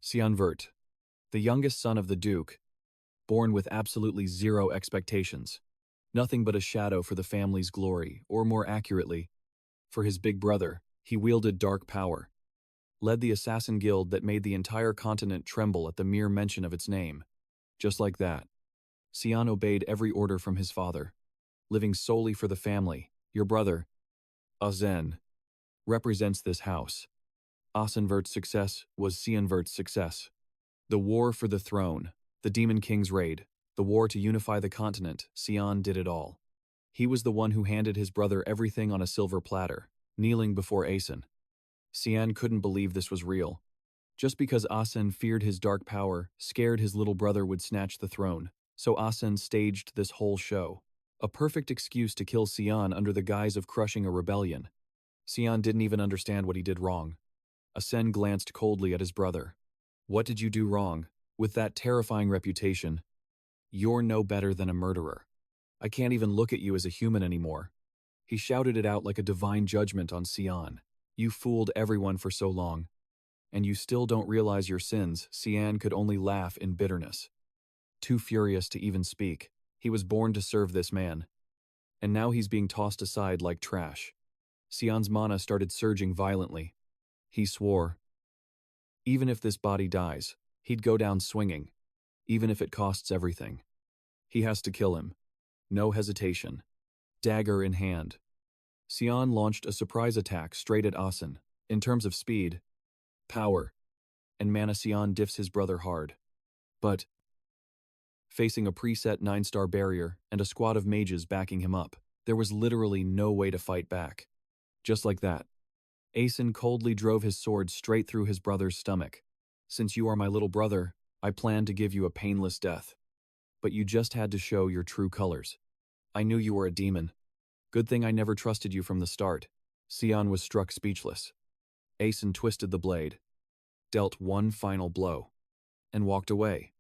Sian Vert, the youngest son of the Duke, born with absolutely zero expectations. Nothing but a shadow for the family's glory, or more accurately, for his big brother. He wielded dark power, led the assassin guild that made the entire continent tremble at the mere mention of its name. Just like that, Sian obeyed every order from his father, living solely for the family. Your brother, Asen, represents this house. Asen Vert's success was Sian Vert's success. The war for the throne, the Demon King's raid, the war to unify the continent, Sian did it all. He was the one who handed his brother everything on a silver platter, kneeling before Asen. Sian couldn't believe this was real. Just because Asen feared his dark power, scared his little brother would snatch the throne, so Asen staged this whole show. A perfect excuse to kill Sian under the guise of crushing a rebellion. Sian didn't even understand what he did wrong. Asen glanced coldly at his brother. What did you do wrong? With that terrifying reputation, you're no better than a murderer. I can't even look at you as a human anymore. He shouted it out like a divine judgment on Sian. You fooled everyone for so long. And you still don't realize your sins. Sian could only laugh in bitterness. Too furious to even speak. He was born to serve this man. And now he's being tossed aside like trash. Sian's mana started surging violently. He swore. Even if this body dies, he'd go down swinging. Even if it costs everything. He has to kill him. No hesitation. Dagger in hand. Sian launched a surprise attack straight at Asen. In terms of speed, power, and mana, Sian diffs his brother hard. But, facing a preset 9-star barrier and a squad of mages backing him up, there was literally no way to fight back. Just like that, Asen coldly drove his sword straight through his brother's stomach. Since you are my little brother, I plan to give you a painless death. But you just had to show your true colors. I knew you were a demon. Good thing I never trusted you from the start. Sian was struck speechless. Asen twisted the blade, dealt one final blow, and walked away,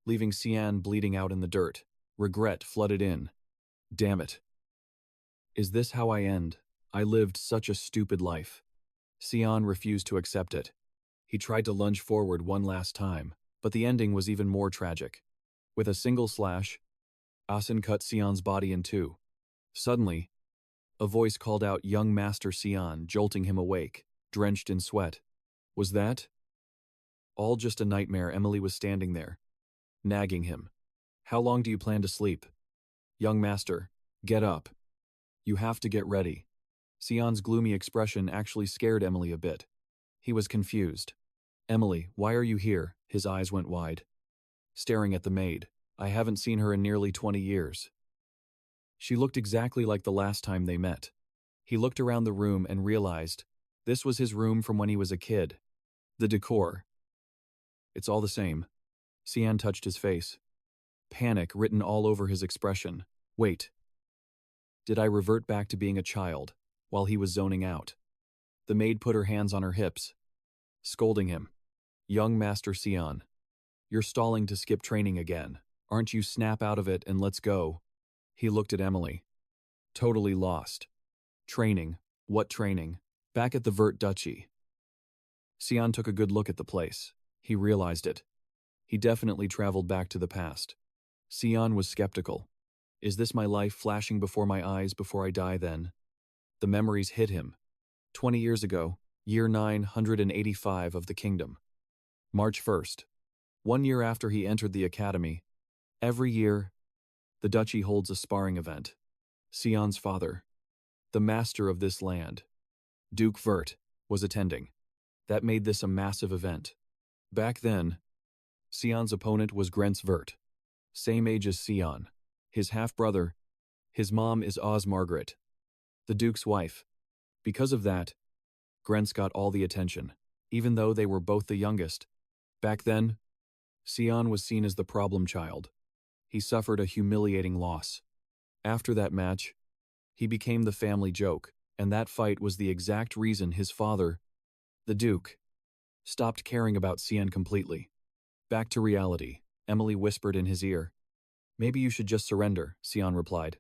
leaving Sian bleeding out in the dirt. Regret flooded in. Damn it. Is this how I end? I lived such a stupid life. Sian refused to accept it. He tried to lunge forward one last time, but the ending was even more tragic. With a single slash, Asen cut Sian's body in two. Suddenly, a voice called out young Master Sian, jolting him awake, drenched in sweat. Was that all just a nightmare? Emily was standing there, nagging him. How long do you plan to sleep? Young Master, get up. You have to get ready. Sian's gloomy expression actually scared Emily a bit. He was confused. Emily, why are you here? His eyes went wide, staring at the maid. I haven't seen her in nearly 20 years. She looked exactly like the last time they met. He looked around the room and realized this was his room from when he was a kid. The decor. It's all the same. Sian touched his face. Panic written all over his expression. Wait. Did I revert back to being a child while he was zoning out? The maid put her hands on her hips, scolding him. Young Master Sian, you're stalling to skip training again. Aren't you? Snap out of it and let's go. He looked at Emily. Totally lost. Training? What training? Back at the Vert Duchy. Sian took a good look at the place. He realized it. He definitely traveled back to the past. Sian was skeptical. Is this my life flashing before my eyes before I die then? The memories hit him. 20 years ago, year 985 of the kingdom. March 1st. 1 year after he entered the academy. Every year, the duchy holds a sparring event. Sian's father, the master of this land, Duke Vert, was attending. That made this a massive event. Back then, Sian's opponent was Grenz Vert, same age as Sian, his half-brother. His mom is Margaret, the Duke's wife. Because of that, Grenz got all the attention, even though they were both the youngest. Back then, Sian was seen as the problem child. He suffered a humiliating loss. After that match, he became the family joke, and that fight was the exact reason his father, the Duke, stopped caring about Sian completely. Back to reality, Emily whispered in his ear. Maybe you should just surrender, Sian replied,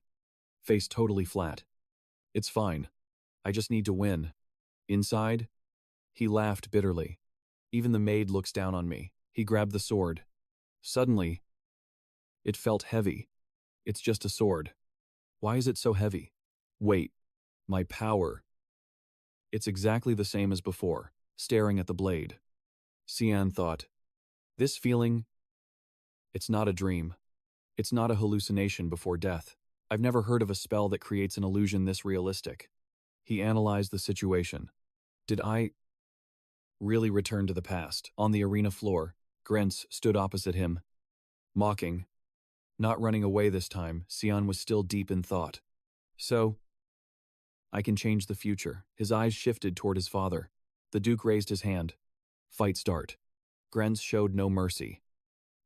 face totally flat. It's fine. I just need to win. Inside, he laughed bitterly. Even the maid looks down on me. He grabbed the sword. Suddenly, it felt heavy. It's just a sword. Why is it so heavy? Wait, my power. It's exactly the same as before, staring at the blade. Sian thought, this feeling, it's not a dream. It's not a hallucination before death. I've never heard of a spell that creates an illusion this realistic. He analyzed the situation. Did I really return to the past? On the arena floor, Grenz stood opposite him, mocking. Not running away this time, Sian was still deep in thought. So, I can change the future. His eyes shifted toward his father. The Duke raised his hand. Fight start. Grenz showed no mercy.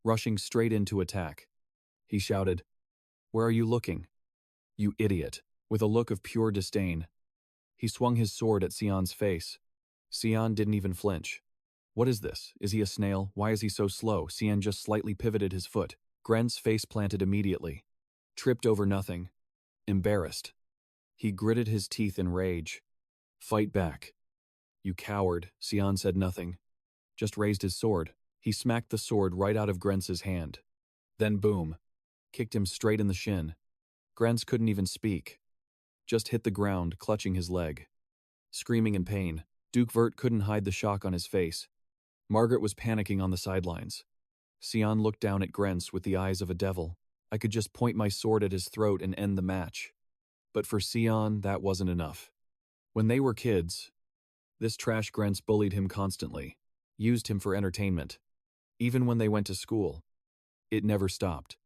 Rushing straight into attack. He shouted, where are you looking? You idiot. With a look of pure disdain. He swung his sword at Sian's face. Sian didn't even flinch. What is this? Is he a snail? Why is he so slow? Sian just slightly pivoted his foot. Grenz face planted immediately. Tripped over nothing. Embarrassed. He gritted his teeth in rage. Fight back. You coward. Sian said nothing. Just raised his sword. He smacked the sword right out of Grenz's hand. Then boom. Kicked him straight in the shin. Grenz couldn't even speak. Just hit the ground, clutching his leg. Screaming in pain, Duke Vert couldn't hide the shock on his face. Margaret was panicking on the sidelines. Sian looked down at Grenz with the eyes of a devil. I could just point my sword at his throat and end the match. But for Sian, that wasn't enough. When they were kids, this trash Grenz bullied him constantly, used him for entertainment. Even when they went to school, it never stopped.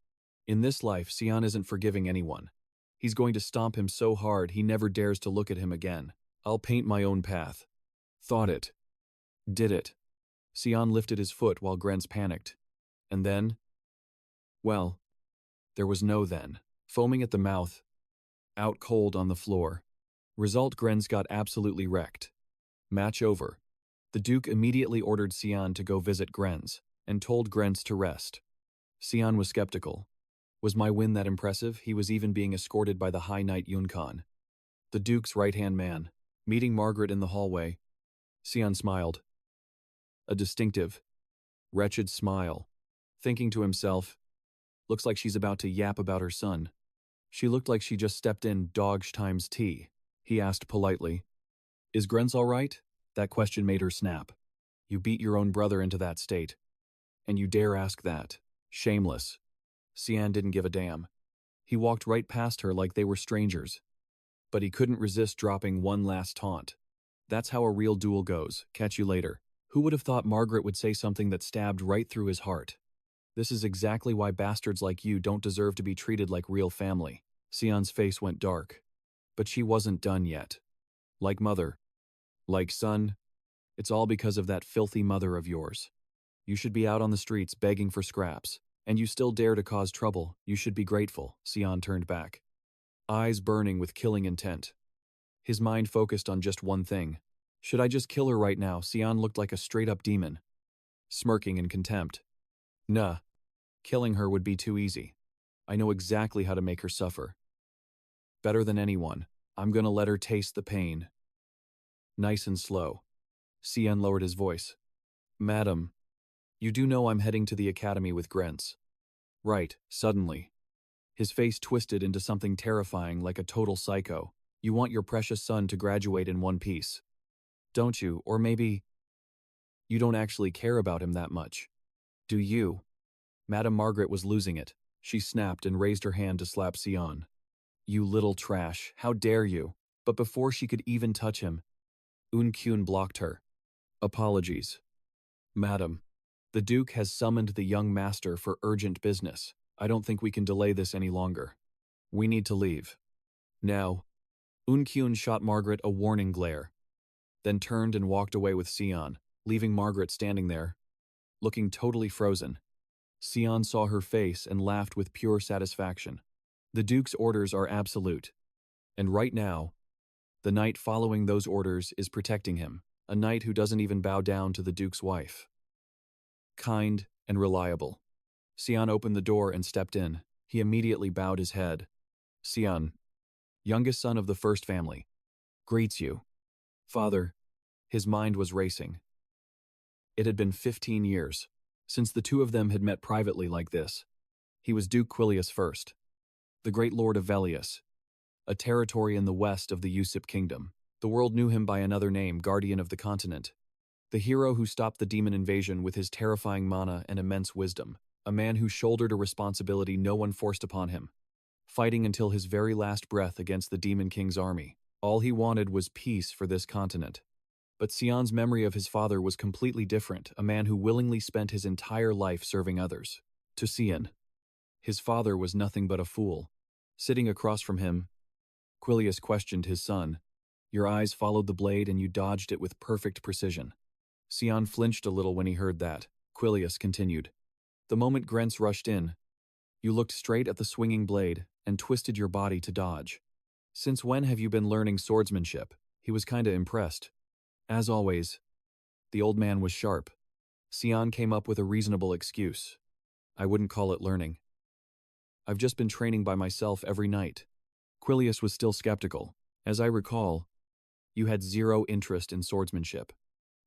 In this life, Sian isn't forgiving anyone. He's going to stomp him so hard he never dares to look at him again. I'll paint my own path. Thought it. Did it. Sian lifted his foot while Grenz panicked. And then? Well, there was no then. Foaming at the mouth. Out cold on the floor. Result, Grenz got absolutely wrecked. Match over. The Duke immediately ordered Sian to go visit Grenz, and told Grenz to rest. Sian was skeptical. Was my win that impressive? He was even being escorted by the High Knight Yunkan, the Duke's right-hand man. Meeting Margaret in the hallway, Sian smiled. A distinctive, wretched smile. Thinking to himself, looks like she's about to yap about her son. She looked like she just stepped in Dogsh times tea. He asked politely, is Grenz all right? That question made her snap. You beat your own brother into that state. And you dare ask that. Shameless. Sian didn't give a damn. He walked right past her like they were strangers. But he couldn't resist dropping one last taunt. That's how a real duel goes. Catch you later. Who would have thought Margaret would say something that stabbed right through his heart? This is exactly why bastards like you don't deserve to be treated like real family. Sian's face went dark. But she wasn't done yet. Like mother. Like son. It's all because of that filthy mother of yours. You should be out on the streets begging for scraps. And you still dare to cause trouble. You should be grateful. Sian turned back. Eyes burning with killing intent. His mind focused on just one thing. Should I just kill her right now? Sian looked like a straight-up demon. Smirking in contempt. Nah. Killing her would be too easy. I know exactly how to make her suffer. Better than anyone. I'm gonna let her taste the pain. Nice and slow. Sian lowered his voice. Madam, you do know I'm heading to the academy with Grenz. Right, suddenly. His face twisted into something terrifying like a total psycho. You want your precious son to graduate in one piece. Don't you? Or maybe you don't actually care about him that much. Do you? Madame Margaret was losing it. She snapped and raised her hand to slap Sian. You little trash, how dare you? But before she could even touch him, Kyun blocked her. Apologies. Madam, the Duke has summoned the young master for urgent business. I don't think we can delay this any longer. We need to leave. Now. Kyun shot Margaret a warning glare, then turned and walked away with Sian, leaving Margaret standing there, looking totally frozen. Sian saw her face and laughed with pure satisfaction. The Duke's orders are absolute. And right now, the knight following those orders is protecting him, a knight who doesn't even bow down to the Duke's wife. Kind and reliable. Sian opened the door and stepped in. He immediately bowed his head. Sian, youngest son of the first family, greets you. Father, his mind was racing. It had been 15 years since the two of them had met privately like this. He was Duke Quilius first, the great lord of Velius, a territory in the west of the Usip kingdom. The world knew him by another name, Guardian of the Continent. The hero who stopped the demon invasion with his terrifying mana and immense wisdom. A man who shouldered a responsibility no one forced upon him, fighting until his very last breath against the Demon King's army. All he wanted was peace for this continent. But Sian's memory of his father was completely different, a man who willingly spent his entire life serving others. To Sian, his father was nothing but a fool. Sitting across from him, Quilius questioned his son. Your eyes followed the blade and you dodged it with perfect precision. Sian flinched a little when he heard that. Quilius continued. The moment Grenz rushed in, you looked straight at the swinging blade and twisted your body to dodge. Since when have you been learning swordsmanship? He was kinda impressed. As always, the old man was sharp. Sian came up with a reasonable excuse. I wouldn't call it learning. I've just been training by myself every night. Quilius was still skeptical. As I recall, you had zero interest in swordsmanship.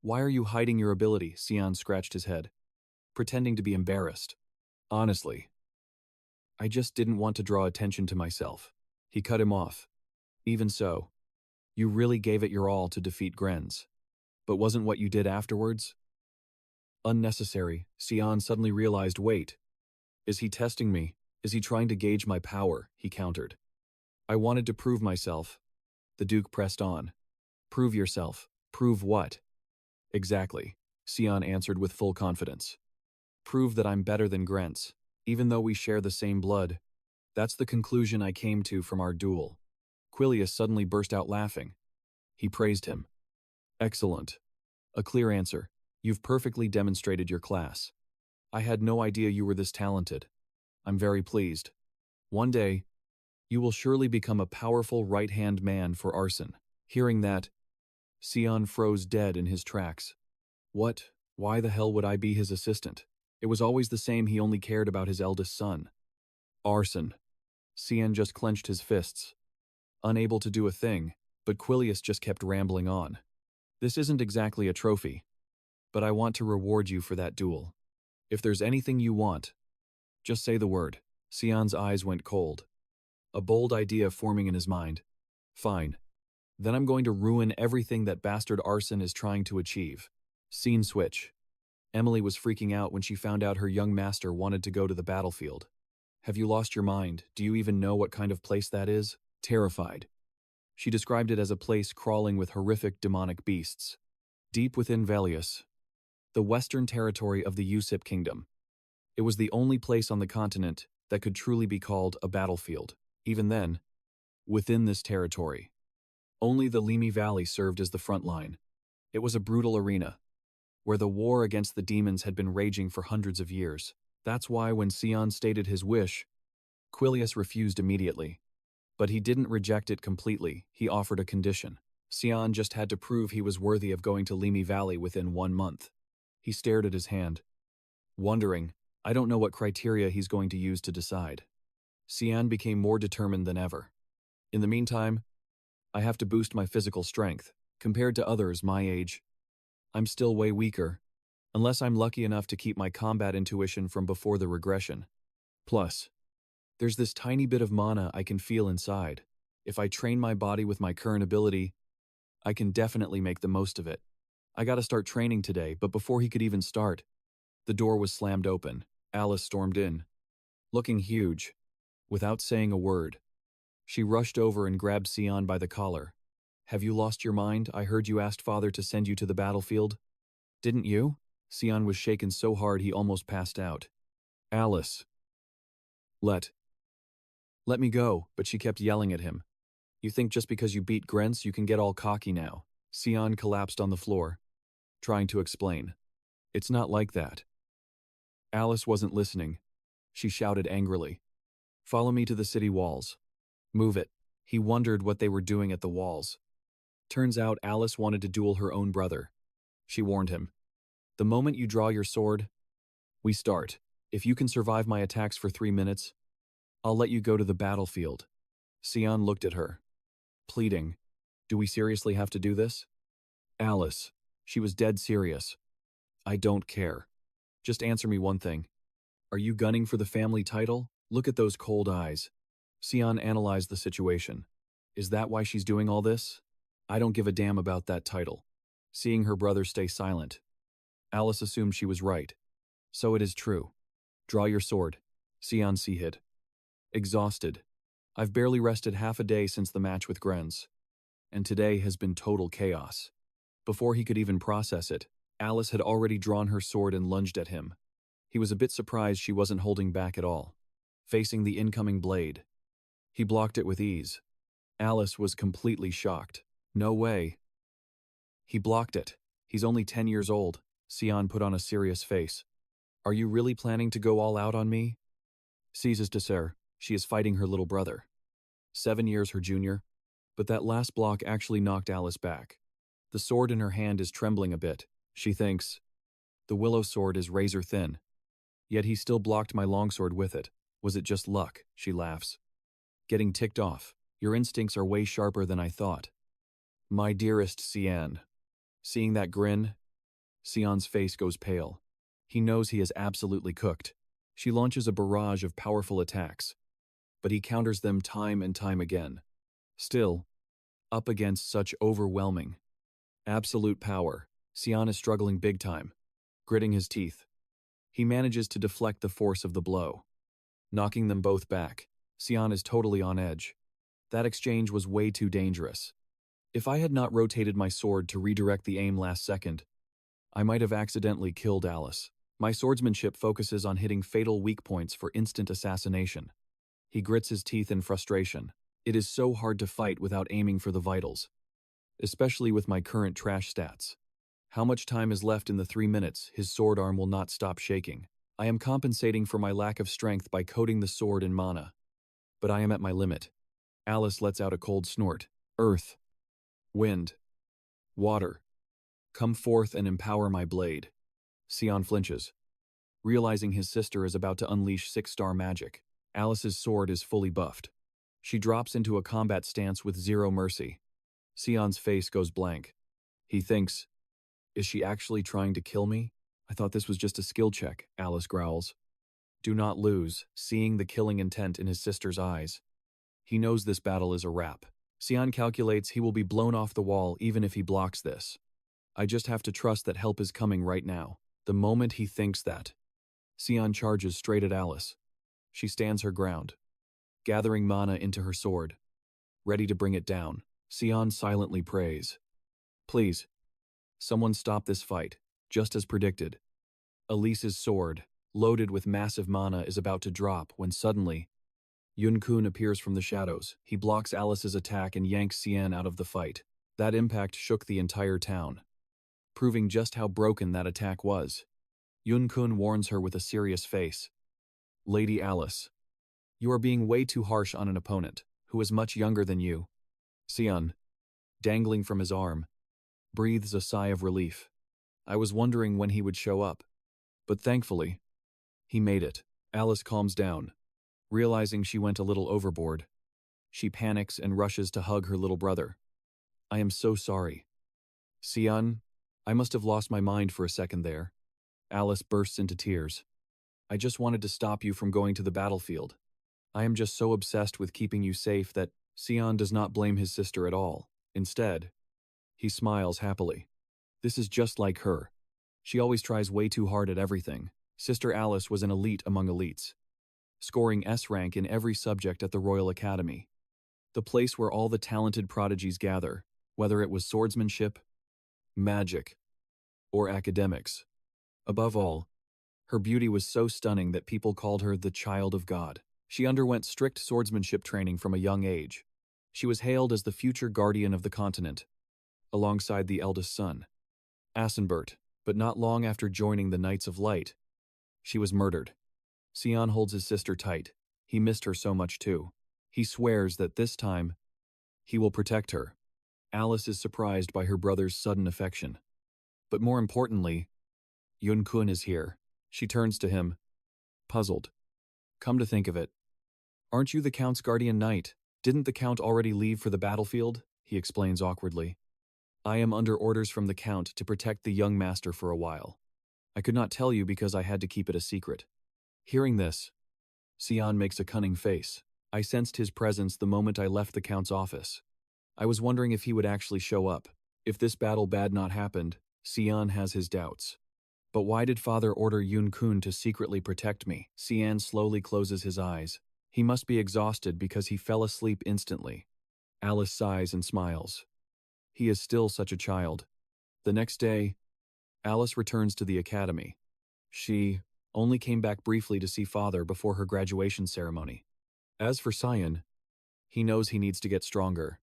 Why are you hiding your ability? Sian scratched his head, pretending to be embarrassed. Honestly, I just didn't want to draw attention to myself. He cut him off. Even so, you really gave it your all to defeat Grenz. But wasn't what you did afterwards unnecessary? Sian suddenly realized, wait, is he testing me? Is he trying to gauge my power? He countered. I wanted to prove myself. The Duke pressed on. Prove yourself. Prove what? Exactly, Sian answered with full confidence. Prove that I'm better than Grenz, even though we share the same blood. That's the conclusion I came to from our duel. Quilius suddenly burst out laughing. He praised him. Excellent. A clear answer. You've perfectly demonstrated your class. I had no idea you were this talented. I'm very pleased. One day, you will surely become a powerful right-hand man for Arson. Hearing that, Sian froze dead in his tracks. What? Why the hell would I be his assistant? It was always the same, he only cared about his eldest son. Arson. Sian just clenched his fists, unable to do a thing, but Quilius just kept rambling on. This isn't exactly a trophy, but I want to reward you for that duel. If there's anything you want, just say the word. Sian's eyes went cold, a bold idea forming in his mind. Fine. Then I'm going to ruin everything that bastard Arson is trying to achieve. Scene switch. Emily was freaking out when she found out her young master wanted to go to the battlefield. Have you lost your mind? Do you even know what kind of place that is? Terrified. She described it as a place crawling with horrific demonic beasts. Deep within Velius, the western territory of the Usip kingdom. It was the only place on the continent that could truly be called a battlefield. Even then, within this territory, only the Limi Valley served as the front line. It was a brutal arena, where the war against the demons had been raging for hundreds of years. That's why when Sian stated his wish, Quilius refused immediately. But he didn't reject it completely, he offered a condition. Sian just had to prove he was worthy of going to Limi Valley within 1 month. He stared at his hand, wondering, I don't know what criteria he's going to use to decide. Sian became more determined than ever. In the meantime, I have to boost my physical strength. Compared to others my age, I'm still way weaker, unless I'm lucky enough to keep my combat intuition from before the regression. Plus, there's this tiny bit of mana I can feel inside. If I train my body with my current ability, I can definitely make the most of it. I gotta start training today, but before he could even start, the door was slammed open. Alice stormed in, looking huge. Without saying a word, she rushed over and grabbed Sian by the collar. Have you lost your mind? I heard you asked Father to send you to the battlefield. Didn't you? Sian was shaken so hard he almost passed out. Alice. Let me go, but she kept yelling at him. You think just because you beat Grenz you can get all cocky now? Sian collapsed on the floor, trying to explain. It's not like that. Alice wasn't listening. She shouted angrily. Follow me to the city walls. Move it. He wondered what they were doing at the walls. Turns out Alice wanted to duel her own brother. She warned him. The moment you draw your sword, we start. If you can survive my attacks for 3 minutes, I'll let you go to the battlefield. Sian looked at her, pleading. Do we seriously have to do this? Alice. She was dead serious. I don't care. Just answer me one thing. Are you gunning for the family title? Look at those cold eyes. Sian analyzed the situation. Is that why she's doing all this? I don't give a damn about that title. Seeing her brother stay silent, Alice assumed she was right. So it is true. Draw your sword. Sian hid. Exhausted. I've barely rested half a day since the match with Grenz. And today has been total chaos. Before he could even process it, Alice had already drawn her sword and lunged at him. He was a bit surprised she wasn't holding back at all. Facing the incoming blade, he blocked it with ease. Alice was completely shocked. No way. He blocked it. He's only 10 years old. Sian put on a serious face. Are you really planning to go all out on me? Seizes Desser. She is fighting her little brother. 7 years her junior. But that last block actually knocked Alice back. The sword in her hand is trembling a bit. She thinks, the willow sword is razor thin. Yet he still blocked my longsword with it. Was it just luck? She laughs. Getting ticked off. Your instincts are way sharper than I thought. My dearest Sian. Seeing that grin, Sian's face goes pale. He knows he is absolutely cooked. She launches a barrage of powerful attacks, but he counters them time and time again. Still, up against such overwhelming, absolute power, Sian is struggling big time, gritting his teeth. He manages to deflect the force of the blow, knocking them both back. Sian is totally on edge. That exchange was way too dangerous. If I had not rotated my sword to redirect the aim last second, I might have accidentally killed Alice. My swordsmanship focuses on hitting fatal weak points for instant assassination. He grits his teeth in frustration. It is so hard to fight without aiming for the vitals, especially with my current trash stats. How much time is left in the 3 minutes? His sword arm will not stop shaking. I am compensating for my lack of strength by coating the sword in mana. But I am at my limit. Alice lets out a cold snort. Earth, wind, water, come forth and empower my blade. Sian flinches, realizing his sister is about to unleash 6-star magic. Alice's sword is fully buffed. She drops into a combat stance with zero mercy. Sian's face goes blank. He thinks, is she actually trying to kill me? I thought this was just a skill check, Alice growls. Do not lose, seeing the killing intent in his sister's eyes. He knows this battle is a wrap. Sian calculates he will be blown off the wall even if he blocks this. I just have to trust that help is coming right now. The moment he thinks that, Sian charges straight at Alice. She stands her ground, gathering mana into her sword, ready to bring it down. Sian silently prays. Please, someone stop this fight, just as predicted. Elise's sword, loaded with massive mana, is about to drop when suddenly, Yun-kun appears from the shadows. He blocks Alice's attack and yanks Sian out of the fight. That impact shook the entire town, proving just how broken that attack was. Yun-kun warns her with a serious face. Lady Alice, you are being way too harsh on an opponent who is much younger than you. Sian, dangling from his arm, breathes a sigh of relief. I was wondering when he would show up, but thankfully, he made it. Alice calms down, realizing she went a little overboard. She panics and rushes to hug her little brother. I am so sorry. Sian, I must have lost my mind for a second there. Alice bursts into tears. I just wanted to stop you from going to the battlefield. I am just so obsessed with keeping you safe that Sian does not blame his sister at all. Instead, he smiles happily. This is just like her. She always tries way too hard at everything. Sister Alice was an elite among elites, scoring S rank in every subject at the Royal Academy, the place where all the talented prodigies gather, whether it was swordsmanship, magic, or academics. Above all, her beauty was so stunning that people called her the Child of God. She underwent strict swordsmanship training from a young age. She was hailed as the future guardian of the continent, alongside the eldest son, Asen, but not long after joining the Knights of Light, she was murdered. Sian holds his sister tight. He missed her so much too. He swears that this time, he will protect her. Alice is surprised by her brother's sudden affection. But more importantly, Yun-kun is here. She turns to him, puzzled. Come to think of it, aren't you the Count's guardian knight? Didn't the Count already leave for the battlefield? He explains awkwardly. I am under orders from the Count to protect the young master for a while. I could not tell you because I had to keep it a secret. Hearing this, Sian makes a cunning face. I sensed his presence the moment I left the Count's office. I was wondering if he would actually show up. If this battle bad not happened, Sian has his doubts. But why did father order Yun-kun to secretly protect me? Sian slowly closes his eyes. He must be exhausted because he fell asleep instantly. Alice sighs and smiles. He is still such a child. The next day, Alice returns to the academy. She only came back briefly to see father before her graduation ceremony. As for Sian, he knows he needs to get stronger.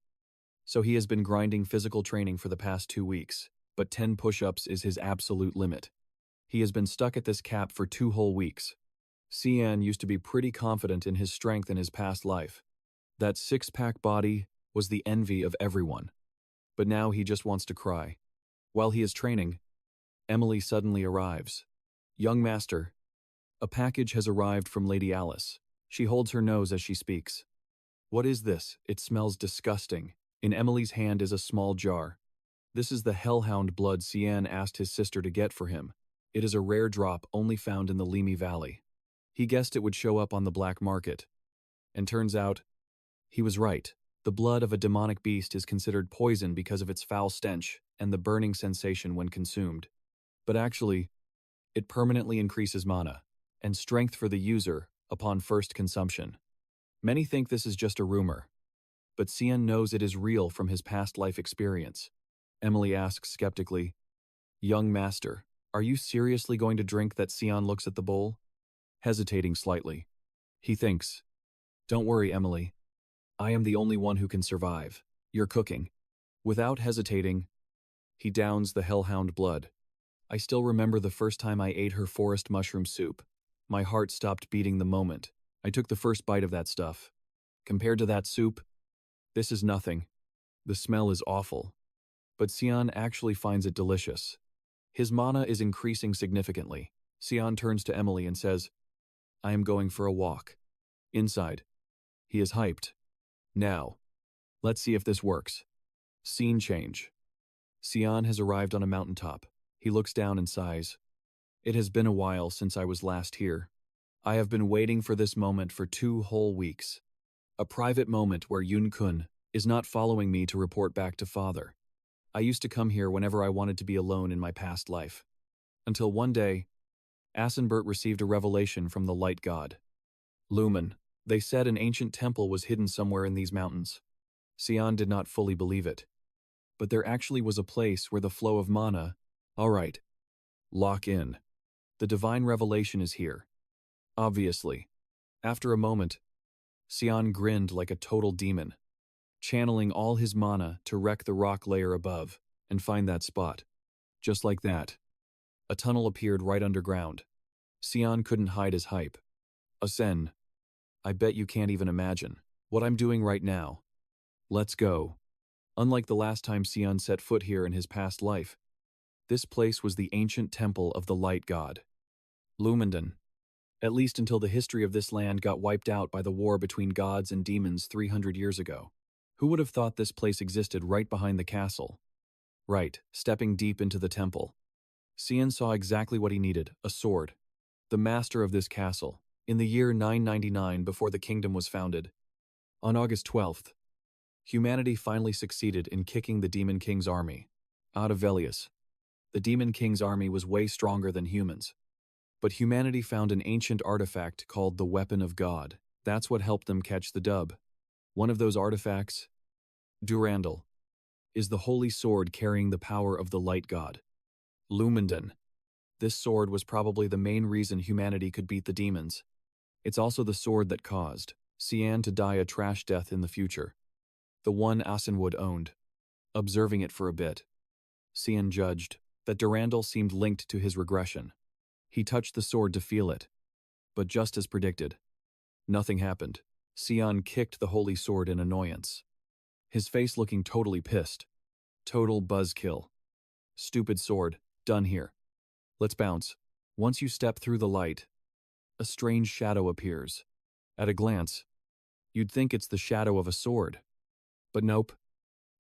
So he has been grinding physical training for the past 2 weeks, but 10 push-ups is his absolute limit. He has been stuck at this cap for 2 whole weeks. Sian used to be pretty confident in his strength in his past life. That six-pack body was the envy of everyone. But now he just wants to cry. While he is training, Emily suddenly arrives. Young master, a package has arrived from Lady Alice. She holds her nose as she speaks. What is this? It smells disgusting. In Emily's hand is a small jar. This is the hellhound blood Sian asked his sister to get for him. It is a rare drop only found in the Limi Valley. He guessed it would show up on the black market. And turns out, he was right. The blood of a demonic beast is considered poison because of its foul stench and the burning sensation when consumed. But actually, it permanently increases mana and strength for the user upon first consumption. Many think this is just a rumor, but Sian knows it is real from his past life experience. Emily asks skeptically, Young master, are you seriously going to drink that? Sian looks at the bowl, hesitating slightly. He thinks, Don't worry, Emily. I am the only one who can survive. You're cooking. Without hesitating, he downs the hellhound blood. I still remember the first time I ate her forest mushroom soup. My heart stopped beating the moment I took the first bite of that stuff. Compared to that soup, this is nothing. The smell is awful. But Sian actually finds it delicious. His mana is increasing significantly. Sian turns to Emily and says, I am going for a walk. Inside. He is hyped. Now, let's see if this works. Scene change. Sian has arrived on a mountaintop. He looks down and sighs. It has been a while since I was last here. I have been waiting for this moment for 2 whole weeks. A private moment where Yun-kun is not following me to report back to father. I used to come here whenever I wanted to be alone in my past life. Until one day, Asen Vert received a revelation from the light god. Lumen. They said an ancient temple was hidden somewhere in these mountains. Sian did not fully believe it. But there actually was a place where the flow of mana... All right. Lock in. The divine revelation is here. Obviously. After a moment, Sian grinned like a total demon, channeling all his mana to wreck the rock layer above and find that spot. Just like that. A tunnel appeared right underground. Sian couldn't hide his hype. Asen, I bet you can't even imagine what I'm doing right now. Let's go. Unlike the last time Sian set foot here in his past life, this place was the ancient temple of the light god. Lumenden. At least until the history of this land got wiped out by the war between gods and demons 300 years ago. Who would have thought this place existed right behind the castle? Right, stepping deep into the temple. Sian saw exactly what he needed, a sword. The master of this castle, in the year 999 before the kingdom was founded. On August 12th, humanity finally succeeded in kicking the Demon King's army out of Velius. The Demon King's army was way stronger than humans. But humanity found an ancient artifact called the Weapon of God. That's what helped them catch the dub. One of those artifacts, Durandal, is the holy sword carrying the power of the light god. Lumenden. This sword was probably the main reason humanity could beat the demons. It's also the sword that caused Sian to die a trash death in the future. The one Asenwood owned. Observing it for a bit, Sian judged that Durandal seemed linked to his regression. He touched the sword to feel it. But just as predicted, nothing happened. Sian kicked the holy sword in annoyance. His face looking totally pissed. Total buzzkill. Stupid sword, done here. Let's bounce. Once you step through the light, a strange shadow appears. At a glance, you'd think it's the shadow of a sword. But nope,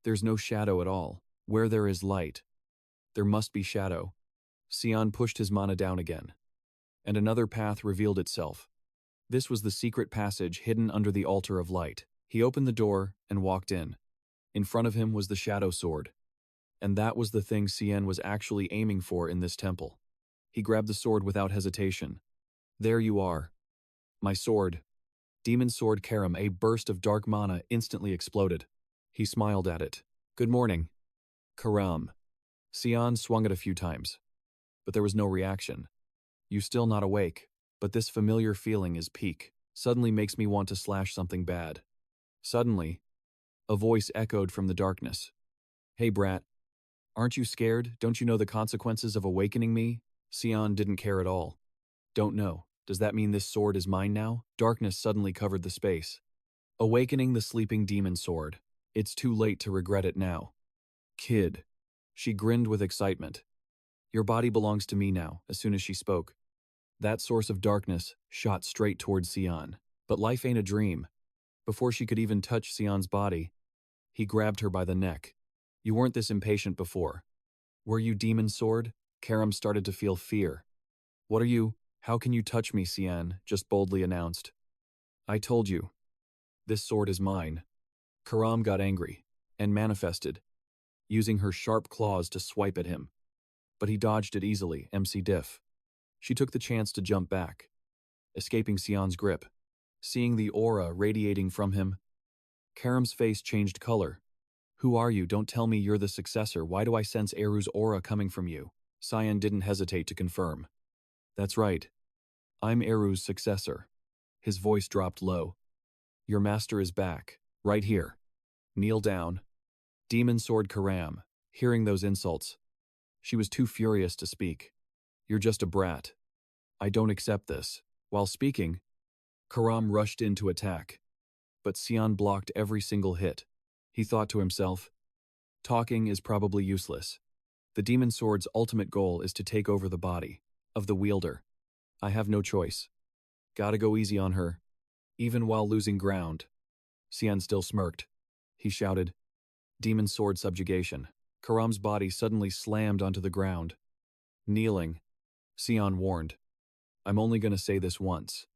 there's no shadow at all. Where there is light, there must be shadow. Sian pushed his mana down again, and another path revealed itself. This was the secret passage hidden under the altar of light. He opened the door and walked in. In front of him was the shadow sword, and that was the thing Sian was actually aiming for in this temple. He grabbed the sword without hesitation. There you are. My sword. Demon sword Karam. A burst of dark mana instantly exploded. He smiled at it. Good morning. Karam. Sian swung it a few times, but there was no reaction. You still not awake, but this familiar feeling is peak. Suddenly makes me want to slash something bad. Suddenly, a voice echoed from the darkness. Hey brat, aren't you scared? Don't you know the consequences of awakening me? Sian didn't care at all. Don't know. Does that mean this sword is mine now? Darkness suddenly covered the space. Awakening the sleeping demon sword. It's too late to regret it now. Kid. She grinned with excitement. Your body belongs to me now. As soon as she spoke, that source of darkness shot straight towards Sian. But life ain't a dream. Before she could even touch Sian's body, he grabbed her by the neck. You weren't this impatient before. Were you, demon sword? Karam started to feel fear. What are you? How can you touch me? Sian just boldly announced. I told you. This sword is mine. Karam got angry and manifested, using her sharp claws to swipe at him. But he dodged it easily, MC Diff. She took the chance to jump back, escaping Sian's grip. Seeing the aura radiating from him, Karam's face changed color. Who are you? Don't tell me you're the successor. Why do I sense Eru's aura coming from you? Sian didn't hesitate to confirm. That's right. I'm Eru's successor. His voice dropped low. Your master is back, right here. Kneel down. Demon sword Karam, hearing those insults, she was too furious to speak. You're just a brat. I don't accept this. While speaking, Karam rushed in to attack, but Sian blocked every single hit. He thought to himself, talking is probably useless. The demon sword's ultimate goal is to take over the body of the wielder. I have no choice. Gotta go easy on her, even while losing ground. Sian still smirked. He shouted, Demon sword subjugation. Karam's body suddenly slammed onto the ground. Kneeling, Sian warned, I'm only gonna say this once.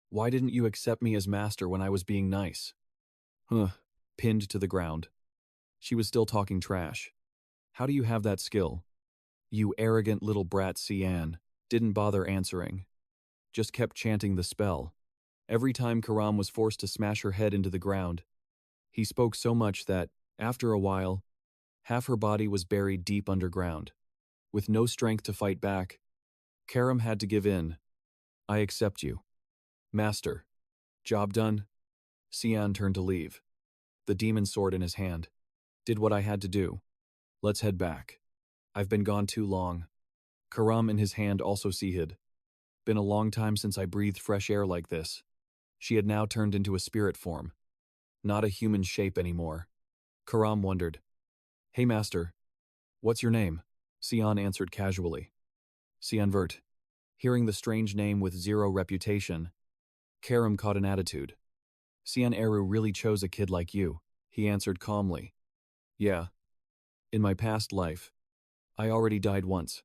Why didn't you accept me as master when I was being nice? Pinned to the ground. She was still talking trash. How do you have that skill? You arrogant little brat. Sian didn't bother answering, just kept chanting the spell. Every time Karam was forced to smash her head into the ground, he spoke so much that, after a while, half her body was buried deep underground. With no strength to fight back, Karam had to give in. I accept you. Master. Job done? Sian turned to leave, the demon sword in his hand. Did what I had to do. Let's head back. I've been gone too long. Karam in his hand also hid. Been a long time since I breathed fresh air like this. She had now turned into a spirit form. Not a human shape anymore. Karam wondered. Hey master. What's your name? Sian answered casually. Sian Vert. Hearing the strange name with zero reputation, Karam caught an attitude. Sian Eru really chose a kid like you, he answered calmly. Yeah. In my past life, I already died once.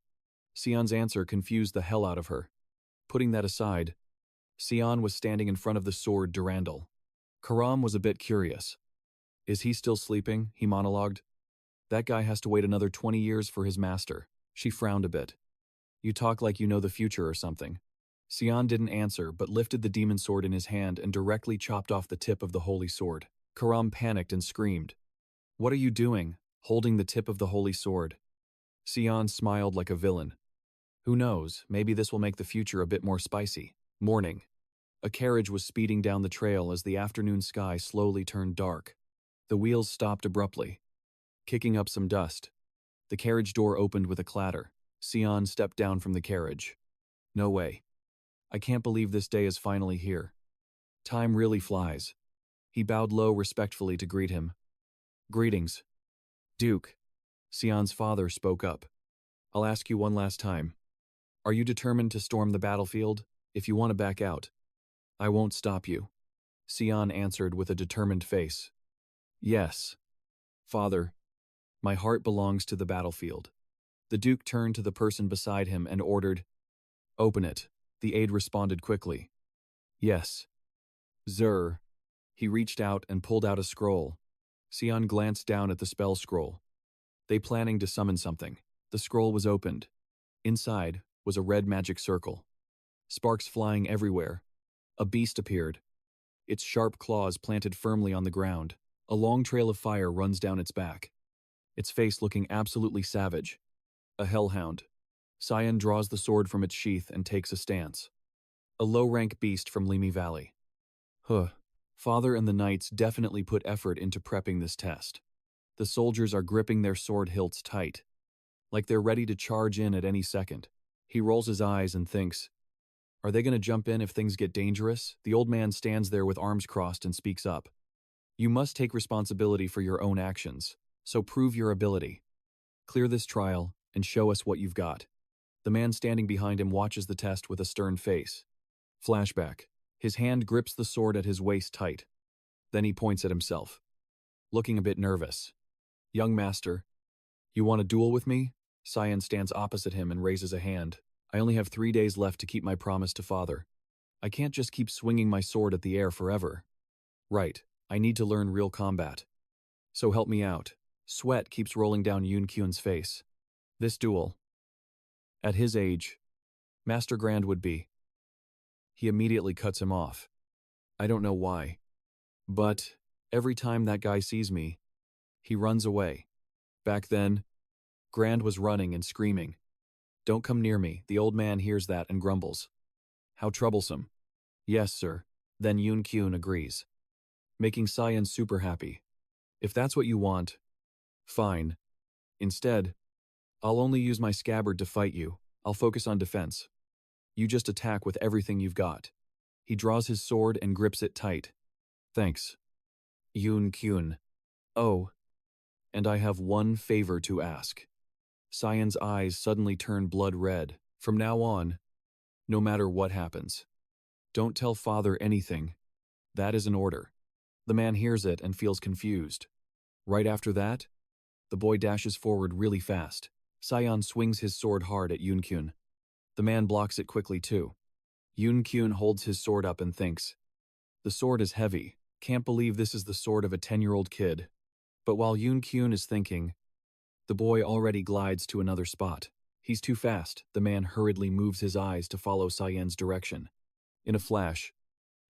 Sian's answer confused the hell out of her. Putting that aside, Sian was standing in front of the sword Durandal. Karam was a bit curious. Is he still sleeping? He monologued. That guy has to wait another 20 years for his master. She frowned a bit. You talk like you know the future or something. Sian didn't answer but lifted the demon sword in his hand and directly chopped off the tip of the holy sword. Karam panicked and screamed. What are you doing, holding the tip of the holy sword? Sian smiled like a villain. Who knows, maybe this will make the future a bit more spicy. Morning. A carriage was speeding down the trail as the afternoon sky slowly turned dark. The wheels stopped abruptly, kicking up some dust. The carriage door opened with a clatter. Sian stepped down from the carriage. No way. I can't believe this day is finally here. Time really flies. He bowed low respectfully to greet him. Greetings. Duke. Sian's father spoke up. I'll ask you one last time. Are you determined to storm the battlefield? If you want to back out, I won't stop you. Sian answered with a determined face. Yes. Father, my heart belongs to the battlefield. The Duke turned to the person beside him and ordered, "Open it." The aide responded quickly. "Yes." "Zur." He reached out and pulled out a scroll. Sian glanced down at the spell scroll. They planning to summon something. The scroll was opened. Inside was a red magic circle. Sparks flying everywhere. A beast appeared. Its sharp claws planted firmly on the ground. A long trail of fire runs down its back. Its face looking absolutely savage. A hellhound. Sian draws the sword from its sheath and takes a stance. A low-rank beast from Limi Valley. Huh. Father and the knights definitely put effort into prepping this test. The soldiers are gripping their sword hilts tight, like they're ready to charge in at any second. He rolls his eyes and thinks, are they going to jump in if things get dangerous? The old man stands there with arms crossed and speaks up. You must take responsibility for your own actions, so prove your ability. Clear this trial and show us what you've got. The man standing behind him watches the test with a stern face. Flashback. His hand grips the sword at his waist tight. Then he points at himself, looking a bit nervous. Young master, you want a duel with me? Sian stands opposite him and raises a hand. I only have 3 days left to keep my promise to father. I can't just keep swinging my sword at the air forever. Right, I need to learn real combat. So help me out. Sweat keeps rolling down Yoon Kyun's face. This duel. At his age, Master Grand would be. He immediately cuts him off. I don't know why. But every time that guy sees me, he runs away. Back then, Grand was running and screaming. Don't come near me. The old man hears that and grumbles. How troublesome. Yes, sir. Then Yoon Kyun agrees, making Sian super happy. If that's what you want, fine. Instead, I'll only use my scabbard to fight you. I'll focus on defense. You just attack with everything you've got. He draws his sword and grips it tight. Thanks. Yoon Kyun. Oh, and I have one favor to ask. Sian's eyes suddenly turn blood red. From now on, no matter what happens, don't tell father anything. That is an order. The man hears it and feels confused. Right after that, the boy dashes forward really fast. Sian swings his sword hard at Yoon Kyun. The man blocks it quickly too. Yoon Kyun holds his sword up and thinks, the sword is heavy. Can't believe this is the sword of a 10-year-old kid. But while Yoon Kyun is thinking, the boy already glides to another spot. He's too fast. The man hurriedly moves his eyes to follow Sian's direction. In a flash,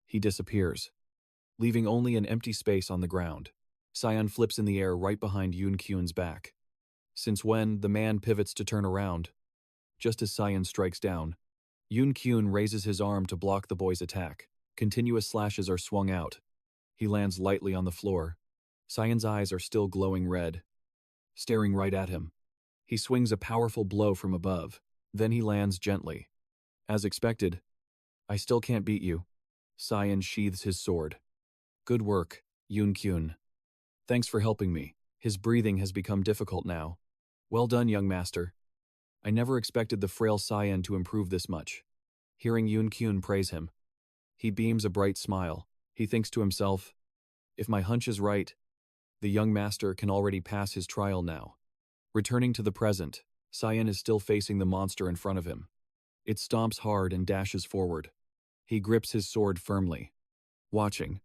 he disappears, leaving only an empty space on the ground. Sian flips in the air right behind Yoon Kyun's back. Since when, the man pivots to turn around. Just as Sian strikes down, Yoon Kyun raises his arm to block the boy's attack. Continuous slashes are swung out. He lands lightly on the floor. Sian's eyes are still glowing red, staring right at him. He swings a powerful blow from above. Then he lands gently. As expected, I still can't beat you. Sian sheathes his sword. Good work, Yoon Kyun. Thanks for helping me. His breathing has become difficult now. Well done, young master. I never expected the frail Sian to improve this much. Hearing Yoon Kyun praise him, he beams a bright smile. He thinks to himself, if my hunch is right, the young master can already pass his trial now. Returning to the present, Sian is still facing the monster in front of him. It stomps hard and dashes forward. He grips his sword firmly. Watching.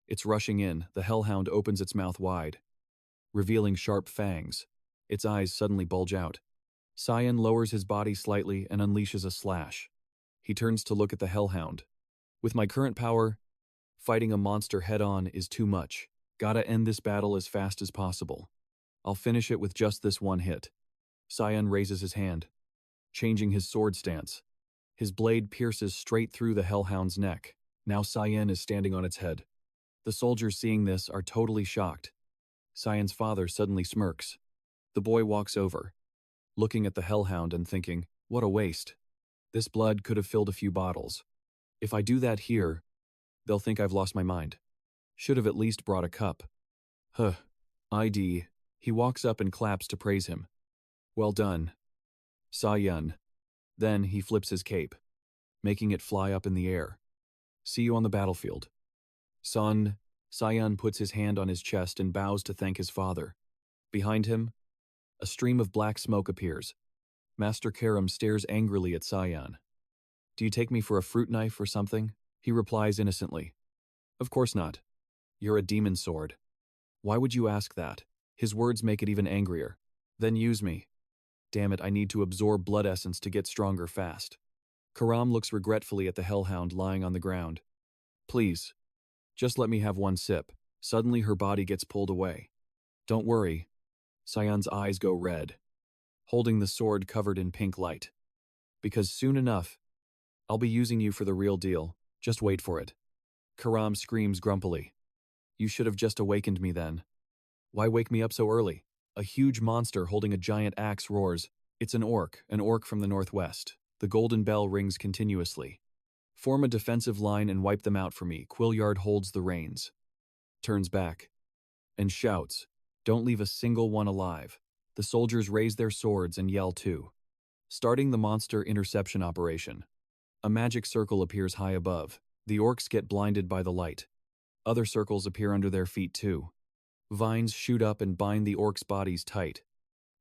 It's rushing in. The hellhound opens its mouth wide, revealing sharp fangs. Its eyes suddenly bulge out. Sian lowers his body slightly and unleashes a slash. He turns to look at the hellhound. With my current power, fighting a monster head-on is too much. Gotta end this battle as fast as possible. I'll finish it with just this one hit. Sian raises his hand, changing his sword stance. His blade pierces straight through the hellhound's neck. Now Sian is standing on its head. The soldiers seeing this are totally shocked. Sian's father suddenly smirks. The boy walks over, looking at the hellhound and thinking, what a waste. This blood could have filled a few bottles. If I do that here, they'll think I've lost my mind. Should have at least brought a cup. Huh. ID. He walks up and claps to praise him. Well done, Sian. Then he flips his cape, making it fly up in the air. See you on the battlefield. Son. Sian puts his hand on his chest and bows to thank his father. Behind him, a stream of black smoke appears. Master Karam stares angrily at Sian. Do you take me for a fruit knife or something? He replies innocently. Of course not. You're a demon sword. Why would you ask that? His words make it even angrier. Then use me. Damn it, I need to absorb blood essence to get stronger fast. Karam looks regretfully at the hellhound lying on the ground. Please. Just let me have one sip. Suddenly her body gets pulled away. Don't worry. Sian's eyes go red, holding the sword covered in pink light. Because soon enough, I'll be using you for the real deal. Just wait for it. Karam screams grumpily. You should have just awakened me then. Why wake me up so early? A huge monster holding a giant axe roars. It's an orc from the northwest. The golden bell rings continuously. Form a defensive line and wipe them out for me. Quilliard holds the reins, turns back, and shouts, Don't leave a single one alive. The soldiers raise their swords and yell too. Starting the monster interception operation. A magic circle appears high above. The orcs get blinded by the light. Other circles appear under their feet too. Vines shoot up and bind the orcs' bodies tight.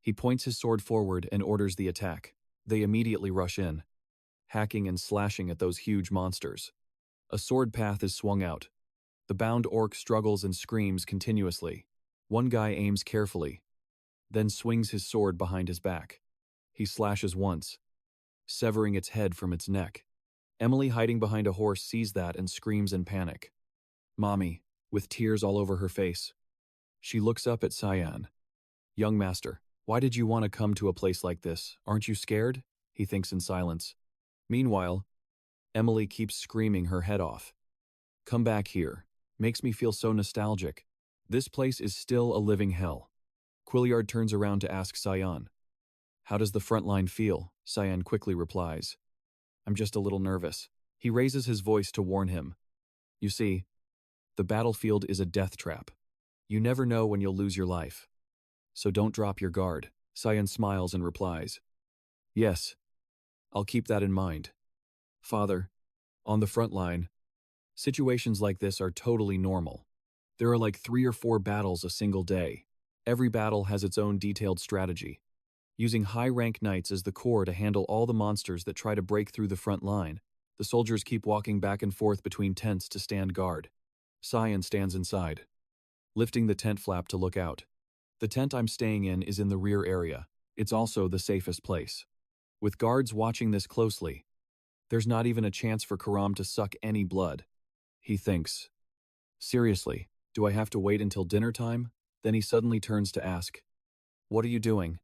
He points his sword forward and orders the attack. They immediately rush in, hacking and slashing at those huge monsters. A sword path is swung out. The bound orc struggles and screams continuously. One guy aims carefully, then swings his sword behind his back. He slashes once, severing its head from its neck. Emily, hiding behind a horse, sees that and screams in panic. Mommy, with tears all over her face. She looks up at Sian. Young master, why did you want to come to a place like this? Aren't you scared? He thinks in silence. Meanwhile, Emily keeps screaming her head off. Come back here. Makes me feel so nostalgic. This place is still a living hell. Quilliard turns around to ask Sian. How does the front line feel? Sian quickly replies. I'm just a little nervous. He raises his voice to warn him. You see, the battlefield is a death trap. You never know when you'll lose your life. So don't drop your guard. Sian smiles and replies. Yes, I'll keep that in mind. Father, on the front line, situations like this are totally normal. There are like 3 or 4 battles a single day. Every battle has its own detailed strategy. Using high-rank knights as the core to handle all the monsters that try to break through the front line, the soldiers keep walking back and forth between tents to stand guard. Sian stands inside, lifting the tent flap to look out. The tent I'm staying in is in the rear area. It's also the safest place. With guards watching this closely, there's not even a chance for Karam to suck any blood. He thinks, seriously, do I have to wait until dinner time? Then he suddenly turns to ask, what are you doing?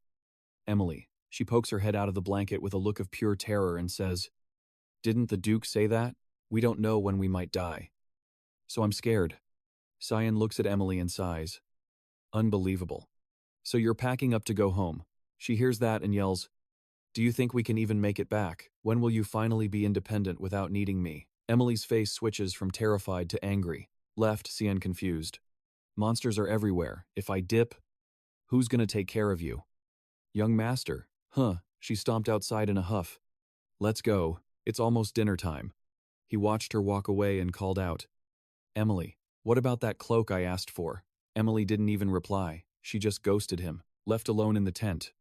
Emily. She pokes her head out of the blanket with a look of pure terror and says, Didn't the Duke say that? We don't know when we might die. So I'm scared. Sian looks at Emily and sighs. Unbelievable. So you're packing up to go home. She hears that and yells, Do you think we can even make it back? When will you finally be independent without needing me? Emily's face switches from terrified to angry, left Sian confused. Monsters are everywhere. If I dip, who's gonna take care of you? Young master, she stomped outside in a huff. Let's go, it's almost dinner time. He watched her walk away and called out, Emily, what about that cloak I asked for? Emily didn't even reply, she just ghosted him, left alone in the tent.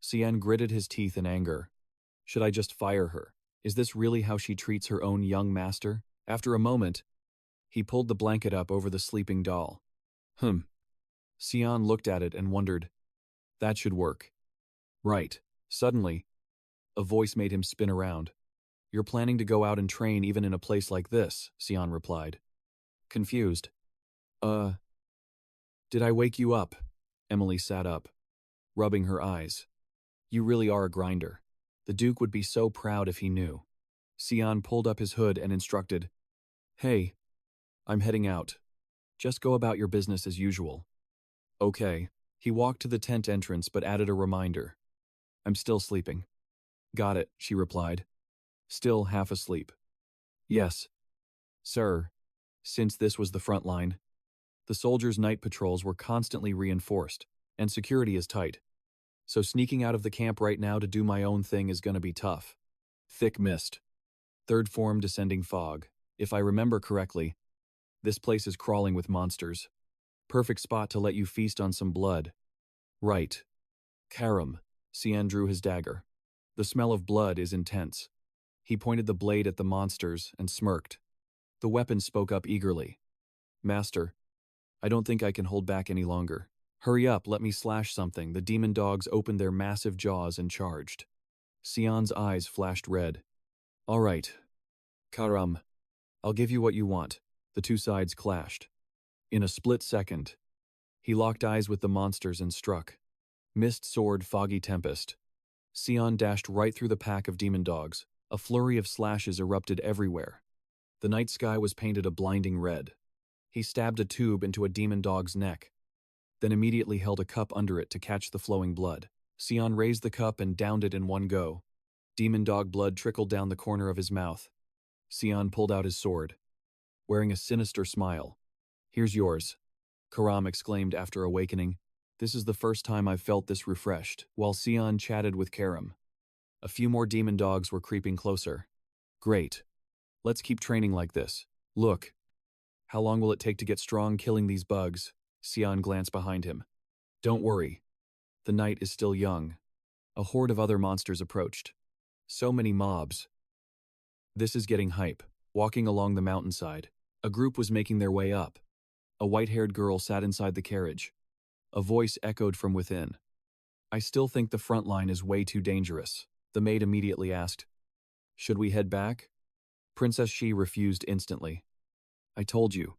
Sian gritted his teeth in anger. Should I just fire her? Is this really how she treats her own young master? After a moment, he pulled the blanket up over the sleeping doll. Sian looked at it and wondered, that should work. Right. Suddenly, a voice made him spin around. You're planning to go out and train even in a place like this, Sian replied. Confused. Did I wake you up? Emily sat up, rubbing her eyes. You really are a grinder. The Duke would be so proud if he knew. Sian pulled up his hood and instructed, Hey, I'm heading out. Just go about your business as usual. Okay. He walked to the tent entrance but added a reminder. I'm still sleeping. Got it, she replied. Still half asleep. Yes, sir. Since this was the front line, the soldiers' night patrols were constantly reinforced, and security is tight. So sneaking out of the camp right now to do my own thing is gonna be tough. Thick mist. Third form descending fog. If I remember correctly, this place is crawling with monsters. Perfect spot to let you feast on some blood. Right. Karam. Sian drew his dagger. The smell of blood is intense. He pointed the blade at the monsters and smirked. The weapon spoke up eagerly. Master, I don't think I can hold back any longer. Hurry up, let me slash something. The demon dogs opened their massive jaws and charged. Sian's eyes flashed red. All right. Karam, I'll give you what you want. The two sides clashed. In a split second, he locked eyes with the monsters and struck. Mist sword, foggy tempest. Sian dashed right through the pack of demon dogs. A flurry of slashes erupted everywhere. The night sky was painted a blinding red. He stabbed a tube into a demon dog's neck, then immediately held a cup under it to catch the flowing blood. Sian raised the cup and downed it in one go. Demon dog blood trickled down the corner of his mouth. Sian pulled out his sword, wearing a sinister smile. Here's yours, Karam exclaimed after awakening. This is the first time I've felt this refreshed. While Sian chatted with Karam, a few more demon dogs were creeping closer. Great. Let's keep training like this. Look. How long will it take to get strong killing these bugs? Sian glanced behind him. Don't worry. The night is still young. A horde of other monsters approached. So many mobs. This is getting hype. Walking along the mountainside, a group was making their way up. A white-haired girl sat inside the carriage. A voice echoed from within. I still think the front line is way too dangerous. The maid immediately asked. Should we head back? Princess Shi refused instantly. I told you.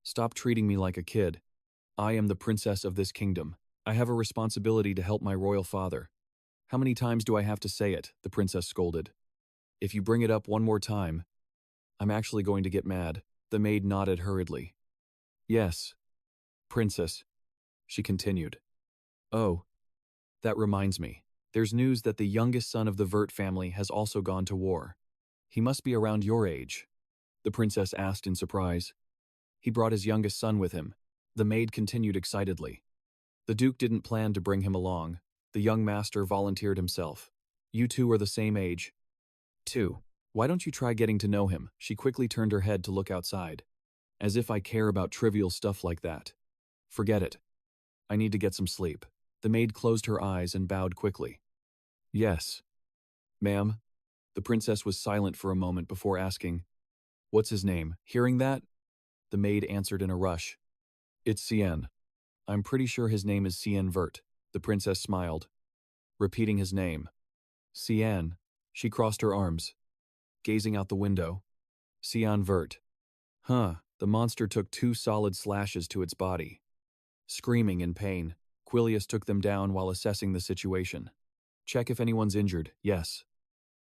Stop treating me like a kid. I am the princess of this kingdom. I have a responsibility to help my royal father. How many times do I have to say it? The princess scolded. If you bring it up one more time, I'm actually going to get mad. The maid nodded hurriedly. Yes, princess, she continued. Oh, that reminds me. There's news that the youngest son of the Vert family has also gone to war. He must be around your age, the princess asked in surprise. He brought his youngest son with him. The maid continued excitedly. The Duke didn't plan to bring him along. The young master volunteered himself. You two are the same age. 2. Why don't you try getting to know him? She quickly turned her head to look outside. As if I care about trivial stuff like that. Forget it. I need to get some sleep. The maid closed her eyes and bowed quickly. Yes. Ma'am. The princess was silent for a moment before asking, What's his name? Hearing that, the maid answered in a rush. It's Sian. I'm pretty sure his name is Sian Vert. The princess smiled, repeating his name. Sian. She crossed her arms, gazing out the window. Sian Vert. Huh. The monster took 2 solid slashes to its body. Screaming in pain, Quilius took them down while assessing the situation. Check if anyone's injured. Yes.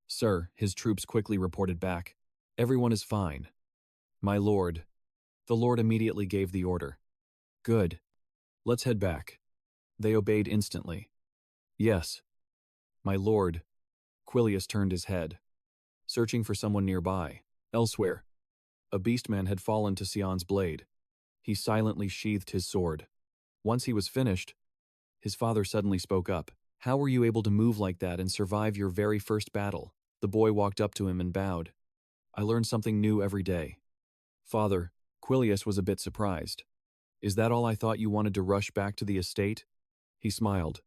Sir, his troops quickly reported back. Everyone is fine. My lord. The lord immediately gave the order. Good. Let's head back. They obeyed instantly. Yes. My lord. Quilius turned his head, searching for someone nearby. Elsewhere, a beastman had fallen to Sian's blade. He silently sheathed his sword. Once he was finished, his father suddenly spoke up. How were you able to move like that and survive your very first battle? The boy walked up to him and bowed. I learn something new every day. Father, Quilius was a bit surprised. Is that all I thought you wanted to rush back to the estate? He smiled,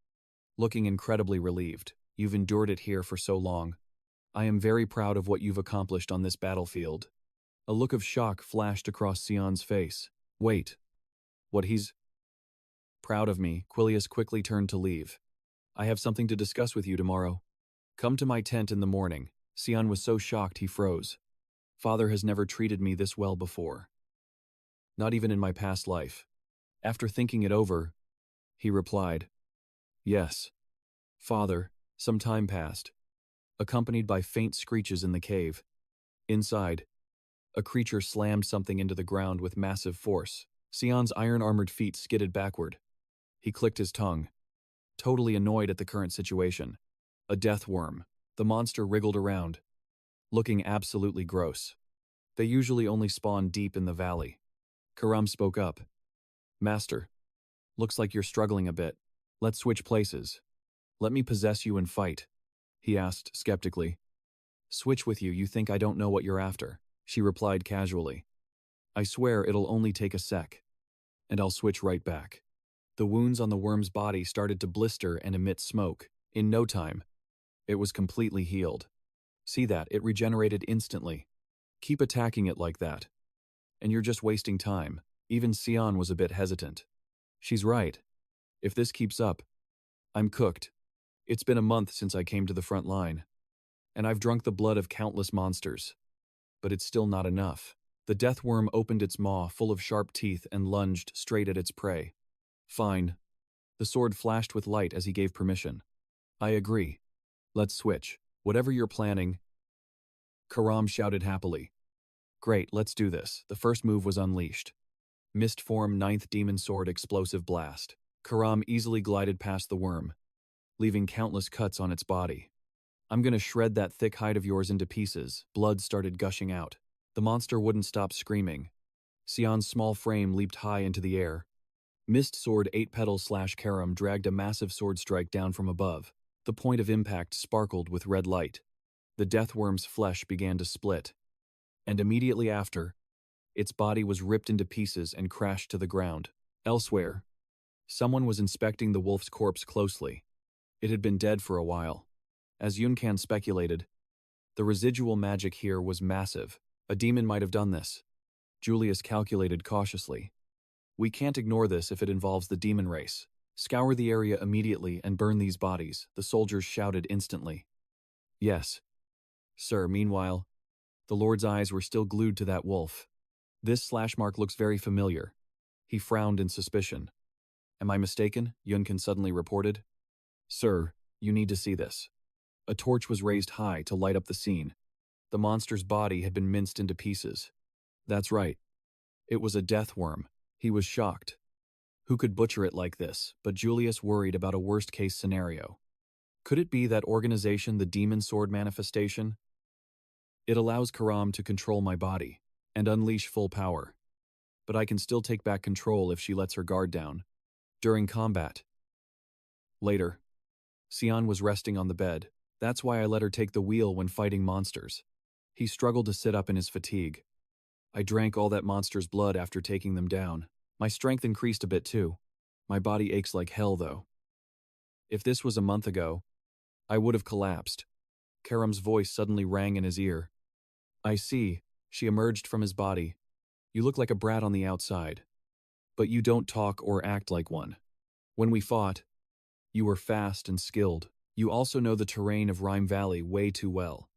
looking incredibly relieved. You've endured it here for so long. I am very proud of what you've accomplished on this battlefield. A look of shock flashed across Sian's face. Wait. What he's proud of me? Quilius quickly turned to leave. I have something to discuss with you tomorrow. Come to my tent in the morning. Sian was so shocked he froze. Father has never treated me this well before. Not even in my past life. After thinking it over, he replied, Yes. Father. Some time passed, accompanied by faint screeches in the cave. Inside, a creature slammed something into the ground with massive force. Sian's iron-armored feet skidded backward. He clicked his tongue, totally annoyed at the current situation. A death worm. The monster wriggled around, looking absolutely gross. They usually only spawn deep in the valley. Karam spoke up. Master, looks like you're struggling a bit. Let's switch places. Let me possess you and fight, he asked skeptically. Switch with you think I don't know what you're after, she replied casually. I swear it'll only take a sec, and I'll switch right back. The wounds on the worm's body started to blister and emit smoke. In no time, It was completely healed. See that, it regenerated instantly. Keep attacking it like that. And you're just wasting time. Even Sian was a bit hesitant. She's right. If this keeps up, I'm cooked. It's been a month since I came to the front line. And I've drunk the blood of countless monsters. But it's still not enough. The death worm opened its maw full of sharp teeth and lunged straight at its prey. Fine. The sword flashed with light as he gave permission. I agree. Let's switch. Whatever you're planning. Karam shouted happily. Great, let's do this. The first move was unleashed. Mist form 9th demon sword explosive blast. Karam easily glided past the worm, leaving countless cuts on its body. I'm gonna shred that thick hide of yours into pieces. Blood started gushing out. The monster wouldn't stop screaming. Sian's small frame leaped high into the air. Mist sword 8-petal / Karam dragged a massive sword strike down from above. The point of impact sparkled with red light. The deathworm's flesh began to split. And immediately after, its body was ripped into pieces and crashed to the ground. Elsewhere, someone was inspecting the wolf's corpse closely. It had been dead for a while. As Yunkan speculated, the residual magic here was massive. A demon might have done this. Julius calculated cautiously. We can't ignore this if it involves the demon race. Scour the area immediately and burn these bodies, the soldiers shouted instantly. Yes, sir. Meanwhile, the Lord's eyes were still glued to that wolf. This slash mark looks very familiar. He frowned in suspicion. Am I mistaken? Yunkan suddenly reported. Sir, you need to see this. A torch was raised high to light up the scene. The monster's body had been minced into pieces. That's right. It was a death worm. He was shocked. Who could butcher it like this? But Julius worried about a worst-case scenario. Could it be that organization, the Demon Sword Manifestation? It allows Karam to control my body and unleash full power. But I can still take back control if she lets her guard down. During combat. Later, Sian was resting on the bed. That's why I let her take the wheel when fighting monsters. He struggled to sit up in his fatigue. I drank all that monster's blood after taking them down. My strength increased a bit too. My body aches like hell though. If this was a month ago, I would have collapsed. Karam's voice suddenly rang in his ear. I see, she emerged from his body. You look like a brat on the outside. But you don't talk or act like one. When we fought, you were fast and skilled. You also know the terrain of Rime Valley way too well.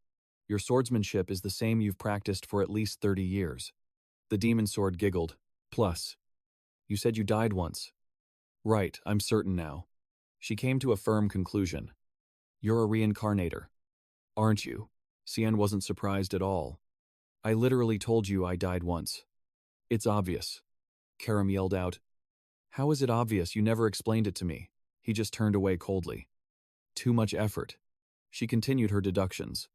Your swordsmanship is the same you've practiced for at least 30 years. The demon sword giggled. Plus, you said you died once. Right, I'm certain now. She came to a firm conclusion. You're a reincarnator. Aren't you? Sian wasn't surprised at all. I literally told you I died once. It's obvious. Karam yelled out. How is it obvious? You never explained it to me. He just turned away coldly. Too much effort. She continued her deductions.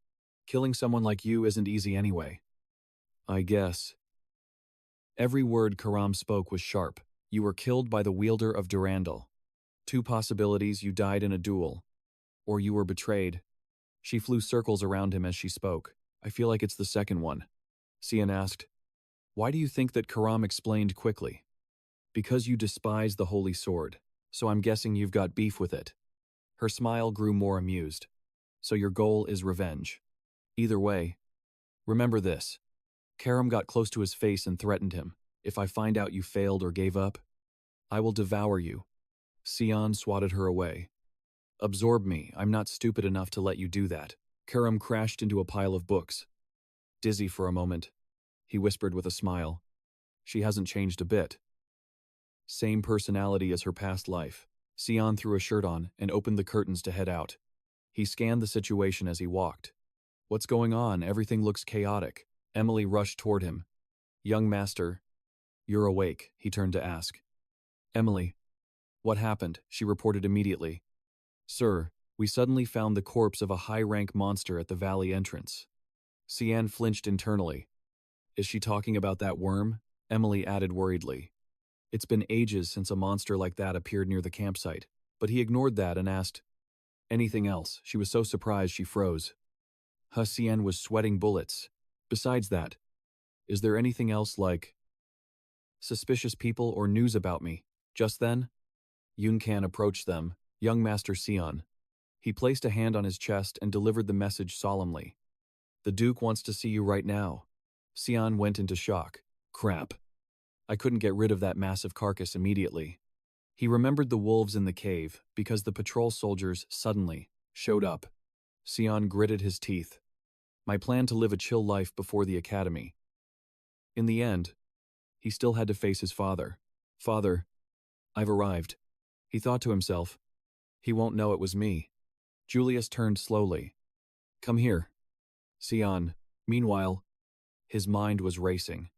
Killing someone like you isn't easy anyway. I guess. Every word Karam spoke was sharp. You were killed by the wielder of Durandal. Two possibilities: you died in a duel, or you were betrayed. She flew circles around him as she spoke. I feel like it's the second one. Sian asked. Why do you think that? Karam explained quickly. Because you despise the holy sword, so I'm guessing you've got beef with it. Her smile grew more amused. So your goal is revenge. Either way, remember this. Karam got close to his face and threatened him. If I find out you failed or gave up, I will devour you. Sian swatted her away. Absorb me. I'm not stupid enough to let you do that. Karam crashed into a pile of books. Dizzy for a moment, he whispered with a smile. She hasn't changed a bit. Same personality as her past life. Sian threw a shirt on and opened the curtains to head out. He scanned the situation as he walked. What's going on? Everything looks chaotic. Emily rushed toward him. Young master, you're awake, he turned to ask. Emily, what happened? She reported immediately. Sir, we suddenly found the corpse of a high-rank monster at the valley entrance. Sian flinched internally. Is she talking about that worm? Emily added worriedly. It's been ages since a monster like that appeared near the campsite, but he ignored that and asked, anything else? She was so surprised she froze. Sian was sweating bullets. Besides that, is there anything else like suspicious people or news about me? Just then, Yunkan approached them, young Master Sian. He placed a hand on his chest and delivered the message solemnly. The Duke wants to see you right now. Sian went into shock. Crap. I couldn't get rid of that massive carcass immediately. He remembered the wolves in the cave because the patrol soldiers suddenly showed up. Sian gritted his teeth. My plan to live a chill life before the academy. In the end, he still had to face his father. Father, I've arrived. He thought to himself. He won't know it was me. Julius turned slowly. Come here. Sian, meanwhile, his mind was racing.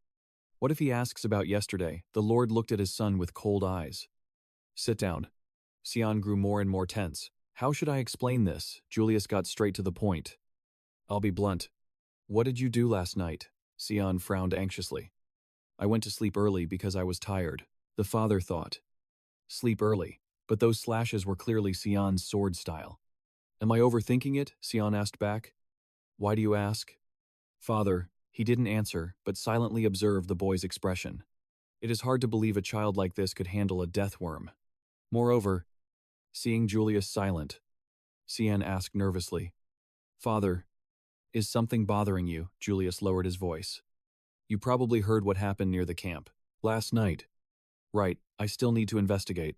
What if he asks about yesterday? The Lord looked at his son with cold eyes. Sit down. Sian grew more and more tense. How should I explain this? Julius got straight to the point. I'll be blunt. What did you do last night? Sian frowned anxiously. I went to sleep early because I was tired. The father thought. Sleep early. But those slashes were clearly Sian's sword style. Am I overthinking it? Sian asked back. Why do you ask? Father, he didn't answer, but silently observed the boy's expression. It is hard to believe a child like this could handle a death worm. Moreover, seeing Julius silent, Sian asked nervously. Father, is something bothering you? Julius lowered his voice. You probably heard what happened near the camp. Last night. Right, I still need to investigate.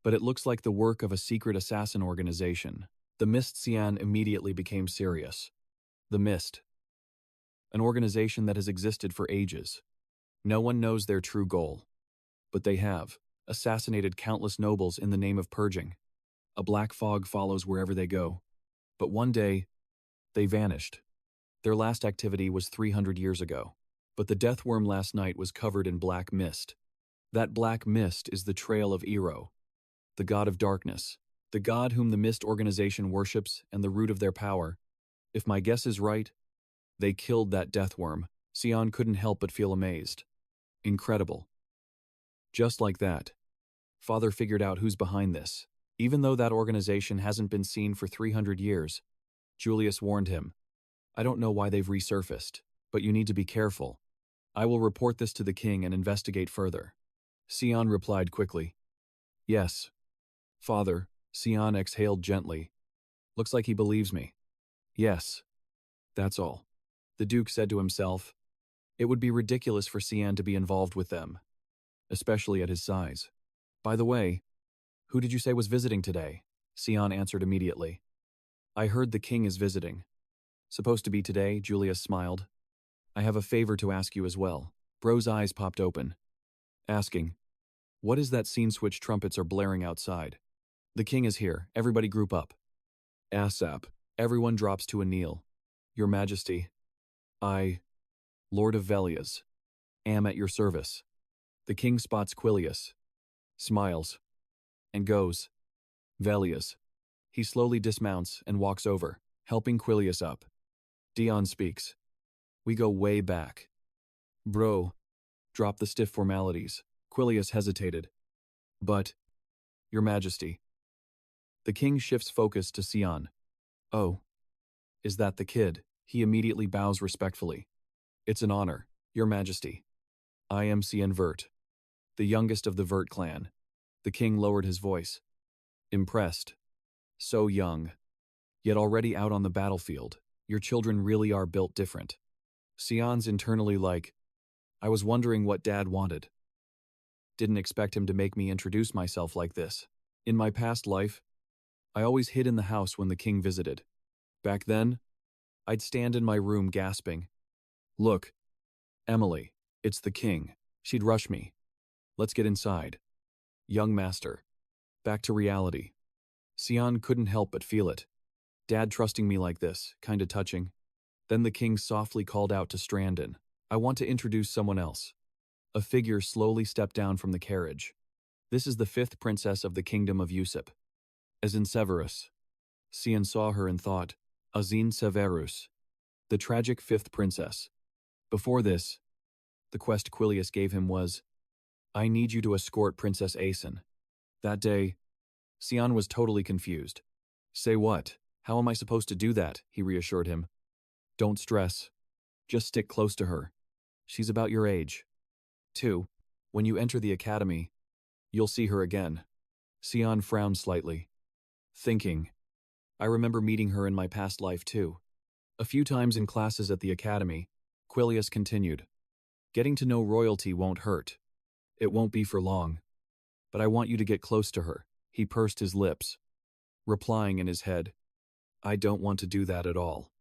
But it looks like the work of a secret assassin organization. The Mist. Sian immediately became serious. The Mist. An organization that has existed for ages. No one knows their true goal. But they have assassinated countless nobles in the name of purging. A black fog follows wherever they go. But one day, they vanished. Their last activity was 300 years ago. But the death worm last night was covered in black mist. That black mist is the trail of Ero, the god of darkness, the god whom the Mist organization worships and the root of their power. If my guess is right, they killed that death worm. Sian couldn't help but feel amazed. Incredible. Just like that, Father figured out who's behind this. Even though that organization hasn't been seen for 300 years, Julius warned him. I don't know why they've resurfaced, but you need to be careful. I will report this to the king and investigate further. Sian replied quickly. Yes. Father, Sian exhaled gently. Looks like he believes me. Yes. That's all. The Duke said to himself. It would be ridiculous for Sian to be involved with them, especially at his size. By the way, who did you say was visiting today? Sian answered immediately. I heard the king is visiting. Supposed to be today, Julius smiled. I have a favor to ask you as well. Bro's eyes popped open. Asking, what is that scene switch trumpets are blaring outside? The king is here, everybody group up. ASAP, everyone drops to a kneel. Your Majesty, I, Lord of Velias, am at your service. The king spots Quilius, smiles, and goes. Velias. He slowly dismounts and walks over, helping Quilius up. Dion speaks. We go way back. Bro. Drop the stiff formalities. Quilius hesitated. But, Your Majesty. The king shifts focus to Sian. Oh. Is that the kid? He immediately bows respectfully. It's an honor, Your Majesty. I am Sian Vert, the youngest of the Vert clan. The king lowered his voice. Impressed. So young. Yet already out on the battlefield. Your children really are built different. Sian's internally like, I was wondering what Dad wanted. Didn't expect him to make me introduce myself like this. In my past life, I always hid in the house when the king visited. Back then, I'd stand in my room gasping. Look, Emily, it's the king. She'd rush me. Let's get inside. Young master. Back to reality. Sian couldn't help but feel it. Dad trusting me like this, kinda touching. Then the king softly called out to Strandon. I want to introduce someone else. A figure slowly stepped down from the carriage. This is the 5th princess of the kingdom of Yusip. Asen Severus. Sian saw her and thought, Asen Severus, the tragic 5th princess. Before this, the quest Quilius gave him was, I need you to escort Princess Asen. That day, Sian was totally confused. Say what? How am I supposed to do that? He reassured him. Don't stress. Just stick close to her. She's about your age. 2. When you enter the academy, you'll see her again. Sian frowned slightly. Thinking, I remember meeting her in my past life too. A few times in classes at the academy, Quilius continued. Getting to know royalty won't hurt. It won't be for long. But I want you to get close to her. He pursed his lips, replying in his head, I don't want to do that at all.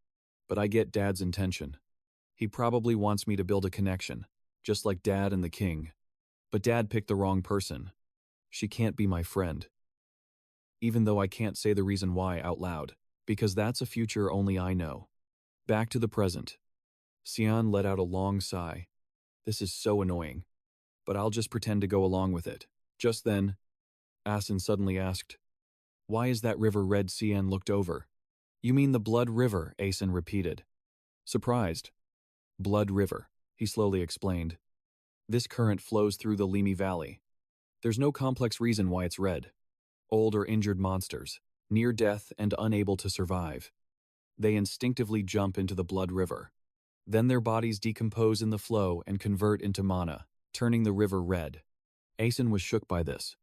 But I get Dad's intention. He probably wants me to build a connection, just like Dad and the king. But Dad picked the wrong person. She can't be my friend. Even though I can't say the reason why out loud, because that's a future only I know. Back to the present. Sian let out a long sigh. This is so annoying. But I'll just pretend to go along with it. Just then, Asen suddenly asked, Why is that river red? Sian looked over. You mean the Blood River, Asen repeated. Surprised. Blood River, he slowly explained. This current flows through the Limi Valley. There's no complex reason why it's red. Old or injured monsters, near death and unable to survive. They instinctively jump into the Blood River. Then their bodies decompose in the flow and convert into mana, turning the river red. Asen was shook by this.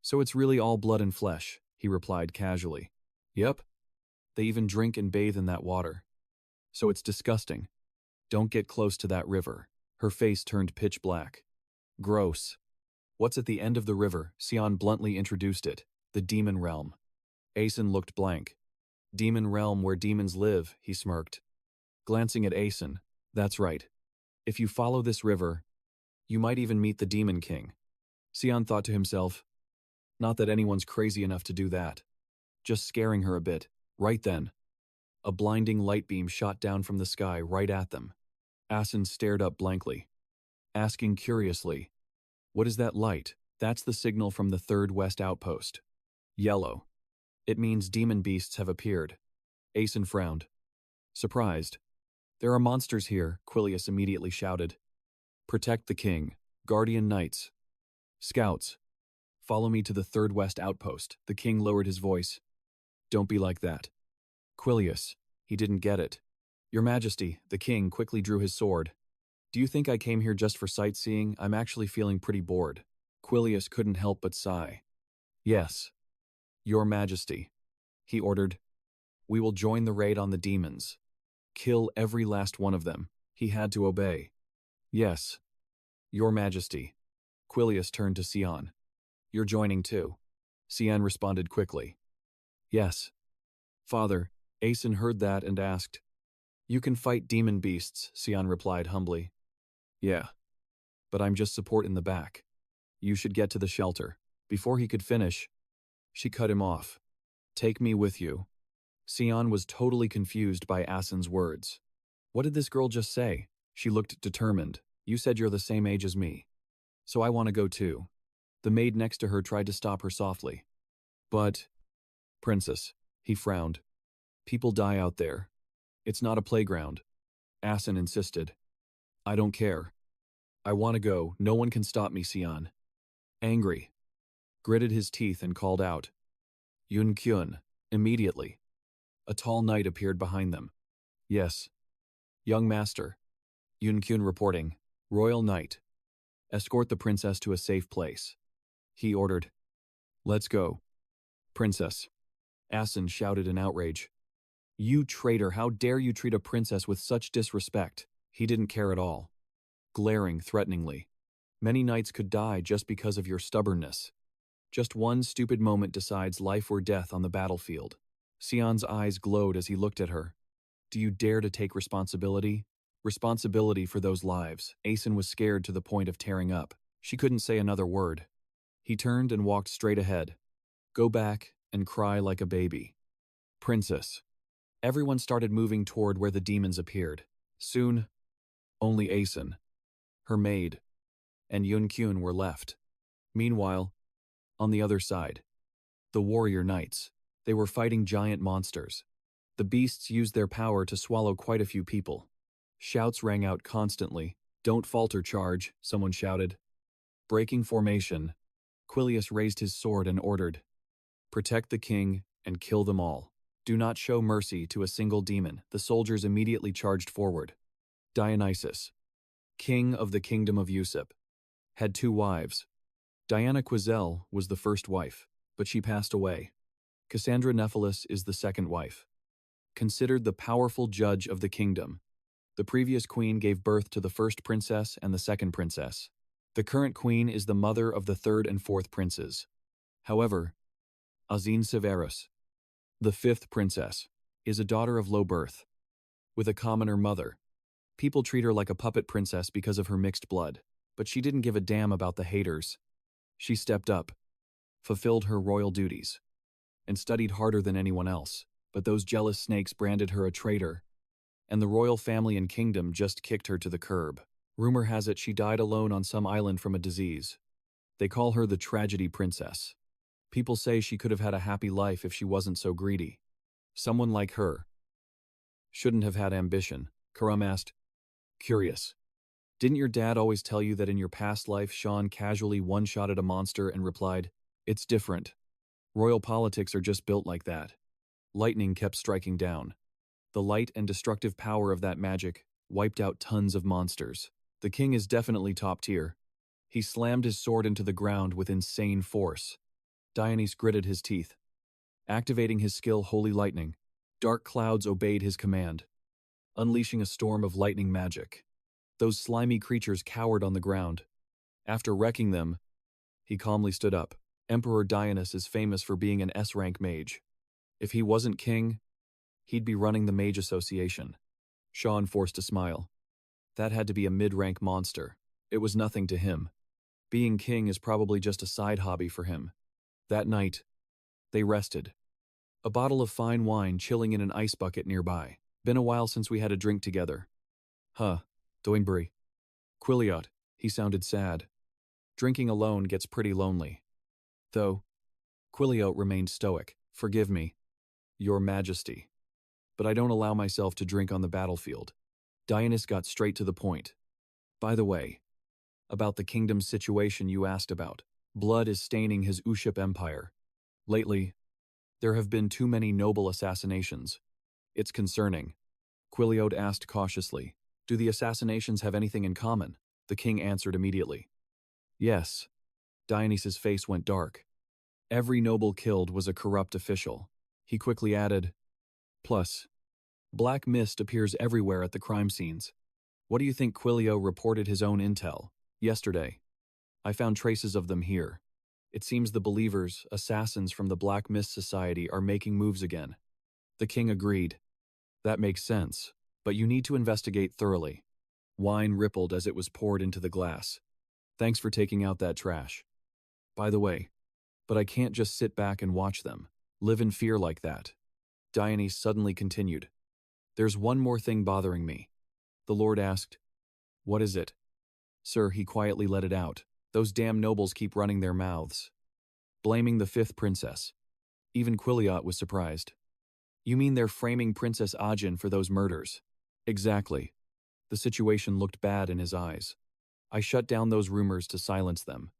So it's really all blood and flesh, he replied casually. Yep. They even drink and bathe in that water. So it's disgusting. Don't get close to that river. Her face turned pitch black. Gross. What's at the end of the river? Sian bluntly introduced it. The demon realm. Asen looked blank. Demon realm where demons live, he smirked. Glancing at Asen, that's right. If you follow this river, you might even meet the demon king. Sian thought to himself, not that anyone's crazy enough to do that. Just scaring her a bit. Right then, a blinding light beam shot down from the sky right at them. Asen stared up blankly, asking curiously, What is that light? That's the signal from the third west outpost. Yellow. It means demon beasts have appeared. Asen frowned. Surprised. There are monsters here, Quilius immediately shouted. Protect the king. Guardian knights. Scouts. Follow me to the third west outpost. The king lowered his voice. Don't be like that. Quilius. He didn't get it. Your Majesty, the king quickly drew his sword. Do you think I came here just for sightseeing? I'm actually feeling pretty bored. Quilius couldn't help but sigh. Yes. Your Majesty. He ordered. We will join the raid on the demons. Kill every last one of them. He had to obey. Yes. Your Majesty. Quilius turned to Sian. You're joining too. Sian responded quickly. Yes. Father, Asen heard that and asked. You can fight demon beasts, Sian replied humbly. Yeah. But I'm just support in the back. You should get to the shelter. Before he could finish, she cut him off. Take me with you. Sian was totally confused by Asen's words. What did this girl just say? She looked determined. You said you're the same age as me. So I want to go too. The maid next to her tried to stop her softly. But, Princess, he frowned. People die out there. It's not a playground. Asen insisted. I don't care. I want to go. No one can stop me, Sian. Angry. Gritted his teeth and called out. Yun Kyun. Immediately. A tall knight appeared behind them. Yes. Young master. Yun Kyun reporting. Royal knight. Escort the princess to a safe place. He ordered. Let's go. Princess. Asen shouted in outrage. You traitor, how dare you treat a princess with such disrespect? He didn't care at all. Glaring threateningly. Many knights could die just because of your stubbornness. Just one stupid moment decides life or death on the battlefield. Sian's eyes glowed as he looked at her. Do you dare to take responsibility? Responsibility for those lives. Asen was scared to the point of tearing up. She couldn't say another word. He turned and walked straight ahead. Go back and cry like a baby. Princess. Everyone started moving toward where the demons appeared. Soon, only Asen, her maid, and Yun Kyun were left. Meanwhile, on the other side, the warrior knights. They were fighting giant monsters. The beasts used their power to swallow quite a few people. Shouts rang out constantly. Don't falter, charge, someone shouted. Breaking formation, Quilius raised his sword and ordered. Protect the king and kill them all. Do not show mercy to a single demon. The soldiers immediately charged forward. Dionysus, king of the kingdom of Usup, had 2 wives. Diana Quizel was the first wife, but she passed away. Cassandra Nephilis is the second wife. Considered the powerful judge of the kingdom. The previous queen gave birth to the first princess and the second princess. The current queen is the mother of the third and fourth princes. However, Asen Severus, the fifth princess, is a daughter of low birth, with a commoner mother. People treat her like a puppet princess because of her mixed blood, but she didn't give a damn about the haters. She stepped up, fulfilled her royal duties, and studied harder than anyone else, but those jealous snakes branded her a traitor, and the royal family and kingdom just kicked her to the curb. Rumor has it she died alone on some island from a disease. They call her the tragedy princess. People say she could have had a happy life if she wasn't so greedy. Someone like her shouldn't have had ambition. Karam asked, curious. Didn't your dad always tell you that in your past life Sean casually one-shotted a monster and replied, it's different. Royal politics are just built like that. Lightning kept striking down. The light and destructive power of that magic wiped out tons of monsters. The king is definitely top tier. He slammed his sword into the ground with insane force. Dionysus gritted his teeth. Activating his skill Holy Lightning, dark clouds obeyed his command, unleashing a storm of lightning magic. Those slimy creatures cowered on the ground. After wrecking them, he calmly stood up. Emperor Dionysus is famous for being an S-rank mage. If he wasn't king, he'd be running the Mage Association. Sean forced a smile. That had to be a mid-rank monster. It was nothing to him. Being king is probably just a side hobby for him. That night, they rested. A bottle of fine wine chilling in an ice bucket nearby. Been a while since we had a drink together. Huh, Doingbury. Quilliot, he sounded sad. Drinking alone gets pretty lonely. Though, Quilliot remained stoic. Forgive me, Your Majesty, but I don't allow myself to drink on the battlefield. Dionysus got straight to the point. By the way, about the kingdom's situation you asked about. Blood is staining his Uship empire. Lately, there have been too many noble assassinations. It's concerning. Quilliot asked cautiously, do the assassinations have anything in common? The king answered immediately. Yes. Dionysus' face went dark. Every noble killed was a corrupt official. He quickly added, plus, black mist appears everywhere at the crime scenes. What do you think? Quilliot reported his own intel. Yesterday, I found traces of them here. It seems the believers, assassins from the Black Mist Society, are making moves again. The king agreed. That makes sense, but you need to investigate thoroughly. Wine rippled as it was poured into the glass. Thanks for taking out that trash. By the way, but I can't just sit back and watch them, live in fear like that. Dionysus suddenly continued. There's one more thing bothering me. The Lord asked. What is it? Sir, he quietly let it out. Those damn nobles keep running their mouths, blaming the fifth princess. Even Quilliot was surprised. You mean they're framing Princess Ajin for those murders? Exactly. The situation looked bad in his eyes. I shut down those rumors to silence them.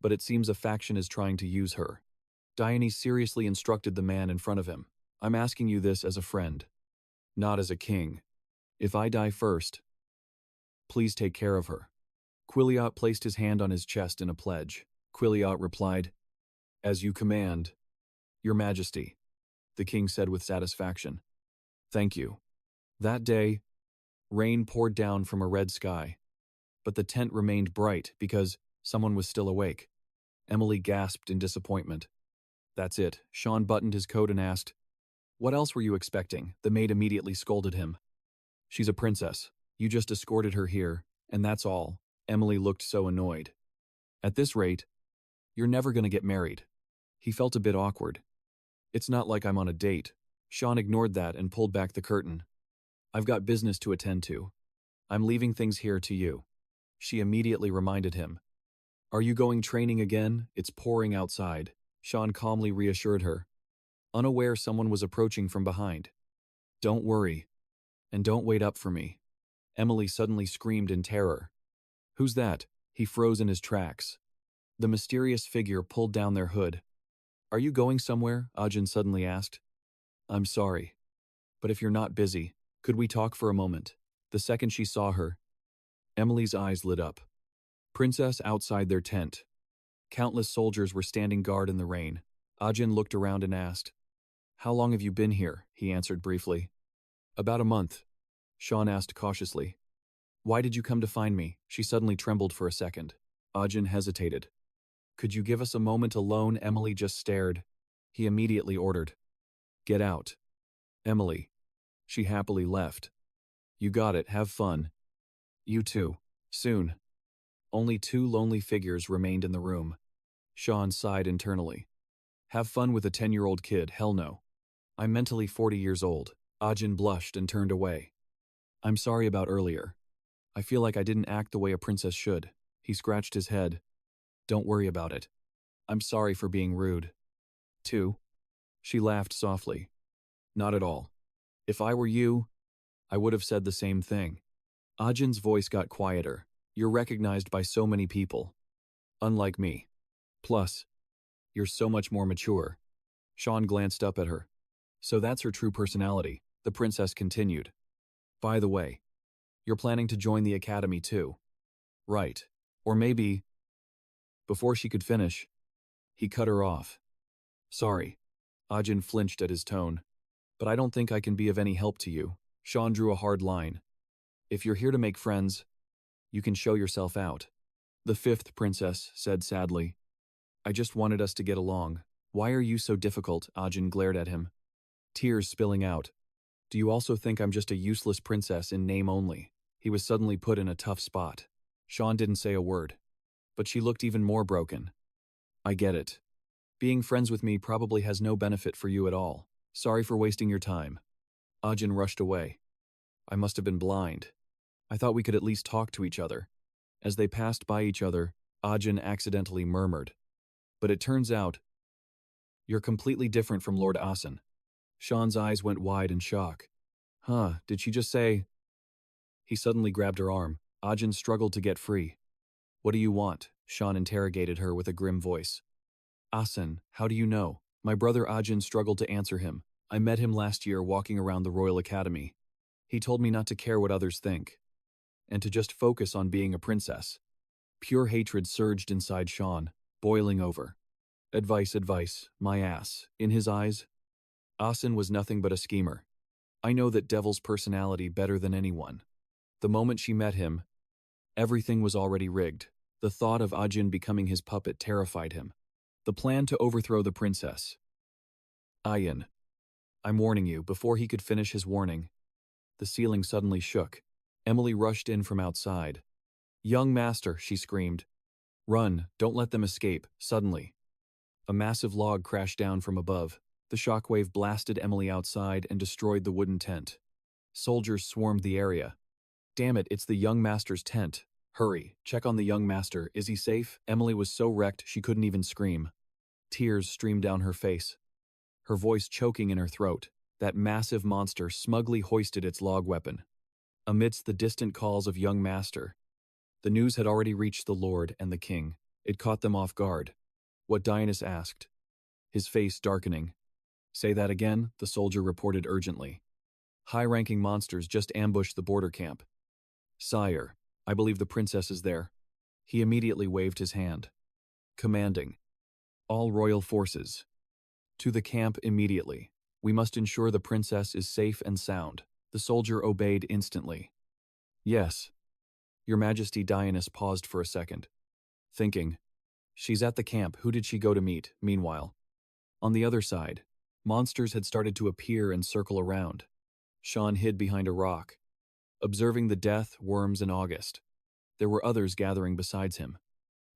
But it seems a faction is trying to use her. Dionysus seriously instructed the man in front of him. I'm asking you this as a friend, not as a king. If I die first, please take care of her. Quilliot placed his hand on his chest in a pledge. Quilliot replied, As you command, Your Majesty, the king said with satisfaction. Thank you. That day, rain poured down from a red sky, but the tent remained bright because someone was still awake. Emily gasped in disappointment. That's it. Sean buttoned his coat and asked, What else were you expecting? The maid immediately scolded him. She's a princess. You just escorted her here, and that's all. Emily looked so annoyed. At this rate, you're never going to get married. He felt a bit awkward. It's not like I'm on a date. Sean ignored that and pulled back the curtain. I've got business to attend to. I'm leaving things here to you. She immediately reminded him. Are you going training again? It's pouring outside. Sean calmly reassured her, unaware someone was approaching from behind. Don't worry, and don't wait up for me. Emily suddenly screamed in terror. Who's that? He froze in his tracks. The mysterious figure pulled down their hood. Are you going somewhere? Ajin suddenly asked. I'm sorry, but if you're not busy, could we talk for a moment? The second she saw her, Emily's eyes lit up. Princess outside their tent. Countless soldiers were standing guard in the rain. Ajin looked around and asked, How long have you been here? He answered briefly. About a month, Sean asked cautiously. Why did you come to find me? She suddenly trembled for a second. Ajin hesitated. Could you give us a moment alone? Emily just stared. He immediately ordered. Get out. Emily. She happily left. You got it, have fun. You too. Soon. Only two lonely figures remained in the room. Sean sighed internally. Have fun with a 10-year-old kid, hell no. I'm mentally 40 years old. Ajin blushed and turned away. I'm sorry about earlier. I feel like I didn't act the way a princess should. He scratched his head. Don't worry about it. I'm sorry for being rude. Too. She laughed softly. Not at all. If I were you, I would have said the same thing. Ajin's voice got quieter. You're recognized by so many people. Unlike me. Plus, you're so much more mature. Sean glanced up at her. So that's her true personality, the princess continued. By the way, you're planning to join the academy too. Right. Or maybe… Before she could finish, he cut her off. Sorry. Ajin flinched at his tone. But I don't think I can be of any help to you. Sean drew a hard line. If you're here to make friends, you can show yourself out. The fifth princess said sadly. I just wanted us to get along. Why are you so difficult? Ajin glared at him. Tears spilling out. Do you also think I'm just a useless princess in name only? He was suddenly put in a tough spot. Sean didn't say a word. But she looked even more broken. I get it. Being friends with me probably has no benefit for you at all. Sorry for wasting your time. Ajin rushed away. I must have been blind. I thought we could at least talk to each other. As they passed by each other, Ajin accidentally murmured. But it turns out, you're completely different from Lord Asen. Sean's eyes went wide in shock. Huh, did she just say… He suddenly grabbed her arm. Ajin struggled to get free. What do you want? Sean interrogated her with a grim voice. Asen, how do you know? My brother Ajin struggled to answer him. I met him last year walking around the Royal Academy. He told me not to care what others think, and to just focus on being a princess. Pure hatred surged inside Sean, boiling over. Advice, my ass. In his eyes, Asen was nothing but a schemer. I know that devil's personality better than anyone. The moment she met him, everything was already rigged. The thought of Ajin becoming his puppet terrified him. The plan to overthrow the princess. Ayin. I'm warning you. Before he could finish his warning, the ceiling suddenly shook. Emily rushed in from outside. Young master, she screamed. Run, don't let them escape. Suddenly, a massive log crashed down from above. The shockwave blasted Emily outside and destroyed the wooden tent. Soldiers swarmed the area. Damn it, it's the young master's tent. Hurry, check on the young master. Is he safe? Emily was so wrecked she couldn't even scream. Tears streamed down her face, her voice choking in her throat. That massive monster smugly hoisted its log weapon. Amidst the distant calls of young master, the news had already reached the lord and the king. It caught them off guard. What Dion asked, his face darkening. Say that again, the soldier reported urgently. High-ranking monsters just ambushed the border camp. Sire, I believe the princess is there. He immediately waved his hand. Commanding. All royal forces. To the camp immediately. We must ensure the princess is safe and sound. The soldier obeyed instantly. Yes. Your Majesty. Dionys paused for a second, thinking. She's at the camp. Who did she go to meet? Meanwhile, on the other side, monsters had started to appear and circle around. Sean hid behind a rock, observing the death, worms, and August. There were others gathering besides him.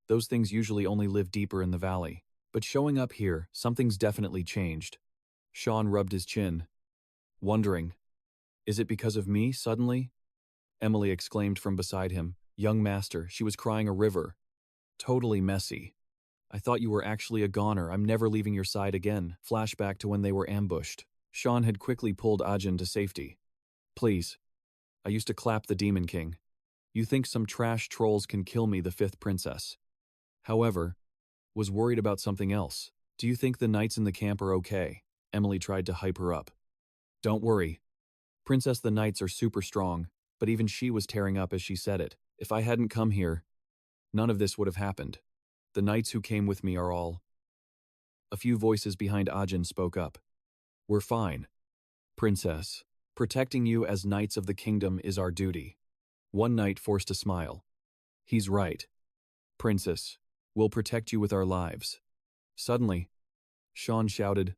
Those things usually only live deeper in the valley. But showing up here, something's definitely changed. Sean rubbed his chin, wondering, is it because of me, suddenly? Emily exclaimed from beside him. Young master, she was crying a river. Totally messy. I thought you were actually a goner. I'm never leaving your side again. Flashback to when they were ambushed. Sean had quickly pulled Ajin to safety. Please. I used to clap the Demon King. You think some trash trolls can kill me, the fifth princess. However, was worried about something else. Do you think the knights in the camp are okay? Emily tried to hype her up. Don't worry. Princess, the knights are super strong, but even she was tearing up as she said it. If I hadn't come here, none of this would have happened. The knights who came with me are all… A few voices behind Ajin spoke up. We're fine. Princess, protecting you as knights of the kingdom is our duty. One knight forced a smile. He's right. Princess, we'll protect you with our lives. Suddenly, Sean shouted,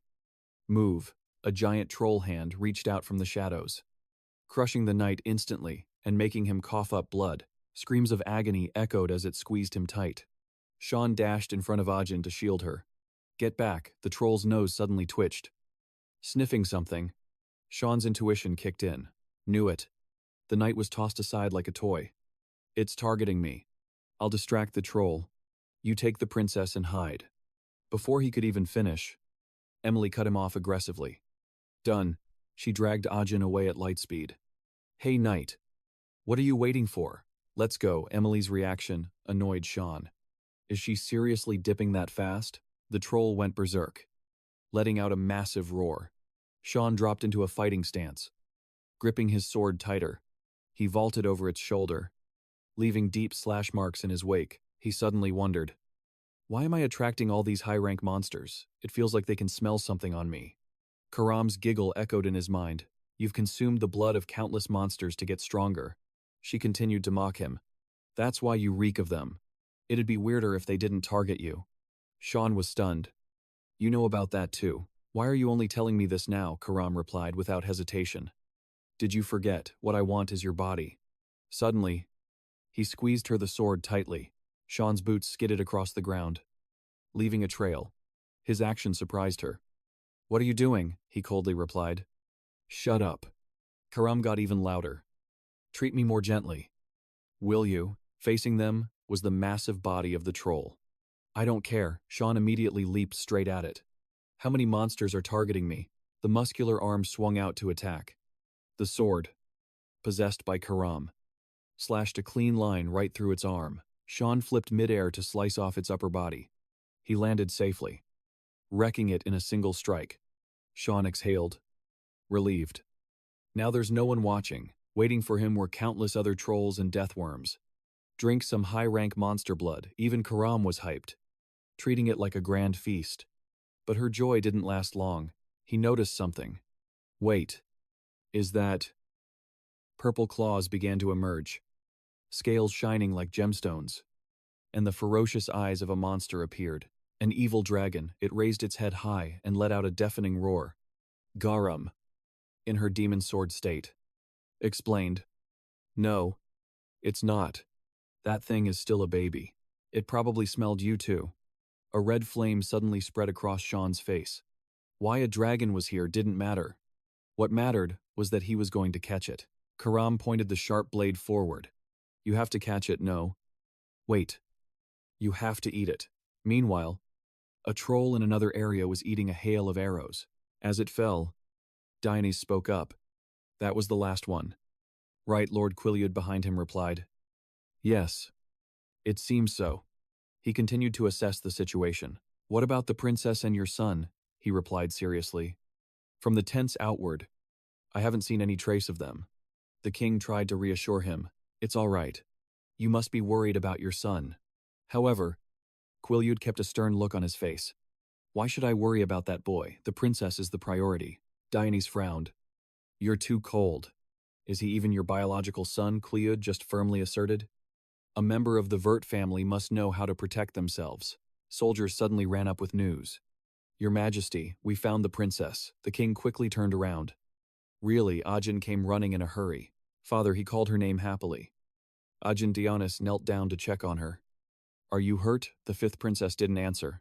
"Move!" A giant troll hand reached out from the shadows, crushing the knight instantly and making him cough up blood. Screams of agony echoed as it squeezed him tight. Sean dashed in front of Ajin to shield her. Get back, the troll's nose suddenly twitched. Sniffing something, Sean's intuition kicked in. Knew it. The knight was tossed aside like a toy. It's targeting me. I'll distract the troll. You take the princess and hide. Before he could even finish, Emily cut him off aggressively. Done. She dragged Ajin away at light speed. Hey knight. What are you waiting for? Let's go. Emily's reaction annoyed Sean. Is she seriously dipping that fast? The troll went berserk, letting out a massive roar. Sean dropped into a fighting stance. Gripping his sword tighter, he vaulted over its shoulder, leaving deep slash marks in his wake. He suddenly wondered, why am I attracting all these high-rank monsters? It feels like they can smell something on me. Karam's giggle echoed in his mind. You've consumed the blood of countless monsters to get stronger. She continued to mock him. That's why you reek of them. It'd be weirder if they didn't target you. Sean was stunned. You know about that too. Why are you only telling me this now? Karam replied without hesitation. Did you forget? What I want is your body. Suddenly, he squeezed her the sword tightly. Sean's boots skidded across the ground, leaving a trail. His action surprised her. What are you doing? He coldly replied. Shut up. Karam got even louder. Treat me more gently. Will you? Facing them was the massive body of the troll. I don't care. Sean immediately leaped straight at it. How many monsters are targeting me? The muscular arm swung out to attack. The sword, possessed by Karam, slashed a clean line right through its arm. Sean flipped midair to slice off its upper body. He landed safely, wrecking it in a single strike. Sean exhaled, relieved. Now there's no one watching. Waiting for him were countless other trolls and deathworms. Drink some high-rank monster blood. Even Karam was hyped, treating it like a grand feast. But her joy didn't last long. He noticed something. Wait. Is that... Purple claws began to emerge, scales shining like gemstones, and the ferocious eyes of a monster appeared. An evil dragon. It raised its head high and let out a deafening roar. Garam, in her demon sword state, explained. No, it's not. That thing is still a baby. It probably smelled you too. A red flame suddenly spread across Sean's face. Why a dragon was here didn't matter. What mattered was that he was going to catch it. Karam pointed the sharp blade forward. You have to catch it, no. Wait. You have to eat it. Meanwhile, a troll in another area was eating a hail of arrows. As it fell, Dion spoke up. That was the last one. Right, Lord Quileud behind him replied. Yes. It seems so. He continued to assess the situation. What about the princess and your son? He replied seriously. From the tents outward, I haven't seen any trace of them. The king tried to reassure him. It's all right. You must be worried about your son. However, Quileud kept a stern look on his face. Why should I worry about that boy? The princess is the priority. Dionysus frowned. You're too cold. Is he even your biological son? Quileud just firmly asserted. A member of the Vert family must know how to protect themselves. Soldiers suddenly ran up with news. Your Majesty, we found the princess. The king quickly turned around. Really, Ajin came running in a hurry. Father, he called her name happily. Ajin Dionysus knelt down to check on her. Are you hurt? The fifth princess didn't answer.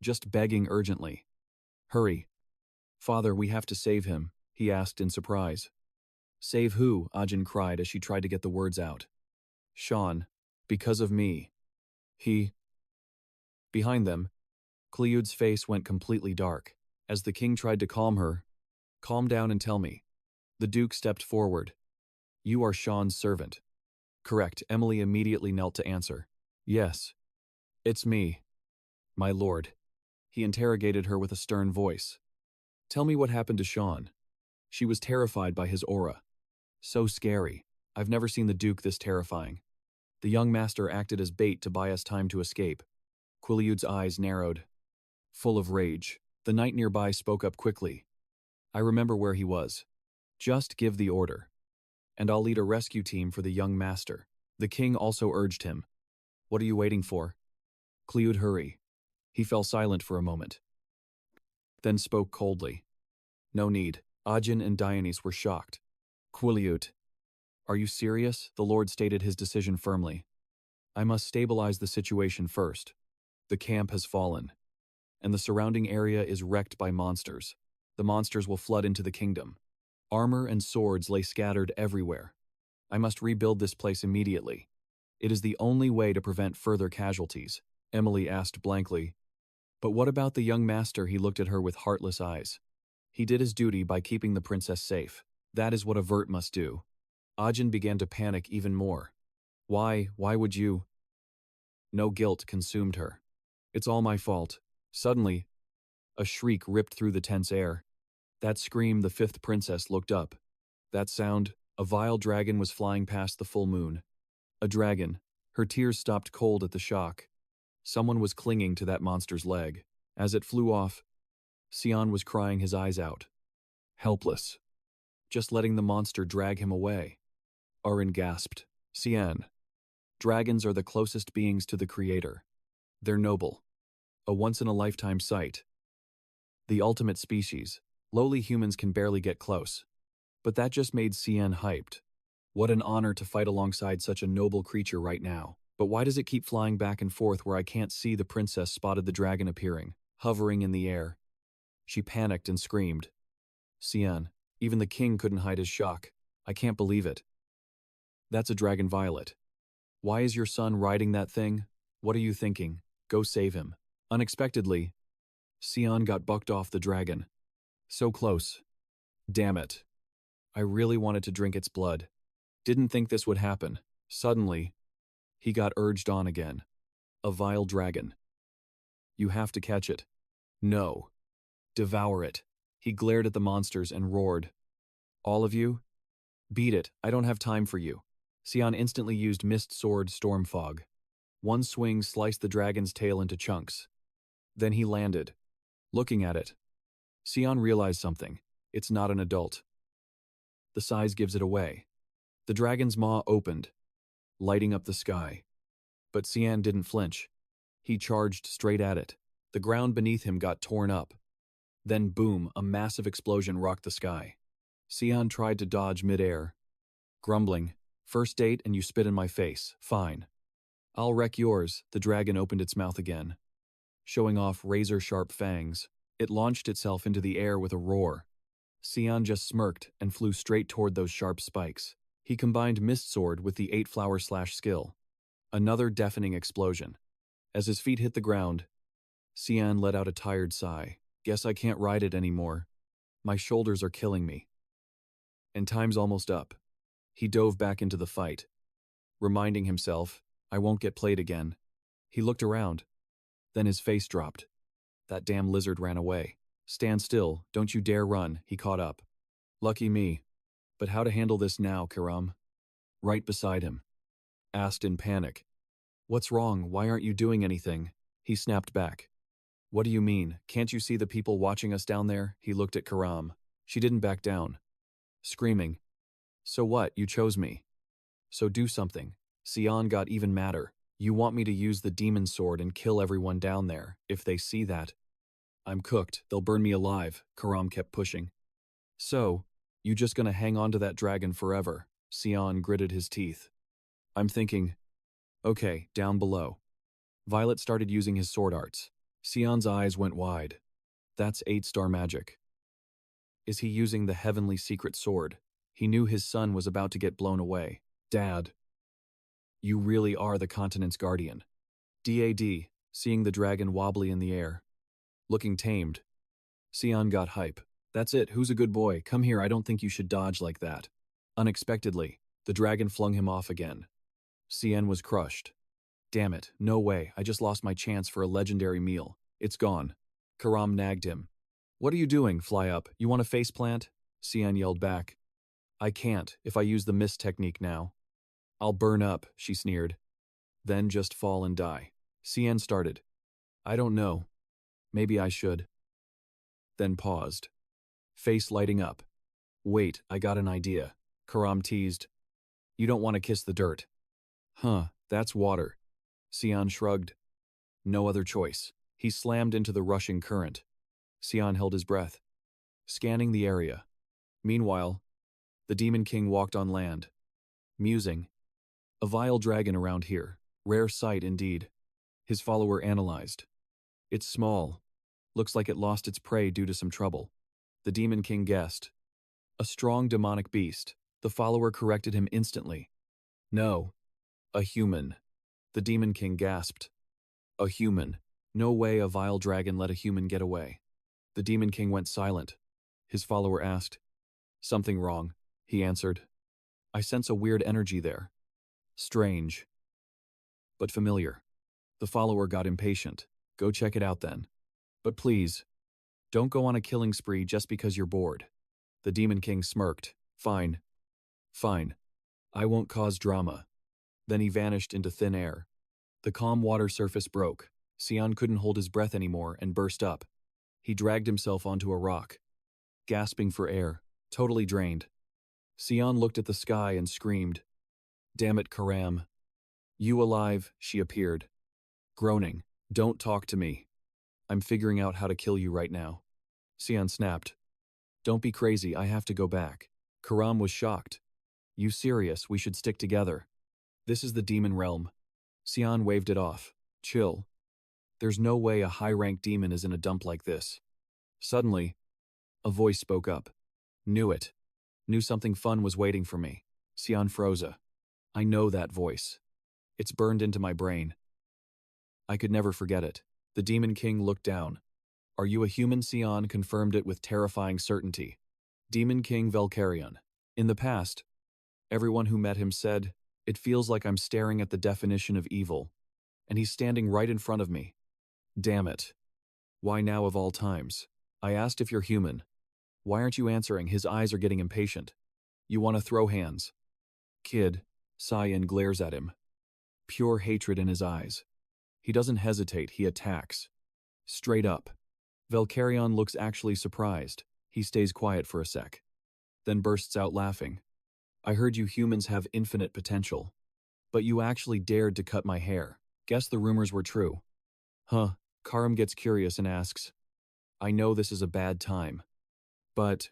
Just begging urgently. Hurry. Father, we have to save him, he asked in surprise. Save who? Ajin cried as she tried to get the words out. Sean. Because of me. He... Behind them, Quileud's face went completely dark. As the king tried to calm her, calm down and tell me. The Duke stepped forward. You are Sean's servant. Correct. Emily immediately knelt to answer. Yes. It's me. My lord. He interrogated her with a stern voice. Tell me what happened to Sean. She was terrified by his aura. So scary. I've never seen the Duke this terrifying. The young master acted as bait to buy us time to escape. Quileud's eyes narrowed, full of rage. The knight nearby spoke up quickly. I remember where he was. Just give the order. And I'll lead a rescue team for the young master. The king also urged him. What are you waiting for? Cleud, hurry. He fell silent for a moment. Then spoke coldly. No need. Ajin and Dionys were shocked. Cleud. Are you serious? The lord stated his decision firmly. I must stabilize the situation first. The camp has fallen, and the surrounding area is wrecked by monsters. The monsters will flood into the kingdom. Armor and swords lay scattered everywhere. I must rebuild this place immediately. It is the only way to prevent further casualties. Emily asked blankly. But what about the young master? He looked at her with heartless eyes. He did his duty by keeping the princess safe. That is what a Vert must do. Ajin began to panic even more. Why would you? No guilt consumed her. It's all my fault. Suddenly, a shriek ripped through the tense air. That scream, the fifth princess looked up. That sound, a vile dragon was flying past the full moon. A dragon. Her tears stopped cold at the shock. Someone was clinging to that monster's leg. As it flew off, Sian was crying his eyes out. Helpless. Just letting the monster drag him away. Arson gasped. Sian. Dragons are the closest beings to the creator. They're noble. A once-in-a-lifetime sight. The ultimate species. Lowly humans can barely get close. But that just made Sian hyped. What an honor to fight alongside such a noble creature right now. But why does it keep flying back and forth where I can't see? The princess spotted the dragon appearing, hovering in the air. She panicked and screamed. Sian, even the king couldn't hide his shock. I can't believe it. That's a dragon violet. Why is your son riding that thing? What are you thinking? Go save him. Unexpectedly, Sian got bucked off the dragon. So close. Damn it. I really wanted to drink its blood. Didn't think this would happen. Suddenly, he got urged on again. A vile dragon. You have to catch it. No. Devour it. He glared at the monsters and roared. All of you? Beat it. I don't have time for you. Sian instantly used Mist Sword Storm Fog. One swing sliced the dragon's tail into chunks. Then he landed. Looking at it, Sian realized something. It's not an adult. The size gives it away. The dragon's maw opened, lighting up the sky. But Sian didn't flinch. He charged straight at it. The ground beneath him got torn up. Then boom, a massive explosion rocked the sky. Sian tried to dodge midair, grumbling, first date and you spit in my face, fine. I'll wreck yours. The dragon opened its mouth again, showing off razor-sharp fangs. It launched itself into the air with a roar. Sian just smirked and flew straight toward those sharp spikes. He combined Mist Sword with the 8-flower slash skill. Another deafening explosion. As his feet hit the ground, Sian let out a tired sigh. Guess I can't ride it anymore. My shoulders are killing me. And time's almost up. He dove back into the fight, reminding himself, I won't get played again. He looked around. Then his face dropped. That damn lizard ran away. Stand still, don't you dare run, he caught up. Lucky me. But how to handle this now, Karam? Right beside him. Asked in panic. What's wrong? Why aren't you doing anything? He snapped back. What do you mean? Can't you see the people watching us down there? He looked at Karam. She didn't back down. Screaming. So what? You chose me. So do something. Sian got even madder. You want me to use the demon sword and kill everyone down there. If they see that, I'm cooked. They'll burn me alive. Karam kept pushing. So, you just gonna hang on to that dragon forever? Sian gritted his teeth. I'm thinking, okay, down below. Violet started using his sword arts. Sian's eyes went wide. That's 8-star magic. Is he using the heavenly secret sword? He knew his son was about to get blown away. Dad. You really are the continent's guardian. Dad, seeing the dragon wobbly in the air. Looking tamed. Sian got hype. That's it, who's a good boy? Come here, I don't think you should dodge like that. Unexpectedly, the dragon flung him off again. Sian was crushed. Damn it, no way, I just lost my chance for a legendary meal. It's gone. Karam nagged him. What are you doing, Fly Up? You want a faceplant? Sian yelled back. I can't, if I use the mist technique now. I'll burn up, she sneered. Then just fall and die. Sian started. I don't know. Maybe I should. Then paused. face lighting up. Wait, I got an idea. Karam teased. You don't want to kiss the dirt. Huh, that's water. Sian shrugged. No other choice. He slammed into the rushing current. Sian held his breath, scanning the area. Meanwhile, the Demon King walked on land, musing. A vile dragon around here, rare sight indeed. His follower analyzed. It's small. Looks like it lost its prey due to some trouble. The Demon King guessed. A strong demonic beast. The follower corrected him instantly. No. A human. The Demon King gasped. A human. No way a vile dragon let a human get away. The Demon King went silent. His follower asked. Something wrong, he answered. I sense a weird energy there. Strange. But familiar. The follower got impatient. Go check it out then. But please, don't go on a killing spree just because you're bored. The Demon King smirked. Fine. Fine. I won't cause drama. Then he vanished into thin air. The calm water surface broke. Sian couldn't hold his breath anymore and burst up. He dragged himself onto a rock, gasping for air, totally drained. Sian looked at the sky and screamed. Damn it, Karam. You alive, she appeared, groaning. Don't talk to me. I'm figuring out how to kill you right now. Sian snapped. Don't be crazy, I have to go back. Karam was shocked. You serious? We should stick together. This is the demon realm. Sian waved it off. Chill. There's no way a high-ranked demon is in a dump like this. Suddenly, a voice spoke up. Knew it. Knew something fun was waiting for me. Sian froze. I know that voice. It's burned into my brain. I could never forget it. The Demon King looked down. Are you a human? Sian confirmed it with terrifying certainty. Demon King Valkyrian. In the past, everyone who met him said, it feels like I'm staring at the definition of evil, and he's standing right in front of me. Damn it. Why now of all times? I asked if you're human. Why aren't you answering? His eyes are getting impatient. You want to throw hands? Kid, Sian glares at him. Pure hatred in his eyes. He doesn't hesitate, he attacks. Straight up. Valkyrian looks actually surprised. He stays quiet for a sec. Then bursts out laughing. I heard you humans have infinite potential. But you actually dared to cut my hair. Guess the rumors were true. Huh. Karam gets curious and asks. I know this is a bad time. But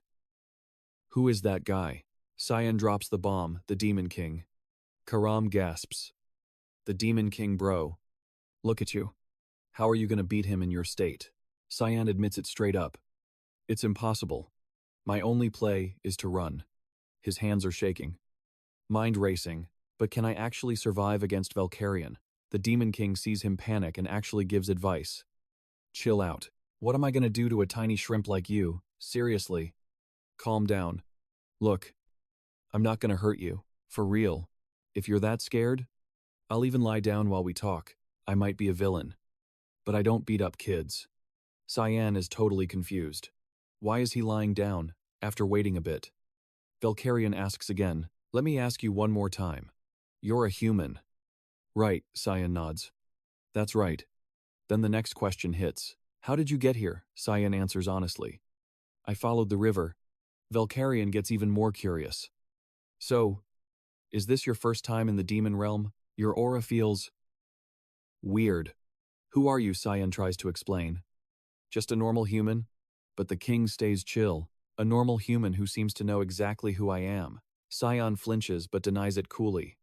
who is that guy? Sian drops the bomb, the Demon King. Karam gasps. The Demon King, bro. Look at you. How are you gonna beat him in your state? Sian admits it straight up. It's impossible. My only play is to run. His hands are shaking. Mind racing. But can I actually survive against Valkyrian? The Demon King sees him panic and actually gives advice. Chill out. What am I gonna do to a tiny shrimp like you? Seriously. Calm down. Look. I'm not gonna hurt you. For real. If you're that scared, I'll even lie down while we talk. I might be a villain. But I don't beat up kids. Sian is totally confused. Why is he lying down, after waiting a bit? Valkyrian asks again. Let me ask you one more time. You're a human. Right, Sian nods. That's right. Then the next question hits. How did you get here? Sian answers honestly. I followed the river. Valkyrian gets even more curious. So, is this your first time in the demon realm? Your aura feels weird. Who are you? Sian tries to explain. Just a normal human? But the king stays chill. A normal human who seems to know exactly who I am. Sian flinches but denies it coolly.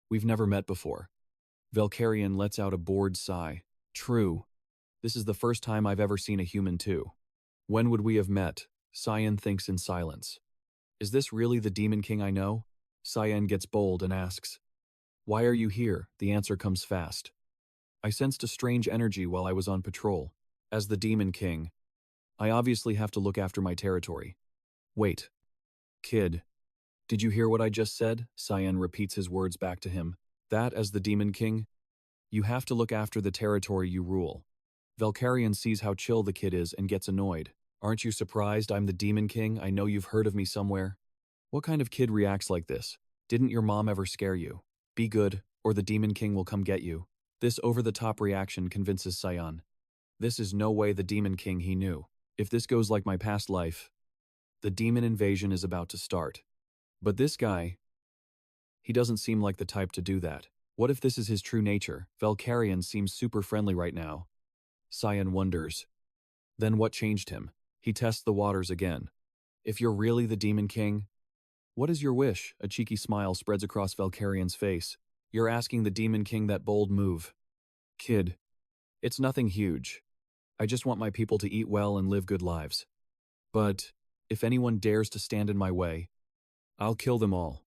We've never met before. Valkyrian lets out a bored sigh. True. This is the first time I've ever seen a human too. When would we have met? Sian thinks in silence. Is this really the Demon King I know? Sian gets bold and asks. Why are you here? The answer comes fast. I sensed a strange energy while I was on patrol. As the Demon King, I obviously have to look after my territory. Wait. Kid. Did you hear what I just said? Sian repeats his words back to him. That, as the Demon King, you have to look after the territory you rule. Valkyrian sees how chill the kid is and gets annoyed. Aren't you surprised I'm the Demon King? I know you've heard of me somewhere. What kind of kid reacts like this? Didn't your mom ever scare you? Be good, or the Demon King will come get you. This over-the-top reaction convinces Sian. This is no way the Demon King he knew. If this goes like my past life, The demon invasion is about to start. But this guy, he doesn't seem like the type to do that. What if this is his true nature? Valkyrian seems super friendly right now. Sian wonders. Then what changed him? He tests the waters again. If you're really the Demon King, what is your wish? A cheeky smile spreads across Valkyrian's face. You're asking the Demon King that bold move. Kid, it's nothing huge. I just want my people to eat well and live good lives. But if anyone dares to stand in my way, I'll kill them all.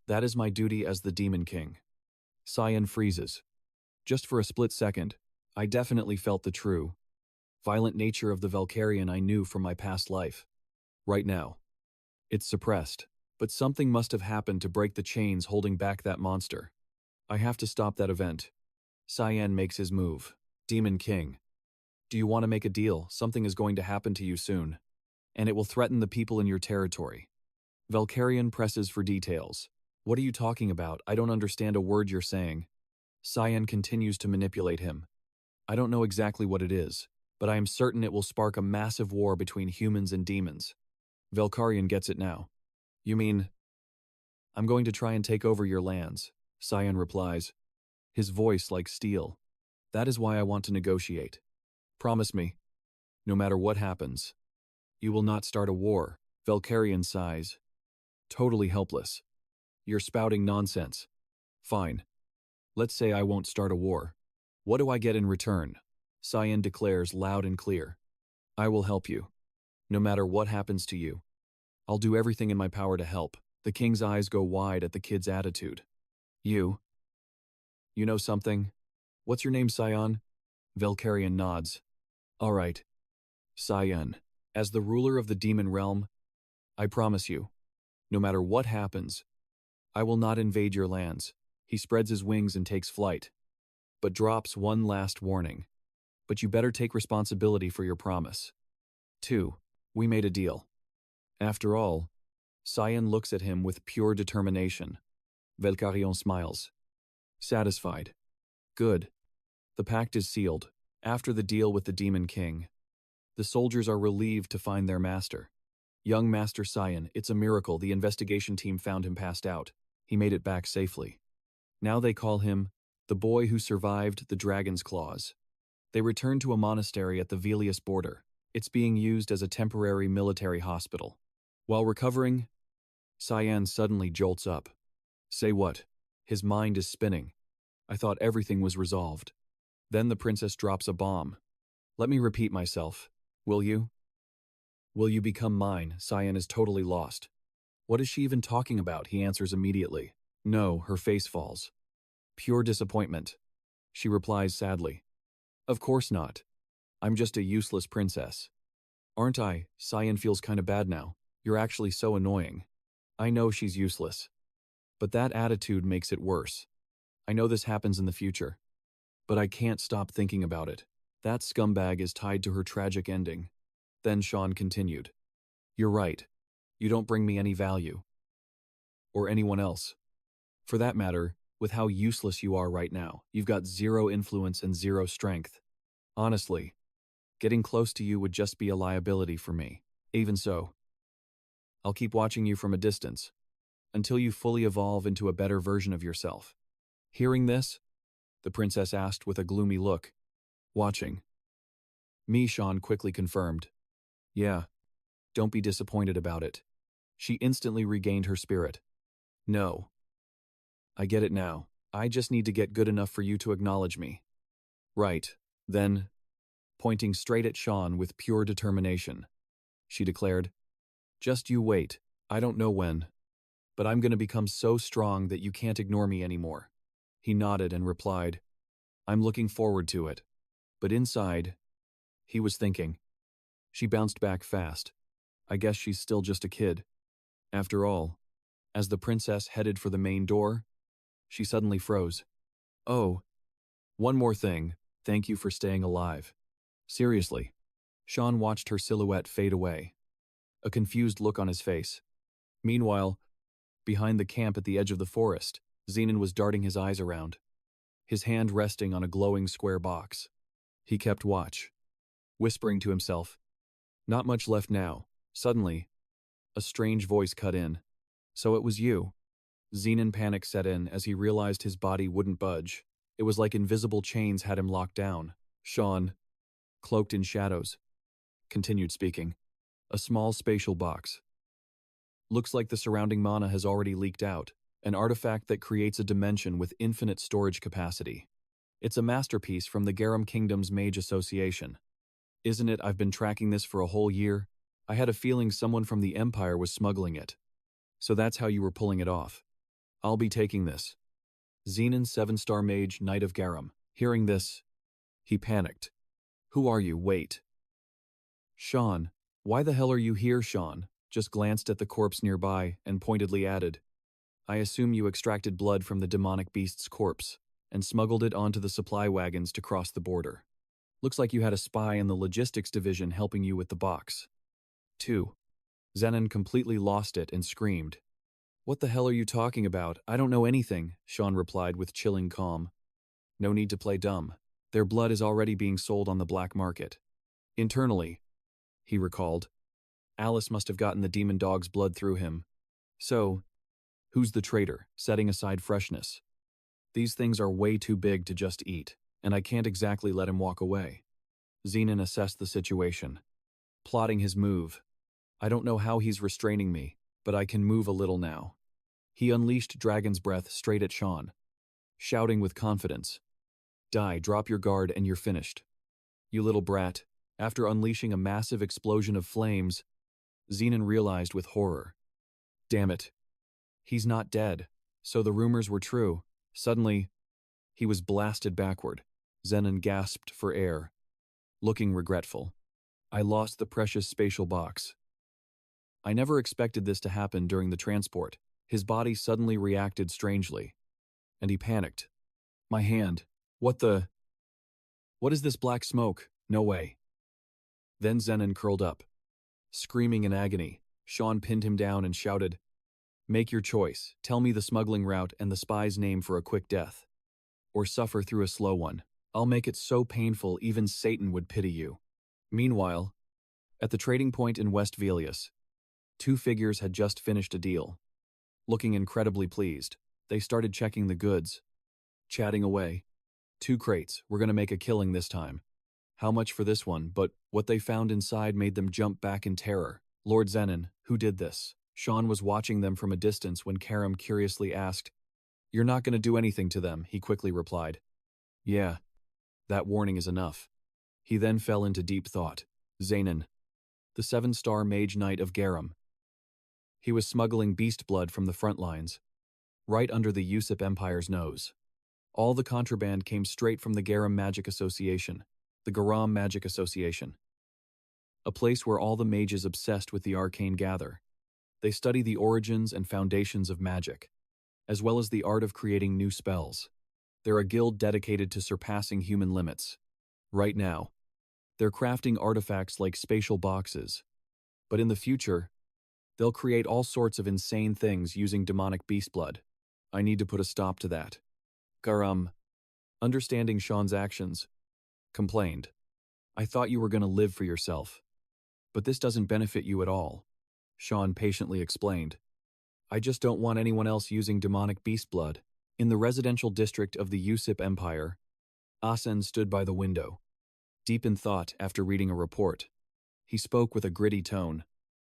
That is my duty as the Demon King. Sian freezes. Just for a split second, I definitely felt the true, violent nature of the Valkyrian I knew from my past life. Right now, it's suppressed, but something must have happened to break the chains holding back that monster. I have to stop that event. Sian makes his move. Demon King, do you want to make a deal? Something is going to happen to you soon, and it will threaten the people in your territory. Valkyrian presses for details. What are you talking about? I don't understand a word you're saying. Sian continues to manipulate him. I don't know exactly what it is, but I am certain it will spark a massive war between humans and demons. Valkyrian gets it now. You mean, I'm going to try and take over your lands, Sian replies, his voice like steel. That is why I want to negotiate. Promise me, no matter what happens, you will not start a war. Valkyrian sighs. Totally helpless. You're spouting nonsense. Fine. Let's say I won't start a war. What do I get in return? Sian declares loud and clear. I will help you. No matter what happens to you. I'll do everything in my power to help. The king's eyes go wide at the kid's attitude. You know something? What's your name, Sian? Valkyrian nods. All right. Sian, as the ruler of the demon realm, I promise you, no matter what happens, I will not invade your lands. He spreads his wings and takes flight, but drops one last warning. But you better take responsibility for your promise. 2. We made a deal. After all, Sian looks at him with pure determination. Valkyrian smiles. Satisfied. Good. The pact is sealed. After the deal with the Demon King, the soldiers are relieved to find their master. Young Master Sian, it's a miracle the investigation team found him passed out. He made it back safely. Now they call him the boy who survived the dragon's claws. They return to a monastery at the deadliest border. It's being used as a temporary military hospital. While recovering, Sian suddenly jolts up. Say what? His mind is spinning. I thought everything was resolved. Then the princess drops a bomb. Let me repeat myself. Will you? Will you become mine? Sian is totally lost. What is she even talking about? He answers immediately. No, her face falls. Pure disappointment. She replies sadly. Of course not. I'm just a useless princess. Aren't I? Sian feels kinda bad now. You're actually so annoying. I know she's useless. But that attitude makes it worse. I know this happens in the future. But I can't stop thinking about it. That scumbag is tied to her tragic ending. Then Sean continued. You're right. You don't bring me any value. Or anyone else. For that matter, with how useless you are right now, you've got zero influence and zero strength. Honestly, getting close to you would just be a liability for me. Even so, I'll keep watching you from a distance, until you fully evolve into a better version of yourself. Hearing this, the princess asked with a gloomy look. Watching. Me, Sean quickly confirmed. Yeah, don't be disappointed about it. She instantly regained her spirit. No. I get it now. I just need to get good enough for you to acknowledge me. Right, then, pointing straight at Sean with pure determination, she declared, just you wait, I don't know when, but I'm going to become so strong that you can't ignore me anymore. He nodded and replied, I'm looking forward to it. But inside, he was thinking. She bounced back fast. I guess she's still just a kid. After all, as the princess headed for the main door, she suddenly froze. Oh, one more thing, thank you for staying alive. Seriously. Sean watched her silhouette fade away, a confused look on his face. Meanwhile, behind the camp at the edge of the forest, Zenon was darting his eyes around, his hand resting on a glowing square box. He kept watch, whispering to himself, not much left now. Suddenly, A strange voice cut in. So it was you. Zenon panic set in as he realized his body wouldn't budge. It was like invisible chains had him locked down. Sean, cloaked in shadows, continued speaking. A small spatial box. Looks like the surrounding mana has already leaked out. An artifact that creates a dimension with infinite storage capacity. It's a masterpiece from the Garum Kingdom's Mage Association. Isn't it? I've been tracking this for a whole year. I had a feeling someone from the Empire was smuggling it. So that's how you were pulling it off. I'll be taking this. Zenon 7-star mage, Knight of Garum. Hearing this, he panicked. Who are you? Wait. Sean. Why the hell are you here, Sean? Just glanced at the corpse nearby and pointedly added, I assume you extracted blood from the demonic beast's corpse and smuggled it onto the supply wagons to cross the border. Looks like you had a spy in the logistics division helping you with the box. 2. Zenon completely lost it and screamed. What the hell are you talking about? I don't know anything, Sean replied with chilling calm. No need to play dumb. Their blood is already being sold on the black market. Internally, he recalled. Alice must have gotten the demon dog's blood through him. So, who's the traitor, setting aside freshness? These things are way too big to just eat, and I can't exactly let him walk away. Zenon assessed the situation, plotting his move. I don't know how he's restraining me, but I can move a little now. He unleashed Dragon's Breath straight at Sean, shouting with confidence. Die, drop your guard, and you're finished. You little brat. After unleashing a massive explosion of flames, Zenon realized with horror. Damn it. He's not dead. So the rumors were true. Suddenly, he was blasted backward. Zenon gasped for air, looking regretful. I lost the precious spatial box. I never expected this to happen during the transport. His body suddenly reacted strangely, and he panicked. My hand. What is this black smoke? No way. Then Zenon curled up. Screaming in agony, Sean pinned him down and shouted, Make your choice. Tell me the smuggling route and the spy's name for a quick death. Or suffer through a slow one. I'll make it so painful even Satan would pity you. Meanwhile, at the trading point in West Velius, 2 figures had just finished a deal. Looking incredibly pleased, they started checking the goods. Chatting away. 2 crates, we're gonna make a killing this time. How much for this one? But what they found inside made them jump back in terror. Lord Zenon, who did this? Sean was watching them from a distance when Karam curiously asked, You're not going to do anything to them, he quickly replied. Yeah, that warning is enough. He then fell into deep thought. Zenon, the 7-star mage knight of Garum. He was smuggling beast blood from the front lines, right under the Yusip Empire's nose. All the contraband came straight from the Garum Magic Association, the Garam Magic Association, a place where all the mages obsessed with the arcane gather. They study the origins and foundations of magic, as well as the art of creating new spells. They're a guild dedicated to surpassing human limits. Right now, they're crafting artifacts like spatial boxes, but in the future, they'll create all sorts of insane things using demonic beast blood. I need to put a stop to that. Garam, understanding Sean's actions, complained. I thought you were going to live for yourself. But this doesn't benefit you at all. Sean patiently explained. I just don't want anyone else using demonic beast blood. In the residential district of the Yusip Empire, Asen stood by the window, deep in thought after reading a report. He spoke with a gritty tone.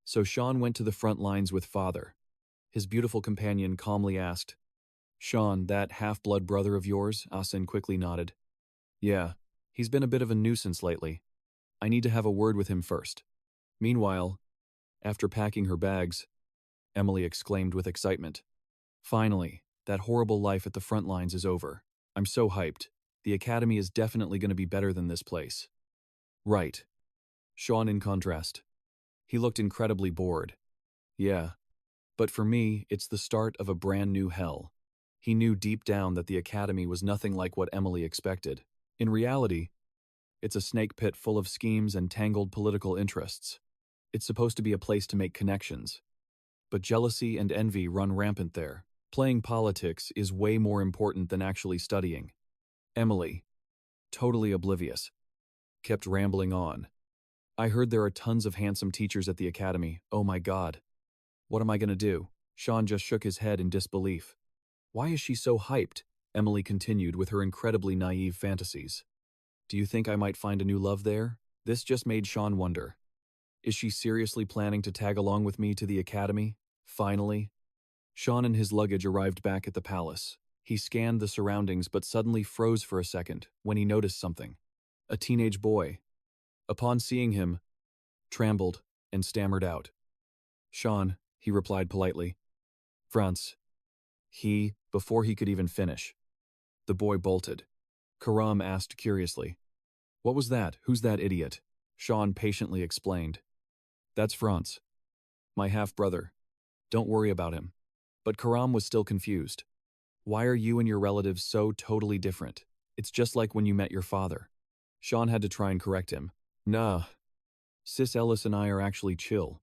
So Sean went to the front lines with Father. His beautiful companion calmly asked, Sean, that half-blood brother of yours? Asen quickly nodded. Yeah. He's been a bit of a nuisance lately. I need to have a word with him first. Meanwhile, after packing her bags, Emily exclaimed with excitement. Finally, that horrible life at the front lines is over. I'm so hyped. The academy is definitely going to be better than this place. Right. Sean in contrast. He looked incredibly bored. Yeah. But for me, it's the start of a brand new hell. He knew deep down that the academy was nothing like what Emily expected. In reality, it's a snake pit full of schemes and tangled political interests. It's supposed to be a place to make connections. But jealousy and envy run rampant there. Playing politics is way more important than actually studying. Emily, totally oblivious, kept rambling on. I heard there are tons of handsome teachers at the academy. Oh my God. What am I gonna do? Sean just shook his head in disbelief. Why is she so hyped? Emily continued with her incredibly naive fantasies. Do you think I might find a new love there? This just made Sean wonder. Is she seriously planning to tag along with me to the academy? Finally. Sean and his luggage arrived back at the palace. He scanned the surroundings but suddenly froze for a second when he noticed something. A teenage boy. Upon seeing him, trembled and stammered out. Sean, he replied politely. Franz. Before he could even finish. The boy bolted. Karam asked curiously. What was that? Who's that idiot? Sean patiently explained. That's Franz. My half-brother. Don't worry about him. But Karam was still confused. Why are you and your relatives so totally different? It's just like when you met your father. Sean had to try and correct him. Nah. Sis Ellis and I are actually chill.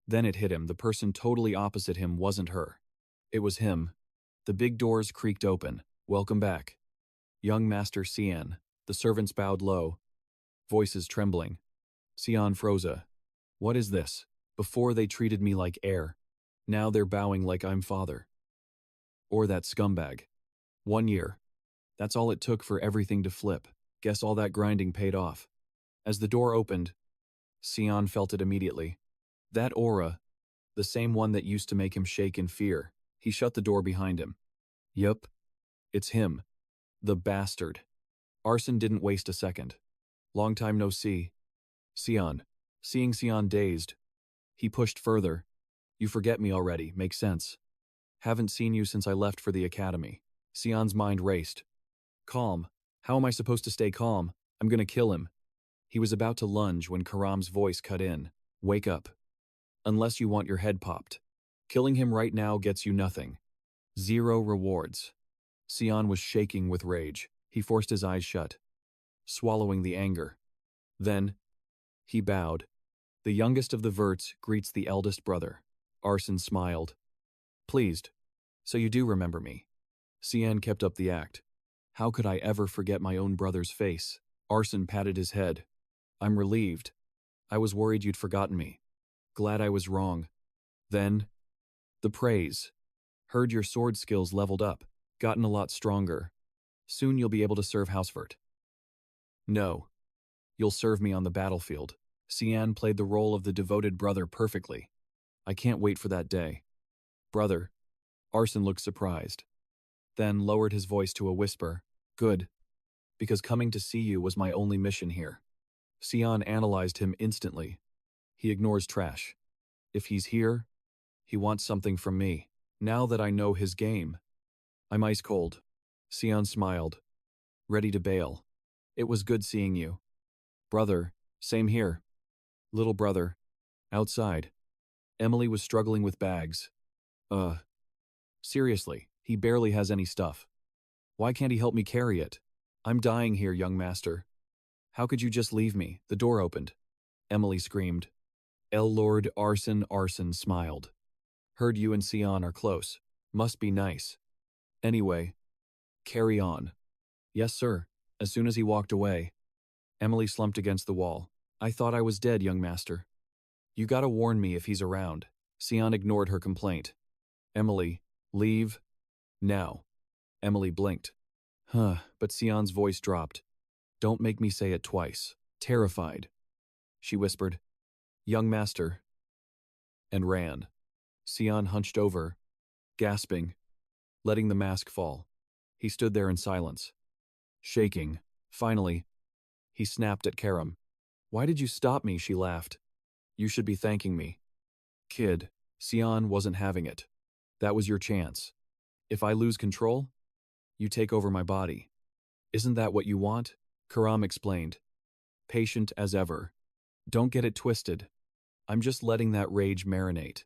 Then it hit him, the person totally opposite him wasn't her. It was him. The big doors creaked open. Welcome back. Young Master Sian. The servants bowed low. Voices trembling. Sian froze. What is this? Before they treated me like heir. Now they're bowing like I'm father. Or that scumbag. 1 year. That's all it took for everything to flip. Guess all that grinding paid off. As the door opened, Sian felt it immediately. That aura, the same one that used to make him shake in fear. He shut the door behind him. Yup. It's him. The bastard. Arson didn't waste a second. Long time no see. Sian. Seeing Sian dazed. He pushed further. You forget me already, makes sense. Haven't seen you since I left for the academy. Sian's mind raced. Calm. How am I supposed to stay calm? I'm gonna kill him. He was about to lunge when Karam's voice cut in. Wake up. Unless you want your head popped. Killing him right now gets you nothing. 0 rewards. Sian was shaking with rage. He forced his eyes shut, swallowing the anger. Then, he bowed. The youngest of the Verts greets the eldest brother. Arson smiled. Pleased. So you do remember me. Sian kept up the act. How could I ever forget my own brother's face? Arson patted his head. I'm relieved. I was worried you'd forgotten me. Glad I was wrong. Then, the praise. Heard your sword skills leveled up, gotten a lot stronger. Soon you'll be able to serve Hausvert. No. You'll serve me on the battlefield. Sian played the role of the devoted brother perfectly. I can't wait for that day. Brother. Arson looked surprised. Then lowered his voice to a whisper. Good. Because coming to see you was my only mission here. Sian analyzed him instantly. He ignores trash. If he's here, he wants something from me. Now that I know his game, I'm ice cold. Sian smiled. Ready to bail. It was good seeing you. Brother, same here. Little brother. Outside. Emily was struggling with bags. Seriously, he barely has any stuff. Why can't he help me carry it? I'm dying here, young master. How could you just leave me? The door opened. Emily screamed. Lord Arson smiled. Heard you and Sian are close. Must be nice. Anyway, carry on. Yes, sir. As soon as he walked away, Emily slumped against the wall. I thought I was dead, young master. You gotta warn me if he's around. Sian ignored her complaint. Emily, leave. Now. Emily blinked. But Sian's voice dropped. Don't make me say it twice. Terrified. She whispered, Young master. And ran. Sian hunched over, gasping, letting the mask fall. He stood there in silence, shaking. Finally, he snapped at Karam. Why did you stop me? She laughed. You should be thanking me. Kid, Sian wasn't having it. That was your chance. If I lose control, you take over my body. Isn't that what you want? Karam explained, patient as ever. Don't get it twisted. I'm just letting that rage marinate.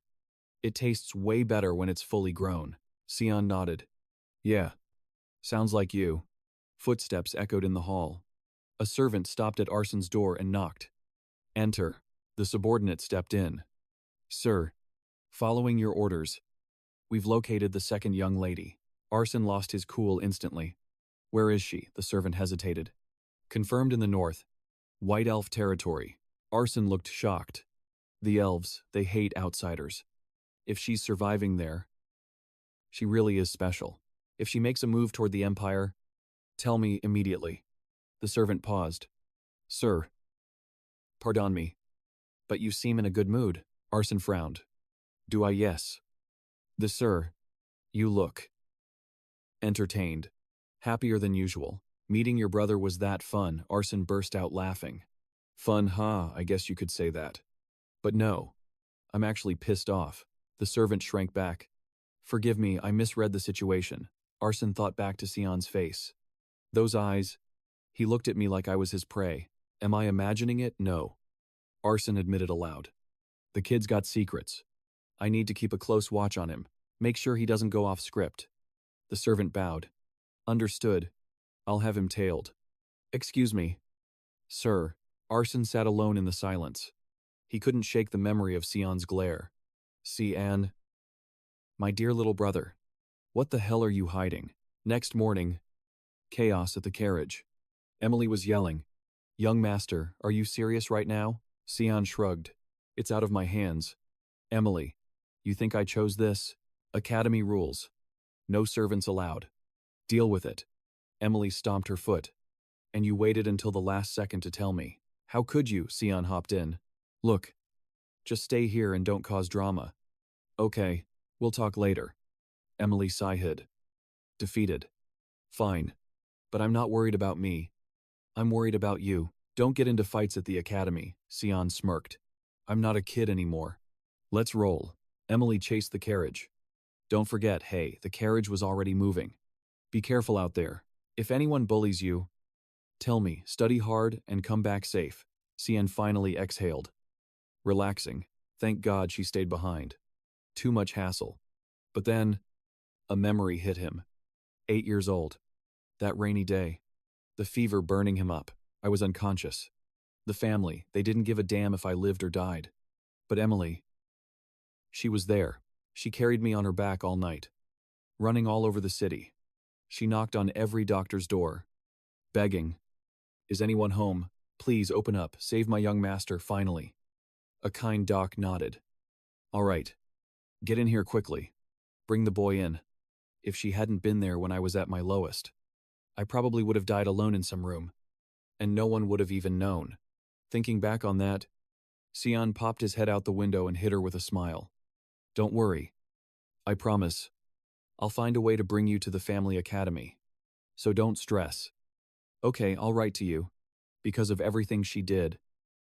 It tastes way better when it's fully grown. Sian nodded. Yeah. Sounds like you. Footsteps echoed in the hall. A servant stopped at Arson's door and knocked. Enter. The subordinate stepped in. Sir, following your orders, we've located the second young lady. Arson lost his cool instantly. Where is she? The servant hesitated. Confirmed in the north. White elf territory. Arson looked shocked. The elves, they hate outsiders. If she's surviving there, she really is special. If she makes a move toward the Empire, tell me immediately. The servant paused. Sir. Pardon me. But you seem in a good mood. Arson frowned. Do I? Yes. The sir. You look entertained. Happier than usual. Meeting your brother was that fun. Arson burst out laughing. Fun, huh? I guess you could say that. But no. I'm actually pissed off. The servant shrank back. Forgive me, I misread the situation. Arson thought back to Sian's face. Those eyes. He looked at me like I was his prey. Am I imagining it? No. Arson admitted aloud. The kid's got secrets. I need to keep a close watch on him. Make sure he doesn't go off script. The servant bowed. Understood. I'll have him tailed. Excuse me. Sir. Arson sat alone in the silence. He couldn't shake the memory of Sian's glare. Sian. My dear little brother. What the hell are you hiding? Next morning. Chaos at the carriage. Emily was yelling. Young master, are you serious right now? Sian shrugged. It's out of my hands. Emily. You think I chose this? Academy rules. No servants allowed. Deal with it. Emily stomped her foot. And you waited until the last second to tell me. How could you? Sian hopped in. Look. Just stay here and don't cause drama. Okay, we'll talk later. Emily sighed. Defeated. Fine. But I'm not worried about me. I'm worried about you. Don't get into fights at the academy, Sian smirked. I'm not a kid anymore. Let's roll. Emily chased the carriage. Don't forget, hey, the carriage was already moving. Be careful out there. If anyone bullies you, tell me, study hard and come back safe. Sian finally exhaled. Relaxing. Thank God she stayed behind. Too much hassle. But then, a memory hit him. 8 years old. That rainy day. The fever burning him up. I was unconscious. The family, they didn't give a damn if I lived or died. But Emily, she was there. She carried me on her back all night. Running all over the city. She knocked on every doctor's door. Begging. Is anyone home? Please open up. Save my young master, finally. A kind doc nodded. All right. Get in here quickly. Bring the boy in. If she hadn't been there when I was at my lowest, I probably would have died alone in some room. And no one would have even known. Thinking back on that, Sian popped his head out the window and hit her with a smile. Don't worry. I promise. I'll find a way to bring you to the family academy. So don't stress. Okay, I'll write to you. Because of everything she did.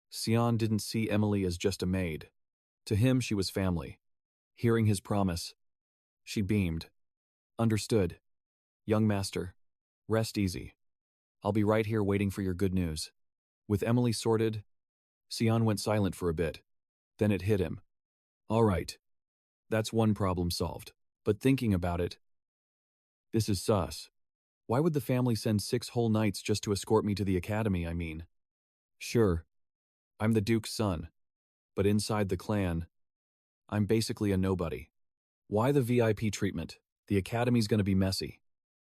Sian didn't see Emily as just a maid. To him, she was family. Hearing his promise, she beamed. Understood. Young master, rest easy. I'll be right here waiting for your good news. With Emily sorted, Sian went silent for a bit. Then it hit him. All right. That's one problem solved. But thinking about it, this is sus. Why would the family send 6 whole nights just to escort me to the academy, I mean? Sure, I'm the Duke's son. But inside the clan, I'm basically a nobody. Why the VIP treatment? The academy's gonna be messy.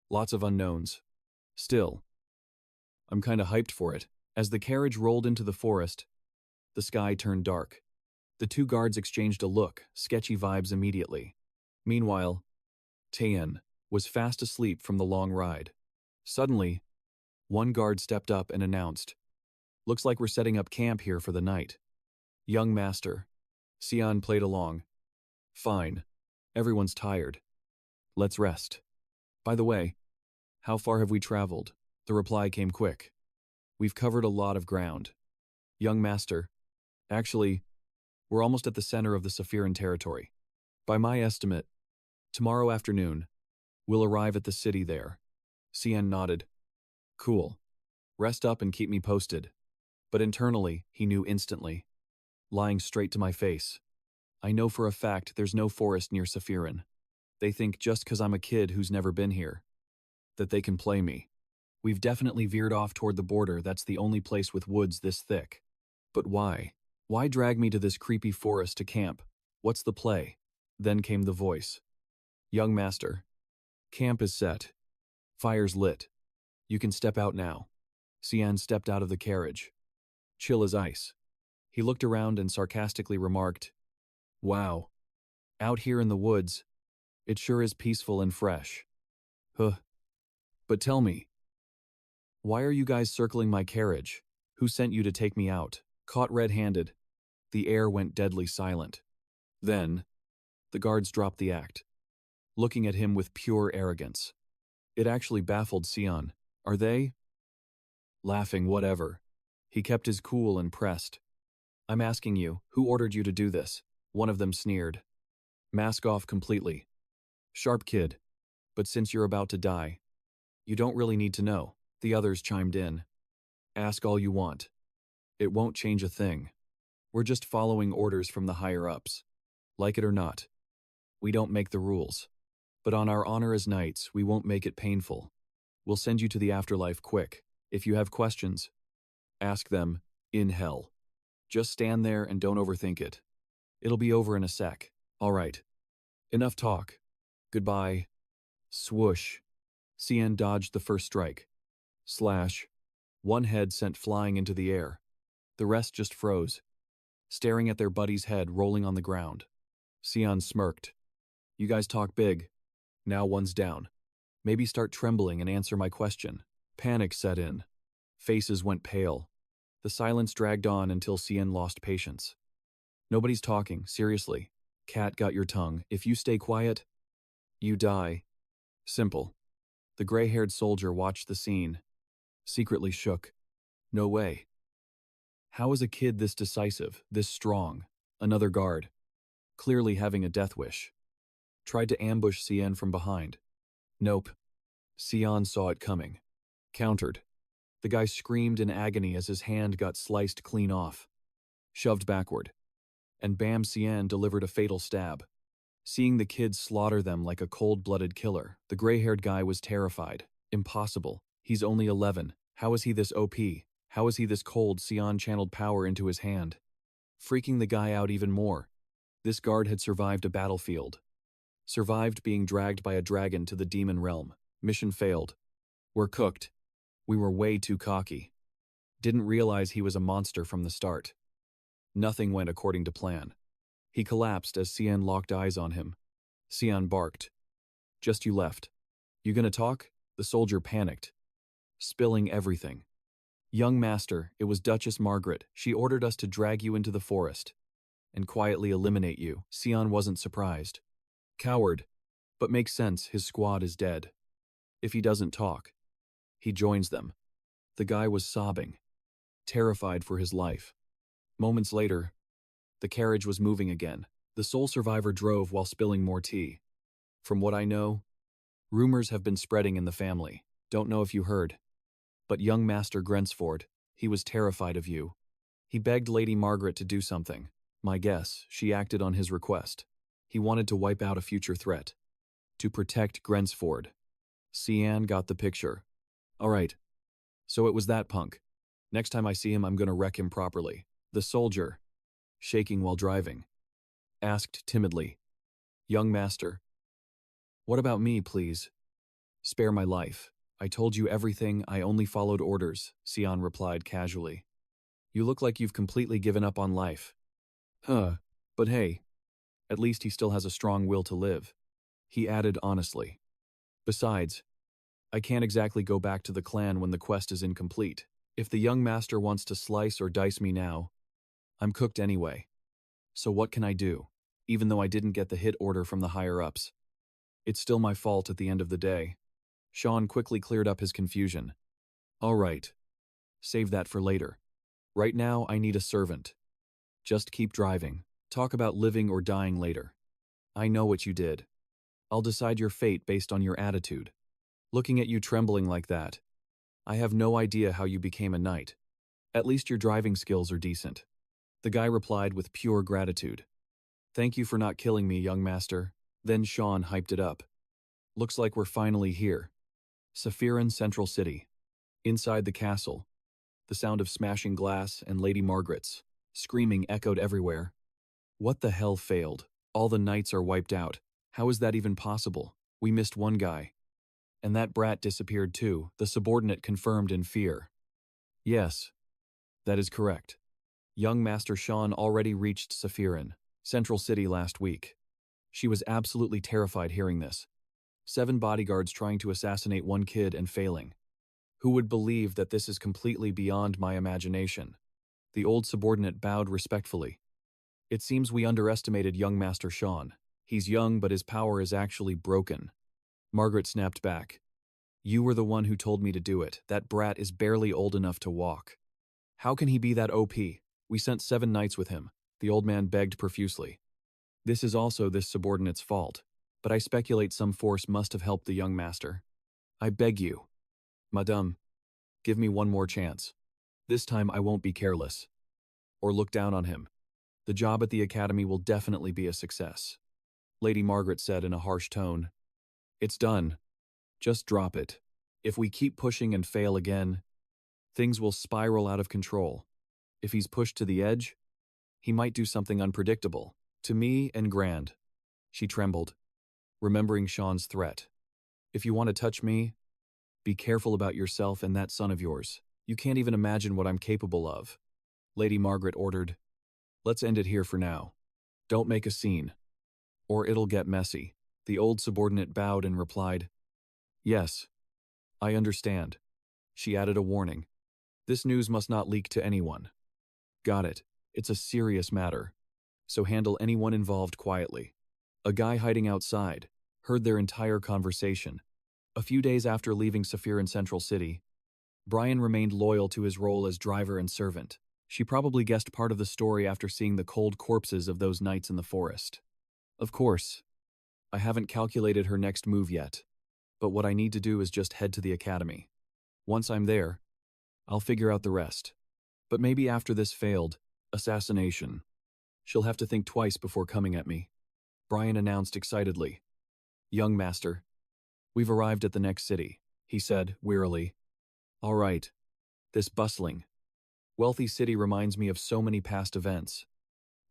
Lots of unknowns. Still, I'm kinda hyped for it. As the carriage rolled into the forest, the sky turned dark. The 2 guards exchanged a look, sketchy vibes immediately. Meanwhile, Tian was fast asleep from the long ride. Suddenly, one guard stepped up and announced, Looks like we're setting up camp here for the night. Young master. Sian played along. Fine. Everyone's tired. Let's rest. By the way, how far have we traveled? The reply came quick. We've covered a lot of ground. Young master. Actually, we're almost at the center of the Sephiran territory. By my estimate, tomorrow afternoon, we'll arrive at the city there. Sian nodded. Cool. Rest up and keep me posted. But internally, he knew instantly. Lying straight to my face. I know for a fact there's no forest near Sephiran. They think just 'cause I'm a kid who's never been here, that they can play me. We've definitely veered off toward the border. That's the only place with woods this thick. But why? Why drag me to this creepy forest to camp? What's the play? Then came the voice. Young master. Camp is set. Fire's lit. You can step out now. Sian stepped out of the carriage. Chill as ice. He looked around and sarcastically remarked, Wow. Out here in the woods, it sure is peaceful and fresh. Huh. But tell me, why are you guys circling my carriage? Who sent you to take me out? Caught red-handed, the air went deadly silent. Then, the guards dropped the act, looking at him with pure arrogance. It actually baffled Sian. Are they? Laughing, whatever. He kept his cool and pressed. I'm asking you, who ordered you to do this? One of them sneered. Mask off completely. Sharp kid. But since you're about to die, you don't really need to know. The others chimed in. Ask all you want. It won't change a thing. We're just following orders from the higher-ups. Like it or not. We don't make the rules. But on our honor as knights, we won't make it painful. We'll send you to the afterlife quick. If you have questions, ask them in hell. Just stand there and don't overthink it. It'll be over in a sec. All right. Enough talk. Goodbye. Swoosh. Sian dodged the first strike. Slash. One head sent flying into the air. The rest just froze, staring at their buddy's head rolling on the ground. Sian smirked. You guys talk big. Now one's down. Maybe start trembling and answer my question. Panic set in. Faces went pale. The silence dragged on until Sian lost patience. Nobody's talking, seriously. Cat got your tongue. If you stay quiet, you die. Simple. The gray-haired soldier watched the scene, secretly shook. No way. How is a kid this decisive, this strong? Another guard, clearly having a death wish, tried to ambush Sian from behind. Nope. Sian saw it coming. Countered. The guy screamed in agony as his hand got sliced clean off. Shoved backward. And bam, Sian delivered a fatal stab. Seeing the kids slaughter them like a cold-blooded killer, the gray-haired guy was terrified. Impossible. He's only 11. How is he this OP? How is he this cold? Sian channeled power into his hand, freaking the guy out even more. This guard had survived a battlefield. Survived being dragged by a dragon to the demon realm. Mission failed. We're cooked. We were way too cocky. Didn't realize he was a monster from the start. Nothing went according to plan. He collapsed as Sian locked eyes on him. Sian barked. Just you left. You gonna talk? The soldier panicked, spilling everything. Young master, it was Duchess Margaret. She ordered us to drag you into the forest and quietly eliminate you. Sian wasn't surprised. Coward. But makes sense, his squad is dead. If he doesn't talk, he joins them. The guy was sobbing, terrified for his life. Moments later, the carriage was moving again. The sole survivor drove while spilling more tea. From what I know, rumors have been spreading in the family. Don't know if you heard. But young Master Grenz, he was terrified of you. He begged Lady Margaret to do something. My guess, she acted on his request. He wanted to wipe out a future threat. To protect Grenz. Sian got the picture. All right. So it was that punk. Next time I see him, I'm gonna wreck him properly. The soldier, shaking while driving, asked timidly. Young master. What about me, please? Spare my life. I told you everything, I only followed orders, Sian replied casually. You look like you've completely given up on life. Huh, but hey, at least he still has a strong will to live. He added honestly. Besides, I can't exactly go back to the clan when the quest is incomplete. If the young master wants to slice or dice me now, I'm cooked anyway. So what can I do? Even though I didn't get the hit order from the higher-ups. It's still my fault at the end of the day. Sean quickly cleared up his confusion. All right. Save that for later. Right now, I need a servant. Just keep driving. Talk about living or dying later. I know what you did. I'll decide your fate based on your attitude. Looking at you trembling like that, I have no idea how you became a knight. At least your driving skills are decent. The guy replied with pure gratitude. Thank you for not killing me, young master. Then Sean hyped it up. Looks like we're finally here. Sephirin Central City. Inside the castle, the sound of smashing glass and Lady Margaret's screaming echoed everywhere. What the hell failed? All the knights are wiped out. How is that even possible? We missed one guy. And that brat disappeared too, the subordinate confirmed in fear. Yes, that is correct. Young Master Sean already reached Sephirin, Central City last week. She was absolutely terrified hearing this. 7 bodyguards trying to assassinate one kid and failing. Who would believe that this is completely beyond my imagination? The old subordinate bowed respectfully. It seems we underestimated young Master Sean. He's young, but his power is actually broken. Margaret snapped back. You were the one who told me to do it. That brat is barely old enough to walk. How can he be that OP? We sent 7 knights with him. The old man begged profusely. This is also this subordinate's fault, but I speculate some force must have helped the young master. I beg you, Madame, give me one more chance. This time I won't be careless. Or look down on him. The job at the academy will definitely be a success. Lady Margaret said in a harsh tone. It's done. Just drop it. If we keep pushing and fail again, things will spiral out of control. If he's pushed to the edge, he might do something unpredictable. To me and grand. She trembled, remembering Sean's threat. If you want to touch me, be careful about yourself and that son of yours. You can't even imagine what I'm capable of. Lady Margaret ordered. Let's end it here for now. Don't make a scene, or it'll get messy. The old subordinate bowed and replied, Yes, I understand. She added a warning. This news must not leak to anyone. Got it. It's a serious matter. So handle anyone involved quietly. A guy hiding outside heard their entire conversation. A few days after leaving Saphir in Central City, Brian remained loyal to his role as driver and servant. She probably guessed part of the story after seeing the cold corpses of those knights in the forest. Of course, I haven't calculated her next move yet, but what I need to do is just head to the academy. Once I'm there, I'll figure out the rest. But maybe after this failed assassination, she'll have to think twice before coming at me. Brian announced excitedly. Young master, we've arrived at the next city, he said wearily. All right. This bustling, wealthy city reminds me of so many past events.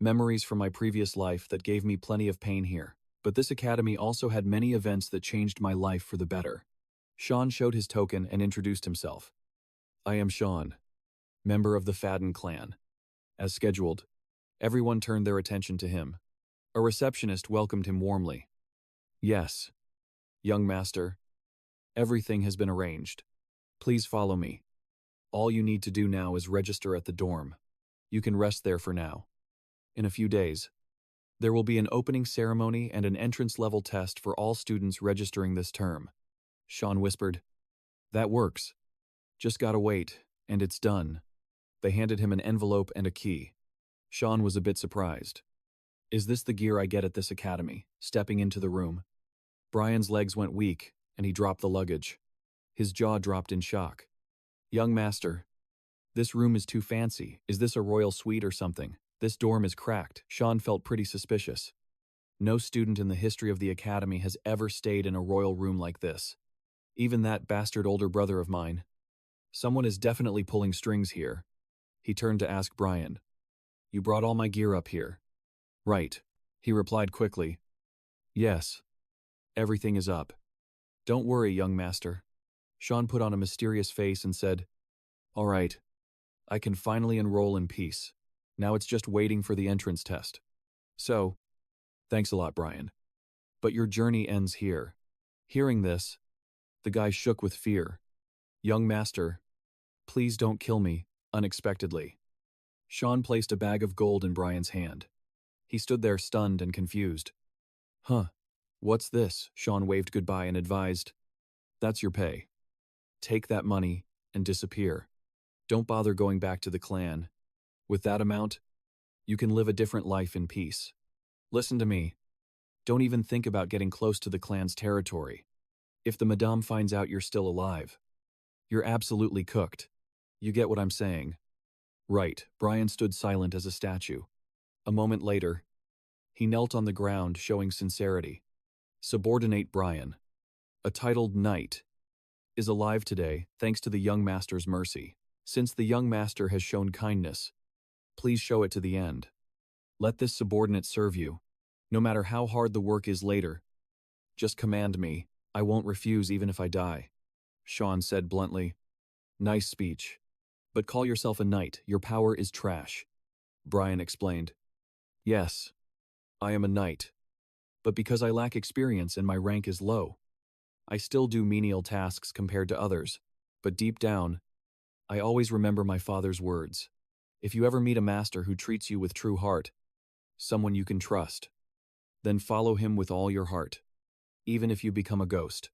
Memories from my previous life that gave me plenty of pain here. But this academy also had many events that changed my life for the better. Sean showed his token and introduced himself. I am Sean, member of the Fadden clan. As scheduled, everyone turned their attention to him. A receptionist welcomed him warmly. Yes, young master. Everything has been arranged. Please follow me. All you need to do now is register at the dorm. You can rest there for now. In a few days, there will be an opening ceremony and an entrance-level test for all students registering this term. Sean whispered. That works. Just gotta wait, and it's done. They handed him an envelope and a key. Sean was a bit surprised. Is this the gear I get at this academy? Stepping into the room, Brian's legs went weak, and he dropped the luggage. His jaw dropped in shock. Young master, this room is too fancy. Is this a royal suite or something? This dorm is cracked. Sean felt pretty suspicious. No student in the history of the academy has ever stayed in a royal room like this. Even that bastard older brother of mine. Someone is definitely pulling strings here. He turned to ask Brian. You brought all my gear up here. Right, he replied quickly. Yes. Everything is up. Don't worry, young master. Sean put on a mysterious face and said, All right. I can finally enroll in peace. Now it's just waiting for the entrance test. So, thanks a lot, Brian. But your journey ends here. Hearing this, the guy shook with fear. Young master, please don't kill me, unexpectedly. Sean placed a bag of gold in Brian's hand. He stood there stunned and confused. Huh, what's this? Sean waved goodbye and advised. That's your pay. Take that money and disappear. Don't bother going back to the clan. With that amount, you can live a different life in peace. Listen to me. Don't even think about getting close to the clan's territory. If the madame finds out you're still alive, you're absolutely cooked. You get what I'm saying? Right. Brian stood silent as a statue. A moment later, he knelt on the ground, showing sincerity. Subordinate Brian, a titled knight, is alive today thanks to the young master's mercy. Since the young master has shown kindness, please show it to the end. Let this subordinate serve you, no matter how hard the work is later. Just command me. I won't refuse even if I die. Sean said bluntly. Nice speech. But call yourself a knight. Your power is trash. Brian explained. Yes, I am a knight. but because I lack experience and my rank is low. I still do menial tasks compared to others, but deep down, I always remember my father's words. If you ever meet a master who treats you with true heart, someone you can trust, then follow him with all your heart, even if you become a ghost.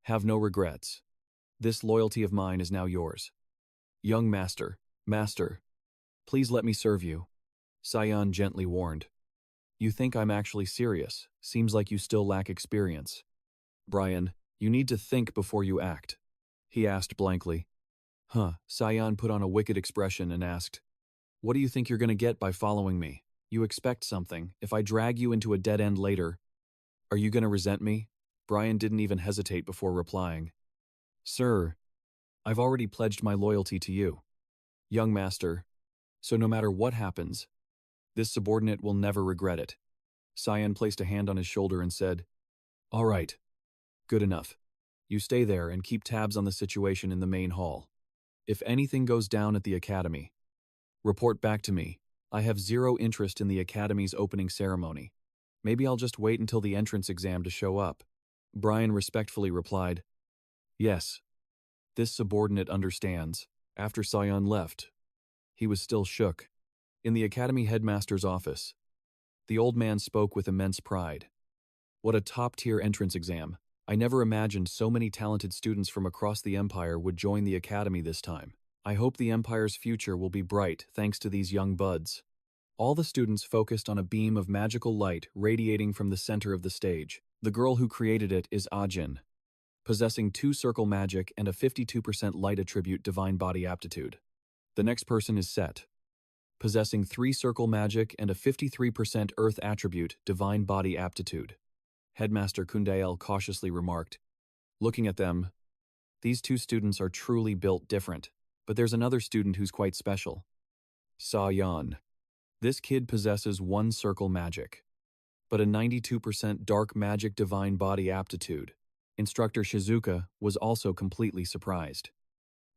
Have no regrets. This loyalty of mine is now yours. Young master, please let me serve you, Sian gently warned. You think I'm actually serious. Seems like you still lack experience. Brian, you need to think before you act, he asked blankly. Sian put on a wicked expression and asked, what do you think you're going to get by following me? You expect something. If I drag you into a dead end later, are you going to resent me? Brian didn't even hesitate before replying. Sir, I've already pledged my loyalty to you, young master, so no matter what happens, this subordinate will never regret it. Sian placed a hand on his shoulder and said, all right, good enough. You stay there and keep tabs on the situation in the main hall. If anything goes down at the academy, report back to me. I have zero interest in the academy's opening ceremony. Maybe I'll just wait until the entrance exam to show up. Brian respectfully replied, yes. This subordinate understands. After Sian left, he was still shook. In the academy headmaster's office, the old man spoke with immense pride. What a top-tier entrance exam. I never imagined so many talented students from across the Empire would join the academy this time. I hope the Empire's future will be bright thanks to these young buds. All the students focused on a beam of magical light radiating from the center of the stage. The girl who created it is Asen, possessing 2 circle magic and a 52% light attribute divine body aptitude. The next person is Set, possessing 3 circle magic and a 53% earth attribute divine body aptitude. Headmaster Kundael cautiously remarked. Looking at them, these 2 students are truly built different, but there's another student who's quite special. Sayan. This kid possesses 1 circle magic, but a 92% dark magic divine body aptitude. Instructor Shizuka was also completely surprised.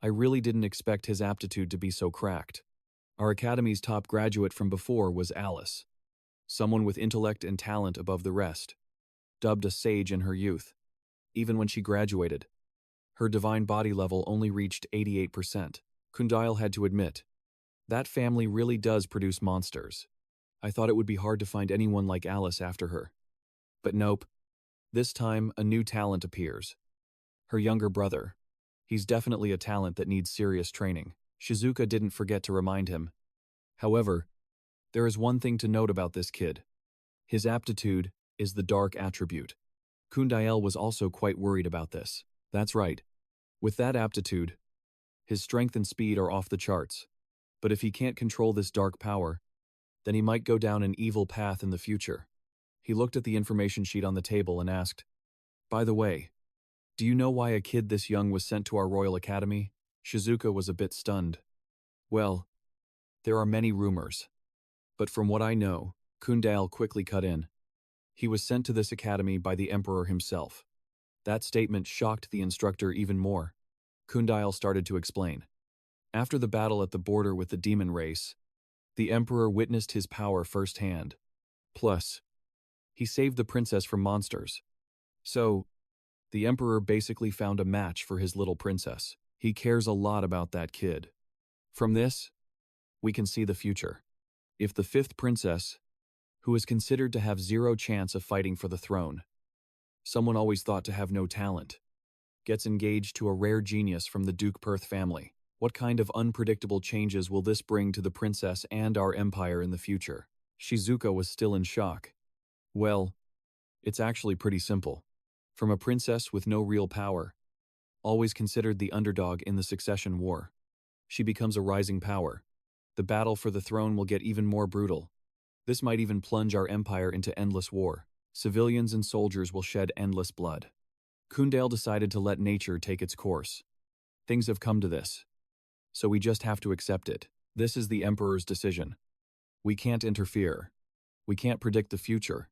I really didn't expect his aptitude to be so cracked. Our academy's top graduate from before was Alice, someone with intellect and talent above the rest. Dubbed a sage in her youth. Even when she graduated, her divine body level only reached 88%. Kundael had to admit, that family really does produce monsters. I thought it would be hard to find anyone like Alice after her. But nope. This time, a new talent appears. Her younger brother. He's definitely a talent that needs serious training. Shizuka didn't forget to remind him. However, there is one thing to note about this kid. His aptitude is the dark attribute. Kundael was also quite worried about this. That's right. With that aptitude, his strength and speed are off the charts. But if he can't control this dark power, then he might go down an evil path in the future. He looked at the information sheet on the table and asked, by the way, do you know why a kid this young was sent to our Royal Academy? Shizuka was a bit stunned. Well, there are many rumors. But from what I know, Kundael quickly cut in. He was sent to this academy by the Emperor himself. That statement shocked the instructor even more. Kundael started to explain. After the battle at the border with the demon race, the Emperor witnessed his power firsthand. Plus, he saved the princess from monsters. So, the Emperor basically found a match for his little princess. He cares a lot about that kid. From this, we can see the future. If the 5th princess, who is considered to have 0 chance of fighting for the throne, someone always thought to have no talent, gets engaged to a rare genius from the Duke Perth family, what kind of unpredictable changes will this bring to the princess and our empire in the future? Shizuka was still in shock. Well, it's actually pretty simple. From a princess with no real power, always considered the underdog in the succession war, she becomes a rising power. The battle for the throne will get even more brutal. This might even plunge our empire into endless war. Civilians and soldiers will shed endless blood. Kundael decided to let nature take its course. Things have come to this, so we just have to accept it. This is the Emperor's decision. We can't interfere. We can't predict the future.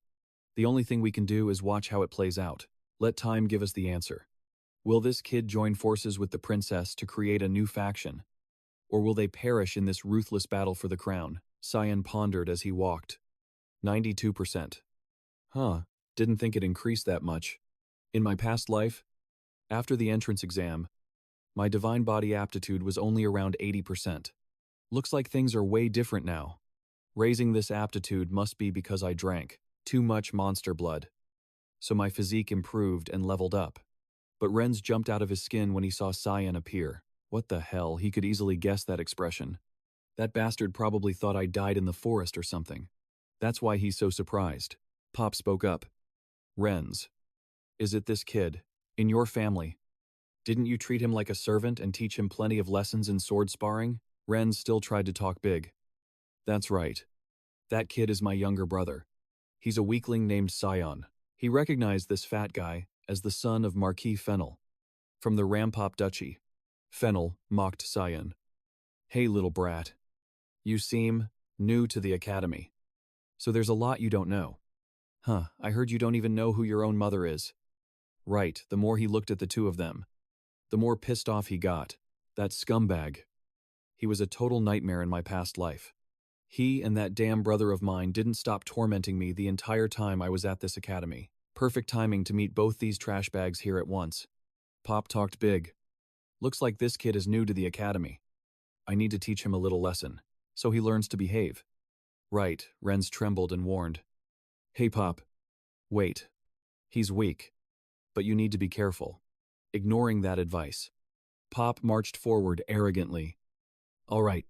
The only thing we can do is watch how it plays out. Let time give us the answer. Will this kid join forces with the princess to create a new faction? Or will they perish in this ruthless battle for the crown? Sian pondered as he walked. 92%. Didn't think it increased that much. In my past life, after the entrance exam, my divine body aptitude was only around 80%. Looks like things are way different now. Raising this aptitude must be because I drank too much monster blood. So my physique improved and leveled up. But Renz jumped out of his skin when he saw Sian appear. What the hell, he could easily guess that expression. That bastard probably thought I died in the forest or something. That's why he's so surprised. Pop spoke up. Renz, is it this kid? In your family? Didn't you treat him like a servant and teach him plenty of lessons in sword sparring? Renz still tried to talk big. That's right. That kid is my younger brother. He's a weakling named Sian. He recognized this fat guy as the son of Marquis Fennel, from the Rampop Duchy. Fennel mocked Sian. Hey little brat. You seem new to the academy. So there's a lot you don't know. Huh, I heard you don't even know who your own mother is. Right, the more he looked at the two of them, the more pissed off he got. That scumbag. He was a total nightmare in my past life. He and that damn brother of mine didn't stop tormenting me the entire time I was at this academy. Perfect timing to meet both these trash bags here at once. Pop talked big. Looks like this kid is new to the academy. I need to teach him a little lesson, so he learns to behave. Right, Renz trembled and warned. Hey Pop. Wait. He's weak. But you need to be careful. Ignoring that advice, Pop marched forward arrogantly. All right.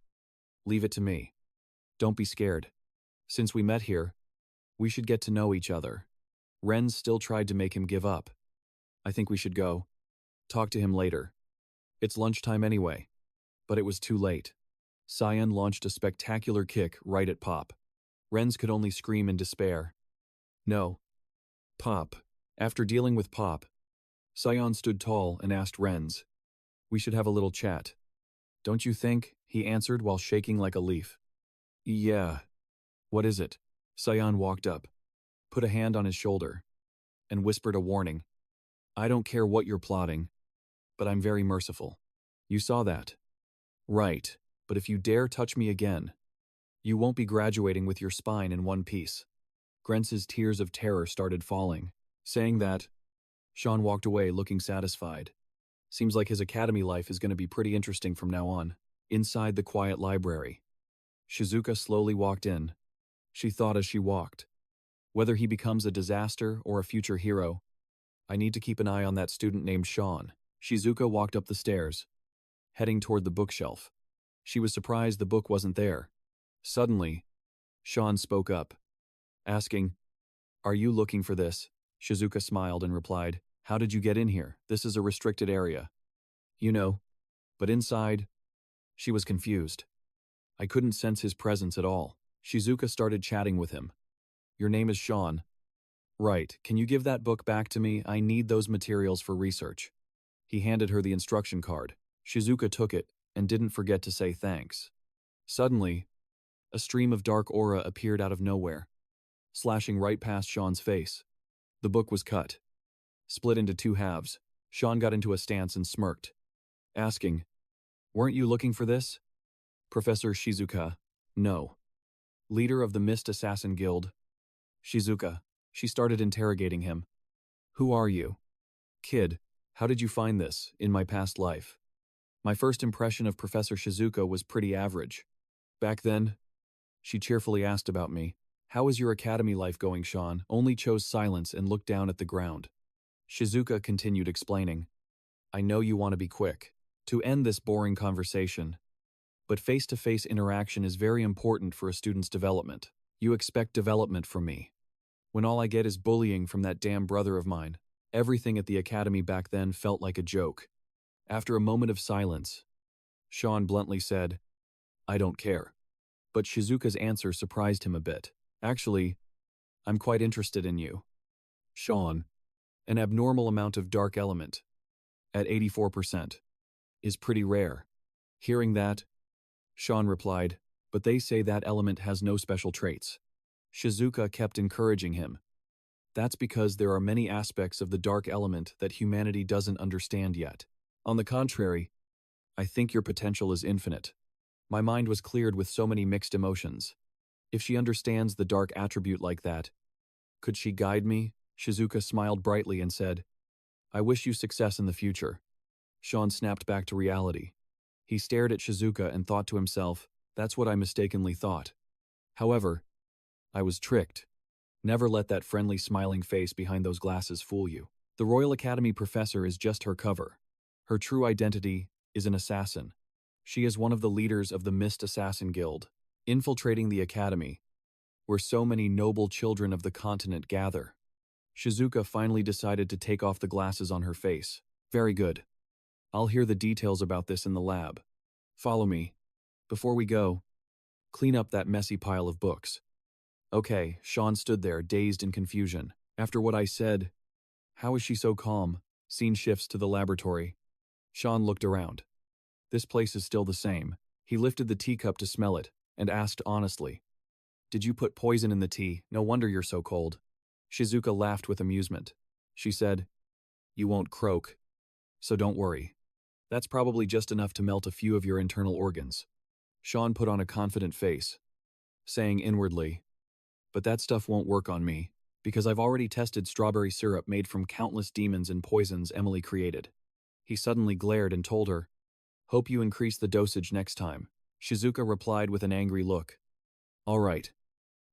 Leave it to me. Don't be scared. Since we met here, we should get to know each other. Renz still tried to make him give up. I think we should go. Talk to him later. It's lunchtime anyway. But it was too late. Sian launched a spectacular kick right at Pop. Renz could only scream in despair. No. Pop. After dealing with Pop, Sian stood tall and asked Renz. We should have a little chat. Don't you think? He answered while shaking like a leaf. Yeah. What is it? Sian walked up, put a hand on his shoulder, and whispered a warning. I don't care what you're plotting, but I'm very merciful. You saw that. Right, but if you dare touch me again, you won't be graduating with your spine in one piece. Grenz's tears of terror started falling. Saying that, Sean walked away looking satisfied. Seems like his academy life is going to be pretty interesting from now on. Inside the quiet library, Shizuka slowly walked in. She thought as she walked. Whether he becomes a disaster or a future hero, I need to keep an eye on that student named Sean. Shizuka walked up the stairs, heading toward the bookshelf. She was surprised the book wasn't there. Suddenly, Sean spoke up, asking, Are you looking for this? Shizuka smiled and replied, How did you get in here? This is a restricted area. You know, but inside, she was confused. I couldn't sense his presence at all. Shizuka started chatting with him. Your name is Sean. Right, can you give that book back to me? I need those materials for research. He handed her the instruction card. Shizuka took it and didn't forget to say thanks. Suddenly, a stream of dark aura appeared out of nowhere, slashing right past Sean's face. The book was cut, split into two halves. Sean got into a stance and smirked, asking, Weren't you looking for this? Professor Shizuka, no. Leader of the Mist Assassin Guild. Shizuka, she started interrogating him. Who are you? Kid, how did you find this, in my past life? My first impression of Professor Shizuka was pretty average. Back then, she cheerfully asked about me. How is your academy life going, Sean? Only chose silence and looked down at the ground. Shizuka continued explaining. I know you want to be quick, to end this boring conversation. But face-to-face interaction is very important for a student's development. You expect development from me, when all I get is bullying from that damn brother of mine. Everything at the academy back then felt like a joke. After a moment of silence, Sean bluntly said, I don't care. But Shizuka's answer surprised him a bit. Actually, I'm quite interested in you. Sean, an abnormal amount of dark element, at 84%, is pretty rare. Hearing that, Sean replied, but they say that element has no special traits. Shizuka kept encouraging him. That's because there are many aspects of the dark element that humanity doesn't understand yet. On the contrary, I think your potential is infinite. My mind was cleared with so many mixed emotions. If she understands the dark attribute like that, could she guide me Shizuka smiled brightly and said, I wish you success in the future. Sean snapped back to reality. He stared at Shizuka and thought to himself, that's what I mistakenly thought. However, I was tricked. Never let that friendly smiling face behind those glasses fool you. The Royal Academy professor is just her cover. Her true identity is an assassin. She is one of the leaders of the Mist Assassin Guild, infiltrating the academy, where so many noble children of the continent gather. Shizuka finally decided to take off the glasses on her face. Very good. I'll hear the details about this in the lab. Follow me. Before we go, clean up that messy pile of books. Okay, Sean stood there, dazed in confusion. After what I said, how is she so calm? Scene shifts to the laboratory. Sean looked around. This place is still the same. He lifted the teacup to smell it and asked honestly, Did you put poison in the tea? No wonder you're so cold. Shizuka laughed with amusement. She said, You won't croak, so don't worry. That's probably just enough to melt a few of your internal organs. Sean put on a confident face, saying inwardly, But that stuff won't work on me, because I've already tested strawberry syrup made from countless demons and poisons Emily created. He suddenly glared and told her, Hope you increase the dosage next time. Shizuka replied with an angry look. All right.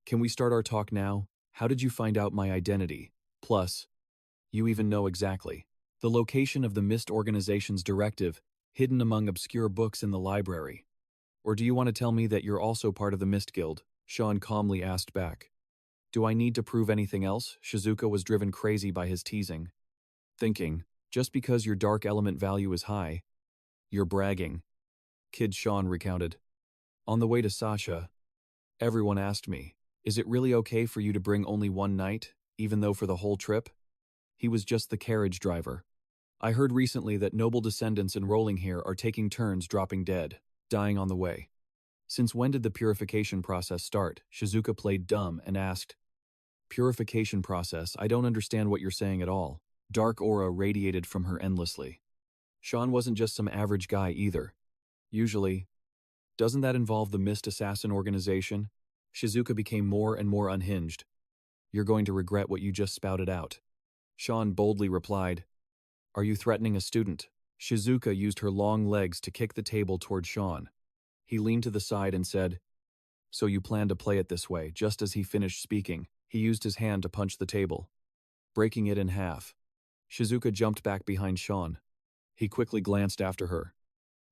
Can we start our talk now? How did you find out my identity? Plus, you even know exactly the location of the Mist Organization's directive hidden among obscure books in the library. Or do you want to tell me that you're also part of the Mist Guild? Sean calmly asked back. Do I need to prove anything else? Shizuka was driven crazy by his teasing, thinking, just because your dark element value is high, you're bragging. Kid Sean recounted. On the way to Sasha, everyone asked me, is it really okay for you to bring only one knight, even though for the whole trip? He was just the carriage driver. I heard recently that noble descendants enrolling here are taking turns dropping dead, dying on the way. Since when did the purification process start? Shizuka played dumb and asked. Purification process? I don't understand what you're saying at all. Dark aura radiated from her endlessly. Sean wasn't just some average guy either. Usually, doesn't that involve the Mist Assassin Organization? Shizuka became more and more unhinged. You're going to regret what you just spouted out. Sean boldly replied, Are you threatening a student? Shizuka used her long legs to kick the table toward Sean. He leaned to the side and said, So you plan to play it this way? Just as he finished speaking, he used his hand to punch the table, breaking it in half. Shizuka jumped back behind Sean. He quickly glanced after her.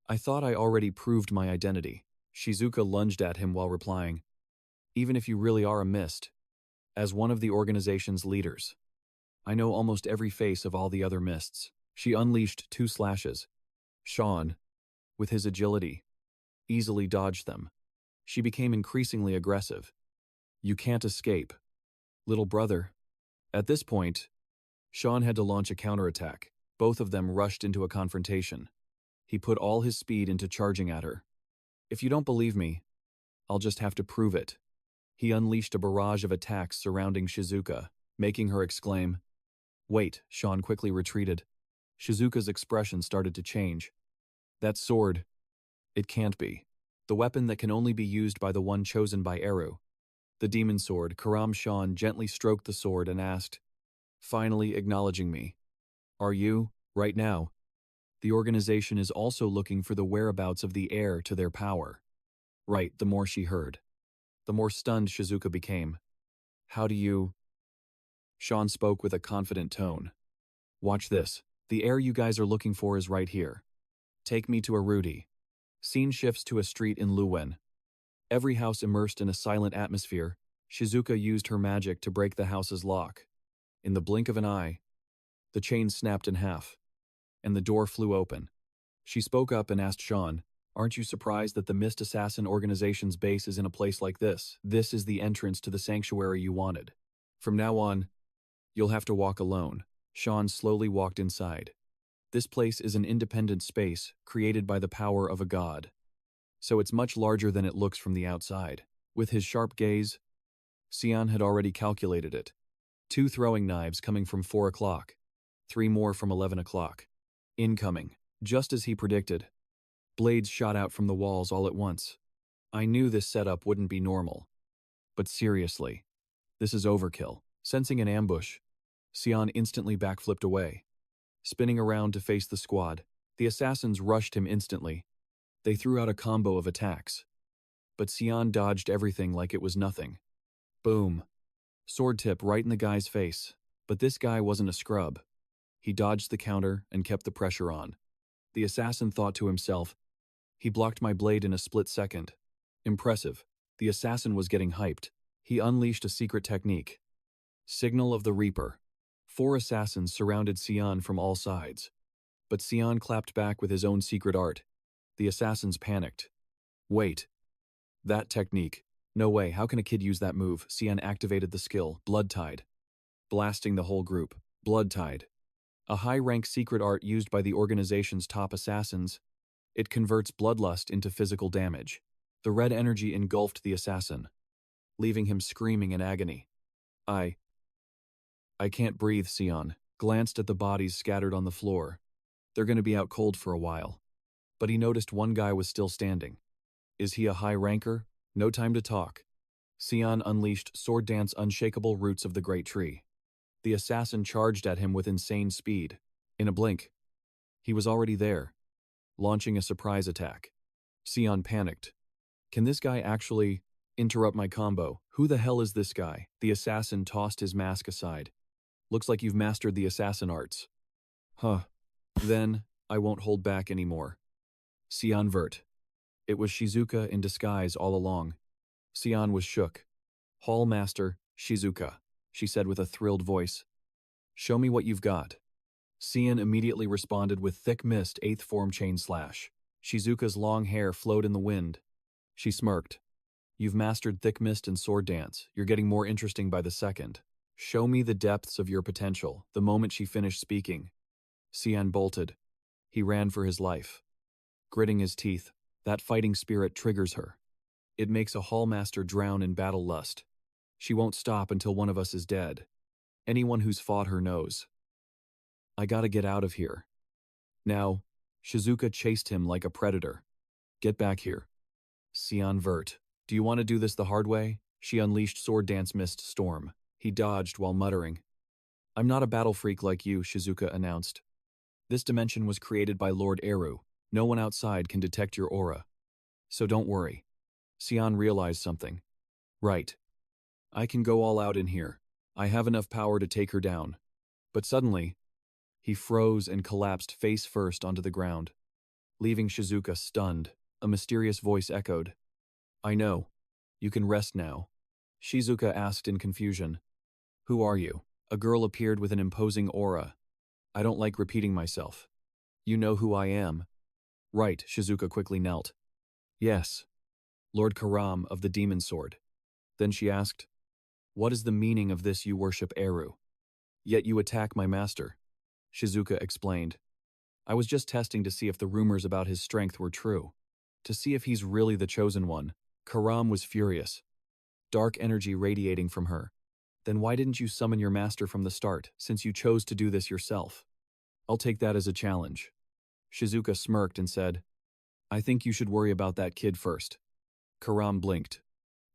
I thought I already proved my identity. Shizuka lunged at him while replying, Even if you really are a mist, as one of the organization's leaders, I know almost every face of all the other mists. She unleashed 2 slashes. Sean, with his agility, easily dodged them. She became increasingly aggressive. You can't escape, little brother. At this point, Sean had to launch a counterattack. Both of them rushed into a confrontation. He put all his speed into charging at her. If you don't believe me, I'll just have to prove it. He unleashed a barrage of attacks surrounding Shizuka, making her exclaim, Wait, Sean quickly retreated. Shizuka's expression started to change. That sword, it can't be. The weapon that can only be used by the one chosen by Eru. The demon sword. Karam Sean gently stroked the sword and asked, finally acknowledging me. Are you, right now? The organization is also looking for the whereabouts of the heir to their power. Right, the more she heard, the more stunned Shizuka became. How do you? Sean spoke with a confident tone. Watch this. The heir you guys are looking for is right here. Take me to Arudi. Scene shifts to a street in Luwen. Every house immersed in a silent atmosphere, Shizuka used her magic to break the house's lock. In the blink of an eye, the chain snapped in half, and the door flew open. She spoke up and asked Sean, Aren't you surprised that the Mist Assassin Organization's base is in a place like this? This is the entrance to the sanctuary you wanted. From now on, you'll have to walk alone. Sean slowly walked inside. This place is an independent space created by the power of a god, so it's much larger than it looks from the outside. With his sharp gaze, Sian had already calculated it. 2 throwing knives coming from 4 o'clock, 3 more from 11 o'clock. Incoming. Just as he predicted, blades shot out from the walls all at once. I knew this setup wouldn't be normal. But seriously, this is overkill. Sensing an ambush, Sian instantly backflipped away. Spinning around to face the squad, the assassins rushed him instantly. They threw out a combo of attacks. But Sian dodged everything like it was nothing. Boom. Sword tip right in the guy's face. But this guy wasn't a scrub. He dodged the counter and kept the pressure on. The assassin thought to himself, he blocked my blade in a split second. Impressive. The assassin was getting hyped. He unleashed a secret technique. Signal of the Reaper. 4 assassins surrounded Sian from all sides. But Sian clapped back with his own secret art. The assassins panicked. Wait. That technique. No way, how can a kid use that move? Sian activated the skill, Blood Tide. Blasting the whole group. Blood Tide. A high-rank secret art used by the organization's top assassins. It converts bloodlust into physical damage. The red energy engulfed the assassin, leaving him screaming in agony. I can't breathe, Sian glanced at the bodies scattered on the floor. They're going to be out cold for a while. But he noticed one guy was still standing. Is he a high ranker? No time to talk. Sian unleashed Sword Dance Unshakable Roots of the Great Tree. The assassin charged at him with insane speed. In a blink, he was already there, launching a surprise attack. Sian panicked. Can this guy actually interrupt my combo? Who the hell is this guy? The assassin tossed his mask aside. Looks like you've mastered the assassin arts. Huh. Then, I won't hold back anymore. Sian Vert. It was Shizuka in disguise all along. Sian was shook. Hall Master, Shizuka, she said with a thrilled voice. Show me what you've got. Sian immediately responded with Thick Mist 8th Form Chain Slash. Shizuka's long hair flowed in the wind. She smirked. You've mastered Thick Mist and Sword Dance. You're getting more interesting by the second. Show me the depths of your potential. The moment she finished speaking, Sian bolted. He ran for his life. Gritting his teeth, that fighting spirit triggers her. It makes a Hallmaster drown in battle lust. She won't stop until one of us is dead. Anyone who's fought her knows. I gotta get out of here. Now, Shizuka chased him like a predator. Get back here. Sian Vert. Do you want to do this the hard way? She unleashed Sword Dance Mist Storm. He dodged while muttering. I'm not a battle freak like you, Shizuka announced. This dimension was created by Lord Eru. No one outside can detect your aura. So don't worry. Sian realized something. Right. I can go all out in here. I have enough power to take her down. But suddenly, he froze and collapsed face first onto the ground. Leaving Shizuka stunned, a mysterious voice echoed. I know. You can rest now. Shizuka asked in confusion. Who are you? A girl appeared with an imposing aura. I don't like repeating myself. You know who I am. Right, Shizuka quickly knelt. Yes. Lord Karam of the Demon Sword. Then she asked, what is the meaning of this? You worship Eru. Yet you attack my master. Shizuka explained. I was just testing to see if the rumors about his strength were true. To see if he's really the chosen one. Karam was furious. Dark energy radiating from her. Then why didn't you summon your master from the start, since you chose to do this yourself? I'll take that as a challenge. Shizuka smirked and said, I think you should worry about that kid first. Karam blinked.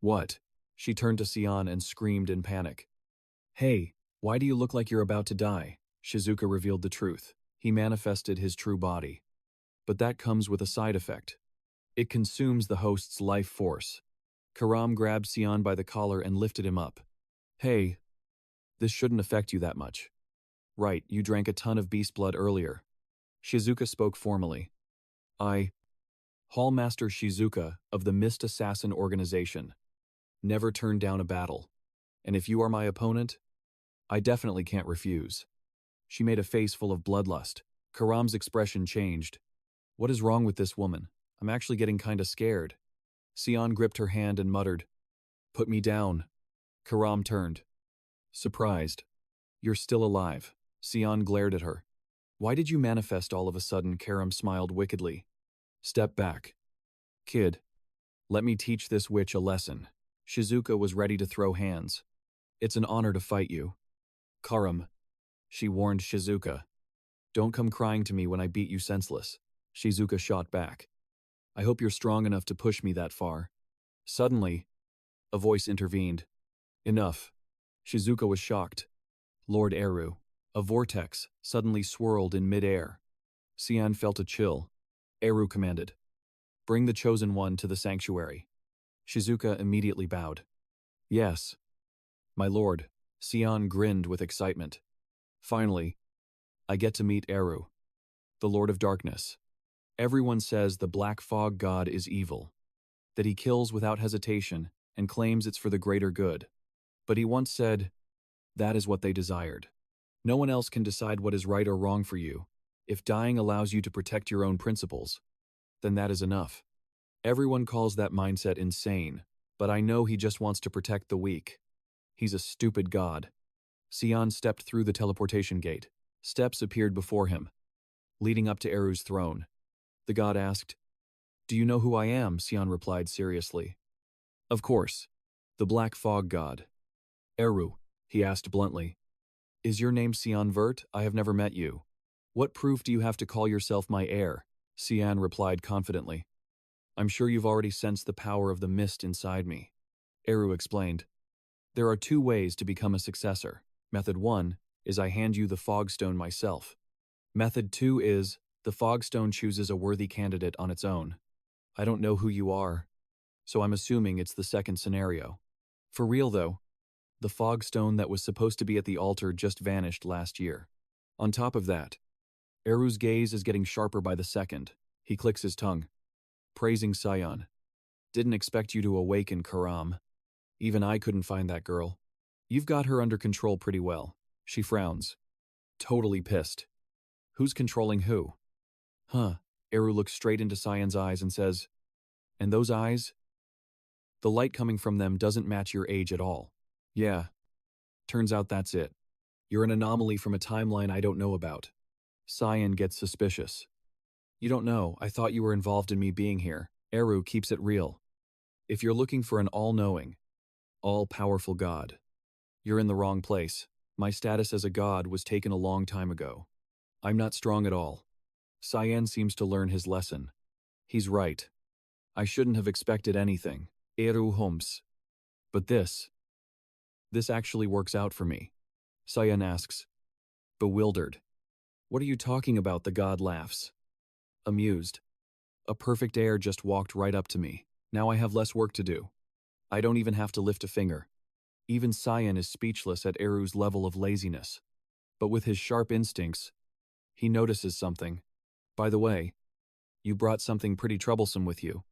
What? She turned to Sian and screamed in panic. Hey, why do you look like you're about to die? Shizuka revealed the truth. He manifested his true body. But that comes with a side effect. It consumes the host's life force. Karam grabbed Sian by the collar and lifted him up. Hey, this shouldn't affect you that much. Right, you drank a ton of beast blood earlier. Shizuka spoke formally. Hallmaster Shizuka of the Mist Assassin Organization. Never turn down a battle. And if you are my opponent, I definitely can't refuse. She made a face full of bloodlust. Karam's expression changed. What is wrong with this woman? I'm actually getting kinda scared. Sian gripped her hand and muttered, Put me down. Karam turned. Surprised. You're still alive. Sian glared at her. Why did you manifest all of a sudden? Karam smiled wickedly. Step back. Kid, let me teach this witch a lesson. Shizuka was ready to throw hands. It's an honor to fight you. Karam, she warned Shizuka. Don't come crying to me when I beat you senseless. Shizuka shot back. I hope you're strong enough to push me that far. Suddenly, a voice intervened. Enough. Shizuka was shocked. Lord Eru. A vortex suddenly swirled in mid-air. Sian felt a chill. Eru commanded, "Bring the Chosen One to the sanctuary." Shizuka immediately bowed. "Yes, my lord." Sian grinned with excitement. "Finally, I get to meet Eru, the Lord of Darkness. Everyone says the Black Fog God is evil, that he kills without hesitation and claims it's for the greater good. But he once said, that is what they desired. No one else can decide what is right or wrong for you. If dying allows you to protect your own principles, then that is enough. Everyone calls that mindset insane, but I know he just wants to protect the weak. He's a stupid god." Sian stepped through the teleportation gate. Steps appeared before him, leading up to Eru's throne. The god asked, "Do you know who I am?" Sian replied seriously. "Of course. The Black Fog God." "Eru," he asked bluntly, "is your name Sian Vert? I have never met you. What proof do you have to call yourself my heir?" Sian replied confidently, "I'm sure you've already sensed the power of the mist inside me." Eru explained, "There are 2 ways to become a successor. Method 1 is I hand you the Fogstone myself. Method 2 is the Fogstone chooses a worthy candidate on its own. I don't know who you are, so I'm assuming it's the second scenario. For real though, the Fogstone that was supposed to be at the altar just vanished last year. On top of that, Eru's gaze is getting sharper by the second. He clicks his tongue, praising Sian. Didn't expect you to awaken, Karam. Even I couldn't find that girl. You've got her under control pretty well." She frowns, totally pissed. "Who's controlling who?" "Huh." Eru looks straight into Sian's eyes and says, "And those eyes? The light coming from them doesn't match your age at all." "Yeah. Turns out that's it. You're an anomaly from a timeline I don't know about." Sian gets suspicious. "You don't know. I thought you were involved in me being here." Eru keeps it real. "If you're looking for an all-knowing, all-powerful god, you're in the wrong place. My status as a god was taken a long time ago. I'm not strong at all." Sian seems to learn his lesson. He's right. I shouldn't have expected anything. Eru hums. But this actually works out for me. Sian asks, bewildered. "What are you talking about?" The god laughs, amused. "A perfect heir just walked right up to me. Now I have less work to do. I don't even have to lift a finger." Even Sian is speechless at Eru's level of laziness. But with his sharp instincts, he notices something. "By the way, you brought something pretty troublesome with you.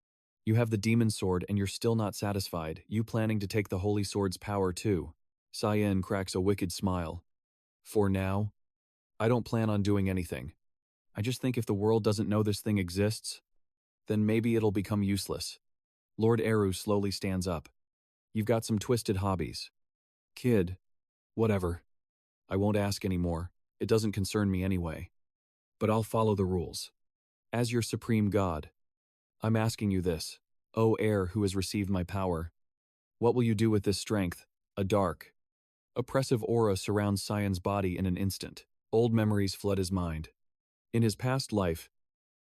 You have the demon sword and you're still not satisfied. You planning to take the holy sword's power too?" Sian cracks a wicked smile. "For now, I don't plan on doing anything. I just think if the world doesn't know this thing exists, then maybe it'll become useless." Lord Eru slowly stands up. "You've got some twisted hobbies. Kid, whatever. I won't ask anymore. It doesn't concern me anyway. But I'll follow the rules. As your supreme god, I'm asking you this, O heir who has received my power. What will you do with this strength?" A dark, oppressive aura surrounds Sian's body in an instant. Old memories flood his mind. In his past life,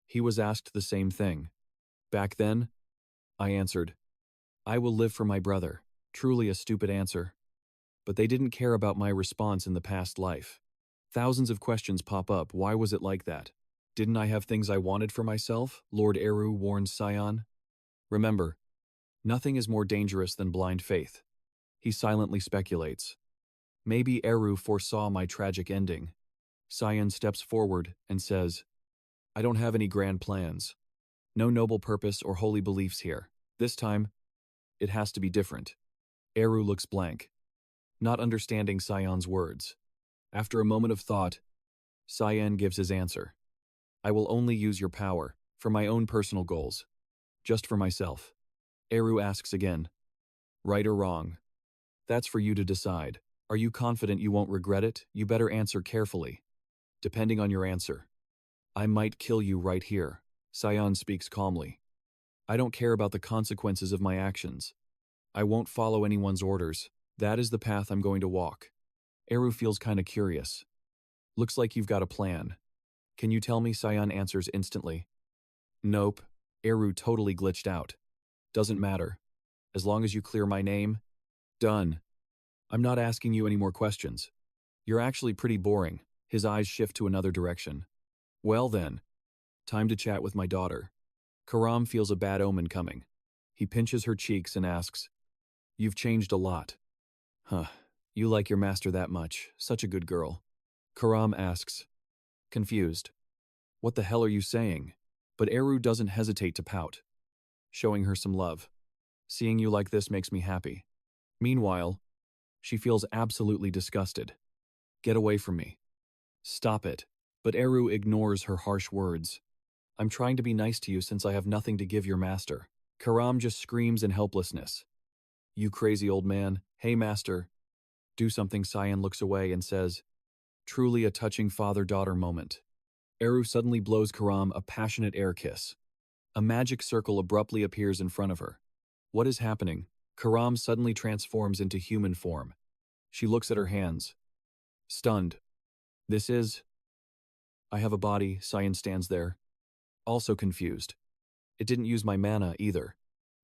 he was asked the same thing. Back then, I answered, "I will live for my brother." Truly a stupid answer. But they didn't care about my response in the past life. Thousands of questions pop up. Why was it like that? Didn't I have things I wanted for myself? Lord Eru warns Sian. Remember, nothing is more dangerous than blind faith. He silently speculates. Maybe Eru foresaw my tragic ending. Sian steps forward and says, "I don't have any grand plans. No noble purpose or holy beliefs here. This time, it has to be different." Eru looks blank, not understanding Sian's words. After a moment of thought, Sian gives his answer. "I will only use your power for my own personal goals, just for myself." Eru asks again, "Right or wrong? That's for you to decide. Are you confident you won't regret it? You better answer carefully. Depending on your answer, I might kill you right here." Sian speaks calmly. "I don't care about the consequences of my actions. I won't follow anyone's orders. That is the path I'm going to walk." Eru feels kinda curious. "Looks like you've got a plan. Can you tell me?" Sian answers instantly. "Nope." Eru totally glitched out. "Doesn't matter. As long as you clear my name, done. I'm not asking you any more questions. You're actually pretty boring. His eyes shift to another direction. Well then, time to chat with my daughter. Karam feels a bad omen coming. He pinches her cheeks and asks, You've changed a lot. Huh, you like your master that much. Such a good girl. Karam asks, confused. What the hell are you saying? But Eru doesn't hesitate to pout, showing her some love. Seeing you like this makes me happy. Meanwhile, she feels absolutely disgusted. Get away from me. Stop it. But Eru ignores her harsh words. I'm trying to be nice to you since I have nothing to give your master. Karam just screams in helplessness. You crazy old man. Hey, master. Do something. Sian looks away and says, truly a touching father-daughter moment. Eru suddenly blows Karam a passionate air kiss. A magic circle abruptly appears in front of her. What is happening? Karam suddenly transforms into human form. She looks at her hands. Stunned. This is... I have a body. Sian stands there. Also confused. It didn't use my mana either.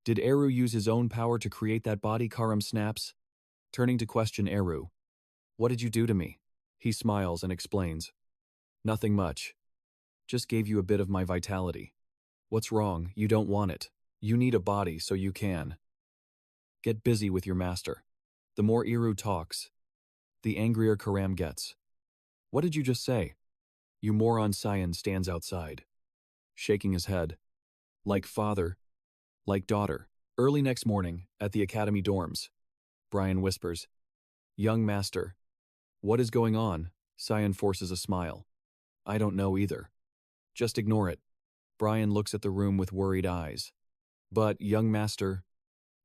Did Eru use his own power to create that body? Karam snaps, turning to question Eru. What did you do to me? He smiles and explains. Nothing much. Just gave you a bit of my vitality. What's wrong? You don't want it. You need a body so you can. Get busy with your master. The more Eru talks, the angrier Karam gets. What did you just say? You moron. Sian stands outside, shaking his head. Like father, like daughter. Early next morning, at the academy dorms, Brian whispers, Young master. What is going on? Sian forces a smile. I don't know either. Just ignore it. Brian looks at the room with worried eyes. But, young master,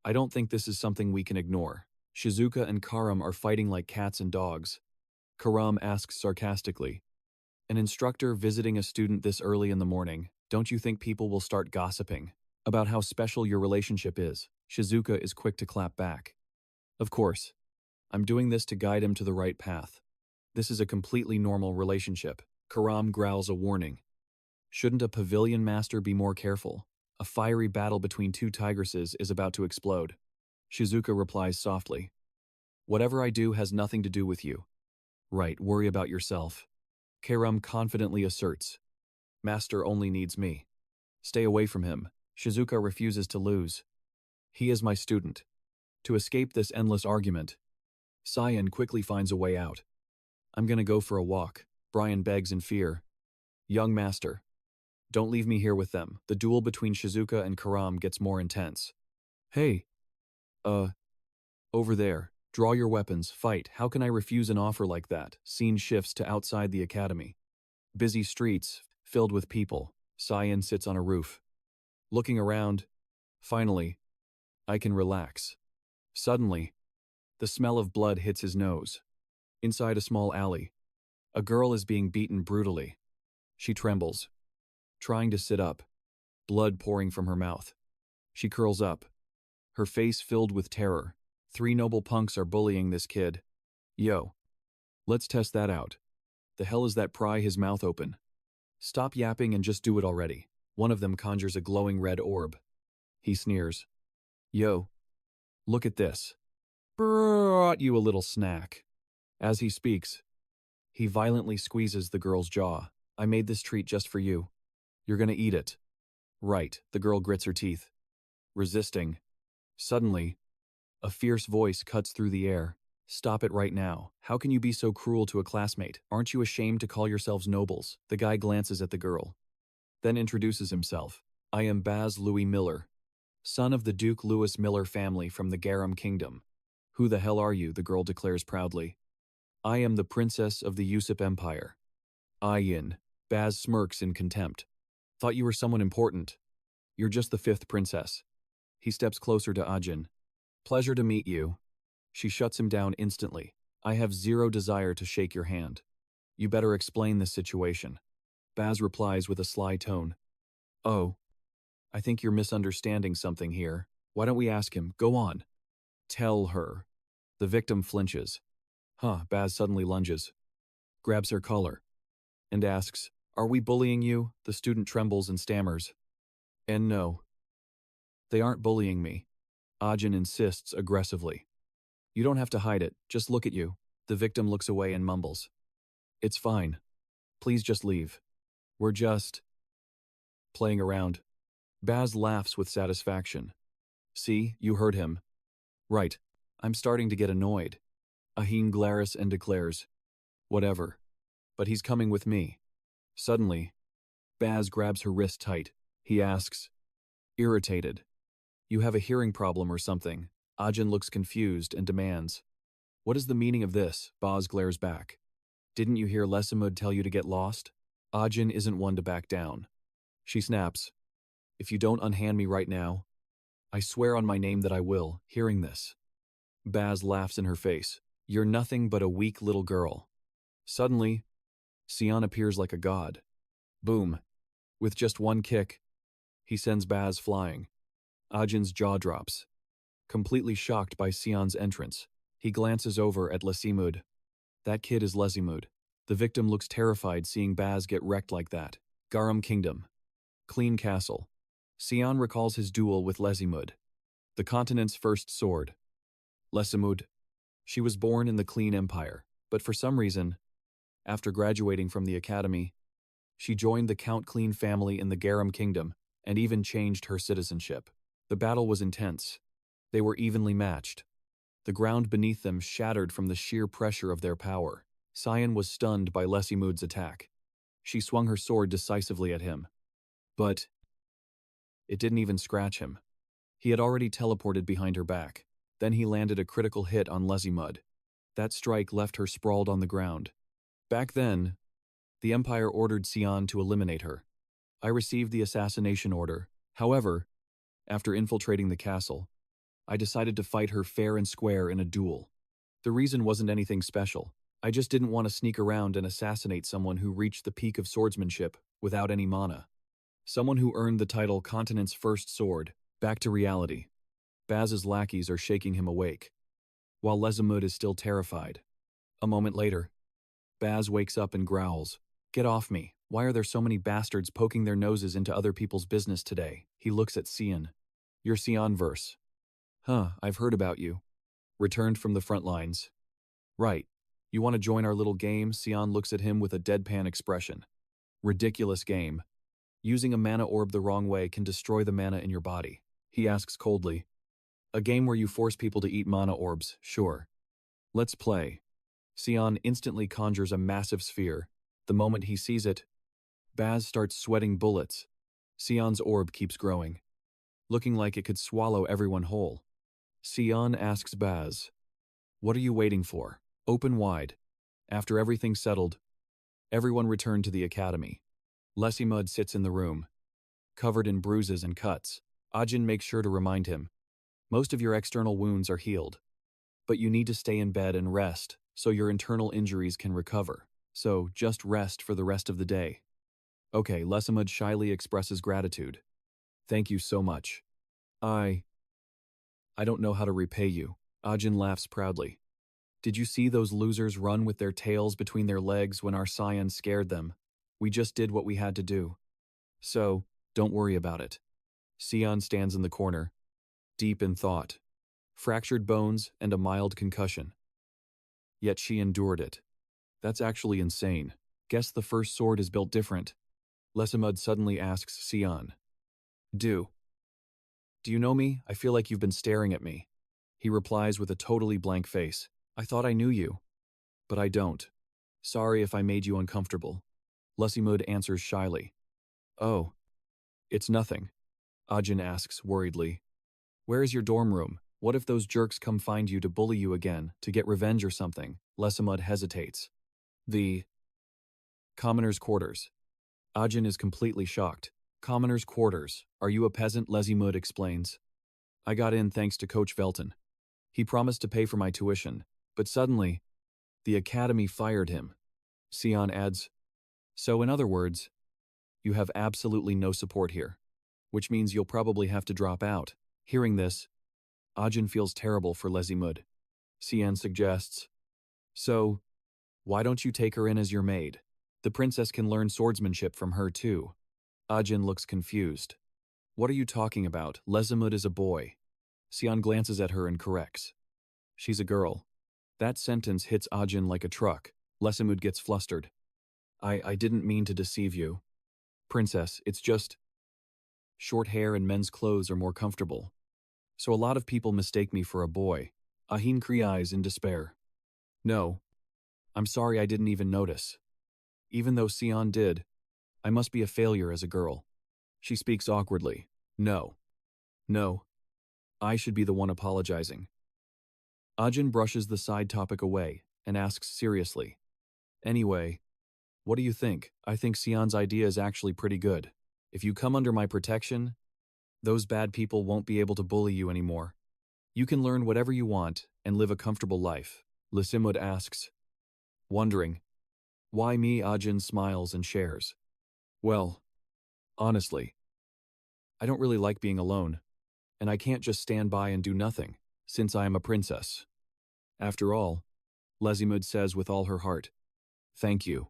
I don't think this is something we can ignore. Shizuka and Karam are fighting like cats and dogs. Karam asks sarcastically, An instructor visiting a student this early in the morning, don't you think people will start gossiping about how special your relationship is? Shizuka is quick to clap back. Of course. I'm doing this to guide him to the right path. This is a completely normal relationship. Karam growls a warning. Shouldn't a pavilion master be more careful? A fiery battle between two tigresses is about to explode. Shizuka replies softly. Whatever I do has nothing to do with you. Right, worry about yourself. Karam confidently asserts. Master only needs me. Stay away from him. Shizuka refuses to lose. He is my student. To escape this endless argument, Sian quickly finds a way out. I'm gonna go for a walk, Brian begs in fear. Young master. Don't leave me here with them. The duel between Shizuka and Karam gets more intense. Hey. Over there. Draw your weapons. Fight. How can I refuse an offer like that? Scene shifts to outside the academy. Busy streets, filled with people. Sian sits on a roof. Looking around. Finally, I can relax. Suddenly, the smell of blood hits his nose. Inside a small alley, a girl is being beaten brutally. She trembles, trying to sit up, blood pouring from her mouth. She curls up, her face filled with terror. 3 noble punks are bullying this kid. Yo. Let's test that out. The hell is that? Pry his mouth open. Stop yapping and just do it already. One of them conjures a glowing red orb. He sneers. Yo. Look at this. Brought you a little snack. As he speaks, he violently squeezes the girl's jaw. I made this treat just for you. You're gonna eat it. Right, the girl grits her teeth, resisting. Suddenly, a fierce voice cuts through the air. Stop it right now. How can you be so cruel to a classmate? Aren't you ashamed to call yourselves nobles? The guy glances at the girl, then introduces himself. I am Baz Louis Miller, son of the Duke Louis Miller family from the Garum Kingdom. Who the hell are you? The girl declares proudly. I am the princess of the Yusuf Empire. Ayin. Baz smirks in contempt. Thought you were someone important. You're just the 5th princess. He steps closer to Ajin. Pleasure to meet you. She shuts him down instantly. I have zero desire to shake your hand. You better explain this situation. Baz replies with a sly tone. Oh. I think you're misunderstanding something here. Why don't we ask him? Go on. Tell her. The victim flinches. Baz suddenly lunges, grabs her collar, and asks, Are we bullying you? The student trembles and stammers. And no. They aren't bullying me. Ajin insists aggressively. You don't have to hide it, just look at you. The victim looks away and mumbles. It's fine. Please just leave. We're just playing around. Baz laughs with satisfaction. See, you heard him. Right. I'm starting to get annoyed. Aheen glares and declares. Whatever. But he's coming with me. Suddenly, Baz grabs her wrist tight. He asks, irritated. You have a hearing problem or something. Ajin looks confused and demands. What is the meaning of this? Baz glares back. Didn't you hear Lesamud tell you to get lost? Ajin isn't one to back down. She snaps. If you don't unhand me right now, I swear on my name that I will, hearing this. Baz laughs in her face. You're nothing but a weak little girl. Suddenly, Sian appears like a god. Boom. With just one kick, he sends Baz flying. Ajin's jaw drops. Completely shocked by Sian's entrance, he glances over at Lesimud. That kid is Lesimud. The victim looks terrified seeing Baz get wrecked like that. Garam Kingdom. Clean castle. Sian recalls his duel with Lesimud, the continent's first sword. Lesimud. She was born in the Clean Empire, but for some reason, after graduating from the academy, she joined the Count Clean family in the Garam Kingdom and even changed her citizenship. The battle was intense. They were evenly matched. The ground beneath them shattered from the sheer pressure of their power. Sian was stunned by Lesimud's attack. She swung her sword decisively at him. But it didn't even scratch him. He had already teleported behind her back. Then he landed a critical hit on Lesimud. That strike left her sprawled on the ground. Back then, the Empire ordered Sian to eliminate her. I received the assassination order. However, after infiltrating the castle, I decided to fight her fair and square in a duel. The reason wasn't anything special. I just didn't want to sneak around and assassinate someone who reached the peak of swordsmanship without any mana. Someone who earned the title Continent's First Sword. Back to reality. Baz's lackeys are shaking him awake, while Lesimud is still terrified. A moment later, Baz wakes up and growls. Get off me. Why are there so many bastards poking their noses into other people's business today? He looks at Sian. You're Sian Vert. Huh, I've heard about you. Returned from the front lines. Right. You want to join our little game? Sian looks at him with a deadpan expression. Ridiculous game. Using a mana orb the wrong way can destroy the mana in your body. He asks coldly. A game where you force people to eat mana orbs, sure. Let's play. Sian instantly conjures a massive sphere. The moment he sees it, Baz starts sweating bullets. Sian's orb keeps growing, looking like it could swallow everyone whole. Sian asks Baz, what are you waiting for? Open wide. After everything's settled, everyone returned to the academy. Lesimud sits in the room, covered in bruises and cuts. Ajin makes sure to remind him, most of your external wounds are healed, but you need to stay in bed and rest so your internal injuries can recover. So just rest for the rest of the day. Okay, Lesimud shyly expresses gratitude. Thank you so much. I don't know how to repay you. Ajin laughs proudly. Did you see those losers run with their tails between their legs when our Sian scared them? We just did what we had to do. So, don't worry about it. Sian stands in the corner, deep in thought. Fractured bones and a mild concussion. Yet she endured it. That's actually insane. Guess the first sword is built different. Lesimud suddenly asks Sian. Do you know me? I feel like you've been staring at me. He replies with a totally blank face. I thought I knew you. But I don't. Sorry if I made you uncomfortable. Lesimud answers shyly. Oh. It's nothing. Ajin asks worriedly. Where is your dorm room? What if those jerks come find you to bully you again, to get revenge or something? Lesimud hesitates. The commoner's quarters. Ajin is completely shocked. Commoner's quarters. Are you a peasant? Lesimud explains. I got in thanks to Coach Velton. He promised to pay for my tuition, but suddenly, the academy fired him. Sian adds. So in other words, you have absolutely no support here, which means you'll probably have to drop out. Hearing this, Ajin feels terrible for Lesimud. Sian suggests. So, why don't you take her in as your maid? The princess can learn swordsmanship from her too. Ajin looks confused. What are you talking about? Lesimud is a boy. Sian glances at her and corrects. She's a girl. That sentence hits Ajin like a truck. Lesamud gets flustered. I didn't mean to deceive you. Princess, it's just… Short hair and men's clothes are more comfortable. So a lot of people mistake me for a boy. Ahin cries in despair. No. I'm sorry I didn't even notice. Even though Sian did, I must be a failure as a girl. She speaks awkwardly. No. No. I should be the one apologizing. Ajin brushes the side topic away and asks seriously. Anyway, what do you think? I think Sian's idea is actually pretty good. If you come under my protection, those bad people won't be able to bully you anymore. You can learn whatever you want and live a comfortable life. Lesamud asks. Wondering. Why me? Ajin smiles and shares. Well, honestly, I don't really like being alone, and I can't just stand by and do nothing, since I am a princess. After all, Lesamud says with all her heart, thank you.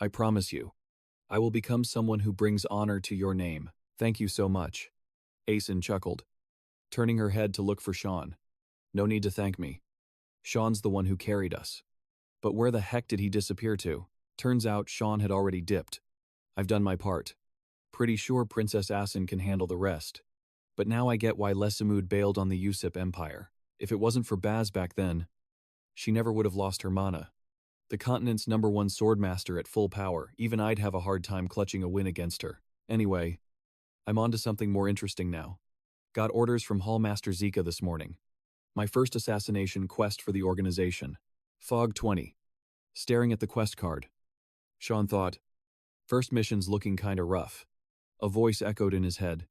I promise you, I will become someone who brings honor to your name. Thank you so much. Asen chuckled, turning her head to look for Sean. No need to thank me. Sean's the one who carried us. But where the heck did he disappear to? Turns out Sean had already dipped. I've done my part. Pretty sure Princess Asen can handle the rest. But now I get why Lesamud bailed on the Yusip Empire. If it wasn't for Baz back then, she never would have lost her mana. The continent's #1 swordmaster at full power, even I'd have a hard time clutching a win against her. Anyway, I'm on to something more interesting now. Got orders from Hallmaster Zika this morning. My first assassination quest for the organization. Fog 20. Staring at the quest card. Sean thought, first mission's looking kinda rough. A voice echoed in his head.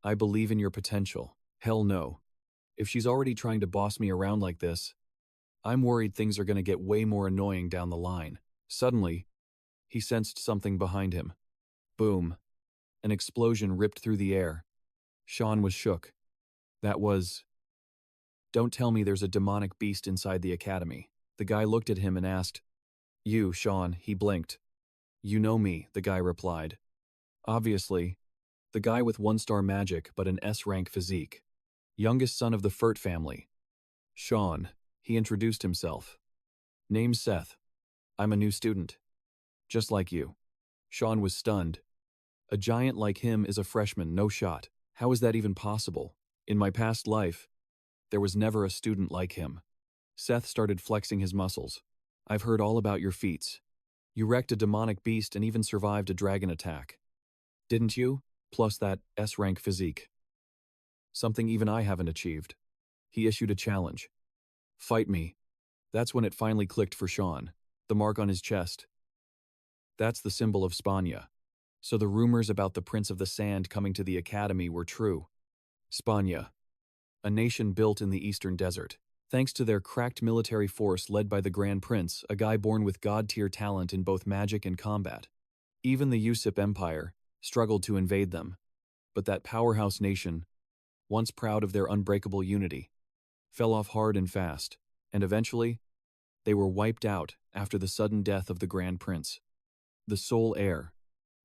I believe in your potential. Hell no. If she's already trying to boss me around like this, I'm worried things are gonna get way more annoying down the line. Suddenly, he sensed something behind him. Boom. An explosion ripped through the air. Sean was shook. That was… Don't tell me there's a demonic beast inside the academy. The guy looked at him and asked, You, Sean, he blinked. You know me, the guy replied. Obviously, the guy with 1-star magic but an S-rank physique. Youngest son of the Vert family. Sean, he introduced himself. Name's Seth. I'm a new student. Just like you. Sean was stunned. A giant like him is a freshman, no shot. How is that even possible? In my past life, there was never a student like him. Seth started flexing his muscles. I've heard all about your feats. You wrecked a demonic beast and even survived a dragon attack. Didn't you? Plus that S-rank physique. Something even I haven't achieved. He issued a challenge. Fight me. That's when it finally clicked for Sean. The mark on his chest. That's the symbol of Spania. So the rumors about the Prince of the Sand coming to the academy were true. Spania. A nation built in the eastern desert. Thanks to their cracked military force led by the Grand Prince, a guy born with god-tier talent in both magic and combat. Even the Yusip Empire struggled to invade them. But that powerhouse nation, once proud of their unbreakable unity, fell off hard and fast, and eventually, they were wiped out after the sudden death of the Grand Prince. The sole heir.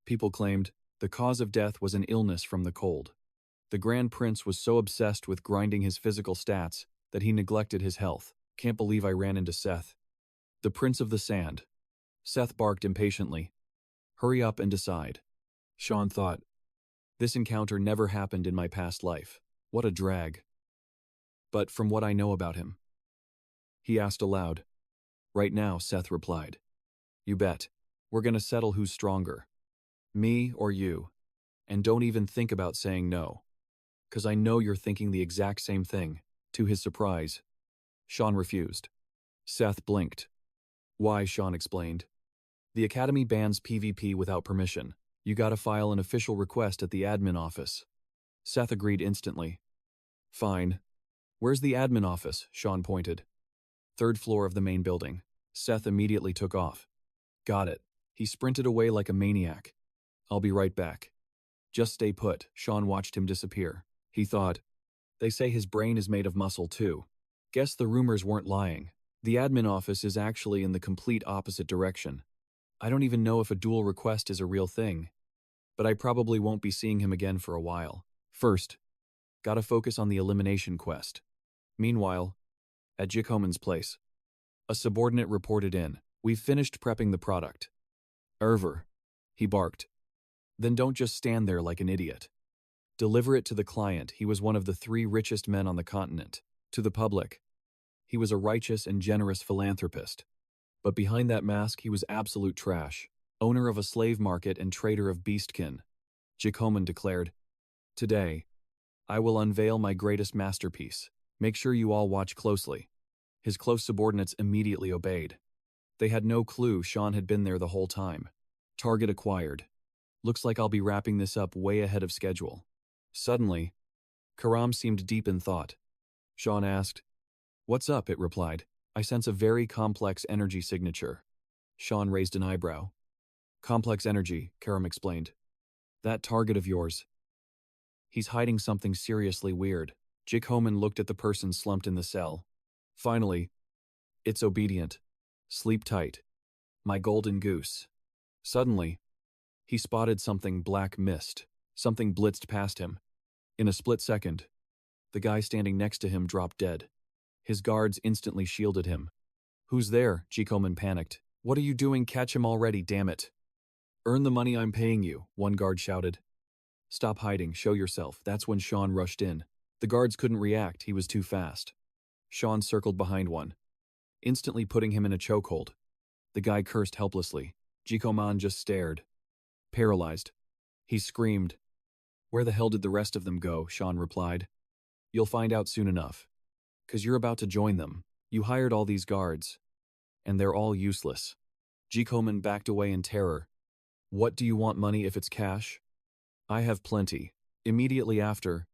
People claimed the cause of death was an illness from the cold. The Grand Prince was so obsessed with grinding his physical stats that he neglected his health. Can't believe I ran into Seth. The Prince of the Sand. Seth barked impatiently. Hurry up and decide. Sean thought, this encounter never happened in my past life. What a drag. But from what I know about him. He asked aloud. Right now, Seth replied. You bet. We're gonna settle who's stronger. Me or you. And don't even think about saying no. 'Cause I know you're thinking the exact same thing. To his surprise, Sean refused. Seth blinked. Why? Sean explained. The academy bans PvP without permission. You gotta file an official request at the admin office. Seth agreed instantly. Fine. Where's the admin office? Sean pointed. 3rd floor of the main building. Seth immediately took off. Got it. He sprinted away like a maniac. I'll be right back. Just stay put. Sean watched him disappear. He thought, they say his brain is made of muscle too. Guess the rumors weren't lying. The admin office is actually in the complete opposite direction. I don't even know if a duel request is a real thing. But I probably won't be seeing him again for a while. First, gotta focus on the elimination quest. Meanwhile, at Jikomen's place. A subordinate reported in. We've finished prepping the product. Erver, he barked. Then don't just stand there like an idiot. Deliver it to the client. He was one of the 3 richest men on the continent. To the public, he was a righteous and generous philanthropist. But behind that mask, he was absolute trash. Owner of a slave market and trader of beastkin. Jacoman declared, Today, I will unveil my greatest masterpiece. Make sure you all watch closely. His close subordinates immediately obeyed. They had no clue Sean had been there the whole time. Target acquired. Looks like I'll be wrapping this up way ahead of schedule. Suddenly, Karam seemed deep in thought. Sean asked, What's up? It replied. I sense a very complex energy signature. Sean raised an eyebrow. Complex energy, Karam explained. That target of yours. He's hiding something seriously weird. Jake Homan looked at the person slumped in the cell. Finally, it's obedient. Sleep tight. My golden goose. Suddenly, he spotted something black mist. Something blitzed past him. In a split second, the guy standing next to him dropped dead. His guards instantly shielded him. Who's there? Jikoman panicked. What are you doing? Catch him already, damn it. Earn the money I'm paying you, one guard shouted. Stop hiding, show yourself. That's when Sean rushed in. The guards couldn't react, he was too fast. Sean circled behind one, instantly putting him in a chokehold. The guy cursed helplessly. Jikoman just stared. Paralyzed. He screamed. Where the hell did the rest of them go? Sean replied. You'll find out soon enough. 'Cause you're about to join them. You hired all these guards. And they're all useless. Jikoman backed away in terror. What do you want money if it's cash? I have plenty. Immediately after,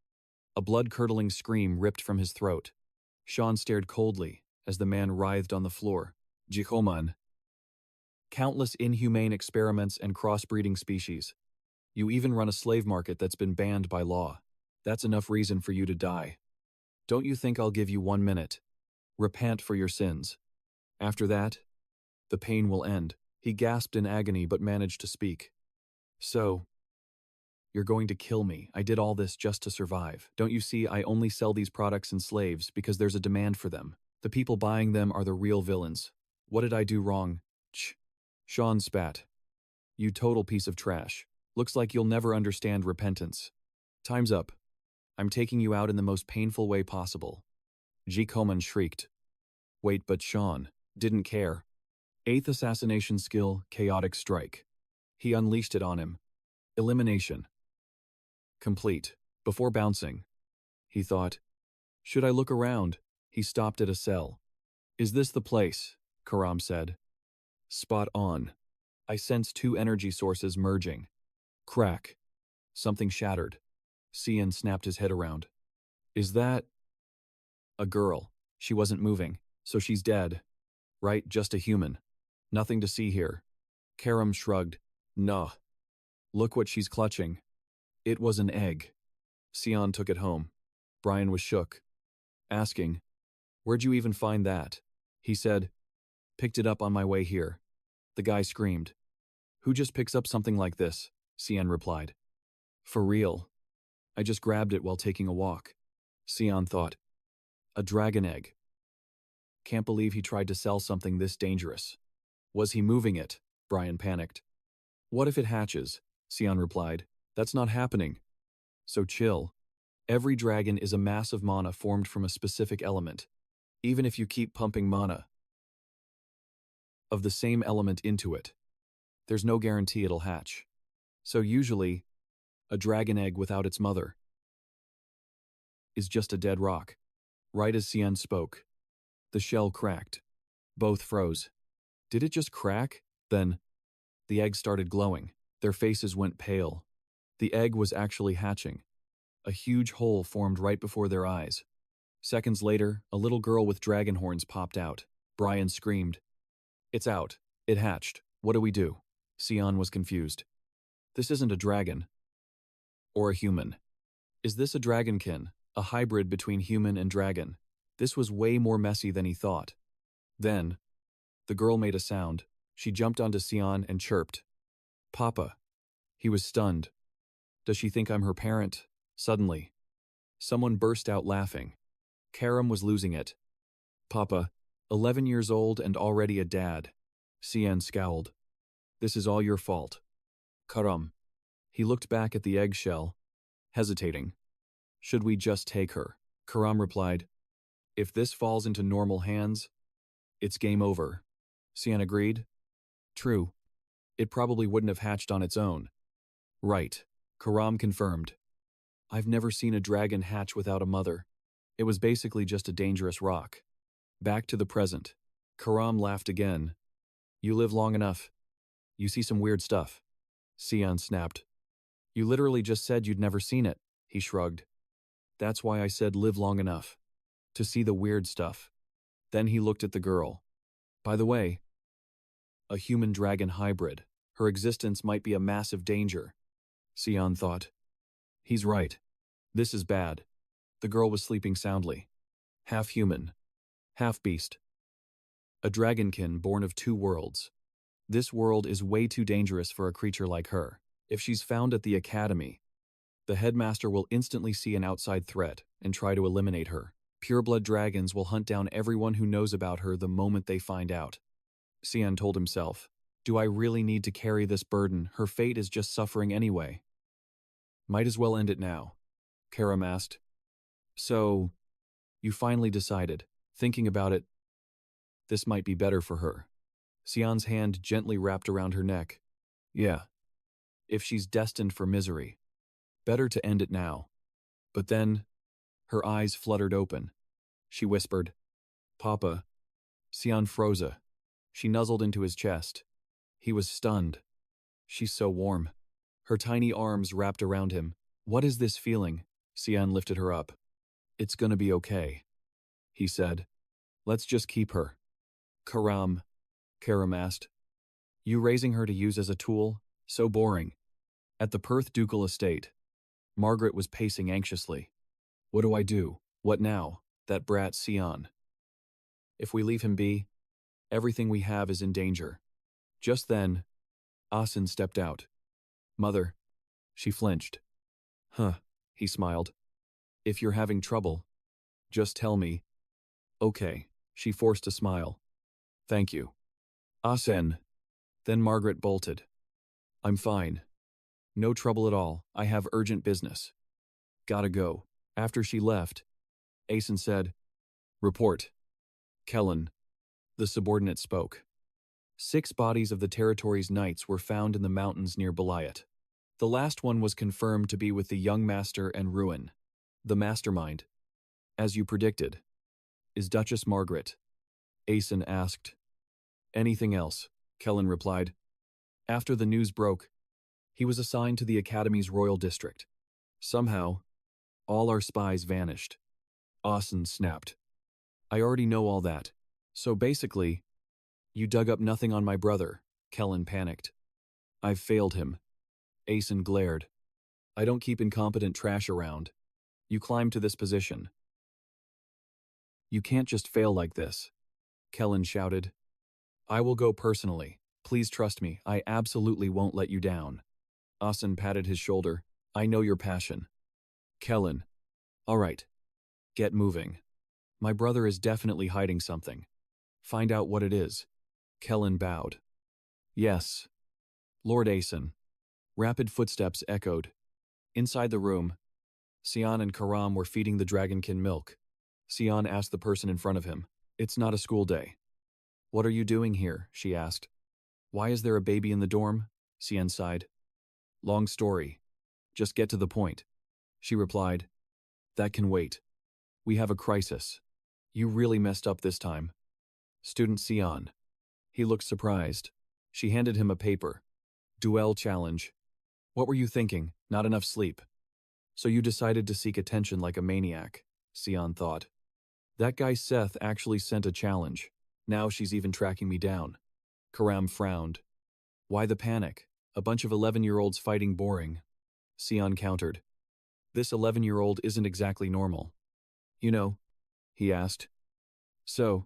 a blood-curdling scream ripped from his throat. Sean stared coldly as the man writhed on the floor. Jikoman. Countless inhumane experiments and crossbreeding species. You even run a slave market that's been banned by law. That's enough reason for you to die. Don't you think I'll give you 1 minute? Repent for your sins. After that, the pain will end. He gasped in agony but managed to speak. So, you're going to kill me. I did all this just to survive. Don't you see I only sell these products and slaves because there's a demand for them. The people buying them are the real villains. What did I do wrong? Sean spat. You total piece of trash. Looks like you'll never understand repentance. Time's up. I'm taking you out in the most painful way possible. G. Coman shrieked. Wait, but Sean didn't care. 8th assassination skill, Chaotic Strike. He unleashed it on him. Elimination. Complete. Before bouncing, he thought, should I look around? He stopped at a cell. Is this the place? Karam said. Spot on. I sense 2 energy sources merging. Crack. Something shattered. Sian snapped his head around. Is that a girl? She wasn't moving, so she's dead. Right, just a human. Nothing to see here. Karam shrugged. Nah. Look what she's clutching. It was an egg. Sian took it home. Brian was shook, asking, Where'd you even find that? He said, Picked it up on my way here. The guy screamed. Who just picks up something like this? Sian replied. For real. I just grabbed it while taking a walk. Sian thought. A dragon egg. Can't believe he tried to sell something this dangerous. Was he moving it? Brian panicked. What if it hatches? Sian replied. That's not happening. So chill. Every dragon is a mass of mana formed from a specific element. Even if you keep pumping mana of the same element into it, there's no guarantee it'll hatch. So usually, a dragon egg without its mother is just a dead rock. Right as Sian spoke, the shell cracked. Both froze. Did it just crack? Then, the egg started glowing. Their faces went pale. The egg was actually hatching. A huge hole formed right before their eyes. Seconds later, a little girl with dragon horns popped out. Brian screamed. It's out. It hatched. What do we do? Sian was confused. This isn't a dragon. Or a human. Is this a dragonkin? A hybrid between human and dragon? This was way more messy than he thought. Then, the girl made a sound. She jumped onto Sian and chirped. Papa. He was stunned. Does she think I'm her parent? Suddenly, someone burst out laughing. Karam was losing it. Papa, 11 years old and already a dad. Sian scowled. This is all your fault. Karam. He looked back at the eggshell, hesitating. Should we just take her? Karam replied. If this falls into normal hands, it's game over. Sian agreed. True. It probably wouldn't have hatched on its own. Right. Karam confirmed. I've never seen a dragon hatch without a mother. It was basically just a dangerous rock. Back to the present. Karam laughed again. You live long enough. You see some weird stuff. Sian snapped. You literally just said you'd never seen it, he shrugged. That's why I said live long enough. To see the weird stuff. Then he looked at the girl. By the way, a human-dragon hybrid. Her existence might be a massive danger. Sian thought. He's right. This is bad. The girl was sleeping soundly. Half human. Half beast. A dragonkin born of two worlds. This world is way too dangerous for a creature like her. If she's found at the academy, the headmaster will instantly see an outside threat and try to eliminate her. Pureblood dragons will hunt down everyone who knows about her the moment they find out. Sian told himself, do I really need to carry this burden? Her fate is just suffering anyway. Might as well end it now. Karam asked. So, you finally decided, thinking about it, this might be better for her. Sian's hand gently wrapped around her neck. Yeah. If she's destined for misery, better to end it now. But then, her eyes fluttered open. She whispered, Papa. Sian froze. She nuzzled into his chest. He was stunned. She's so warm. Her tiny arms wrapped around him. What is this feeling? Sian lifted her up. It's gonna be okay, he said. Let's just keep her. Karam asked. You raising her to use as a tool? So boring. At the Perth ducal estate, Margaret was pacing anxiously. What do I do? What now? That brat Sian. If we leave him be, everything we have is in danger. Just then, Asen stepped out. Mother. She flinched. Huh, he smiled. If you're having trouble, just tell me. Okay, she forced a smile. Thank you. Asen. Then Margaret bolted. I'm fine. No trouble at all, I have urgent business. Gotta go. After she left, Asen said, Report. Kellen. The subordinate spoke. 6 bodies of the territory's knights were found in the mountains near Belayat. The last one was confirmed to be with the young master and Ruin. The mastermind, as you predicted, is Duchess Margaret. Asen asked. Anything else? Kellen replied. After the news broke, he was assigned to the Academy's royal district. Somehow, all our spies vanished. Arson snapped. I already know all that. So basically, you dug up nothing on my brother, Kellen panicked. I've failed him. Asen glared. I don't keep incompetent trash around. You climbed to this position. You can't just fail like this, Kellen shouted. I will go personally. Please trust me, I absolutely won't let you down. Asen patted his shoulder. I know your passion. Kellen. All right. Get moving. My brother is definitely hiding something. Find out what it is. Kellen bowed. Yes. Lord Asen. Rapid footsteps echoed. Inside the room, Sian and Karam were feeding the dragonkin milk. Sian asked the person in front of him, It's not a school day. What are you doing here? She asked. Why is there a baby in the dorm? Sian sighed. Long story. Just get to the point. She replied. That can wait. We have a crisis. You really messed up this time. Student Sian. He looked surprised. She handed him a paper. Duel challenge. What were you thinking? Not enough sleep. So you decided to seek attention like a maniac, Sian thought. That guy Seth actually sent a challenge. Now she's even tracking me down. Karam frowned. Why the panic? A bunch of 11-year-olds fighting boring. Sian countered. This 11-year-old isn't exactly normal. You know, he asked. So,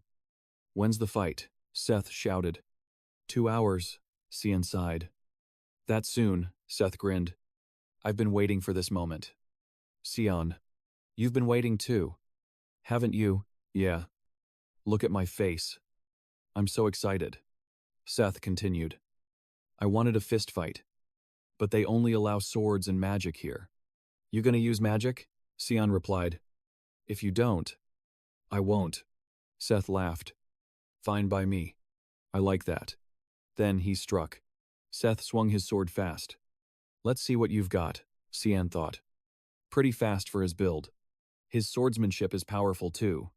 when's the fight? Seth shouted. 2 hours, Sian sighed. That soon, Seth grinned. I've been waiting for this moment. Sian. You've been waiting too. Haven't you? Yeah. Look at my face. I'm so excited. Seth continued. I wanted a fist fight, but they only allow swords and magic here. You gonna use magic? Sian replied. If you don't, I won't. Seth laughed. Fine by me. I like that. Then he struck. Seth swung his sword fast. Let's see what you've got, Sian thought. Pretty fast for his build. His swordsmanship is powerful too,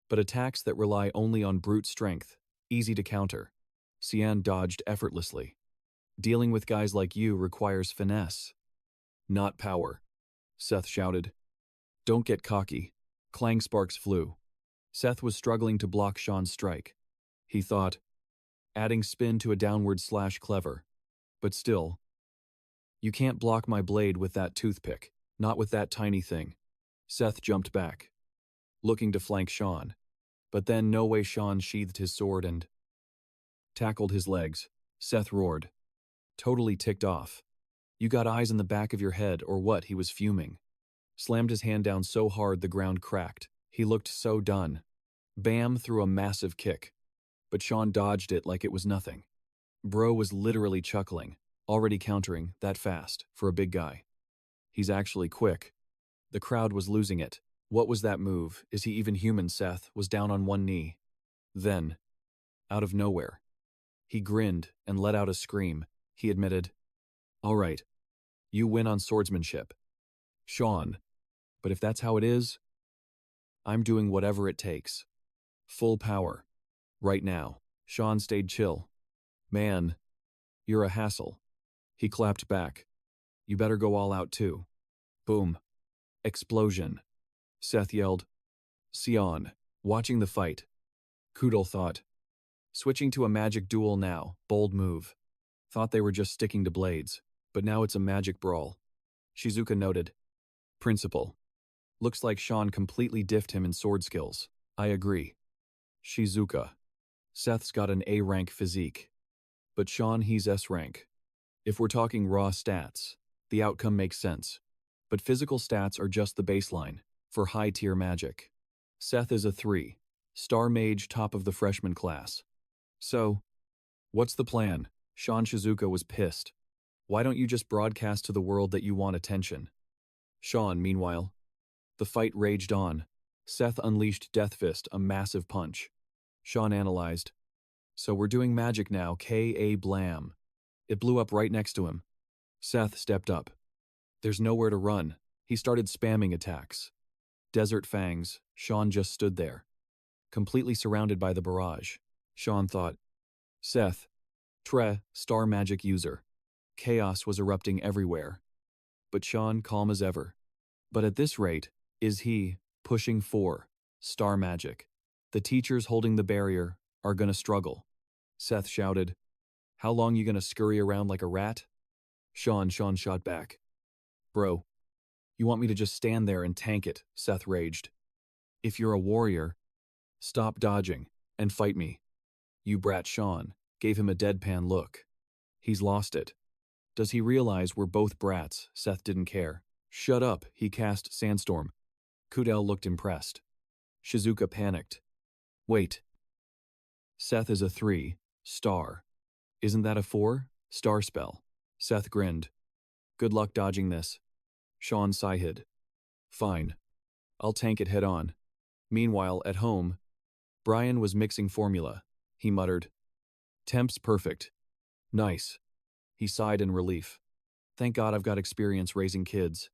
but attacks that rely only on brute strength, easy to counter. Sian dodged effortlessly. Dealing with guys like you requires finesse. Not power, Seth shouted. Don't get cocky. Clang sparks flew. Seth was struggling to block Sean's strike. He thought, adding spin to a downward slash clever. But still, you can't block my blade with that toothpick, not with that tiny thing. Seth jumped back, looking to flank Sean. But then no way Sean sheathed his sword and tackled his legs. Seth roared. Totally ticked off. You got eyes in the back of your head or what? He was fuming. Slammed his hand down so hard the ground cracked. He looked so done. Bam threw a massive kick. But Sean dodged it like it was nothing. Bro was literally chuckling, already countering that fast for a big guy. He's actually quick. The crowd was losing it. What was that move? Is he even human? Seth was down on one knee. Then, out of nowhere, he grinned and let out a scream. He admitted, All right, you win on swordsmanship. Sean, but if that's how it is, I'm doing whatever it takes. Full power. Right now. Sean stayed chill. Man, you're a hassle. He clapped back. You better go all out too. Boom. Explosion. Seth yelled. Sian, watching the fight. Kudal thought. Switching to a magic duel now, bold move. Thought they were just sticking to blades, but now it's a magic brawl. Shizuka noted. Principal. Looks like Sean completely diffed him in sword skills. I agree. Shizuka. Seth's got an A-rank physique. But Sean, he's S-rank. If we're talking raw stats, the outcome makes sense. But physical stats are just the baseline for high-tier magic. Seth is a 3. Star Mage, top of the freshman class. So, what's the plan? Sean Shizuka was pissed. Why don't you just broadcast to the world that you want attention? Sean, meanwhile. The fight raged on. Seth unleashed Death Fist, a massive punch. Sean analyzed. So we're doing magic now, K.A. blam. It blew up right next to him. Seth stepped up. There's nowhere to run. He started spamming attacks. Desert Fangs. Sean just stood there, completely surrounded by the barrage. Sean thought, Seth, star magic user. Chaos was erupting everywhere. But Sean, calm as ever. But at this rate, is he pushing for star magic? The teachers holding the barrier are gonna struggle. Seth shouted, How long you gonna scurry around like a rat? Sean shot back. Bro, you want me to just stand there and tank it? Seth raged. If you're a warrior, stop dodging and fight me. You brat. Sean gave him a deadpan look. He's lost it. Does he realize we're both brats? Seth didn't care. Shut up, he cast Sandstorm. Kudal looked impressed. Shizuka panicked. Wait. Seth is a 3. Star. Isn't that a 4? Star spell. Seth grinned. Good luck dodging this. Sean sighed. Fine. I'll tank it head on. Meanwhile, at home, Brian was mixing formula. He muttered. Temp's perfect. Nice. He sighed in relief. Thank God I've got experience raising kids.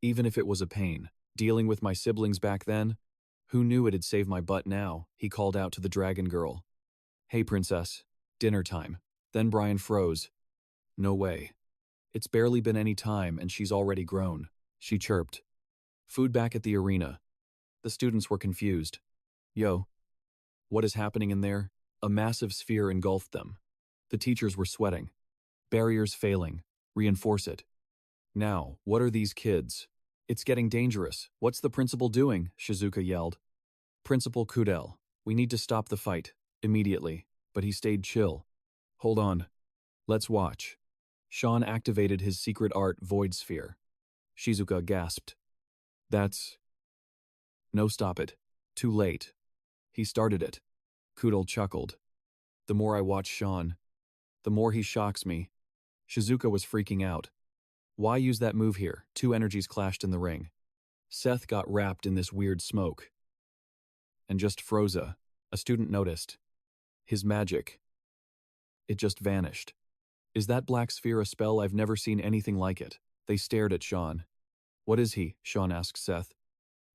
Even if it was a pain. Dealing with my siblings back then, who knew it'd save my butt now? He called out to the dragon girl. Hey princess, dinner time. Then Brian froze. No way. It's barely been any time and she's already grown. She chirped. Food back at the arena. The students were confused. Yo. What is happening in there? A massive sphere engulfed them. The teachers were sweating. Barriers failing. Reinforce it. Now, what are these kids? It's getting dangerous. What's the principal doing? Shizuka yelled. Principal Kudal, we need to stop the fight. Immediately. But he stayed chill. Hold on. Let's watch. Sean activated his secret art void sphere. Shizuka gasped. That's... No, stop it. Too late. He started it. Kudal chuckled. The more I watch Sean, the more he shocks me. Shizuka was freaking out. Why use that move here? Two energies clashed in the ring. Seth got wrapped in this weird smoke. And just froze. A student noticed. His magic. It just vanished. Is that black sphere a spell? I've never seen anything like it. They stared at Sean. What is he? Sean asked Seth.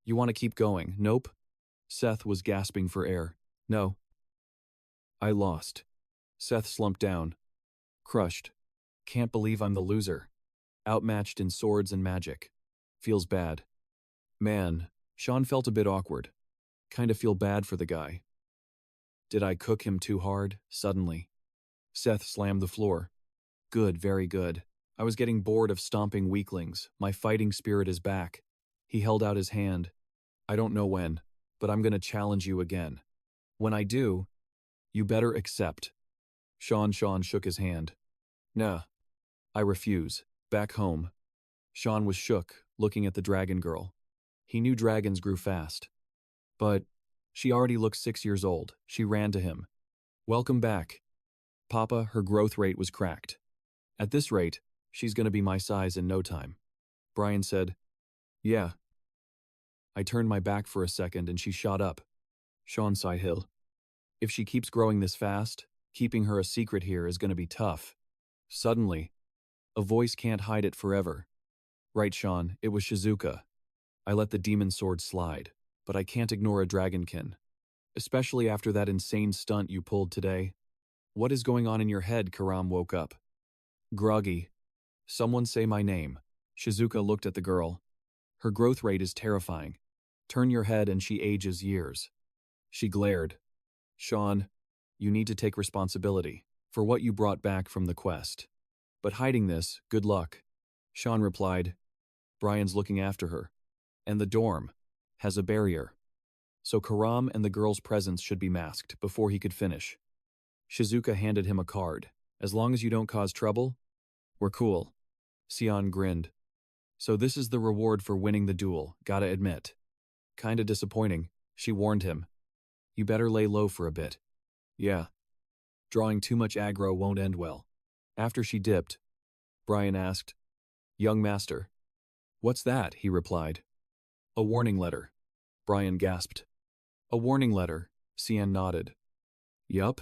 You want to keep going? Nope. Seth was gasping for air. No. I lost. Seth slumped down. Crushed. Can't believe I'm the loser. Outmatched in swords and magic. Feels bad. Man, Sean felt a bit awkward. Kinda feel bad for the guy. Did I cook him too hard? Suddenly. Seth slammed the floor. Good, very good. I was getting bored of stomping weaklings. My fighting spirit is back. He held out his hand. I don't know when, but I'm gonna challenge you again. When I do, you better accept. Sean shook his hand. Nah. I refuse. Back home. Sean was shook, looking at the dragon girl. He knew dragons grew fast. But she already looked 6 years old. She ran to him. Welcome back. Papa, her growth rate was cracked. At this rate, she's gonna be my size in no time. Brian said, Yeah. I turned my back for a second and she shot up. Sean sighed. If she keeps growing this fast, keeping her a secret here is gonna be tough. Suddenly, a voice can't hide it forever. Right, Sean, it was Shizuka. I let the demon sword slide, but I can't ignore a dragonkin. Especially after that insane stunt you pulled today. What is going on in your head? Karam woke up. Groggy. Someone say my name. Shizuka looked at the girl. Her growth rate is terrifying. Turn your head and she ages years. She glared. Sean, you need to take responsibility for what you brought back from the quest. But hiding this, good luck. Sean replied. Brian's looking after her. And the dorm has a barrier. So Karam and the girl's presence should be masked before he could finish. Shizuka handed him a card. As long as you don't cause trouble, we're cool. Sian grinned. So this is the reward for winning the duel, gotta admit. Kinda disappointing, she warned him. You better lay low for a bit. Yeah. Drawing too much aggro won't end well. After she dipped, Brian asked, Young master. What's that? He replied. A warning letter. Brian gasped. A warning letter, Sian nodded. Yup.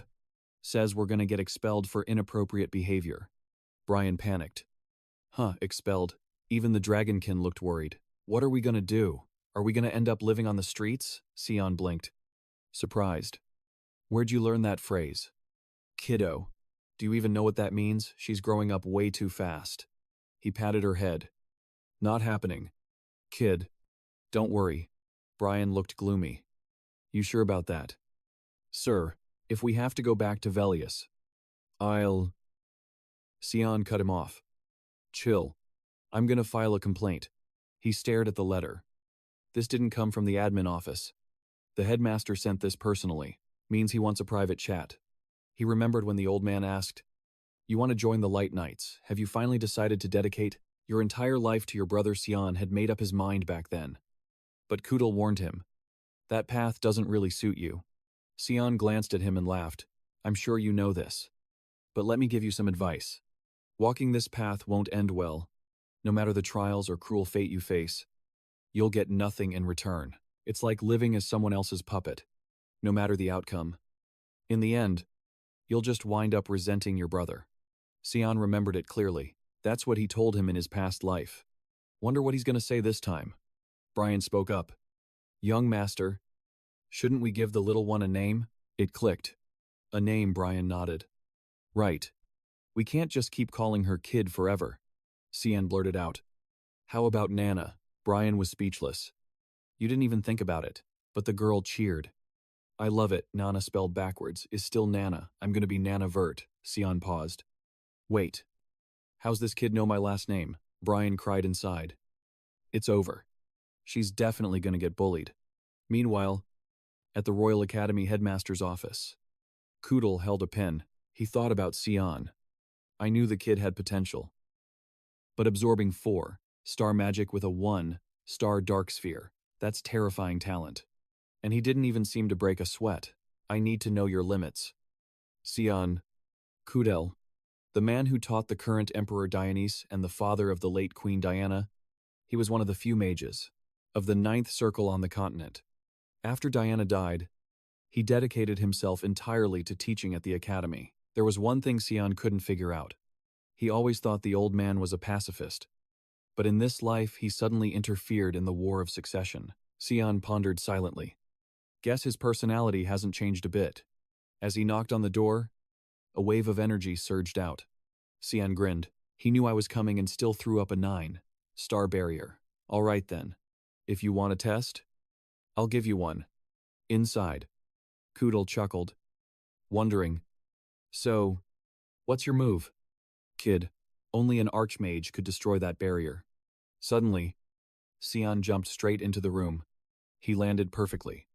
Says we're gonna get expelled for inappropriate behavior. Brian panicked. Huh, expelled. Even the dragonkin looked worried. What are we gonna do? Are we gonna end up living on the streets? Sian blinked. Surprised. Where'd you learn that phrase? Kiddo. Do you even know what that means? She's growing up way too fast. He patted her head. Not happening. Kid. Don't worry. Brian looked gloomy. You sure about that? Sir, if we have to go back to Velius, I'll... Sian cut him off. Chill. I'm gonna file a complaint. He stared at the letter. This didn't come from the admin office. The headmaster sent this personally. Means he wants a private chat. He remembered when the old man asked, You want to join the Light Knights? Have you finally decided to dedicate your entire life to your brother? Sian had made up his mind back then. But Kudal warned him. That path doesn't really suit you. Sian glanced at him and laughed. I'm sure you know this. But let me give you some advice. Walking this path won't end well. No matter the trials or cruel fate you face, you'll get nothing in return. It's like living as someone else's puppet. No matter the outcome. In the end, you'll just wind up resenting your brother. Sian remembered it clearly. That's what he told him in his past life. Wonder what he's gonna say this time. Brian spoke up. Young master, shouldn't we give the little one a name? It clicked. A name, Brian nodded. Right. We can't just keep calling her Kid forever. Sian blurted out. How about Nana? Brian was speechless. You didn't even think about it, but the girl cheered. I love it. Nana spelled backwards is still Nana. I'm gonna be Nana Vert. Sian paused. Wait. How's this kid know my last name? Brian cried inside. It's over. She's definitely gonna get bullied. Meanwhile, at the Royal Academy headmaster's office, Kudal held a pen. He thought about Sian. I knew the kid had potential. But absorbing 4 star magic with a 1 star dark sphere, that's terrifying talent. And he didn't even seem to break a sweat. I need to know your limits. Sian Kudel, the man who taught the current Emperor Dionysus and the father of the late Queen Diana, he was one of the few mages of the ninth circle on the continent. After Diana died, he dedicated himself entirely to teaching at the academy. There was one thing Sian couldn't figure out. He always thought the old man was a pacifist. But in this life, he suddenly interfered in the War of Succession. Sian pondered silently. Guess his personality hasn't changed a bit. As he knocked on the door, a wave of energy surged out. Sian grinned. He knew I was coming and still threw up a 9-star barrier. All right then. If you want a test, I'll give you one. Inside. Kudel chuckled, wondering. So, what's your move? Kid, only an archmage could destroy that barrier. Suddenly, Sian jumped straight into the room. He landed perfectly.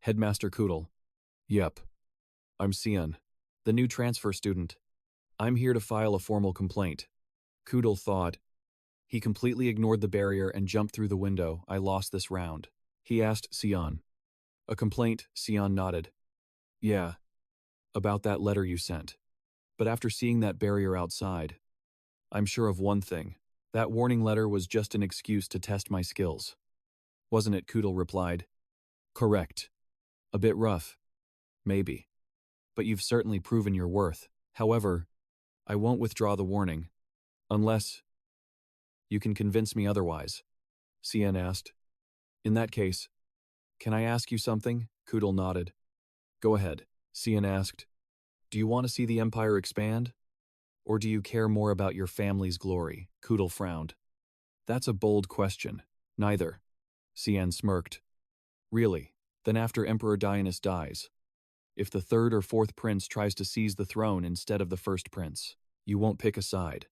Headmaster Kudel. Yep. I'm Sian, the new transfer student. I'm here to file a formal complaint. Kudel thawed. He completely ignored the barrier and jumped through the window. I lost this round. He asked Sian. A complaint, Sian nodded. Yeah. About that letter you sent. But after seeing that barrier outside, I'm sure of one thing. That warning letter was just an excuse to test my skills. Wasn't it? Kudel replied. Correct. A bit rough. Maybe. But you've certainly proven your worth. However, I won't withdraw the warning. Unless you can convince me otherwise, Sian asked. In that case, can I ask you something? Kudel nodded. Go ahead, Sian asked. Do you want to see the empire expand? Or do you care more about your family's glory? Kudel frowned. That's a bold question. Neither. Sian smirked. Really? Then after Emperor Dionysus dies, if the third or fourth prince tries to seize the throne instead of the first prince, you won't pick a side.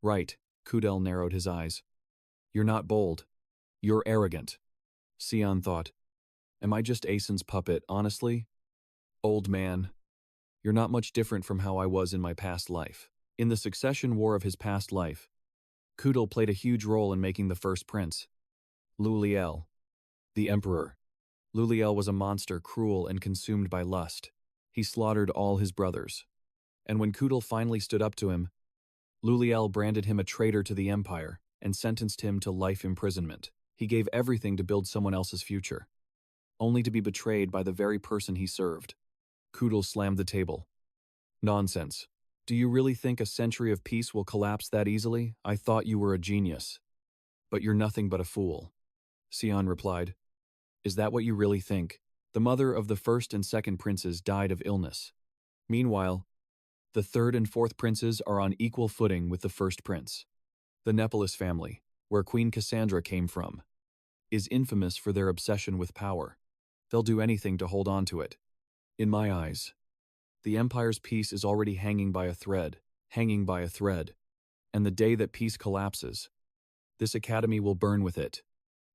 Right, Kudel narrowed his eyes. You're not bold. You're arrogant. Sian thought. Am I just Asen's puppet, honestly? Old man. You're not much different from how I was in my past life. In the succession war of his past life, Kudel played a huge role in making the first prince. Luliel, the emperor. Luliel was a monster, cruel and consumed by lust. He slaughtered all his brothers. And when Kudel finally stood up to him, Luliel branded him a traitor to the empire and sentenced him to life imprisonment. He gave everything to build someone else's future, only to be betrayed by the very person he served. Kudel slammed the table. Nonsense. Do you really think a century of peace will collapse that easily? I thought you were a genius. But you're nothing but a fool. Sian replied. Is that what you really think? The mother of the first and second princes died of illness. Meanwhile, the third and fourth princes are on equal footing with the first prince. The Nepolis family, where Queen Cassandra came from, is infamous for their obsession with power. They'll do anything to hold on to it. In my eyes, the empire's peace is already hanging by a thread, and the day that peace collapses, this academy will burn with it.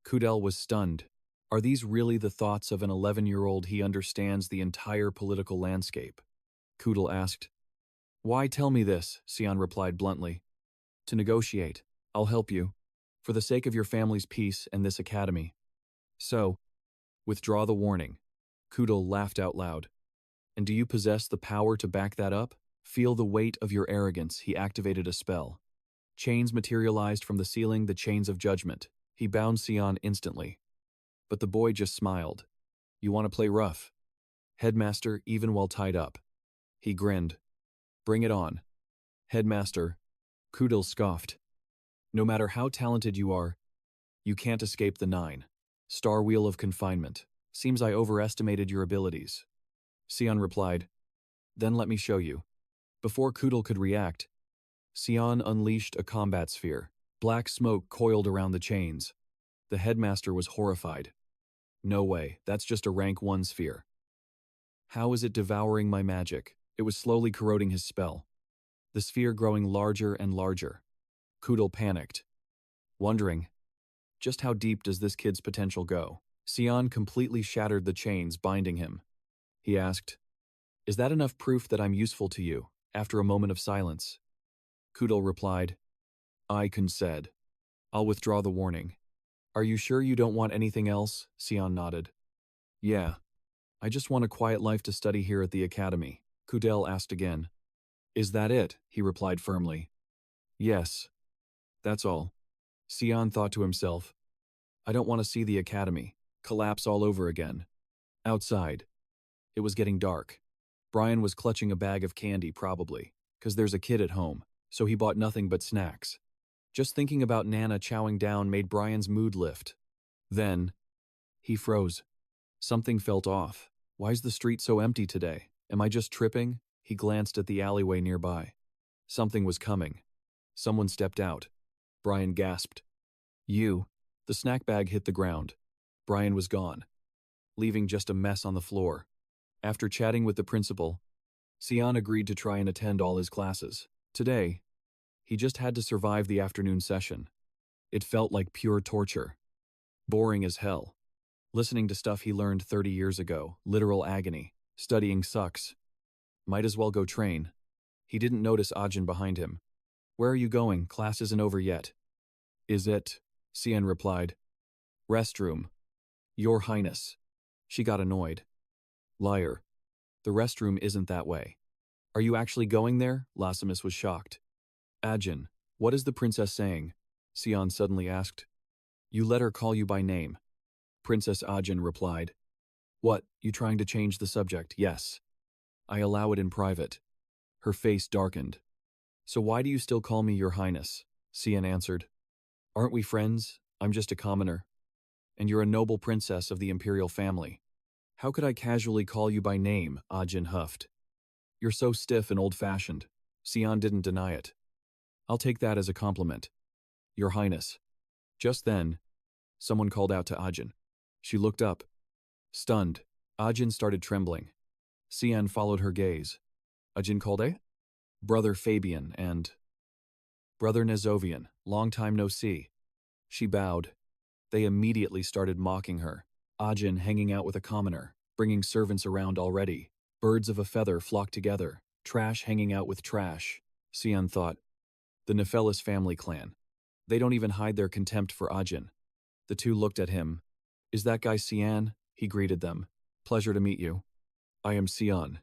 Kudel was stunned. Are these really the thoughts of an 11-year-old? He understands the entire political landscape. Kudel asked. Why tell me this? Sian replied bluntly. To negotiate. I'll help you, for the sake of your family's peace and this academy. So, withdraw the warning. Kudel laughed out loud. And do you possess the power to back that up? Feel the weight of your arrogance. He activated a spell. Chains materialized from the ceiling, the chains of judgment. He bound Sian instantly. But the boy just smiled. You want to play rough? Headmaster, even while tied up. He grinned. Bring it on. Headmaster. Kudel scoffed. No matter how talented you are, you can't escape the 9-star wheel of confinement. Seems I overestimated your abilities. Sian replied. Then let me show you. Before Kudel could react, Sian unleashed a combat sphere. Black smoke coiled around the chains. The headmaster was horrified. No way, that's just a rank 1 sphere. How is it devouring my magic? It was slowly corroding his spell, the sphere growing larger and larger. Kudel panicked, wondering, just how deep does this kid's potential go? Sian completely shattered the chains binding him. He asked, Is that enough proof that I'm useful to you? After a moment of silence, Kudel replied, I concede. I'll withdraw the warning. Are you sure you don't want anything else? Sian nodded. Yeah. I just want a quiet life to study here at the academy, Kudel asked again. Is that it? He replied firmly. Yes. That's all. Sian thought to himself. I don't want to see the academy collapse all over again. Outside. It was getting dark. Brian was clutching a bag of candy probably, 'cause there's a kid at home, so he bought nothing but snacks. Just thinking about Nana chowing down made Brian's mood lift. Then, he froze. Something felt off. Why's the street so empty today? Am I just tripping? He glanced at the alleyway nearby. Something was coming. Someone stepped out. Brian gasped. You. The snack bag hit the ground. Brian was gone, leaving just a mess on the floor. After chatting with the principal, Sian agreed to try and attend all his classes. Today, he just had to survive the afternoon session. It felt like pure torture. Boring as hell. Listening to stuff he learned 30 years ago, literal agony. Studying sucks. Might as well go train. He didn't notice Ajin behind him. Where are you going? Class isn't over yet. Is it? Sian replied. Restroom. Your Highness. She got annoyed. Liar. The restroom isn't that way. Are you actually going there? Lassimus was shocked. Ajin, what is the princess saying? Sian suddenly asked. You let her call you by name. Princess Ajin replied. What, you trying to change the subject? Yes. I allow it in private. Her face darkened. So why do you still call me your highness? Sian answered. Aren't we friends? I'm just a commoner. And you're a noble princess of the imperial family. How could I casually call you by name? Ajin huffed. You're so stiff and old-fashioned. Sian didn't deny it. I'll take that as a compliment. Your highness. Just then, someone called out to Ajin. She looked up. Stunned, Ajin started trembling. Sian followed her gaze. Ajin called Brother Fabian and Brother Nezovian, long time no see. She bowed. They immediately started mocking her. Ajin hanging out with a commoner, bringing servants around already. Birds of a feather flocked together, trash hanging out with trash. Sian thought. The Nephelis family clan. They don't even hide their contempt for Ajin. The two looked at him. Is that guy Sian? He greeted them. Pleasure to meet you. I am Sian.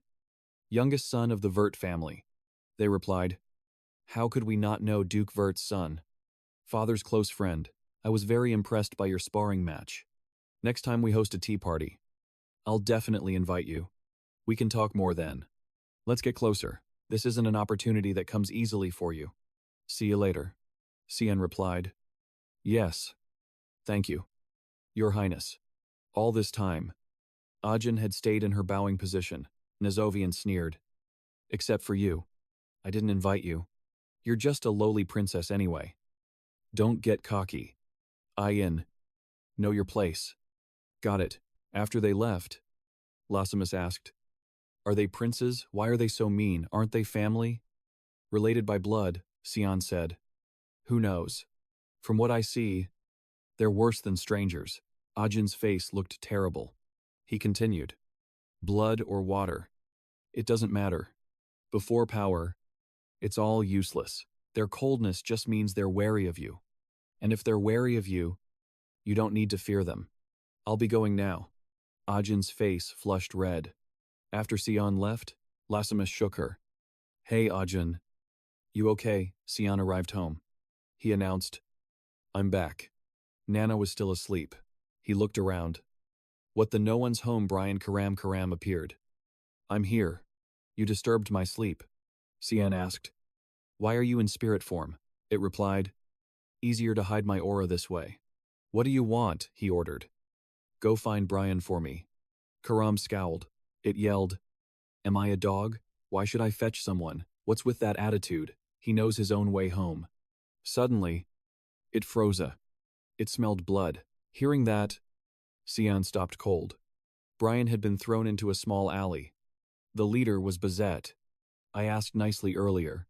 Youngest son of the Vert family. They replied. How could we not know Duke Vert's son? Father's close friend. I was very impressed by your sparring match. Next time we host a tea party, I'll definitely invite you. We can talk more then. Let's get closer. This isn't an opportunity that comes easily for you. See you later. Sian replied. Yes. Thank you. Your Highness. All this time, Ajin had stayed in her bowing position. Nezovian sneered. Except for you. I didn't invite you. You're just a lowly princess anyway. Don't get cocky. Know your place. Got it. After they left, Lassimus asked. Are they princes? Why are they so mean? Aren't they family? Related by blood, Sian said. Who knows? From what I see, they're worse than strangers. Ajin's face looked terrible. He continued. Blood or water. It doesn't matter. Before power, it's all useless. Their coldness just means they're wary of you. And if they're wary of you, you don't need to fear them. I'll be going now. Ajin's face flushed red. After Sian left, Lassimus shook her. Hey, Ajin. You okay? Sian arrived home. He announced. I'm back. Nana was still asleep. He looked around. What the no one's home? Brian Karam appeared. I'm here. You disturbed my sleep. Sian asked. Why are you in spirit form? It replied. Easier to hide my aura this way. What do you want? He ordered. Go find Brian for me. Karam scowled. It yelled. Am I a dog? Why should I fetch someone? What's with that attitude? He knows his own way home. Suddenly, it froze. It smelled blood. Hearing that, Sian stopped cold. Brian had been thrown into a small alley. The leader was Bazette. I asked nicely earlier.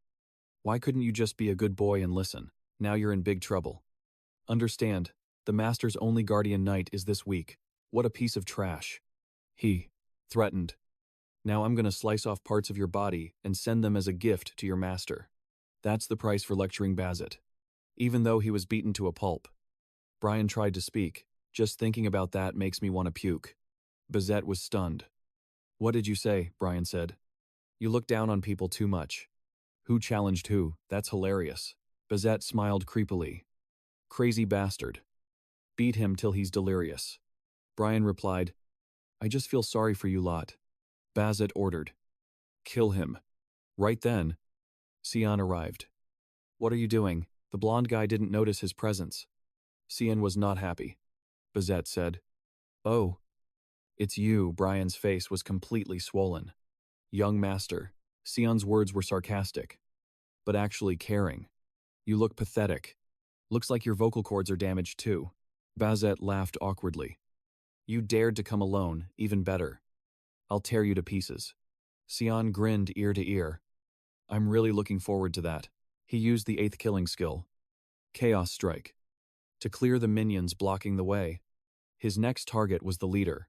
Why couldn't you just be a good boy and listen? Now you're in big trouble. Understand, the master's only guardian knight is this week. What a piece of trash. He threatened. Now I'm gonna slice off parts of your body and send them as a gift to your master. That's the price for lecturing Bazette. Even though he was beaten to a pulp. Brian tried to speak. Just thinking about that makes me want to puke. Bazette was stunned. What did you say? Brian said. You look down on people too much. Who challenged who? That's hilarious. Bazette smiled creepily. Crazy bastard. Beat him till he's delirious. Brian replied, I just feel sorry for you lot. Bazette ordered. Kill him. Right then, Sian arrived. What are you doing? The blonde guy didn't notice his presence. Sian was not happy. Bazette said. Oh. It's you. Brian's face was completely swollen. Young master. Sian's words were sarcastic, but actually caring. You look pathetic. Looks like your vocal cords are damaged too. Bazette laughed awkwardly. You dared to come alone, even better. I'll tear you to pieces. Sian grinned ear to ear. I'm really looking forward to that. He used the 8th killing skill, Chaos Strike, to clear the minions blocking the way. His next target was the leader.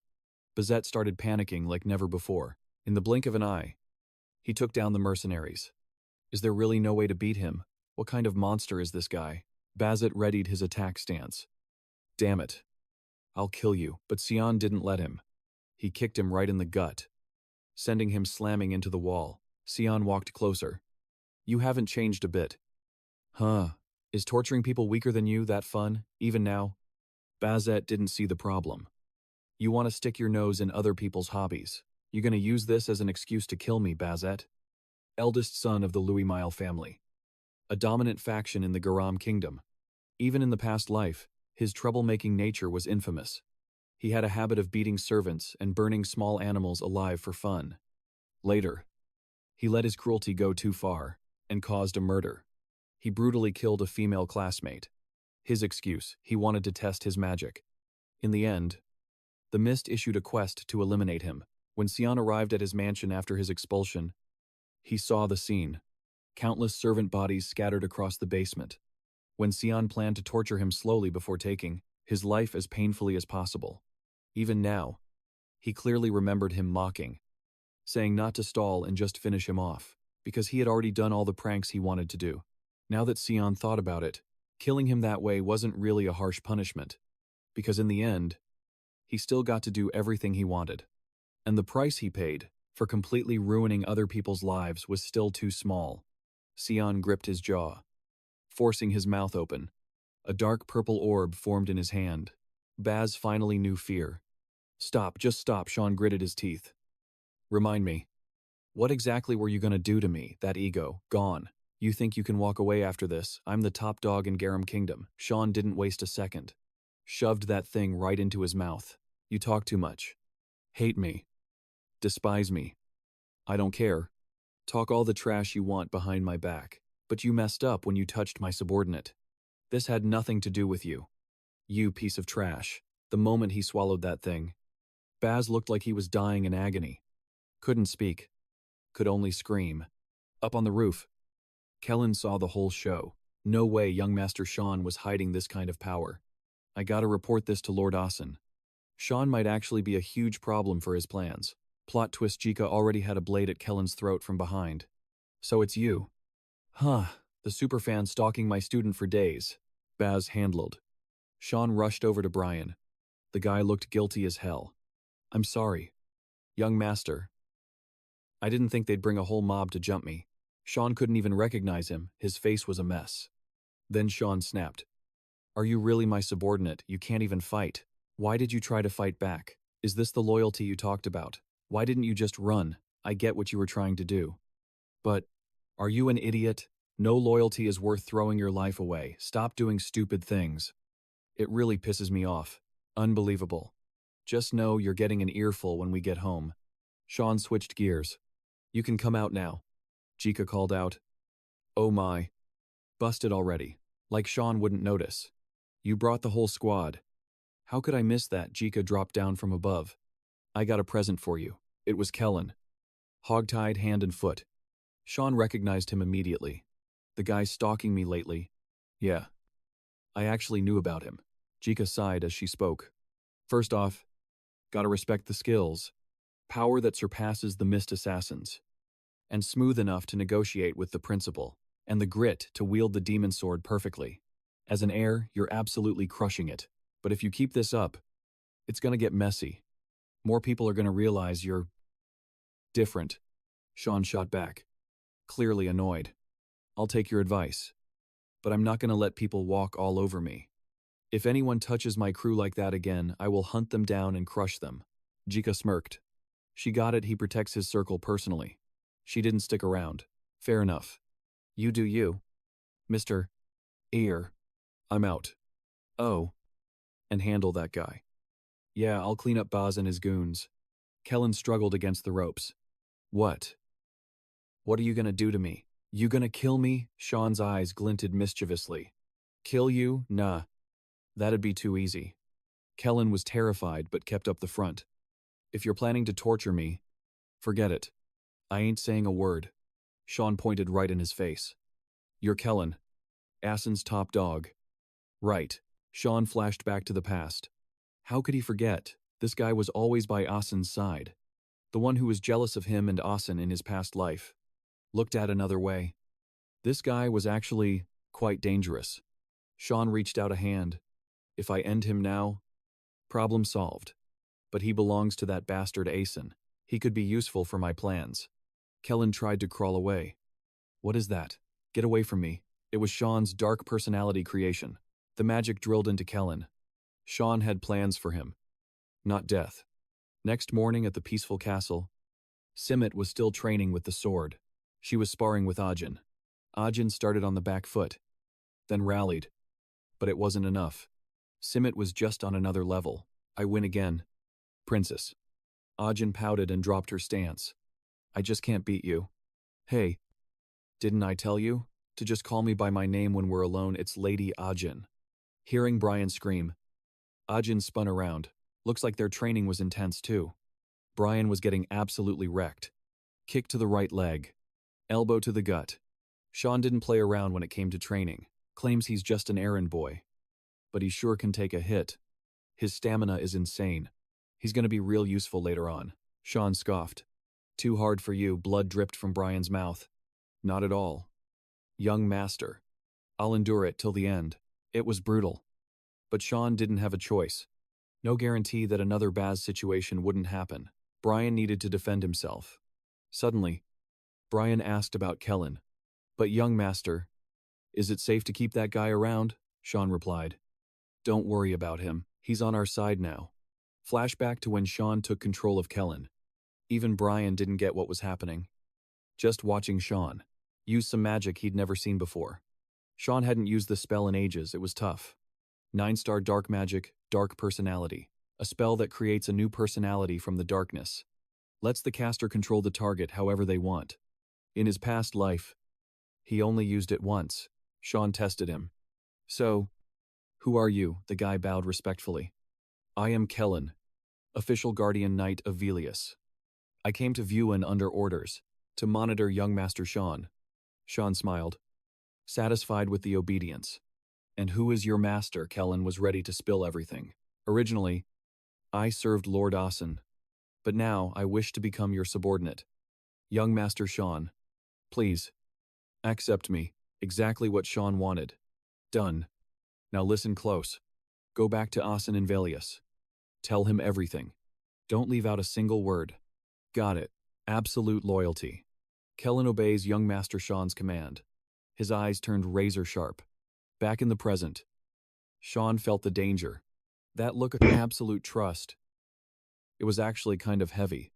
Bazette started panicking like never before. In the blink of an eye, he took down the mercenaries. Is there really no way to beat him? What kind of monster is this guy? Bazette readied his attack stance. Damn it. I'll kill you. But Sian didn't let him. He kicked him right in the gut, sending him slamming into the wall. Sian walked closer. You haven't changed a bit. Huh. Is torturing people weaker than you that fun, even now? Bazette didn't see the problem. You want to stick your nose in other people's hobbies. You gonna use this as an excuse to kill me, Bazette? Eldest son of the Louis Mile family. A dominant faction in the Garam kingdom. Even in the past life, his troublemaking nature was infamous. He had a habit of beating servants and burning small animals alive for fun. Later, he let his cruelty go too far and caused a murder. He brutally killed a female classmate. His excuse, he wanted to test his magic. In the end, the Mist issued a quest to eliminate him. When Sian arrived at his mansion after his expulsion, he saw the scene. Countless servant bodies scattered across the basement. When Sian planned to torture him slowly before taking his life as painfully as possible. Even now, he clearly remembered him mocking, saying not to stall and just finish him off, because he had already done all the pranks he wanted to do. Now that Sian thought about it, killing him that way wasn't really a harsh punishment, because in the end, he still got to do everything he wanted. And the price he paid for completely ruining other people's lives was still too small. Sian gripped his jaw, forcing his mouth open. A dark purple orb formed in his hand. Baz finally knew fear. Stop, just stop, Sean gritted his teeth. Remind me. What exactly were you gonna do to me, that ego, gone? You think you can walk away after this? I'm the top dog in Garam Kingdom. Sean didn't waste a second. Shoved that thing right into his mouth. You talk too much. Hate me. Despise me. I don't care. Talk all the trash you want behind my back. But you messed up when you touched my subordinate. This had nothing to do with you. You piece of trash. The moment he swallowed that thing, Baz looked like he was dying in agony. Couldn't speak. Could only scream. Up on the roof, Kellen saw the whole show. No way young Master Sean was hiding this kind of power. I gotta report this to Lord Asen. Sean might actually be a huge problem for his plans. Plot twist, Jika already had a blade at Kellen's throat from behind. So it's you. Huh, the superfan stalking my student for days. Baz handled. Sean rushed over to Brian. The guy looked guilty as hell. I'm sorry. Young master. I didn't think they'd bring a whole mob to jump me. Sean couldn't even recognize him. His face was a mess. Then Sean snapped. Are you really my subordinate? You can't even fight. Why did you try to fight back? Is this the loyalty you talked about? Why didn't you just run? I get what you were trying to do. But, are you an idiot? No loyalty is worth throwing your life away. Stop doing stupid things. It really pisses me off. Unbelievable. Just know you're getting an earful when we get home. Sean switched gears. You can come out now. Jika called out. Oh my. Busted already. Like Sean wouldn't notice. You brought the whole squad. How could I miss that? Jika dropped down from above. I got a present for you. It was Kellen. Hogtied hand and foot. Sean recognized him immediately. The guy stalking me lately. Yeah. I actually knew about him. Jika sighed as she spoke. First off, gotta respect the skills. Power that surpasses the mist assassins. And smooth enough to negotiate with the principal. And the grit to wield the demon sword perfectly. As an heir, you're absolutely crushing it. But if you keep this up, it's gonna get messy. More people are gonna realize you're Different. Sean shot back, clearly annoyed. I'll take your advice, but I'm not going to let people walk all over me. If anyone touches my crew like that again, I will hunt them down and crush them. Jika smirked. She got it, he protects his circle personally. She didn't stick around. Fair enough. You do you. Mr. Ear. I'm out. Oh. And handle that guy. Yeah, I'll clean up Baz and his goons. Kellen struggled against the ropes. What? What are you gonna do to me? You gonna kill me? Sean's eyes glinted mischievously. Kill you? Nah. That'd be too easy. Kellen was terrified but kept up the front. If you're planning to torture me, forget it. I ain't saying a word. Sean pointed right in his face. You're Kellen. Asen's top dog. Right. Sean flashed back to the past. How could he forget? This guy was always by Asen's side. The one who was jealous of him and Asen in his past life. Looked at another way. This guy was actually quite dangerous. Sean reached out a hand. If I end him now, problem solved. But he belongs to that bastard Asen. He could be useful for my plans. Kellen tried to crawl away. What is that? Get away from me. It was Sean's dark personality creation. The magic drilled into Kellen. Sean had plans for him. Not death. Next morning at the peaceful castle, Simmet was still training with the sword. She was sparring with Ajin. Ajin started on the back foot, then rallied. But it wasn't enough. Simmet was just on another level. I win again. Princess. Ajin pouted and dropped her stance. I just can't beat you. Hey. Didn't I tell you? To just call me by my name when we're alone. It's Lady Ajin. Hearing Brian scream, Ajin spun around. Looks like their training was intense too. Brian was getting absolutely wrecked. Kick to the right leg. Elbow to the gut. Sean didn't play around when it came to training. Claims he's just an errand boy. But he sure can take a hit. His stamina is insane. He's gonna be real useful later on. Sean scoffed. Too hard for you, blood dripped from Brian's mouth. Not at all. Young master. I'll endure it till the end. It was brutal. But Sean didn't have a choice. No guarantee that another Baz situation wouldn't happen. Brian needed to defend himself. Suddenly, Brian asked about Kellen. But young master, is it safe to keep that guy around? Sean replied. Don't worry about him. He's on our side now. Flashback to when Sean took control of Kellen. Even Brian didn't get what was happening. Just watching Sean use some magic he'd never seen before. Sean hadn't used the spell in ages. It was tough. 9-star dark magic, dark personality. A spell that creates a new personality from the darkness. Lets the caster control the target however they want. In his past life, he only used it once. Sean tested him. So, who are you? The guy bowed respectfully. I am Kellen, official guardian knight of Velius. I came to view and under orders, to monitor young Master Sean. Sean smiled, satisfied with the obedience. And who is your master? Kellen was ready to spill everything. Originally, I served Lord Asen, but now I wish to become your subordinate. Young Master Sean, please, accept me, exactly what Sean wanted. Done. Now listen close. Go back to Asen and Velius. Tell him everything. Don't leave out a single word. Got it. Absolute loyalty. Kellen obeys young Master Sean's command. His eyes turned razor sharp. Back in the present, Sean felt the danger. That look of absolute trust. It was actually kind of heavy.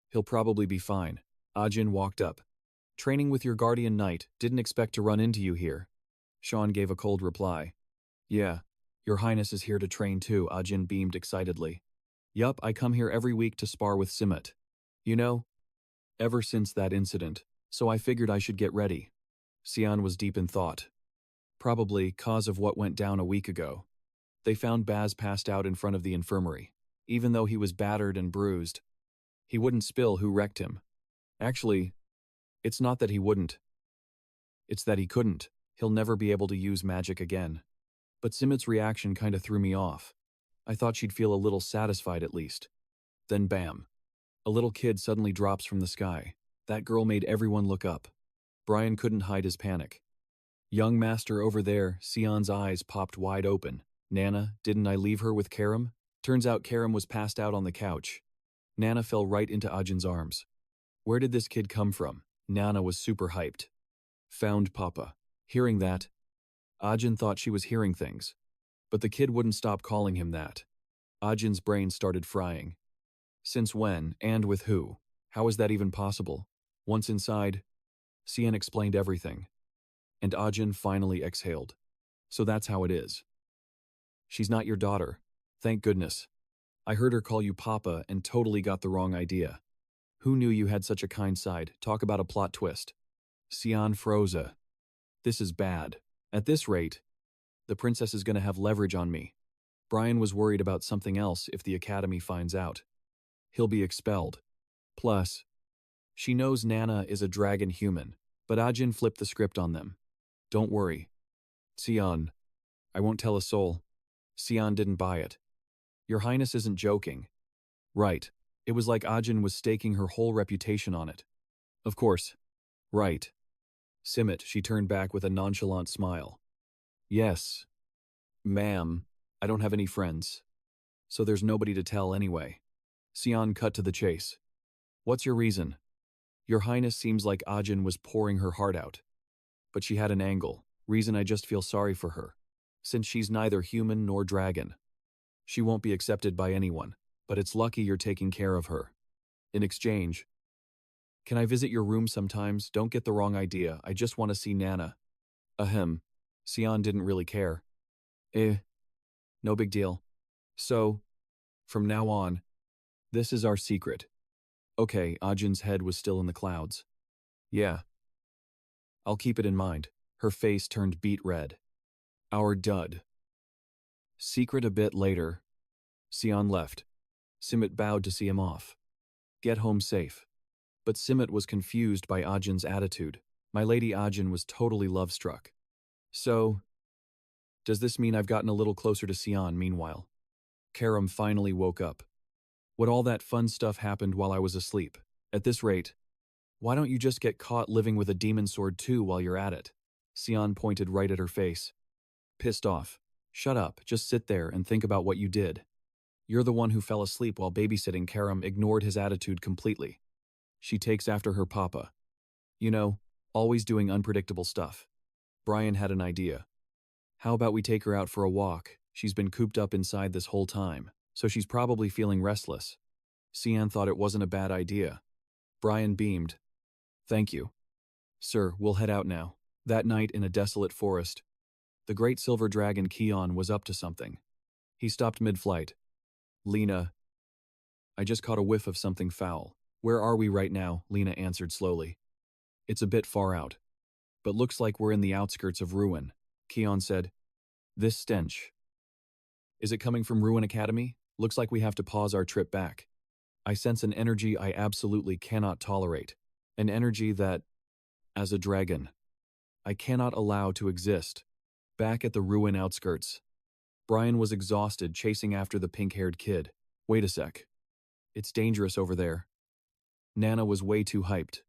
He'll probably be fine. Ajin walked up. Training with your guardian knight, didn't expect to run into you here. Sean gave a cold reply. Yeah, your highness is here to train too, Ajin beamed excitedly. Yup, I come here every week to spar with Simmet. You know, ever since that incident, so I figured I should get ready. Sian was deep in thought. Probably cause of what went down a week ago. They found Baz passed out in front of the infirmary. Even though he was battered and bruised, he wouldn't spill who wrecked him. Actually, it's not that he wouldn't. It's that he couldn't. He'll never be able to use magic again. But Simmet's reaction kinda threw me off. I thought she'd feel a little satisfied at least. Then bam. A little kid suddenly drops from the sky. That girl made everyone look up. Brian couldn't hide his panic. Young master over there, Sian's eyes popped wide open. Nana, didn't I leave her with Karam? Turns out Karam was passed out on the couch. Nana fell right into Ajin's arms. Where did this kid come from? Nana was super hyped. Found Papa. Hearing that, Ajin thought she was hearing things. But the kid wouldn't stop calling him that. Ajin's brain started frying. Since when, and with who? How is that even possible? Once inside, Sian explained everything. And Ajin finally exhaled. So that's how it is. She's not your daughter. Thank goodness. I heard her call you Papa and totally got the wrong idea. Who knew you had such a kind side? Talk about a plot twist. Sian froze. This is bad. At this rate, the princess is going to have leverage on me. Brian was worried about something else if the academy finds out. He'll be expelled. Plus, she knows Nana is a dragon human, but Ajin flipped the script on them. Don't worry. Sian, I won't tell a soul. Sian didn't buy it. Your Highness isn't joking. Right. It was like Ajin was staking her whole reputation on it. Of course. Right. Simit, she turned back with a nonchalant smile. Yes. Ma'am, I don't have any friends. So there's nobody to tell anyway. Sian cut to the chase. What's your reason? Your Highness seems like Ajin was pouring her heart out. But she had an angle. Reason I just feel sorry for her. Since she's neither human nor dragon. She won't be accepted by anyone, but it's lucky you're taking care of her. In exchange, can I visit your room sometimes? Don't get the wrong idea, I just want to see Nana. Ahem. Sian didn't really care. No big deal. So, from now on, this is our secret. Okay, Ajin's head was still in the clouds. Yeah. I'll keep it in mind. Her face turned beet red. Our dud. Secret a bit later. Sian left. Simit bowed to see him off. Get home safe. But Simit was confused by Ajin's attitude. My lady Ajin was totally love-struck. So, does this mean I've gotten a little closer to Sian meanwhile? Karam finally woke up. What all that fun stuff happened while I was asleep. At this rate, why don't you just get caught living with a demon sword too while you're at it? Sian pointed right at her face. Pissed off. Shut up, just sit there and think about what you did. You're the one who fell asleep while babysitting. Karam ignored his attitude completely. She takes after her papa. You know, always doing unpredictable stuff. Brian had an idea. How about we take her out for a walk? She's been cooped up inside this whole time, so she's probably feeling restless. Sian thought it wasn't a bad idea. Brian beamed. Thank you. Sir, we'll head out now. That night in a desolate forest, the great silver dragon Kion was up to something. He stopped mid-flight. Lena, I just caught a whiff of something foul. Where are we right now? Lena answered slowly. It's a bit far out, but looks like we're in the outskirts of Ruin. Kion said, this stench. Is it coming from Ruin Academy? Looks like we have to pause our trip back. I sense an energy I absolutely cannot tolerate. An energy that, as a dragon, I cannot allow to exist. Back at the Ruin outskirts, Brian was exhausted chasing after the pink-haired kid. Wait a sec. It's dangerous over there. Nana was way too hyped.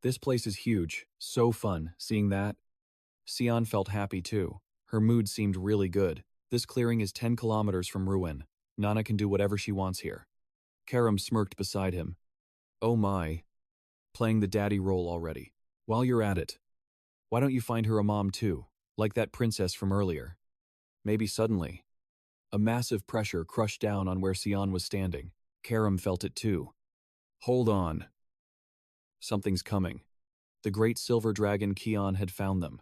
This place is huge, so fun, seeing that. Sian felt happy too. Her mood seemed really good. This clearing is 10 kilometers from Ruin. Nana can do whatever she wants here. Karam smirked beside him. Oh my. Playing the daddy role already. While you're at it, why don't you find her a mom too, like that princess from earlier? Maybe suddenly. A massive pressure crushed down on where Sian was standing. Karam felt it too. Hold on. Something's coming. The great silver dragon Kion had found them.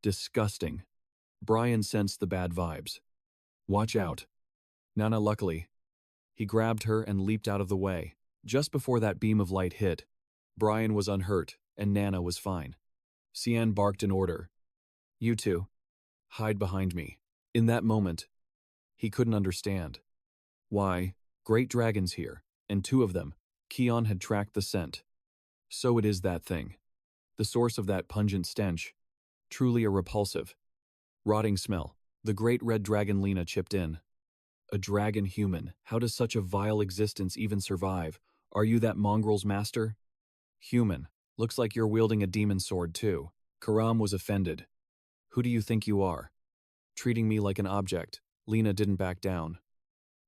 Disgusting. Brian sensed the bad vibes. Watch out. Nana, luckily. He grabbed her and leaped out of the way. Just before that beam of light hit, Brian was unhurt and Nana was fine. Sian barked an order. You two. Hide behind me. In that moment, he couldn't understand. Why, great dragons here, and two of them. Kion had tracked the scent. So it is that thing. The source of that pungent stench. Truly a repulsive, rotting smell. The great red dragon Lena chipped in. A dragon human, how does such a vile existence even survive? Are you that mongrel's master? Human, looks like you're wielding a demon sword too. Karam was offended. Who do you think you are? Treating me like an object. Lena didn't back down.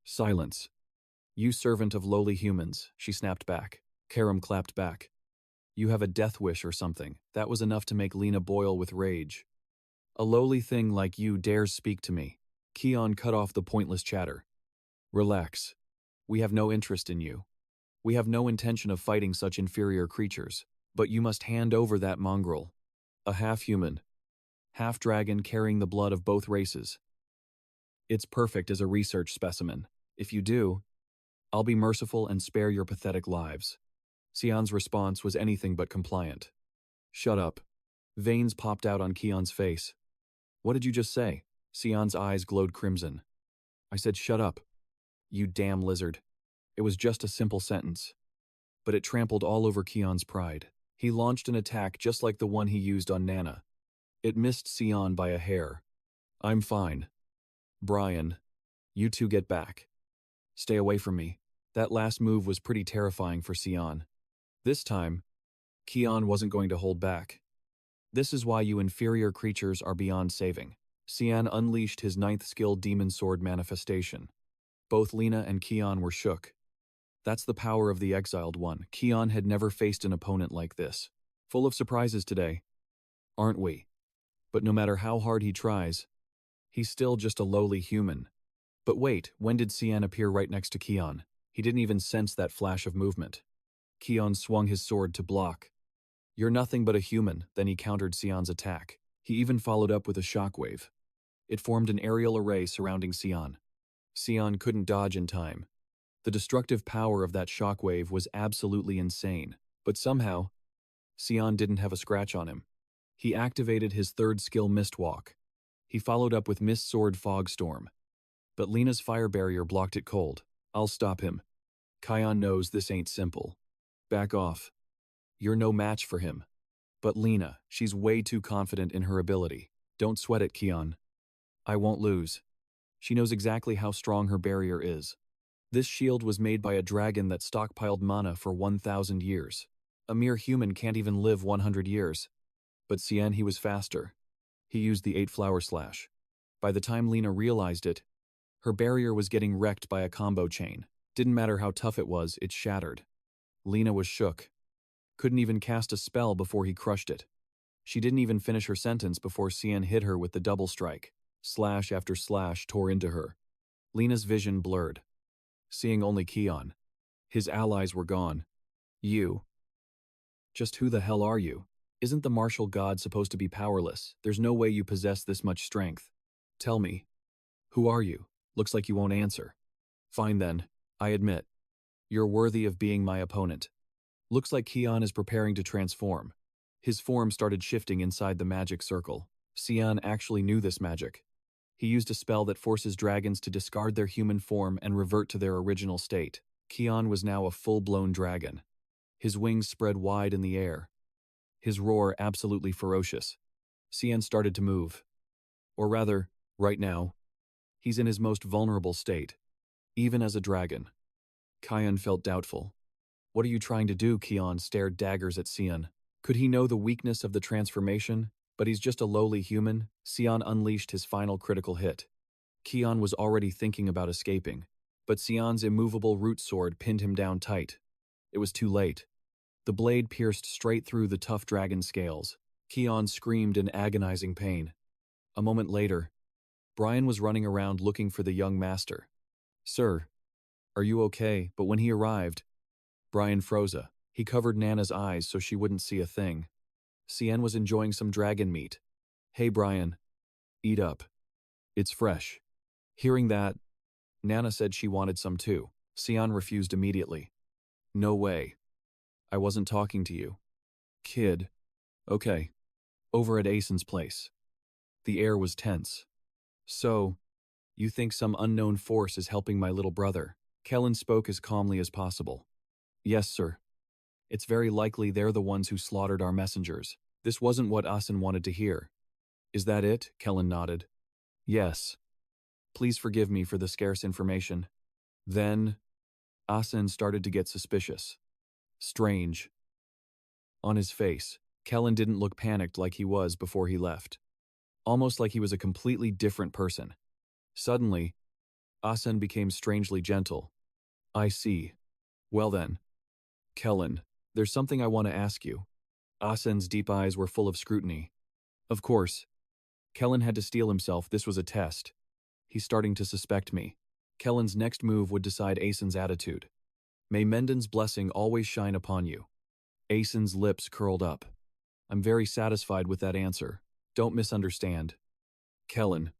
Silence. You servant of lowly humans, she snapped back. Karam clapped back. You have a death wish or something. That was enough to make Lena boil with rage. A lowly thing like you dares speak to me. Kion cut off the pointless chatter. Relax. We have no interest in you. We have no intention of fighting such inferior creatures. But you must hand over that mongrel. A half-human, half-dragon carrying the blood of both races. It's perfect as a research specimen. If you do, I'll be merciful and spare your pathetic lives. Sian's response was anything but compliant. Shut up. Veins popped out on Kion's face. What did you just say? Sian's eyes glowed crimson. I said shut up. You damn lizard. It was just a simple sentence. But it trampled all over Kion's pride. He launched an attack just like the one he used on Nana. It missed Sian by a hair. I'm fine. Brian, you two get back. Stay away from me. That last move was pretty terrifying for Sian. This time, Kion wasn't going to hold back. This is why you inferior creatures are beyond saving. Sian unleashed his 9th skill demon sword manifestation. Both Lena and Kion were shook. That's the power of the exiled one. Kion had never faced an opponent like this. Full of surprises today, aren't we? But no matter how hard he tries, he's still just a lowly human. But wait, when did Sian appear right next to Kion? He didn't even sense that flash of movement. Kion swung his sword to block. You're nothing but a human, then he countered Sian's attack. He even followed up with a shockwave. It formed an aerial array surrounding Sian. Sian couldn't dodge in time. The destructive power of that shockwave was absolutely insane, but somehow, Sian didn't have a scratch on him. He activated his 3rd skill Mistwalk. He followed up with Mist Sword Fogstorm. But Lena's fire barrier blocked it cold. I'll stop him. Kion knows this ain't simple. Back off. You're no match for him. But Lena, she's way too confident in her ability. Don't sweat it, Kion. I won't lose. She knows exactly how strong her barrier is. This shield was made by a dragon that stockpiled mana for 1,000 years. A mere human can't even live 100 years. But Sian, he was faster. He used the 8-flower slash. By the time Lena realized it, her barrier was getting wrecked by a combo chain. Didn't matter how tough it was, it shattered. Lena was shook. Couldn't even cast a spell before he crushed it. She didn't even finish her sentence before Sian hit her with the double strike. Slash after slash tore into her. Lena's vision blurred, seeing only Kion. His allies were gone. You. Just who the hell are you? Isn't the martial god supposed to be powerless? There's no way you possess this much strength. Tell me. Who are you? Looks like you won't answer. Fine then, I admit. You're worthy of being my opponent. Looks like Kion is preparing to transform. His form started shifting inside the magic circle. Sian actually knew this magic. He used a spell that forces dragons to discard their human form and revert to their original state. Kion was now a full-blown dragon. His wings spread wide in the air. His roar absolutely ferocious. Sian started to move. Or rather, right now, he's in his most vulnerable state. Even as a dragon. Kion felt doubtful. What are you trying to do? Kion stared daggers at Sian. Could he know the weakness of the transformation? But he's just a lowly human. Sian unleashed his final critical hit. Kion was already thinking about escaping, but Sian's immovable root sword pinned him down tight. It was too late. The blade pierced straight through the tough dragon scales. Kion screamed in agonizing pain. A moment later, Brian was running around looking for the young master. Sir, are you okay? But when he arrived, Brian froze. He covered Nana's eyes so she wouldn't see a thing. Sian was enjoying some dragon meat. Hey Brian, eat up. It's fresh. Hearing that, Nana said she wanted some too. Sian refused immediately. No way. I wasn't talking to you. Kid. Okay. Over at Asen's place. The air was tense. So, you think some unknown force is helping my little brother? Kellen spoke as calmly as possible. Yes, sir. It's very likely they're the ones who slaughtered our messengers. This wasn't what Asen wanted to hear. Is that it? Kellen nodded. Yes. Please forgive me for the scarce information. Then, Asen started to get suspicious. Strange. On his face, Kellen didn't look panicked like he was before he left. Almost like he was a completely different person. Suddenly, Asen became strangely gentle. I see. Well then. Kellen, There's something I want to ask you. Asen's deep eyes were full of scrutiny. Of course. Kellen had to steel himself. This was a test. He's starting to suspect me. Kellen's next move would decide Asen's attitude. May Menden's blessing always shine upon you. Asen's lips curled up. I'm very satisfied with that answer. Don't misunderstand. Kellen.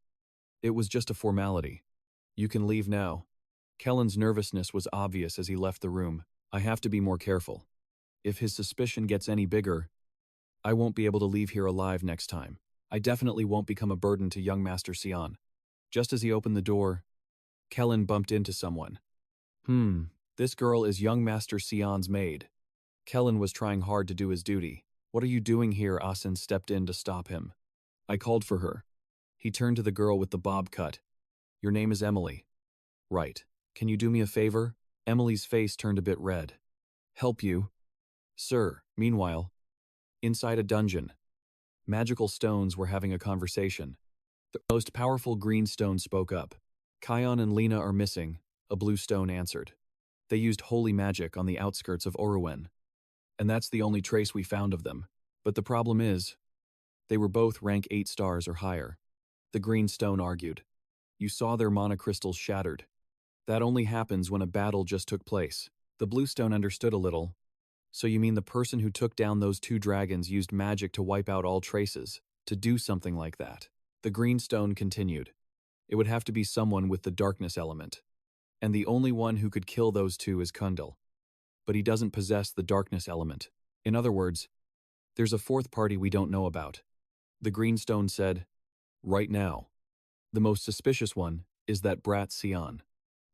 It was just a formality. You can leave now. Kellen's nervousness was obvious as he left the room. I have to be more careful. If his suspicion gets any bigger, I won't be able to leave here alive next time. I definitely won't become a burden to young Master Sian. Just as he opened the door, Kellen bumped into someone. This girl is young Master Sian's maid. Kellen was trying hard to do his duty. What are you doing here? Asen stepped in to stop him. I called for her. He turned to the girl with the bob cut. Your name is Emily. Right. Can you do me a favor? Emily's face turned a bit red. Help you? Sir. Meanwhile, inside a dungeon, magical stones were having a conversation. The most powerful green stone spoke up. Kion and Lena are missing, a blue stone answered. They used holy magic on the outskirts of Oruen. And that's the only trace we found of them. But the problem is, they were both rank 8 stars or higher. The green stone argued. You saw their monocrystals shattered. That only happens when a battle just took place. The blue stone understood a little. So you mean the person who took down those 2 dragons used magic to wipe out all traces, to do something like that? The green stone continued. It would have to be someone with the darkness element. And the only one who could kill those 2 is Kundal. But he doesn't possess the darkness element. In other words, there's a 4th party we don't know about. The green stone said, right now. The most suspicious one is that brat Sian.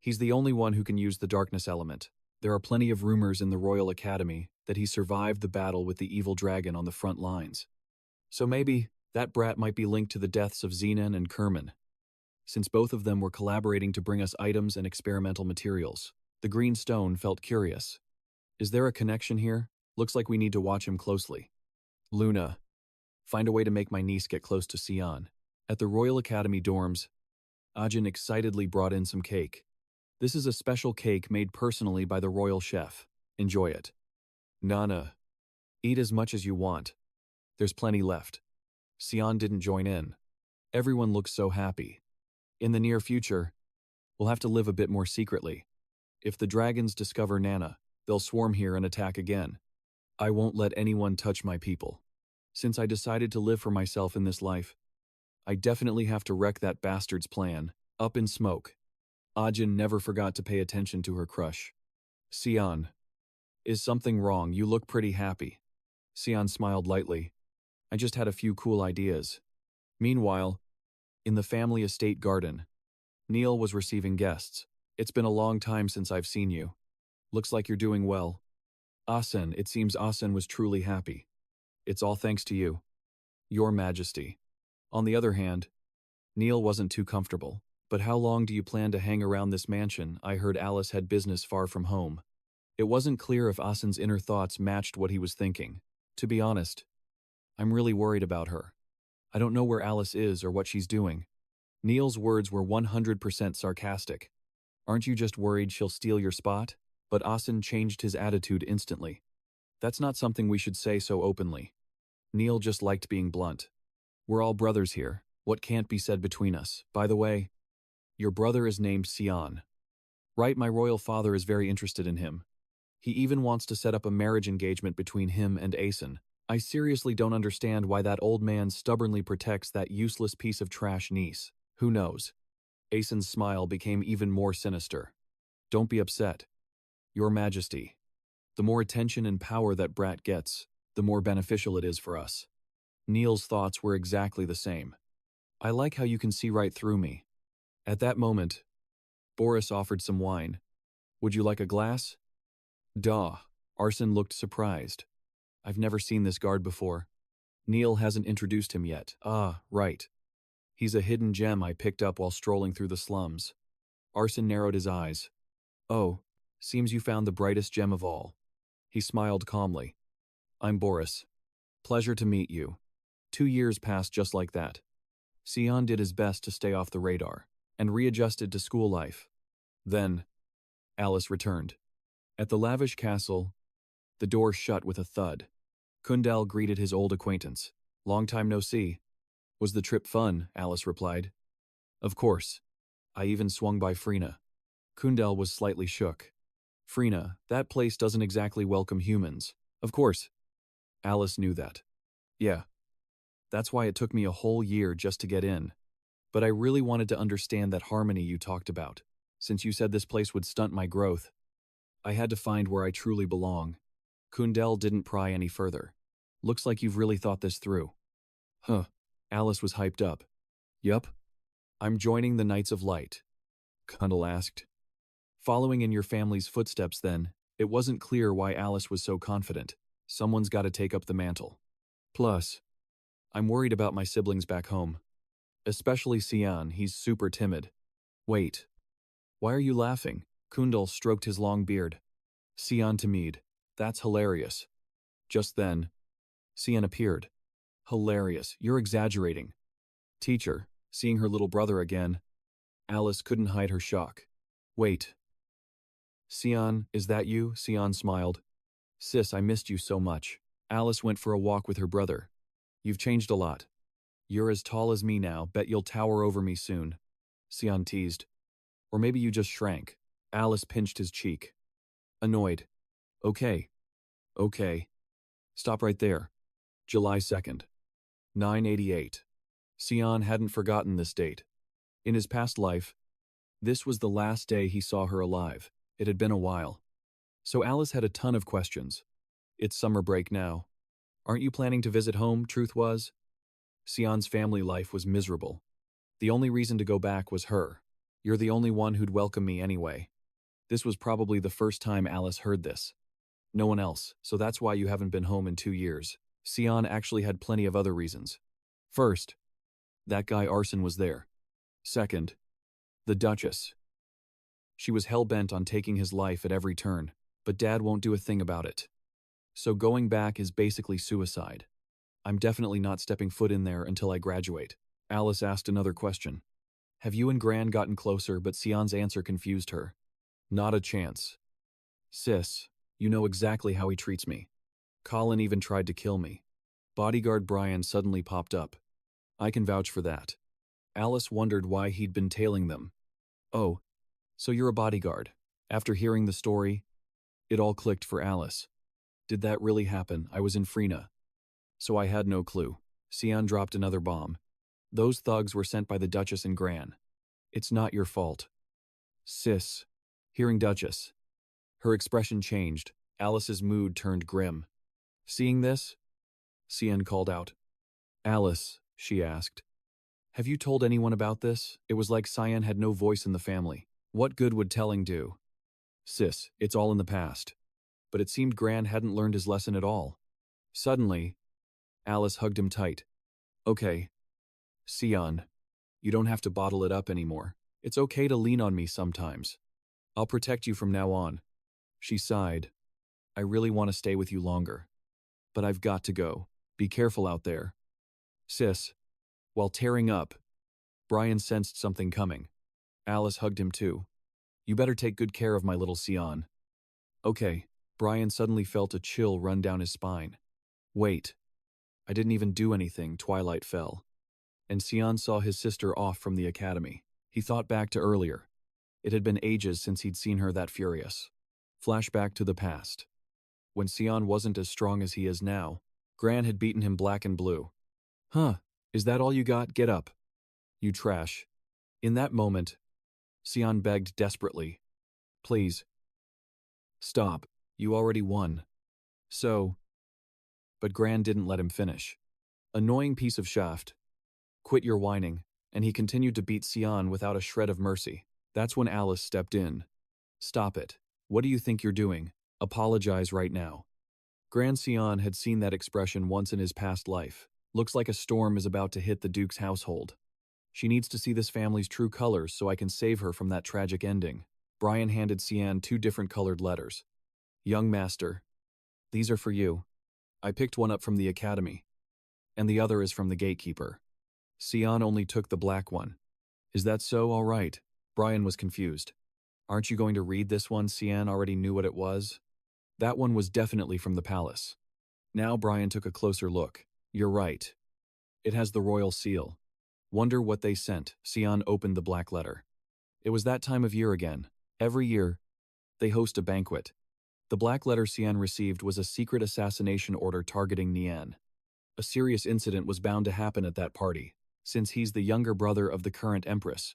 He's the only one who can use the darkness element. There are plenty of rumors in the Royal Academy that he survived the battle with the evil dragon on the front lines. So maybe that brat might be linked to the deaths of Zenon and Kerman, since both of them were collaborating to bring us items and experimental materials. The green stone felt curious. Is there a connection here? Looks like we need to watch him closely. Luna. Find a way to make my niece get close to Sian. At the Royal Academy dorms, Ajin excitedly brought in some cake. This is a special cake made personally by the royal chef. Enjoy it. Nana. Eat as much as you want. There's plenty left. Sian didn't join in. Everyone looks so happy. In the near future, we'll have to live a bit more secretly. If the dragons discover Nana, they'll swarm here and attack again. I won't let anyone touch my people. Since I decided to live for myself in this life, I definitely have to wreck that bastard's plan, up in smoke. Ajin never forgot to pay attention to her crush. Sian. Is something wrong? You look pretty happy. Sian smiled lightly. I just had a few cool ideas. Meanwhile, in the family estate garden, Neil was receiving guests. It's been a long time since I've seen you. Looks like you're doing well. Asen. It seems Asen was truly happy. It's all thanks to you. Your Majesty. On the other hand, Neil wasn't too comfortable. But how long do you plan to hang around this mansion? I heard Alice had business far from home. It wasn't clear if Asen's inner thoughts matched what he was thinking. To be honest, I'm really worried about her. I don't know where Alice is or what she's doing. Neil's words were 100% sarcastic. Aren't you just worried she'll steal your spot? But Asen changed his attitude instantly. That's not something we should say so openly. Neil just liked being blunt. We're all brothers here. What can't be said between us? By the way, your brother is named Sian. Right, my royal father is very interested in him. He even wants to set up a marriage engagement between him and Asen. I seriously don't understand why that old man stubbornly protects that useless piece of trash niece. Who knows? Asen's smile became even more sinister. Don't be upset. Your Majesty. The more attention and power that brat gets, the more beneficial it is for us. Neil's thoughts were exactly the same. I like how you can see right through me. At that moment, Boris offered some wine. Would you like a glass? Duh. Arson looked surprised. I've never seen this guard before. Neil hasn't introduced him yet. Ah, right. He's a hidden gem I picked up while strolling through the slums. Arson narrowed his eyes. Oh, seems you found the brightest gem of all. He smiled calmly. I'm Boris. Pleasure to meet you. 2 years passed just like that. Sian did his best to stay off the radar and readjusted to school life. Then, Alice returned. At the lavish castle, The door shut with a thud. Kundal greeted his old acquaintance. "Long time no see." "Was the trip fun?" Alice replied. "Of course. I even swung by Frina." Kundal was slightly shook. "Frina, that place doesn't exactly welcome humans." "Of course." Alice knew that. "Yeah. That's why it took me a whole year just to get in. But I really wanted to understand that harmony you talked about. Since you said this place would stunt my growth, I had to find where I truly belong." Kundal didn't pry any further. "Looks like you've really thought this through." "Huh." Alice was hyped up. "Yup. I'm joining the Knights of Light." Kundal asked. "Following in your family's footsteps then." It wasn't clear why Alice was so confident. Someone's got to take up the mantle. "Plus, I'm worried about my siblings back home. Especially Sian, he's super timid." "Wait. Why are you laughing?" Kundal stroked his long beard. "Sian timid. That's hilarious." Just then, Sian appeared. "Hilarious. You're exaggerating." "Teacher," seeing her little brother again, Alice couldn't hide her shock. "Wait. Sian, is that you?" Sian smiled. "Sis, I missed you so much." Alice went for a walk with her brother. "You've changed a lot. You're as tall as me now, bet you'll tower over me soon." Sian teased. "Or maybe you just shrank." Alice pinched his cheek. Annoyed. Okay. Stop right there." July 2nd. 988. Sian hadn't forgotten this date. In his past life, this was the last day he saw her alive. It had been a while. So Alice had a ton of questions. "It's summer break now. Aren't you planning to visit home?" Truth was, Sian's family life was miserable. The only reason to go back was her. "You're the only one who'd welcome me anyway." This was probably the first time Alice heard this. "No one else, so that's why you haven't been home in 2 years." Sian actually had plenty of other reasons. First, that guy Arson was there. Second, the Duchess. She was hell-bent on taking his life at every turn, but Dad won't do a thing about it. So going back is basically suicide. "I'm definitely not stepping foot in there until I graduate." Alice asked another question. "Have you and Gran gotten closer?" But Sian's answer confused her. "Not a chance. Sis, you know exactly how he treats me. Colin even tried to kill me." Bodyguard Brian suddenly popped up. "I can vouch for that." Alice wondered why he'd been tailing them. "Oh, so you're a bodyguard." After hearing the story, it all clicked for Alice. "Did that really happen? I was in Frina. So I had no clue." Sian dropped another bomb. "Those thugs were sent by the Duchess and Gran. It's not your fault." "Sis." Hearing Duchess, her expression changed. Alice's mood turned grim. Seeing this, Sian called out. "Alice," she asked, "have you told anyone about this?" It was like Sian had no voice in the family. What good would telling do? "Sis, it's all in the past." But it seemed Gran hadn't learned his lesson at all. Suddenly, Alice hugged him tight. "Okay, Sian, you don't have to bottle it up anymore. It's okay to lean on me sometimes. I'll protect you from now on." She sighed. "I really want to stay with you longer. But I've got to go. Be careful out there." "Sis." While tearing up, Brian sensed something coming. Alice hugged him too. "You better take good care of my little Sian." "Okay." Brian suddenly felt a chill run down his spine. "Wait. I didn't even do anything." Twilight fell. And Sian saw his sister off from the academy. He thought back to earlier. It had been ages since he'd seen her that furious. Flashback to the past. When Sian wasn't as strong as he is now, Gran had beaten him black and blue. "Huh, is that all you got? Get up. You trash." In that moment, Sian begged desperately. "Please. Stop. You already won." So. But Gran didn't let him finish. "Annoying piece of shaft. Quit your whining." And he continued to beat Sian without a shred of mercy. That's when Alice stepped in. "Stop it. What do you think you're doing? Apologize right now." Gran Sian had seen that expression once in his past life. Looks like a storm is about to hit the Duke's household. She needs to see this family's true colors so I can save her from that tragic ending. Brian handed Sian 2 different colored letters. "Young master, these are for you. I picked one up from the academy, and the other is from the gatekeeper." Sian only took the black one. "Is that so? All right." Brian was confused. "Aren't you going to read this one?" Sian already knew what it was. That one was definitely from the palace. Now Brian took a closer look. You're right. It has the royal seal. Wonder what they sent. Sian opened the black letter. It was that time of year again. Every year, they host a banquet. The black letter Sian received was a secret assassination order targeting Nian. A serious incident was bound to happen at that party, since he's the younger brother of the current empress.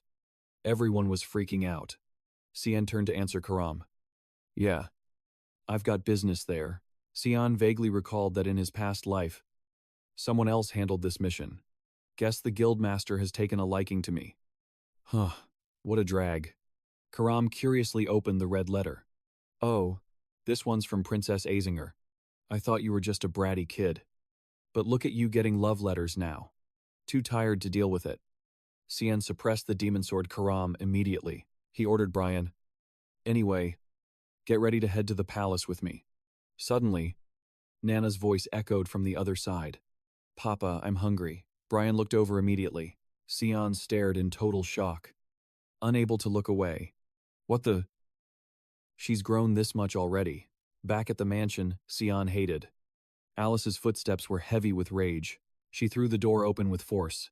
Everyone was freaking out. Sian turned to answer Karam. Yeah, I've got business there. Sian vaguely recalled that in his past life, someone else handled this mission. Guess the guildmaster has taken a liking to me. Huh, what a drag. Karam curiously opened the red letter. Oh, this one's from Princess Azinger. I thought you were just a bratty kid. But look at you getting love letters now. Too tired to deal with it. Sian suppressed the demon sword Karam immediately. He ordered Brian. Anyway, get ready to head to the palace with me. Suddenly, Nana's voice echoed from the other side. Papa, I'm hungry. Brian looked over immediately. Sian stared in total shock. Unable to look away. What the? She's grown this much already. Back at the mansion, Sian hated. Alice's footsteps were heavy with rage. She threw the door open with force.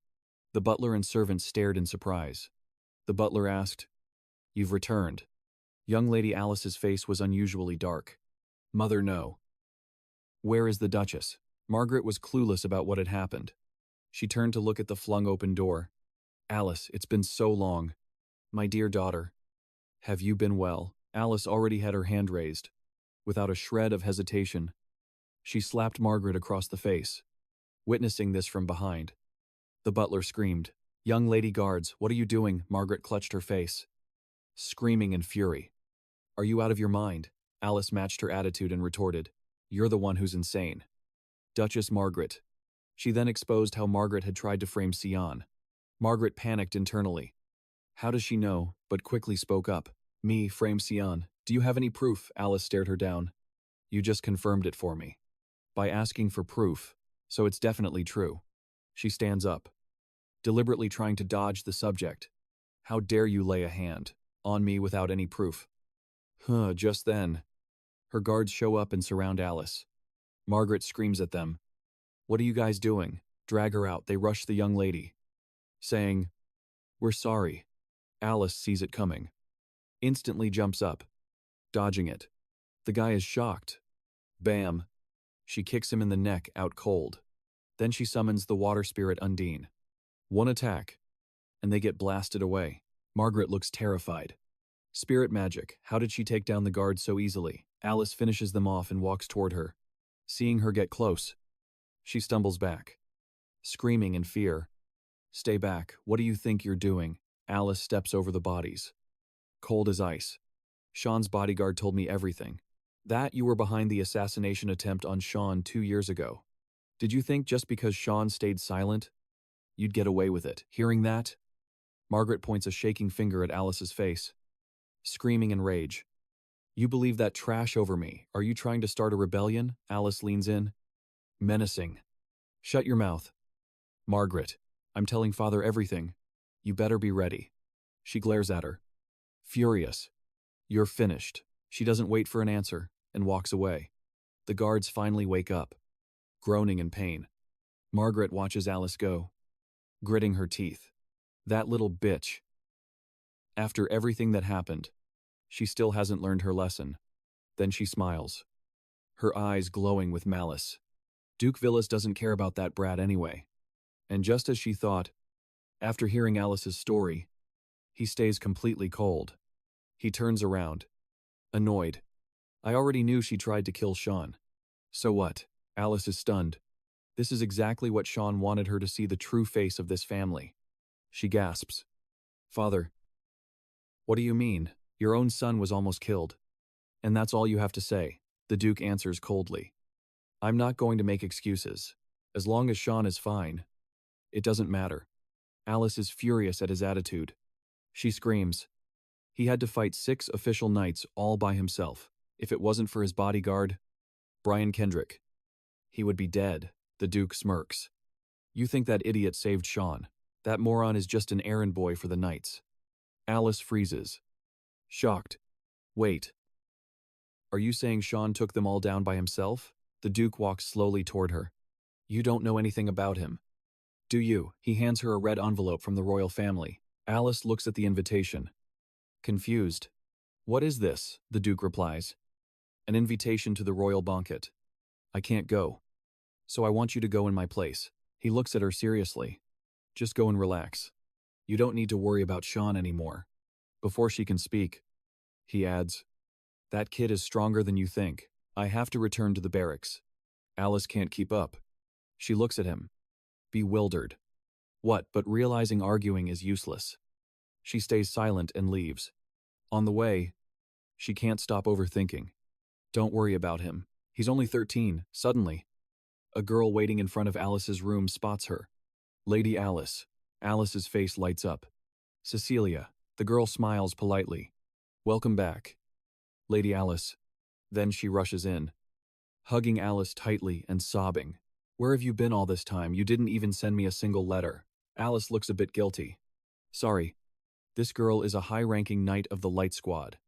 The butler and servant stared in surprise. The butler asked, You've returned. Young Lady Alice's face was unusually dark. Mother, no. Where is the Duchess? Margaret was clueless about what had happened. She turned to look at the flung-open door. Alice, it's been so long. My dear daughter. Have you been well? Alice already had her hand raised. Without a shred of hesitation, she slapped Margaret across the face. Witnessing this from behind, the butler screamed, Young lady guards, what are you doing? Margaret clutched her face, screaming in fury. Are you out of your mind? Alice matched her attitude and retorted, You're the one who's insane. Duchess Margaret. She then exposed how Margaret had tried to frame Sian. Margaret panicked internally. How does she know, but quickly spoke up. Me, frame Sian. Do you have any proof? Alice stared her down. You just confirmed it for me. By asking for proof, so it's definitely true. She stands up, deliberately trying to dodge the subject. How dare you lay a hand on me without any proof? Just then, her guards show up and surround Alice. Margaret screams at them. What are you guys doing? Drag her out. They rush the young lady, saying, We're sorry. Alice sees it coming. Instantly jumps up, dodging it. The guy is shocked. Bam. She kicks him in the neck out cold. Then she summons the water spirit Undine. One attack, and they get blasted away. Margaret looks terrified. Spirit magic, how did she take down the guards so easily? Alice finishes them off and walks toward her. Seeing her get close, she stumbles back, screaming in fear. Stay back, what do you think you're doing? Alice steps over the bodies. Cold as ice. Sean's bodyguard told me everything. That you were behind the assassination attempt on Sean 2 years ago. Did you think just because Sean stayed silent, you'd get away with it? Hearing that, Margaret points a shaking finger at Alice's face, screaming in rage. You believe that trash over me? Are you trying to start a rebellion? Alice leans in, menacing. Shut your mouth. Margaret, I'm telling Father everything. You better be ready. She glares at her, furious. You're finished. She doesn't wait for an answer and walks away. The guards finally wake up, groaning in pain. Margaret watches Alice go, gritting her teeth. That little bitch. After everything that happened, she still hasn't learned her lesson. Then she smiles, her eyes glowing with malice. Duke Villas doesn't care about that brat anyway. And just as she thought, after hearing Alice's story, he stays completely cold. He turns around, annoyed. I already knew she tried to kill Sean. So what? Alice is stunned. This is exactly what Sean wanted her to see, the true face of this family. She gasps. Father, what do you mean? Your own son was almost killed. And that's all you have to say, the Duke answers coldly. I'm not going to make excuses. As long as Sean is fine, it doesn't matter. Alice is furious at his attitude. She screams. He had to fight 6 official knights all by himself. If it wasn't for his bodyguard, Brian Kendrick, he would be dead. The Duke smirks. You think that idiot saved Sean? That moron is just an errand boy for the knights. Alice freezes, shocked. Wait. Are you saying Sean took them all down by himself? The Duke walks slowly toward her. You don't know anything about him. Do you? He hands her a red envelope from the royal family. Alice looks at the invitation. Confused. What is this? The Duke replies. An invitation to the royal banquet. I can't go. So I want you to go in my place. He looks at her seriously. Just go and relax. You don't need to worry about Sean anymore. Before she can speak, he adds, that kid is stronger than you think. I have to return to the barracks. Alice can't keep up. She looks at him, bewildered. What, but realizing arguing is useless. She stays silent and leaves. On the way, she can't stop overthinking. Don't worry about him. He's only 13. Suddenly, a girl waiting in front of Alice's room spots her. Lady Alice. Alice's face lights up. Cecilia. The girl smiles politely. Welcome back. Lady Alice. Then she rushes in, hugging Alice tightly and sobbing. Where have you been all this time? You didn't even send me a single letter. Alice looks a bit guilty. Sorry. This girl is a high-ranking knight of the Light Squad.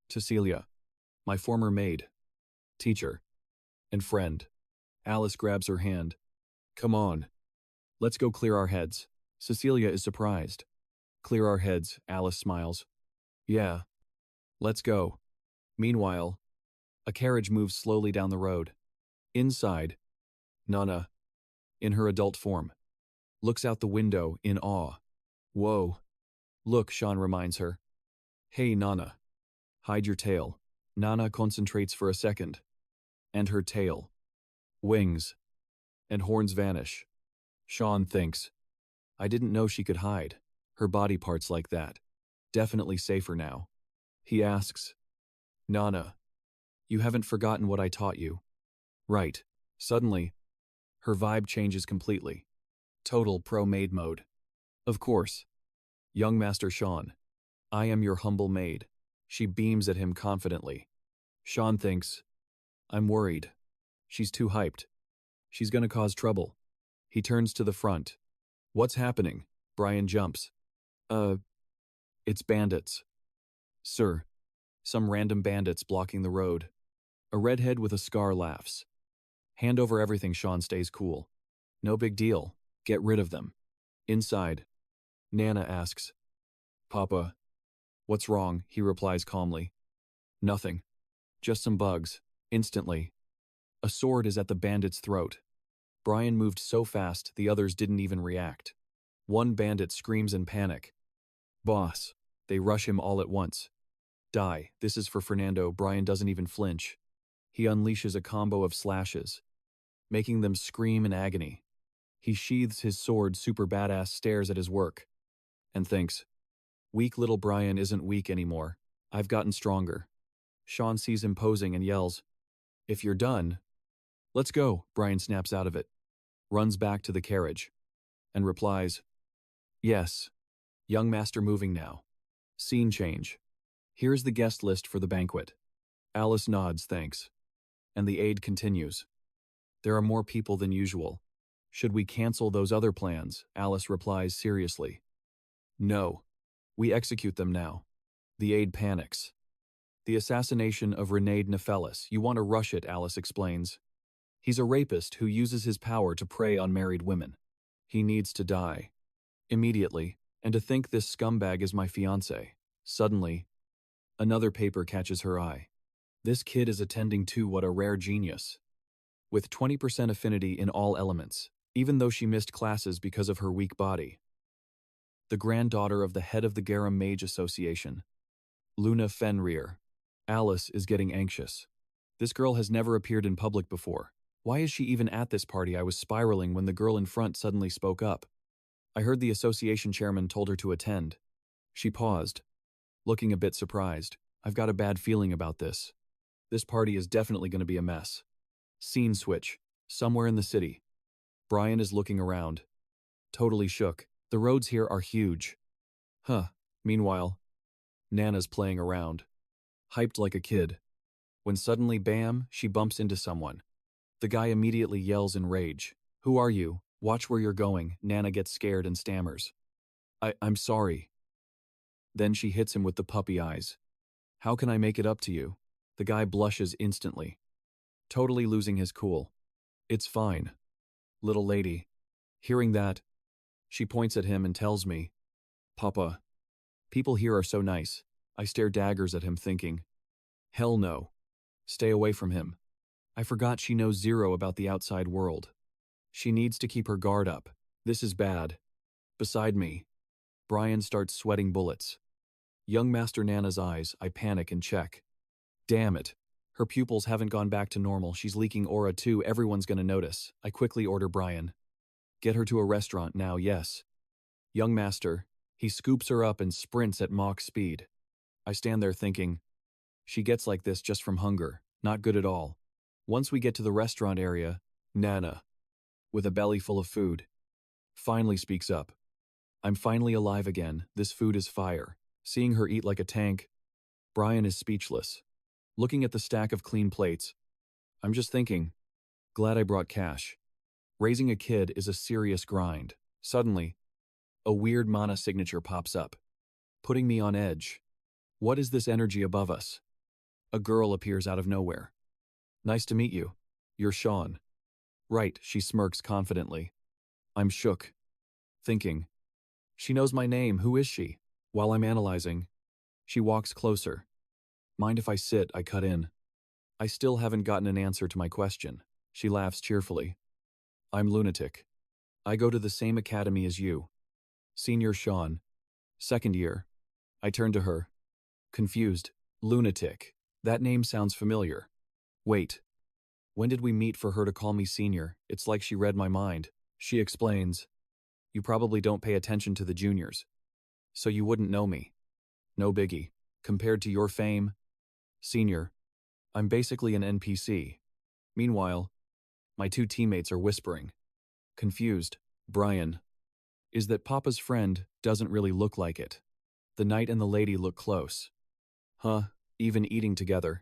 Cecilia. My former maid, teacher, and friend. Alice grabs her hand. Come on. Let's go clear our heads. Cecilia is surprised. Clear our heads, Alice smiles. Yeah. Let's go. Meanwhile, a carriage moves slowly down the road. Inside, Nana, in her adult form, looks out the window in awe. Whoa. Look, Sean reminds her. Hey, Nana. Hide your tail. Nana concentrates for a second. And her tail. Wings. And horns vanish. Sean thinks. I didn't know she could hide her body parts like that. Definitely safer now. He asks. Nana, you haven't forgotten what I taught you. Right. Suddenly, her vibe changes completely. Total pro-maid mode. Of course. Young Master Sean. I am your humble maid. She beams at him confidently. Sean thinks, I'm worried. She's too hyped. She's gonna cause trouble. He turns to the front. What's happening? Brian jumps. It's bandits. Sir. Some random bandits blocking the road. A redhead with a scar laughs. Hand over everything. Sean stays cool. No big deal. Get rid of them. Inside, Nana asks, Papa, what's wrong? He replies calmly. Nothing. Just some bugs. Instantly, a sword is at the bandit's throat. Brian moved so fast the others didn't even react. One bandit screams in panic. Boss. They rush him all at once. Die. This is for Fernando. Brian doesn't even flinch. He unleashes a combo of slashes, making them scream in agony. He sheathes his sword, super badass, stares at his work, and thinks, weak little Brian isn't weak anymore. I've gotten stronger. Sean sees him posing and yells, if you're done, let's go. Brian snaps out of it, runs back to the carriage, and replies, yes. Young Master moving now. Scene change. Here's the guest list for the banquet. Alice nods, thanks. And the aide continues. There are more people than usual. Should we cancel those other plans? Alice replies seriously. No. We execute them now. The aide panics. The assassination of Renade Nephelis. You want to rush it, Alice explains. He's a rapist who uses his power to prey on married women. He needs to die. Immediately. And to think this scumbag is my fiancé. Suddenly, another paper catches her eye. This kid is attending to what a rare genius. With 20% affinity in all elements, even though she missed classes because of her weak body. The granddaughter of the head of the Garum Mage Association, Luna Fenrir. Alice is getting anxious. This girl has never appeared in public before. Why is she even at this party? I was spiraling when the girl in front suddenly spoke up. I heard the association chairman told her to attend. She paused, looking a bit surprised. I've got a bad feeling about this. This party is definitely going to be a mess. Scene switch. Somewhere in the city. Brian is looking around. Totally shook. The roads here are huge. Huh. Meanwhile, Nana's playing around. Hyped like a kid. When suddenly, bam, she bumps into someone. The guy immediately yells in rage. Who are you? Watch where you're going. Nana gets scared and stammers. I'm sorry. Then she hits him with the puppy eyes. How can I make it up to you? The guy blushes instantly, totally losing his cool. It's fine, little lady. Hearing that, she points at him and tells me, Papa, people here are so nice. I stare daggers at him thinking, hell no. Stay away from him. I forgot she knows zero about the outside world. She needs to keep her guard up. This is bad. Beside me, Brian starts sweating bullets. Young Master Nana's eyes, I panic and check. Damn it. Her pupils haven't gone back to normal. She's leaking aura too. Everyone's gonna notice. I quickly order Brian. Get her to a restaurant now, yes. Young Master, he scoops her up and sprints at Mach speed. I stand there thinking, she gets like this just from hunger. Not good at all. Once we get to the restaurant area, Nana, with a belly full of food, finally speaks up. I'm finally alive again. This food is fire. Seeing her eat like a tank, Brian is speechless. Looking at the stack of clean plates, I'm just thinking, glad I brought cash. Raising a kid is a serious grind. Suddenly, a weird mana signature pops up, putting me on edge. What is this energy above us? A girl appears out of nowhere. Nice to meet you. You're Sean. Right, she smirks confidently. I'm shook, thinking, she knows my name. Who is she? While I'm analyzing, she walks closer. Mind if I sit? I cut in. I still haven't gotten an answer to my question. She laughs cheerfully. I'm lunatic. I go to the same academy as you. Senior Sean. Second year. I turn to her. Confused. Lunatic. That name sounds familiar. Wait. When did we meet for her to call me senior? It's like she read my mind. She explains. You probably don't pay attention to the juniors, so you wouldn't know me. No biggie. Compared to your fame, senior, I'm basically an NPC. Meanwhile, my two teammates are whispering. Confused, Brian. Is that Papa's friend doesn't really look like it. The knight and the lady look close. Huh, even eating together.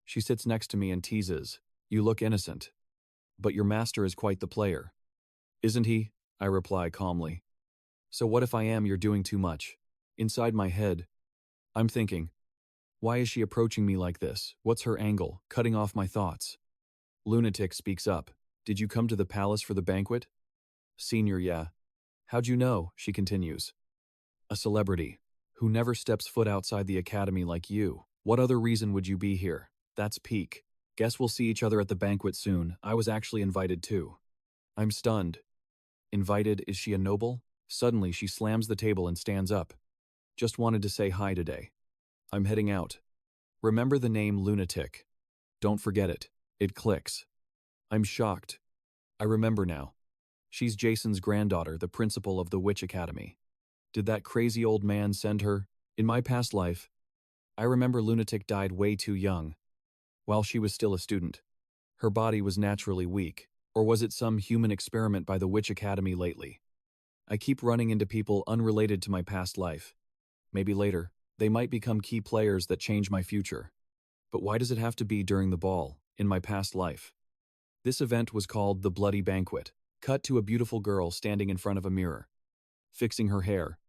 She sits next to me and teases. You look innocent. But your master is quite the player. Isn't he? I reply calmly. So what if I am? You're doing too much. Inside my head, I'm thinking, why is she approaching me like this? What's her angle? Cutting off my thoughts. Lunatic speaks up. Did you come to the palace for the banquet? Senior, yeah. How'd you know? She continues. A celebrity who never steps foot outside the academy like you. What other reason would you be here? That's peak. Guess we'll see each other at the banquet soon. I was actually invited too. I'm stunned. Invited? Is she a noble? Suddenly she slams the table and stands up. Just wanted to say hi today. I'm heading out. Remember the name Lunatic. Don't forget it. It clicks. I'm shocked. I remember now. She's Jason's granddaughter, the principal of the Witch Academy. Did that crazy old man send her? In my past life, I remember Lunatic died way too young, while she was still a student. Her body was naturally weak. Or was it some human experiment by the Witch Academy lately? I keep running into people unrelated to my past life. Maybe later, they might become key players that change my future. But why does it have to be during the ball, in my past life? This event was called the Bloody Banquet. Cut to a beautiful girl standing in front of a mirror, fixing her hair.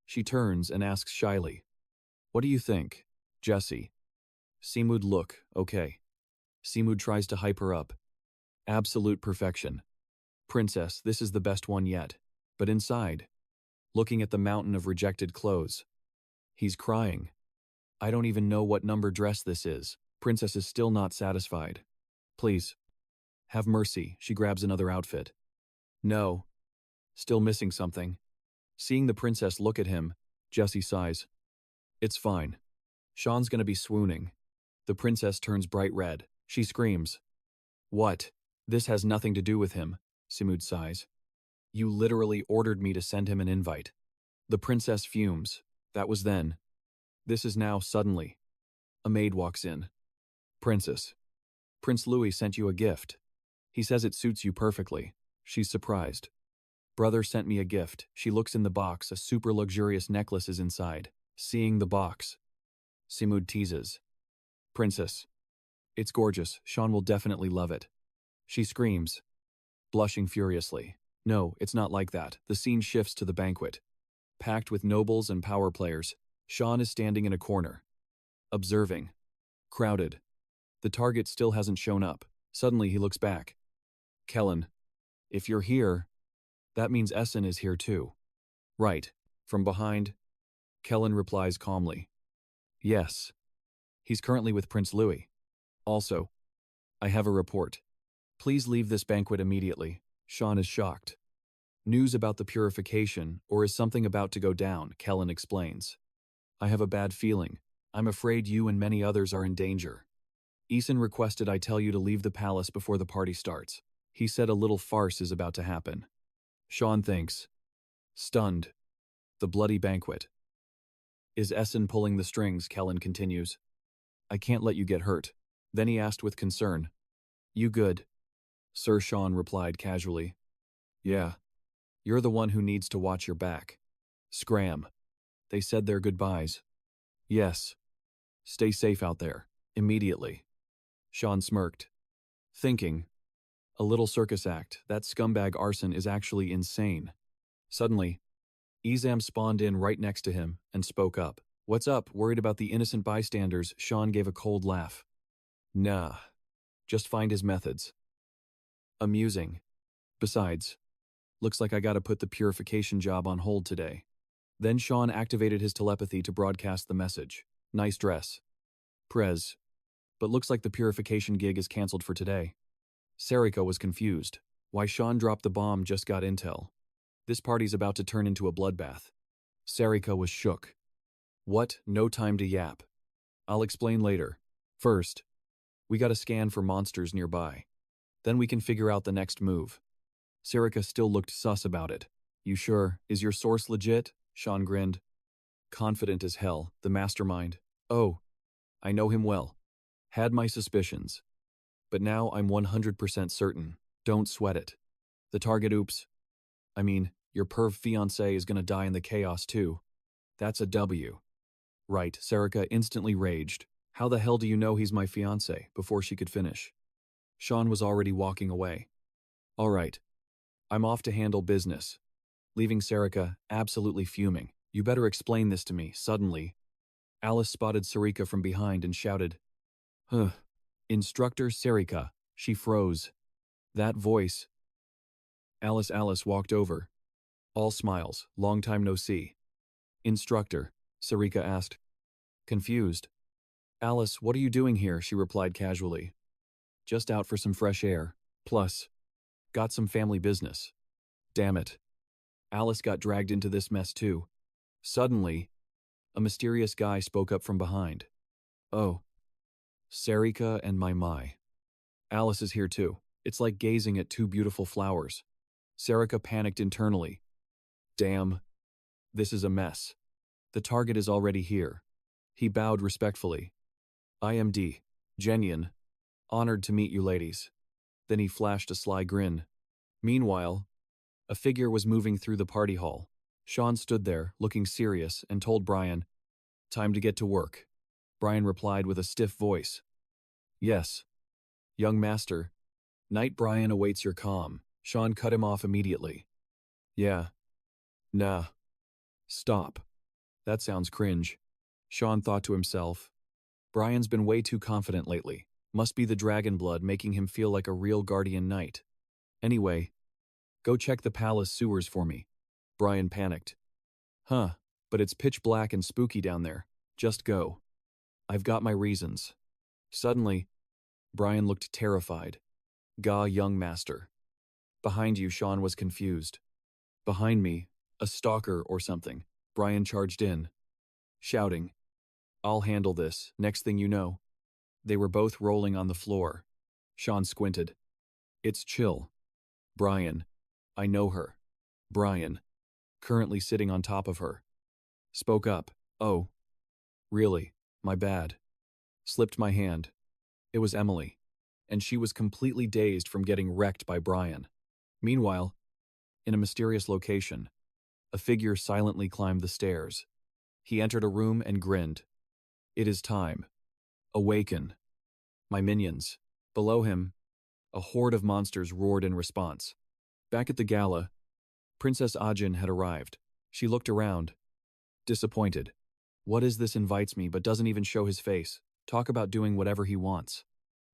She turns and asks shyly, what do you think, Jessie? Simud look, okay. Simud tries to hype her up. Absolute perfection. Princess, this is the best one yet. But inside, looking at the mountain of rejected clothes, he's crying. I don't even know what number dress this is. Princess is still not satisfied. Please, have mercy. She grabs another outfit. No. Still missing something. Seeing the princess look at him, Jessie sighs. It's fine. Sean's gonna be swooning. The princess turns bright red. She screams. What? This has nothing to do with him, Simud sighs. You literally ordered me to send him an invite. The princess fumes. That was then. This is now suddenly. A maid walks in. Princess. Prince Louis sent you a gift. He says it suits you perfectly. She's surprised. Brother sent me a gift. She looks in the box. A super luxurious necklace is inside. Seeing the box, Simud teases. Princess. It's gorgeous. Sean will definitely love it. She screams, blushing furiously. No, it's not like that. The scene shifts to the banquet. Packed with nobles and power players, Sean is standing in a corner, observing. Crowded. The target still hasn't shown up. Suddenly he looks back. Kellen, if you're here, that means Asen is here too. Right. From behind, Kellen replies calmly. Yes. He's currently with Prince Louis. Also, I have a report. Please leave this banquet immediately. Sean is shocked. News about the purification, or is something about to go down, Kellen explains. I have a bad feeling. I'm afraid you and many others are in danger. Asen requested I tell you to leave the palace before the party starts. He said a little farce is about to happen. Sean thinks. Stunned. The bloody banquet. Is Asen pulling the strings, Kellen continues. I can't let you get hurt. Then he asked with concern. You good? Sir Sean replied casually. Yeah. You're the one who needs to watch your back. Scram. They said their goodbyes. Yes. Stay safe out there. Immediately. Sean smirked. Thinking. A little circus act. That scumbag Arson is actually insane. Suddenly, Ezam spawned in right next to him and spoke up. What's up? Worried about the innocent bystanders? Sean gave a cold laugh. Nah. Just find his methods. Amusing. Besides, looks like I gotta put the purification job on hold today. Then Sean activated his telepathy to broadcast the message. Nice dress. Prez. But looks like the purification gig is cancelled for today. Sarika was confused. Why Sean dropped the bomb just got intel. This party's about to turn into a bloodbath. Sarika was shook. What? No time to yap. I'll explain later. First, we gotta scan for monsters nearby. Then we can figure out the next move. Sarika still looked sus about it. You sure? Is your source legit? Sean grinned. Confident as hell, the mastermind. Oh, I know him well. Had my suspicions. But now I'm 100% certain. Don't sweat it. The target your perv fiancé is gonna die in the chaos too. That's a W. Right, Sarika instantly raged. How the hell do you know he's my fiancé? Before she could finish. Sean was already walking away. All right. I'm off to handle business. Leaving Sarika absolutely fuming. You better explain this to me. Suddenly, Alice spotted Sarika from behind and shouted, Huh. Instructor Sarika. She froze. That voice. Alice walked over. All smiles. Long time no see. Instructor, Sarika asked. Confused. Alice, what are you doing here? She replied casually. Just out for some fresh air. Plus, got some family business. Damn it. Alice got dragged into this mess too. Suddenly, a mysterious guy spoke up from behind. Oh. Sarika and my. Alice is here too. It's like gazing at two beautiful flowers. Sarika panicked internally. Damn. This is a mess. The target is already here. He bowed respectfully. I am D. Genyon. Honored to meet you ladies. Then he flashed a sly grin. Meanwhile, a figure was moving through the party hall. Sean stood there, looking serious, and told Brian, Time to get to work. Brian replied with a stiff voice. Yes. Young master. Knight Brian awaits your comm. Sean cut him off immediately. Yeah. Nah. Stop. That sounds cringe. Sean thought to himself. Brian's been way too confident lately. Must be the dragon blood making him feel like a real guardian knight. Anyway, go check the palace sewers for me. Brian panicked. Huh, but it's pitch black and spooky down there. Just go. I've got my reasons. Suddenly, Brian looked terrified. Gah, young master. Behind you, Sean was confused. Behind me, a stalker or something. Brian charged in, shouting, I'll handle this. Next thing you know, they were both rolling on the floor. Sean squinted. It's Chill. Brian. I know her. Brian. Currently sitting on top of her. Spoke up. Oh. Really? My bad. Slipped my hand. It was Emily. And she was completely dazed from getting wrecked by Brian. Meanwhile, in a mysterious location, a figure silently climbed the stairs. He entered a room and grinned. It is time. Awaken. My minions. Below him, a horde of monsters roared in response. Back at the gala, Princess Ajin had arrived. She looked around. Disappointed. What is this invites me but doesn't even show his face? Talk about doing whatever he wants.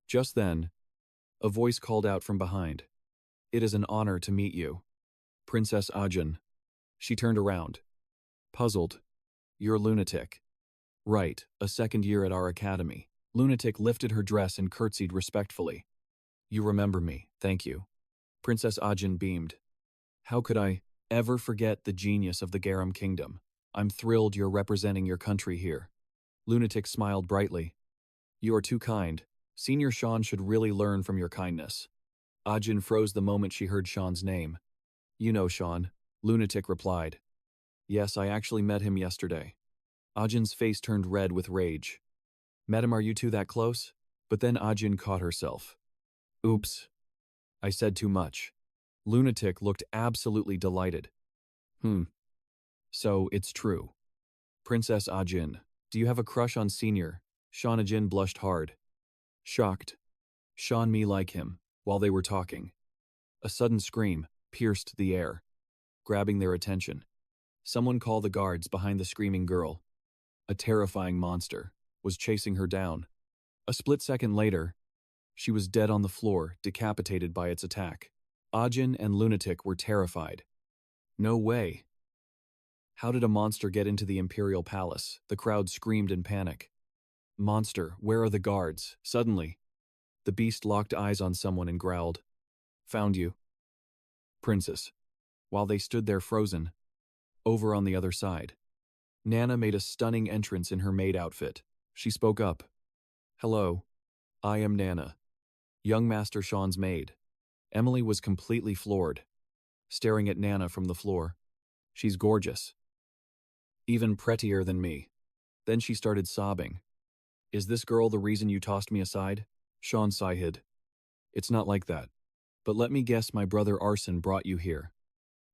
Just then, a voice called out from behind. "It is an honor to meet you. Princess Ajin." She turned around. Puzzled. "You're lunatic." "Right, a second year at our academy." Lunatic lifted her dress and curtsied respectfully. "You remember me, thank you." Princess Ajin beamed. "How could I ever forget the genius of the Garam Kingdom? I'm thrilled you're representing your country here." Lunatic smiled brightly. "You are too kind. Senior Sean should really learn from your kindness." Ajin froze the moment she heard Sean's name. "You know Sean," Lunatic replied. "Yes, I actually met him yesterday." Ajin's face turned red with rage. "Met him? Are you two that close?" But then Ajin caught herself. "Oops. I said too much." Lunatic looked absolutely delighted. So, it's true." "Princess Ajin, do you have a crush on Senior?" Sean Ajin blushed hard. Shocked. Sean me like him, while they were talking. A sudden scream pierced the air, grabbing their attention. Someone call the guards behind the screaming girl. A terrifying monster was chasing her down. A split second later, she was dead on the floor, decapitated by its attack. Ajin and Lunatic were terrified. No way. How did a monster get into the Imperial Palace? The crowd screamed in panic. "Monster, where are the guards?" Suddenly, the beast locked eyes on someone and growled. "Found you." "Princess." While they stood there frozen, over on the other side, Nana made a stunning entrance in her maid outfit. She spoke up. "Hello. I am Nana, young Master Sean's maid." Emily was completely floored, staring at Nana from the floor. "She's gorgeous. Even prettier than me." Then she started sobbing. "Is this girl the reason you tossed me aside?" Sean sighed. "It's not like that. But let me guess, my brother Arson brought you here."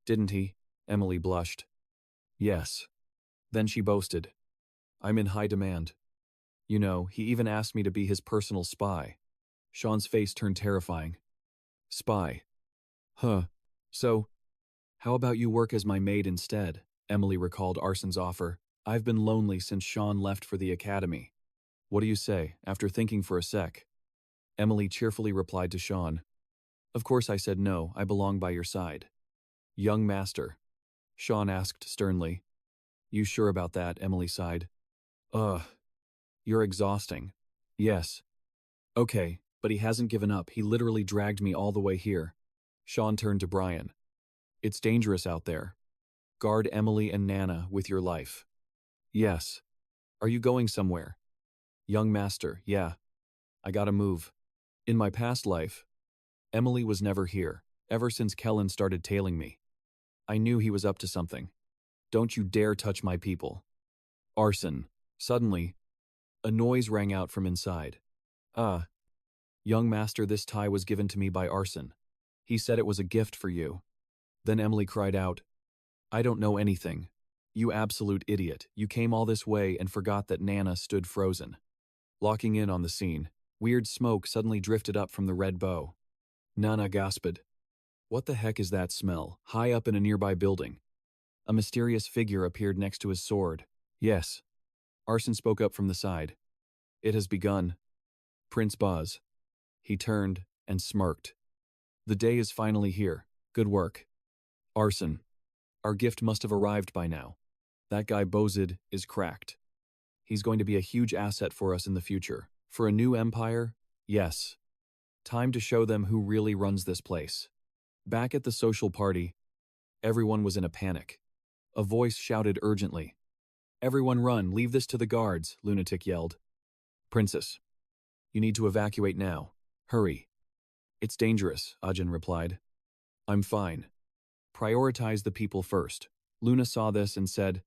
"Didn't he?" Emily blushed. "Yes." Then she boasted. "I'm in high demand. You know, he even asked me to be his personal spy." Sean's face turned terrifying. "Spy? Huh. So, how about you work as my maid instead?" Emily recalled Arson's offer. "I've been lonely since Sean left for the academy. What do you say?" After thinking for a sec, Emily cheerfully replied to Sean. "Of course I said no, I belong by your side." "Young master?" Sean asked sternly. "You sure about that?" Emily sighed. "Ugh. You're exhausting." "Yes." "Okay, but he hasn't given up. He literally dragged me all the way here." Sean turned to Brian. "It's dangerous out there. Guard Emily and Nana with your life." "Yes." "Are you going somewhere?" "Young master, yeah. I gotta move. In my past life, Emily was never here, ever since Kellen started tailing me. I knew he was up to something. Don't you dare touch my people." "Arson." Suddenly, a noise rang out from inside. Young master, this tie was given to me by Arson. He said it was a gift for you." Then Emily cried out, "I don't know anything. You absolute idiot. You came all this way and forgot that Nana stood frozen." Locking in on the scene, weird smoke suddenly drifted up from the red bow. Nana gasped. "What the heck is that smell?" High up in a nearby building, a mysterious figure appeared next to his sword. "Yes." Arson spoke up from the side. "It has begun. Prince Buzz." He turned and smirked. "The day is finally here. Good work. Arson, our gift must have arrived by now. That guy Bozid is cracked. He's going to be a huge asset for us in the future. For a new empire? Yes. Time to show them who really runs this place." Back at the social party, everyone was in a panic. A voice shouted urgently. "Everyone run, leave this to the guards," Lunatic yelled. "Princess, you need to evacuate now. Hurry." "It's dangerous," Ajin replied. "I'm fine. Prioritize the people first." Luna saw this and said,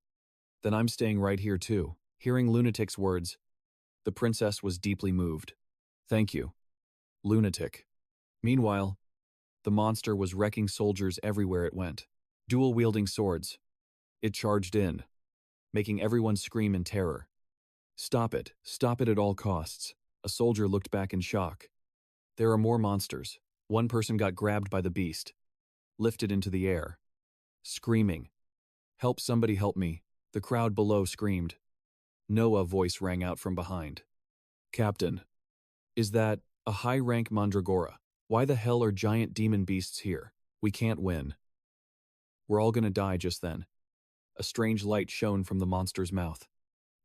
"Then I'm staying right here too." Hearing Lunatic's words, the princess was deeply moved. "Thank you, Lunatic." Meanwhile, the monster was wrecking soldiers everywhere it went. Dual-wielding swords, it charged in, making everyone scream in terror. Stop it at all costs." A soldier looked back in shock. There are more monsters. One person got grabbed by the beast, lifted into the air, screaming, "Help, somebody help me." The crowd below screamed. Noah's voice rang out from behind. "Captain, is that A high-rank mandragora. Why the hell are giant demon beasts here? We can't win. We're all gonna die just then. A strange light shone from the monster's mouth.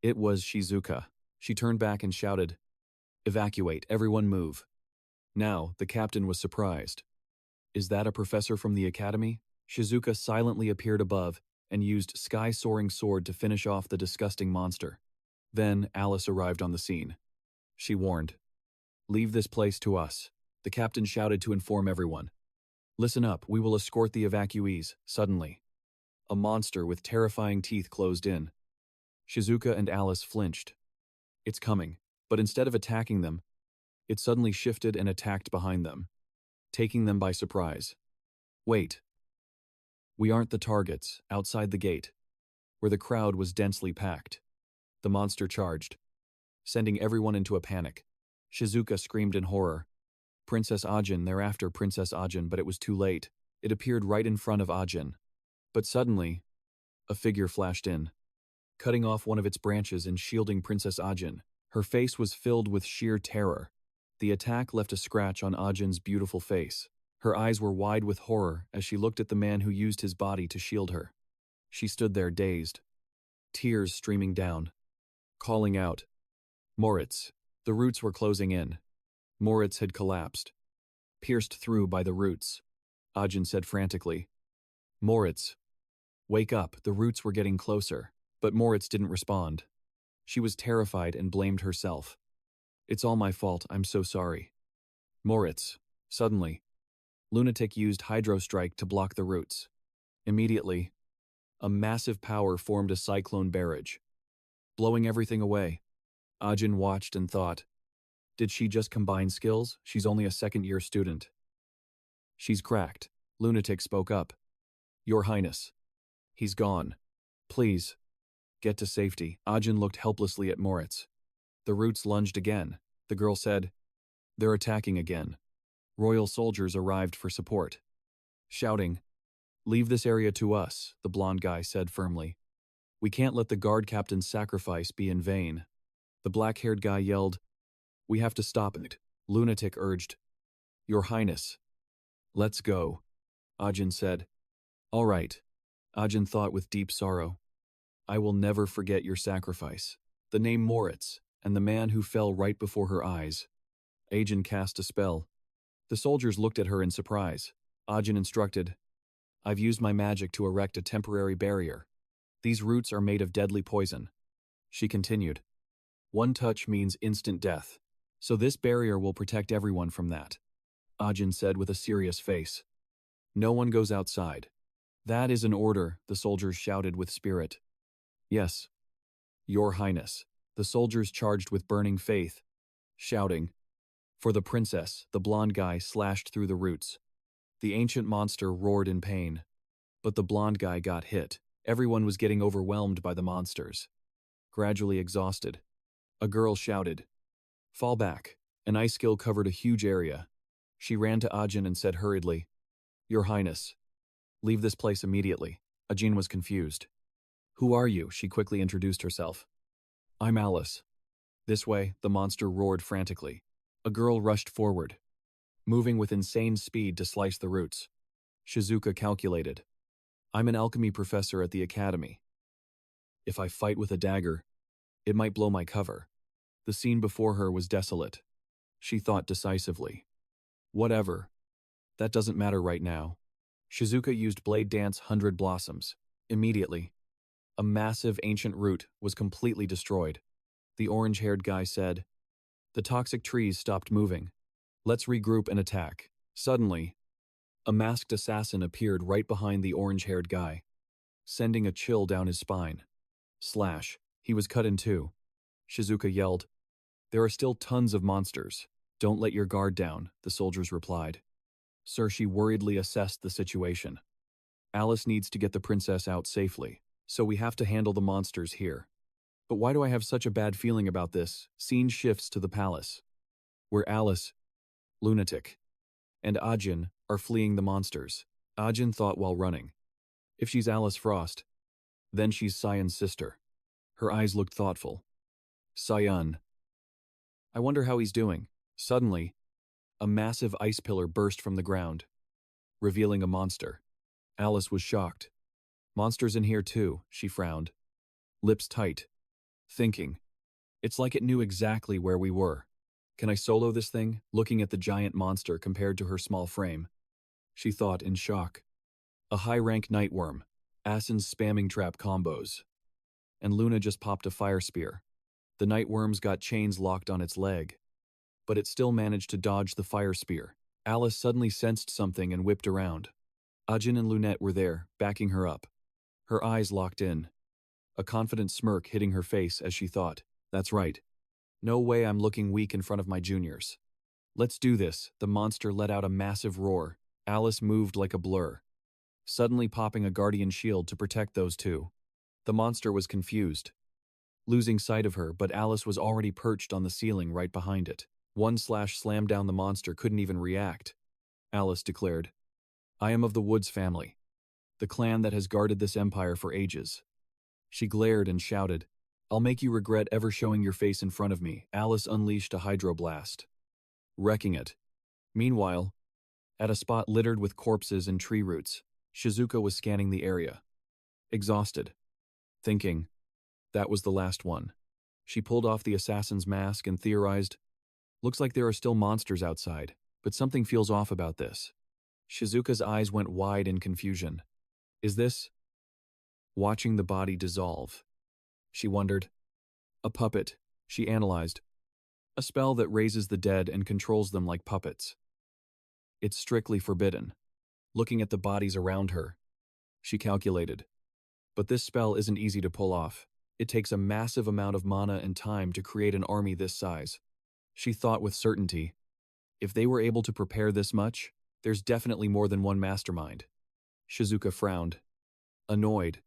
It was Shizuka. She turned back and shouted, "Evacuate, everyone move." Now, the captain was surprised. Is that a professor from the academy? Shizuka silently appeared above and used sky-soaring sword to finish off the disgusting monster. Then Alice arrived on the scene. She warned, "Leave this place to us." The captain shouted to inform everyone. "Listen up, we will escort the evacuees." Suddenly, a monster with terrifying teeth closed in. Shizuka and Alice flinched. It's coming, but instead of attacking them, it suddenly shifted and attacked behind them, taking them by surprise. Wait. We aren't the targets, outside the gate, where the crowd was densely packed. The monster charged, sending everyone into a panic. Shizuka screamed in horror. Princess Ajin, thereafter Princess Ajin, but it was too late. It appeared right in front of Ajin. But suddenly, a figure flashed in, cutting off one of its branches and shielding Princess Ajin. Her face was filled with sheer terror. The attack left a scratch on Ajin's beautiful face. Her eyes were wide with horror as she looked at the man who used his body to shield her. She stood there dazed, tears streaming down, calling out, "Moritz." The roots were closing in. Moritz had collapsed, pierced through by the roots. Ajin said frantically, "Moritz, wake up." The roots were getting closer, but Moritz didn't respond. She was terrified and blamed herself. "It's all my fault, I'm so sorry." Moritz. Suddenly, Lunatic used Hydro Strike to block the roots. Immediately, a massive power formed a cyclone barrage, blowing everything away. Ajin watched and thought, did she just combine skills? She's only a second-year student. She's cracked. Lunatic spoke up. "Your Highness. He's gone. Please, get to safety." Ajin looked helplessly at Moritz. The roots lunged again. The girl said, "They're attacking again." Royal soldiers arrived for support. Shouting, "Leave this area to us," the blonde guy said firmly. "We can't let the guard captain's sacrifice be in vain." The black-haired guy yelled, "We have to stop it." Lunatic urged, "Your Highness. Let's go." Ajin said, "All right." Ajin thought with deep sorrow, "I will never forget your sacrifice." The name Moritz, and the man who fell right before her eyes. Ajin cast a spell. The soldiers looked at her in surprise. Ajin instructed, "I've used my magic to erect a temporary barrier. These roots are made of deadly poison." She continued, "One touch means instant death, so this barrier will protect everyone from that." Ajin said with a serious face, "No one goes outside." "That is an order," the soldiers shouted with spirit. "Yes, Your Highness." The soldiers charged with burning faith, shouting, "For the princess." The blonde guy slashed through the roots. The ancient monster roared in pain. But the blonde guy got hit. Everyone was getting overwhelmed by the monsters. Gradually exhausted, a girl shouted, "Fall back." An ice skill covered a huge area. She ran to Ajin and said hurriedly, "Your Highness, leave this place immediately." Ajin was confused. "Who are you?" She quickly introduced herself. "I'm Alice." "This way," the monster roared frantically. A girl rushed forward, moving with insane speed to slice the roots. Shizuka calculated, "I'm an alchemy professor at the academy. If I fight with a dagger, it might blow my cover." The scene before her was desolate. She thought decisively, "Whatever. That doesn't matter right now." Shizuka used Blade Dance 100 Blossoms. Immediately, a massive ancient root was completely destroyed. The orange-haired guy said, "The toxic trees stopped moving. Let's regroup and attack." Suddenly, a masked assassin appeared right behind the orange-haired guy, sending a chill down his spine. Slash. He was cut in two. Shizuka yelled, "There are still tons of monsters. Don't let your guard down," the soldiers replied. Sir, she worriedly assessed the situation. "Alice needs to get the princess out safely, so we have to handle the monsters here." But why do I have such a bad feeling about this? Scene shifts to the palace, where Alice, Lunatic, and Ajin are fleeing the monsters. Ajin thought while running, if she's Alice Frost, then she's Sian's sister. Her eyes looked thoughtful. "Sian. I wonder how he's doing." Suddenly, A massive ice pillar burst from the ground, revealing a monster. Alice was shocked. Monsters in here too, she frowned, lips tight, thinking. It's like it knew exactly where we were. Can I solo this thing? Looking at the giant monster compared to her small frame, she thought in shock. A high-rank nightworm, Asen's spamming trap combos. And Luna just popped a fire spear. The nightworm's got chains locked on its leg, but it still managed to dodge the fire spear. Alice suddenly sensed something and whipped around. Ajin and Lunette were there, backing her up. Her eyes locked in, a confident smirk hitting her face as she thought, that's right. No way I'm looking weak in front of my juniors. Let's do this. The monster let out a massive roar. Alice moved like a blur, suddenly popping a guardian shield to protect those two. The monster was confused, losing sight of her, but Alice was already perched on the ceiling right behind it. One slash slam down, the monster couldn't even react. Alice declared, I am of the Woods family, the clan that has guarded this empire for ages. She glared and shouted, I'll make you regret ever showing your face in front of me. Alice unleashed a hydroblast, wrecking it. Meanwhile, at a spot littered with corpses and tree roots, Shizuka was scanning the area, exhausted, thinking, that was the last one. She pulled off the assassin's mask and theorized, looks like there are still monsters outside, but something feels off about this. Shizuka's eyes went wide in confusion. Is this? Watching the body dissolve, she wondered. A puppet, she analyzed. A spell that raises the dead and controls them like puppets. It's strictly forbidden. Looking at the bodies around her, she calculated. But this spell isn't easy to pull off. It takes a massive amount of mana and time to create an army this size. She thought with certainty, if they were able to prepare this much, there's definitely more than one mastermind. Shizuka frowned, annoyed.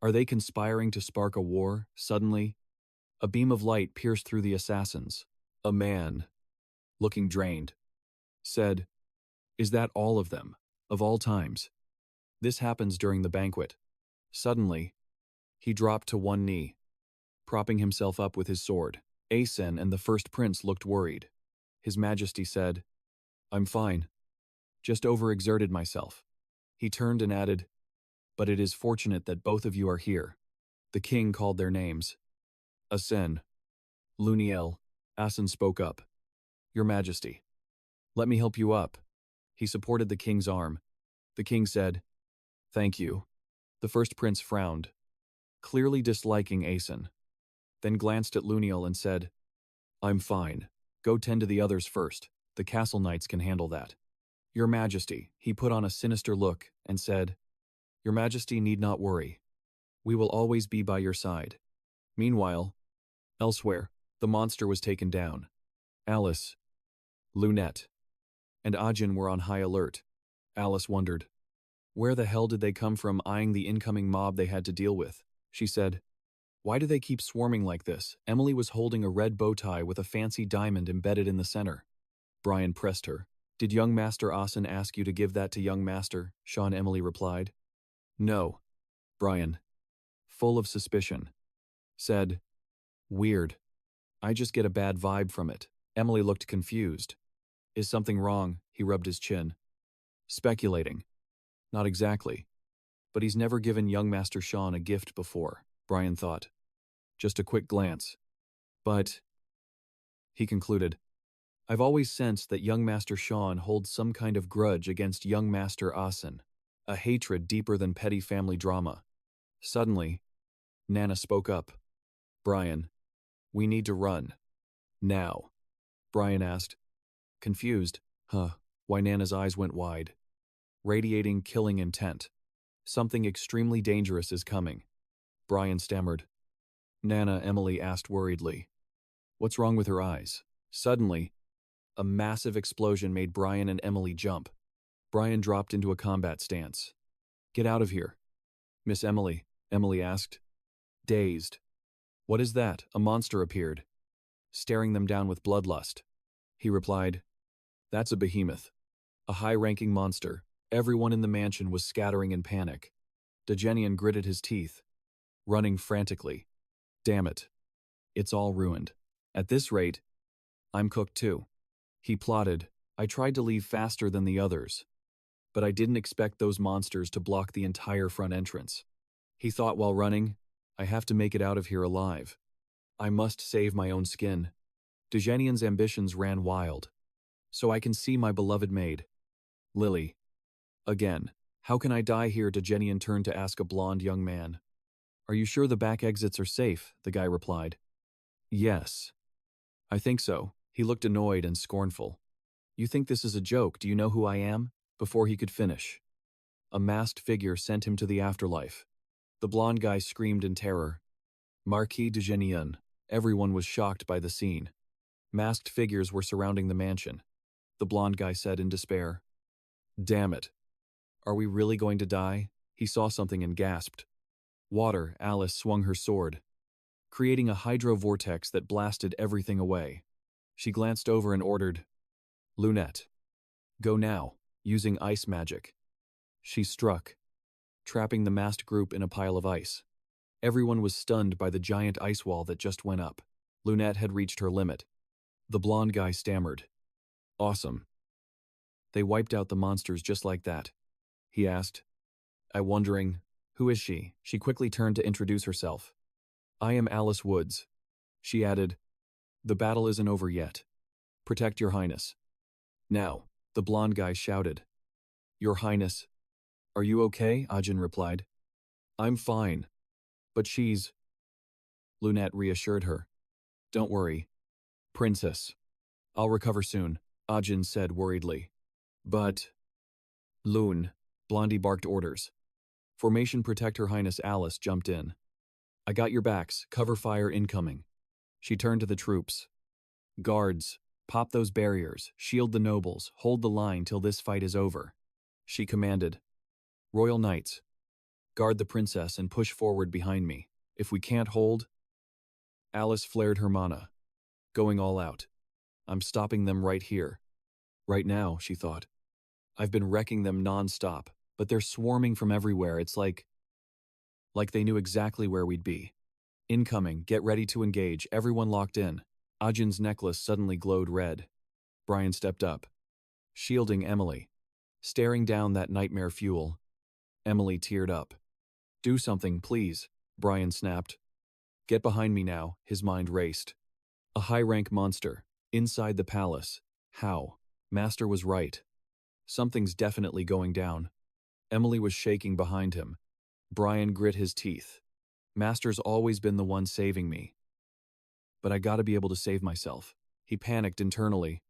Are they conspiring to spark a war? Suddenly, a beam of light pierced through the assassins. A man, looking drained, said, Is that all of them, of all times? This happens during the banquet. Suddenly, he dropped to one knee, propping himself up with his sword. Asen and the first prince looked worried. His Majesty said, I'm fine. Just overexerted myself. He turned and added, But it is fortunate that both of you are here. The king called their names. Asen. Luniel. Asen spoke up. Your Majesty. Let me help you up. He supported the king's arm. The king said, Thank you. The first prince frowned, clearly disliking Asen, then glanced at Luniel and said, I'm fine. Go tend to the others first. The castle knights can handle that. Your Majesty, he put on a sinister look and said, Your Majesty need not worry. We will always be by your side. Meanwhile, elsewhere, the monster was taken down. Alice, Lunette, and Ajin were on high alert. Alice wondered, where the hell did they come from? Eyeing the incoming mob they had to deal with, she said, Why do they keep swarming like this? Emily was holding a red bow tie with a fancy diamond embedded in the center. Brian pressed her. Did young Master Asen ask you to give that to young Master? Sean. Emily replied. No. Brian, full of suspicion, said, Weird. I just get a bad vibe from it. Emily looked confused. Is something wrong? He rubbed his chin. Speculating. Not exactly. But he's never given young Master Sean a gift before, Brian thought. Just a quick glance. But, he concluded, I've always sensed that young Master Sean holds some kind of grudge against young Master Asen, a hatred deeper than petty family drama. Suddenly, Nana spoke up. Brian, we need to run. Now. Brian asked, confused. Why? Nana's eyes went wide, radiating killing intent. Something extremely dangerous is coming. Brian stammered. Nana, Emily asked worriedly. What's wrong with her eyes? Suddenly, a massive explosion made Brian and Emily jump. Brian dropped into a combat stance. Get out of here. Miss Emily, Emily asked, dazed. What is that? A monster appeared, staring them down with bloodlust. He replied, That's a behemoth. A high-ranking monster. Everyone in the mansion was scattering in panic. Degenian gritted his teeth, running frantically. Damn it. It's all ruined. At this rate, I'm cooked too. He plotted, I tried to leave faster than the others, but I didn't expect those monsters to block the entire front entrance. He thought while running, I have to make it out of here alive. I must save my own skin. Dejenian's ambitions ran wild. So I can see my beloved maid. Lily. Again. How can I die here? Dejenian turned to ask a blonde young man. Are you sure the back exits are safe? The guy replied. Yes. I think so. He looked annoyed and scornful. You think this is a joke? Do you know who I am? Before he could finish, a masked figure sent him to the afterlife. The blonde guy screamed in terror. Marquis de Genion. Everyone was shocked by the scene. Masked figures were surrounding the mansion. The blonde guy said in despair. Damn it. Are we really going to die? He saw something and gasped. Water. Alice swung her sword, creating a hydro vortex that blasted everything away. She glanced over and ordered, Lunette. Go now, using ice magic. She struck, trapping the masked group in a pile of ice. Everyone was stunned by the giant ice wall that just went up. Lunette had reached her limit. The blonde guy stammered. Awesome. They wiped out the monsters just like that. He asked. I wondering, who is she? She quickly turned to introduce herself. I am Alice Woods. She added, the battle isn't over yet. Protect your highness. Now, the blonde guy shouted. Your highness. Are you okay? Ajin replied. I'm fine. But she's... Lunette reassured her. Don't worry. Princess. I'll recover soon, Ajin said worriedly. But... Lune. Blondie barked orders. Formation protect her highness. Alice jumped in. I got your backs. Cover fire incoming. She turned to the troops. Guards. Pop those barriers. Shield the nobles. Hold the line till this fight is over. She commanded. Royal Knights. Guard the princess and push forward behind me. If we can't hold... Alice flared her mana. Going all out. I'm stopping them right here. Right now, she thought. I've been wrecking them non-stop, but they're swarming from everywhere. It's like they knew exactly where we'd be. Incoming, get ready to engage, everyone locked in. Ajin's necklace suddenly glowed red. Brian stepped up. Shielding Emily. Staring down that nightmare fuel. Emily teared up. Do something, please, Brian snapped. Get behind me now, his mind raced. A high-rank monster. Inside the palace. How? Master was right. Something's definitely going down. Emily was shaking behind him. Brian grit his teeth. Master's always been the one saving me. But I gotta be able to save myself. He panicked internally.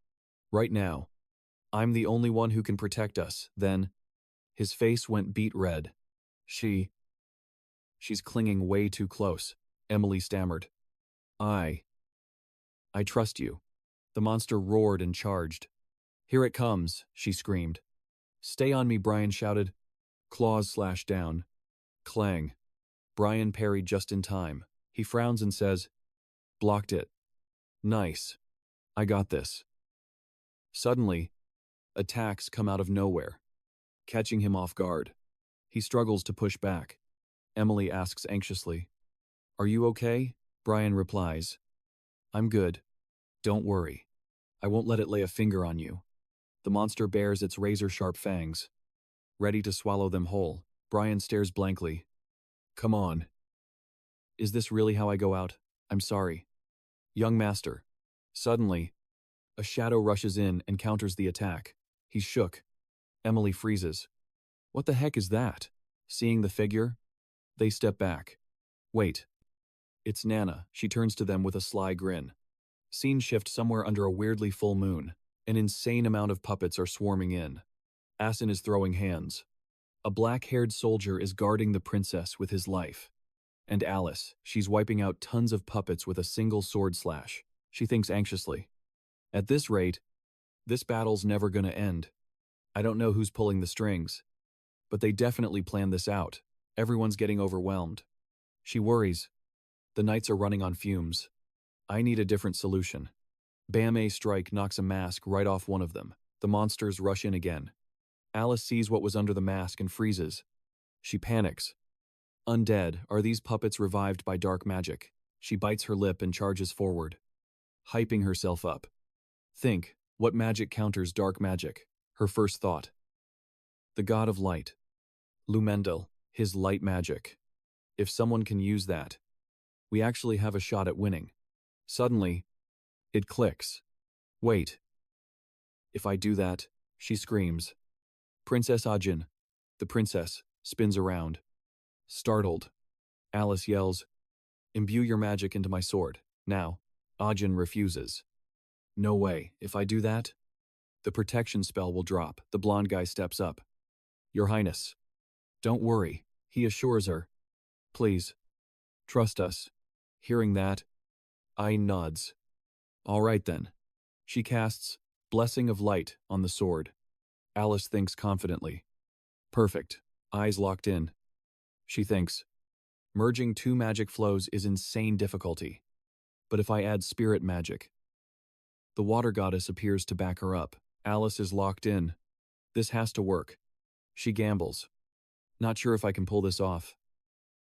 Right now. I'm the only one who can protect us. Then, his face went beet red. She's clinging way too close, Emily stammered. I trust you. The monster roared and charged. Here it comes, she screamed. Stay on me, Brian shouted. Claws slashed down. Clang. Brian parried just in time. He frowns and says, blocked it. Nice. I got this. Suddenly, attacks come out of nowhere, catching him off guard. He struggles to push back. Emily asks anxiously, Are you okay? Brian replies, I'm good. Don't worry. I won't let it lay a finger on you. The monster bares its razor-sharp fangs, ready to swallow them whole. Brian stares blankly. Come on. Is this really how I go out? I'm sorry. Young master. Suddenly, a shadow rushes in and counters the attack. He's shook. Emily freezes. What the heck is that? Seeing the figure, they step back. Wait. It's Nana. She turns to them with a sly grin. Scene shift somewhere under a weirdly full moon. An insane amount of puppets are swarming in. Asen is throwing hands. A black-haired soldier is guarding the princess with his life. And Alice, she's wiping out tons of puppets with a single sword slash. She thinks anxiously. At this rate, this battle's never gonna end. I don't know who's pulling the strings, but they definitely planned this out. Everyone's getting overwhelmed. She worries. The knights are running on fumes. I need a different solution. Bam! A strike knocks a mask right off one of them. The monsters rush in again. Alice sees what was under the mask and freezes. She panics. Undead, are these puppets revived by dark magic? She bites her lip and charges forward, hyping herself up. Think, What magic counters dark magic? Her first thought. The god of light. Lumendel, his light magic. If someone can use that, we actually have a shot at winning. Suddenly, it clicks. Wait. If I do that, she screams. Princess Ajin. The princess spins around. Startled, Alice yells, "Imbue your magic into my sword, now." Ajin refuses. No way, if I do that, the protection spell will drop. The blonde guy steps up. Your Highness. Don't worry, he assures her. Please, trust us. Hearing that, Ai nods. All right then. She casts Blessing of Light on the sword. Alice thinks confidently. Perfect. Eyes locked in. She thinks. Merging two magic flows is insane difficulty. But if I add spirit magic, the water goddess appears to back her up. Alice is locked in. This has to work. She gambles. Not sure if I can pull this off.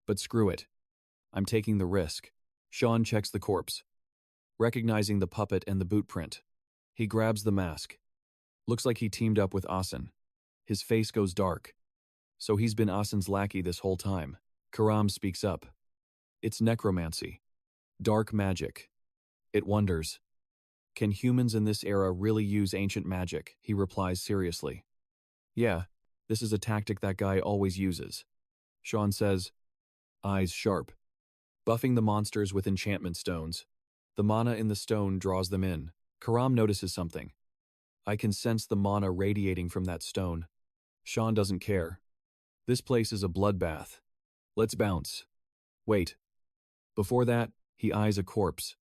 But screw it. I'm taking the risk. Sean checks the corpse, recognizing the puppet and the boot print. He grabs the mask. Looks like he teamed up with Asen. His face goes dark. So he's been Asen's lackey this whole time. Karam speaks up. It's necromancy. Dark magic. It wonders. Can humans in this era really use ancient magic? He replies seriously. Yeah, this is a tactic that guy always uses. Sean says, eyes sharp. Buffing the monsters with enchantment stones. The mana in the stone draws them in. Karam notices something. I can sense the mana radiating from that stone. Sean doesn't care. This place is a bloodbath. Let's bounce. Wait. Before that, he eyes a corpse.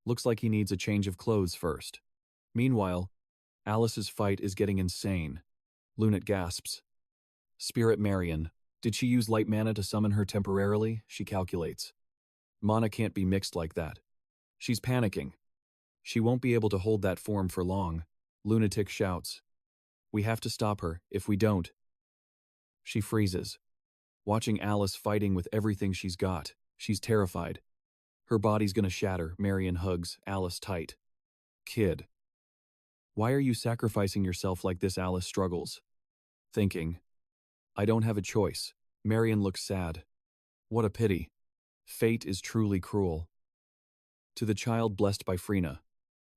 Looks like he needs a change of clothes first. Meanwhile, Alice's fight is getting insane. Lunat gasps. Spirit Marion. Did she use light mana to summon her temporarily? She calculates. Mana can't be mixed like that. She's panicking. She won't be able to hold that form for long. Lunatic shouts. We have to stop her. If we don't. She freezes. Watching Alice fighting with everything she's got. She's terrified. Her body's gonna shatter. Marion hugs Alice tight. Kid. Why are you sacrificing yourself like this? Alice struggles. Thinking. I don't have a choice. Marion looks sad. What a pity. Fate is truly cruel. To the child blessed by Frina.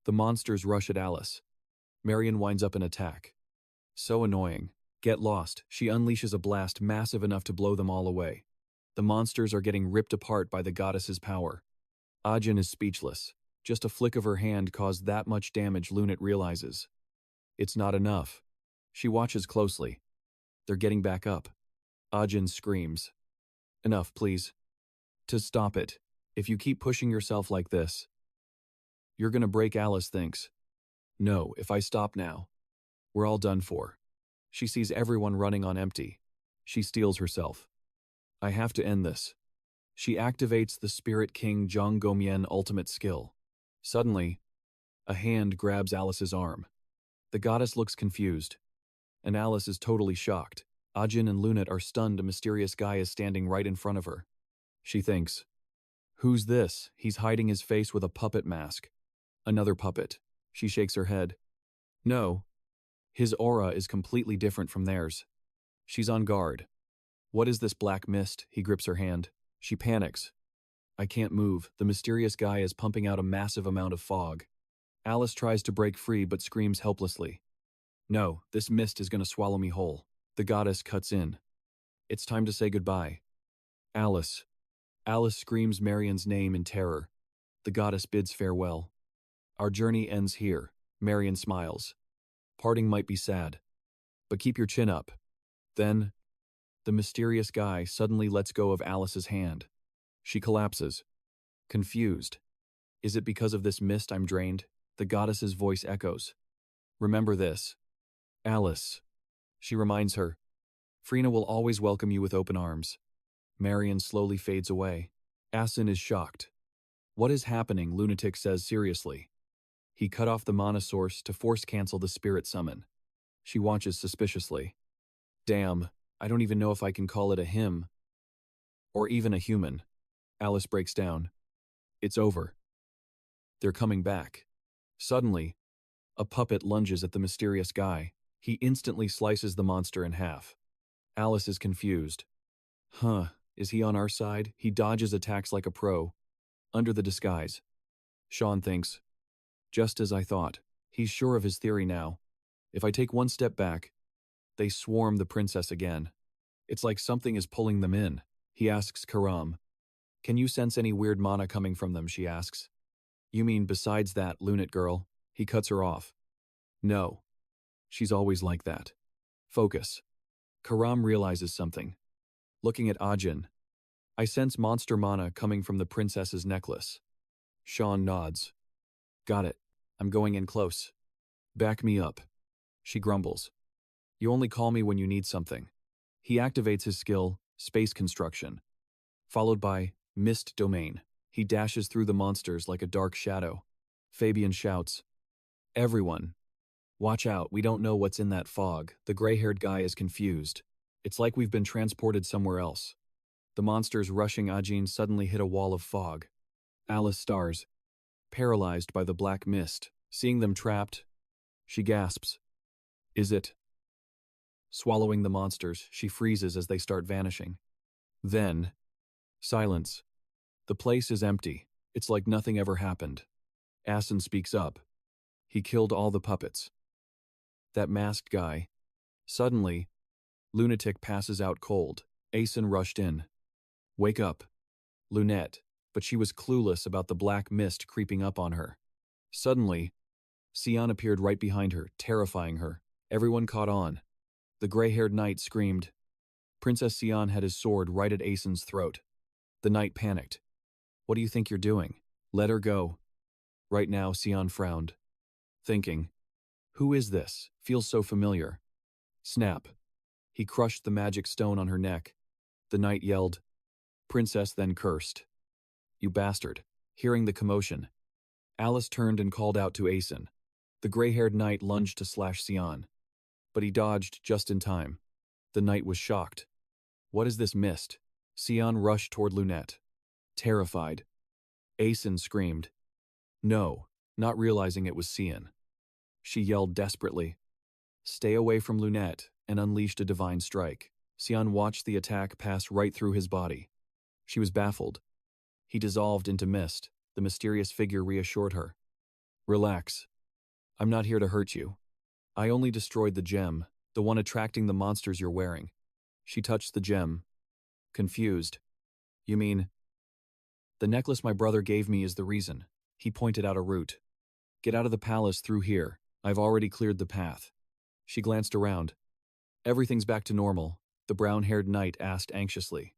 The monsters rush at Alice. Marion winds up an attack. So annoying. Get lost. She unleashes a blast massive enough to blow them all away. The monsters are getting ripped apart by the goddess's power. Ajin is speechless. Just a flick of her hand caused that much damage. Lunat realizes. It's not enough. She watches closely. They're getting back up. Ajin screams. Enough, please. To stop it. If you keep pushing yourself like this, you're gonna break. Alice thinks. No, if I stop now, we're all done for. She sees everyone running on empty. She steels herself. I have to end this. She activates the Spirit King Zhang Gomien ultimate skill. Suddenly, a hand grabs Alice's arm. The goddess looks confused. And Alice is totally shocked. Ajin and Lunat are stunned. A mysterious guy is standing right in front of her. She thinks, who's this? He's hiding his face with a puppet mask. Another puppet. She shakes her head. No. His aura is completely different from theirs. She's on guard. What is this black mist? He grips her hand. She panics. I can't move. The mysterious guy is pumping out a massive amount of fog. Alice tries to break free but screams helplessly. No, this mist is going to swallow me whole. The goddess cuts in. It's time to say goodbye. Alice. Alice screams Marion's name in terror. The goddess bids farewell. Our journey ends here. Marion smiles. Parting might be sad, but keep your chin up. Then, the mysterious guy suddenly lets go of Alice's hand. She collapses. Confused. Is it because of this mist I'm drained? The goddess's voice echoes. Remember this. Alice. She reminds her. Frina will always welcome you with open arms. Marion slowly fades away. Asen is shocked. What is happening? Lunatic says seriously. He cut off the mana source to force cancel the spirit summon. She watches suspiciously. Damn, I don't even know if I can call it a him. Or even a human. Alice breaks down. It's over. They're coming back. Suddenly, A puppet lunges at the mysterious guy. He instantly slices the monster in half. Alice is confused. Huh, is he on our side? He dodges attacks like a pro. Under the disguise. Sean thinks, just as I thought. He's sure of his theory now. If I take one step back, they swarm the princess again. It's like something is pulling them in. He asks Karam. Can you sense any weird mana coming from them, she asks. You mean besides that, lunatic girl? He cuts her off. No. She's always like that. Focus. Karam realizes something. Looking at Ajin. I sense monster mana coming from the princess's necklace. Sean nods. Got it. I'm going in close. Back me up. She grumbles. You only call me when you need something. He activates his skill, Space Construction. Followed by Mist Domain. He dashes through the monsters like a dark shadow. Fabian shouts. Everyone. Watch out, we don't know what's in that fog. The gray-haired guy is confused. It's like we've been transported somewhere else. The monsters rushing Ajin suddenly hit a wall of fog. Alice stars. Paralyzed by the black mist. Seeing them trapped, she gasps. Is it? Swallowing the monsters, she freezes as they start vanishing. Then, silence. The place is empty. It's like nothing ever happened. Asen speaks up. He killed all the puppets. That masked guy. Suddenly, Lunatic passes out cold. Asen rushed in. Wake up. Lunette, but she was clueless about the black mist creeping up on her. Suddenly, Sian appeared right behind her, terrifying her. Everyone caught on. The gray-haired knight screamed. Princess Sian had his sword right at Asen's throat. The knight panicked. What do you think you're doing? Let her go. Right now, Sian frowned. Thinking, who is this? Feels so familiar. Snap. He crushed the magic stone on her neck. The knight yelled. Princess then cursed. You bastard. Hearing the commotion, Alice turned and called out to Asen. The gray-haired knight lunged to slash Sian. But he dodged just in time. The knight was shocked. What is this mist? Sian rushed toward Lunette. Terrified. Asen screamed. No, not realizing it was Sian. She yelled desperately. Stay away from Lunette, and unleashed a divine strike. Sian watched the attack pass right through his body. She was baffled. He dissolved into mist. The mysterious figure reassured her. Relax. I'm not here to hurt you. I only destroyed the gem, the one attracting the monsters you're wearing. She touched the gem. Confused. You mean? The necklace my brother gave me is the reason. He pointed out a route. Get out of the palace through here. I've already cleared the path. She glanced around. Everything's back to normal, the brown-haired knight asked anxiously.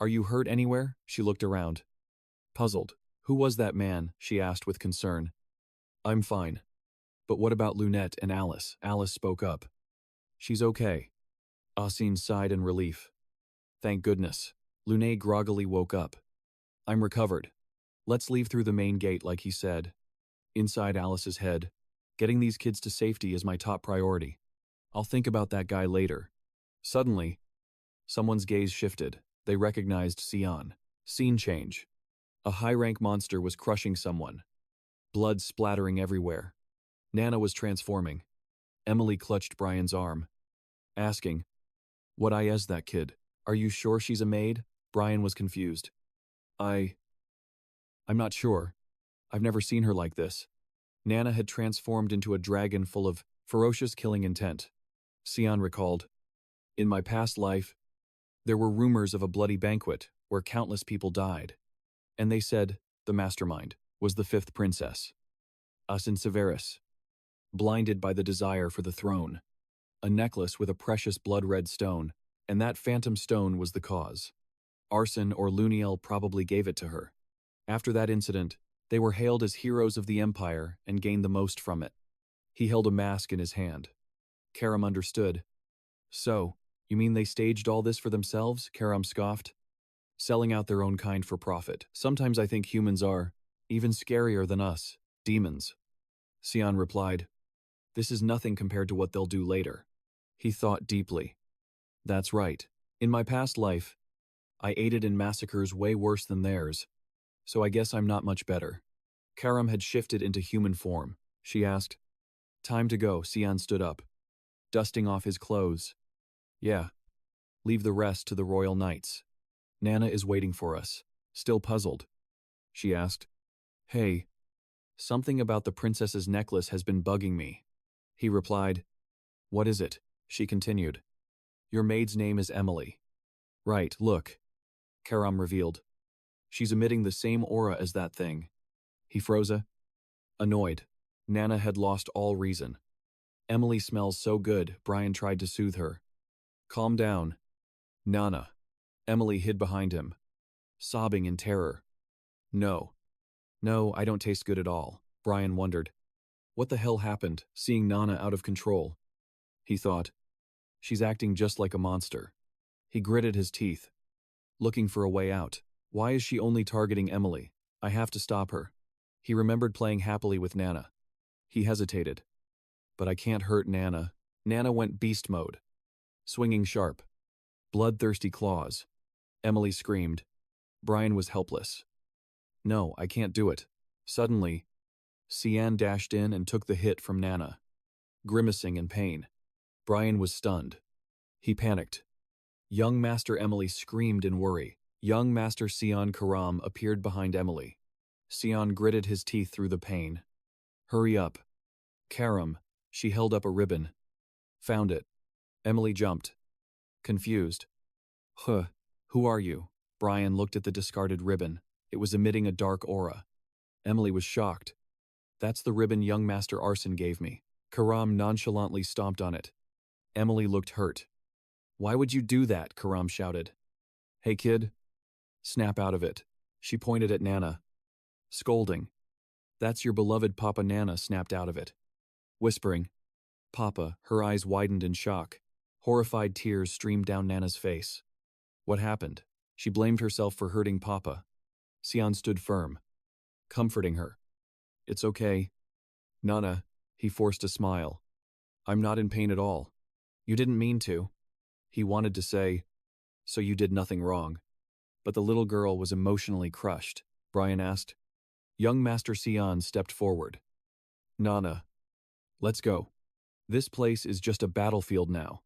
Are you hurt anywhere? She looked around. Puzzled. Who was that man? She asked with concern. I'm fine. But what about Lunette and Alice? Alice spoke up. She's okay. Asen sighed in relief. Thank goodness. Lunette groggily woke up. I'm recovered. Let's leave through the main gate like he said. Inside Alice's head, getting these kids to safety is my top priority. I'll think about that guy later. Suddenly, someone's gaze shifted. They recognized Sian. Scene change. A high-rank monster was crushing someone. Blood splattering everywhere. Nana was transforming. Emily clutched Brian's arm, asking, What is that kid? Are you sure she's a maid? Brian was confused. I'm not sure. I've never seen her like this. Nana had transformed into a dragon full of ferocious killing intent. Sian recalled, In my past life, there were rumors of a bloody banquet where countless people died. And they said the mastermind was the fifth princess. Asen Severus. Blinded by the desire for the throne. A necklace with a precious blood-red stone, and that phantom stone was the cause. Arson or Luniel probably gave it to her. After that incident, they were hailed as heroes of the Empire and gained the most from it. He held a mask in his hand. Karam understood. So, you mean they staged all this for themselves? Karam scoffed. Selling out their own kind for profit. Sometimes I think humans are, even scarier than us, demons. Sian replied. This is nothing compared to what they'll do later. He thought deeply. That's right. In my past life, I aided in massacres way worse than theirs. So I guess I'm not much better. Karam had shifted into human form. She asked, Time to go, Sian stood up, dusting off his clothes. Yeah. Leave the rest to the royal knights. Nana is waiting for us. Still puzzled. She asked. Hey. Something about the princess's necklace has been bugging me. He replied. What is it? She continued. Your maid's name is Emily. Right, look. Karam revealed. She's emitting the same aura as that thing. He froze. Annoyed. Nana had lost all reason. Emily smells so good, Brian tried to soothe her. Calm down. Nana. Emily hid behind him, sobbing in terror. No. No, I don't taste good at all, Brian wondered. What the hell happened, seeing Nana out of control? He thought. She's acting just like a monster. He gritted his teeth, looking for a way out. Why is she only targeting Emily? I have to stop her. He remembered playing happily with Nana. He hesitated. But I can't hurt Nana. Nana went beast mode, swinging sharp, bloodthirsty claws. Emily screamed. Brian was helpless. No, I can't do it. Suddenly, Sian dashed in and took the hit from Nana, grimacing in pain. Brian was stunned. He panicked. Young Master Emily screamed in worry. Young Master Sian Karam appeared behind Emily. Sian gritted his teeth through the pain. Hurry up. Karam, she held up a ribbon. Found it. Emily jumped. Confused. Huh, who are you? Brian looked at the discarded ribbon. It was emitting a dark aura. Emily was shocked. That's the ribbon young Master Arson gave me. Karam nonchalantly stomped on it. Emily looked hurt. Why would you do that? Karam shouted. Hey kid. Snap out of it. She pointed at Nana. Scolding. That's your beloved Papa. Nana snapped out of it. Whispering. Papa, her eyes widened in shock. Horrified tears streamed down Nana's face. What happened? She blamed herself for hurting Papa. Sian stood firm, comforting her. It's okay. Nana, he forced a smile. I'm not in pain at all. You didn't mean to. He wanted to say, so you did nothing wrong. But the little girl was emotionally crushed. Brian asked. Young Master Sian stepped forward. Nana, let's go. This place is just a battlefield now.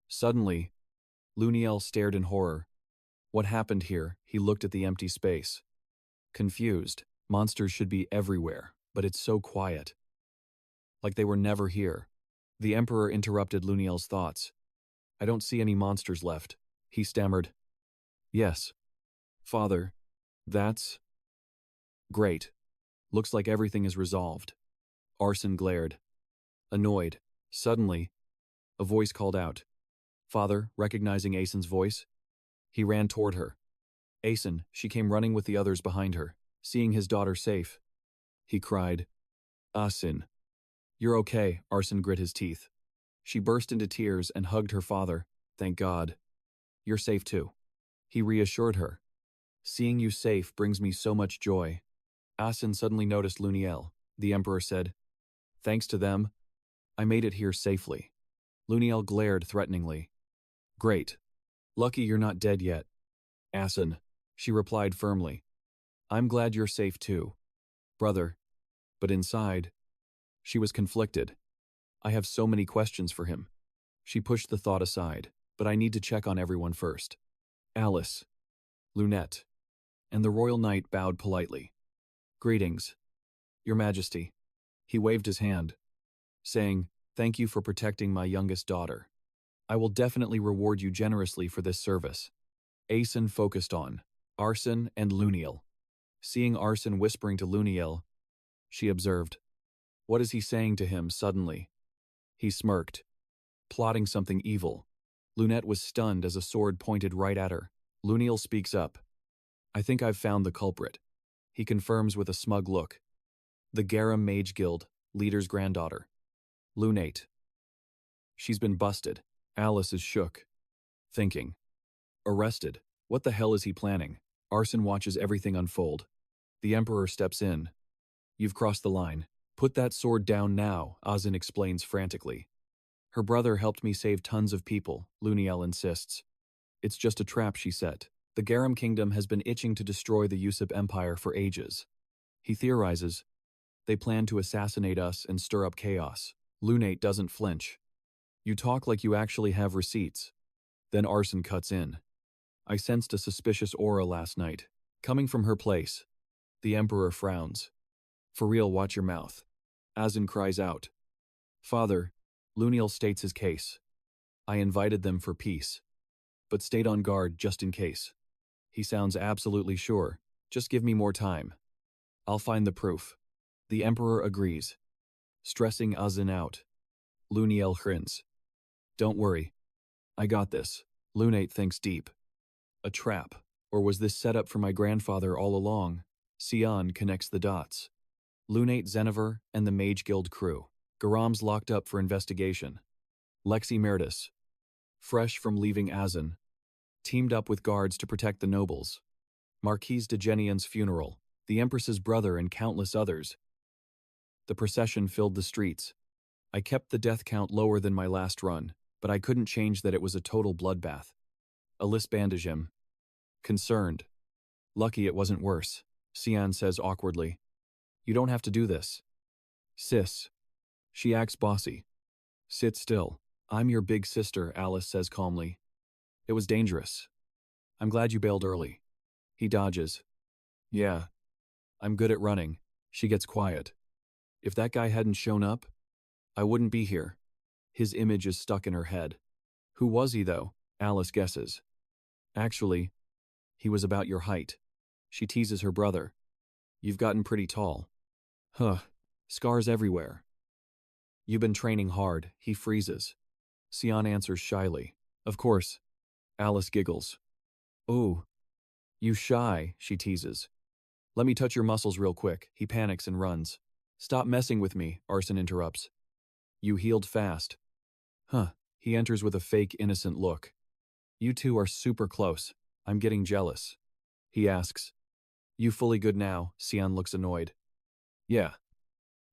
Suddenly, Luniel stared in horror. What happened here? He looked at the empty space. Confused. Monsters should be everywhere, but it's so quiet. Like they were never here. The Emperor interrupted Luniel's thoughts. I don't see any monsters left. He stammered. Yes. Father, that's... Great. Looks like everything is resolved. Arson glared. Annoyed. Suddenly, a voice called out. Father, recognizing Asen's voice. He ran toward her. Asen, she came running with the others behind her, seeing his daughter safe. He cried, Asen. You're okay, Arson grit his teeth. She burst into tears and hugged her father. Thank God. You're safe too. He reassured her. Seeing you safe brings me so much joy. Asen suddenly noticed Luniel. The Emperor said, Thanks to them, I made it here safely. Luniel glared threateningly. Great. Lucky you're not dead yet. Asen, she replied firmly. I'm glad you're safe too, brother. But inside, she was conflicted. I have so many questions for him. She pushed the thought aside, but I need to check on everyone first. Alice, Lunette, and the royal knight bowed politely. Greetings, Your Majesty. He waved his hand, saying, Thank you for protecting my youngest daughter. I will definitely reward you generously for this service. Asen focused on Arson and Luniel. Seeing Arson whispering to Luniel, she observed. What is he saying to him suddenly? He smirked, plotting something evil. Lunette was stunned as a sword pointed right at her. Luniel speaks up. I think I've found the culprit. He confirms with a smug look. The Garam Mage Guild, leader's granddaughter. Lunate. She's been busted. Alice is shook. Thinking. Arrested. What the hell is he planning? Arson watches everything unfold. The Emperor steps in. You've crossed the line. Put that sword down now, Asen explains frantically. Her brother helped me save tons of people, Luniel insists. It's just a trap she set. The Garam Kingdom has been itching to destroy the Yusuf Empire for ages. He theorizes. They plan to assassinate us and stir up chaos. Lunate doesn't flinch. You talk like you actually have receipts. Then Arson cuts in. I sensed a suspicious aura last night, coming from her place. The Emperor frowns. For real, watch your mouth. Asen cries out. Father, Luniel states his case. I invited them for peace, but stayed on guard just in case. He sounds absolutely sure. Just give me more time. I'll find the proof. The Emperor agrees, stressing Asen out. Luniel grins. Don't worry. I got this. Lunate thinks deep. A trap. Or was this set up for my grandfather all along? Sian connects the dots. Lunate, Xenover, and the Mage Guild crew. Garam's locked up for investigation. Lexi Meritus, fresh from leaving Asen, teamed up with guards to protect the nobles. Marquise de Genian's funeral, the Empress's brother, and countless others. The procession filled the streets. I kept the death count lower than my last run, but I couldn't change that it was a total bloodbath. Alice bandage him. Concerned. Lucky it wasn't worse, Sian says awkwardly. You don't have to do this. Sis. She acts bossy. Sit still. I'm your big sister, Alice says calmly. It was dangerous. I'm glad you bailed early. He dodges. Yeah. I'm good at running. She gets quiet. If that guy hadn't shown up, I wouldn't be here. His image is stuck in her head. Who was he, though? Alice guesses. Actually, he was about your height. She teases her brother. You've gotten pretty tall. Huh. Scars everywhere. You've been training hard, he freezes. Sian answers shyly. Of course. Alice giggles. Ooh. You shy, she teases. Let me touch your muscles real quick. He panics and runs. Stop messing with me, Arson interrupts. You healed fast. Huh. He enters with a fake innocent look. You two are super close. I'm getting jealous. He asks. You fully good now? Sian looks annoyed. Yeah.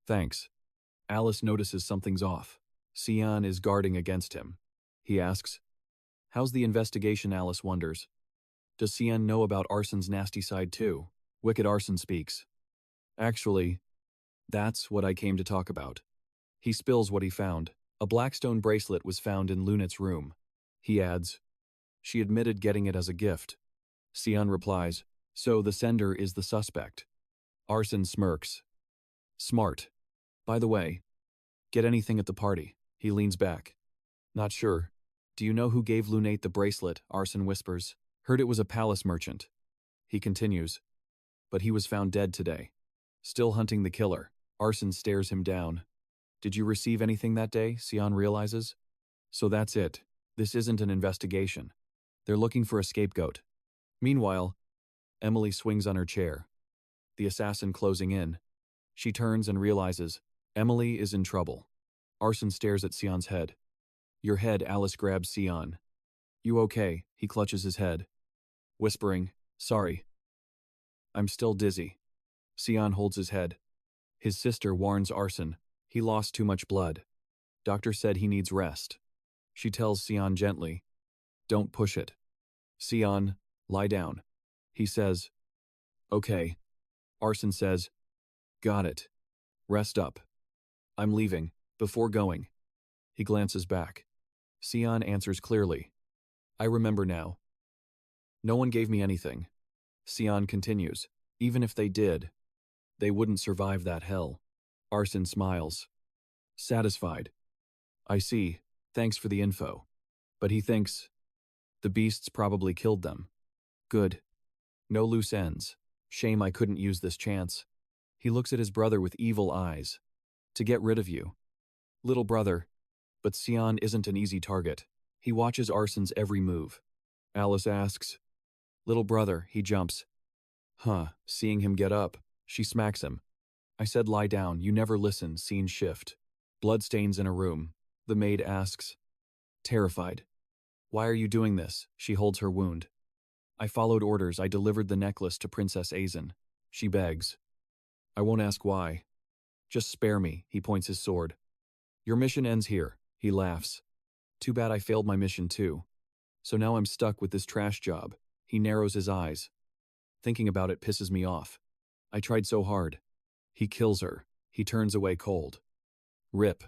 Thanks. Alice notices something's off. Sian is guarding against him. He asks. How's the investigation? Alice wonders. Does Sian know about Arson's nasty side too? Wicked Arson speaks. Actually, that's what I came to talk about. He spills what he found. A blackstone bracelet was found in Lunate's room. He adds. She admitted getting it as a gift. Sian replies. So the sender is the suspect. Arson smirks. Smart. By the way, get anything at the party? He leans back. Not sure. Do you know who gave Lunate the bracelet? Arson whispers. Heard it was a palace merchant. He continues. But he was found dead today. Still hunting the killer. Arson stares him down. Did you receive anything that day? Sian realizes. So that's it. This isn't an investigation. They're looking for a scapegoat. Meanwhile, Emily swings on her chair. The assassin closing in. She turns and realizes Emily is in trouble. Arson stares at Sian's head. Your head, Alice grabs Sian. You okay? He clutches his head. Whispering, sorry. I'm still dizzy. Sian holds his head. His sister warns Arson. He lost too much blood. Doctor said he needs rest. She tells Sian gently. Don't push it. Sian, lie down. He says. Okay. Arson says. Got it. Rest up. I'm leaving. Before going. He glances back. Sian answers clearly. I remember now. No one gave me anything. Sian continues. Even if they did, they wouldn't survive that hell. Arson smiles. Satisfied. I see. Thanks for the info. But he thinks the beasts probably killed them. Good. No loose ends. Shame I couldn't use this chance. He looks at his brother with evil eyes. To get rid of you. Little brother. But Sian isn't an easy target. He watches Arson's every move. Alice asks. Little brother, he jumps. Huh, seeing him get up, she smacks him. I said lie down, you never listen, scene shift. Bloodstains in a room. The maid asks. Terrified. Why are you doing this? She holds her wound. I followed orders, I delivered the necklace to Princess Asen. She begs. I won't ask why. Just spare me, he points his sword. Your mission ends here, he laughs. Too bad I failed my mission too. So now I'm stuck with this trash job. He narrows his eyes. Thinking about it pisses me off. I tried so hard. He kills her. He turns away cold. Rip.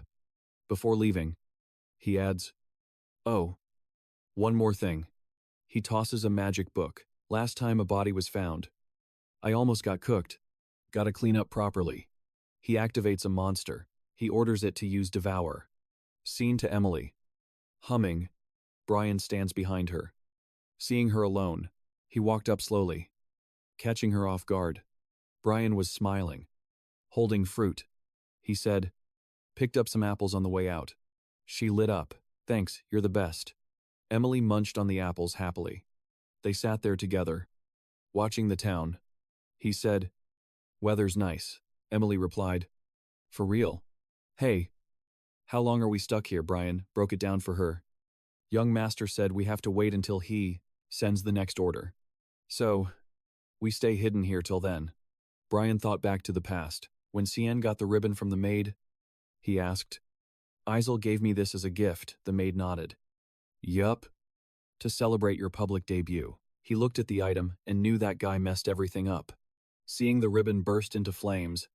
Before leaving, he adds, "Oh, one more thing." He tosses a magic book. "Last time a body was found, I almost got cooked. Gotta clean up properly." He activates a monster. He orders it to use Devour. Scene to Emily. Humming, Brian stands behind her. Seeing her alone, he walked up slowly, catching her off guard. Brian was smiling, holding fruit. He said, "Picked up some apples on the way out." She lit up. "Thanks, you're the best." Emily munched on the apples happily. They sat there together, watching the town. He said, "Weather's nice." Emily replied, "For real." "Hey, how long are we stuck here?" Brian broke it down for her. "Young master said we have to wait until he sends the next order. So, we stay hidden here till then." Brian thought back to the past. When Sian got the ribbon from the maid, he asked, "Isel gave me this as a gift." The maid nodded. "Yup. To celebrate your public debut." He looked at the item and knew that guy messed everything up. Seeing the ribbon burst into flames,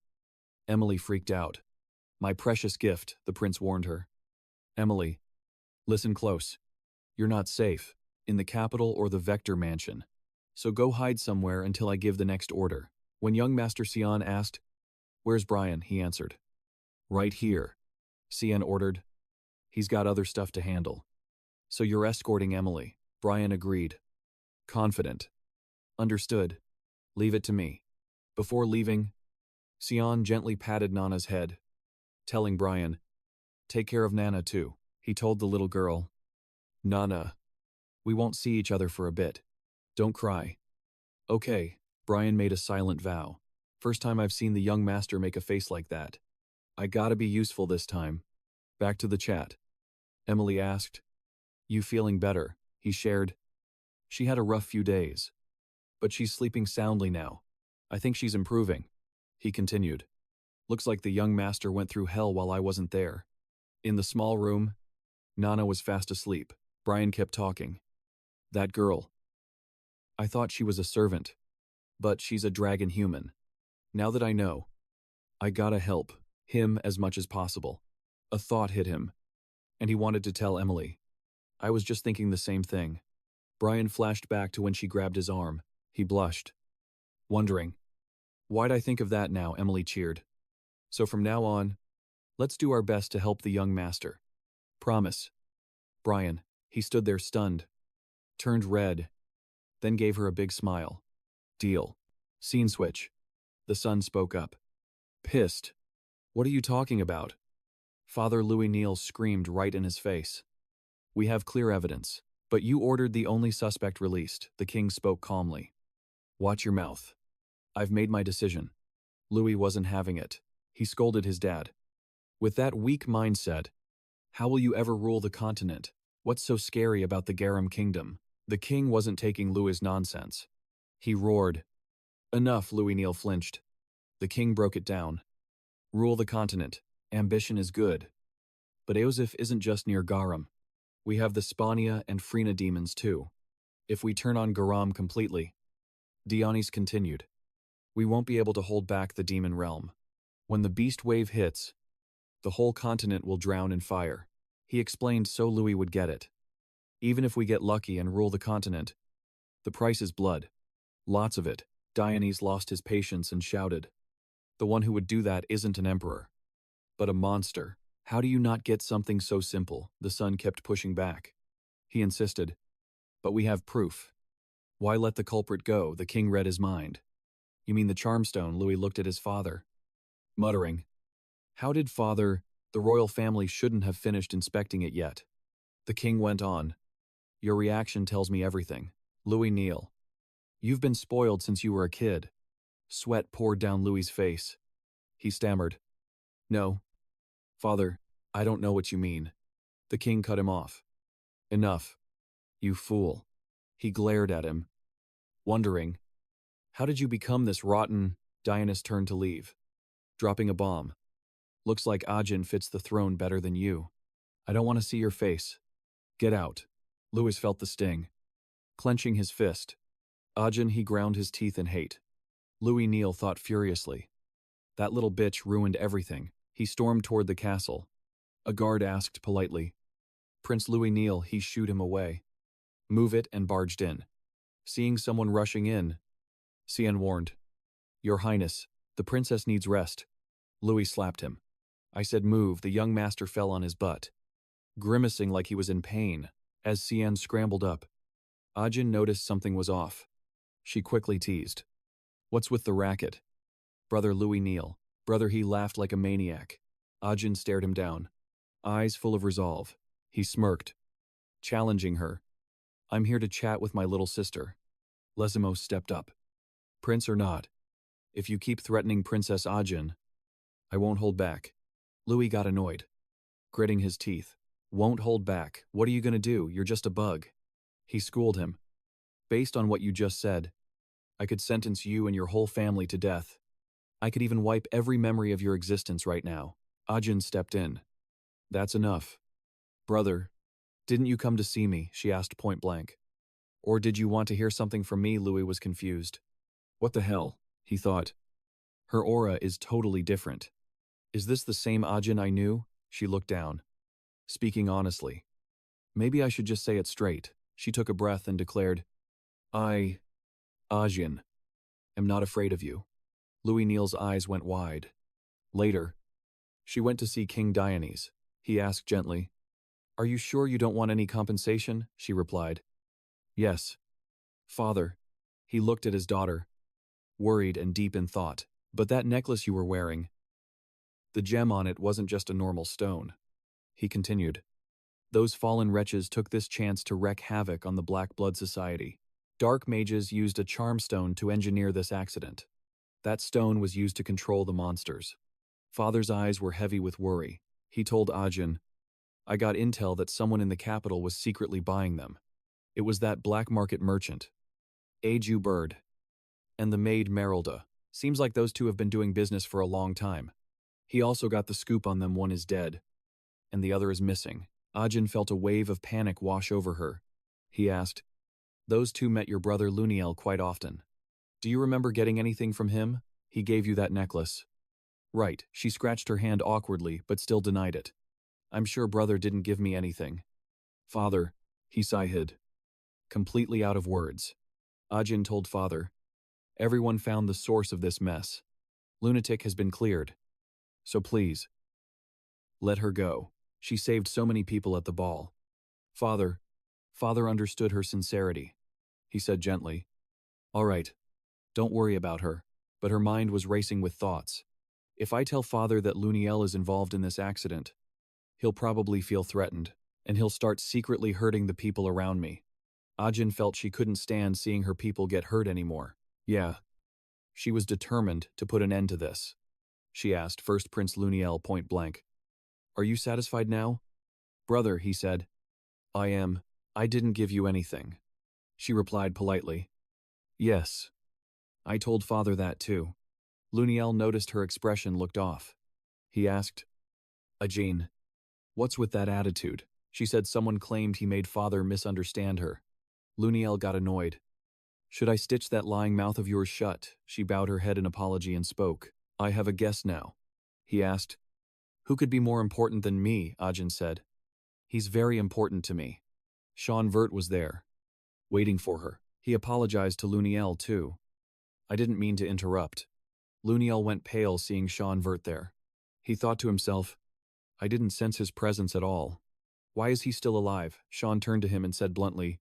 Emily freaked out. "My precious gift," the prince warned her. "Emily, listen close. You're not safe in the capital or the Vector Mansion. So go hide somewhere until I give the next order." When young Master Sian asked, "Where's Brian?" he answered, "Right here." Sian ordered, "He's got other stuff to handle." "So you're escorting Emily?" Brian agreed, confident. "Understood. Leave it to me." Before leaving, Sian gently patted Nana's head, telling Brian, "Take care of Nana too." He told the little girl, "Nana, we won't see each other for a bit. Don't cry." "Okay." Brian made a silent vow. "First time I've seen the young master make a face like that. I gotta be useful this time." Back to the chat. Emily asked, "You feeling better?" He shared, "She had a rough few days, but she's sleeping soundly now. I think she's improving." He continued, "Looks like the young master went through hell while I wasn't there." In the small room, Nana was fast asleep. Brian kept talking. "That girl. I thought she was a servant, but she's a dragon human. Now that I know, I gotta help him as much as possible." A thought hit him, and he wanted to tell Emily, "I was just thinking the same thing." Brian flashed back to when she grabbed his arm. He blushed, wondering, "Why'd I think of that now?" Emily cheered. "So from now on, let's do our best to help the young master. Promise." Brian, he stood there stunned, turned red, then gave her a big smile. "Deal." Scene switch. The son spoke up. Pissed. "What are you talking about?" Father Louis Neal screamed right in his face. "We have clear evidence, but you ordered the only suspect released." The king spoke calmly. "Watch your mouth. I've made my decision." Louis wasn't having it. He scolded his dad. "With that weak mindset, how will you ever rule the continent? What's so scary about the Garum kingdom?" The king wasn't taking Louis' nonsense. He roared. "Enough!" Louis Neal flinched. The king broke it down. "Rule the continent. Ambition is good. But Eosif isn't just near Garum. We have the Spania and Frina demons too. If we turn on Garam completely," Dionys continued, "we won't be able to hold back the demon realm. When the beast wave hits, the whole continent will drown in fire." He explained so Louis would get it. "Even if we get lucky and rule the continent, the price is blood. Lots of it." Dionys lost his patience and shouted, "The one who would do that isn't an emperor, but a monster. How do you not get something so simple?" The son kept pushing back. He insisted, "But we have proof. Why let the culprit go?" The king read his mind. "You mean the Charmstone?" Louis looked at his father, muttering, "How did father, the royal family shouldn't have finished inspecting it yet." The king went on, "Your reaction tells me everything. Louis Neal, you've been spoiled since you were a kid." Sweat poured down Louis's face. He stammered, "No, father, I don't know what you mean." The king cut him off. "Enough. You fool." He glared at him, wondering, "How did you become this rotten?" Dionys turned to leave, dropping a bomb. "Looks like Ajin fits the throne better than you. I don't want to see your face. Get out." Louis felt the sting. Clenching his fist, Ajin he ground his teeth in hate. Louis Neal thought furiously. That little bitch ruined everything. He stormed toward the castle, A guard asked politely. Prince Louis Neil, he shooed him away. Move it, and barged in. Seeing someone rushing in, Sian warned. Your Highness, the princess needs rest. Louis slapped him. I said move. The young master fell on his butt, grimacing like he was in pain, as Sian scrambled up. Ajin noticed something was off. She quickly teased. What's with the racket? Brother Louis Neil. Brother, he laughed like a maniac. Ajin stared him down, eyes full of resolve. He smirked, challenging her. I'm here to chat with my little sister. Lesimo stepped up. Prince or not, if you keep threatening Princess Ajin, I won't hold back. Louis got annoyed, gritting his teeth. Won't hold back. What are you gonna do? You're just a bug. He schooled him. Based on what you just said, I could sentence you and your whole family to death. I could even wipe every memory of your existence right now. Ajin stepped in. That's enough. Brother, didn't you come to see me? She asked point blank. Or did you want to hear something from me? Louis was confused. What the hell? He thought. Her aura is totally different. Is this the same Ajin I knew? She looked down, speaking honestly. Maybe I should just say it straight. She took a breath and declared, I, Ajin, am not afraid of you. Louis Neil's eyes went wide. Later, she went to see King Dionys. He asked gently, Are you sure you don't want any compensation? She replied, Yes. Father. He looked at his daughter, worried and deep in thought. But that necklace you were wearing, the gem on it wasn't just a normal stone. He continued. Those fallen wretches took this chance to wreak havoc on the Black Blood Society. Dark mages used a charm stone to engineer this accident. That stone was used to control the monsters. Father's eyes were heavy with worry. He told Ajin, I got intel that someone in the capital was secretly buying them. It was that black market merchant, Aju Bird, and the maid Merylda. Seems like those two have been doing business for a long time. He also got the scoop on them. One is dead, and the other is missing. Ajin felt a wave of panic wash over her. He asked, Those two met your brother Luniel quite often. Do you remember getting anything from him? He gave you that necklace. Right, she scratched her hand awkwardly, but still denied it. I'm sure brother didn't give me anything. Father, he sighed, completely out of words. Ajin told father, Everyone found the source of this mess. Lunatic has been cleared. So please, let her go. She saved so many people at the ball. Father understood her sincerity. He said gently, All right, don't worry about her. But her mind was racing with thoughts. If I tell father that Luniel is involved in this accident, he'll probably feel threatened, and he'll start secretly hurting the people around me. Ajin felt she couldn't stand seeing her people get hurt anymore. Yeah. She was determined to put an end to this. She asked first Prince Luniel point blank. Are you satisfied now? Brother, he said. I am. I didn't give you anything. She replied politely. Yes. I told father that too. Luniel noticed her expression looked off. He asked, Ajin, what's with that attitude? She said someone claimed he made father misunderstand her. Luniel got annoyed. Should I stitch that lying mouth of yours shut? She bowed her head in apology and spoke. I have a guest now. He asked. Who could be more important than me? Ajin said. He's very important to me. Sian Vert was there, waiting for her. He apologized to Luniel too. I didn't mean to interrupt. Luniel went pale seeing Sian Vert there. He thought to himself, I didn't sense his presence at all. Why is he still alive? Sian turned to him and said bluntly,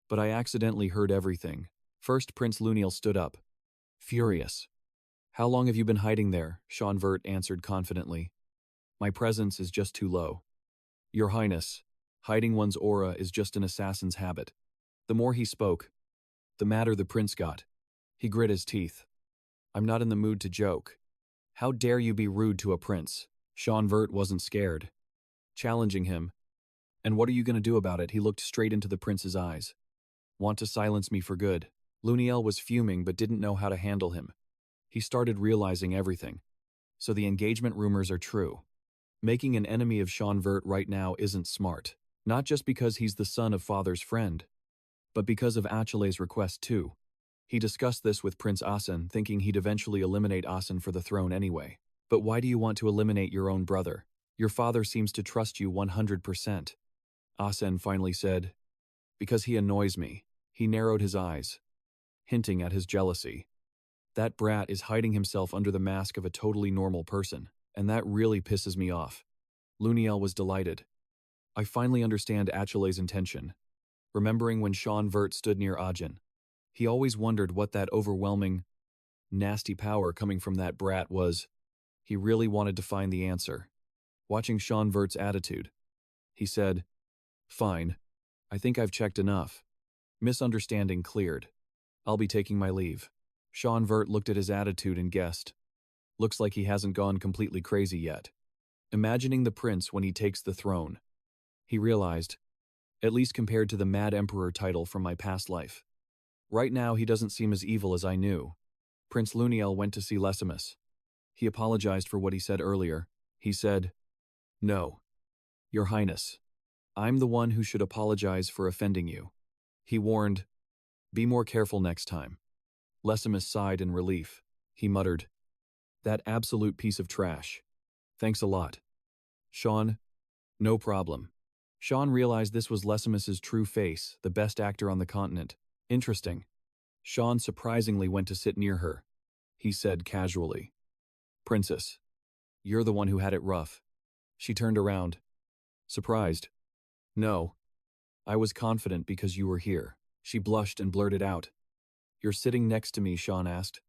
But I accidentally heard everything. First Prince Luniel stood up, furious. How long have you been hiding there? Sian Vert answered confidently. My presence is just too low. Your Highness, hiding one's aura is just an assassin's habit. The more he spoke, the madder the prince got. He grit his teeth. I'm not in the mood to joke. How dare you be rude to a prince? Sian Vert wasn't scared, challenging him. And what are you going to do about it? He looked straight into the prince's eyes. Want to silence me for good? Luniel was fuming but didn't know how to handle him. He started realizing everything. So the engagement rumors are true. Making an enemy of Sian Vert right now isn't smart. Not just because he's the son of father's friend, but because of Achelé's request too. He discussed this with Prince Asen, thinking he'd eventually eliminate Asen for the throne anyway. But why do you want to eliminate your own brother? Your father seems to trust you 100%. Asen finally said. Because he annoys me. He narrowed his eyes, hinting at his jealousy. That brat is hiding himself under the mask of a totally normal person, and that really pisses me off. Luniel was delighted. I finally understand Achelé's intention. Remembering when Sian Vert stood near Ajin, he always wondered what that overwhelming, nasty power coming from that brat was. He really wanted to find the answer. Watching Sian Vert's attitude, he said, "Fine. I think I've checked enough." Misunderstanding cleared. I'll be taking my leave. Sian Vert looked at his attitude and guessed. Looks like he hasn't gone completely crazy yet. Imagining the prince when he takes the throne, he realized, at least compared to the Mad Emperor title from my past life. Right now he doesn't seem as evil as I knew. Prince Luniel went to see Lesimus. He apologized for what he said earlier. He said, "No, Your Highness. I'm the one who should apologize for offending you." He warned, "Be more careful next time." Lesimus sighed in relief. He muttered, "That absolute piece of trash. Thanks a lot." Sian, "No problem." Sian realized this was Lesimus's true face, the best actor on the continent. Interesting. Sian surprisingly went to sit near her. He said casually, "Princess, you're the one who had it rough." She turned around. Surprised. "No. I was confident because you were here." She blushed and blurted out, "You're sitting next to me," Sian asked.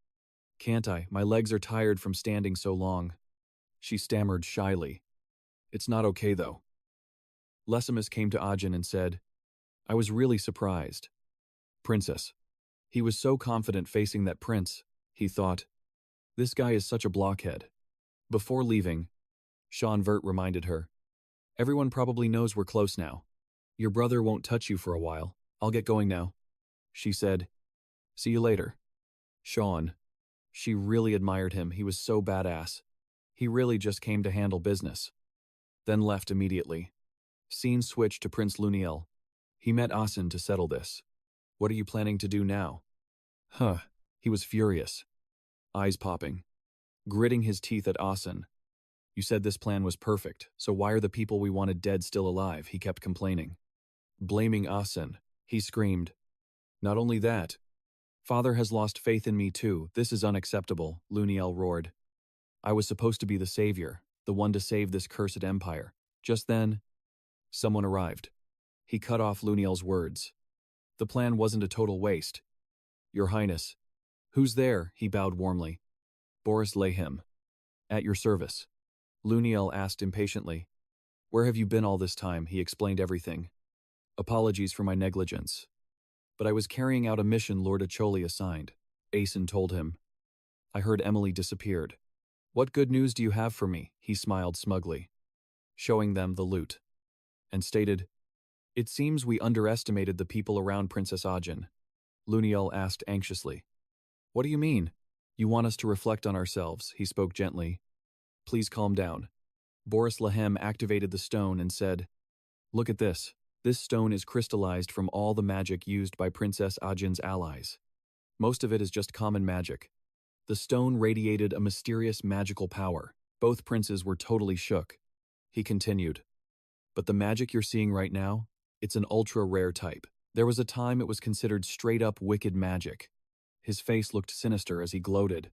"Can't I? My legs are tired from standing so long." She stammered shyly. "It's not okay though." Lesimus came to Ajin and said, "I was really surprised." "Princess." He was so confident facing that prince, he thought, "This guy is such a blockhead." Before leaving, Sian Vert reminded her, "Everyone probably knows we're close now. Your brother won't touch you for a while. I'll get going now." She said, "See you later." Sian. She really admired him. He was so badass. He really just came to handle business. Then left immediately. Scene switched to Prince Luniel. He met Asen to settle this. "What are you planning to do now?" He was furious. Eyes popping. Gritting his teeth at Asen. "You said this plan was perfect, so why are the people we wanted dead still alive?" He kept complaining. Blaming Asen, he screamed, "Not only that, Father has lost faith in me too. This is unacceptable," Luniel roared. "I was supposed to be the savior, the one to save this cursed empire." Just then, someone arrived. He cut off Luniel's words. The plan wasn't a total waste. "Your Highness." "Who's there?" He bowed warmly. "Boris Lehem. At your service." Luniel asked impatiently. "Where have you been all this time?" He explained everything. "Apologies for my negligence. But I was carrying out a mission Lord Acholi assigned," Asen told him. "I heard Emily disappeared." "What good news do you have for me?" He smiled smugly, showing them the loot, and stated, "It seems we underestimated the people around Princess Ajin." Luniel asked anxiously, "What do you mean?" "You want us to reflect on ourselves," he spoke gently. "Please calm down." Boris Lehem activated the stone and said, "Look at this. This stone is crystallized from all the magic used by Princess Ajin's allies. Most of it is just common magic." The stone radiated a mysterious magical power. Both princes were totally shook. He continued, "But the magic you're seeing right now, it's an ultra-rare type. There was a time it was considered straight-up wicked magic." His face looked sinister as he gloated.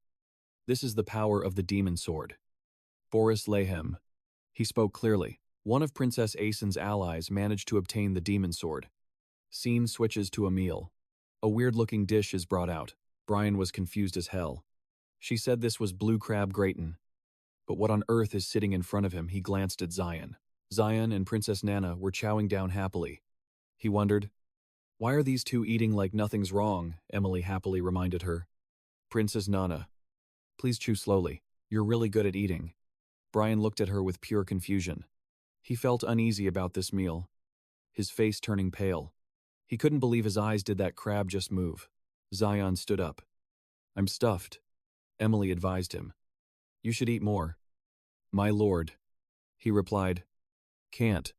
"This is the power of the demon sword." Boris Lehem. He spoke clearly. One of Princess Asen's allies managed to obtain the demon sword. Scene switches to a meal. A weird-looking dish is brought out. Brian was confused as hell. She said this was blue crab gratin. But what on earth is sitting in front of him? He glanced at Zion. Zion and Princess Nana were chowing down happily. He wondered, "Why are these two eating like nothing's wrong?" Emily happily reminded her. "Princess Nana, please chew slowly. You're really good at eating." Brian looked at her with pure confusion. He felt uneasy about this meal, his face turning pale. He couldn't believe his eyes did that crab just move. Zion stood up. "I'm stuffed," Emily advised him. "You should eat more." "My lord," he replied. "Can't.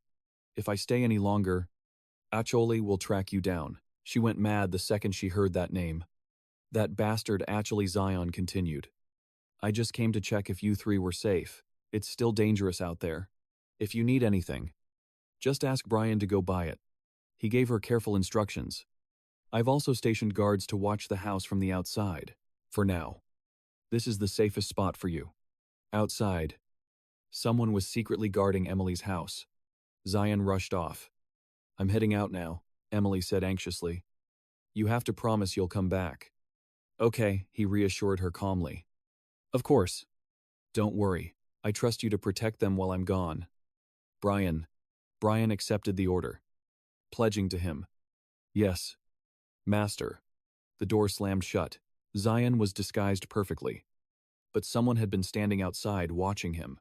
If I stay any longer, Acholi will track you down." She went mad the second she heard that name. "That bastard Acholi." Zion continued. "I just came to check if you three were safe. It's still dangerous out there." If you need anything, just ask Brian to go buy it. He gave her careful instructions. I've also stationed guards to watch the house from the outside. For now. This is the safest spot for you. Outside. Someone was secretly guarding Emily's house. Zion rushed off. I'm heading out now, Emily said anxiously. You have to promise you'll come back. Okay, he reassured her calmly. Of course. Don't worry. I trust you to protect them while I'm gone. Brian accepted the order, pledging to him. Yes. Master. The door slammed shut. Zion was disguised perfectly. But someone had been standing outside watching him.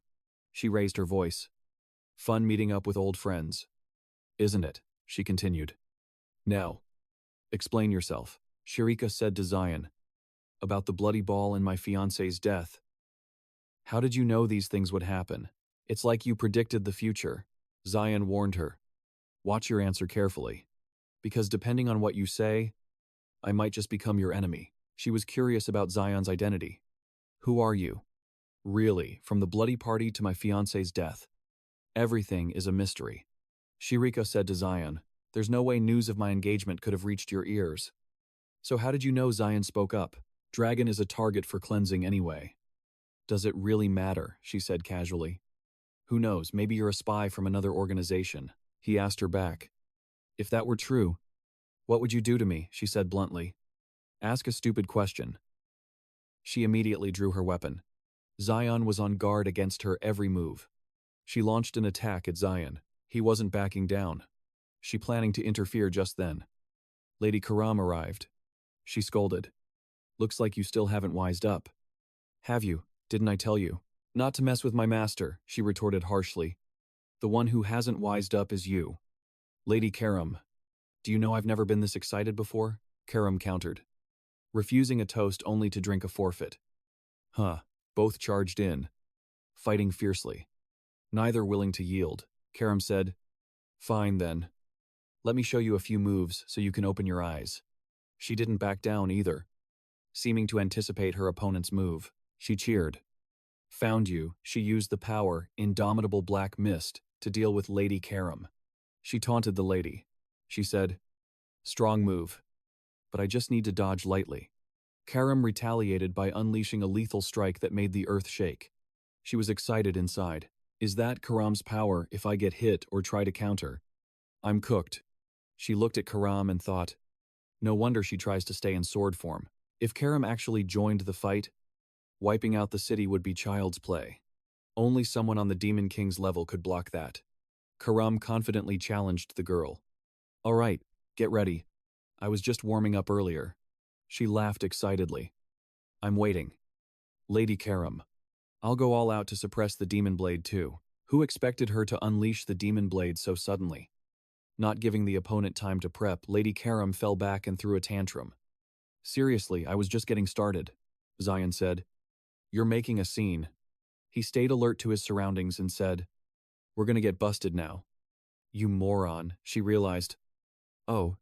She raised her voice. Fun meeting up with old friends. Isn't it? She continued. Now. Explain yourself, Shirika said to Zion. About the bloody ball and my fiancé's death. How did you know these things would happen? It's like you predicted the future, Zion warned her. Watch your answer carefully. Because depending on what you say, I might just become your enemy. She was curious about Zion's identity. Who are you? Really, from the bloody party to my fiancé's death. Everything is a mystery. Shirika said to Zion, there's no way news of my engagement could have reached your ears. So how did you know? Zion spoke up. Dragon is a target for cleansing anyway. Does it really matter? She said casually. Who knows, maybe you're a spy from another organization. He asked her back. If that were true, what would you do to me? She said bluntly. Ask a stupid question. She immediately drew her weapon. Zion was on guard against her every move. She launched an attack at Zion. He wasn't backing down. She planning to interfere just then. Lady Karam arrived. She scolded. Looks like you still haven't wised up. Have you? Didn't I tell you? Not to mess with my master, she retorted harshly. The one who hasn't wised up is you. Lady Karam. Do you know I've never been this excited before? Karam countered. Refusing a toast only to drink a forfeit. Huh. Both charged in. Fighting fiercely. Neither willing to yield. Karam said, Fine then. Let me show you a few moves so you can open your eyes. She didn't back down either. Seeming to anticipate her opponent's move, she cheered. Found you, she used the power, indomitable black mist, to deal with Lady Karam. She taunted the lady. She said, Strong move. But I just need to dodge lightly. Karam retaliated by unleashing a lethal strike that made the earth shake. She was excited inside. Is that Karam's power if I get hit or try to counter? I'm cooked. She looked at Karam and thought, no wonder she tries to stay in sword form. If Karam actually joined the fight, wiping out the city would be child's play. Only someone on the Demon King's level could block that. Karam confidently challenged the girl. All right, get ready. I was just warming up earlier. She laughed excitedly. I'm waiting. Lady Karam. I'll go all out to suppress the demon blade too. Who expected her to unleash the demon blade so suddenly? Not giving the opponent time to prep, Lady Karam fell back and threw a tantrum. Seriously, I was just getting started, Zion said. You're making a scene. He stayed alert to his surroundings and said, We're gonna get busted now. You moron, she realized. Oh.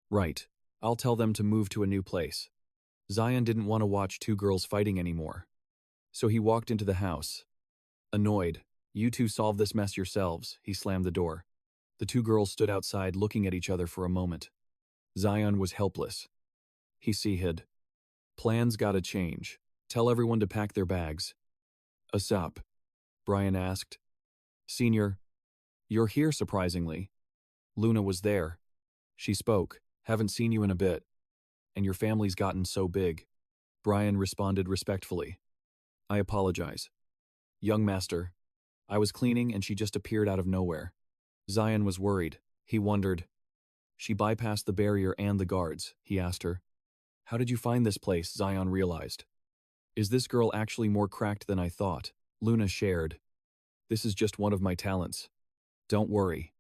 Right. I'll tell them to move to a new place. Zion didn't want to watch two girls fighting anymore. So he walked into the house. Annoyed. You two solve this mess yourselves, he slammed the door. The two girls stood outside looking at each other for a moment. Zion was helpless. He hid. Plans gotta change. Tell everyone to pack their bags. ASAP, Brian asked. Senior, you're here surprisingly. Luna was there. She spoke. Haven't seen you in a bit. And your family's gotten so big. Brian responded respectfully. I apologize. Young master. I was cleaning and she just appeared out of nowhere. Zion was worried. He wondered. She bypassed the barrier and the guards, he asked her. How did you find this place? Zion realized. Is this girl actually more cracked than I thought? Luna shared. This is just one of my talents. Don't worry.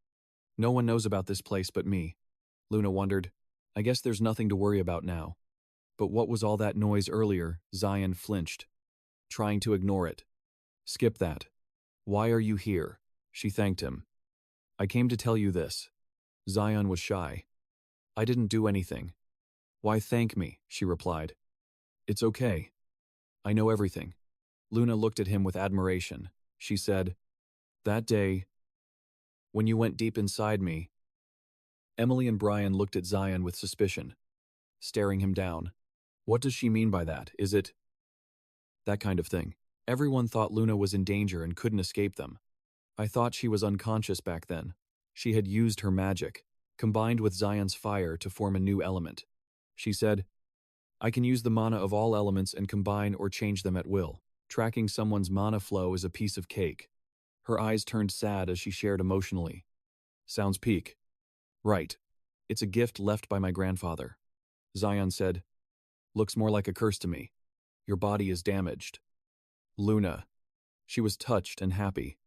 No one knows about this place but me. Luna wondered. I guess there's nothing to worry about now. But what was all that noise earlier? Zion flinched. Trying to ignore it. Skip that. Why are you here? She thanked him. I came to tell you this. Zion was shy. I didn't do anything. Why thank me? She replied. It's okay. I know everything. Luna looked at him with admiration. She said, That day, when you went deep inside me, Emily and Brian looked at Zion with suspicion, staring him down. What does she mean by that? Is it that kind of thing? Everyone thought Luna was in danger and couldn't escape them. I thought she was unconscious back then. She had used her magic, combined with Zion's fire to form a new element. She said, I can use the mana of all elements and combine or change them at will. Tracking someone's mana flow is a piece of cake. Her eyes turned sad as she shared emotionally. Sounds peak. Right. It's a gift left by my grandfather. Zion said, looks more like a curse to me. Your body is damaged. Luna. She was touched and happy.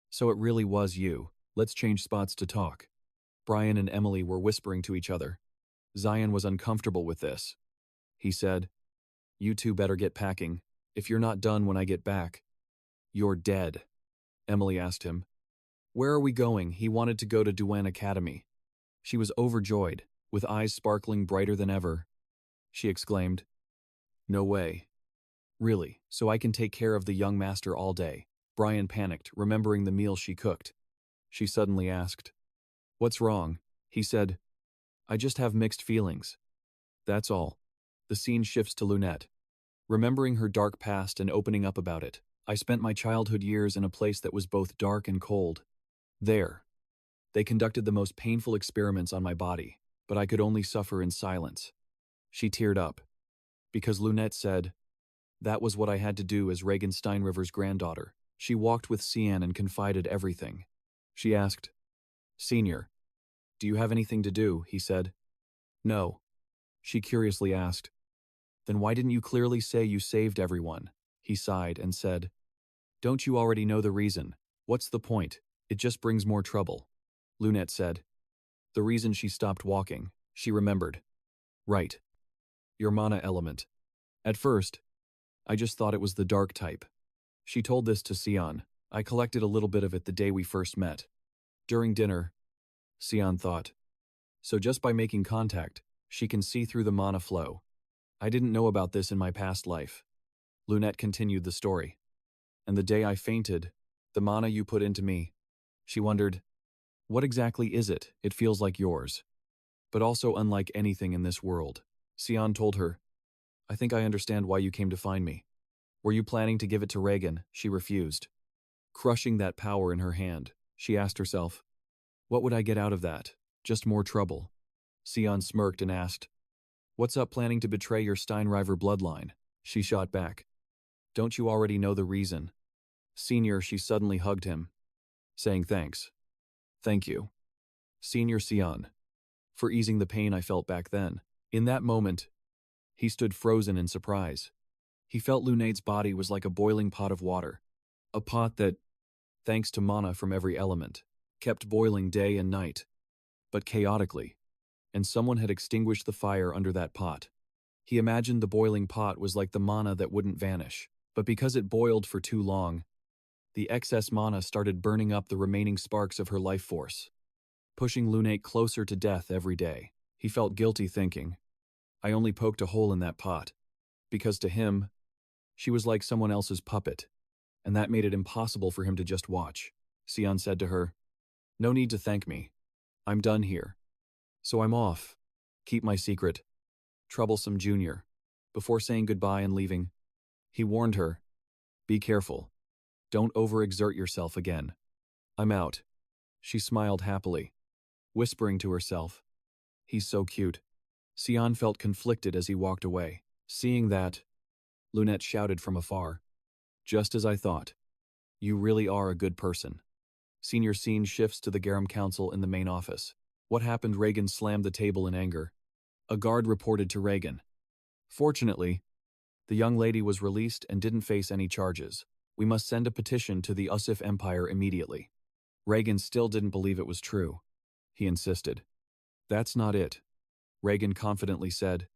So it really was you. Let's change spots to talk. Brian and Emily were whispering to each other. Zion was uncomfortable with this. He said, you two better get packing. If you're not done when I get back, you're dead. Emily asked him. Where are we going? He wanted to go to Duan Academy. She was overjoyed, with eyes sparkling brighter than ever. She exclaimed, no way. Really, so I can take care of the young master all day. Brian panicked, remembering the meal she cooked. She suddenly asked, what's wrong? He said, I just have mixed feelings. That's all. The scene shifts to Lunette. Remembering her dark past and opening up about it, I spent my childhood years in a place that was both dark and cold. There. They conducted the most painful experiments on my body, but I could only suffer in silence. She teared up. Because Lunette said, that was what I had to do as Regan Steinriver's granddaughter. She walked with Sian and confided everything. She asked, Senior, do you have anything to do? He said. No. She curiously asked, then why didn't you clearly say you saved everyone? He sighed and said, don't you already know the reason? What's the point? It just brings more trouble. Lunette said. The reason she stopped walking, she remembered. Right. Your mana element. At first, I just thought it was the dark type. She told this to Sian. I collected a little bit of it the day we first met. During dinner, Sian thought. So just by making contact, she can see through the mana flow. I didn't know about this in my past life. Lunette continued the story. And the day I fainted, the mana you put into me. She wondered, what exactly is it? It feels like yours. But also unlike anything in this world. Sian told her, I think I understand why you came to find me. Were you planning to give it to Regan? She refused. Crushing that power in her hand, she asked herself, what would I get out of that? Just more trouble. Sian smirked and asked, what's up planning to betray your Steinriver bloodline? She shot back. Don't you already know the reason? Senior, she suddenly hugged him, saying thanks. Thank you. Senior Sian. For easing the pain I felt back then. In that moment, he stood frozen in surprise. He felt Lunette's body was like a boiling pot of water. A pot that, thanks to mana from every element, kept boiling day and night, but chaotically, and someone had extinguished the fire under that pot. He imagined the boiling pot was like the mana that wouldn't vanish, but because it boiled for too long, the excess mana started burning up the remaining sparks of her life force, pushing Lunette closer to death every day. He felt guilty thinking, I only poked a hole in that pot, because to him, she was like someone else's puppet, and that made it impossible for him to just watch. Sian said to her, no need to thank me. I'm done here. So I'm off. Keep my secret. Troublesome Junior. Before saying goodbye and leaving, he warned her, be careful. Don't overexert yourself again. I'm out. She smiled happily, whispering to herself, he's so cute. Sian felt conflicted as he walked away. Seeing that, Lunette shouted from afar, just as I thought. You really are a good person. Senior scene shifts to the Garum Council in the main office. What happened? Regan slammed the table in anger. A guard reported to Regan. Fortunately, the young lady was released and didn't face any charges. We must send a petition to the Usif Empire immediately. Regan still didn't believe it was true. He insisted. That's not it. Regan confidently said.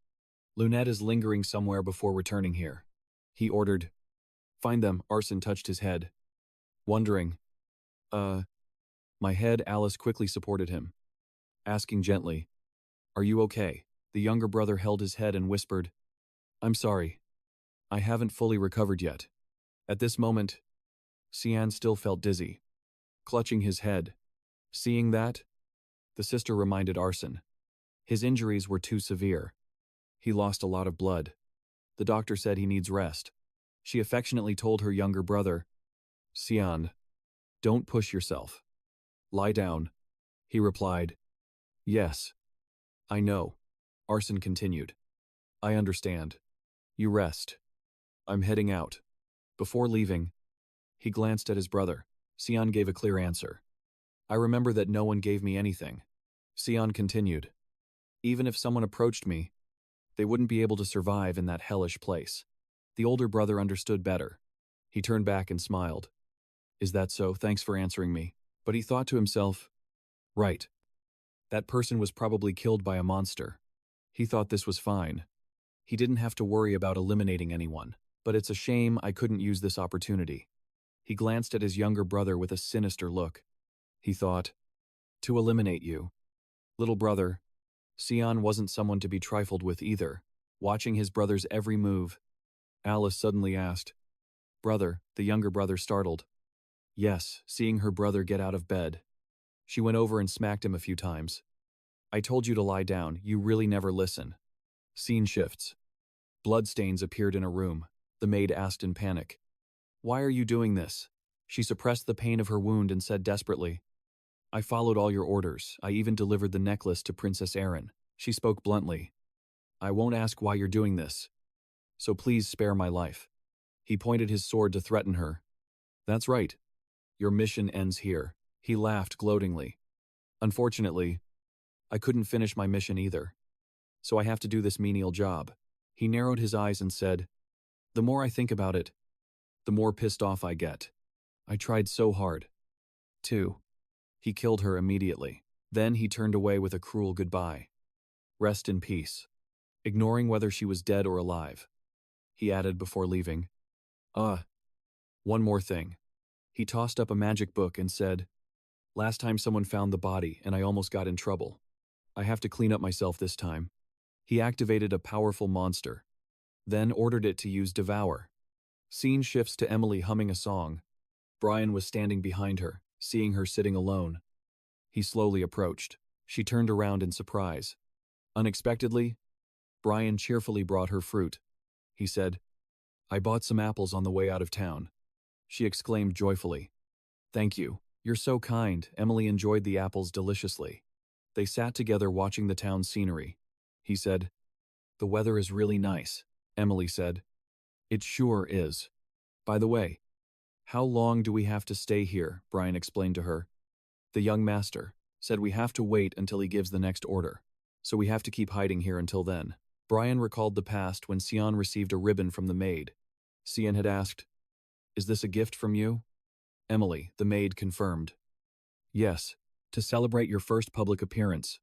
Lunette is lingering somewhere before returning here. He ordered. Find them. Arson touched his head. Wondering. My head. Alice quickly supported him, asking gently, are you okay? The younger brother held his head and whispered, I'm sorry. I haven't fully recovered yet. At this moment, Sian still felt dizzy. clutching his head. Seeing that, the sister reminded Arson. His injuries were too severe. He lost a lot of blood. The doctor said he needs rest. She affectionately told her younger brother, Sian, don't push yourself. Lie down. He replied, Yes. I know. Arson continued. I understand. You rest. I'm heading out. Before leaving, he glanced at his brother. Sian gave a clear answer. I remember that no one gave me anything. Sian continued. Even if someone approached me, they wouldn't be able to survive in that hellish place. The older brother understood better. He turned back and smiled. Is that so? Thanks for answering me. But he thought to himself, right. That person was probably killed by a monster. He thought this was fine. He didn't have to worry about eliminating anyone. But it's a shame I couldn't use this opportunity. He glanced at his younger brother with a sinister look. He thought, to eliminate you. Little brother, Sian wasn't someone to be trifled with either. Watching his brother's every move, Alice suddenly asked, Brother, the younger brother startled. Yes, seeing her brother get out of bed. She went over and smacked him a few times. I told you to lie down, you really never listen. Scene shifts. Bloodstains appeared in a room. The maid asked in panic, Why are you doing this? She suppressed the pain of her wound and said desperately, I followed all your orders. I even delivered the necklace to Princess Erin. She spoke bluntly. I won't ask why you're doing this. So please spare my life. He pointed his sword to threaten her. That's right. Your mission ends here. He laughed gloatingly. Unfortunately, I couldn't finish my mission either. So I have to do this menial job. He narrowed his eyes and said, The more I think about it, the more pissed off I get. I tried so hard. 2. He killed her immediately. Then he turned away with a cruel goodbye. Rest in peace. Ignoring whether she was dead or alive. He added before leaving, one more thing. He tossed up a magic book and said, Last time someone found the body and I almost got in trouble. I have to clean up myself this time. He activated a powerful monster, then ordered it to use Devour. Scene shifts to Emily humming a song. Brian was standing behind her, seeing her sitting alone. He slowly approached. She turned around in surprise. Unexpectedly, Brian cheerfully brought her fruit. He said, I bought some apples on the way out of town. She exclaimed joyfully. Thank you. You're so kind. Emily enjoyed the apples deliciously. They sat together watching the town scenery. He said, The weather is really nice. Emily said, It sure is. By the way, how long do we have to stay here? Brian explained to her. The young master said we have to wait until he gives the next order. So we have to keep hiding here until then. Brian recalled the past when Sian received a ribbon from the maid. Sian had asked, Is this a gift from you? Emily, the maid, confirmed. Yes, to celebrate your first public appearance.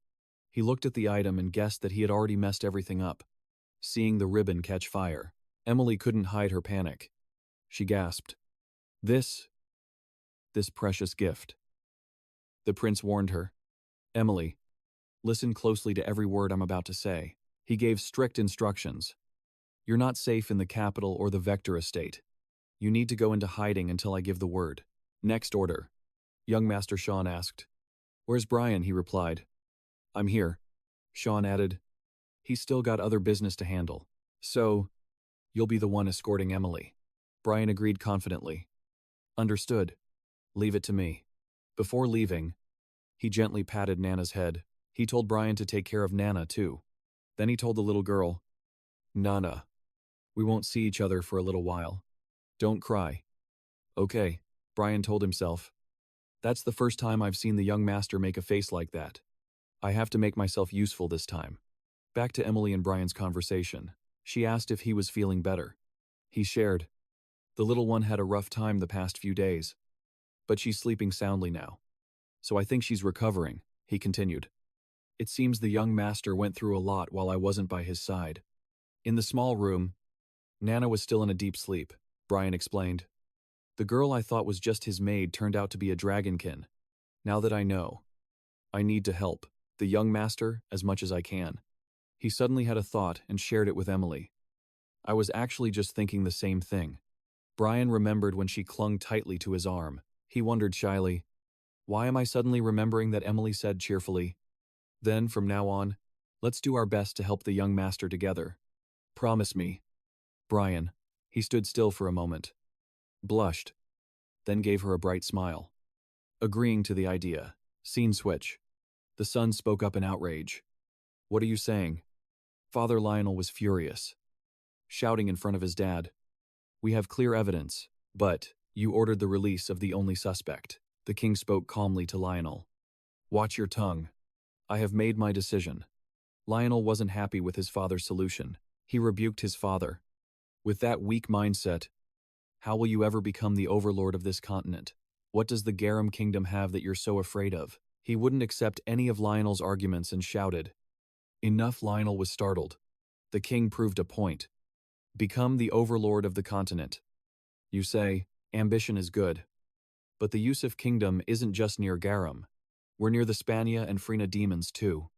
He looked at the item and guessed that he had already messed everything up. Seeing the ribbon catch fire, Emily couldn't hide her panic. She gasped, This precious gift. The prince warned her. Emily, listen closely to every word I'm about to say. He gave strict instructions. You're not safe in the capital or the Vector estate. You need to go into hiding until I give the word. Next order. Young Master Sean asked. Where's Brian? He replied. I'm here. Sean added. He's still got other business to handle. So, you'll be the one escorting Emily. Brian agreed confidently. Understood. Leave it to me. Before leaving, he gently patted Nana's head. He told Brian to take care of Nana, too. Then he told the little girl, Nana, we won't see each other for a little while. Don't cry. Okay, Brian told himself. That's the first time I've seen the young master make a face like that. I have to make myself useful this time. Back to Emily and Brian's conversation. She asked if he was feeling better. He shared. The little one had a rough time the past few days, but she's sleeping soundly now. So I think she's recovering, he continued. It seems the young master went through a lot while I wasn't by his side. In the small room, Nana was still in a deep sleep, Brian explained. The girl I thought was just his maid turned out to be a dragonkin. Now that I know, I need to help the young master as much as I can. He suddenly had a thought and shared it with Emily. I was actually just thinking the same thing. Brian remembered when she clung tightly to his arm. He wondered shyly, Why am I suddenly remembering that Emily said cheerfully? Then, from now on, let's do our best to help the young master together. Promise me. Brian. He stood still for a moment, blushed, then gave her a bright smile. Agreeing to the idea. Scene switch. The son spoke up in outrage. What are you saying? Father Lionel was furious, shouting in front of his dad. We have clear evidence, but you ordered the release of the only suspect. The king spoke calmly to Lionel. Watch your tongue. I have made my decision. Lionel wasn't happy with his father's solution. He rebuked his father. With that weak mindset, how will you ever become the overlord of this continent? What does the Garum kingdom have that you're so afraid of? He wouldn't accept any of Lionel's arguments and shouted. Enough. Lionel was startled. The king proved a point. Become the overlord of the continent. You say, ambition is good. But the Yusuf kingdom isn't just near Garum. We're near the Spania and Frina demons too.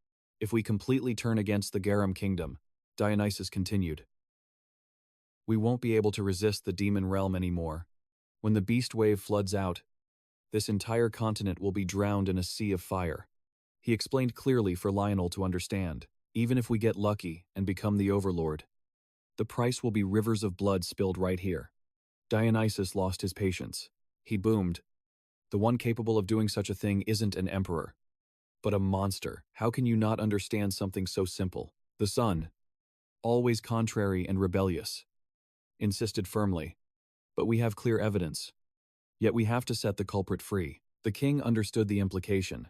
If we completely turn against the Garum kingdom, Dionysus continued, we won't be able to resist the demon realm anymore. When the beast wave floods out, this entire continent will be drowned in a sea of fire. He explained clearly for Lionel to understand. Even if we get lucky and become the overlord, the price will be rivers of blood spilled right here. Dionysus lost his patience. He boomed. The one capable of doing such a thing isn't an emperor, but a monster. How can you not understand something so simple? The son, always contrary and rebellious, insisted firmly. But we have clear evidence. Yet we have to set the culprit free. The king understood the implication.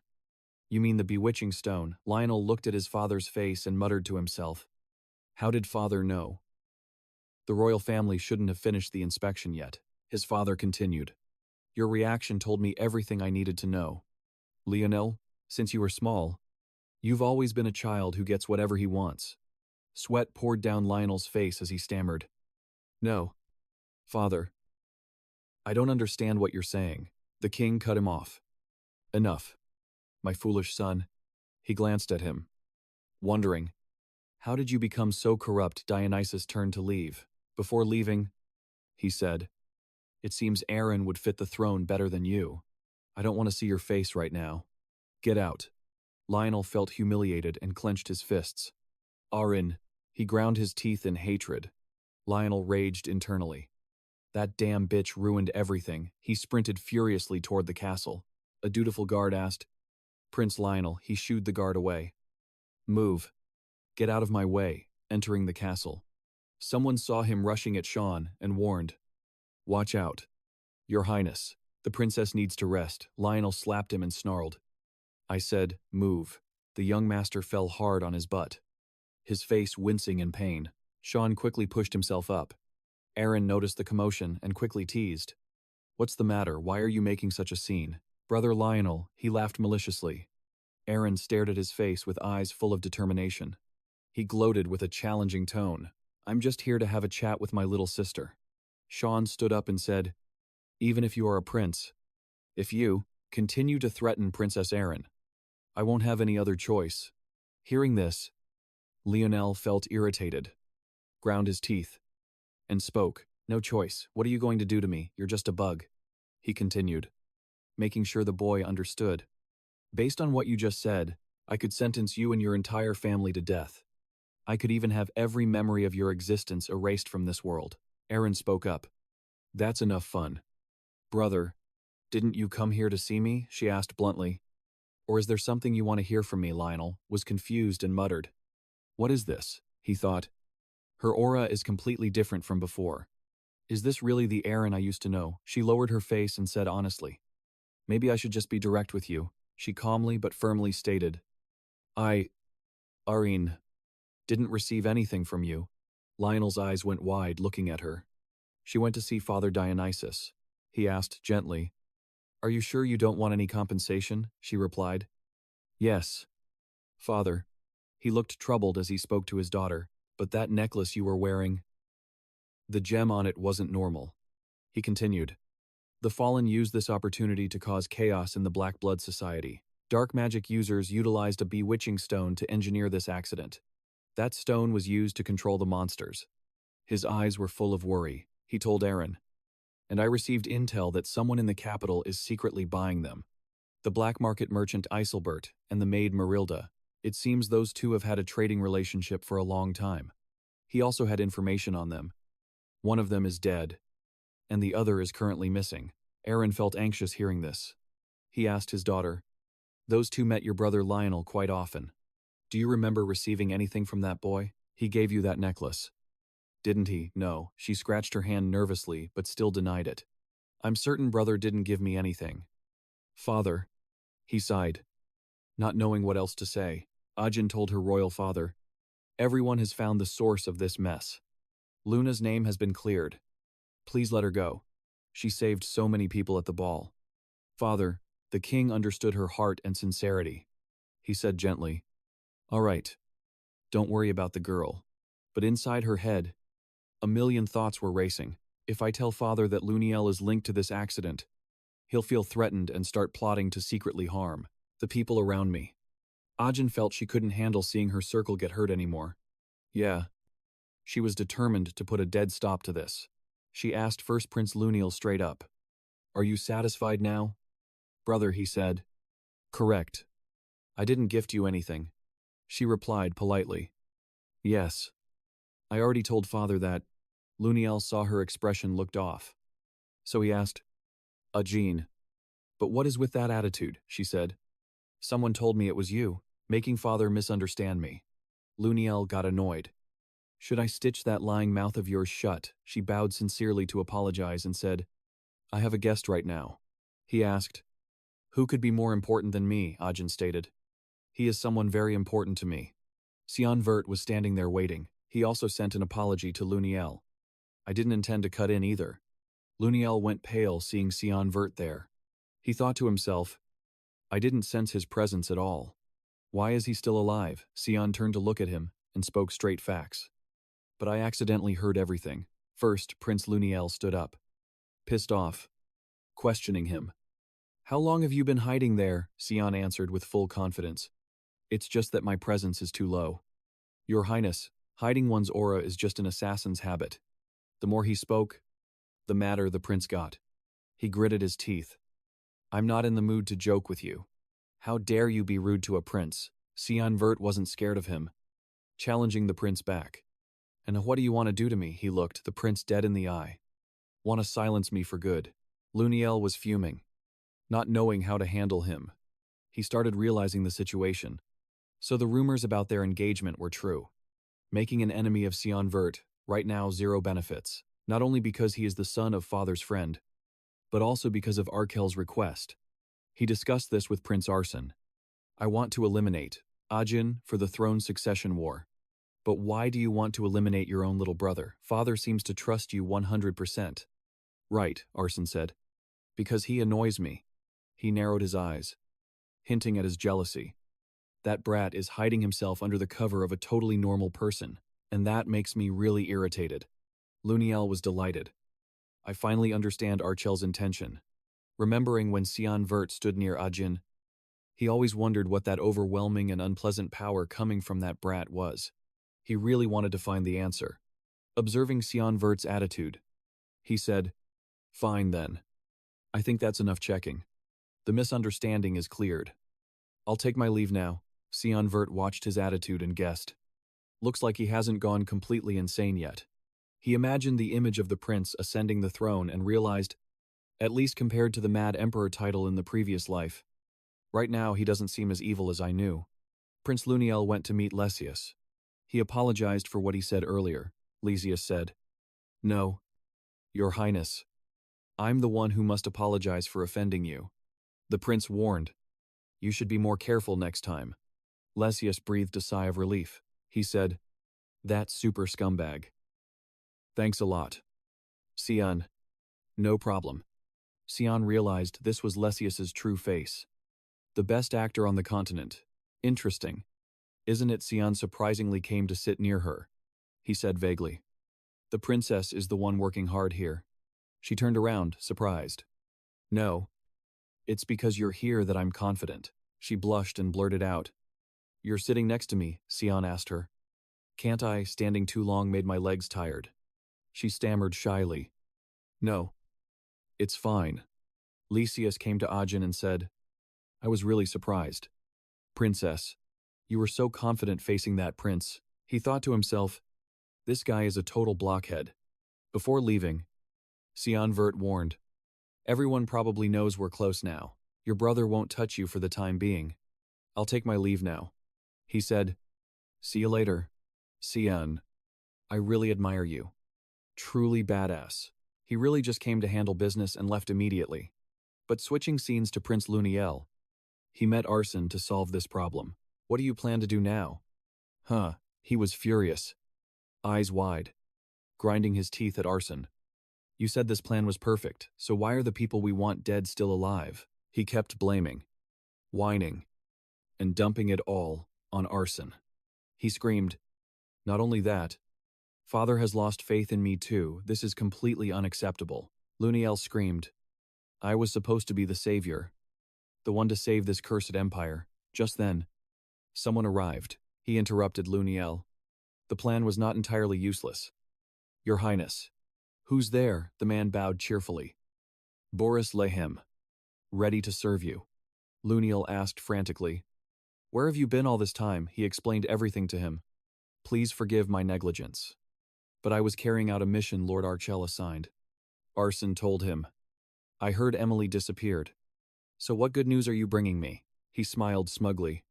You mean the bewitching stone? Lionel looked at his father's face and muttered to himself. How did father know? The royal family shouldn't have finished the inspection yet. His father continued. Your reaction told me everything I needed to know. Lionel, since you were small, you've always been a child who gets whatever he wants. Sweat poured down Lionel's face as he stammered. No, father. I don't understand what you're saying. The king cut him off. Enough. My foolish son. He glanced at him, wondering. How did you become so corrupt? Dionysus turned to leave. Before leaving, he said, it seems Aaron would fit the throne better than you. I don't want to see your face right now. Get out. Lionel felt humiliated and clenched his fists. Arson. He ground his teeth in hatred. Lionel raged internally. That damn bitch ruined everything. He sprinted furiously toward the castle. A dutiful guard asked, Prince Lionel. He shooed the guard away. Move. Get out of my way. Entering the castle, someone saw him rushing at Sean and warned, watch out. Your Highness, the princess needs to rest. Lionel slapped him and snarled. I said, move. The young master fell hard on his butt, his face wincing in pain. Sean quickly pushed himself up. Aaron noticed the commotion and quickly teased. What's the matter? Why are you making such a scene? Brother Lionel, he laughed maliciously. Aaron stared at his face with eyes full of determination. He gloated with a challenging tone. I'm just here to have a chat with my little sister. Sean stood up and said, even if you are a prince, if you continue to threaten Princess Aaron, I won't have any other choice. Hearing this, Lionel felt irritated, ground his teeth, and spoke. No choice. What are you going to do to me? You're just a bug. He continued, making sure the boy understood. Based on what you just said, I could sentence you and your entire family to death. I could even have every memory of your existence erased from this world. Aaron spoke up. That's enough fun. Brother, didn't you come here to see me? She asked bluntly. Or is there something you want to hear from me? Lionel was confused and muttered. What is this? He thought. Her aura is completely different from before. Is this really the Aaron I used to know? She lowered her face and said honestly. Maybe I should just be direct with you, she calmly but firmly stated. Areen, didn't receive anything from you. Lionel's eyes went wide looking at her. She went to see Father Dionysus. He asked gently. Are you sure you don't want any compensation? She replied. Yes, Father. He looked troubled as he spoke to his daughter. But that necklace you were wearing, the gem on it wasn't normal. He continued. The Fallen used this opportunity to cause chaos in the Black Blood Society. Dark magic users utilized a bewitching stone to engineer this accident. That stone was used to control the monsters. His eyes were full of worry. He told Aaron. And I received intel that someone in the capital is secretly buying them. The black market merchant Eiselbert and the maid Marilda. It seems those two have had a trading relationship for a long time. He also had information on them. One of them is dead, and the other is currently missing. Aaron felt anxious hearing this. He asked his daughter, "Those two met your brother Lionel quite often. Do you remember receiving anything from that boy? He gave you that necklace." "Didn't he?" "No." She scratched her hand nervously, but still denied it. "I'm certain brother didn't give me anything." "Father," he sighed, not knowing what else to say. Ajin told her royal father, "Everyone has found the source of this mess. Luna's name has been cleared. Please let her go. She saved so many people at the ball." "Father," the king understood her heart and sincerity. He said gently, "All right. Don't worry about the girl." But inside her head, a million thoughts were racing. If I tell father that Luniel is linked to this accident, he'll feel threatened and start plotting to secretly harm the people around me. Ajin felt she couldn't handle seeing her circle get hurt anymore. Yeah. She was determined to put a dead stop to this. She asked First Prince Luniel straight up, "Are you satisfied now?" "Brother," he said. "Correct. I didn't gift you anything." She replied politely, "Yes. I already told father that." Luniel saw her expression looked off. So he asked, "Ajin, but what is with that attitude?" she said. "Someone told me it was you, making father misunderstand me." Luniel got annoyed. "Should I stitch that lying mouth of yours shut?" She bowed sincerely to apologize and said, "I have a guest right now." He asked, "Who could be more important than me?" Ajin stated. "He is someone very important to me." Sian Vert was standing there waiting. He also sent an apology to Luniel. "I didn't intend to cut in either." Luniel went pale seeing Sian Vert there. He thought to himself, "I didn't sense his presence at all. Why is he still alive?" Sian turned to look at him and spoke straight facts. "But I accidentally heard everything." First, Prince Luniel stood up, pissed off, questioning him. "How long have you been hiding there?" Sian answered with full confidence. "It's just that my presence is too low." "Your Highness, hiding one's aura is just an assassin's habit." The more he spoke, the madder the prince got. He gritted his teeth. "I'm not in the mood to joke with you. How dare you be rude to a prince?" Sian Vert wasn't scared of him, challenging the prince back. "And what do you want to do to me?" He looked the prince dead in the eye. "Want to silence me for good?" Luniel was fuming, not knowing how to handle him. He started realizing the situation. So the rumors about their engagement were true. Making an enemy of Sian Vert, right now zero benefits, not only because he is the son of father's friend, but also because of Arkel's request. He discussed this with Prince Arson. "I want to eliminate Ajin for the throne succession war." "But why do you want to eliminate your own little brother? Father seems to trust you 100%. "Right," Arson said. "Because he annoys me." He narrowed his eyes, hinting at his jealousy. "That brat is hiding himself under the cover of a totally normal person, and that makes me really irritated." Luniel was delighted. "I finally understand Archel's intention." Remembering when Sian Vert stood near Ajin, he always wondered what that overwhelming and unpleasant power coming from that brat was. He really wanted to find the answer. Observing Sian Vert's attitude, he said, "Fine then. I think that's enough checking. The misunderstanding is cleared. I'll take my leave now." Sian Vert watched his attitude and guessed. Looks like he hasn't gone completely insane yet. He imagined the image of the prince ascending the throne and realized, at least compared to the Mad Emperor title in the previous life, right now he doesn't seem as evil as I knew. Prince Luniel went to meet Lesius. He apologized for what he said earlier. Lesius said, "No, Your Highness. I'm the one who must apologize for offending you." The prince warned, "You should be more careful next time." Lesius breathed a sigh of relief. He said, "That super scumbag. Thanks a lot." "Sian." "No problem." Sian realized this was Lesius's true face. The best actor on the continent. Interesting. Isn't it? Sian surprisingly came to sit near her. He said vaguely, "The princess is the one working hard here." She turned around, surprised. "No. It's because you're here that I'm confident." She blushed and blurted out, "You're sitting next to me," Sian asked her. "Can't I? Standing too long made my legs tired." She stammered shyly, "No. It's fine." Lesius came to Ajin and said, I was really surprised. Princess, you were so confident facing that prince. He thought to himself, this guy is a total blockhead. Before leaving, Sian Vert warned, everyone probably knows we're close now. Your brother won't touch you for the time being. I'll take my leave now. He said, see you later. Sian, I really admire you. Truly badass. He really just came to handle business and left immediately. But switching scenes to Prince Luniel, he met Arson to solve this problem. What do you plan to do now? He was furious. Eyes wide. Grinding his teeth at Arson. You said this plan was perfect, so why are the people we want dead still alive? He kept blaming, whining, and dumping it all on Arson. He screamed, not only that, Father has lost faith in me too. This is completely unacceptable. Luniel screamed, I was supposed to be the savior, the one to save this cursed empire. Just then, someone arrived. He interrupted Luniel. The plan was not entirely useless. Your Highness. Who's there? The man bowed cheerfully. Boris Lehem. Ready to serve you. Luniel asked frantically. Where have you been all this time? He explained everything to him. Please forgive my negligence. But I was carrying out a mission Lord Archel assigned. Arson told him. I heard Emily disappeared. So what good news are you bringing me? He smiled smugly,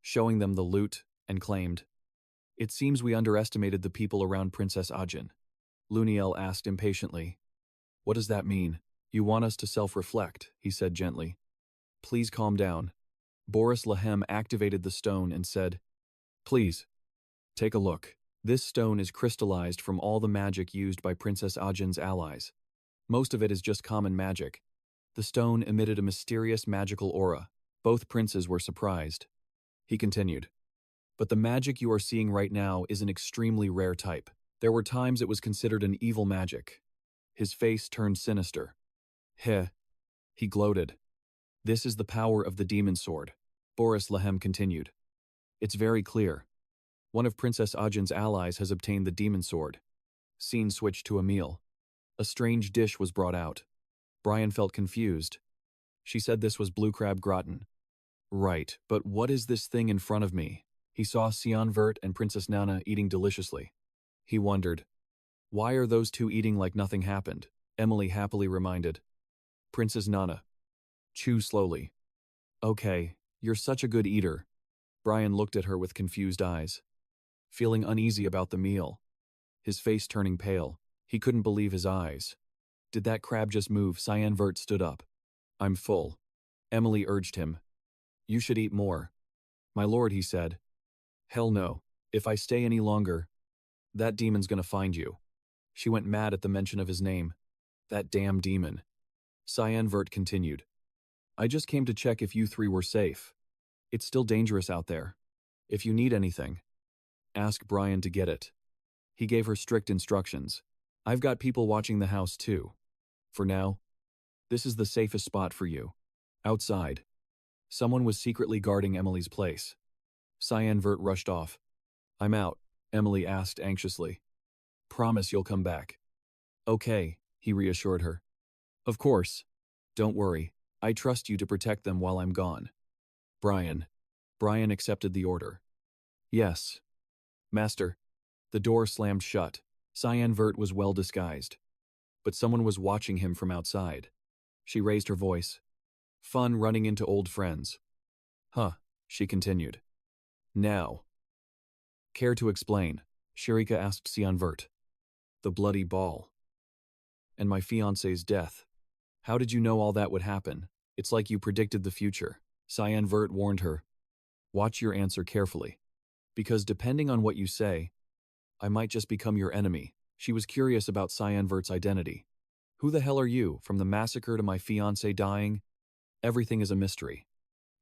showing them the loot, and claimed, it seems we underestimated the people around Princess Ajin. Luniel asked impatiently. What does that mean? You want us to self-reflect, he said gently. Please calm down. Boris Lehem activated the stone and said, please, take a look. This stone is crystallized from all the magic used by Princess Ajin's allies. Most of it is just common magic. The stone emitted a mysterious magical aura. Both princes were surprised. He continued, but the magic you are seeing right now is an extremely rare type. There were times it was considered an evil magic. His face turned sinister. Heh. He gloated. This is the power of the demon sword. Boris Lehem continued. It's very clear. One of Princess Ajin's allies has obtained the demon sword. Scene switched to a meal. A strange dish was brought out. Brian felt confused. She said this was blue crab gratin. Right, but what is this thing in front of me? He saw Sian Vert and Princess Nana eating deliciously. He wondered, why are those two eating like nothing happened? Emily happily reminded. Princess Nana. Chew slowly. Okay, you're such a good eater. Brian looked at her with confused eyes, feeling uneasy about the meal. His face turning pale. He couldn't believe his eyes. Did that crab just move? Sian Vert stood up. I'm full. Emily urged him. You should eat more. My lord, he said. Hell no. If I stay any longer, that demon's gonna find you. She went mad at the mention of his name. That damn demon. Sian Vert continued. I just came to check if you three were safe. It's still dangerous out there. If you need anything, ask Brian to get it. He gave her strict instructions. I've got people watching the house too. For now, this is the safest spot for you. Outside, someone was secretly guarding Emily's place. Sian Vert rushed off. I'm out, Emily asked anxiously. Promise you'll come back. Okay, he reassured her. Of course. Don't worry. I trust you to protect them while I'm gone. Brian. Brian accepted the order. Yes. Master. The door slammed shut. Sian Vert was well disguised. But someone was watching him from outside. She raised her voice. Fun running into old friends. Huh, she continued. Now. Care to explain? Shirika asked Sian Vert. The bloody ball. And my fiancé's death. How did you know all that would happen? It's like you predicted the future. Sian Vert warned her. Watch your answer carefully. Because depending on what you say, I might just become your enemy. She was curious about Sian Vert's identity. Who the hell are you? From the massacre to my fiancé dying? Everything is a mystery.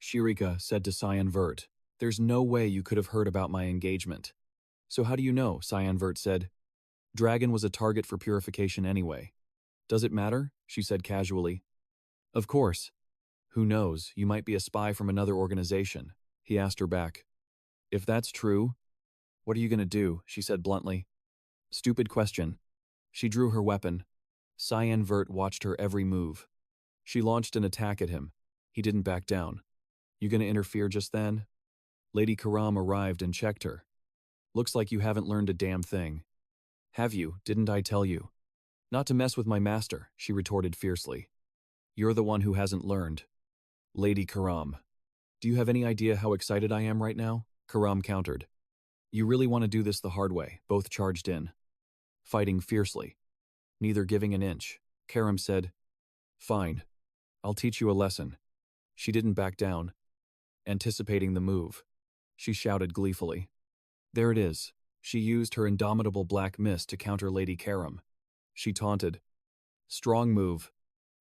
Shirika said to Sian Vert. There's no way you could have heard about my engagement. So how do you know? Sian Vert said. Dragon was a target for purification anyway. Does it matter? She said casually. Of course. Who knows, you might be a spy from another organization. He asked her back. If that's true, what are you going to do? She said bluntly. Stupid question. She drew her weapon. Sian Vert watched her every move. She launched an attack at him. He didn't back down. You gonna interfere just then? Lady Karam arrived and checked her. Looks like you haven't learned a damn thing. Have you? Didn't I tell you? Not to mess with my master, she retorted fiercely. You're the one who hasn't learned. Lady Karam. Do you have any idea how excited I am right now? Karam countered. You really want to do this the hard way, both charged in. Fighting fiercely. Neither giving an inch. Karam said, Fine. I'll teach you a lesson. She didn't back down. Anticipating the move, she shouted gleefully. There it is. She used her indomitable black mist to counter Lady Karam. She taunted. Strong move.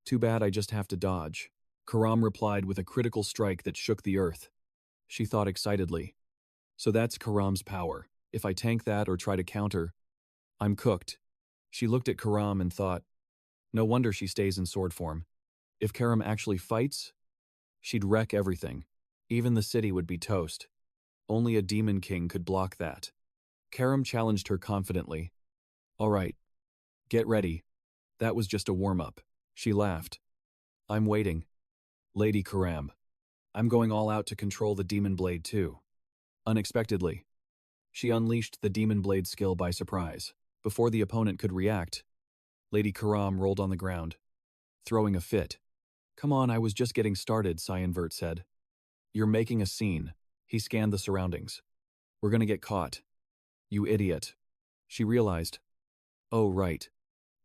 Too bad I just have to dodge. Karam replied with a critical strike that shook the earth. She thought excitedly. So that's Karam's power. If I tank that or try to counter, I'm cooked. She looked at Karam and thought, no wonder she stays in sword form. If Karam actually fights, she'd wreck everything. Even the city would be toast. Only a demon king could block that. Karam challenged her confidently. All right. Get ready. That was just a warm-up. She laughed. I'm waiting. Lady Karam. I'm going all out to control the demon blade too. Unexpectedly, she unleashed the demon blade skill by surprise. Before the opponent could react, Lady Karam rolled on the ground, throwing a fit. Come on, I was just getting started, Sian Vert said. You're making a scene. He scanned the surroundings. We're gonna get caught. You idiot. She realized. Oh, right.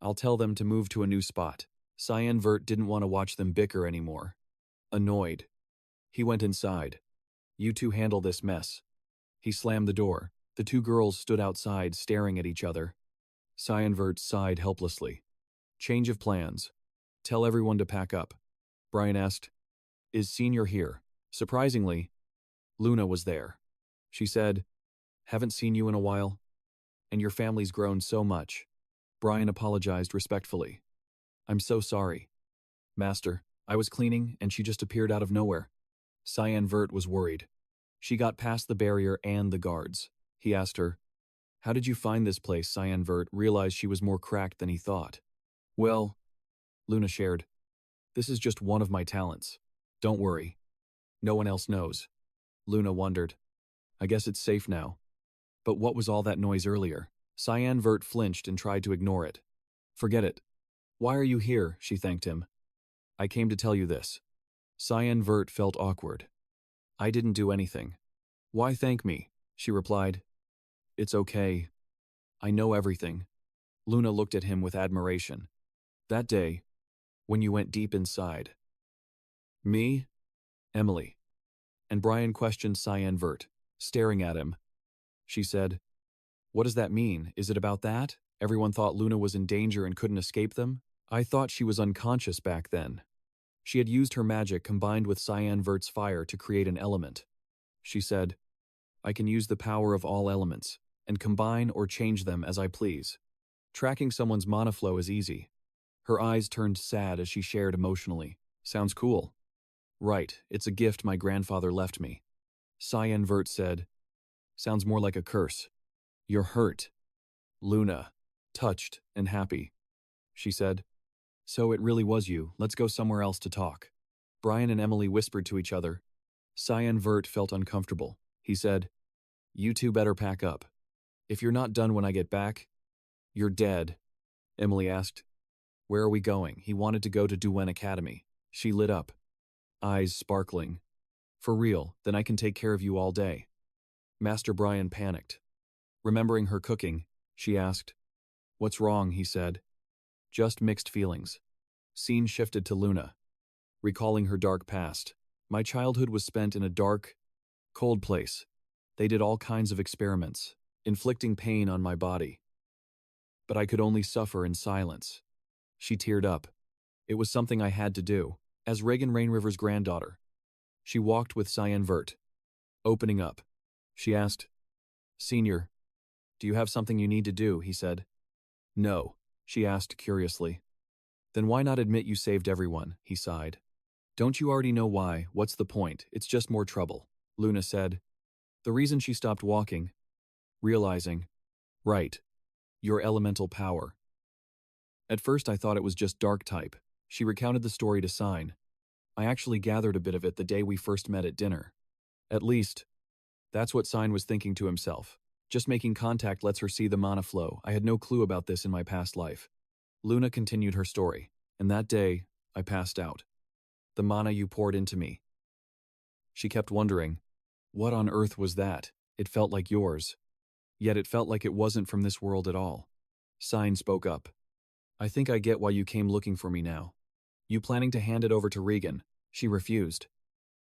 I'll tell them to move to a new spot. Sian Vert didn't want to watch them bicker anymore. Annoyed, he went inside. You two handle this mess. He slammed the door. The two girls stood outside staring at each other. Sian Vert sighed helplessly. Change of plans. Tell everyone to pack up. Brian asked, Is Senior here? Surprisingly, Luna was there. She said, Haven't seen you in a while. And your family's grown so much. Brian apologized respectfully. I'm so sorry. Master, I was cleaning and she just appeared out of nowhere. Sian Vert was worried. She got past the barrier and the guards. He asked her, How did you find this place? Sian Vert realized she was more cracked than he thought. Well, Luna shared, this is just one of my talents. Don't worry. No one else knows. Luna wondered. I guess it's safe now. But what was all that noise earlier? Sian Vert flinched and tried to ignore it. Forget it. Why are you here? She thanked him. I came to tell you this. Sian Vert felt awkward. I didn't do anything. Why thank me? She replied. It's okay. I know everything. Luna looked at him with admiration. That day, when you went deep inside. Me? Emily. And Brian questioned Sian Vert, staring at him. She said, What does that mean? Is it about that? Everyone thought Luna was in danger and couldn't escape them? I thought she was unconscious back then. She had used her magic combined with Sian Vert's fire to create an element. She said, I can use the power of all elements, and combine or change them as I please. Tracking someone's mana flow is easy. Her eyes turned sad as she shared emotionally. Sounds cool. Right, it's a gift my grandfather left me. Sian Vert said, Sounds more like a curse. You're hurt. Luna, touched and happy. She said, So it really was you. Let's go somewhere else to talk. Brian and Emily whispered to each other. Sian Vert felt uncomfortable. He said, You two better pack up. If you're not done when I get back, you're dead. Emily asked, Where are we going? He wanted to go to Duel Academy. She lit up, eyes sparkling. For real, then I can take care of you all day. Master Brian panicked. Remembering her cooking, she asked, What's wrong? He said. Just mixed feelings. Scene shifted to Luna, recalling her dark past. My childhood was spent in a dark, cold place. They did all kinds of experiments, inflicting pain on my body. But I could only suffer in silence. She teared up. It was something I had to do. As Regan Rainriver's granddaughter, she walked with Sian Vert. Opening up, she asked, Senior, do you have something you need to do? He said. No, she asked curiously. Then why not admit you saved everyone? He sighed. Don't you already know why? What's the point? It's just more trouble, Luna said. The reason she stopped walking, realizing, right, your elemental power. At first I thought it was just dark type. She recounted the story to Sign. I actually gathered a bit of it the day we first met at dinner. At least, that's what Sian was thinking to himself. Just making contact lets her see the mana flow. I had no clue about this in my past life. Luna continued her story. And that day, I passed out. The mana you poured into me. She kept wondering, what on earth was that? It felt like yours. Yet it felt like it wasn't from this world at all. Sian spoke up. I think I get why you came looking for me now. You planning to hand it over to Regan? She refused.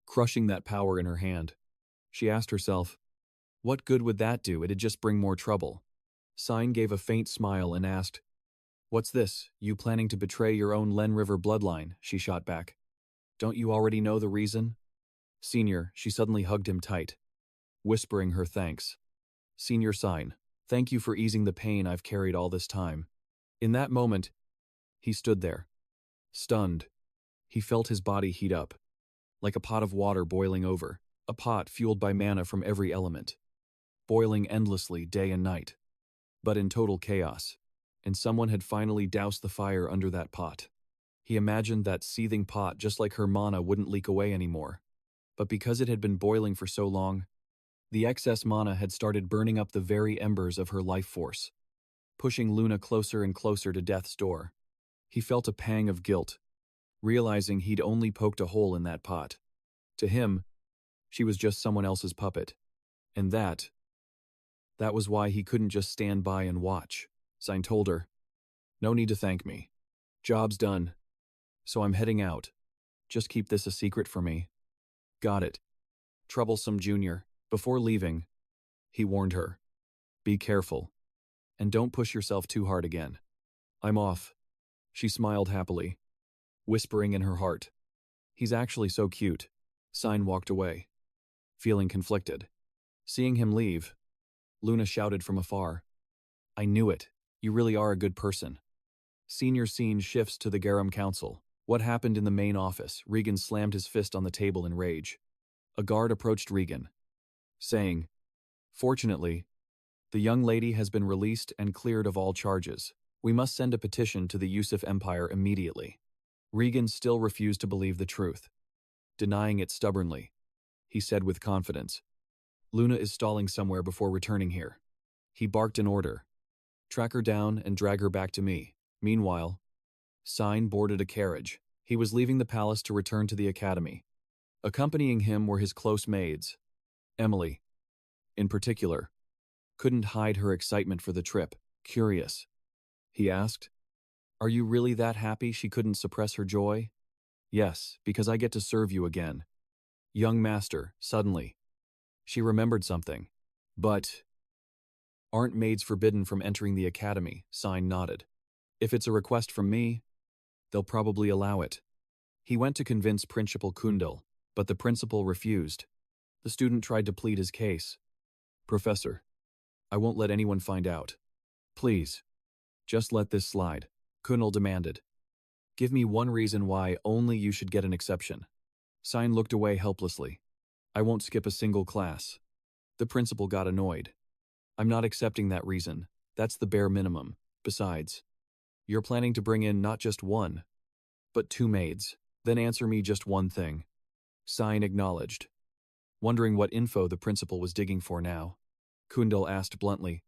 Crushing that power in her hand. She asked herself, what good would that do? It'd just bring more trouble. Sian gave a faint smile and asked, what's this? You planning to betray your own Len River bloodline? She shot back. Don't you already know the reason? Senior, she suddenly hugged him tight, whispering her thanks. Senior Sian, thank you for easing the pain I've carried all this time. In that moment, he stood there, stunned. He felt his body heat up, like a pot of water boiling over, a pot fueled by mana from every element, boiling endlessly day and night, but in total chaos, and someone had finally doused the fire under that pot. He imagined that seething pot just like her mana wouldn't leak away anymore, but because it had been boiling for so long, the excess mana had started burning up the very embers of her life force, pushing Luna closer and closer to death's door. He felt a pang of guilt, realizing he'd only poked a hole in that pot. To him, she was just someone else's puppet. And that was why he couldn't just stand by and watch. Sian told her, no need to thank me. Job's done. So I'm heading out. Just keep this a secret for me. Got it. Troublesome Junior. Before leaving, he warned her. Be careful. And don't push yourself too hard again. I'm off. She smiled happily, whispering in her heart. He's actually so cute. Sian walked away, feeling conflicted. Seeing him leave, Luna shouted from afar. I knew it. You really are a good person. Senior scene shifts to the Garum Council. What happened in the main office? Regan slammed his fist on the table in rage. A guard approached Regan, saying, fortunately, the young lady has been released and cleared of all charges. We must send a petition to the Yusuf Empire immediately. Regan still refused to believe the truth, denying it stubbornly. He said with confidence, Luna is stalling somewhere before returning here. He barked an order. Track her down and drag her back to me. Meanwhile, Sian boarded a carriage. He was leaving the palace to return to the academy. Accompanying him were his close maids. Emily, in particular, couldn't hide her excitement for the trip. Curious, he asked, are you really that happy she couldn't suppress her joy? Yes, because I get to serve you again. Young master, suddenly. She remembered something. But aren't maids forbidden from entering the academy? Sian nodded. If it's a request from me, they'll probably allow it. He went to convince Principal Kundal, but the principal refused. The student tried to plead his case. Professor, I won't let anyone find out. Please, just let this slide, Kundal demanded. Give me one reason why only you should get an exception. Sian looked away helplessly. I won't skip a single class. The principal got annoyed. I'm not accepting that reason. That's the bare minimum. Besides, you're planning to bring in not just one, but 2 maids. Then answer me just one thing. Sian acknowledged, wondering what info the principal was digging for now. Kundal asked bluntly,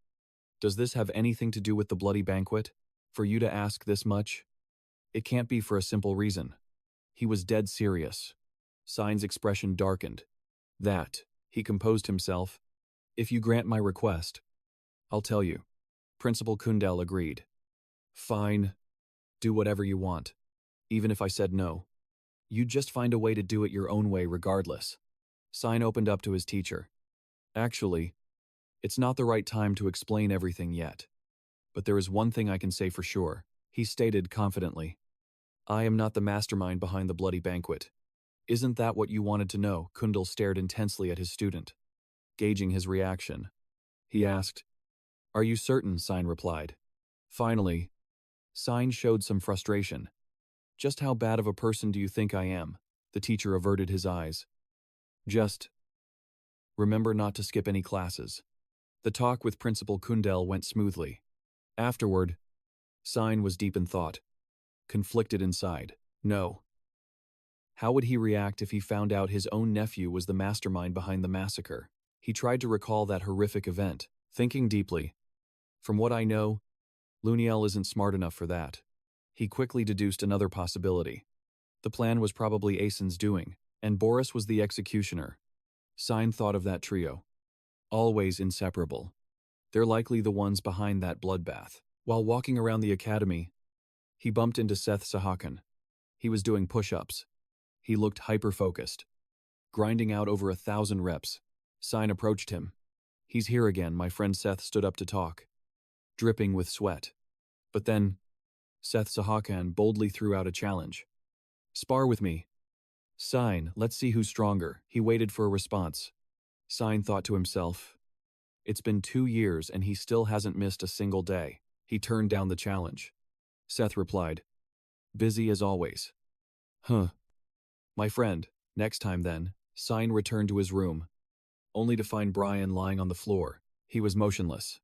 does this have anything to do with the bloody banquet? For you to ask this much? It can't be for a simple reason. He was dead serious. Sian's expression darkened. That, he composed himself. If you grant my request, I'll tell you. Principal Kundal agreed. Fine. Do whatever you want. Even if I said no. You'd just find a way to do it your own way regardless. Sian opened up to his teacher. Actually, it's not the right time to explain everything yet. But there is one thing I can say for sure, he stated confidently. I am not the mastermind behind the bloody banquet. Isn't that what you wanted to know? Kundal stared intensely at his student, gauging his reaction. He asked, are you certain? Sian replied. Finally, Sian showed some frustration. Just how bad of a person do you think I am? The teacher averted his eyes. Just remember not to skip any classes. The talk with Principal Kundal went smoothly. Afterward, Sian was deep in thought, conflicted inside. No. How would he react if he found out his own nephew was the mastermind behind the massacre? He tried to recall that horrific event, thinking deeply. From what I know, Luniel isn't smart enough for that. He quickly deduced another possibility. The plan was probably Asen's doing, and Boris was the executioner. Sian thought of that trio. Always inseparable. They're likely the ones behind that bloodbath. While walking around the academy, he bumped into Seth Sahakan. He was doing push-ups. He looked hyper-focused, grinding out over 1,000 reps. Sian approached him. "He's here again," my friend Seth stood up to talk, dripping with sweat. But then, Seth Sahakan boldly threw out a challenge. "Spar with me." "Sian, let's see who's stronger." He waited for a response. Sian thought to himself, it's been 2 years and he still hasn't missed a single day. He turned down the challenge. Seth replied, "Busy as always." "Huh. My friend, next time then." Sian returned to his room, only to find Brian lying on the floor. He was motionless.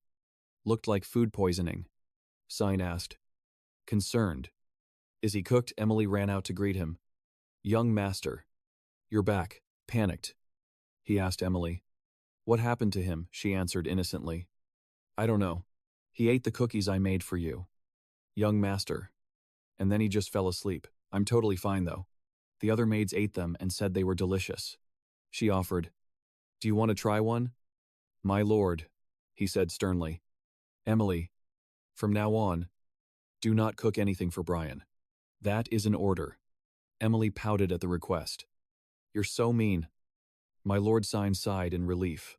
"Looked like food poisoning." Sian asked, concerned. "Is he cooked?" Emily ran out to greet him. "Young master, you're back." Panicked, he asked Emily. "What happened to him?" She answered innocently. "I don't know. He ate the cookies I made for you, young master. And then he just fell asleep. I'm totally fine though. The other maids ate them and said they were delicious." She offered, "Do you want to try one?" "My lord," he said sternly. "Emily, from now on, do not cook anything for Brian. That is an order." Emily pouted at the request. "You're so mean." My lord Sian sighed in relief.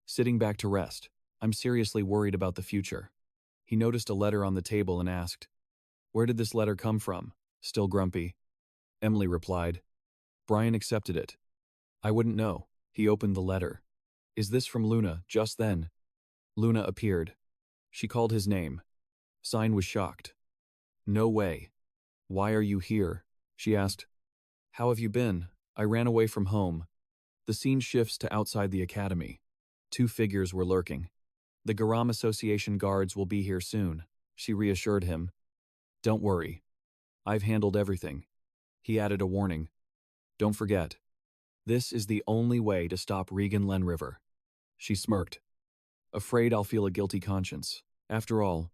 Sitting back to rest, "I'm seriously worried about the future." He noticed a letter on the table and asked, "Where did this letter come from?" Still grumpy, Emily replied, "Brian accepted it." "I wouldn't know." He opened the letter. "Is this from Luna?" Just then, Luna appeared. She called his name. Sian was shocked. "No way. Why are you here?" she asked. "How have you been?" "I ran away from home." The scene shifts to outside the academy. 2 figures were lurking. "The Garam Association guards will be here soon," she reassured him. "Don't worry. I've handled everything." He added a warning. "Don't forget. This is the only way to stop Regan Lenriver." She smirked. "Afraid I'll feel a guilty conscience. After all,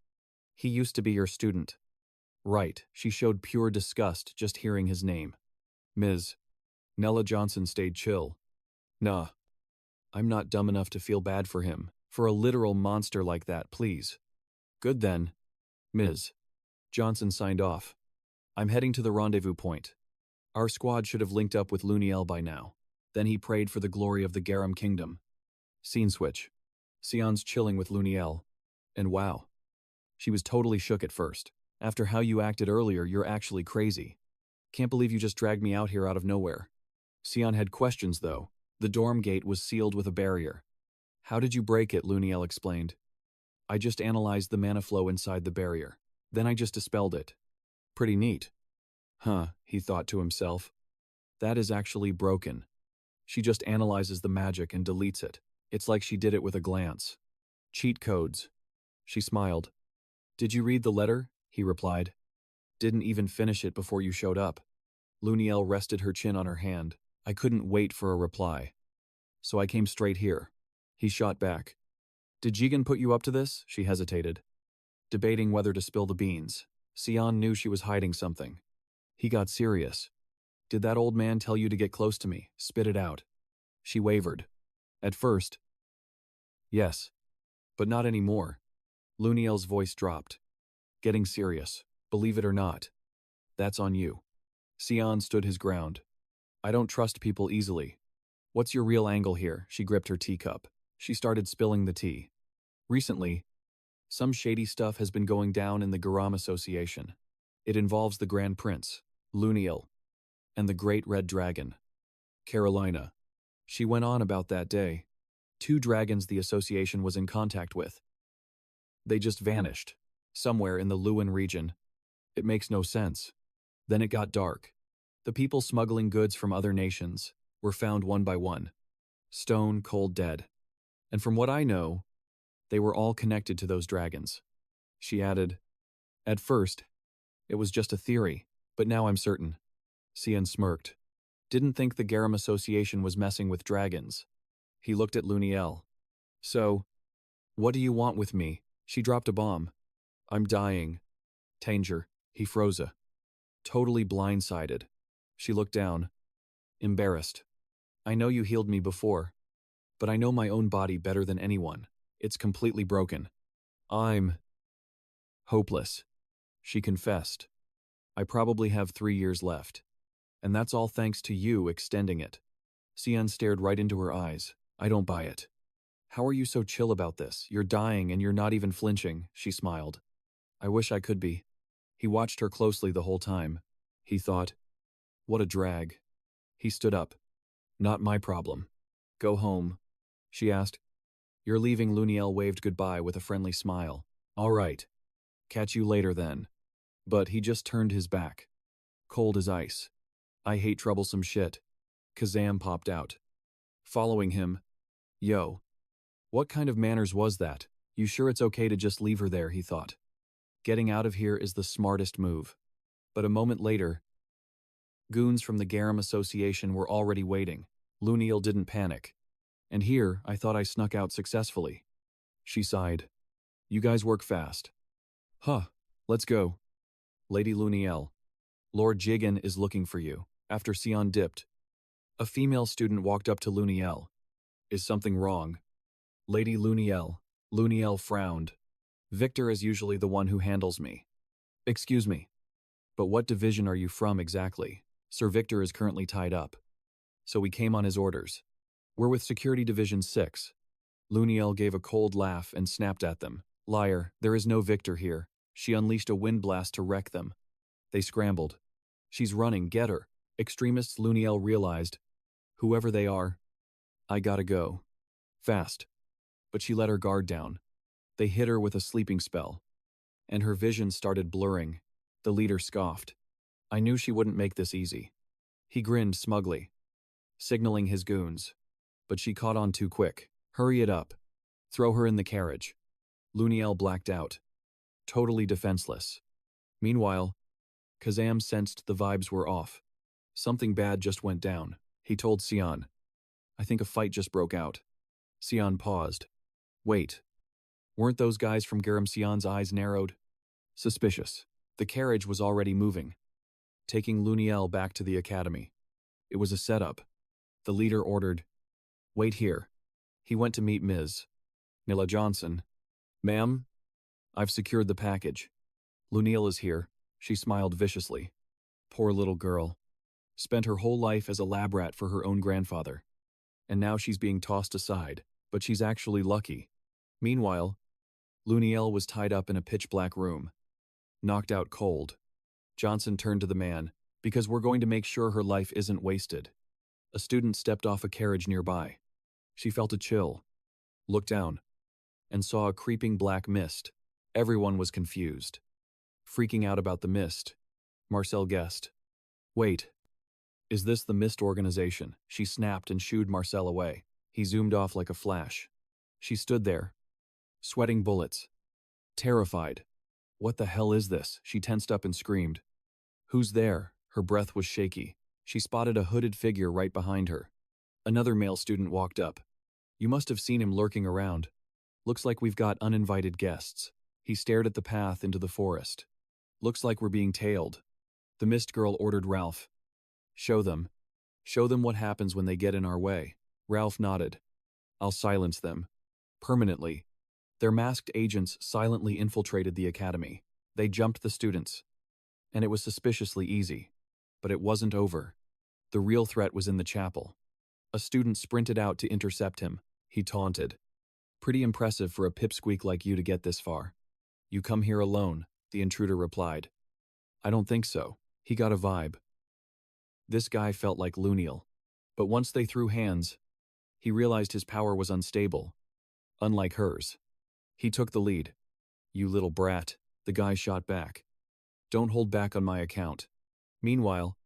he used to be your student." "Right." She showed pure disgust just hearing his name. Ms. Nella Johnson stayed chill. "Nah. I'm not dumb enough to feel bad for him, for a literal monster like that, please." "Good then." Ms. Johnson signed off. "I'm heading to the rendezvous point. Our squad should have linked up with Luniel by now." Then he prayed for the glory of the Garam Kingdom. Scene switch. Sian's chilling with Luniel. And wow. She was totally shook at first. "After how you acted earlier, you're actually crazy. Can't believe you just dragged me out here out of nowhere." Sian had questions though. The dorm gate was sealed with a barrier. "How did you break it?" Luniel explained. "I just analyzed the mana flow inside the barrier. Then I just dispelled it." "Pretty neat." "Huh," he thought to himself. "That is actually broken. She just analyzes the magic and deletes it. It's like she did it with a glance. Cheat codes." She smiled. "Did you read the letter?" he replied. "Didn't even finish it before you showed up." Luniel rested her chin on her hand. "I couldn't wait for a reply. So I came straight here." He shot back. "Did Jigen put you up to this?" She hesitated, debating whether to spill the beans. Sian knew she was hiding something. He got serious. "Did that old man tell you to get close to me? Spit it out." She wavered. "At first, yes. But not anymore." Luniel's voice dropped. "Getting serious. Believe it or not. That's on you." Sian stood his ground. "I don't trust people easily." "What's your real angle here?" She gripped her teacup. She started spilling the tea. "Recently, some shady stuff has been going down in the Garam Association. It involves the Grand Prince, Luniel, and the Great Red Dragon, Carolina." She went on about that day. 2 dragons the association was in contact with. They just vanished, somewhere in the Lewin region. It makes no sense. Then it got dark. The people smuggling goods from other nations were found one by one, stone cold dead. And from what I know, they were all connected to those dragons. She added, "At first, it was just a theory, but now I'm certain." Sian smirked. Didn't think the Garum Association was messing with dragons. He looked at Luniel. So, what do you want with me? She dropped a bomb. I'm dying. Tanger. He froze her. Totally blindsided. She looked down. Embarrassed. I know you healed me before, but I know my own body better than anyone. It's completely broken. I'm hopeless. She confessed. I probably have 3 years left. And that's all thanks to you extending it. Sian stared right into her eyes. I don't buy it. How are you so chill about this? You're dying and you're not even flinching, she smiled. I wish I could be. He watched her closely the whole time. He thought, what a drag. He stood up. Not my problem. Go home. She asked. You're leaving. Luniel waved goodbye with a friendly smile. All right. Catch you later then. But he just turned his back. Cold as ice. I hate troublesome shit. Kazam popped out. Following him. Yo. What kind of manners was that? You sure it's okay to just leave her there, he thought. Getting out of here is the smartest move. But a moment later, goons from the Garum Association were already waiting. Luniel didn't panic. And here, I thought I snuck out successfully. She sighed. You guys work fast. Huh, let's go. Lady Luniel. Lord Jigen is looking for you. After Sian dipped, a female student walked up to Luniel. Is something wrong? Lady Luniel. Luniel frowned. Victor is usually the one who handles me. Excuse me. But what division are you from exactly? Sir Victor is currently tied up. So we came on his orders. We're with Security Division 6. Luniel gave a cold laugh and snapped at them. Liar, there is no Victor here. She unleashed a wind blast to wreck them. They scrambled. She's running, get her. Extremists, Luniel realized. Whoever they are, I gotta go. Fast. But she let her guard down. They hit her with a sleeping spell. And her vision started blurring. The leader scoffed. I knew she wouldn't make this easy. He grinned smugly, signaling his goons. But she caught on too quick. Hurry it up. Throw her in the carriage. Luniel blacked out. Totally defenseless. Meanwhile, Kazam sensed the vibes were off. Something bad just went down. He told Sian. I think a fight just broke out. Sian paused. Wait. Weren't those guys from Garum? Sian's eyes narrowed. Suspicious. The carriage was already moving, taking Luniel back to the academy. It was a setup. The leader ordered, wait here. He went to meet Ms. Nilla Johnson. Ma'am, I've secured the package. Luniel is here. She smiled viciously. Poor little girl. Spent her whole life as a lab rat for her own grandfather. And now she's being tossed aside, but she's actually lucky. Meanwhile, Luniel was tied up in a pitch-black room, knocked out cold. Johnson turned to the man, because we're going to make sure her life isn't wasted. A student stepped off a carriage nearby. She felt a chill, looked down, and saw a creeping black mist. Everyone was confused. Freaking out about the mist, Marcel guessed. Wait, is this the Mist organization? She snapped and shooed Marcel away. He zoomed off like a flash. She stood there, sweating bullets, terrified. What the hell is this? She tensed up and screamed. Who's there? Her breath was shaky. She spotted a hooded figure right behind her. Another male student walked up. You must have seen him lurking around. Looks like we've got uninvited guests. He stared at the path into the forest. Looks like we're being tailed. The mist girl ordered Ralph. Show them. Show them what happens when they get in our way. Ralph nodded. I'll silence them. Permanently. Their masked agents silently infiltrated the academy. They jumped the students. And it was suspiciously easy. But it wasn't over. The real threat was in the chapel. A student sprinted out to intercept him. He taunted. Pretty impressive for a pipsqueak like you to get this far. You come here alone, the intruder replied. I don't think so. He got a vibe. This guy felt like Luniel. But once they threw hands, he realized his power was unstable. Unlike hers. He took the lead. You little brat, the guy shot back. Don't hold back on my account. Meanwhile,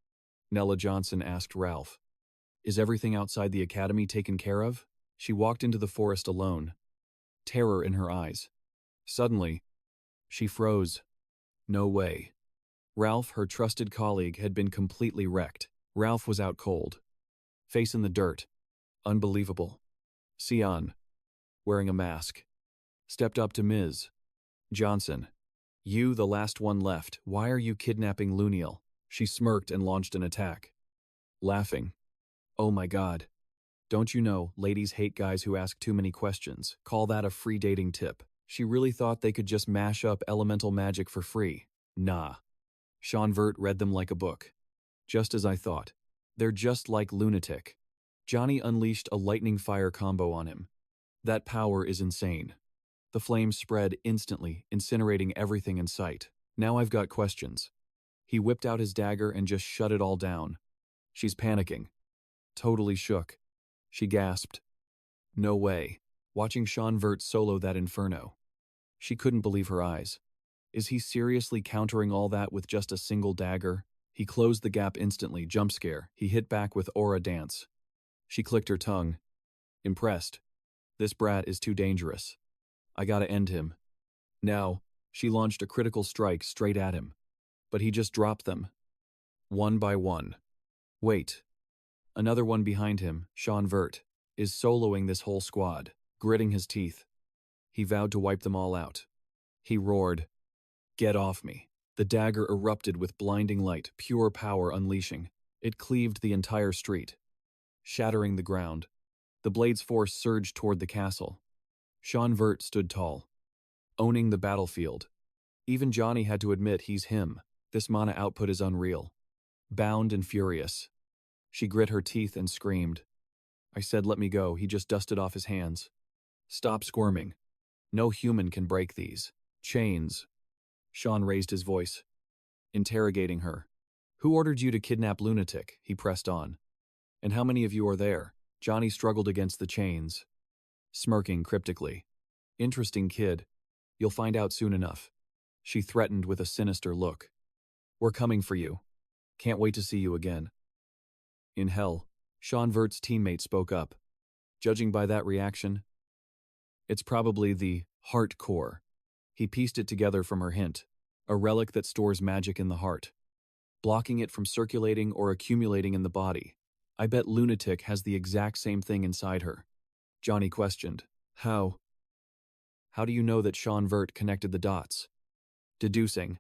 Nella Johnson asked Ralph. Is everything outside the academy taken care of? She walked into the forest alone, terror in her eyes. Suddenly, she froze. No way. Ralph, her trusted colleague, had been completely wrecked. Ralph was out cold. Face in the dirt. Unbelievable. Sian, wearing a mask, stepped up to Ms. Johnson. You, the last one left, why are you kidnapping Luniel? She smirked and launched an attack. Laughing. Oh my god. Don't you know, ladies hate guys who ask too many questions. Call that a free dating tip. She really thought they could just mash up elemental magic for free. Nah. Sian Vert read them like a book. Just as I thought. They're just like lunatic. Johnny unleashed a lightning fire combo on him. That power is insane. The flames spread instantly, incinerating everything in sight. Now I've got questions. He whipped out his dagger and just shut it all down. She's panicking. Totally shook. She gasped. No way. Watching Sian Vert solo that inferno. She couldn't believe her eyes. Is he seriously countering all that with just a single dagger? He closed the gap instantly, jump scare. He hit back with aura dance. She clicked her tongue. Impressed. This brat is too dangerous. I gotta end him. Now, she launched a critical strike straight at him. But he just dropped them. One by one. Wait. Another one behind him, Sian Vert, is soloing this whole squad, gritting his teeth. He vowed to wipe them all out. He roared, "Get off me." The dagger erupted with blinding light, pure power unleashing. It cleaved the entire street, shattering the ground. The blade's force surged toward the castle. Sian Vert stood tall, owning the battlefield. Even Johnny had to admit he's him. This mana output is unreal. Bound and furious. She grit her teeth and screamed. I said let me go, he just dusted off his hands. Stop squirming. No human can break these chains. Sian raised his voice, interrogating her. Who ordered you to kidnap Lunatic? He pressed on. And how many of you are there? Johnny struggled against the chains, smirking cryptically. Interesting kid. You'll find out soon enough. She threatened with a sinister look. We're coming for you. Can't wait to see you again. In hell, Sian Vert's teammate spoke up. Judging by that reaction, it's probably the heart core. He pieced it together from her hint, a relic that stores magic in the heart, blocking it from circulating or accumulating in the body. I bet Lunatic has the exact same thing inside her. Johnny questioned. How? How do you know that Sian Vert connected the dots? Deducing.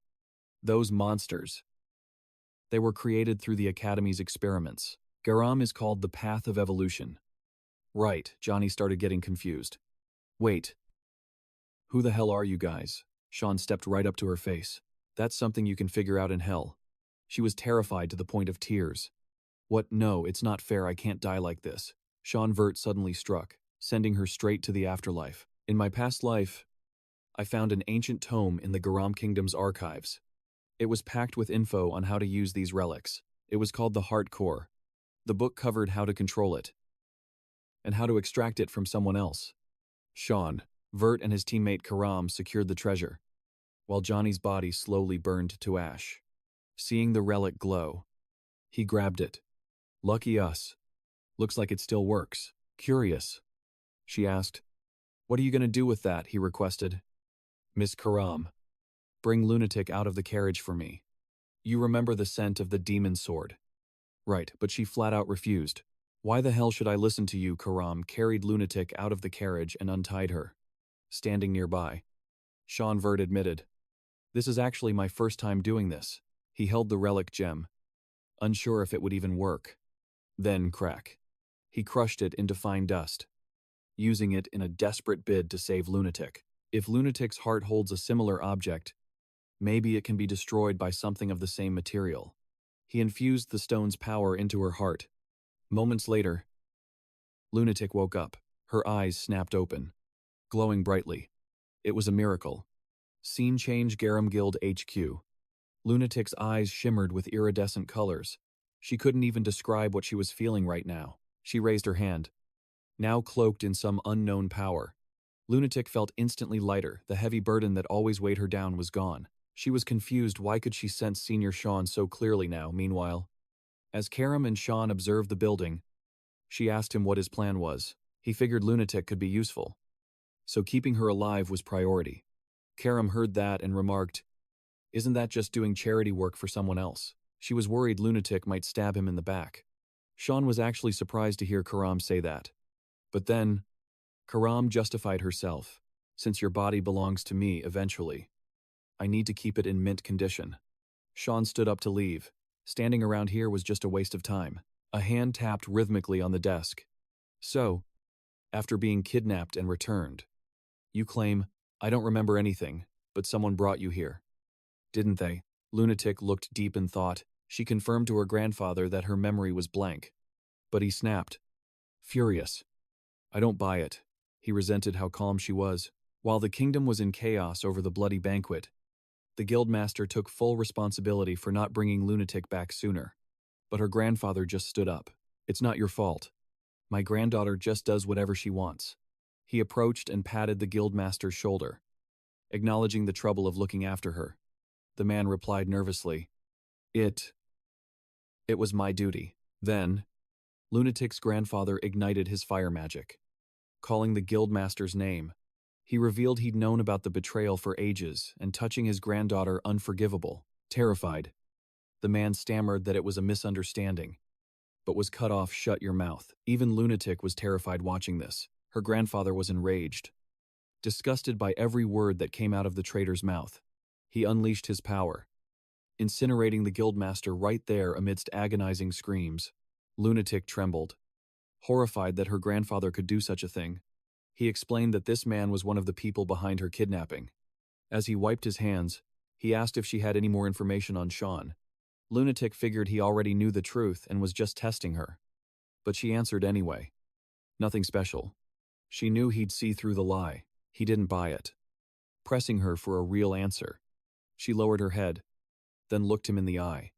Those monsters. They were created through the Academy's experiments. Garam is called the Path of Evolution. Right, Johnny started getting confused. Wait. Who the hell are you guys? Sian stepped right up to her face. That's something you can figure out in hell. She was terrified to the point of tears. What? No, it's not fair, I can't die like this. Sian Vert suddenly struck, sending her straight to the afterlife. In my past life, I found an ancient tome in the Garam Kingdom's archives. It was packed with info on how to use these relics. It was called the Heart Core. The book covered how to control it, and how to extract it from someone else. Sian Vert and his teammate Karam secured the treasure, while Johnny's body slowly burned to ash. Seeing the relic glow, he grabbed it. Lucky us. Looks like it still works. Curious. She asked. What are you going to do with that? He requested. Miss Karam, bring Lunatic out of the carriage for me. You remember the scent of the demon sword. Right, but she flat out refused. Why the hell should I listen to you? Karam carried Lunatic out of the carriage and untied her. Standing nearby, Sian Vert admitted. This is actually my first time doing this. He held the relic gem, unsure if it would even work. Then crack. He crushed it into fine dust, using it in a desperate bid to save Lunatic. If Lunatic's heart holds a similar object, maybe it can be destroyed by something of the same material. He infused the stone's power into her heart. Moments later, Lunatic woke up. Her eyes snapped open, glowing brightly. It was a miracle. Scene change. Garam Guild HQ. Lunatic's eyes shimmered with iridescent colors. She couldn't even describe what she was feeling right now. She raised her hand, now cloaked in some unknown power. Lunatic felt instantly lighter. The heavy burden that always weighed her down was gone. She was confused. Why could she sense Senior Sian so clearly now? Meanwhile, as Karam and Sian observed the building, she asked him what his plan was. He figured Lunatic could be useful, so keeping her alive was priority. Karam heard that and remarked, Isn't that just doing charity work for someone else? She was worried Lunatic might stab him in the back. Sean was actually surprised to hear Karam say that. But then, Karam justified herself. Since your body belongs to me eventually, I need to keep it in mint condition. Sean stood up to leave. Standing around here was just a waste of time. A hand tapped rhythmically on the desk. So, after being kidnapped and returned, you claim, I don't remember anything, but someone brought you here. Didn't they? Lunatic looked deep in thought. She confirmed to her grandfather that her memory was blank. But he snapped. Furious. I don't buy it. He resented how calm she was. While the kingdom was in chaos over the bloody banquet, the guildmaster took full responsibility for not bringing Lunatic back sooner. But her grandfather just stood up. It's not your fault. My granddaughter just does whatever she wants. He approached and patted the guildmaster's shoulder, acknowledging the trouble of looking after her. The man replied nervously, It was my duty. Then, Lunatic's grandfather ignited his fire magic. Calling the guildmaster's name, he revealed he'd known about the betrayal for ages and touching his granddaughter unforgivable. Terrified, the man stammered that it was a misunderstanding, but was cut off. Shut your mouth. Even Lunatic was terrified watching this. Her grandfather was enraged. Disgusted by every word that came out of the traitor's mouth, he unleashed his power, incinerating the guildmaster right there amidst agonizing screams. Lunatic trembled, horrified that her grandfather could do such a thing. He explained that this man was one of the people behind her kidnapping. As he wiped his hands, he asked if she had any more information on Sean. Lunatic figured he already knew the truth and was just testing her. But she answered anyway. Nothing special. She knew he'd see through the lie. He didn't buy it. Pressing her for a real answer, she lowered her head, then looked him in the eye.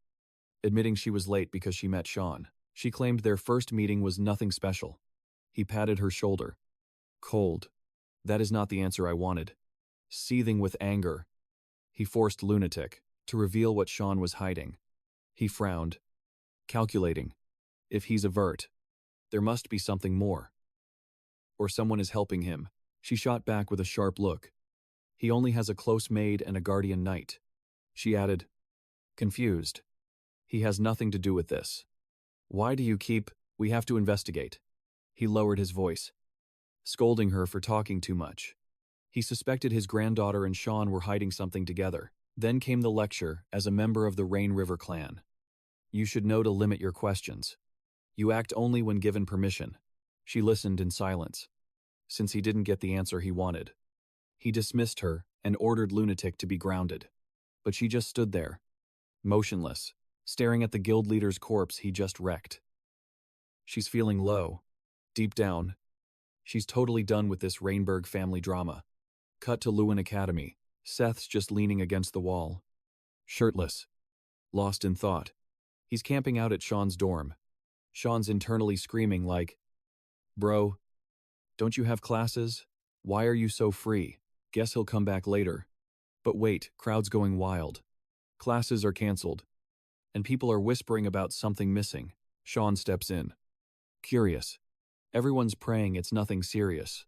Admitting she was late because she met Sean, she claimed their first meeting was nothing special. He patted her shoulder. Cold. That is not the answer I wanted. Seething with anger, he forced Lunatic to reveal what Sean was hiding. He frowned, calculating. If he's a Vert, there must be something more. Or someone is helping him. She shot back with a sharp look. He only has a close maid and a guardian knight. She added, confused. He has nothing to do with this. Why do you keep, we have to investigate. He lowered his voice, scolding her for talking too much. He suspected his granddaughter and Sean were hiding something together. Then came the lecture as a member of the Rain River clan. You should know to limit your questions. You act only when given permission. She listened in silence, since he didn't get the answer he wanted. He dismissed her and ordered Lunatic to be grounded. But she just stood there, motionless, staring at the guild leader's corpse he just wrecked. She's feeling low. Deep down, she's totally done with this Rainburg family drama. Cut to Lewin Academy. Seth's just leaning against the wall, shirtless, lost in thought. He's camping out at Sean's dorm. Sean's internally screaming like, Bro, don't you have classes? Why are you so free? Guess he'll come back later. But wait, crowd's going wild. Classes are canceled, and people are whispering about something missing. Sean steps in, curious. Everyone's praying it's nothing serious,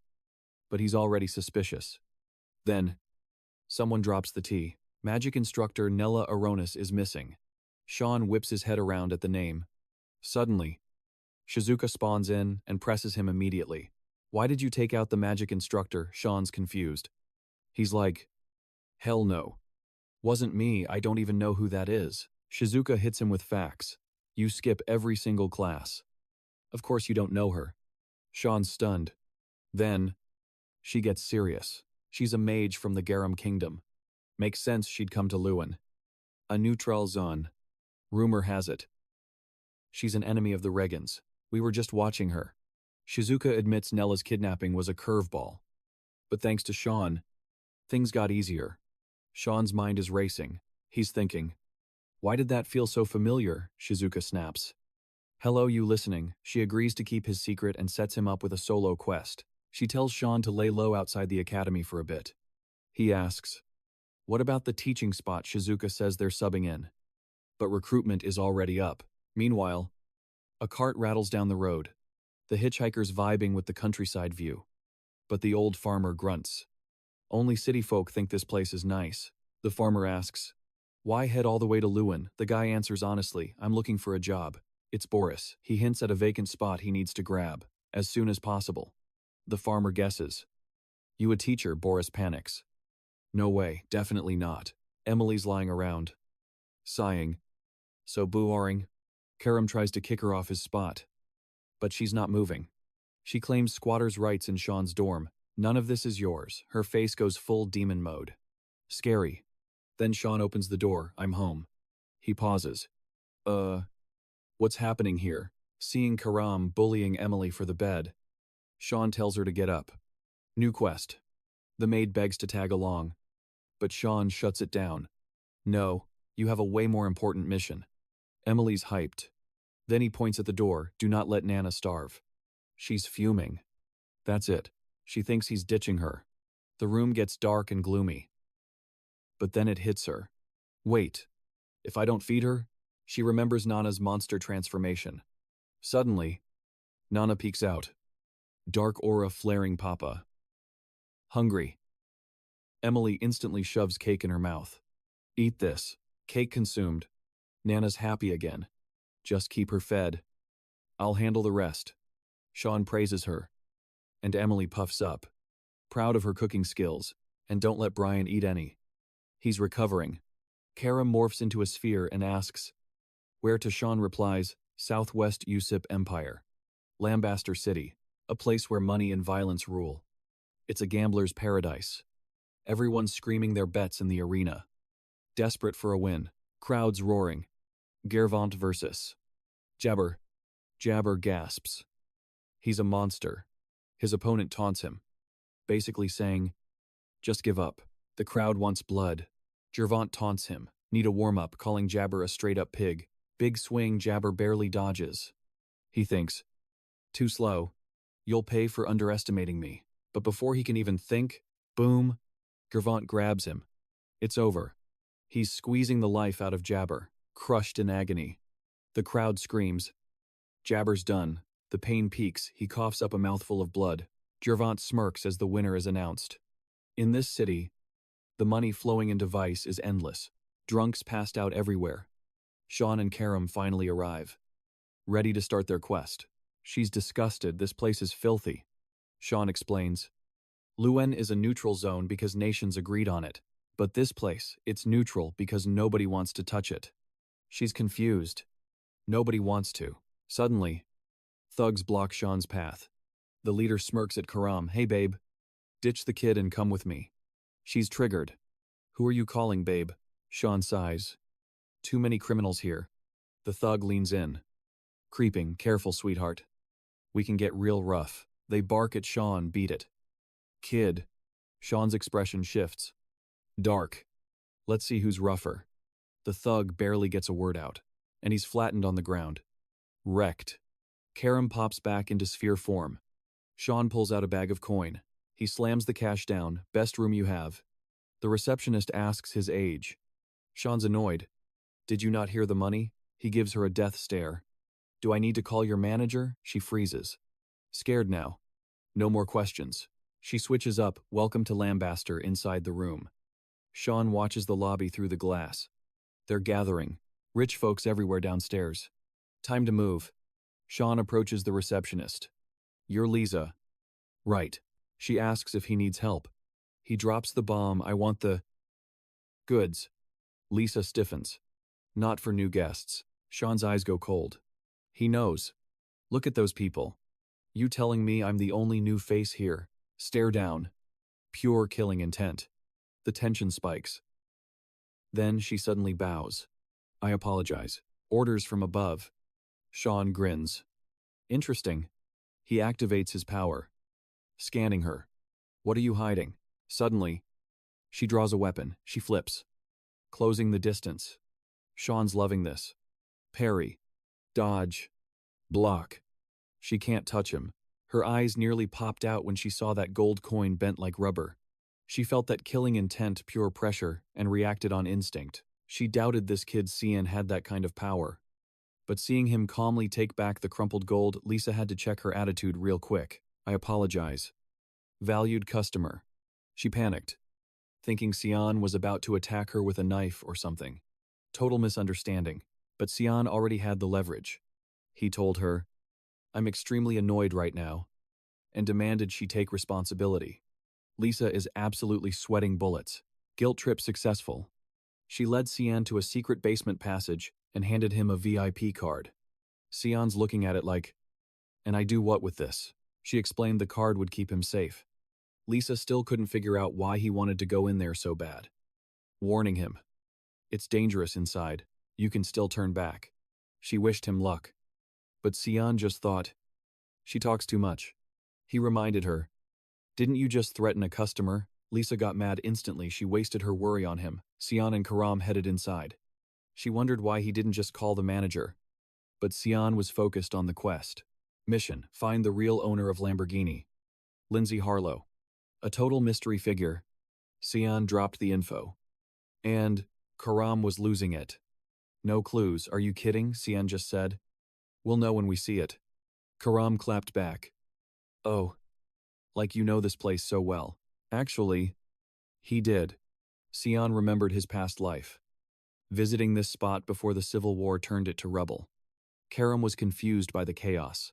but he's already suspicious. Then, someone drops the tea. Magic instructor Nella Aronis is missing. Sean whips his head around at the name. Suddenly, Shizuka spawns in and presses him immediately. Why did you take out the magic instructor? Sean's confused. He's like, hell no. Wasn't me, I don't even know who that is. Shizuka hits him with facts. You skip every single class. Of course you don't know her. Sean's stunned. Then, she gets serious. She's a mage from the Garum Kingdom. Makes sense she'd come to Lewin. A neutral zone. Rumor has it she's an enemy of the Regans. We were just watching her. Shizuka admits Nella's kidnapping was a curveball. But thanks to Sean, things got easier. Sean's mind is racing. He's thinking, why did that feel so familiar? Shizuka snaps. Hello, you listening? She agrees to keep his secret and sets him up with a solo quest. She tells Sean to lay low outside the academy for a bit. He asks, what about the teaching spot? Shizuka says they're subbing in, but recruitment is already up. Meanwhile, a cart rattles down the road, the hitchhikers vibing with the countryside view. But the old farmer grunts. Only city folk think this place is nice. The farmer asks, Why head all the way to Lewin? The guy answers honestly, I'm looking for a job. It's Boris. He hints at a vacant spot he needs to grab, as soon as possible. The farmer guesses. You a teacher? Boris panics. No way, definitely not. Emily's lying around. Sighing. So boring. Karam tries to kick her off his spot. But she's not moving. She claims squatter's rights in Sean's dorm. None of this is yours. Her face goes full demon mode. Scary. Then Sean opens the door. I'm home. He pauses. What's happening here? Seeing Karam bullying Emily for the bed, Sean tells her to get up. New quest. The maid begs to tag along, but Sean shuts it down. No, you have a way more important mission. Emily's hyped. Then he points at the door. Do not let Nana starve. She's fuming. That's it. She thinks he's ditching her. The room gets dark and gloomy. But then it hits her. Wait. If I don't feed her? She remembers Nana's monster transformation. Suddenly, Nana peeks out. Dark aura flaring Papa. Hungry. Emily instantly shoves cake in her mouth. Eat this. Cake consumed. Nana's happy again. Just keep her fed. I'll handle the rest. Sean praises her. And Emily puffs up. Proud of her cooking skills. And don't let Brian eat any. He's recovering. Karam morphs into a sphere and asks, where to? Sean replies, Southwest Yusip Empire. Lambaster City, a place where money and violence rule. It's a gambler's paradise. Everyone's screaming their bets in the arena. Desperate for a win. Crowds roaring. Gervant versus. Jabber. Jabber gasps. He's a monster. His opponent taunts him, basically saying, just give up. The crowd wants blood. Gervant taunts him, need a warm-up, calling Jabber a straight-up pig. Big swing, Jabber barely dodges. He thinks, too slow. You'll pay for underestimating me. But before he can even think, boom, Gervant grabs him. It's over. He's squeezing the life out of Jabber, crushed in agony. The crowd screams. Jabber's done. The pain peaks. He coughs up a mouthful of blood. Gervant smirks as the winner is announced. In this city, the money flowing into vice is endless. Drunks passed out everywhere. Sean and Karam finally arrive, ready to start their quest. She's disgusted. This place is filthy. Sean explains. Luen is a neutral zone because nations agreed on it. But this place, it's neutral because nobody wants to touch it. She's confused. Nobody wants to. Suddenly, thugs block Sean's path. The leader smirks at Karam. Hey babe, ditch the kid and come with me. She's triggered. Who are you calling, babe? Sean sighs. Too many criminals here. The thug leans in. Creeping, careful, sweetheart. We can get real rough. They bark at Sean, beat it. Kid. Sean's expression shifts. Dark. Let's see who's rougher. The thug barely gets a word out, and he's flattened on the ground. Wrecked. Karam pops back into sphere form. Sean pulls out a bag of coin. He slams the cash down. Best room you have. The receptionist asks his age. Sean's annoyed. Did you not hear the money? He gives her a death stare. Do I need to call your manager? She freezes. Scared now. No more questions. She switches up. Welcome to Lambaster inside the room. Sean watches the lobby through the glass. They're gathering. Rich folks everywhere downstairs. Time to move. Sean approaches the receptionist. You're Lisa. Right. She asks if he needs help. He drops the bomb. I want the goods. Lisa stiffens. Not for new guests. Sean's eyes go cold. He knows. Look at those people. You telling me I'm the only new face here? Stare down. Pure killing intent. The tension spikes. Then she suddenly bows. I apologize. Orders from above. Sean grins. Interesting. He activates his power. Scanning her. What are you hiding? Suddenly, she draws a weapon. She flips. Closing the distance. Sean's loving this. Parry. Dodge. Block. She can't touch him. Her eyes nearly popped out when she saw that gold coin bent like rubber. She felt that killing intent, pure pressure, and reacted on instinct. She doubted this kid Sian had that kind of power. But seeing him calmly take back the crumpled gold, Lisa had to check her attitude real quick. I apologize. Valued customer. She panicked, thinking Sian was about to attack her with a knife or something. Total misunderstanding, but Sian already had the leverage. He told her, "I'm extremely annoyed right now," and demanded she take responsibility. Lisa is absolutely sweating bullets. Guilt trip successful. She led Sian to a secret basement passage and handed him a VIP card. Sian's looking at it like, "And I do what with this?" She explained the card would keep him safe. Lisa still couldn't figure out why he wanted to go in there so bad. Warning him, "It's dangerous inside. You can still turn back." She wished him luck. But Sian just thought, "She talks too much." He reminded her, "Didn't you just threaten a customer?" Lisa got mad instantly. She wasted her worry on him. Sian and Karam headed inside. She wondered why he didn't just call the manager. But Sian was focused on the quest. Mission: find the real owner of Lamborghini. Lindsay Harlow. A total mystery figure. Sian dropped the info. And Karam was losing it. "No clues, are you kidding?" Sian just said. "We'll know when we see it." Karam clapped back. "Oh, like you know this place so well." Actually, he did. Sian remembered his past life, visiting this spot before the Civil War turned it to rubble. Karam was confused by the chaos.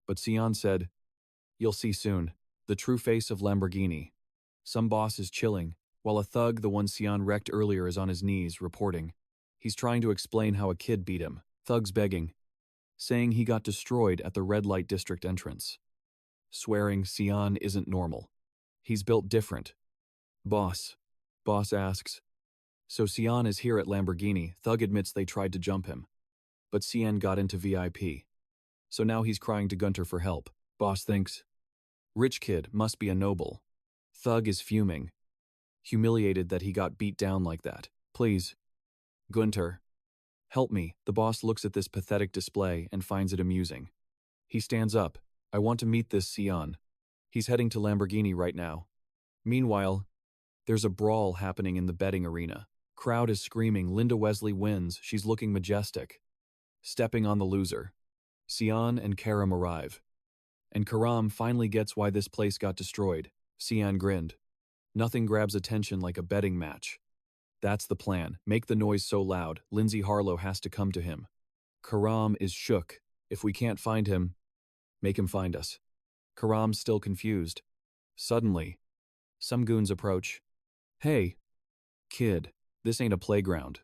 But Sian said, "You'll see soon. The true face of Lamborghini." Some boss is chilling, while a thug, the one Sian wrecked earlier, is on his knees, reporting. He's trying to explain how a kid beat him. Thug's begging, saying he got destroyed at the red light district entrance. Swearing Sian isn't normal. He's built different. Boss asks, "So Sian is here at Lamborghini." Thug admits they tried to jump him, but Sian got into VIP. So now he's crying to Gunter for help. Boss thinks, "Rich kid must be a noble." Thug is fuming, humiliated that he got beat down like that. "Please, Gunter, help me." The boss looks at this pathetic display and finds it amusing. He stands up. "I want to meet this Sian. He's heading to Lamborghini right now." Meanwhile, there's a brawl happening in the betting arena. Crowd is screaming. Linda Wesley wins. She's looking majestic, stepping on the loser. Sian and Karam arrive. And Karam finally gets why this place got destroyed. Sian grinned. Nothing grabs attention like a betting match. That's the plan. Make the noise so loud, Lindsay Harlow has to come to him. Karam is shook. If we can't find him, make him find us. Karam's still confused. Suddenly, some goons approach. "Hey, kid, this ain't a playground."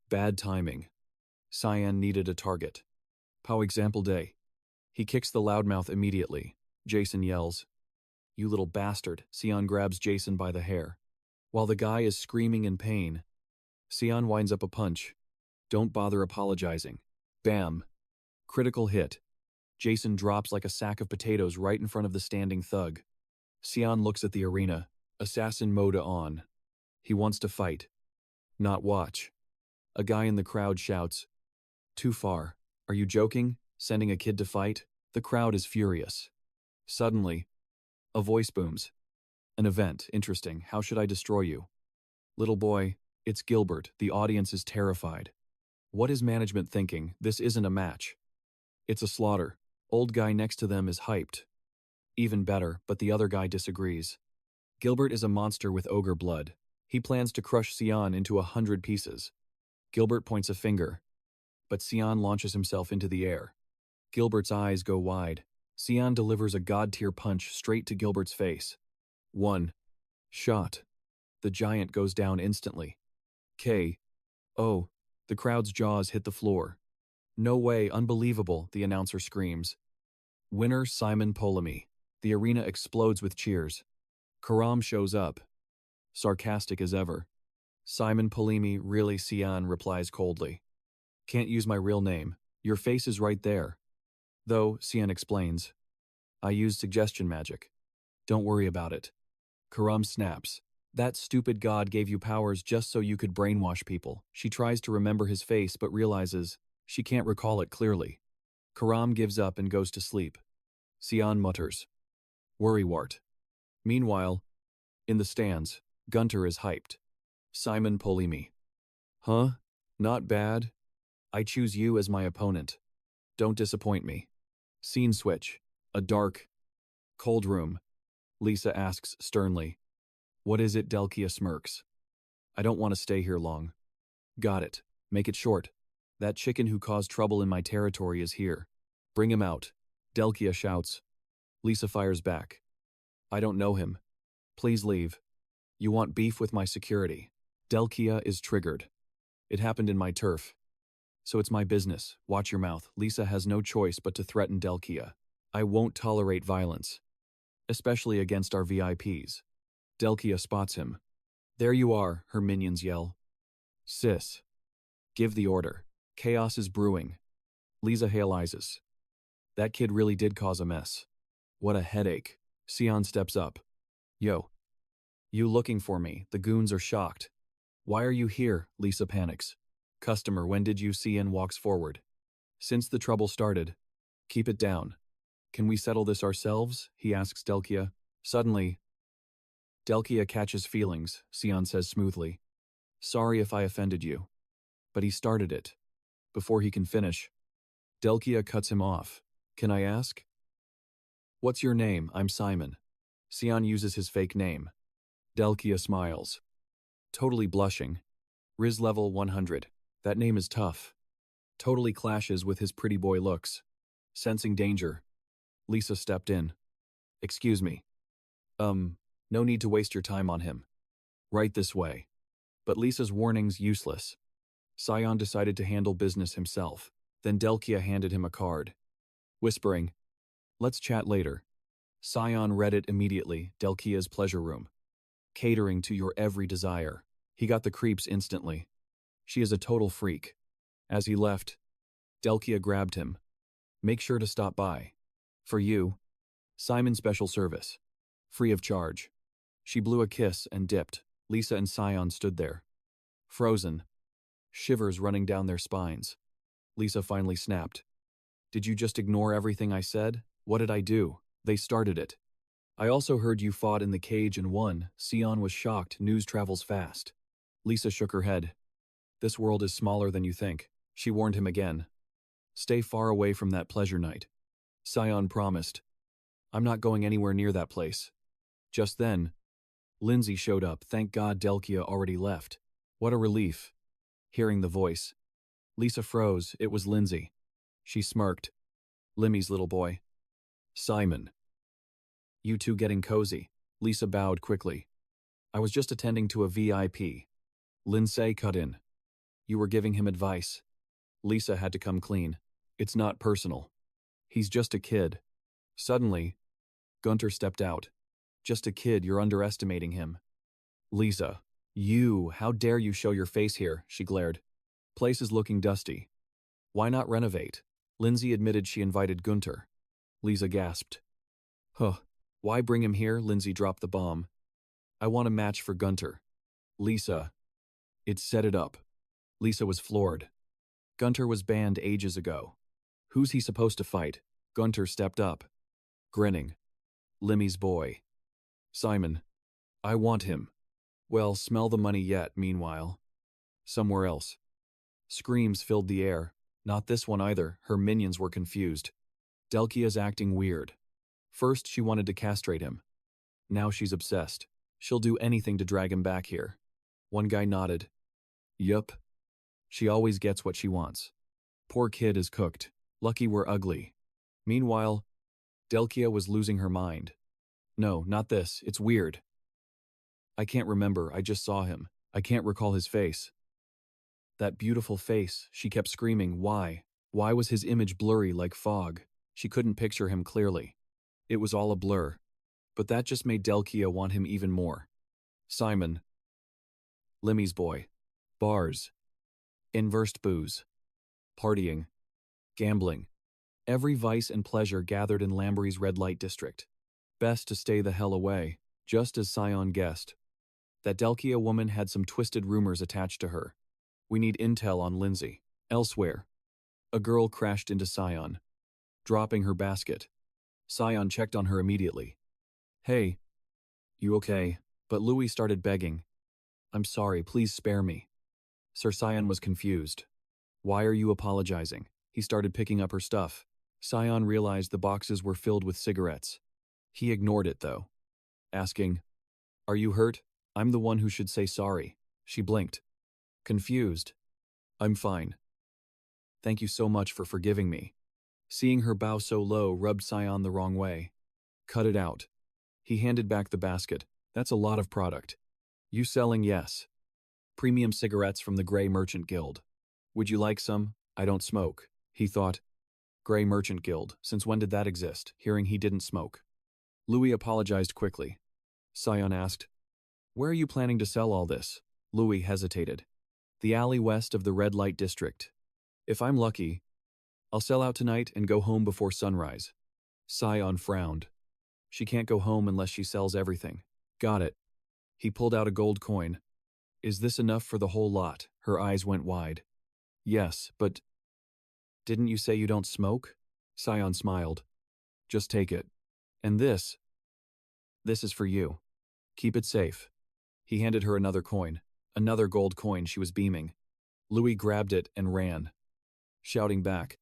Bad timing. Sian needed a target. Pow example day. He kicks the loudmouth immediately. Jason yells, "You little bastard." Sian grabs Jason by the hair. While the guy is screaming in pain, Sian winds up a punch. "Don't bother apologizing." Bam. Critical hit. Jason drops like a sack of potatoes right in front of the standing thug. Sian looks at the arena. Assassin mode on. He wants to fight, not watch. A guy in the crowd shouts, "Too far. Are you joking? Sending a kid to fight?" The crowd is furious. Suddenly, a voice booms. "An event. Interesting. How should I destroy you?" "Little boy, it's Gilbert." The audience is terrified. What is management thinking? This isn't a match. It's a slaughter. Old guy next to them is hyped. Even better, but the other guy disagrees. Gilbert is a monster with ogre blood. He plans to crush Sian into 100 pieces. Gilbert points a finger, but Sian launches himself into the air. Gilbert's eyes go wide. Sian delivers a god-tier punch straight to Gilbert's face. One shot. The giant goes down instantly. Oh, the crowd's jaws hit the floor. "No way, unbelievable," the announcer screams. Winner Simon Polemy. The arena explodes with cheers. Karam shows up, sarcastic as ever. "Simon Polemy, really?" Sian replies coldly. "Can't use my real name. Your face is right there." Though, Sian explains, "I use suggestion magic. Don't worry about it." Karam snaps. "That stupid god gave you powers just so you could brainwash people." She tries to remember his face but realizes she can't recall it clearly. Karam gives up and goes to sleep. Sian mutters, "Worrywart." Meanwhile, in the stands, Gunter is hyped. Simon Polemy. "Huh? Not bad. I choose you as my opponent. Don't disappoint me." Scene switch. A dark, cold room. Lisa asks sternly, "What is it?" Delkia smirks. "I don't want to stay here long." "Got it. Make it short. That chicken who caused trouble in my territory is here. Bring him out. Delkia shouts. Lisa fires back. I don't know him. Please leave. You want beef with my security. Delkia is triggered. It happened in my turf. So it's my business. Watch your mouth. Lisa has no choice but to threaten Delkia. I won't tolerate violence. Especially against our VIPs. Delkia spots him. There you are, her minions yell. Sis. Give the order. Chaos is brewing. Lisa realizes. That kid really did cause a mess. What a headache. Sian steps up. Yo. You looking for me? The goons are shocked. Why are you here? Lisa panics. Customer, when did you see? Sian walks forward. Since the trouble started. Keep it down. Can we settle this ourselves? He asks Delkia. Suddenly. Delkia catches feelings, Sian says smoothly. Sorry if I offended you. But he started it. Before he can finish. Delkia cuts him off. Can I ask? What's your name? I'm Simon. Sian uses his fake name. Delkia smiles. Totally blushing. Riz level 100. That name is tough. Totally clashes with his pretty boy looks. Sensing danger. Lisa stepped in. Excuse me. No need to waste your time on him. Right this way. But Lisa's warning's useless. Sian decided to handle business himself. Then Delkia handed him a card. Whispering, let's chat later. Sian read it immediately. Delkia's pleasure room. Catering to your every desire. He got the creeps instantly. She is a total freak. As he left, Delkia grabbed him. Make sure to stop by. For you, Simon Special Service. Free of charge. She blew a kiss and dipped. Lisa and Sian stood there. Frozen. Shivers running down their spines. Lisa finally snapped. Did you just ignore everything I said? What did I do? They started it. I also heard you fought in the cage and won. Sian was shocked. News travels fast. Lisa shook her head. This world is smaller than you think. She warned him again. Stay far away from that pleasure night. Sian promised. I'm not going anywhere near that place. Just then, Lindsay showed up. Thank God Delkia already left. What a relief. Hearing the voice. Lisa froze. It was Lindsay. She smirked. Limmy's little boy. Simon. You two getting cozy? Lisa bowed quickly. I was just attending to a VIP. Lindsay cut in. You were giving him advice. Lisa had to come clean. It's not personal. He's just a kid. Suddenly, Gunter stepped out. Just a kid, you're underestimating him. Lisa. You, how dare you show your face here, she glared. Place is looking dusty. Why not renovate? Lindsay admitted she invited Gunter. Lisa gasped. Huh. Why bring him here? Lindsay dropped the bomb. I want a match for Gunter. Lisa. It set it up. Lisa was floored. Gunter was banned ages ago. Who's he supposed to fight? Gunter stepped up. Grinning. Limmy's boy. Simon. I want him. Well, smell the money yet, meanwhile. Somewhere else. Screams filled the air. Not this one either. Her minions were confused. Delkia's acting weird. First, she wanted to castrate him. Now she's obsessed. She'll do anything to drag him back here. One guy nodded. Yup. She always gets what she wants. Poor kid is cooked. Lucky we're ugly. Meanwhile, Delkia was losing her mind. No, not this. It's weird. I can't remember. I just saw him. I can't recall his face. That beautiful face, she kept screaming. Why? Why was his image blurry like fog? She couldn't picture him clearly. It was all a blur. But that just made Delkia want him even more. Simon. Limmy's boy. Bars. Inversed booze. Partying. Gambling. Every vice and pleasure gathered in Lambury's red light district. Best to stay the hell away, just as Sian guessed. That Delkia woman had some twisted rumors attached to her. We need intel on Lindsay. Elsewhere. A girl crashed into Sian. Dropping her basket. Sian checked on her immediately. Hey. You okay? But Louis started begging. I'm sorry, please spare me. Sir Sian was confused. Why are you apologizing? He started picking up her stuff. Sian realized the boxes were filled with cigarettes. He ignored it, though. Asking, Are you hurt? I'm the one who should say sorry. She blinked. Confused. I'm fine. Thank you so much for forgiving me. Seeing her bow so low rubbed Sian the wrong way. Cut it out. He handed back the basket. That's a lot of product. You selling? Yes. Premium cigarettes from the Grey Merchant Guild. Would you like some? I don't smoke. He thought. Grey Merchant Guild, since when did that exist? Hearing he didn't smoke. Louis apologized quickly. Sian asked, Where are you planning to sell all this? Louis hesitated. The alley west of the red light district. If I'm lucky, I'll sell out tonight and go home before sunrise. Sian frowned. She can't go home unless she sells everything. Got it. He pulled out a gold coin. Is this enough for the whole lot? Her eyes went wide. Yes, but didn't you say you don't smoke? Sian smiled. Just take it. And this is for you. Keep it safe. He handed her another coin. Another gold coin. She was beaming. Louis grabbed it and ran, shouting back,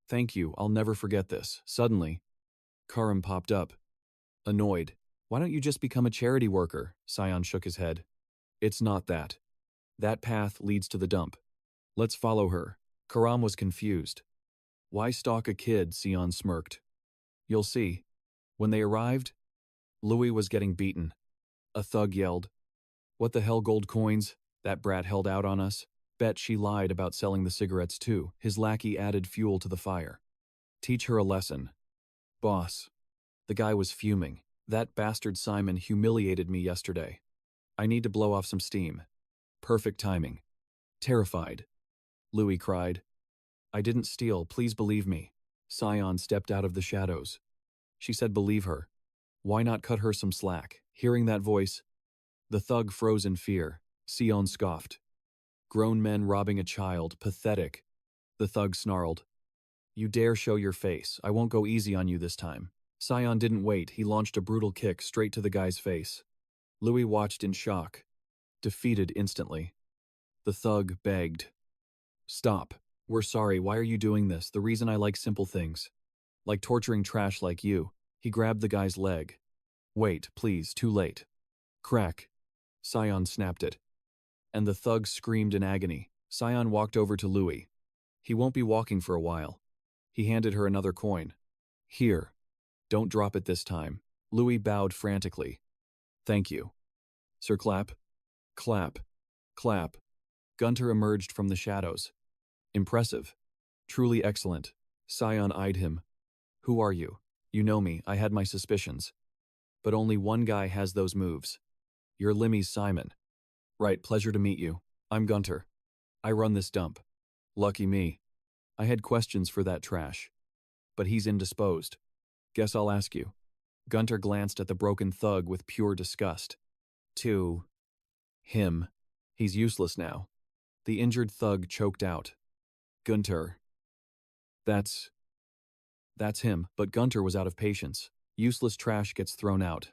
Thank you, I'll never forget this. Suddenly, Karim popped up. Annoyed. Why don't you just become a charity worker? Sian shook his head. It's not that. That path leads to the dump. Let's follow her. Karam was confused. Why stalk a kid? Sian smirked. You'll see. When they arrived, Louis was getting beaten. A thug yelled, What the hell, gold coins? That brat held out on us. Bet she lied about selling the cigarettes too. His lackey added fuel to the fire. Teach her a lesson. Boss. The guy was fuming. That bastard Simon humiliated me yesterday. I need to blow off some steam. Perfect timing. Terrified. Louis cried. I didn't steal, please believe me. Sian stepped out of the shadows. She said believe her. Why not cut her some slack? Hearing that voice, the thug froze in fear. Sian scoffed. Grown men robbing a child, pathetic. The thug snarled. You dare show your face, I won't go easy on you this time. Sian didn't wait, he launched a brutal kick straight to the guy's face. Louis watched in shock. Defeated instantly. The thug begged. Stop. We're sorry, why are you doing this? The reason I like simple things. Like torturing trash like you. He grabbed the guy's leg. Wait, please, too late. Crack. Sian snapped it. And the thug screamed in agony. Sian walked over to Louis. He won't be walking for a while. He handed her another coin. Here. Don't drop it this time. Louis bowed frantically. Thank you. Sir Clap. Clap. Clap. Gunter emerged from the shadows. Impressive. Truly excellent. Sian eyed him. Who are you? You know me, I had my suspicions. But only one guy has those moves. You're Limmy's Simon. Right, pleasure to meet you. I'm Gunter. I run this dump. Lucky me. I had questions for that trash. But he's indisposed. Guess I'll ask you. Gunter glanced at the broken thug with pure disgust. To him. He's useless now. The injured thug choked out. Gunter. That's him, but Gunter was out of patience. Useless trash gets thrown out.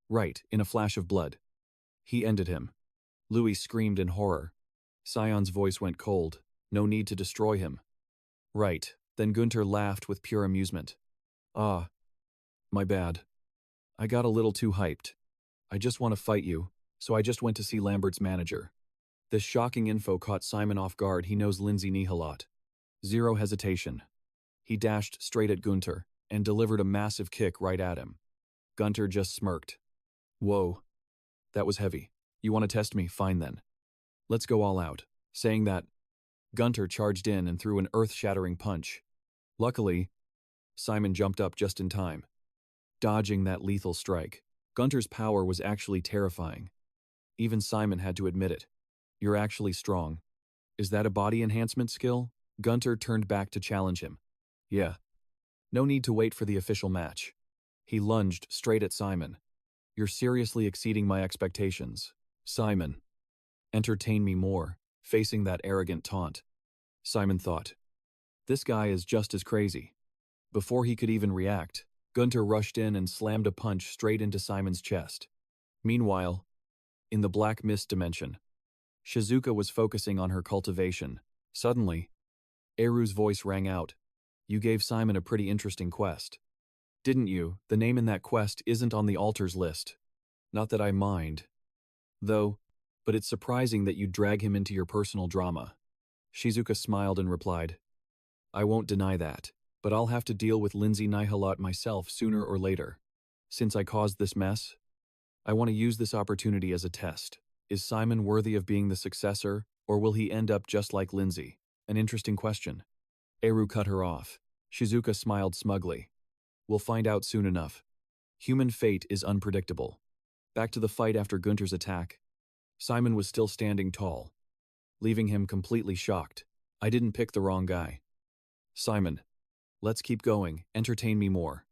Right, in a flash of blood. He ended him. Louis screamed in horror. Sian's voice went cold. No need to destroy him. Right, then Gunter laughed with pure amusement. Ah. My bad. I got a little too hyped. I just want to fight you, so I just went to see Lambert's manager. This shocking info caught Simon off guard. He knows Lindsay Nihalot. Zero hesitation. He dashed straight at Gunter and delivered a massive kick right at him. Gunter just smirked. Whoa. That was heavy. You want to test me? Fine then. Let's go all out. Saying that, Gunter charged in and threw an earth-shattering punch. Luckily, Simon jumped up just in time, dodging that lethal strike. Gunter's power was actually terrifying. Even Simon had to admit it. You're actually strong. Is that a body enhancement skill? Gunter turned back to challenge him. Yeah. No need to wait for the official match. He lunged straight at Simon. You're seriously exceeding my expectations. Simon. Entertain me more, facing that arrogant taunt. Simon thought. This guy is just as crazy. Before he could even react, Gunter rushed in and slammed a punch straight into Simon's chest. Meanwhile, in the Black Mist dimension, Shizuka was focusing on her cultivation. Suddenly, Eru's voice rang out. You gave Simon a pretty interesting quest. Didn't you? The name in that quest isn't on the altars list. Not that I mind. Though, but it's surprising that you drag him into your personal drama. Shizuka smiled and replied, I won't deny that, but I'll have to deal with Lindsay Nihalot myself sooner or later. Since I caused this mess, I want to use this opportunity as a test. Is Simon worthy of being the successor, or will he end up just like Lindsay? An interesting question. Eru cut her off. Shizuka smiled smugly. We'll find out soon enough. Human fate is unpredictable. Back to the fight after Gunter's attack. Simon was still standing tall, leaving him completely shocked. I didn't pick the wrong guy. Simon. Let's keep going, entertain me more.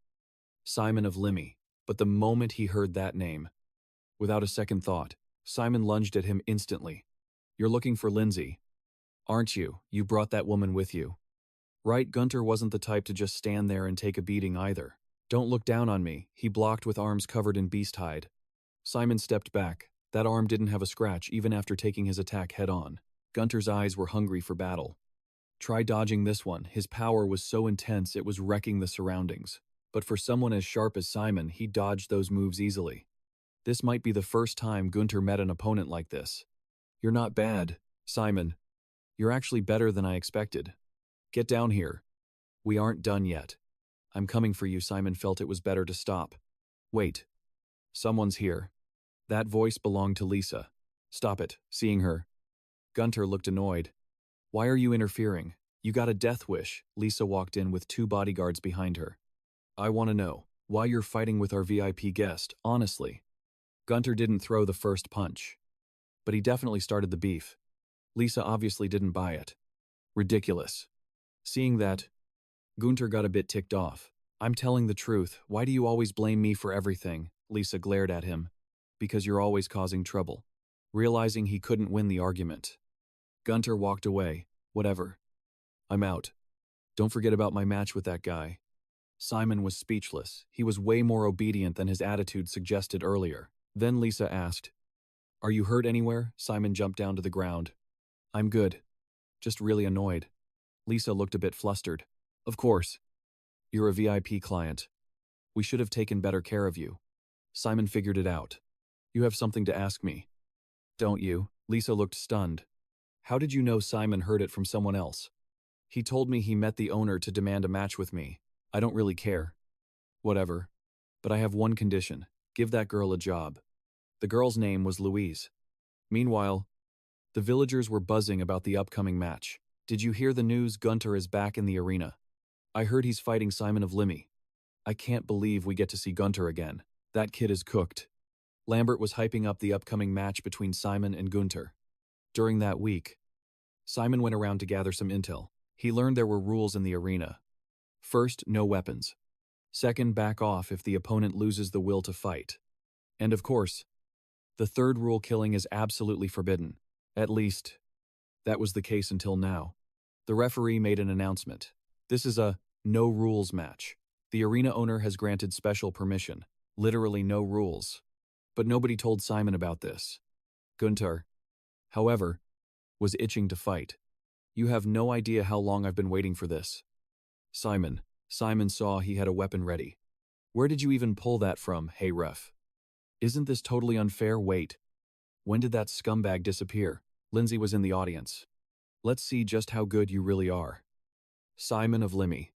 Simon of Limmy. But the moment he heard that name, without a second thought, Simon lunged at him instantly. You're looking for Lindsay, aren't you? You brought that woman with you. Right, Gunter wasn't the type to just stand there and take a beating either. Don't look down on me, he blocked with arms covered in beast hide. Simon stepped back. That arm didn't have a scratch even after taking his attack head on. Gunter's eyes were hungry for battle. Try dodging this one. His power was so intense it was wrecking the surroundings. But for someone as sharp as Simon, he dodged those moves easily. This might be the first time Gunter met an opponent like this. You're not bad, Simon. You're actually better than I expected. Get down here. We aren't done yet. I'm coming for you. Simon felt it was better to stop. Wait. Someone's here. That voice belonged to Lisa. Stop it, seeing her. Gunter looked annoyed. Why are you interfering? You got a death wish. Lisa walked in with 2 bodyguards behind her. I want to know why you're fighting with our VIP guest, honestly. Gunter didn't throw the first punch, but he definitely started the beef. Lisa obviously didn't buy it. Ridiculous. Seeing that, Gunter got a bit ticked off. I'm telling the truth. Why do you always blame me for everything? Lisa glared at him. Because you're always causing trouble. Realizing he couldn't win the argument, Gunter walked away. Whatever. I'm out. Don't forget about my match with that guy. Simon was speechless. He was way more obedient than his attitude suggested earlier. Then Lisa asked, Are you hurt anywhere? Simon jumped down to the ground. I'm good. Just really annoyed. Lisa looked a bit flustered. Of course. You're a VIP client. We should have taken better care of you. Simon figured it out. You have something to ask me. Don't you? Lisa looked stunned. How did you know? Simon heard it from someone else. He told me he met the owner to demand a match with me. I don't really care. Whatever. But I have one condition. Give that girl a job. The girl's name was Louise. Meanwhile, the villagers were buzzing about the upcoming match. Did you hear the news? Gunter is back in the arena. I heard he's fighting Simon of Limmy. I can't believe we get to see Gunter again. That kid is cooked. Lambert was hyping up the upcoming match between Simon and Gunter. During that week, Simon went around to gather some intel. He learned there were rules in the arena. First, no weapons. Second, back off if the opponent loses the will to fight. And of course, the third rule, killing is absolutely forbidden. At least, that was the case until now. The referee made an announcement. This is a no-rules match. The arena owner has granted special permission. Literally no rules. But nobody told Simon about this. Gunter, however, was itching to fight. You have no idea how long I've been waiting for this. Simon saw he had a weapon ready. Where did you even pull that from? Hey ref. Isn't this totally unfair? Wait. When did that scumbag disappear? Lindsay was in the audience. Let's see just how good you really are. Simon of Limmy.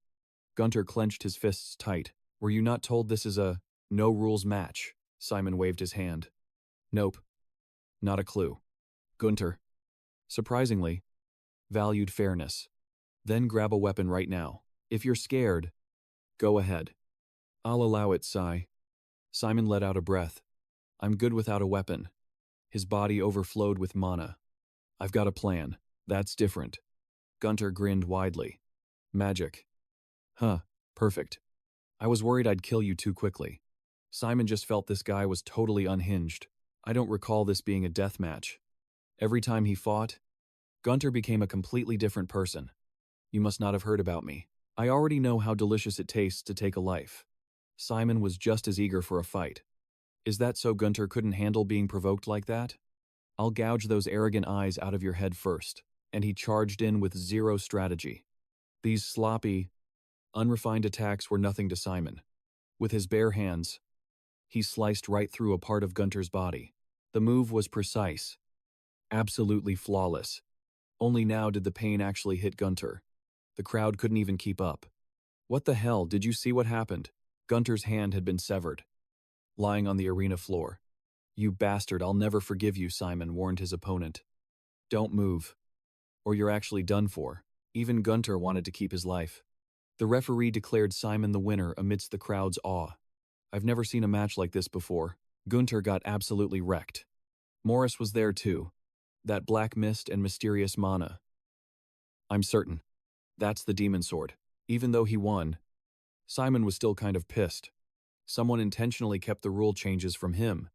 Gunter clenched his fists tight. Were you not told this is a no-rules match? Simon waved his hand. Nope. Not a clue. Gunter, surprisingly, valued fairness. Then grab a weapon right now. If you're scared, go ahead. I'll allow it, Simon let out a breath. I'm good without a weapon. His body overflowed with mana. I've got a plan. That's different. Gunter grinned widely. Magic. Huh, perfect. I was worried I'd kill you too quickly. Simon just felt this guy was totally unhinged. I don't recall this being a death match. Every time he fought, Gunter became a completely different person. You must not have heard about me. I already know how delicious it tastes to take a life. Simon was just as eager for a fight. Is that so? Gunter couldn't handle being provoked like that? I'll gouge those arrogant eyes out of your head first. And he charged in with zero strategy. These sloppy, unrefined attacks were nothing to Simon. With his bare hands, he sliced right through a part of Gunter's body. The move was precise, absolutely flawless. Only now did the pain actually hit Gunter. The crowd couldn't even keep up. What the hell, did you see what happened? Gunter's hand had been severed, lying on the arena floor. You bastard, I'll never forgive you, Simon warned his opponent. Don't move, or you're actually done for. Even Gunter wanted to keep his life. The referee declared Simon the winner amidst the crowd's awe. I've never seen a match like this before. Gunter got absolutely wrecked. Morris was there too. That black mist and mysterious mana. I'm certain. That's the demon sword. Even though he won, Simon was still kind of pissed. Someone intentionally kept the rule changes from him.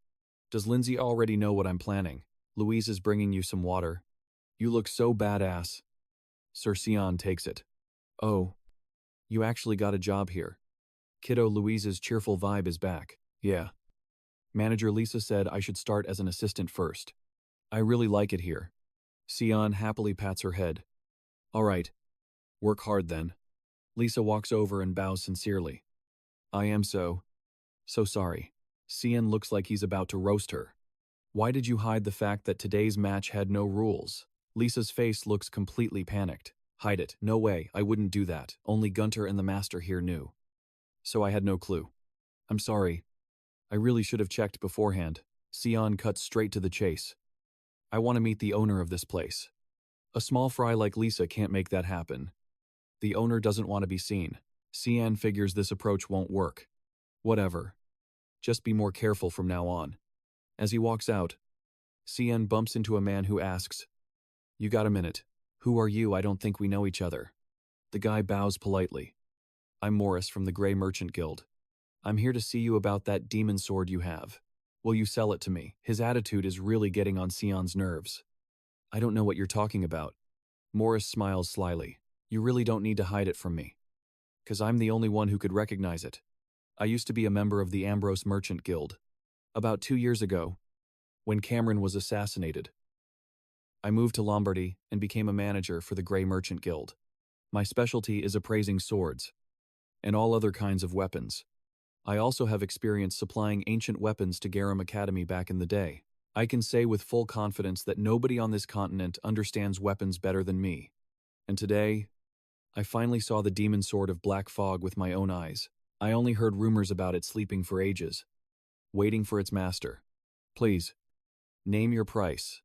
Does Lindsay already know what I'm planning? Louise is bringing you some water. You look so badass. Sir Sian takes it. Oh, you actually got a job here. Kiddo, Louise's cheerful vibe is back. Yeah. Manager Lisa said I should start as an assistant first. I really like it here. Sian happily pats her head. All right. Work hard then. Lisa walks over and bows sincerely. I am so sorry. Sian looks like he's about to roast her. Why did you hide the fact that today's match had no rules? Lisa's face looks completely panicked. Hide it. No way, I wouldn't do that. Only Gunter and the master here knew. So I had no clue. I'm sorry. I really should have checked beforehand. Sian cuts straight to the chase. I want to meet the owner of this place. A small fry like Lisa can't make that happen. The owner doesn't want to be seen. Sian figures this approach won't work. Whatever. Just be more careful from now on. As he walks out, Sian bumps into a man who asks, You got a minute? Who are you? I don't think we know each other. The guy bows politely. I'm Morris from the Grey Merchant Guild. I'm here to see you about that demon sword you have. Will you sell it to me? His attitude is really getting on Sian's nerves. I don't know what you're talking about. Morris smiles slyly. You really don't need to hide it from me. 'Cause I'm the only one who could recognize it. I used to be a member of the Ambrose Merchant Guild. About 2 years ago, when Cameron was assassinated, I moved to Lombardy and became a manager for the Grey Merchant Guild. My specialty is appraising swords and all other kinds of weapons. I also have experience supplying ancient weapons to Garum Academy back in the day. I can say with full confidence that nobody on this continent understands weapons better than me. And today, I finally saw the demon sword of Black Fog with my own eyes. I only heard rumors about it sleeping for ages, waiting for its master. Please, name your price.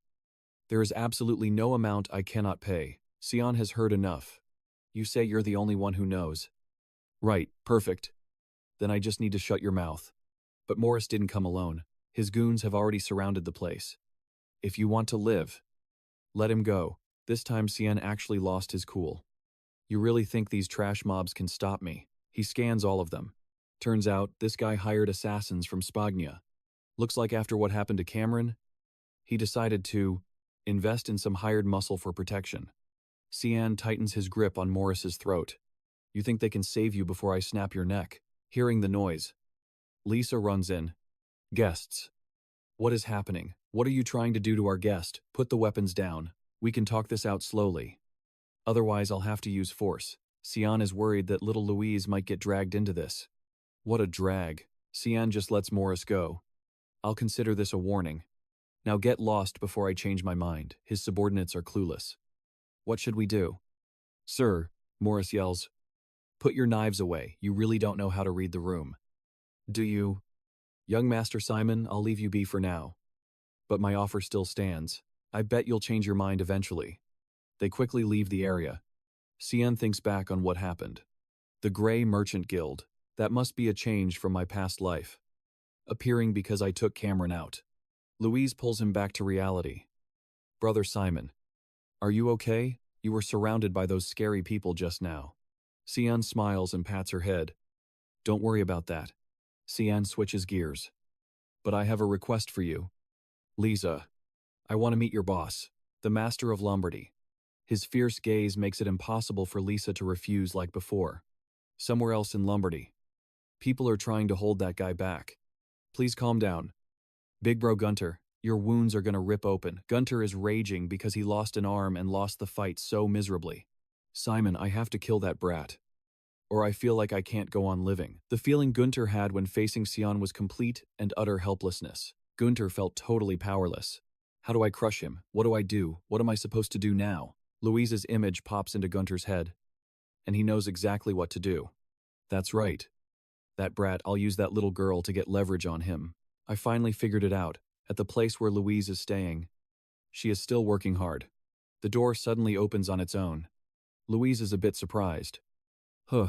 There is absolutely no amount I cannot pay. Sian has heard enough. You say you're the only one who knows. Right, perfect. Then I just need to shut your mouth. But Morris didn't come alone. His goons have already surrounded the place. If you want to live, let him go. This time Sian actually lost his cool. You really think these trash mobs can stop me? He scans all of them. Turns out, this guy hired assassins from Spagna. Looks like after what happened to Cameron, he decided to invest in some hired muscle for protection. Sian tightens his grip on Morris's throat. You think they can save you before I snap your neck? Hearing the noise, Lisa runs in. Guests. What is happening? What are you trying to do to our guest? Put the weapons down. We can talk this out slowly. Otherwise, I'll have to use force. Sian is worried that little Louise might get dragged into this. What a drag. Sian just lets Morris go. I'll consider this a warning. Now get lost before I change my mind. His subordinates are clueless. What should we do? Sir, Morris yells. Put your knives away. You really don't know how to read the room. Do you? Young Master Simon, I'll leave you be for now. But my offer still stands. I bet you'll change your mind eventually. They quickly leave the area. Sian thinks back on what happened. The Grey Merchant Guild. That must be a change from my past life. Appearing because I took Cameron out. Louise pulls him back to reality. Brother Simon. Are you okay? You were surrounded by those scary people just now. Sian smiles and pats her head. Don't worry about that. Sian switches gears. But I have a request for you. Lisa. I want to meet your boss, the master of Lombardy. His fierce gaze makes it impossible for Lisa to refuse like before. Somewhere else in Lombardy. People are trying to hold that guy back. Please calm down. Big bro Gunter, your wounds are gonna rip open. Gunter is raging because he lost an arm and lost the fight so miserably. Simon, I have to kill that brat. Or I feel like I can't go on living. The feeling Gunter had when facing Sian was complete and utter helplessness. Gunter felt totally powerless. How do I crush him? What do I do? What am I supposed to do now? Louise's image pops into Gunter's head, and he knows exactly what to do. That's right. That brat, I'll use that little girl to get leverage on him. I finally figured it out, at the place where Louise is staying. She is still working hard. The door suddenly opens on its own. Louise is a bit surprised. Huh,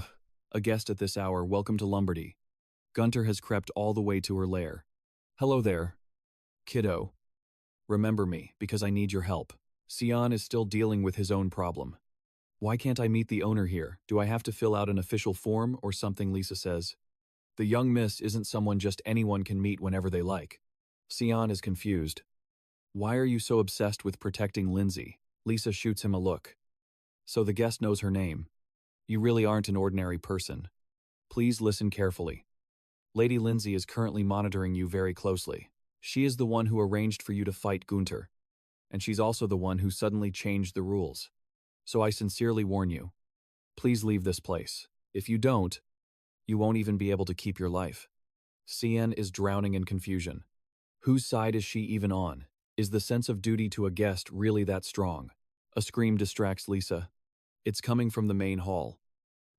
a guest at this hour, welcome to Lombardy. Gunter has crept all the way to her lair. Hello there, kiddo. Remember me, because I need your help. Sian is still dealing with his own problem. Why can't I meet the owner here? Do I have to fill out an official form or something, Lisa says. The young miss isn't someone just anyone can meet whenever they like. Sian is confused. Why are you so obsessed with protecting Lindsay? Lisa shoots him a look. So the guest knows her name. You really aren't an ordinary person. Please listen carefully. Lady Lindsay is currently monitoring you very closely. She is the one who arranged for you to fight Gunter. And she's also the one who suddenly changed the rules. So I sincerely warn you. Please leave this place. If you don't, you won't even be able to keep your life. Sian is drowning in confusion. Whose side is she even on? Is the sense of duty to a guest really that strong? A scream distracts Lisa. It's coming from the main hall.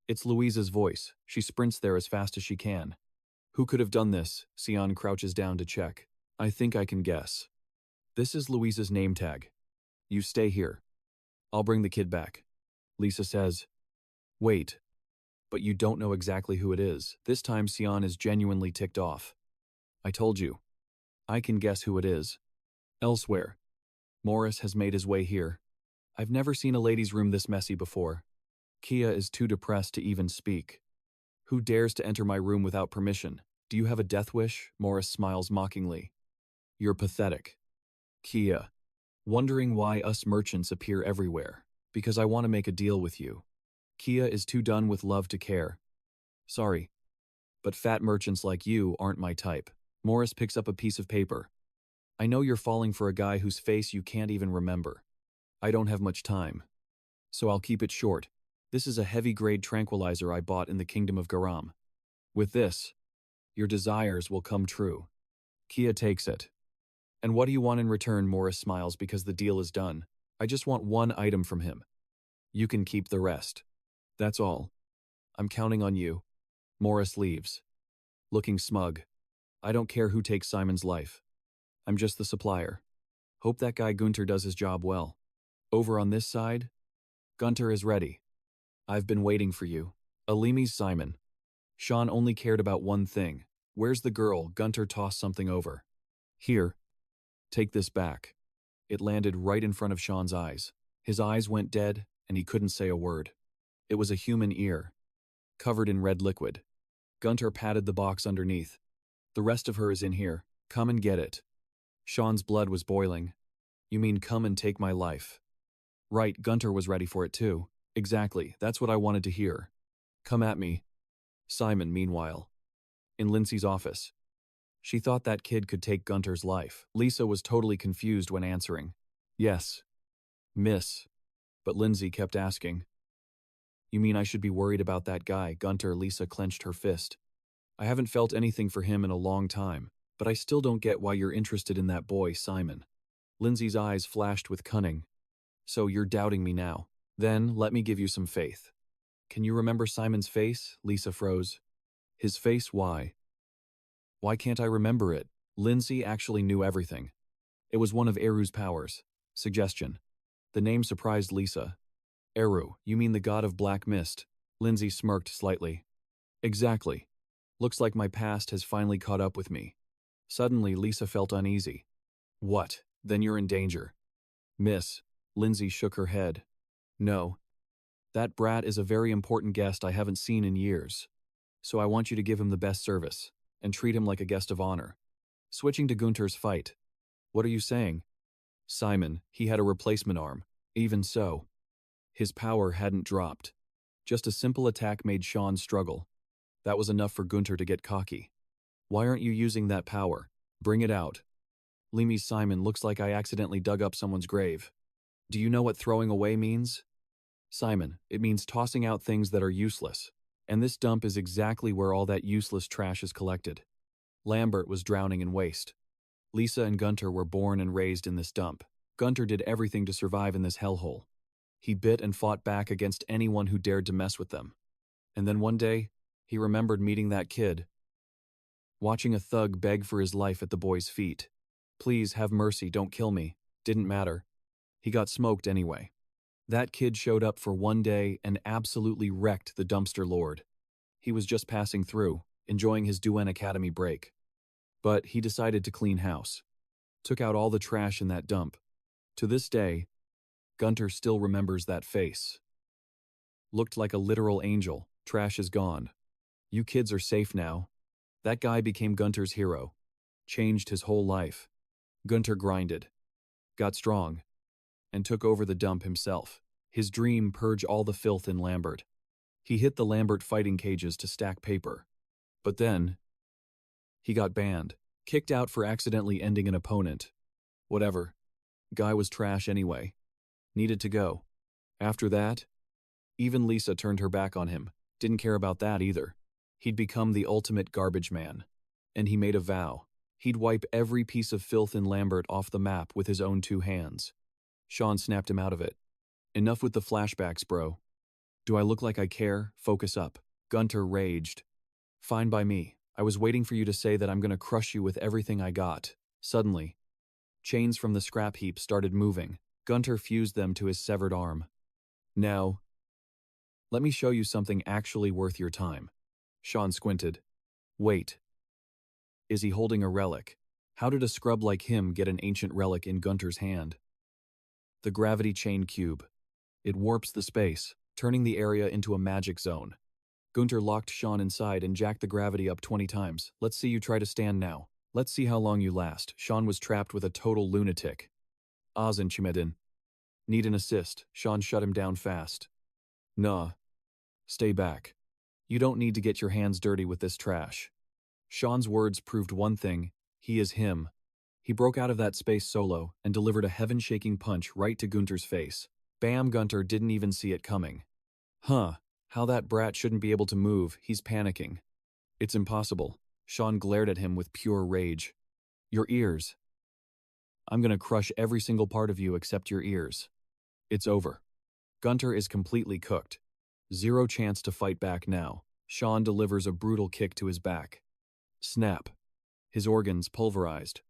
It's Louise's voice. She sprints there as fast as she can. Who could have done this? Sian crouches down to check. I think I can guess. This is Louise's name tag. You stay here. I'll bring the kid back. Lisa says. Wait. But you don't know exactly who it is. This time Sian is genuinely ticked off. I told you. I can guess who it is. Elsewhere. Morris has made his way here. I've never seen a ladies' room this messy before. Kia is too depressed to even speak. Who dares to enter my room without permission? Do you have a death wish? Morris smiles mockingly. You're pathetic. Kia. Wondering why us merchants appear everywhere. Because I want to make a deal with you. Kia is too done with love to care. Sorry. But fat merchants like you aren't my type. Morris picks up a piece of paper. I know you're falling for a guy whose face you can't even remember. I don't have much time. So I'll keep it short. This is a heavy-grade tranquilizer I bought in the Kingdom of Garam. With this, your desires will come true. Kia takes it. And what do you want in return? Morris smiles because the deal is done. I just want one item from him. You can keep the rest. That's all. I'm counting on you. Morris leaves. Looking smug. I don't care who takes Simon's life. I'm just the supplier. Hope that guy Gunter does his job well. Over on this side, Gunter is ready. I've been waiting for you. Alimi's Simon. Sean only cared about one thing. Where's the girl? Gunter tossed something over. Here. Take this back. It landed right in front of Sean's eyes. His eyes went dead, and he couldn't say a word. It was a human ear, covered in red liquid. Gunter patted the box underneath. The rest of her is in here. Come and get it. Sean's blood was boiling. You mean come and take my life? Right, Gunter was ready for it too. Exactly, that's what I wanted to hear. Come at me. Simon, meanwhile. In Lindsay's office. She thought that kid could take Gunter's life. Lisa was totally confused when answering. Yes. Miss. But Lindsay kept asking. You mean I should be worried about that guy? Gunter. Lisa clenched her fist. I haven't felt anything for him in a long time, but I still don't get why you're interested in that boy, Simon. Lindsay's eyes flashed with cunning. So you're doubting me now. Then let me give you some faith. Can you remember Simon's face? Lisa froze. His face, why? Why can't I remember it? Lindsay actually knew everything. It was one of Eru's powers. Suggestion. The name surprised Lisa. Eru, you mean the god of black mist? Lindsay smirked slightly. Exactly. Looks like my past has finally caught up with me. Suddenly, Lisa felt uneasy. What? Then you're in danger. Miss. Lindsay shook her head. No. That brat is a very important guest I haven't seen in years. So I want you to give him the best service, and treat him like a guest of honor. Switching to Gunter's fight. What are you saying? Simon, he had a replacement arm. Even so. His power hadn't dropped. Just a simple attack made Sean struggle. That was enough for Gunter to get cocky. Why aren't you using that power? Bring it out. Limi's Simon, looks like I accidentally dug up someone's grave. Do you know what throwing away means? Simon, it means tossing out things that are useless. And this dump is exactly where all that useless trash is collected. Lambert was drowning in waste. Lisa and Gunter were born and raised in this dump. Gunter did everything to survive in this hellhole. He bit and fought back against anyone who dared to mess with them. And then one day, he remembered meeting that kid, watching a thug beg for his life at the boy's feet. Please, have mercy, don't kill me. Didn't matter. He got smoked anyway. That kid showed up for one day and absolutely wrecked the dumpster lord. He was just passing through, enjoying his Duel Academy break. But he decided to clean house. Took out all the trash in that dump. To this day, Gunter still remembers that face. Looked like a literal angel. Trash is gone. You kids are safe now. That guy became Gunter's hero. Changed his whole life. Gunter grinded. Got strong. And took over the dump himself. His dream: purge all the filth in Lambert. He hit the Lambert fighting cages to stack paper. But then, he got banned. Kicked out for accidentally ending an opponent. Whatever. Guy was trash anyway. Needed to go. After that, even Lisa turned her back on him. Didn't care about that either. He'd become the ultimate garbage man. And he made a vow. He'd wipe every piece of filth in Lambert off the map with his own 2 hands. Sean snapped him out of it. Enough with the flashbacks, bro. Do I look like I care? Focus up. Gunter raged. Fine by me. I was waiting for you to say that I'm gonna crush you with everything I got. Suddenly, chains from the scrap heap started moving. Gunter fused them to his severed arm. Now, let me show you something actually worth your time. Sean squinted. Wait. Is he holding a relic? How did a scrub like him get an ancient relic in Gunter's hand? The gravity chain cube. It warps the space, turning the area into a magic zone. Gunter locked Sean inside and jacked the gravity up 20 times. Let's see you try to stand now. Let's see how long you last. Sean was trapped with a total lunatic. Asen Chimedin. Need an assist. Sean shut him down fast. Nah. Stay back. You don't need to get your hands dirty with this trash. Sean's words proved one thing: he is him. He broke out of that space solo and delivered a heaven-shaking punch right to Gunter's face. Bam! Gunter didn't even see it coming. Huh, how that brat shouldn't be able to move. He's panicking. It's impossible. Sean glared at him with pure rage. Your ears. I'm gonna crush every single part of you except your ears. It's over. Gunter is completely cooked. Zero chance to fight back now. Sean delivers a brutal kick to his back. Snap. His organs pulverized.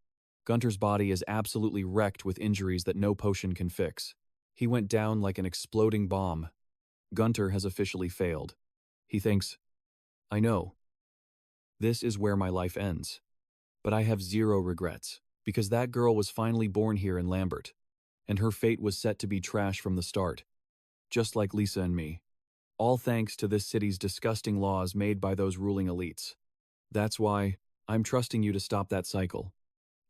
Gunter's body is absolutely wrecked with injuries that no potion can fix. He went down like an exploding bomb. Gunter has officially failed. He thinks, I know. This is where my life ends. But I have zero regrets, because that girl was finally born here in Lambert, and her fate was set to be trash from the start. Just like Lisa and me. All thanks to this city's disgusting laws made by those ruling elites. That's why I'm trusting you to stop that cycle.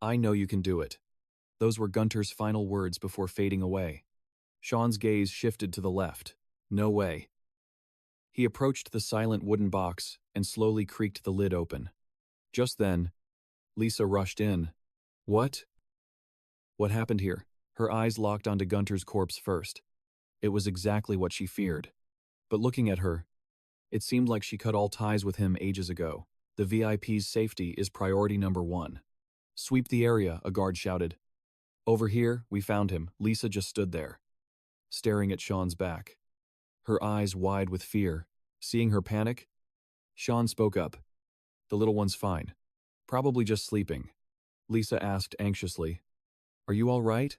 I know you can do it. Those were Gunter's final words before fading away. Sean's gaze shifted to the left. No way. He approached the silent wooden box and slowly creaked the lid open. Just then, Lisa rushed in. What? What happened here? Her eyes locked onto Gunter's corpse first. It was exactly what she feared. But looking at her, it seemed like she cut all ties with him ages ago. The VIP's safety is priority number 1. Sweep the area, a guard shouted. Over here, we found him. Lisa just stood there, staring at Sean's back, her eyes wide with fear. Seeing her panic, Sean spoke up. The little one's fine. Probably just sleeping. Lisa asked anxiously. Are you all right?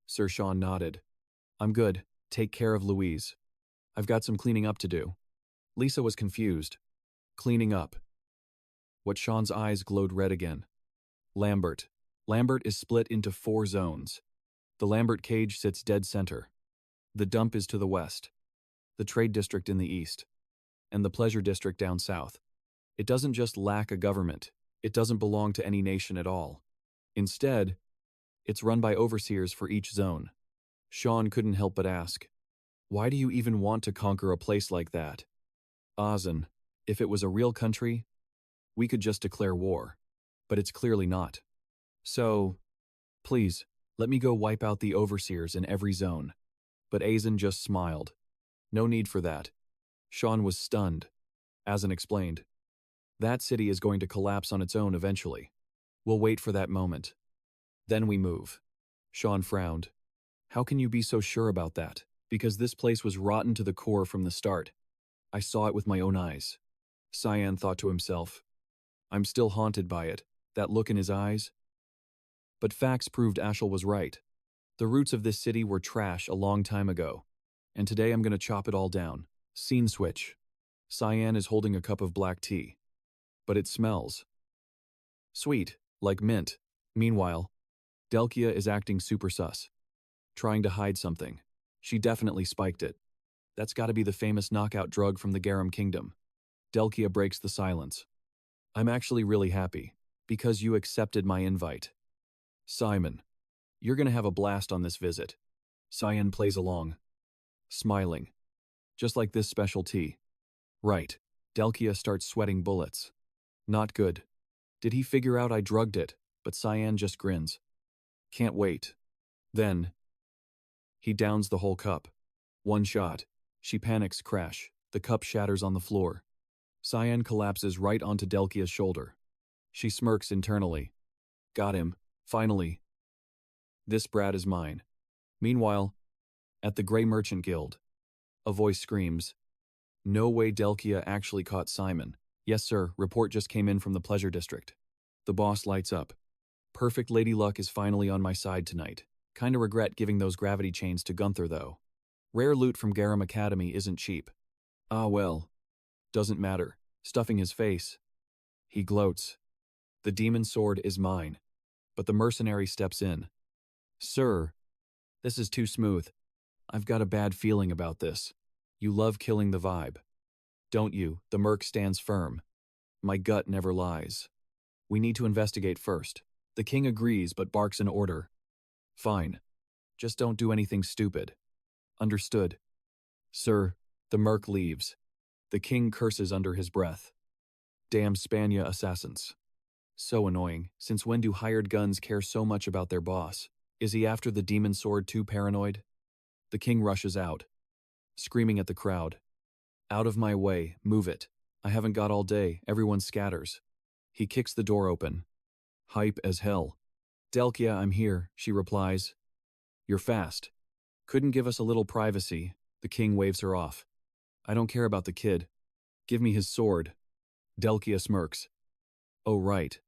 Sir Sean nodded. I'm good. Take care of Louise. I've got some cleaning up to do. Lisa was confused. Cleaning up. What? Sean's eyes glowed red again. Lambert. Lambert is split into 4 zones. The Lambert cage sits dead center. The dump is to the west. The trade district in the east. And the pleasure district down south. It doesn't just lack a government. It doesn't belong to any nation at all. Instead, it's run by overseers for each zone. Sean couldn't help but ask, why do you even want to conquer a place like that? Asen, if it was a real country, we could just declare war. But it's clearly not. So, please, let me go wipe out the overseers in every zone. But Asen just smiled. No need for that. Sean was stunned. Asen explained. That city is going to collapse on its own eventually. We'll wait for that moment. Then we move. Sean frowned. How can you be so sure about that? Because this place was rotten to the core from the start. I saw it with my own eyes. Sian thought to himself. I'm still haunted by it, that look in his eyes. But facts proved Ashel was right. The roots of this city were trash a long time ago. And today I'm gonna chop it all down. Scene switch. Sian is holding a cup of black tea. But it smells sweet, like mint. Meanwhile, Delkia is acting super sus. Trying to hide something. She definitely spiked it. That's gotta be the famous knockout drug from the Garum Kingdom. Delkia breaks the silence. I'm actually really happy, because you accepted my invite. Simon, you're gonna have a blast on this visit. Sian plays along, smiling. Just like this special tea. Right. Delkia starts sweating bullets. Not good. Did he figure out I drugged it? But Sian just grins. Can't wait. Then, he downs the whole cup. One shot. She panics, crash. The cup shatters on the floor. Sian collapses right onto Delkia's shoulder. She smirks internally. Got him. Finally. This brat is mine. Meanwhile, at the Grey Merchant Guild, a voice screams. No way Delkia actually caught Simon. Yes, sir, report just came in from the Pleasure District. The boss lights up. Perfect lady luck is finally on my side tonight. Kinda regret giving those gravity chains to Gunter, though. Rare loot from Garum Academy isn't cheap. Ah well. Doesn't matter. Stuffing his face. He gloats. The demon sword is mine. But the mercenary steps in. Sir, this is too smooth. I've got a bad feeling about this. You love killing the vibe. Don't you? The merc stands firm. My gut never lies. We need to investigate first. The king agrees but barks an order. Fine. Just don't do anything stupid. Understood. Sir, the merc leaves. The king curses under his breath. Damn Spania assassins. So annoying. Since when do hired guns care so much about their boss? Is he after the demon sword too paranoid? The king rushes out, screaming at the crowd. Out of my way, move it. I haven't got all day, everyone scatters. He kicks the door open. Hype as hell. Delkia, I'm here, she replies. You're fast. Couldn't give us a little privacy. The king waves her off. I don't care about the kid. Give me his sword. Delkia smirks. Oh right.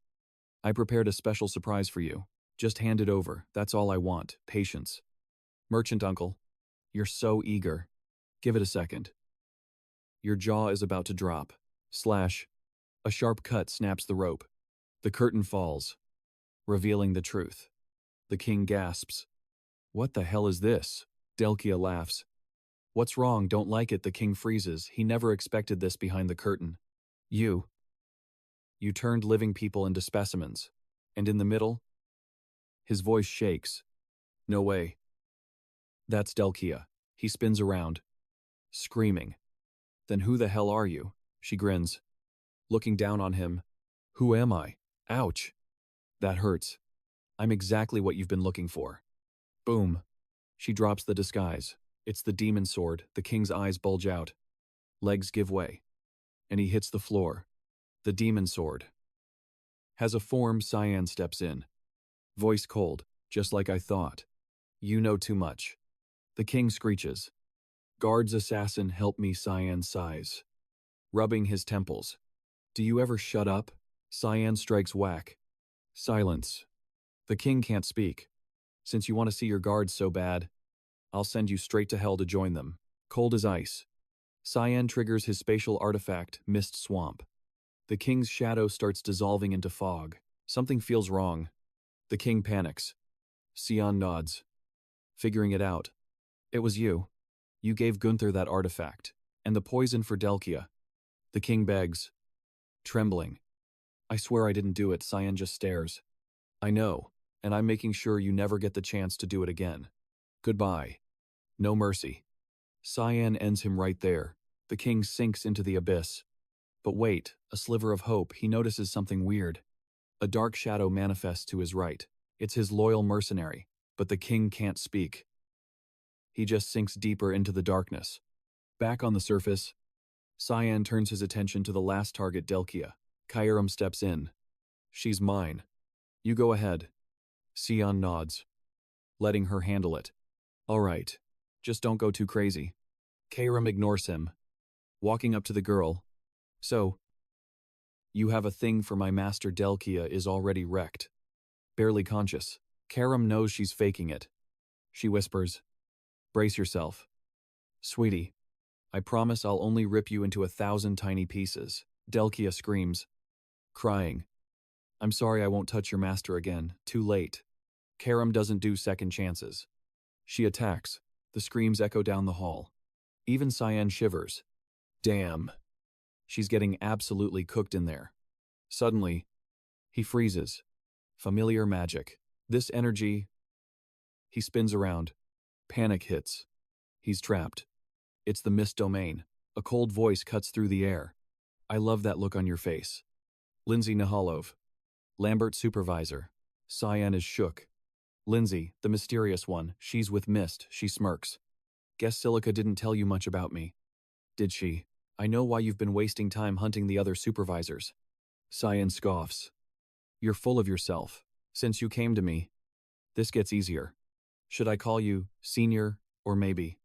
I prepared a special surprise for you. Just hand it over, that's all I want, patience. Merchant uncle. You're so eager. Give it a second. Your jaw is about to drop. Slash. A sharp cut snaps the rope. The curtain falls, revealing the truth. The king gasps. What the hell is this? Delkia laughs. What's wrong? Don't like it? The king freezes. He never expected this behind the curtain. You turned living people into specimens. And in the middle? His voice shakes. No way. That's Delkia. He spins around, screaming. Then who the hell are you? She grins, looking down on him. Who am I? Ouch. That hurts. I'm exactly what you've been looking for. Boom. She drops the disguise. It's the demon sword. The king's eyes bulge out. Legs give way. And he hits the floor. The demon sword has a form. Sian steps in. Voice cold, just like I thought. You know too much. The king screeches. Guards, assassin, help me. Sian sighs, rubbing his temples. Do you ever shut up? Sian strikes whack. Silence. The king can't speak. Since you want to see your guards so bad, I'll send you straight to hell to join them. Cold as ice. Sian triggers his spatial artifact, Mist Swamp. The king's shadow starts dissolving into fog. Something feels wrong. The king panics. Sian nods, figuring it out. It was you. You gave Gunter that artifact, and the poison for Delkia. The king begs, trembling. I swear I didn't do it. Sian just stares. I know, and I'm making sure you never get the chance to do it again. Goodbye. No mercy. Sian ends him right there. The king sinks into the abyss. But wait, a sliver of hope. He notices something weird. A dark shadow manifests to his right. It's his loyal mercenary, but the king can't speak. He just sinks deeper into the darkness. Back on the surface, Sian turns his attention to the last target, Delkia. Kairam steps in. She's mine. You go ahead. Sian nods, letting her handle it. All right. Just don't go too crazy. Karam ignores him, walking up to the girl. So, you have a thing for my master. Delkia is already wrecked. Barely conscious. Karam knows she's faking it. She whispers, brace yourself. Sweetie, I promise I'll only rip you into 1,000 tiny pieces. Delkia screams, crying. I'm sorry, I won't touch your master again. Too late. Karam doesn't do second chances. She attacks. The screams echo down the hall. Even Sian shivers. Damn. She's getting absolutely cooked in there. Suddenly, he freezes. Familiar magic. This energy. He spins around. Panic hits. He's trapped. It's the mist domain. A cold voice cuts through the air. I love that look on your face. Lindsay Nahalov. Lambert supervisor. Sian is shook. Lindsay, the mysterious one, she's with Mist, she smirks. Guess Silica didn't tell you much about me. Did she? I know why you've been wasting time hunting the other supervisors. Sian scoffs. You're full of yourself. Since you came to me. This gets easier. Should I call you senior, or maybe?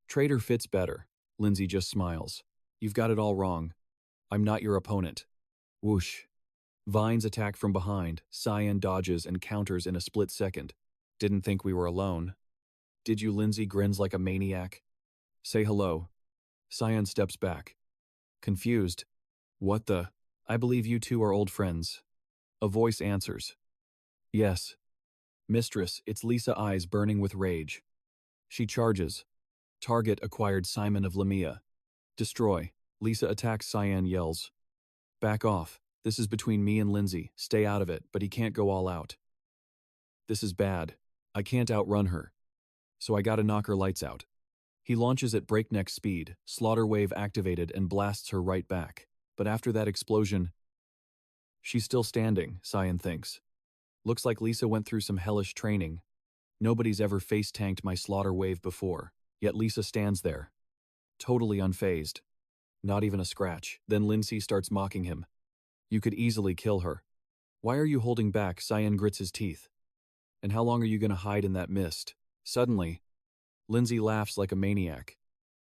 Traitor fits better. Lindsay just smiles. You've got it all wrong. I'm not your opponent. Whoosh. Vines attack from behind. Sian dodges and counters in a split second. Didn't think we were alone. Did you? Lindsay grins like a maniac. Say hello. Sian steps back. Confused. What the? I believe you two are old friends. A voice answers. Yes. Mistress, it's Lisa, eyes burning with rage. She charges. Target acquired. Simon of Lamia. Destroy. Lisa attacks. Sian yells. Back off. This is between me and Lindsay. Stay out of it, but he can't go all out. This is bad. I can't outrun her. So I gotta knock her lights out. He launches at breakneck speed, slaughter wave activated, and blasts her right back. But after that explosion, she's still standing, Sian thinks. Looks like Lisa went through some hellish training. Nobody's ever face-tanked my slaughter wave before, yet Lisa stands there. Totally unfazed. Not even a scratch. Then Lindsay starts mocking him. You could easily kill her. Why are you holding back? Sian grits his teeth. And how long are you gonna hide in that mist? Suddenly, Lindsay laughs like a maniac.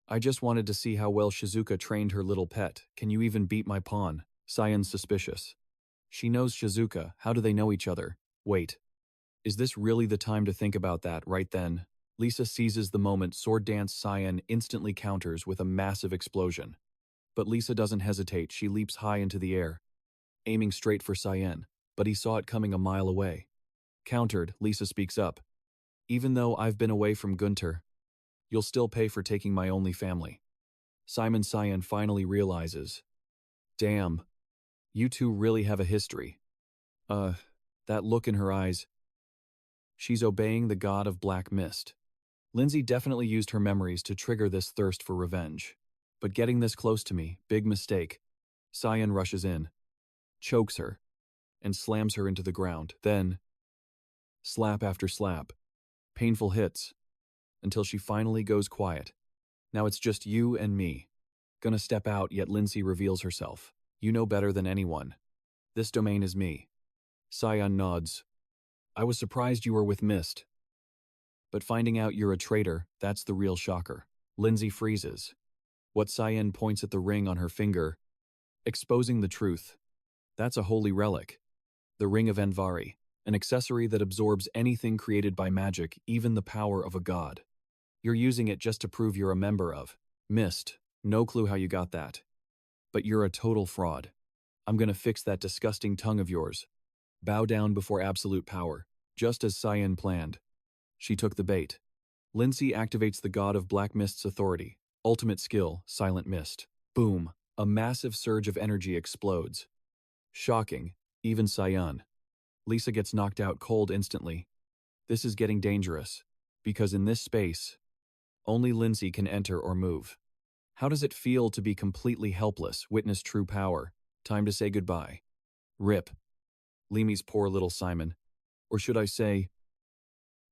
I just wanted to see how well Shizuka trained her little pet. Can you even beat my pawn? Sian's suspicious. She knows Shizuka. How do they know each other? Wait. Is this really the time to think about that? Right then, Lisa seizes the moment. Sword dance. Sian instantly counters with a massive explosion. But Lisa doesn't hesitate. She leaps high into the air, aiming straight for Sian, but he saw it coming a mile away. Countered, Lisa speaks up. Even though I've been away from Gunter, you'll still pay for taking my only family. Sian finally realizes. Damn. You two really have a history. That look in her eyes. She's obeying the god of black mist. Lindsay definitely used her memories to trigger this thirst for revenge. But getting this close to me, big mistake. Sian rushes in, chokes her, and slams her into the ground. Then, slap after slap, painful hits, until she finally goes quiet. Now it's just you and me. Gonna step out, yet Lindsay reveals herself. You know better than anyone. This domain is me. Sian nods. I was surprised you were with Mist. But finding out you're a traitor, that's the real shocker. Lindsay freezes. What? Sian points at the ring on her finger, exposing the truth. That's a holy relic. The Ring of Envari, an accessory that absorbs anything created by magic, even the power of a god. You're using it just to prove you're a member of Mist. No clue how you got that. But you're a total fraud. I'm gonna fix that disgusting tongue of yours. Bow down before absolute power, just as Sian planned. She took the bait. Lindsay activates the god of Black Mist's authority. Ultimate skill, Silent Mist. Boom. A massive surge of energy explodes. Shocking, even Sian. Lisa gets knocked out cold instantly. This is getting dangerous, because in this space, only Lindsay can enter or move. How does it feel to be completely helpless? Witness true power. Time to say goodbye. Rip. Lemmy's poor little Simon. Or should I say,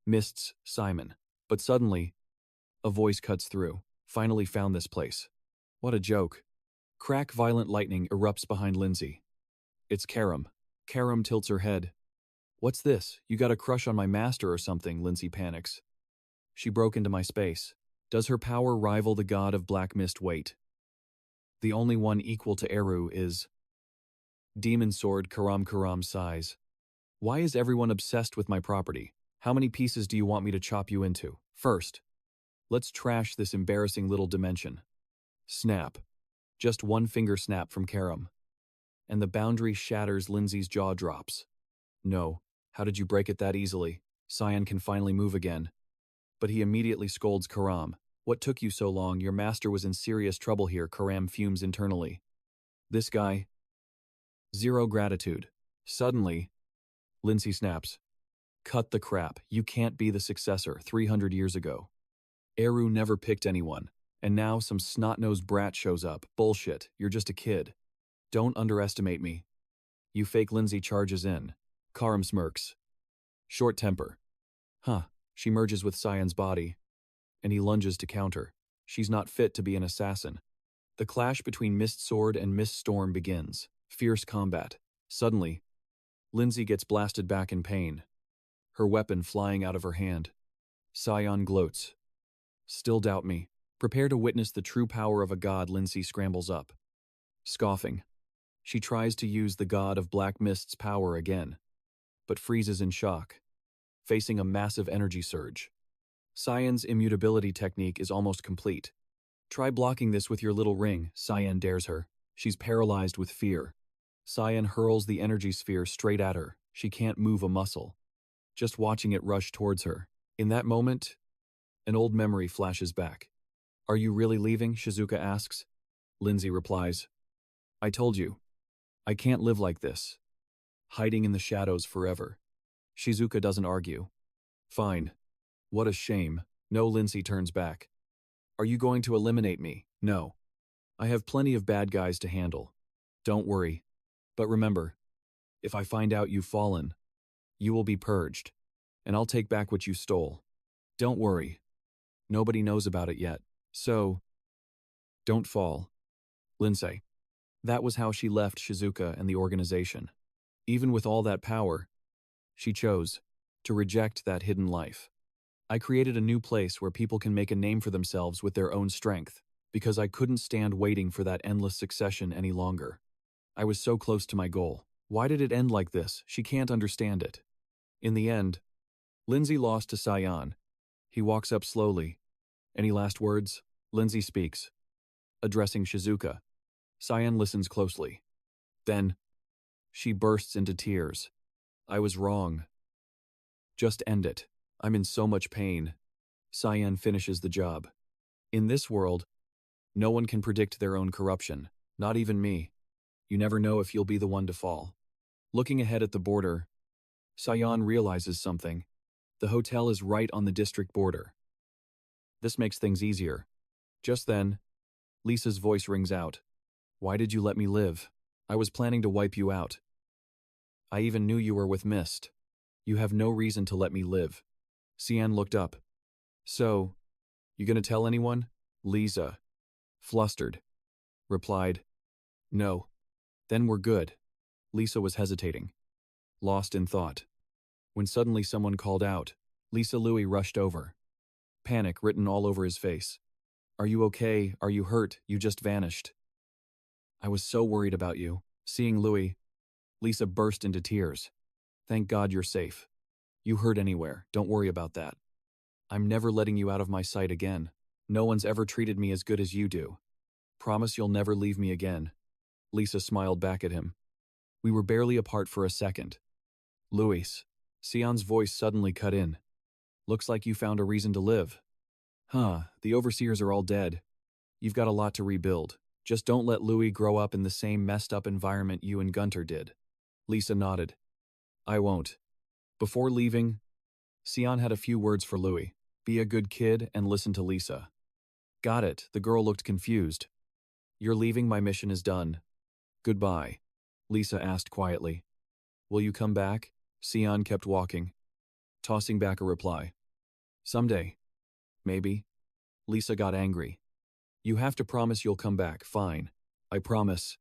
Mist's Simon. But suddenly, a voice cuts through. Finally found this place. What a joke. Crack. Violent lightning erupts behind Lindsay. It's Karam. Karam tilts her head. What's this? You got a crush on my master or something? Lindsay panics. She broke into my space. Does her power rival the god of black mist? Wait. The only one equal to Eru is demon sword Karam size. Why is everyone obsessed with my property? How many pieces do you want me to chop you into? First, let's trash this embarrassing little dimension. Snap. Just one finger snap from Karam. And the boundary shatters. Lindsay's jaw drops. No, how did you break it that easily? Sian can finally move again. But he immediately scolds Karam. What took you so long? Your master was in serious trouble here. Karam fumes internally. This guy. Zero gratitude. Suddenly, Lindsay snaps. Cut the crap. You can't be the successor 300 years ago. Eru never picked anyone. And now some snot-nosed brat shows up. Bullshit. You're just a kid. Don't underestimate me. You fake. Lindsay charges in. Karam smirks. Short temper. Huh. She merges with Sian's body. And he lunges to counter. She's not fit to be an assassin. The clash between Mist Sword and Mist Storm begins. Fierce combat. Suddenly, Lindsay gets blasted back in pain. Her weapon flying out of her hand. Sian gloats. Still doubt me. Prepare to witness the true power of a god. Lindsay scrambles up. Scoffing. She tries to use the god of black mist's power again, but freezes in shock, facing a massive energy surge. Sian's immutability technique is almost complete. Try blocking this with your little ring, Sian dares her. She's paralyzed with fear. Sian hurls the energy sphere straight at her. She can't move a muscle. Just watching it rush towards her. In that moment, an old memory flashes back. Are you really leaving? Shizuka asks. Lindsay replies. I told you. I can't live like this. Hiding in the shadows forever. Shizuka doesn't argue. Fine. What a shame. No. Lindsay turns back. Are you going to eliminate me? No. I have plenty of bad guys to handle. Don't worry. But remember, if I find out you've fallen, you will be purged, and I'll take back what you stole. Don't worry. Nobody knows about it yet. So, don't fall. Lindsay. That was how she left Shizuka and the organization. Even with all that power, she chose to reject that hidden life. I created a new place where people can make a name for themselves with their own strength, because I couldn't stand waiting for that endless succession any longer. I was so close to my goal. Why did it end like this? She can't understand it. In the end, Lindsay lost to Sian. He walks up slowly. Any last words? Lindsay speaks, addressing Shizuka. Sian listens closely. Then, she bursts into tears. I was wrong. Just end it. I'm in so much pain. Sian finishes the job. In this world, no one can predict their own corruption, not even me. You never know if you'll be the one to fall. Looking ahead at the border, Sian realizes something. The hotel is right on the district border. This makes things easier. Just then, Lisa's voice rings out. Why did you let me live? I was planning to wipe you out. I even knew you were with Mist. You have no reason to let me live. Sian looked up. So, you gonna tell anyone? Lisa, flustered, replied, No. Then we're good. Lisa was hesitating, lost in thought. When suddenly someone called out, Lisa Louis rushed over. Panic written all over his face. Are you okay? Are you hurt? You just vanished. I was so worried about you. Seeing Louis, Lisa burst into tears. Thank God you're safe. You hurt anywhere. Don't worry about that. I'm never letting you out of my sight again. No one's ever treated me as good as you do. Promise you'll never leave me again. Lisa smiled back at him. We were barely apart for a second. Louis. Sian's voice suddenly cut in. Looks like you found a reason to live. Huh, the overseers are all dead. You've got a lot to rebuild. Just don't let Louis grow up in the same messed up environment you and Gunter did. Lisa nodded. I won't. Before leaving, Sian had a few words for Louis. Be a good kid and listen to Lisa. Got it. The girl looked confused. You're leaving. My mission is done. Goodbye. Lisa asked quietly. Will you come back? Sian kept walking, tossing back a reply. Someday. Maybe. Lisa got angry. You have to promise you'll come back. Fine. I promise.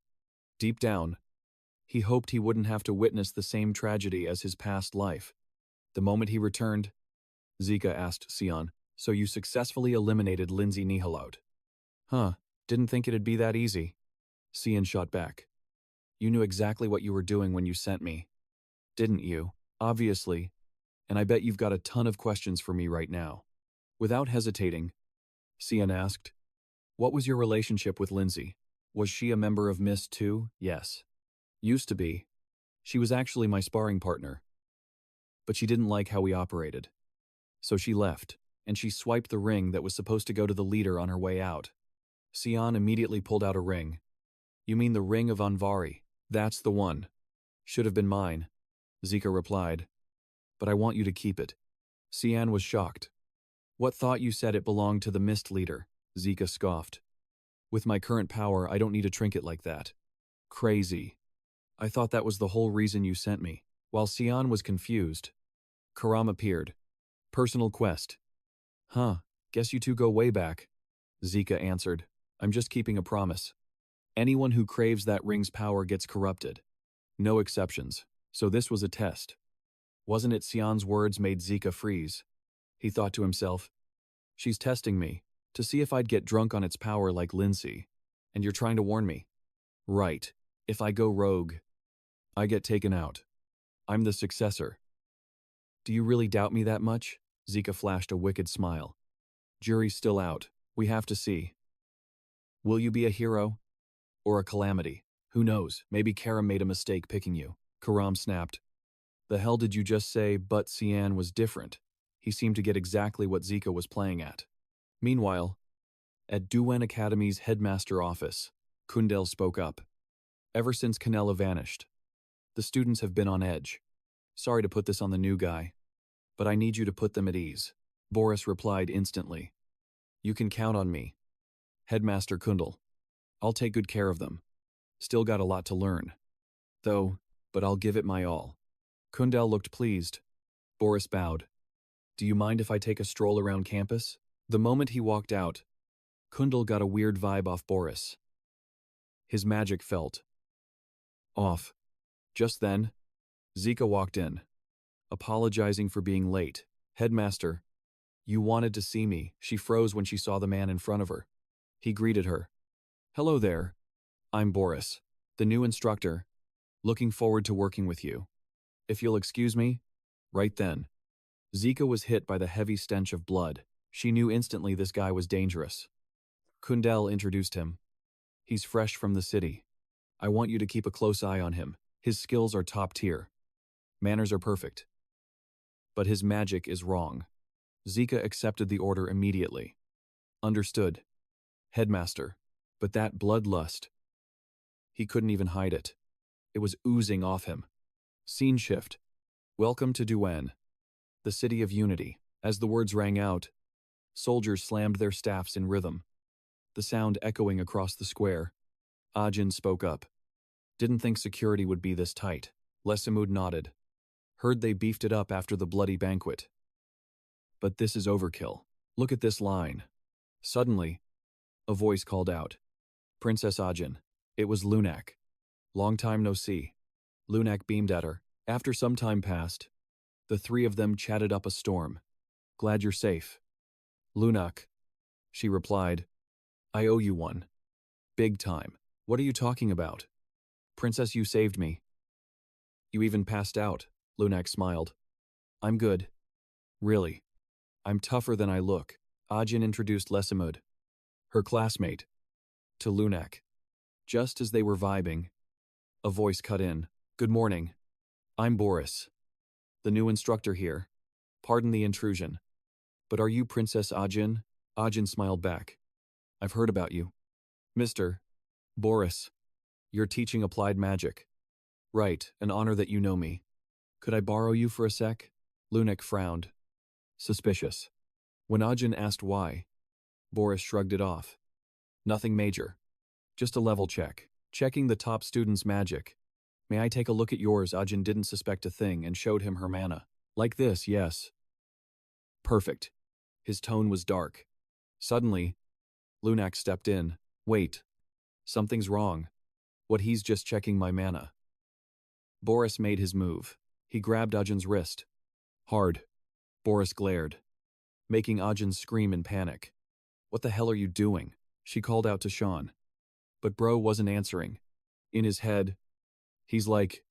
Deep down, he hoped he wouldn't have to witness the same tragedy as his past life. The moment he returned, Zika asked Sian, So you successfully eliminated Lindsay Nihilot. Huh, didn't think it'd be that easy. Sian shot back. You knew exactly what you were doing when you sent me. Didn't you? Obviously. And I bet you've got a ton of questions for me right now. Without hesitating, Sian asked, what was your relationship with Lindsay? Was she a member of Mist too? Yes. Used to be. She was actually my sparring partner. But she didn't like how we operated. So she left, and she swiped the ring that was supposed to go to the leader on her way out. Sian immediately pulled out a ring. You mean the ring of Anvari? That's the one. Should have been mine, Zika replied. But I want you to keep it. Sian was shocked. What thought you said it belonged to the Mist leader? Zika scoffed. With my current power, I don't need a trinket like that. Crazy. I thought that was the whole reason you sent me. While Sian was confused, Karam appeared. Personal quest. Huh, guess you two go way back. Zika answered. I'm just keeping a promise. Anyone who craves that ring's power gets corrupted. No exceptions. So this was a test. Wasn't it Sian's words made Zika freeze? He thought to himself, she's testing me, to see if I'd get drunk on its power like Lindsay. And you're trying to warn me. Right. If I go rogue, I get taken out. I'm the successor. Do you really doubt me that much? Zika flashed a wicked smile. Jury's still out. We have to see. Will you be a hero? Or a calamity? Who knows? Maybe Karam made a mistake picking you. Karam snapped. The hell did you just say? But Sian was different. He seemed to get exactly what Zika was playing at. Meanwhile, at Duel Academy's headmaster office, Kundel spoke up. Ever since Canella vanished, the students have been on edge. Sorry to put this on the new guy, but I need you to put them at ease. Boris replied instantly. You can count on me. Headmaster Kundel. I'll take good care of them. Still got a lot to learn. Though, but I'll give it my all. Kundel looked pleased. Boris bowed. Do you mind if I take a stroll around campus? The moment he walked out, Kundel got a weird vibe off Boris. His magic felt off. Just then, Zika walked in, apologizing for being late. Headmaster, you wanted to see me. She froze when she saw the man in front of her. He greeted her. Hello there. I'm Boris, the new instructor. Looking forward to working with you. If you'll excuse me. Right then, Zika was hit by the heavy stench of blood. She knew instantly this guy was dangerous. Kundel introduced him. He's fresh from the city. I want you to keep a close eye on him. His skills are top tier. Manners are perfect. But his magic is wrong. Zika accepted the order immediately. Understood. Headmaster. But that bloodlust. He couldn't even hide it. It was oozing off him. Scene shift. Welcome to Duan, the city of unity. As the words rang out, soldiers slammed their staffs in rhythm, the sound echoing across the square. Ajin spoke up. Didn't think security would be this tight. Lesimud nodded. Heard they beefed it up after the bloody banquet. But this is overkill. Look at this line. Suddenly, a voice called out. Princess Ajin. It was Lunak. Long time no see. Lunak beamed at her. After some time passed, the three of them chatted up a storm. Glad you're safe. Lunak, she replied. I owe you one. Big time. What are you talking about? Princess, you saved me. You even passed out, Lunak smiled. I'm good. Really. I'm tougher than I look. Ajin introduced Lesimud, her classmate, to Lunak. Just as they were vibing, a voice cut in. Good morning. I'm Boris, the new instructor here. Pardon the intrusion. But are you Princess Ajin? Ajin smiled back. I've heard about you. Mr. Boris, you're teaching applied magic. Right, an honor that you know me. Could I borrow you for a sec? Lunak frowned. Suspicious. When Ajin asked why, Boris shrugged it off. Nothing major. Just a level check. Checking the top student's magic. May I take a look at yours? Ajin didn't suspect a thing and showed him her mana. Like this, yes. Perfect. His tone was dark. Suddenly, Lunak stepped in. Wait. Something's wrong. What, he's just checking my mana. Boris made his move. He grabbed Ajin's wrist. Hard. Boris glared. making Ajin scream in panic. "What the hell are you doing?" she called out to Sean. But bro wasn't answering. In his head, he's like,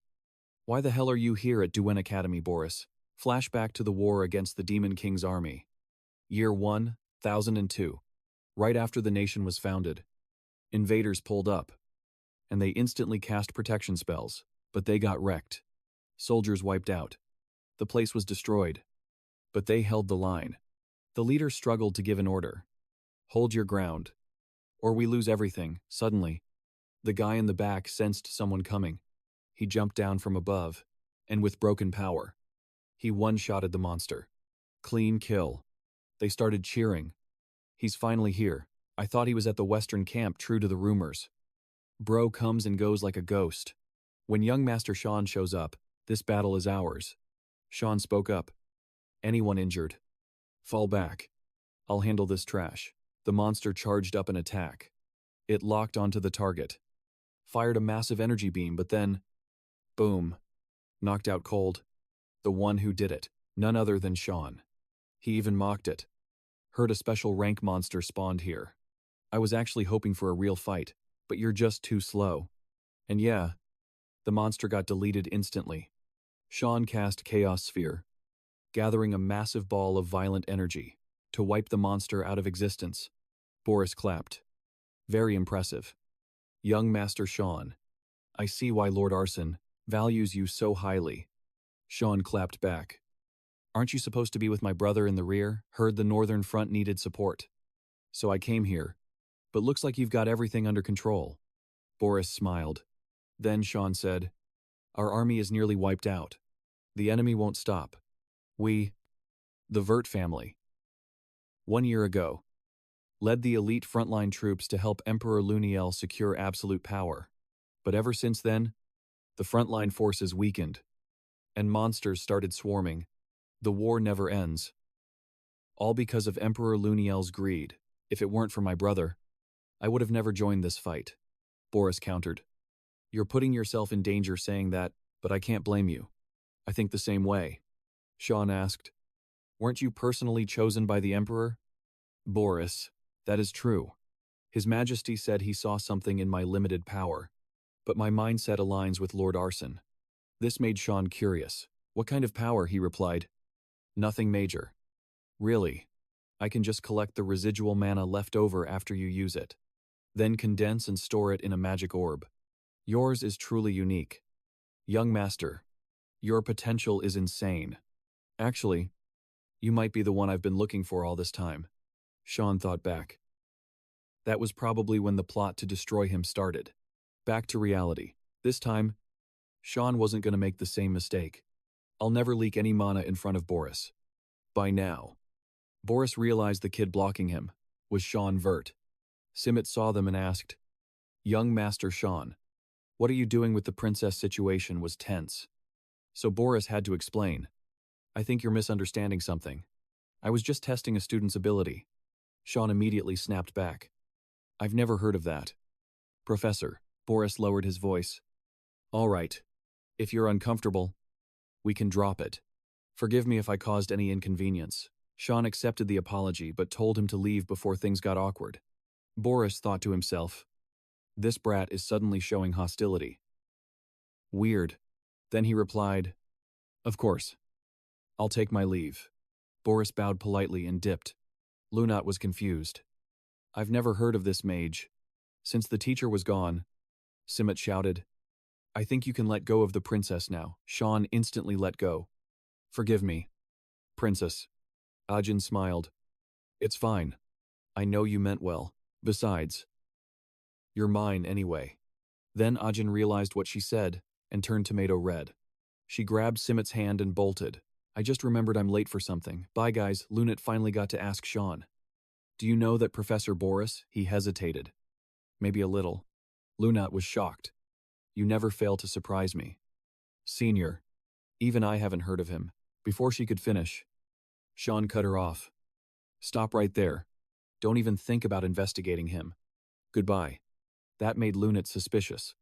"Why the hell are you here at Duel Academy, Boris?" Flashback to the war against the Demon King's army. Year 1002. Right after the nation was founded. Invaders pulled up, and they instantly cast protection spells, but they got wrecked. Soldiers wiped out. The place was destroyed, but they held the line. The leader struggled to give an order. "Hold your ground, or we lose everything." Suddenly, the guy in the back sensed someone coming. He jumped down from above, and with broken power, he one-shotted the monster. Clean kill. They started cheering. "He's finally here. I thought he was at the Western camp, true to the rumors." Bro comes and goes like a ghost. When young Master Sean shows up, "This battle is ours." Sean spoke up. "Anyone injured? Fall back. I'll handle this trash." The monster charged up an attack. It locked onto the target. Fired a massive energy beam, but then, boom. Knocked out cold. The one who did it, none other than Sean. He even mocked it. "Heard a special rank monster spawned here. I was actually hoping for a real fight, but you're just too slow." And yeah, the monster got deleted instantly. Sean cast Chaos Sphere, gathering a massive ball of violent energy to wipe the monster out of existence. Boris clapped. "Very impressive. Young Master Sean, I see why Lord Arson values you so highly." Sean clapped back. "Aren't you supposed to be with my brother in the rear? Heard the Northern Front needed support, so I came here. But looks like you've got everything under control." Boris smiled. Then Sean said, "Our army is nearly wiped out. The enemy won't stop. We, the Vert family, 1 year ago, led the elite frontline troops to help Emperor Luniel secure absolute power. But ever since then, the frontline forces weakened, and monsters started swarming. The war never ends. All because of Emperor Luniel's greed. If it weren't for my brother, I would have never joined this fight." Boris countered. "You're putting yourself in danger saying that, but I can't blame you. I think the same way." Sean asked, "Weren't you personally chosen by the Emperor?" Boris, "That is true. His Majesty said he saw something in my limited power, but my mindset aligns with Lord Arson." This made Sean curious. "What kind of power?" he replied. "Nothing major. Really, I can just collect the residual mana left over after you use it, then condense and store it in a magic orb. Yours is truly unique. Young Master, your potential is insane. Actually, you might be the one I've been looking for all this time." Sean thought back. That was probably when the plot to destroy him started. Back to reality. This time, Sean wasn't going to make the same mistake. "I'll never leak any mana in front of Boris." By now, Boris realized the kid blocking him was Sian Vert. Simmet saw them and asked, "Young Master Sean, what are you doing with the princess?" Situation was tense. So Boris had to explain. "I think you're misunderstanding something. I was just testing a student's ability." Sean immediately snapped back. "I've never heard of that." "Professor," Boris lowered his voice. "All right. If you're uncomfortable, we can drop it. Forgive me if I caused any inconvenience." Sean accepted the apology but told him to leave before things got awkward. Boris thought to himself, "This brat is suddenly showing hostility. Weird." Then he replied, "Of course. I'll take my leave." Boris bowed politely and dipped. Lunat was confused. "I've never heard of this mage. Since the teacher was gone," Simmet shouted. "I think you can let go of the princess now." Sean instantly let go. "Forgive me, Princess." Ajin smiled. "It's fine. I know you meant well. Besides, you're mine anyway." Then Ajin realized what she said and turned tomato red. She grabbed Simmet's hand and bolted. "I just remembered I'm late for something. Bye guys." Lunat finally got to ask Sean, "Do you know that Professor Boris?" He hesitated. "Maybe a little." Lunat was shocked. "You never fail to surprise me." "Senior, even I haven't heard of him." Before she could finish, Sean cut her off. "Stop right there. Don't even think about investigating him. Goodbye." That made Lunat suspicious.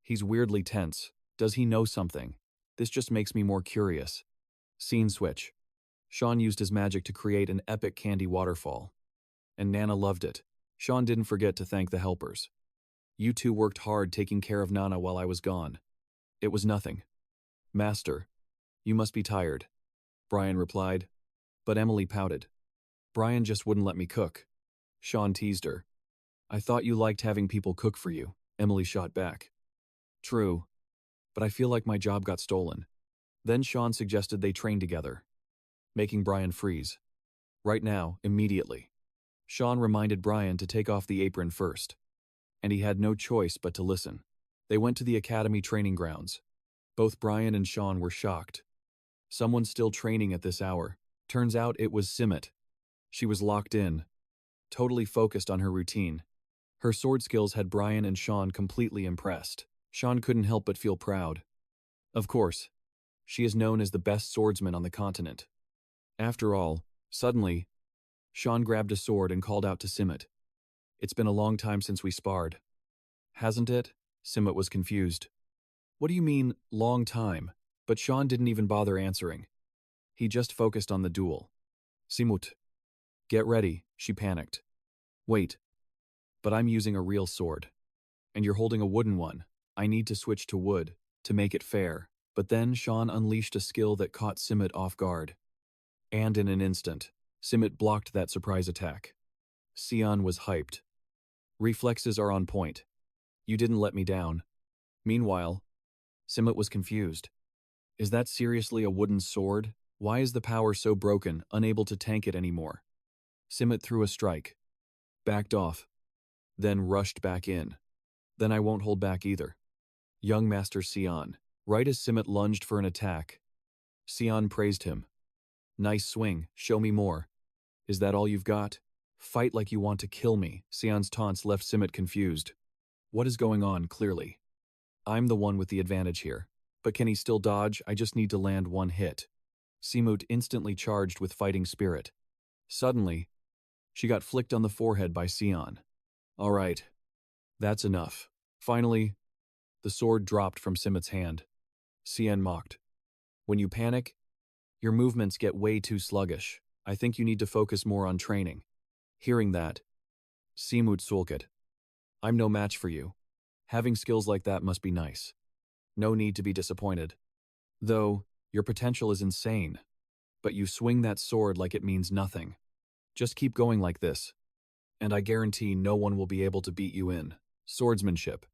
"He's weirdly tense. Does he know something? This just makes me more curious." Scene switch. Sean used his magic to create an epic candy waterfall. And Nana loved it. Sean didn't forget to thank the helpers. You two worked hard taking care of Nana while I was gone. It was nothing. Master, you must be tired, Brian replied. But Emily pouted. Brian just wouldn't let me cook. Sean teased her. I thought you liked having people cook for you, Emily shot back. True, but I feel like my job got stolen. Then Sean suggested they train together, making Brian freeze. Right now, immediately. Sean reminded Brian to take off the apron first, and he had no choice but to listen. They went to the academy training grounds. Both Brian and Sean were shocked. Someone still training at this hour. Turns out it was Simmet. She was locked in, totally focused on her routine. Her sword skills had Brian and Sean completely impressed. Sean couldn't help but feel proud. Of course, she is known as the best swordsman on the continent. After all, suddenly, Sean grabbed a sword and called out to Simmet. It's been a long time since we sparred. Hasn't it? Simmet was confused. What do you mean, long time? But Sean didn't even bother answering. He just focused on the duel. Simut. Get ready, she panicked. Wait. But I'm using a real sword. And you're holding a wooden one. I need to switch to wood, to make it fair. But then Sean unleashed a skill that caught Simmet off guard. And in an instant, Simmet blocked that surprise attack. Sian was hyped. Reflexes are on point. You didn't let me down. Meanwhile, Simmet was confused. Is that seriously a wooden sword? Why is the power so broken, unable to tank it anymore? Simmet threw a strike, backed off, then rushed back in. Then I won't hold back either. Young Master Sian. Right as Simmet lunged for an attack, Sian praised him. Nice swing, show me more. Is that all you've got? Fight like you want to kill me. Sian's taunts left Simmet confused. What is going on, clearly? I'm the one with the advantage here. But can he still dodge? I just need to land one hit. Simut instantly charged with fighting spirit. Suddenly, she got flicked on the forehead by Sian. All right. That's enough. Finally, the sword dropped from Simmet's hand. Sian mocked. When you panic, your movements get way too sluggish. I think you need to focus more on training. Hearing that, Simut sulked. I'm no match for you. Having skills like that must be nice. No need to be disappointed. Though, your potential is insane. But you swing that sword like it means nothing. Just keep going like this, and I guarantee no one will be able to beat you in swordsmanship.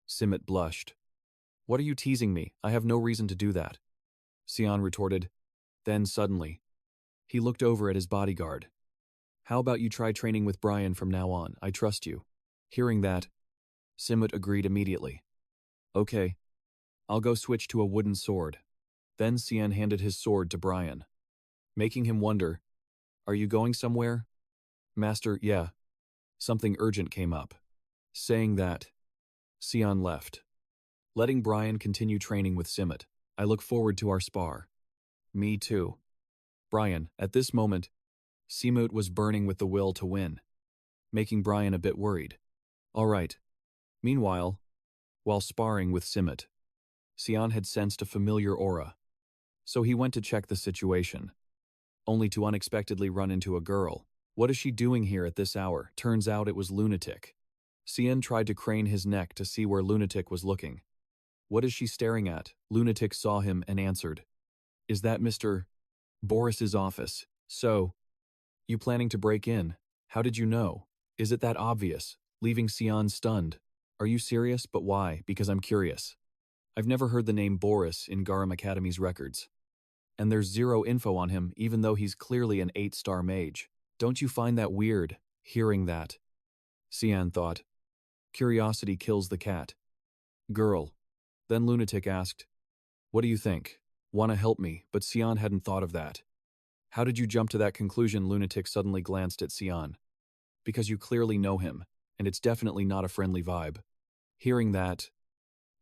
Simmet blushed. What are you teasing me? I have no reason to do that. Sian retorted. Then suddenly, he looked over at his bodyguard. How about you try training with Brian from now on? I trust you. Hearing that, Simmet agreed immediately. Okay, I'll go switch to a wooden sword. Then Sian handed his sword to Brian, making him wonder, are you going somewhere? Master, yeah. Something urgent came up. Saying that, Sian left, letting Brian continue training with Simmet. I look forward to our spar. Me too. Brian, at this moment, Simut was burning with the will to win, making Brian a bit worried. All right. Meanwhile, while sparring with Simmet, Sian had sensed a familiar aura, so he went to check the situation, only to unexpectedly run into a girl. What is she doing here at this hour? Turns out it was Lunatic. Sian tried to crane his neck to see where Lunatic was looking. What is she staring at? Lunatic saw him and answered. Is that Mr. Boris's office? So, you planning to break in? How did you know? Is it that obvious? Leaving Sian stunned. Are you serious? But why? Because I'm curious. I've never heard the name Boris in Garam Academy's records. And there's zero info on him, even though he's clearly an 8-star mage. Don't you find that weird, hearing that? Sian thought. Curiosity kills the cat. Girl. Then Lunatic asked, what do you think? Wanna help me? But Sian hadn't thought of that. How did you jump to that conclusion? Lunatic suddenly glanced at Sian. Because you clearly know him, and it's definitely not a friendly vibe. Hearing that,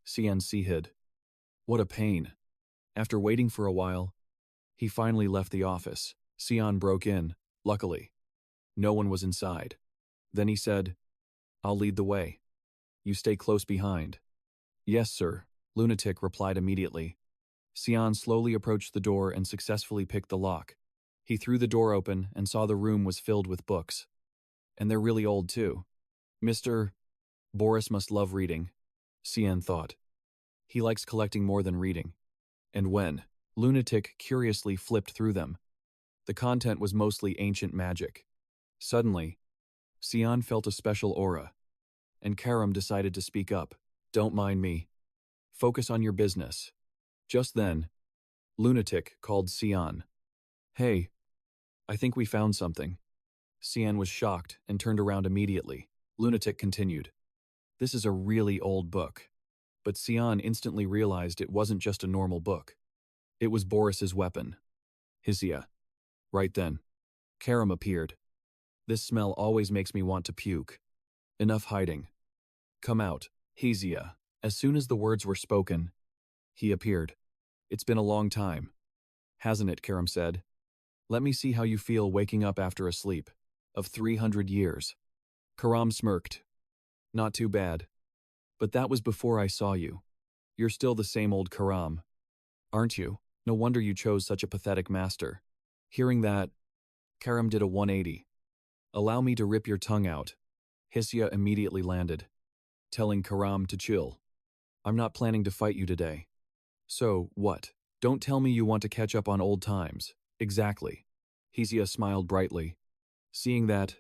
Sian hid. What a pain. After waiting for a while, he finally left the office. Sian broke in, luckily. No one was inside. Then he said, I'll lead the way. You stay close behind. Yes, sir, Lunatic replied immediately. Sian slowly approached the door and successfully picked the lock. He threw the door open and saw the room was filled with books. And they're really old, too. Mr. Boris must love reading, Sian thought. He likes collecting more than reading. And when Lunatic curiously flipped through them, the content was mostly ancient magic. Suddenly, Sian felt a special aura, and Karam decided to speak up. Don't mind me. Focus on your business. Just then, Lunatic called Sian. Hey, I think we found something. Sian was shocked and turned around immediately. Lunatic continued. This is a really old book. But Sian instantly realized it wasn't just a normal book. It was Boris's weapon. Hisia. Right then, Karam appeared. This smell always makes me want to puke. Enough hiding. Come out, Hisia. As soon as the words were spoken, he appeared. It's been a long time. Hasn't it, Karam said. Let me see how you feel waking up after a sleep of 300 years. Karam smirked. Not too bad. But that was before I saw you. You're still the same old Karam, aren't you? No wonder you chose such a pathetic master. Hearing that, Karam did a 180. Allow me to rip your tongue out. Hisia immediately landed, telling Karam to chill. I'm not planning to fight you today. So, what? Don't tell me you want to catch up on old times. Exactly. Hisia smiled brightly. Seeing that,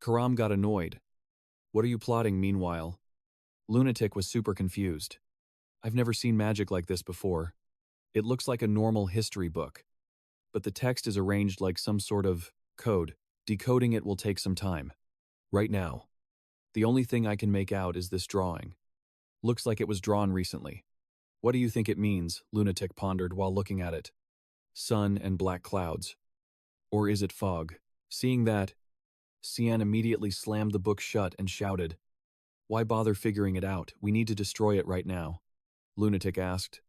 Karam got annoyed. What are you plotting meanwhile? Lunatic was super confused. I've never seen magic like this before. It looks like a normal history book, but the text is arranged like some sort of code. Decoding it will take some time. Right now, the only thing I can make out is this drawing. Looks like it was drawn recently. What do you think it means? Lunatic pondered while looking at it. Sun and black clouds. Or is it fog? Seeing that, Sian immediately slammed the book shut and shouted, Why bother figuring it out? We need to destroy it right now. Lunatic asked.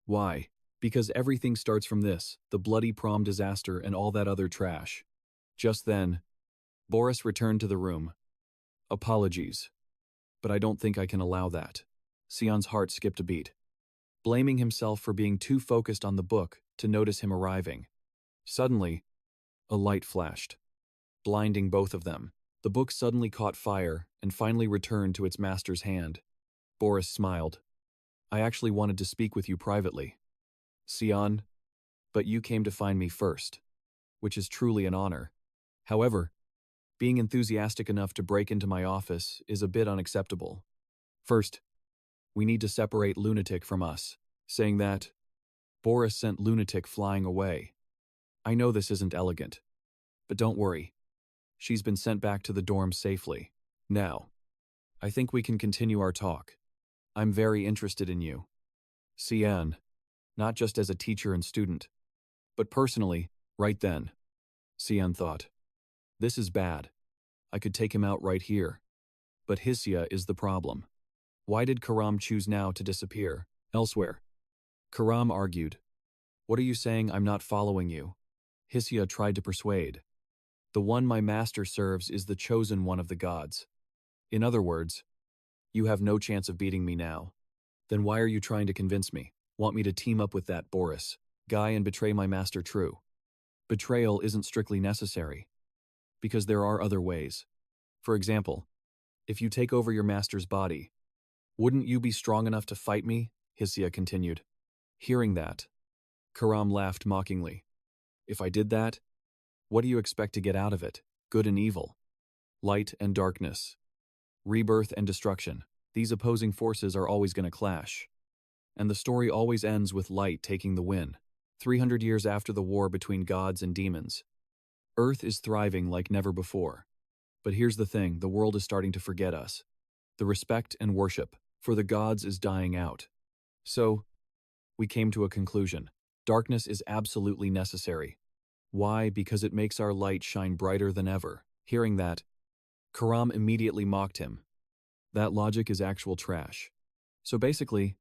Why? Because everything starts from this, the bloody prom disaster and all that other trash. Just then, Boris returned to the room. Apologies, but I don't think I can allow that. Sian's heart skipped a beat, blaming himself for being too focused on the book to notice him arriving. Suddenly, a light flashed, blinding both of them. The book suddenly caught fire and finally returned to its master's hand. Boris smiled. I actually wanted to speak with you privately. Sian, but you came to find me first, which is truly an honor. However, being enthusiastic enough to break into my office is a bit unacceptable. First, we need to separate Lunatic from us. Saying that, Boris sent Lunatic flying away. I know this isn't elegant, but don't worry. She's been sent back to the dorm safely. Now, I think we can continue our talk. I'm very interested in you. Sian, not just as a teacher and student, but personally, right then. Sian thought. This is bad. I could take him out right here. But Hisia is the problem. Why did Karam choose now to disappear elsewhere? Karam argued. What are you saying? I'm not following you. Hisia tried to persuade. The one my master serves is the chosen one of the gods. In other words, you have no chance of beating me now. Then why are you trying to convince me? Want me to team up with that Boris guy and betray my master? True. Betrayal isn't strictly necessary, because there are other ways. For example, if you take over your master's body, wouldn't you be strong enough to fight me? Hisia continued. Hearing that, Karam laughed mockingly. If I did that, what do you expect to get out of it? Good and evil. Light and darkness. Rebirth and destruction. These opposing forces are always going to clash. And the story always ends with light taking the win. 300 years after the war between gods and demons, Earth is thriving like never before. But here's the thing, the world is starting to forget us. The respect and worship for the gods is dying out. So, we came to a conclusion. Darkness is absolutely necessary. Why? Because it makes our light shine brighter than ever. Hearing that, Karam immediately mocked him. That logic is actual trash. So basically,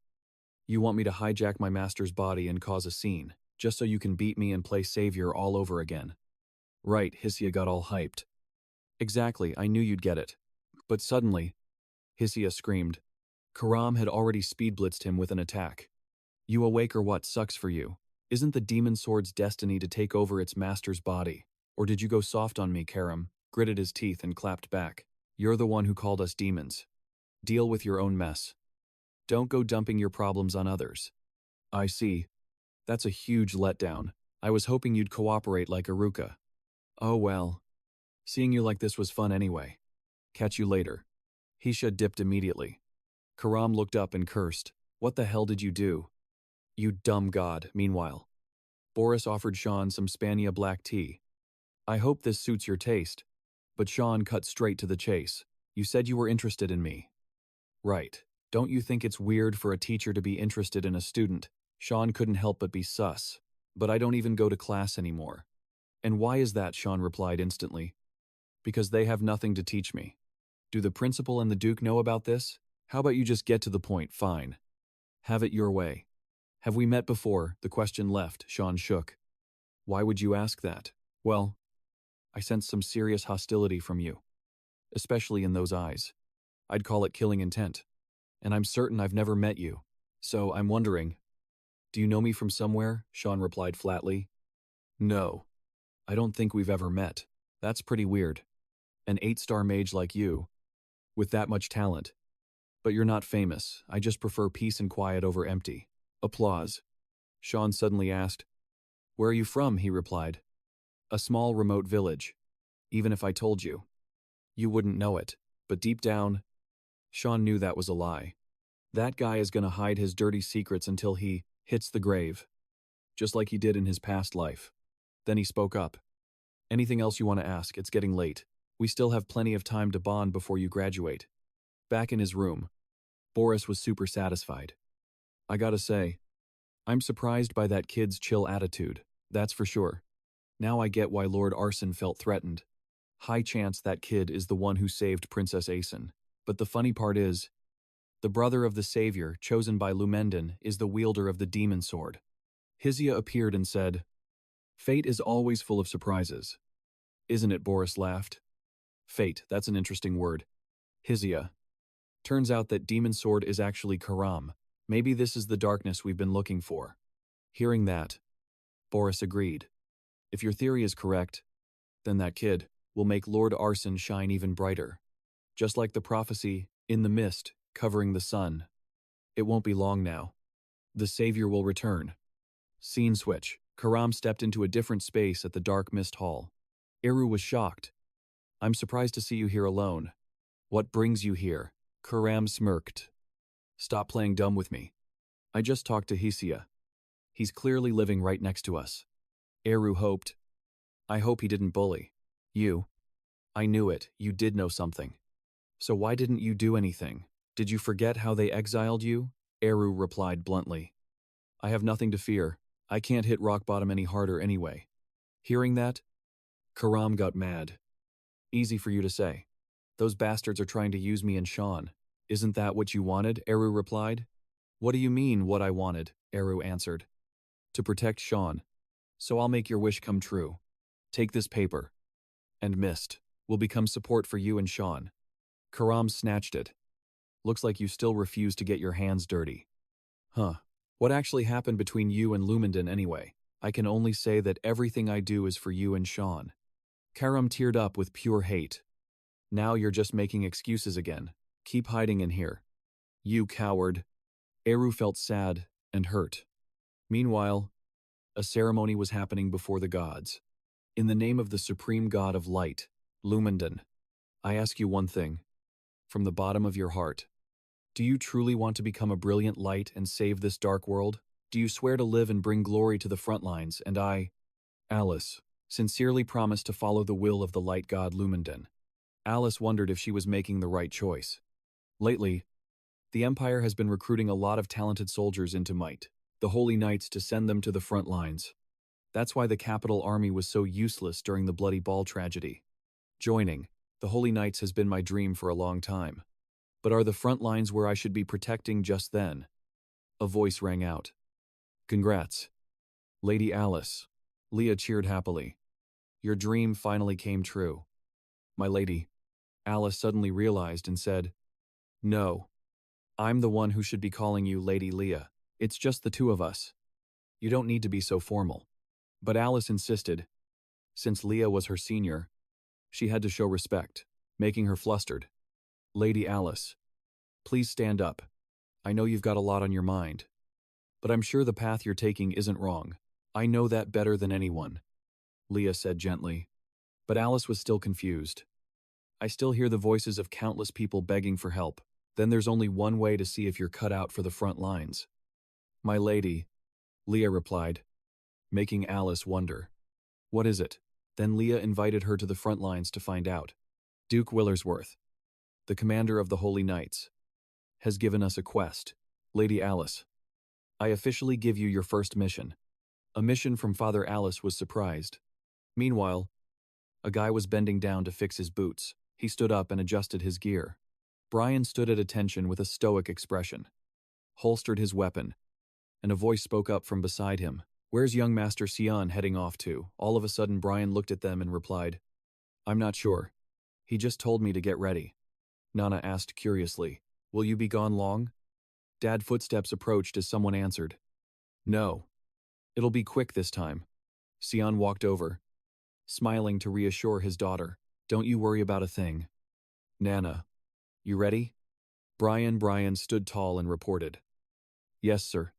you want me to hijack my master's body and cause a scene, just so you can beat me and play savior all over again. Right, Hisia got all hyped. Exactly, I knew you'd get it. But suddenly, Hisia screamed. Karam had already speed blitzed him with an attack. You awake or what? Sucks for you. Isn't the demon sword's destiny to take over its master's body? Or did you go soft on me, Karam? Gritted his teeth and clapped back. You're the one who called us demons. Deal with your own mess. Don't go dumping your problems on others. I see. That's a huge letdown. I was hoping you'd cooperate like Aruka. Oh well. Seeing you like this was fun anyway. Catch you later. Hisha dipped immediately. Karam looked up and cursed. What the hell did you do? You dumb god. Meanwhile, Boris offered Sean some Spania black tea. I hope this suits your taste. But Sean cut straight to the chase. You said you were interested in me. Right. Don't you think it's weird for a teacher to be interested in a student? Sean couldn't help but be sus. But I don't even go to class anymore. And why is that? Sean replied instantly. Because they have nothing to teach me. Do the principal and the Duke know about this? How about you just get to the point? Fine. Have it your way. Have we met before? The question left. Sean shook. Why would you ask that? Well, I sense some serious hostility from you. Especially in those eyes. I'd call it killing intent. And I'm certain I've never met you. So I'm wondering, do you know me from somewhere? Sean replied flatly. No. I don't think we've ever met. That's pretty weird. An 8-star mage like you. With that much talent. But you're not famous. I just prefer peace and quiet over empty. Applause. Sean suddenly asked, Where are you from? He replied. A small remote village. Even if I told you, you wouldn't know it. But deep down, Sean knew that was a lie. That guy is gonna hide his dirty secrets until he hits the grave. Just like he did in his past life. Then he spoke up. Anything else you want to ask? It's getting late. We still have plenty of time to bond before you graduate. Back in his room, Boris was super satisfied. I gotta say, I'm surprised by that kid's chill attitude, that's for sure. Now I get why Lord Arson felt threatened. High chance that kid is the one who saved Princess Asen. But the funny part is, the brother of the savior, chosen by Lumenden, is the wielder of the demon sword. Hisia appeared and said, Fate is always full of surprises. Isn't it? Boris laughed. Fate, that's an interesting word. Hisia. Turns out that demon sword is actually Karam. Maybe this is the darkness we've been looking for. Hearing that, Boris agreed. If your theory is correct, then that kid will make Lord Arson shine even brighter. Just like the prophecy, in the mist, covering the sun. It won't be long now. The savior will return. Scene switch. Karam stepped into a different space at the dark mist hall. Eru was shocked. I'm surprised to see you here alone. What brings you here? Karam smirked. Stop playing dumb with me. I just talked to Hisia. He's clearly living right next to us. Eru hoped. I hope he didn't bully you. I knew it, you did know something. So why didn't you do anything? Did you forget how they exiled you? Eru replied bluntly. I have nothing to fear. I can't hit rock bottom any harder anyway. Hearing that, Karam got mad. Easy for you to say. Those bastards are trying to use me and Sean. Isn't that what you wanted? Eru replied. What do you mean, what I wanted? Eru answered. To protect Sean. So I'll make your wish come true. Take this paper. And mist will become support for you and Sean. Karam snatched it. Looks like you still refuse to get your hands dirty. Huh. What actually happened between you and Lumenden anyway? I can only say that everything I do is for you and Sean. Karam teared up with pure hate. Now you're just making excuses again. Keep hiding in here. You coward. Eru felt sad and hurt. Meanwhile, a ceremony was happening before the gods. In the name of the supreme god of light, Lumenden, I ask you one thing. From the bottom of your heart. Do you truly want to become a brilliant light and save this dark world? Do you swear to live and bring glory to the front lines? And I, Alice, sincerely promise to follow the will of the light god Lumenden. Alice wondered if she was making the right choice. Lately, the Empire has been recruiting a lot of talented soldiers into Might, the Holy Knights, to send them to the front lines. That's why the capital army was so useless during the Bloody Ball tragedy. Joining the Holy Knights has been my dream for a long time. But are the front lines where I should be protecting just then? A voice rang out. Congrats, Lady Alice. Leah cheered happily. Your dream finally came true. My lady. Alice suddenly realized and said, No. I'm the one who should be calling you Lady Leah. It's just the two of us. You don't need to be so formal. But Alice insisted. Since Leah was her senior, she had to show respect, making her flustered. Lady Alice, please stand up. I know you've got a lot on your mind. But I'm sure the path you're taking isn't wrong. I know that better than anyone, Leah said gently. But Alice was still confused. I still hear the voices of countless people begging for help. Then there's only one way to see if you're cut out for the front lines. My lady, Leah replied, making Alice wonder. What is it? Then Leah invited her to the front lines to find out. Duke Willersworth, the commander of the Holy Knights, has given us a quest. Lady Alice, I officially give you your first mission. A mission from Father Alice was surprised. Meanwhile, a guy was bending down to fix his boots. He stood up and adjusted his gear. Brian stood at attention with a stoic expression, holstered his weapon, and a voice spoke up from beside him. Where's young Master Sian heading off to? All of a sudden Brian looked at them and replied, I'm not sure. He just told me to get ready. Nana asked curiously, Will you be gone long? Dad footsteps approached as someone answered, No. It'll be quick this time. Sian walked over, smiling to reassure his daughter. Don't you worry about a thing. Nana, you ready? Brian stood tall and reported. Yes, sir.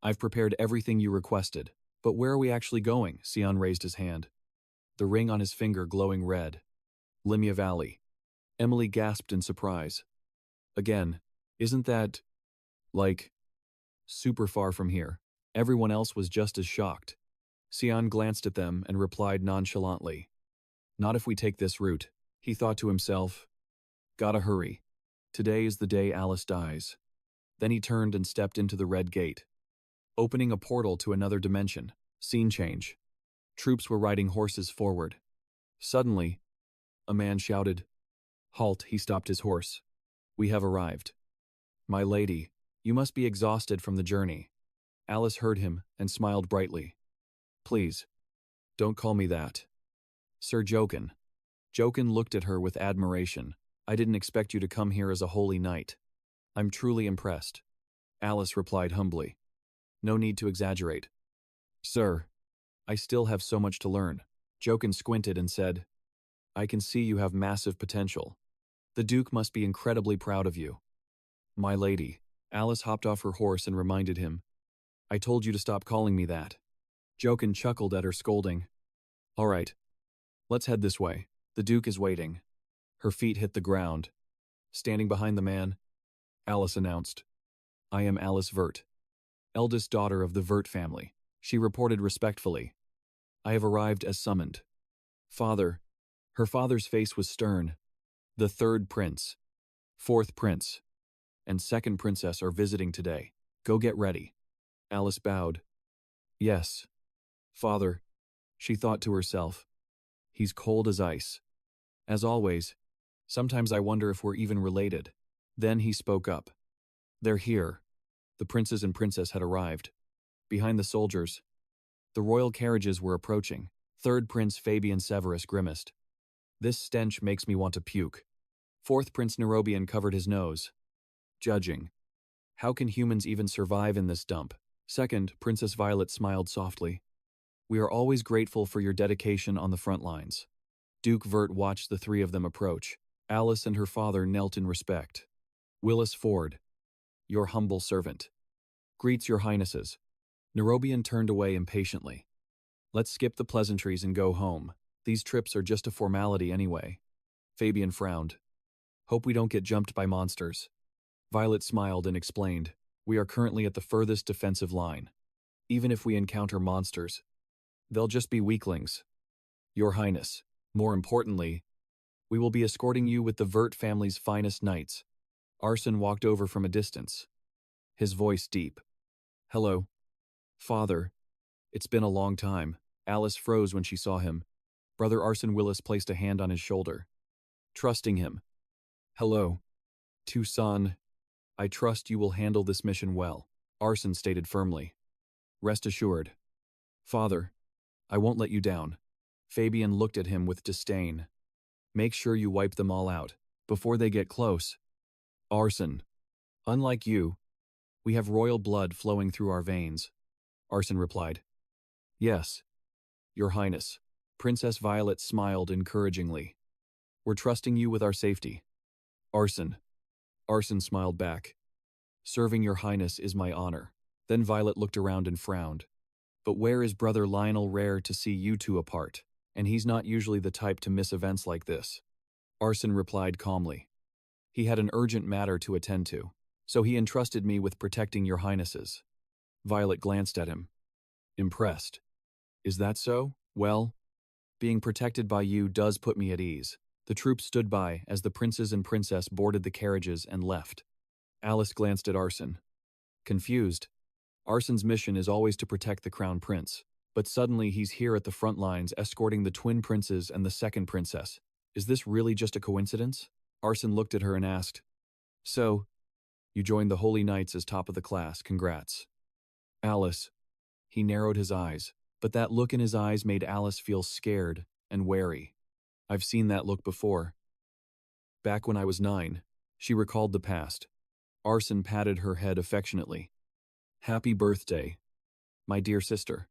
I've prepared everything you requested. But where are we actually going? Sian raised his hand, the ring on his finger glowing red. Limia Valley. Emily gasped in surprise. Again, isn't that, like, super far from here? Everyone else was just as shocked. Sian glanced at them and replied nonchalantly. Not if we take this route, he thought to himself. Gotta hurry. Today is the day Alice dies. Then he turned and stepped into the red gate, opening a portal to another dimension. Scene change. Troops were riding horses forward. Suddenly, a man shouted. Halt, he stopped his horse. We have arrived. My lady, you must be exhausted from the journey. Alice heard him and smiled brightly. Please, don't call me that. Sir Jokin. Jokin looked at her with admiration. I didn't expect you to come here as a holy knight. I'm truly impressed. Alice replied humbly. No need to exaggerate. Sir, I still have so much to learn. Jokin squinted and said, I can see you have massive potential. The Duke must be incredibly proud of you. My lady. Alice hopped off her horse and reminded him. I told you to stop calling me that. Jokin chuckled at her scolding. All right. Let's head this way. The Duke is waiting. Her feet hit the ground. Standing behind the man, Alice announced. I am Alice Vert, eldest daughter of the Vert family. She reported respectfully. I have arrived as summoned. Father. Her father's face was stern. The third prince, fourth prince, and second princess are visiting today. Go get ready. Alice bowed. Yes. Father, she thought to herself. He's cold as ice. As always, sometimes I wonder if we're even related. Then he spoke up. They're here. The princes and princess had arrived. Behind the soldiers, the royal carriages were approaching. Third Prince Fabian Severus grimaced. This stench makes me want to puke. Fourth Prince Nerobian covered his nose. Judging. How can humans even survive in this dump? Second, Princess Violet smiled softly. We are always grateful for your dedication on the front lines. Duke Vert watched the three of them approach. Alice and her father knelt in respect. Willis Ford, your humble servant. Greets your highnesses. Nerobian turned away impatiently. Let's skip the pleasantries and go home. These trips are just a formality anyway. Fabian frowned. Hope we don't get jumped by monsters. Violet smiled and explained. We are currently at the furthest defensive line. Even if we encounter monsters, they'll just be weaklings. Your Highness, more importantly, we will be escorting you with the Vert family's finest knights. Arson walked over from a distance, his voice deep. Hello. Father. It's been a long time. Alice froze when she saw him. Brother Arson Willis placed a hand on his shoulder, trusting him. Hello. Tucson. I trust you will handle this mission well, Arson stated firmly. Rest assured. Father, I won't let you down. Fabian looked at him with disdain. Make sure you wipe them all out, before they get close. Arson. Unlike you, we have royal blood flowing through our veins. Arson replied. Yes, Your Highness. Princess Violet smiled encouragingly. We're trusting you with our safety. Arson. Arson smiled back. Serving Your Highness is my honor. Then Violet looked around and frowned. But where is Brother Lionel? Rare to see you two apart, and he's not usually the type to miss events like this. Arson replied calmly. He had an urgent matter to attend to, so he entrusted me with protecting Your Highnesses. Violet glanced at him. Impressed. Is that so? Well, being protected by you does put me at ease. The troops stood by as the princes and princess boarded the carriages and left. Alice glanced at Arson. Confused. Arson's mission is always to protect the crown prince, but suddenly he's here at the front lines escorting the twin princes and the second princess. Is this really just a coincidence? Arson looked at her and asked, So, you joined the Holy Knights as top of the class, congrats. Alice. He narrowed his eyes, but that look in his eyes made Alice feel scared and wary. I've seen that look before. Back when I was 9, she recalled the past. Arson patted her head affectionately. Happy birthday, my dear sister.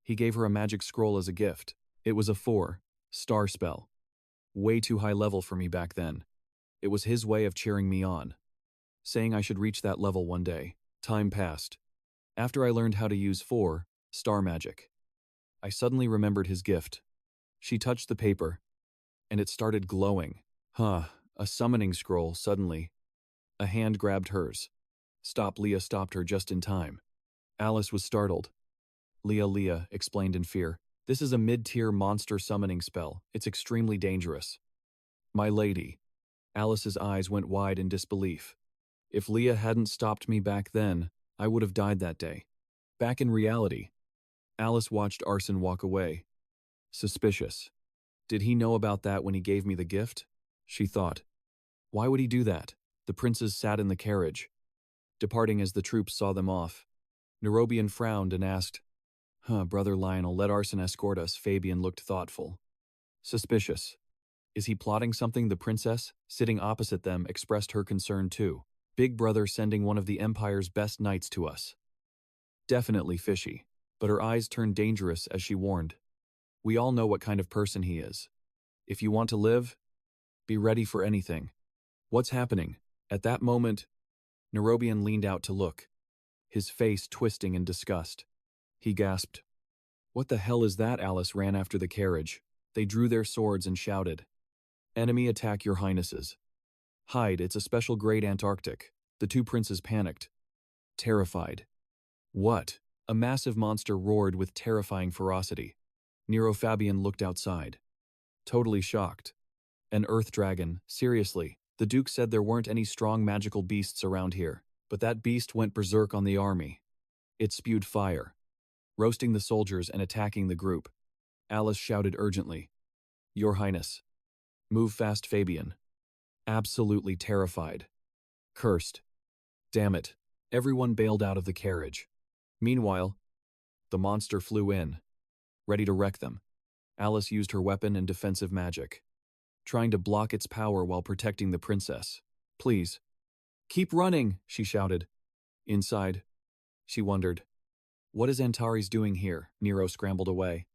He gave her a magic scroll as a gift. It was a 4-star spell. Way too high level for me back then. It was his way of cheering me on, saying I should reach that level one day. Time passed. After I learned how to use 4-star magic, I suddenly remembered his gift. She touched the paper, and it started glowing. A summoning scroll, suddenly. A hand grabbed hers. Stop, Leah stopped her just in time. Alice was startled. Leah explained in fear. This is a mid-tier monster summoning spell. It's extremely dangerous. My lady. Alice's eyes went wide in disbelief. If Leah hadn't stopped me back then, I would have died that day. Back in reality, Alice watched Arson walk away. Suspicious. Did he know about that when he gave me the gift? She thought. Why would he do that? The princes sat in the carriage, departing as the troops saw them off. Nerobian frowned and asked, Brother Lionel, let Arson escort us. Fabian looked thoughtful. Suspicious. Is he plotting something? The princess, sitting opposite them, expressed her concern too. Big brother sending one of the Empire's best knights to us. Definitely fishy. But her eyes turned dangerous as she warned. We all know what kind of person he is. If you want to live, be ready for anything. What's happening? At that moment, Nerobian leaned out to look, his face twisting in disgust. He gasped. What the hell is that? Alice ran after the carriage. They drew their swords and shouted. Enemy attack, Your Highnesses. Hide, it's a special grade Antarctic. The two princes panicked. Terrified. What? A massive monster roared with terrifying ferocity. Nero Fabian looked outside. Totally shocked. An earth dragon, seriously. The Duke said there weren't any strong magical beasts around here, but that beast went berserk on the army. It spewed fire, roasting the soldiers and attacking the group. Alice shouted urgently. Your Highness. Move fast, Fabian. Absolutely terrified. Cursed. Damn it. Everyone bailed out of the carriage. Meanwhile, the monster flew in, ready to wreck them. Alice used her weapon and defensive magic, trying to block its power while protecting the princess. Please. Keep running, she shouted. Inside, she wondered. What is Antares doing here? Nero scrambled away,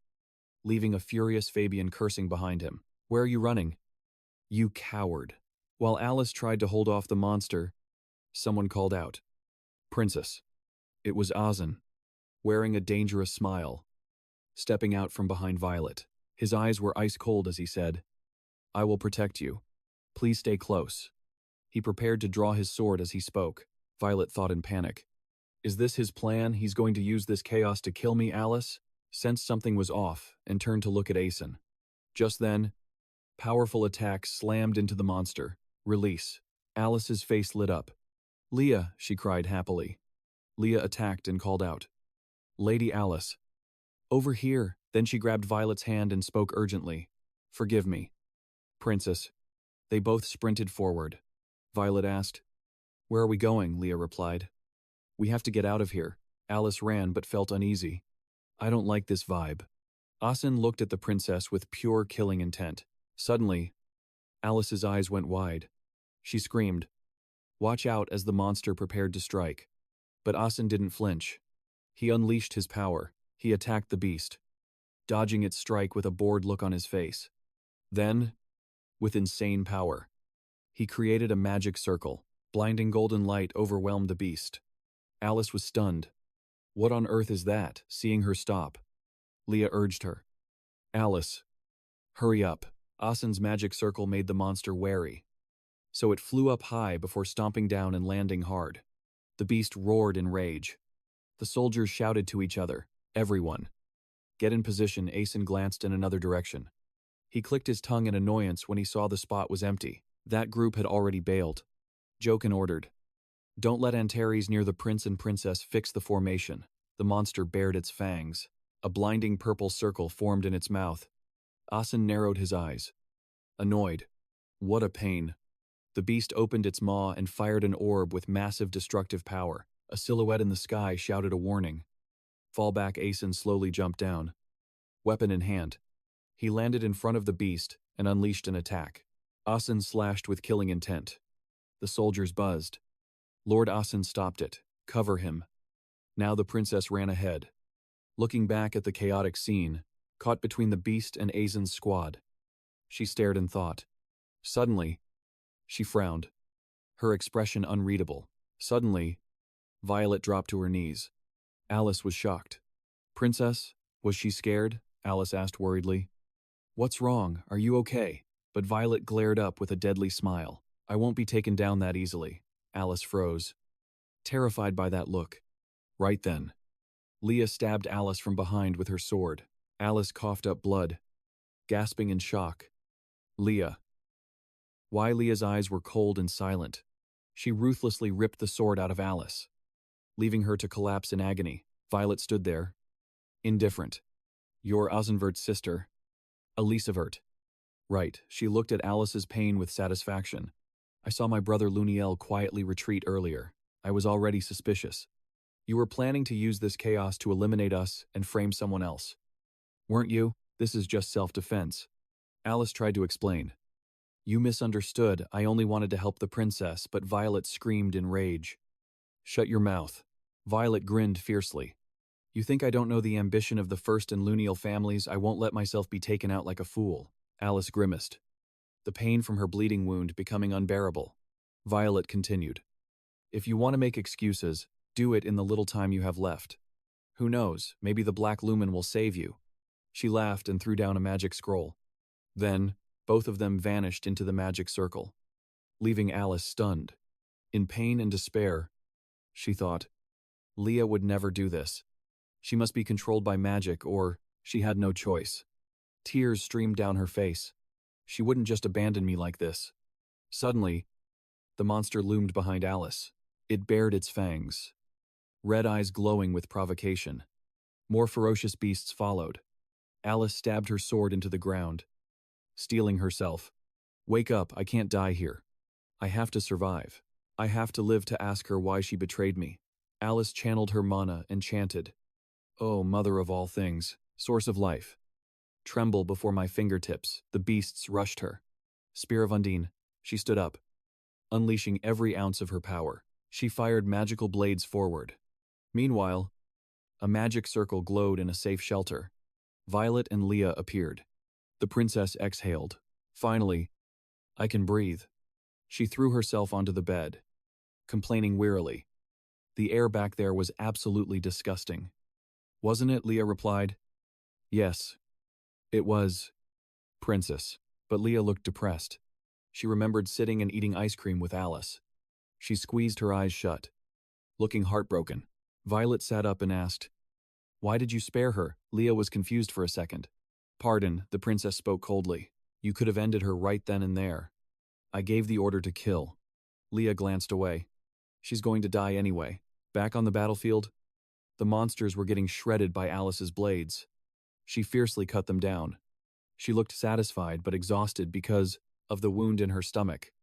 leaving a furious Fabian cursing behind him. Where are you running? You coward. While Alice tried to hold off the monster, someone called out. Princess. It was Asen, wearing a dangerous smile, stepping out from behind Violet. His eyes were ice cold as he said, I will protect you. Please stay close. He prepared to draw his sword as he spoke. Violet thought in panic. Is this his plan? He's going to use this chaos to kill me? Alice sensed something was off and turned to look at Asen. Just then, powerful attack slammed into the monster. Release. Alice's face lit up. Leah, she cried happily. Leah attacked and called out. Lady Alice. Over here. Then she grabbed Violet's hand and spoke urgently. Forgive me. Princess. They both sprinted forward. Violet asked. Where are we going? Leah replied. We have to get out of here. Alice ran but felt uneasy. I don't like this vibe. Asen looked at the princess with pure killing intent. Suddenly, Alice's eyes went wide. She screamed. Watch out as the monster prepared to strike. But Asen didn't flinch. He unleashed his power. He attacked the beast, dodging its strike with a bored look on his face. Then, with insane power, he created a magic circle. Blinding golden light overwhelmed the beast. Alice was stunned. What on earth is that? Seeing her stop, Leah urged her. Alice, hurry up. Asen's magic circle made the monster wary, so it flew up high before stomping down and landing hard. The beast roared in rage. The soldiers shouted to each other. Everyone, get in position. Asen glanced in another direction. He clicked his tongue in annoyance when he saw the spot was empty. That group had already bailed. Jokin ordered, don't let Antares near the prince and princess fix the formation. The monster bared its fangs. A blinding purple circle formed in its mouth. Asen narrowed his eyes. Annoyed. What a pain. The beast opened its maw and fired an orb with massive destructive power. A silhouette in the sky shouted a warning. Fall back. Asen slowly jumped down, weapon in hand. He landed in front of the beast and unleashed an attack. Asen slashed with killing intent. The soldiers buzzed. Lord Asen stopped it. Cover him. Now the princess ran ahead, looking back at the chaotic scene, caught between the beast and Asen's squad. She stared in thought. Suddenly, she frowned, her expression unreadable. Suddenly, Violet dropped to her knees. Alice was shocked. Princess, was she scared? Alice asked worriedly. What's wrong? Are you okay? But Violet glared up with a deadly smile. I won't be taken down that easily. Alice froze, terrified by that look. Right then, Leah stabbed Alice from behind with her sword. Alice coughed up blood, gasping in shock. Leah. Why? Leah's eyes were cold and silent. She ruthlessly ripped the sword out of Alice, leaving her to collapse in agony. Violet stood there, indifferent. You're Sian Vert's sister, Elisa Vert. Right. She looked at Alice's pain with satisfaction. I saw my brother Luniel quietly retreat earlier. I was already suspicious. You were planning to use this chaos to eliminate us and frame someone else, weren't you? This is just self-defense. Alice tried to explain. You misunderstood. I only wanted to help the princess, but Violet screamed in rage. Shut your mouth. Violet grinned fiercely. You think I don't know the ambition of the First and Luniel families? I won't let myself be taken out like a fool. Alice grimaced, the pain from her bleeding wound becoming unbearable. Violet continued. If you want to make excuses, do it in the little time you have left. Who knows, maybe the Black Lumen will save you. She laughed and threw down a magic scroll. Then, both of them vanished into the magic circle, leaving Alice stunned. In pain and despair, she thought, Leah would never do this. She must be controlled by magic, or she had no choice. Tears streamed down her face. She wouldn't just abandon me like this. Suddenly, the monster loomed behind Alice. It bared its fangs, red eyes glowing with provocation. More ferocious beasts followed. Alice stabbed her sword into the ground, steeling herself. Wake up, I can't die here. I have to survive. I have to live to ask her why she betrayed me. Alice channeled her mana and chanted, Oh, mother of all things, source of life, tremble before my fingertips. The beasts rushed her. Spear of Undine. She stood up, unleashing every ounce of her power. She fired magical blades forward. Meanwhile, a magic circle glowed in a safe shelter. Violet and Leah appeared. The princess exhaled. Finally, I can breathe. She threw herself onto the bed, complaining wearily. The air back there was absolutely disgusting. Wasn't it? Leah replied. Yes, it was, Princess. But Leah looked depressed. She remembered sitting and eating ice cream with Alice. She squeezed her eyes shut, looking heartbroken. Violet sat up and asked, Why did you spare her? Leah was confused for a second. Pardon, the princess spoke coldly. You could have ended her right then and there. I gave the order to kill. Leah glanced away. She's going to die anyway. Back on the battlefield, the monsters were getting shredded by Alice's blades. She fiercely cut them down. She looked satisfied but exhausted because of the wound in her stomach.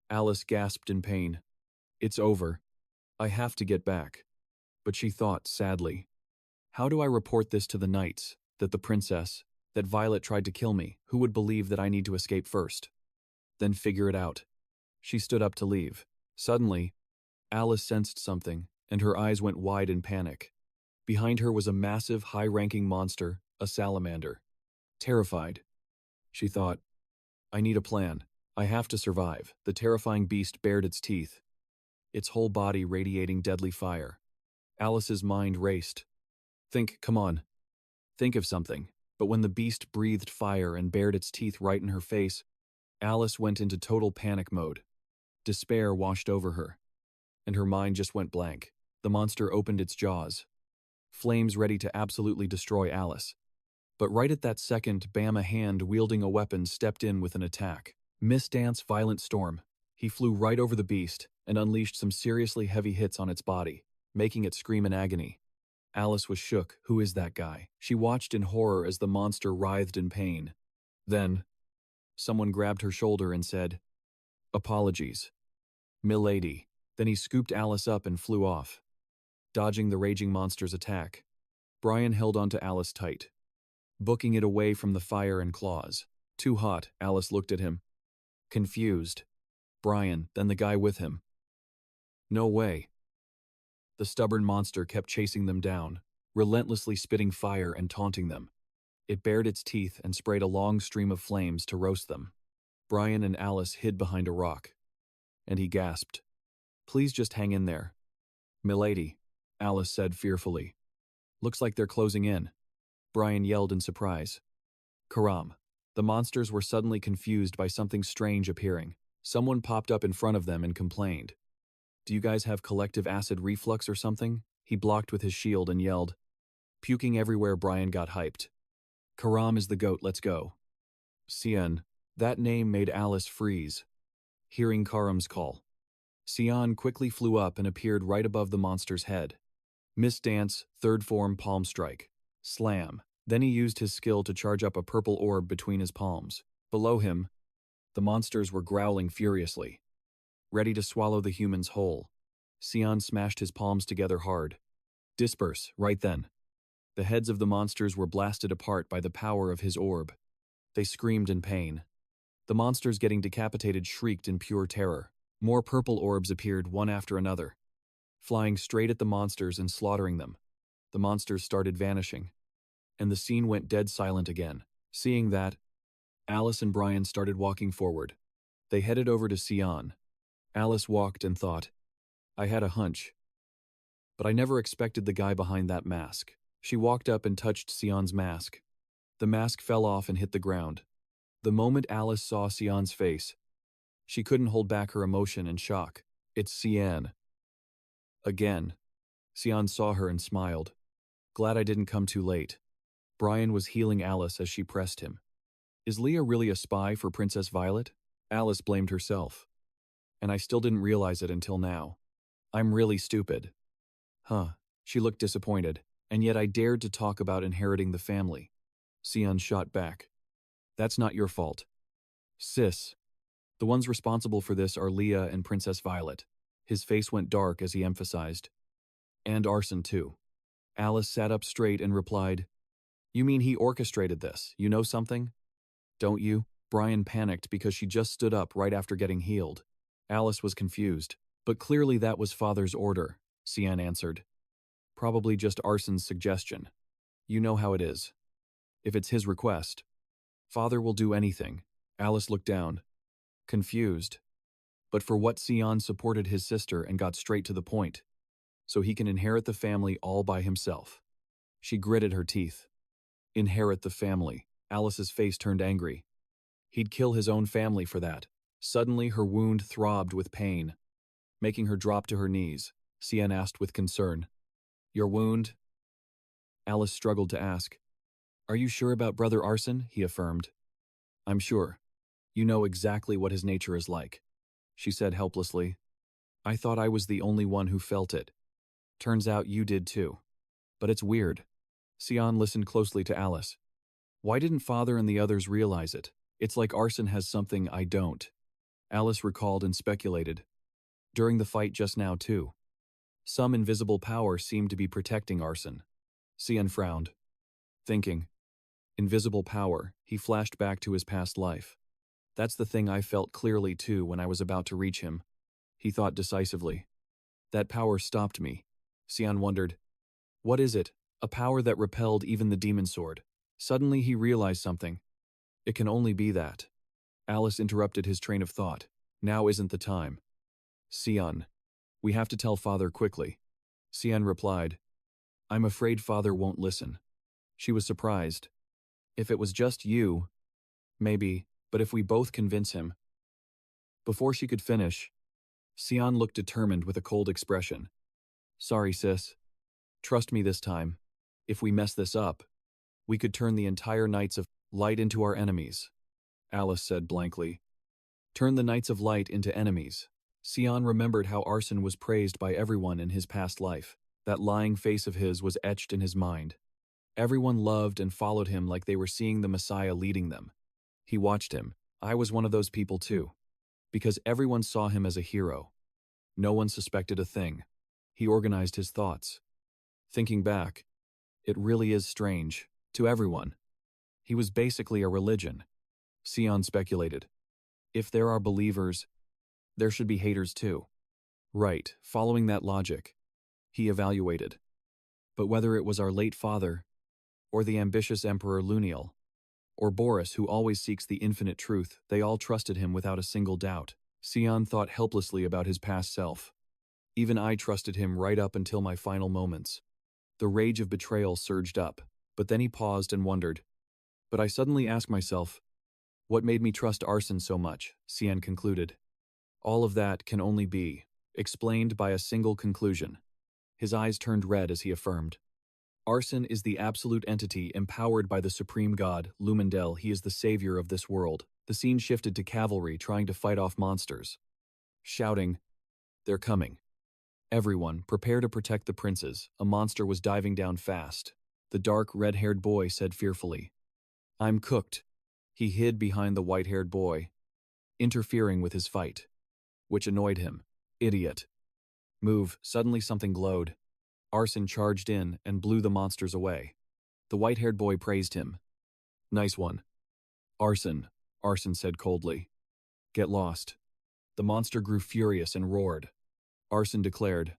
Alice gasped in pain. It's over. I have to get back. But she thought sadly, how do I report this to the knights, that the princess, that Violet tried to kill me? Who would believe that I need to escape first? Then figure it out. She stood up to leave. Suddenly, Alice sensed something, and her eyes went wide in panic. Behind her was a massive, high-ranking monster, a salamander. Terrified, she thought, I need a plan. I have to survive. The terrifying beast bared its teeth, its whole body radiating deadly fire. Alice's mind raced. Come on. Think of something. But when the beast breathed fire and bared its teeth right in her face, Alice went into total panic mode. Despair washed over her, and her mind just went blank. The monster opened its jaws, flames ready to absolutely destroy Alice. But right at that second, bam, a hand wielding a weapon stepped in with an attack. Dance Violent Storm. He flew right over the beast and unleashed some seriously heavy hits on its body, making it scream in agony. Alice was shook. Who is that guy? She watched in horror as the monster writhed in pain. Then, someone grabbed her shoulder and said, Apologies, milady. Then he scooped Alice up and flew off, dodging the raging monster's attack. Brian held onto Alice tight, booking it away from the fire and claws. Too hot, Alice looked at him, confused. Brian, then the guy with him. No way. The stubborn monster kept chasing them down, relentlessly spitting fire and taunting them. It bared its teeth and sprayed a long stream of flames to roast them. Brian and Alice hid behind a rock, and he gasped. Please just hang in there, milady, Alice said fearfully. Looks like they're closing in. Brian yelled in surprise. Karam. The monsters were suddenly confused by something strange appearing. Someone popped up in front of them and complained. Do you guys have collective acid reflux or something? He blocked with his shield and yelled. Puking everywhere, Brian got hyped. Karam is the goat, let's go. Sian. That name made Alice freeze, hearing Karam's call. Sian quickly flew up and appeared right above the monster's head. Dance, third form palm strike. Slam. Then he used his skill to charge up a purple orb between his palms. Below him, the monsters were growling furiously, ready to swallow the humans whole. Sian smashed his palms together hard. Disperse, right then. The heads of the monsters were blasted apart by the power of his orb. They screamed in pain. The monsters getting decapitated shrieked in pure terror. More purple orbs appeared one after another, flying straight at the monsters and slaughtering them. The monsters started vanishing, and the scene went dead silent again. Seeing that, Alice and Brian started walking forward. They headed over to Sian. Alice walked and thought, I had a hunch, but I never expected the guy behind that mask. She walked up and touched Sian's mask. The mask fell off and hit the ground. The moment Alice saw Sian's face, she couldn't hold back her emotion and shock. It's Sian. Again. Sian saw her and smiled. Glad I didn't come too late. Brian was healing Alice as she pressed him. Is Leah really a spy for Princess Violet? Alice blamed herself. And I still didn't realize it until now. I'm really stupid. Huh. She looked disappointed, and yet I dared to talk about inheriting the family. Sian shot back. That's not your fault. Sis. The ones responsible for this are Leah and Princess Violet. His face went dark as he emphasized. And Arson too. Alice sat up straight and replied, You mean he orchestrated this? You know something? Don't you? Brian panicked because she just stood up right after getting healed. Alice was confused, but clearly that was Father's order, Sian answered. Probably just Arson's suggestion. You know how it is. If it's his request, Father will do anything. Alice looked down, confused. But for what Sian supported his sister and got straight to the point, so he can inherit the family all by himself. She gritted her teeth. Inherit the family. Alice's face turned angry. He'd kill his own family for that. Suddenly her wound throbbed with pain, making her drop to her knees. Sian asked with concern. Your wound? Alice struggled to ask. Are you sure about Brother Arson? He affirmed. I'm sure. You know exactly what his nature is like, she said helplessly. I thought I was the only one who felt it. Turns out you did too. But it's weird. Sian listened closely to Alice. Why didn't Father and the others realize it? It's like Arson has something I don't. Alice recalled and speculated. During the fight just now too. Some invisible power seemed to be protecting Arson. Sian frowned, thinking. Invisible power, he flashed back to his past life. That's the thing I felt clearly too when I was about to reach him. He thought decisively. That power stopped me. Sian wondered. What is it? a power that repelled even the demon sword. Suddenly he realized something. It can only be that. Alice interrupted his train of thought. Now isn't the time. Sian, we have to tell father quickly. Sian replied. I'm afraid father won't listen. She was surprised. If it was just you, maybe, but if we both convince him. Before she could finish, Sian looked determined with a cold expression. Sorry, sis. Trust me this time. If we mess this up, we could turn the entire Knights of Light into our enemies. Alice said blankly. Turn the Knights of Light into enemies. Sian remembered how Arson was praised by everyone in his past life. That lying face of his was etched in his mind. Everyone loved and followed him like they were seeing the Messiah leading them. He watched him. I was one of those people too. Because everyone saw him as a hero. No one suspected a thing. He organized his thoughts. Thinking back, it really is strange. To everyone. He was basically a religion. Sian speculated. If there are believers, there should be haters too. Right, following that logic. He evaluated. But whether it was our late father, or the ambitious Emperor Luniel, or Boris who always seeks the infinite truth, they all trusted him without a single doubt. Sian thought helplessly about his past self. Even I trusted him right up until my final moments. The rage of betrayal surged up, but then he paused and wondered. But I suddenly asked myself, what made me trust Arson so much? Sian concluded. All of that can only be explained by a single conclusion. His eyes turned red as he affirmed. Arson is the absolute entity empowered by the supreme god, Lumendel. He is the savior of this world. The scene shifted to cavalry trying to fight off monsters. Shouting, they're coming. Everyone, prepare to protect the princes. A monster was diving down fast. The dark, red-haired boy said fearfully. I'm cooked. He hid behind the white-haired boy, interfering with his fight, which annoyed him. Idiot. Move. Suddenly something glowed. Arson charged in and blew the monsters away. The white-haired boy praised him. Nice one. Arson, Arson said coldly. Get lost. The monster grew furious and roared. Arson declared,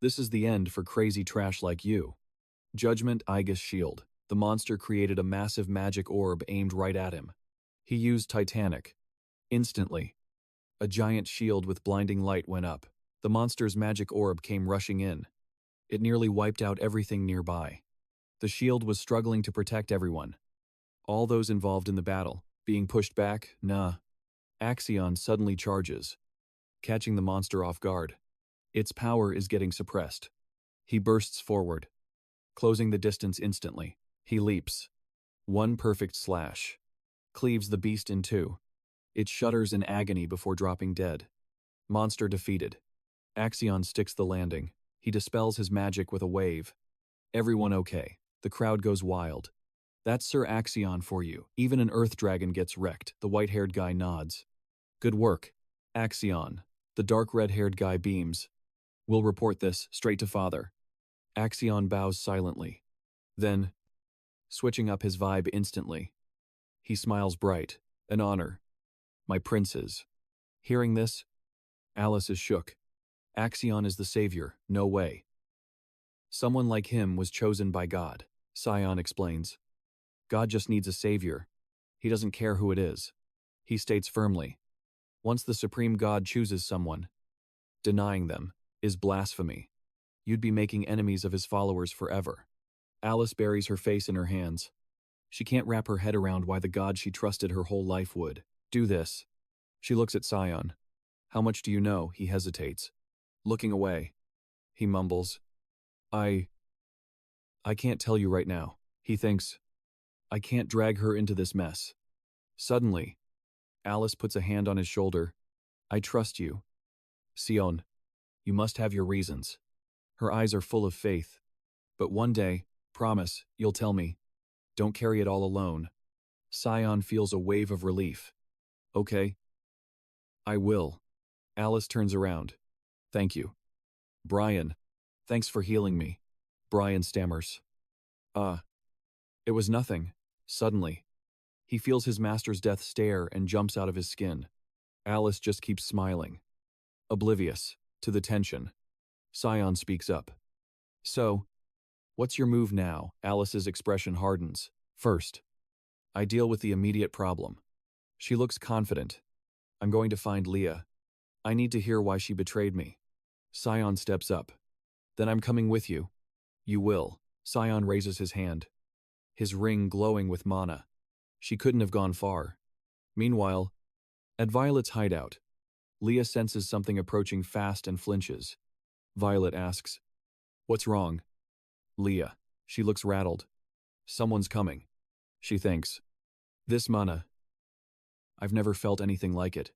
this is the end for crazy trash like you. Judgment Aegis Shield. The monster created a massive magic orb aimed right at him. He used Titanic. Instantly, a giant shield with blinding light went up. The monster's magic orb came rushing in. It nearly wiped out everything nearby. The shield was struggling to protect everyone. All those involved in the battle, being pushed back, nah. Axion suddenly charges, catching the monster off guard. Its power is getting suppressed. He bursts forward, closing the distance instantly. He leaps. One perfect slash. Cleaves the beast in two. It shudders in agony before dropping dead. Monster defeated. Axion sticks the landing. He dispels his magic with a wave. Everyone okay. The crowd goes wild. That's Sir Axion for you. Even an earth dragon gets wrecked. The white-haired guy nods. Good work, Axion. The dark red-haired guy beams. We'll report this straight to father. Axion bows silently. Then, switching up his vibe instantly. He smiles bright. An honor. My princes. Hearing this, Alice is shook. Axion is the savior, no way. Someone like him was chosen by God, Sion explains. God just needs a savior. He doesn't care who it is. He states firmly. Once the supreme God chooses someone, denying them is blasphemy. You'd be making enemies of his followers forever. Alice buries her face in her hands. She can't wrap her head around why the God she trusted her whole life would do this. She looks at Sion. How much do you know? He hesitates. Looking away. He mumbles. I can't tell you right now. He thinks, I can't drag her into this mess. Suddenly, Alice puts a hand on his shoulder. I trust you. Sion, you must have your reasons. Her eyes are full of faith. But one day, promise, you'll tell me. Don't carry it all alone. Sion feels a wave of relief. Okay. I will. Alice turns around. Thank you. Brian, thanks for healing me. Brian stammers. It was nothing. Suddenly, he feels his master's death stare and jumps out of his skin. Alice just keeps smiling. Oblivious to the tension. Sion speaks up. So, What's your move now? Alice's expression hardens. First, I deal with the immediate problem. She looks confident. I'm going to find Leah. I need to hear why she betrayed me. Sion steps up. Then I'm coming with you. You will. Sion raises his hand, his ring glowing with mana. She couldn't have gone far. Meanwhile, at Violet's hideout, Leah senses something approaching fast and flinches. Violet asks, "What's wrong?" Leah. She looks rattled. Someone's coming. She thinks, "This mana. I've never felt anything like it."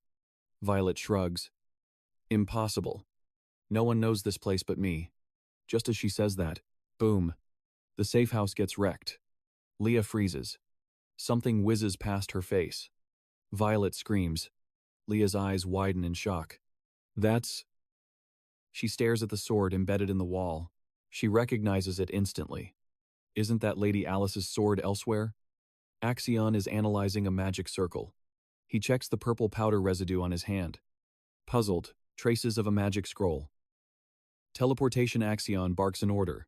Violet shrugs. "Impossible. No one knows this place but me." Just as she says that, boom. The safe house gets wrecked. Leah freezes. Something whizzes past her face. Violet screams. Leah's eyes widen in shock. That's... She stares at the sword embedded in the wall. She recognizes it instantly. Isn't that Lady Alice's sword elsewhere? Axion is analyzing a magic circle. He checks the purple powder residue on his hand. Puzzled, traces of a magic scroll. Teleportation Axion barks an order.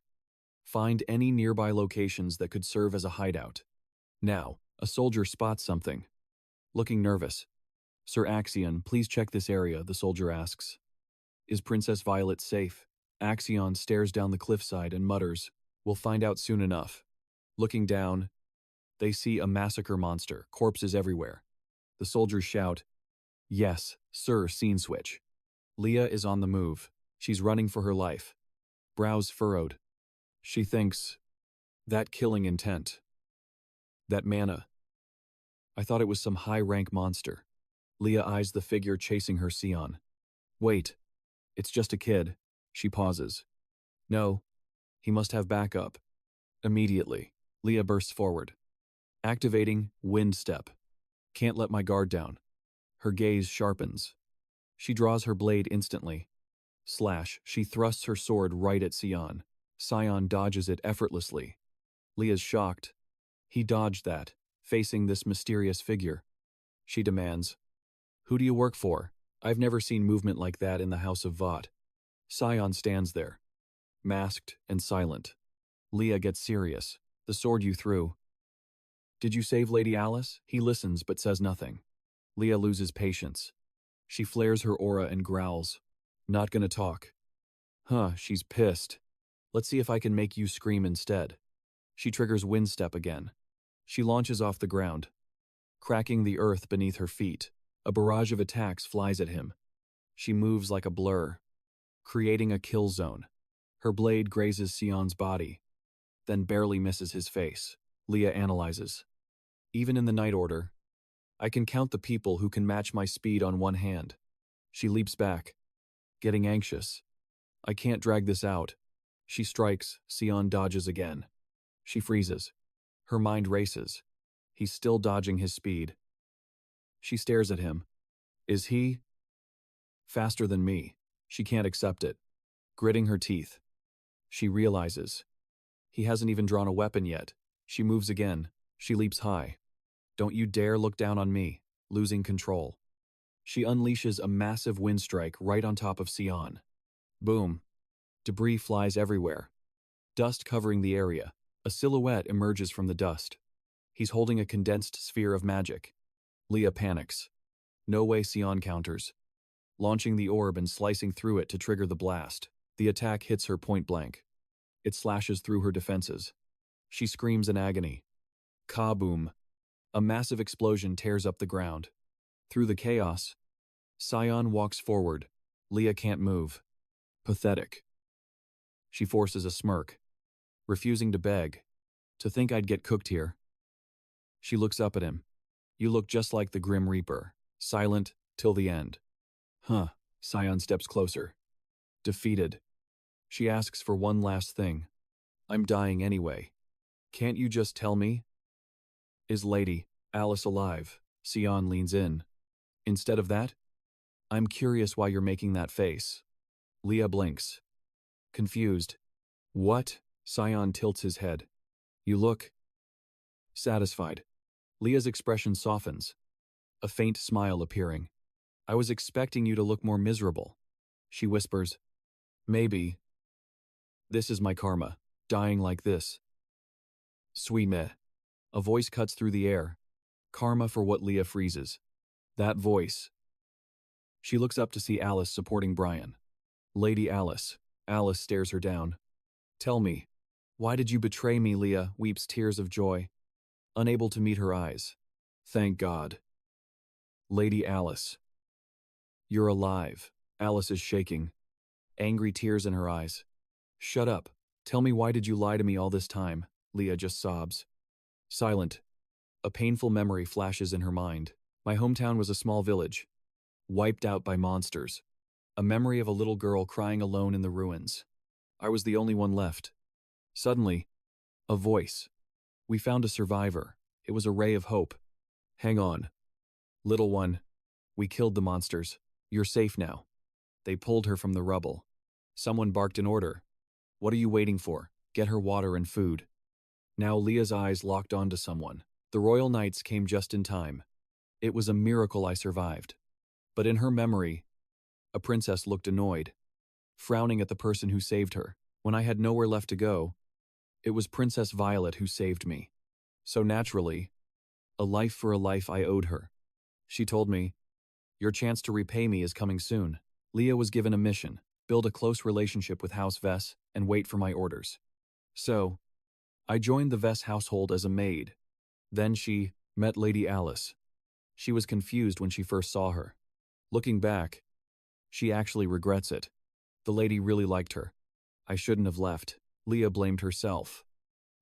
Find any nearby locations that could serve as a hideout. Now, a soldier spots something. Looking nervous. "Sir Axion, please check this area," the soldier asks. "Is Princess Violet safe?" Axion stares down the cliffside and mutters, "We'll find out soon enough." Looking down, they see a massacre monster, corpses everywhere. The soldiers shout, "Yes, sir, scene switch." Leah is on the move. She's running for her life. Brows furrowed. She thinks, that killing intent. That mana. I thought it was some high-rank monster. Leah eyes the figure chasing her Sion. Wait, it's just a kid. She pauses. No, he must have backup. Immediately, Leah bursts forward. Activating Wind Step. Can't let my guard down. Her gaze sharpens. She draws her blade instantly. Slash, she thrusts her sword right at Sion. Sion dodges it effortlessly. Leah's shocked. He dodged that, facing this mysterious figure. She demands, "Who do you work for? I've never seen movement like that in the House of Vought." Sion stands there, masked and silent. Leah gets serious. "The sword you threw. Did you save Lady Alice?" He listens but says nothing. Leah loses patience. She flares her aura and growls. "Not gonna talk." Huh, she's pissed. "Let's see if I can make you scream instead." She triggers Wind Step again. She launches off the ground, cracking the earth beneath her feet. A barrage of attacks flies at him. She moves like a blur, creating a kill zone. Her blade grazes Sion's body, then barely misses his face. Leah analyzes. Even in the Night Order, I can count the people who can match my speed on one hand. She leaps back, getting anxious. I can't drag this out. She strikes. Sion dodges again. She freezes. Her mind races. He's still dodging his speed. She stares at him. Is he faster than me? She can't accept it. Gritting her teeth, she realizes he hasn't even drawn a weapon yet. She moves again. She leaps high. Don't you dare look down on me. Losing control. She unleashes a massive wind strike right on top of Sion. Boom. Debris flies everywhere. Dust covering the area. A silhouette emerges from the dust. He's holding a condensed sphere of magic. Leah panics. No way Sion counters. Launching the orb and slicing through it to trigger the blast. The attack hits her point blank. It slashes through her defenses. She screams in agony. Kaboom. A massive explosion tears up the ground. Through the chaos, Sion walks forward. Leah can't move. Pathetic. She forces a smirk, refusing to beg. To think I'd get cooked here. She looks up at him. You look just like the Grim Reaper, silent till the end. Huh. Sion steps closer. Defeated. She asks for one last thing. I'm dying anyway. Can't you just tell me? Is Lady Alice alive? Sion leans in. Instead of that? I'm curious why you're making that face. Leah blinks. Confused. What? Sion tilts his head. You look satisfied. Leah's expression softens, a faint smile appearing. I was expecting you to look more miserable. She whispers, maybe. This is my karma. dying like this. Sweet meh. A voice cuts through the air. Karma for what Leah freezes. That voice. She looks up to see Alice supporting Brian. Lady Alice. Alice stares her down. Tell me, why did you betray me? Leah weeps tears of joy, unable to meet her eyes. Thank God. Lady Alice. You're alive. Alice is shaking, angry tears in her eyes. Shut up. Tell me, why did you lie to me all this time? Leah just sobs. Silent. A painful memory flashes in her mind. My hometown was a small village, wiped out by monsters. A memory of a little girl crying alone in the ruins. I was the only one left. Suddenly, a voice. We found a survivor. It was a ray of hope. Hang on. Little one. We killed the monsters. You're safe now. They pulled her from the rubble. Someone barked an order. What are you waiting for? Get her water and food. Now Leah's eyes locked onto someone. The royal knights came just in time. It was a miracle I survived. But in her memory, a princess looked annoyed, frowning at the person who saved her. When I had nowhere left to go, it was Princess Violet who saved me. So naturally, a life for a life I owed her. She told me, your chance to repay me is coming soon. Leah was given a mission, build a close relationship with House Vess and wait for my orders. So, I joined the Vess household as a maid. Then she met Lady Alice. She was confused when she first saw her. Looking back, she actually regrets it. The lady really liked her. I shouldn't have left. Leah blamed herself.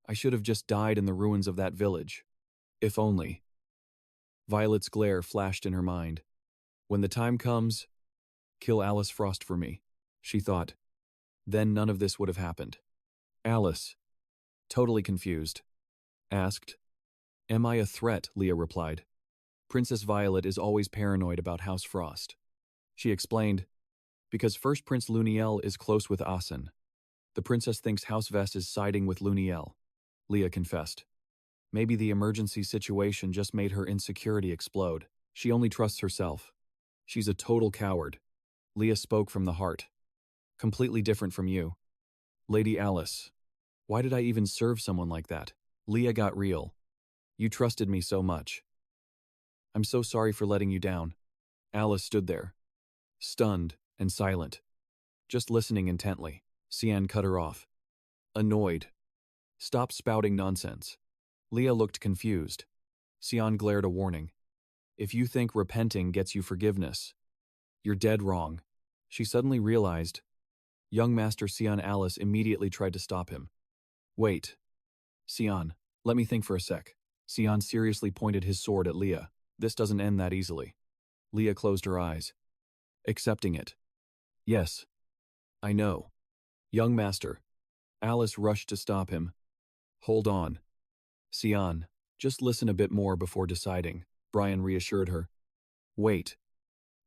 I should have just died in the ruins of that village. If only. Violet's glare flashed in her mind. When the time comes, kill Alice Frost for me, she thought. Then none of this would have happened. Alice, totally confused, asked, Am I a threat? Leah replied. Princess Violet is always paranoid about House Frost. She explained, because First Prince Luniel is close with Asen. The princess thinks House Vess is siding with Luniel, Leah confessed. Maybe the emergency situation just made her insecurity explode. She only trusts herself. She's a total coward. Leah spoke from the heart. Completely different from you. Lady Alice. Why did I even serve someone like that? Leah got real. You trusted me so much. I'm so sorry for letting you down. Alice stood there, stunned and silent, just listening intently. Sian cut her off. Annoyed. Stop spouting nonsense. Leah looked confused. Sian glared a warning. If you think repenting gets you forgiveness, you're dead wrong. She suddenly realized. Young Master Sian. Alice immediately tried to stop him. Wait. Sian, let me think for a sec. Sian seriously pointed his sword at Leah. This doesn't end that easily. Leah closed her eyes. Accepting it. Yes. I know. Young Master. Alice rushed to stop him. Hold on. Sian, just listen a bit more before deciding, Brian reassured her. Wait.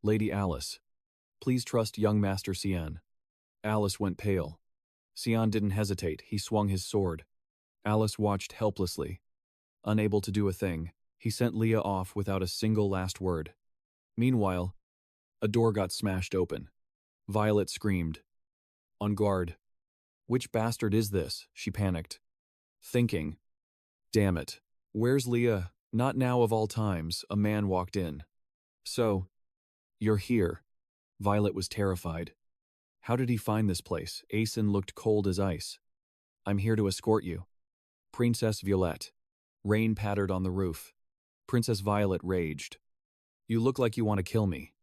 Lady Alice. Please trust young Master Sian. Alice went pale. Sian didn't hesitate, he swung his sword. Alice watched helplessly. Unable to do a thing, he sent Leah off without a single last word. Meanwhile, a door got smashed open. Violet screamed. On guard. Which bastard is this? She panicked. Thinking. Damn it. Where's Leah? Not now of all times, a man walked in. So, you're here. Violet was terrified. How did he find this place? Asen looked cold as ice. I'm here to escort you. Princess Violette. Rain pattered on the roof. Princess Violet raged. You look like you want to kill me.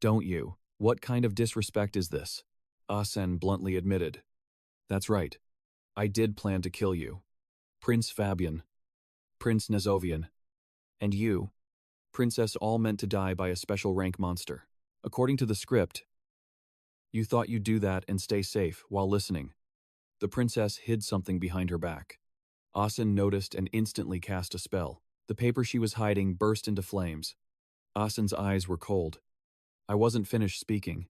Don't you? What kind of disrespect is this? Asen bluntly admitted. That's right. I did plan to kill you. Prince Fabian. Prince Nezovian. And you. Princess, all meant to die by a special rank monster. According to the script, you thought you'd do that and stay safe while listening. The princess hid something behind her back. Asen noticed and instantly cast a spell. The paper she was hiding burst into flames. Asen's eyes were cold. I wasn't finished speaking.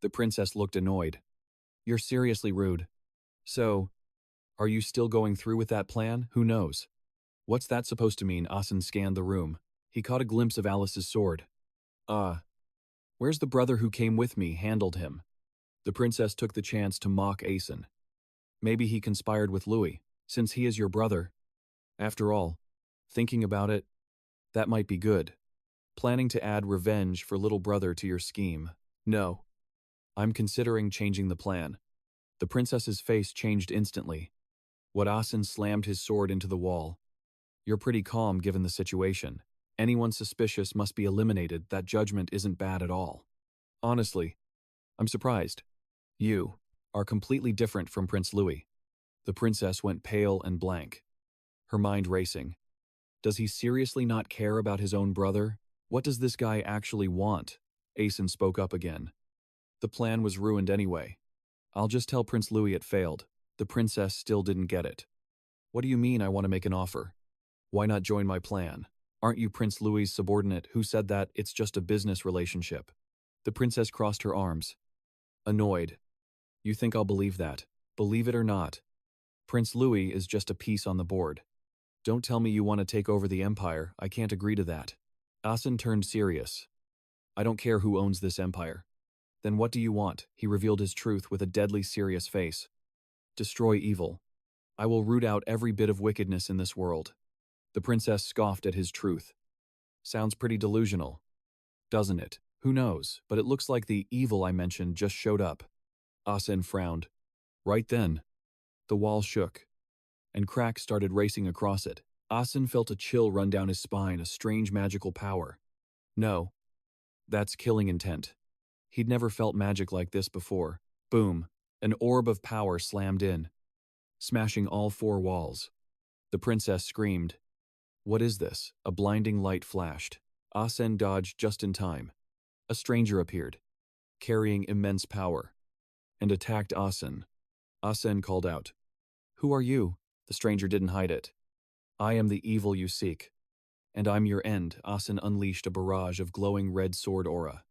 The princess looked annoyed. You're seriously rude. So, are you still going through with that plan? Who knows? What's that supposed to mean? Asen scanned the room. He caught a glimpse of Alice's sword. Where's the brother who came with me? Handled him. The princess took the chance to mock Asen. Maybe he conspired with Louis, since he is your brother. After all, thinking about it, that might be good. Planning to add revenge for little brother to your scheme. No. I'm considering changing the plan. The princess's face changed instantly. Asen slammed his sword into the wall. You're pretty calm given the situation. Anyone suspicious must be eliminated. That judgment isn't bad at all. Honestly, I'm surprised. You are completely different from Prince Louis. The princess went pale and blank, her mind racing. Does he seriously not care about his own brother? What does this guy actually want? Asen spoke up again. The plan was ruined anyway. I'll just tell Prince Louis it failed. The princess still didn't get it. What do you mean I want to make an offer? Why not join my plan? Aren't you Prince Louis's subordinate who said that it's just a business relationship? The princess crossed her arms. Annoyed. You think I'll believe that? Believe it or not. Prince Louis is just a piece on the board. Don't tell me you want to take over the empire. I can't agree to that. Asen turned serious. I don't care who owns this empire. Then what do you want? He revealed his truth with a deadly serious face. Destroy evil. I will root out every bit of wickedness in this world. The princess scoffed at his truth. Sounds pretty delusional. Doesn't it? Who knows, but it looks like the evil I mentioned just showed up. Asen frowned. Right then, the wall shook, and cracks started racing across it. Asen felt a chill run down his spine, a strange magical power. No. That's killing intent. He'd never felt magic like this before. Boom. An orb of power slammed in, smashing all four walls. The princess screamed. What is this? A blinding light flashed. Asen dodged just in time. A stranger appeared, carrying immense power, and attacked Asen. Asen called out. Who are you? The stranger didn't hide it. I am the evil you seek, and I'm your end. Asen unleashed a barrage of glowing red sword aura.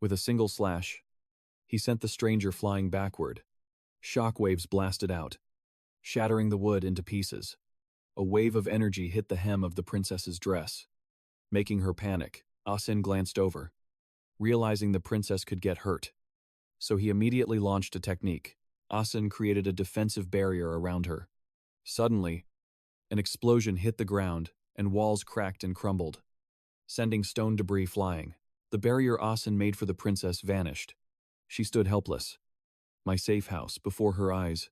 With a single slash, he sent the stranger flying backward. Shockwaves blasted out, shattering the wood into pieces. A wave of energy hit the hem of the princess's dress, making her panic. Asen glanced over, realizing the princess could get hurt. So he immediately launched a technique. Asen created a defensive barrier around her. Suddenly, an explosion hit the ground, and walls cracked and crumbled, sending stone debris flying. The barrier Asen made for the princess vanished. She stood helpless. My safe house before her eyes.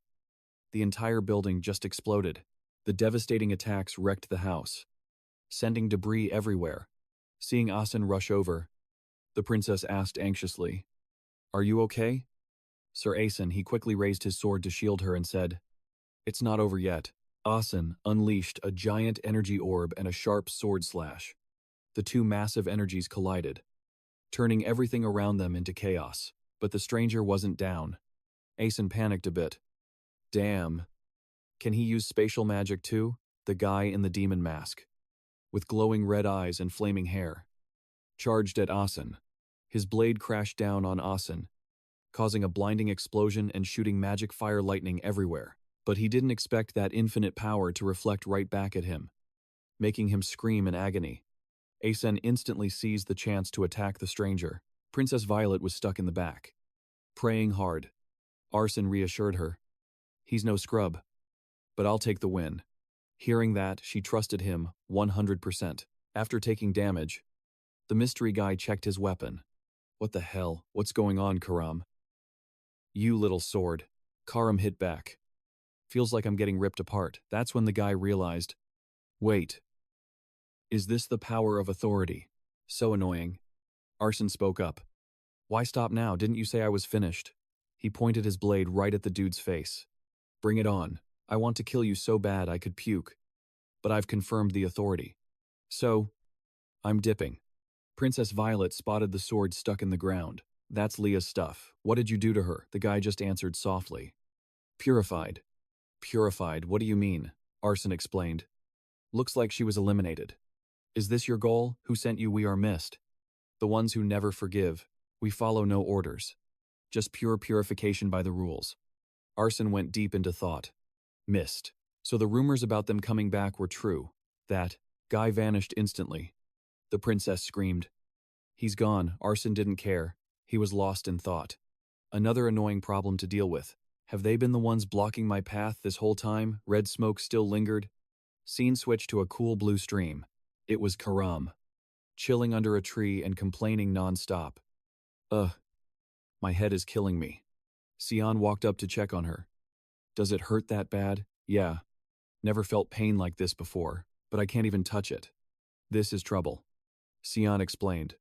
The entire building just exploded. The devastating attacks wrecked the house, sending debris everywhere. Seeing Asen rush over, the princess asked anxiously, Are you okay? Sir Asen, he quickly raised his sword to shield her and said, It's not over yet. Asen unleashed a giant energy orb and a sharp sword slash. The two massive energies collided, turning everything around them into chaos. But the stranger wasn't down. Asen panicked a bit. Damn. Can he use spatial magic too? The guy in the demon mask, with glowing red eyes and flaming hair, charged at Asen. His blade crashed down on Asen, causing a blinding explosion and shooting magic fire lightning everywhere. But he didn't expect that infinite power to reflect right back at him, making him scream in agony. Asen instantly seized the chance to attack the stranger. Princess Violet was stuck in the back, praying hard. Arson reassured her. He's no scrub, but I'll take the win. Hearing that, she trusted him 100%. After taking damage, the mystery guy checked his weapon. What the hell? What's going on, Karam? You little sword. Karam hit back. Feels like I'm getting ripped apart. That's when the guy realized, wait. Is this the power of authority? So annoying. Arson spoke up. Why stop now? Didn't you say I was finished? He pointed his blade right at the dude's face. Bring it on. I want to kill you so bad I could puke. But I've confirmed the authority. So, I'm dipping. Princess Violet spotted the sword stuck in the ground. That's Leah's stuff. What did you do to her? The guy just answered softly. Purified. Purified, what do you mean? Arson explained. Looks like she was eliminated. Is this your goal? Who sent you? We are missed. The ones who never forgive. We follow no orders. Just pure purification by the rules. Arson went deep into thought. Missed. So the rumors about them coming back were true. That guy vanished instantly. The princess screamed. He's gone. Arson didn't care. He was lost in thought. Another annoying problem to deal with. Have they been the ones blocking my path this whole time? Red smoke still lingered. Scene switched to a cool blue stream. It was Karam, chilling under a tree and complaining non-stop. Ugh, my head is killing me. Sian walked up to check on her. Does it hurt that bad? Yeah. Never felt pain like this before, but I can't even touch it. This is trouble. Sian explained.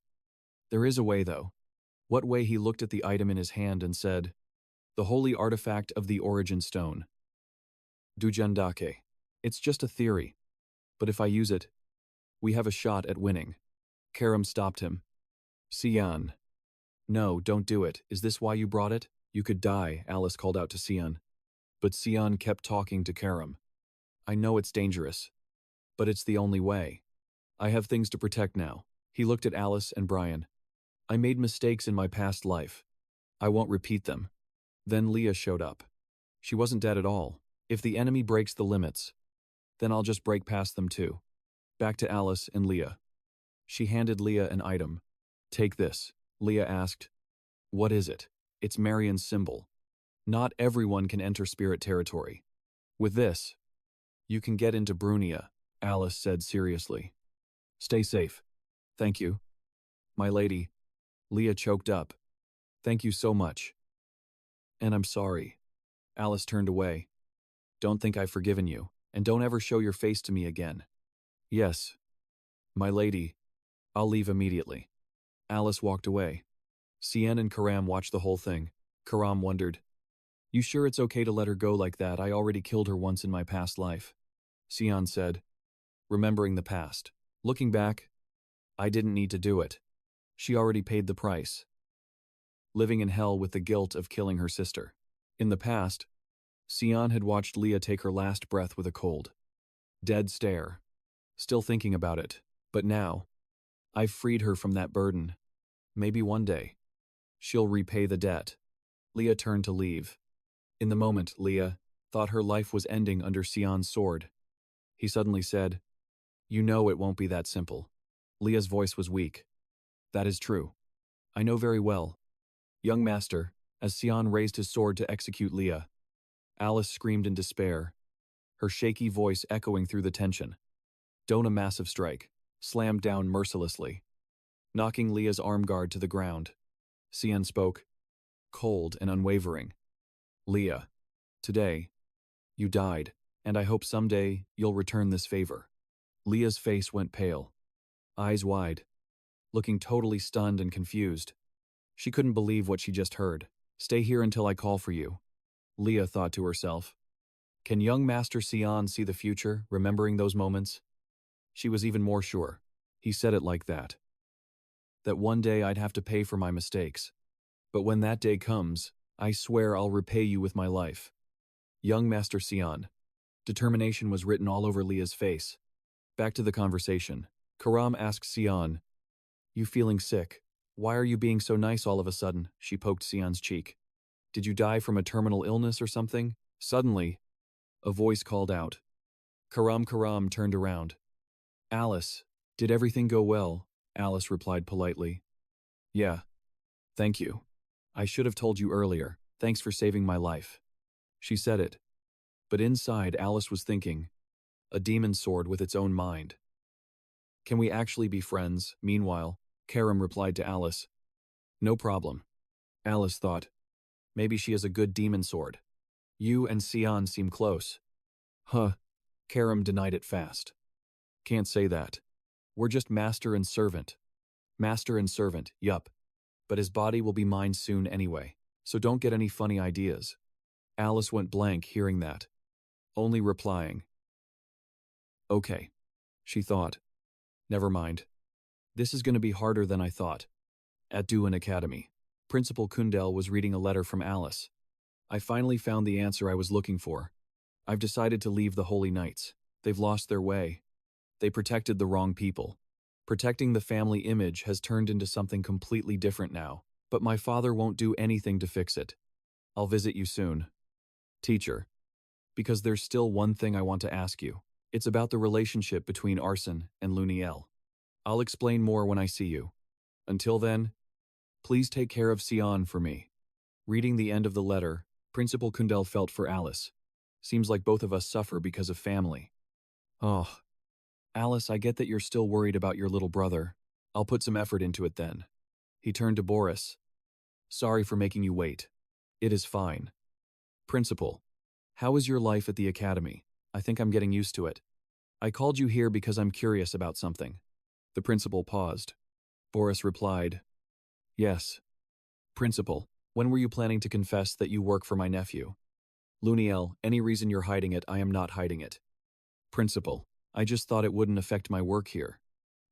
There is a way, though. What way? He looked at the item in his hand and said, the holy artifact of the origin stone. Dujendake. It's just a theory. But if I use it, we have a shot at winning. Karam stopped him. Sian. No, don't do it. Is this why you brought it? You could die, Alice called out to Sian. But Sian kept talking to Karam. I know it's dangerous, but it's the only way. I have things to protect now. He looked at Alice and Brian. I made mistakes in my past life. I won't repeat them. Then Leah showed up. She wasn't dead at all. If the enemy breaks the limits, then I'll just break past them too. Back to Alice and Leah. She handed Leah an item. Take this. Leah asked. What is it? It's Marion's symbol. Not everyone can enter spirit territory. With this, you can get into Brunia, Alice said seriously. Stay safe. Thank you. My lady. Leah choked up. Thank you so much. And I'm sorry. Alice turned away. Don't think I've forgiven you, and don't ever show your face to me again. Yes. My lady. I'll leave immediately. Alice walked away. Sian and Karam watched the whole thing. Karam wondered, you sure it's okay to let her go like that? I already killed her once in my past life. Sian said, remembering the past. Looking back, I didn't need to do it. She already paid the price. Living in hell with the guilt of killing her sister. In the past, Sian had watched Leah take her last breath with a cold, dead stare. Still thinking about it, but now, I've freed her from that burden. Maybe one day, she'll repay the debt. Leah turned to leave. In the moment, Leah thought her life was ending under Sian's sword. He suddenly said, you know it won't be that simple. Leah's voice was weak. That is true. I know very well. Young master, as Sian raised his sword to execute Leah. Alice screamed in despair, her shaky voice echoing through the tension. Don't. A massive strike slammed down mercilessly, knocking Leah's arm guard to the ground. Sian spoke, cold and unwavering. Leah, today, you died, and I hope someday you'll return this favor. Leah's face went pale, eyes wide, looking totally stunned and confused. She couldn't believe what she just heard. Stay here until I call for you, Leah thought to herself. Can young Master Sian see the future, remembering those moments? She was even more sure. He said it like that. That one day I'd have to pay for my mistakes. But when that day comes, I swear I'll repay you with my life. Young Master Sian. Determination was written all over Leah's face. Back to the conversation. Karam asked Sian, you feeling sick? Why are you being so nice all of a sudden? She poked Sian's cheek. Did you die from a terminal illness or something? Suddenly, a voice called out. Karam turned around. Alice, did everything go well? Alice replied politely. Yeah. Thank you. I should have told you earlier. Thanks for saving my life. She said it. But inside, Alice was thinking, a demon sword with its own mind. Can we actually be friends? Meanwhile, Karam replied to Alice. No problem. Alice thought, maybe she has a good demon sword. You and Sian seem close. Huh. Karam denied it fast. Can't say that. We're just master and servant. Master and servant, yup. But his body will be mine soon anyway, so don't get any funny ideas. Alice went blank hearing that, only replying, okay. She thought, never mind. This is going to be harder than I thought. At Duan Academy, Principal Kundel was reading a letter from Alice. I finally found the answer I was looking for. I've decided to leave the Holy Knights. They've lost their way. They protected the wrong people. Protecting the family image has turned into something completely different now, but my father won't do anything to fix it. I'll visit you soon. Teacher. Because there's still one thing I want to ask you. It's about the relationship between Arson and Luniel. I'll explain more when I see you. Until then, please take care of Sian for me. Reading the end of the letter, Principal Kundel felt for Alice. Seems like both of us suffer because of family. Oh, Alice, I get that you're still worried about your little brother. I'll put some effort into it then. He turned to Boris. Sorry for making you wait. It is fine. Principal, how is your life at the academy? I think I'm getting used to it. I called you here because I'm curious about something. The principal paused. Boris replied, Yes. Principal, when were you planning to confess that you work for my nephew? Luniel, any reason you're hiding it, I am not hiding it. Principal, I just thought it wouldn't affect my work here.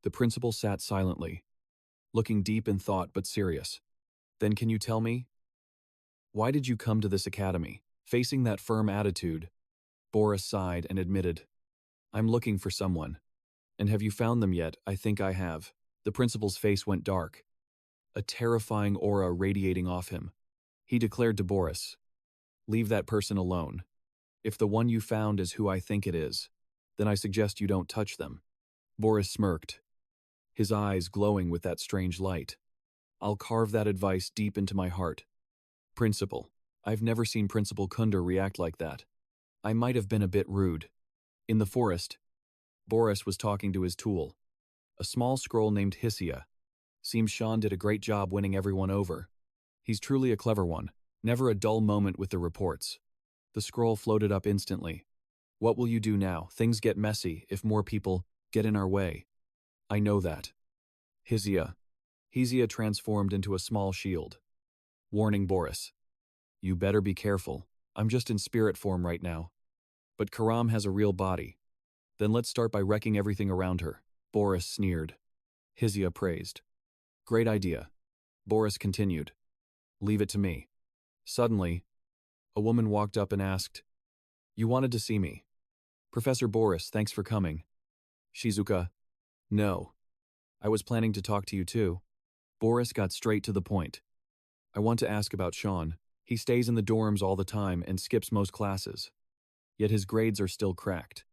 The principal sat silently, looking deep in thought but serious. Then can you tell me? Why did you come to this academy? Facing that firm attitude, Boris sighed and admitted, I'm looking for someone. And have you found them yet? I think I have. The principal's face went dark, a terrifying aura radiating off him. He declared to Boris, Leave that person alone. If the one you found is who I think it is, then I suggest you don't touch them. Boris smirked, his eyes glowing with that strange light. I'll carve that advice deep into my heart. Principal, I've never seen Principal Kunder react like that. I might have been a bit rude. In the forest, Boris was talking to his tool, a small scroll named Hisia. Seems Sean did a great job winning everyone over. He's truly a clever one, never a dull moment with the reports. The scroll floated up instantly. What will you do now? Things get messy if more people get in our way. I know that. Hisia transformed into a small shield. Warning Boris. You better be careful. I'm just in spirit form right now. But Karam has a real body. Then let's start by wrecking everything around her. Boris sneered. Hisia praised. Great idea. Boris continued. Leave it to me. Suddenly, a woman walked up and asked, You wanted to see me? Professor Boris, thanks for coming. Shizuka. No. I was planning to talk to you too. Boris got straight to the point. I want to ask about Sean. He stays in the dorms all the time and skips most classes. Yet his grades are still cracked.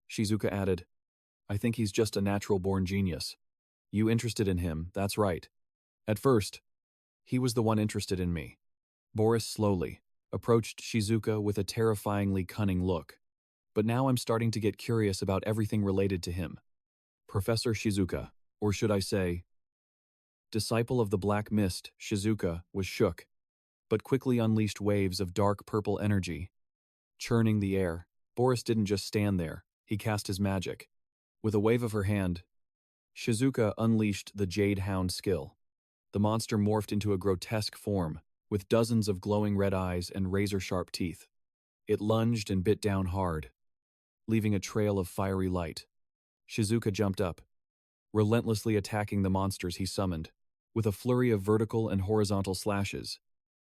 Shizuka added, I think he's just a natural-born genius. You interested in him, that's right. At first, he was the one interested in me. Boris slowly approached Shizuka with a terrifyingly cunning look. But now I'm starting to get curious about everything related to him. Professor Shizuka, or should I say, disciple of the Black Mist, Shizuka was shook, but quickly unleashed waves of dark purple energy, churning the air. Boris didn't just stand there, he cast his magic. With a wave of her hand, Shizuka unleashed the Jade Hound skill. The monster morphed into a grotesque form, with dozens of glowing red eyes and razor-sharp teeth. It lunged and bit down hard, leaving a trail of fiery light. Shizuka jumped up, relentlessly attacking the monsters he summoned, with a flurry of vertical and horizontal slashes.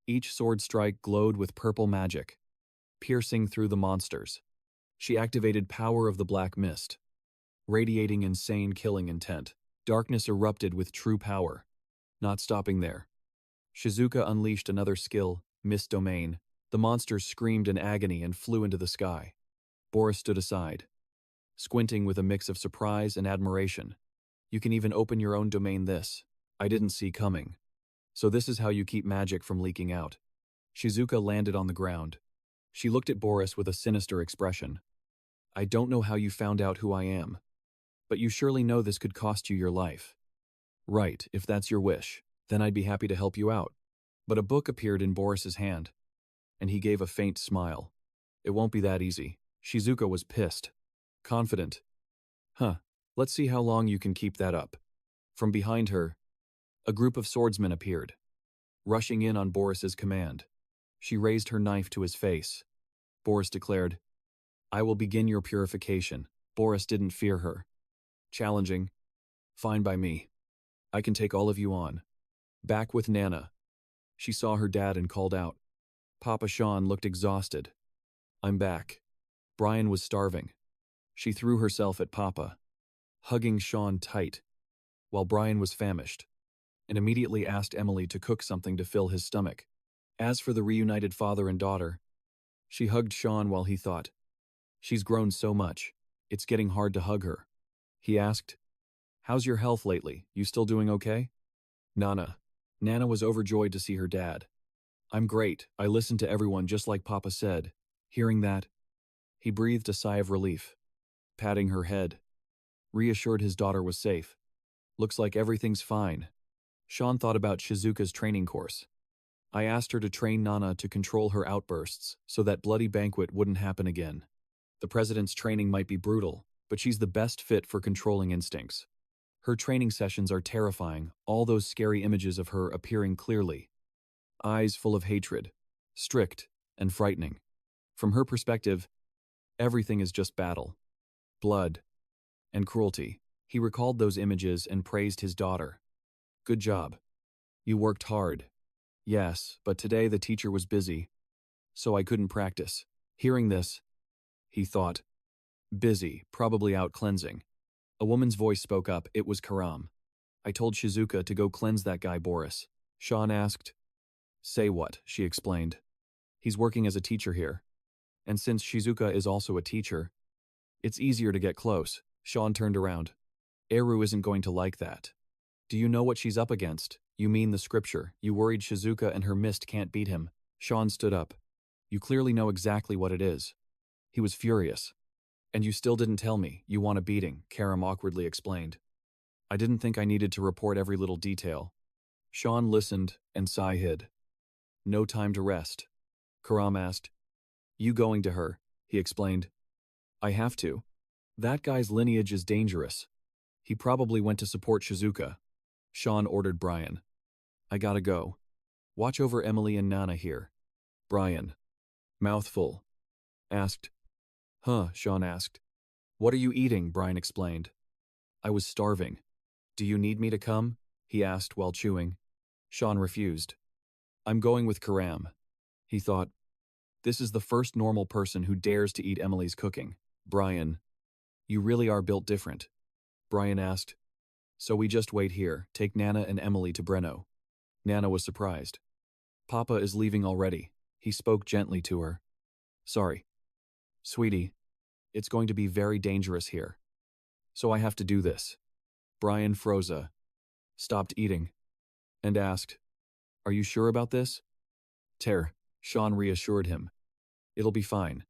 Each sword strike glowed with purple magic, piercing through the monsters. She activated Power of the Black Mist, radiating insane killing intent. Darkness erupted with true power. Not stopping there, Shizuka unleashed another skill, Mist Domain. The monsters screamed in agony and flew into the sky. Boris stood aside, squinting with a mix of surprise and admiration. You can even open your own domain this. I didn't see coming. So this is how you keep magic from leaking out. Shizuka landed on the ground. She looked at Boris with a sinister expression. I don't know how you found out who I am, but you surely know this could cost you your life. Right, if that's your wish, then I'd be happy to help you out. But a book appeared in Boris's hand, and he gave a faint smile. It won't be that easy. Shizuka was pissed. Confident. Let's see how long you can keep that up. From behind her, a group of swordsmen appeared, rushing in on Boris's command. She raised her knife to his face. Boris declared, I will begin your purification. Boris didn't fear her. Challenging. Fine by me. I can take all of you on. Back with Nana. She saw her dad and called out. Papa Sean looked exhausted. I'm back. Brian was starving. She threw herself at Papa, hugging Sean tight, while Brian was famished, and immediately asked Emily to cook something to fill his stomach. As for the reunited father and daughter, she hugged Sean while he thought, she's grown so much, it's getting hard to hug her. He asked, how's your health lately? You still doing okay? Nana was overjoyed to see her dad. I'm great. I listened to everyone just like Papa said. Hearing that, he breathed a sigh of relief, patting her head, reassured his daughter was safe. Looks like everything's fine. Sean thought about Shizuka's training course. I asked her to train Nana to control her outbursts so that bloody banquet wouldn't happen again. The president's training might be brutal, but she's the best fit for controlling instincts. Her training sessions are terrifying, all those scary images of her appearing clearly. Eyes full of hatred, strict and frightening. From her perspective, everything is just battle, blood, and cruelty. He recalled those images and praised his daughter. Good job. You worked hard. Yes, but today the teacher was busy, so I couldn't practice. Hearing this, he thought, busy, probably out cleansing. A woman's voice spoke up. It was Karam. I told Shizuka to go cleanse that guy Boris. Sean asked. Say what? She explained. He's working as a teacher here. And since Shizuka is also a teacher, it's easier to get close. Sean turned around. Eru isn't going to like that. Do you know what she's up against? You mean the scripture. You worried Shizuka and her mist can't beat him. Sean stood up. You clearly know exactly what it is. He was furious. And you still didn't tell me. You want a beating, Karam awkwardly explained. I didn't think I needed to report every little detail. Sean listened and sigh hid. No time to rest. Karam asked. You going to her? He explained. I have to. That guy's lineage is dangerous. He probably went to support Shizuka. Sean ordered Brian. I gotta go. Watch over Emily and Nana here. Brian, mouthful, asked. Huh, Sean asked. What are you eating? Brian explained. I was starving. Do you need me to come? He asked while chewing. Sean refused. I'm going with Karam. He thought, this is the first normal person who dares to eat Emily's cooking. Brian, you really are built different. Brian asked. So we just wait here, take Nana and Emily to Breno. Nana was surprised. Papa is leaving already. He spoke gently to her. Sorry. Sweetie, it's going to be very dangerous here. So I have to do this. Brian froze, stopped eating, and asked, Are you sure about this? Sean reassured him. It'll be fine.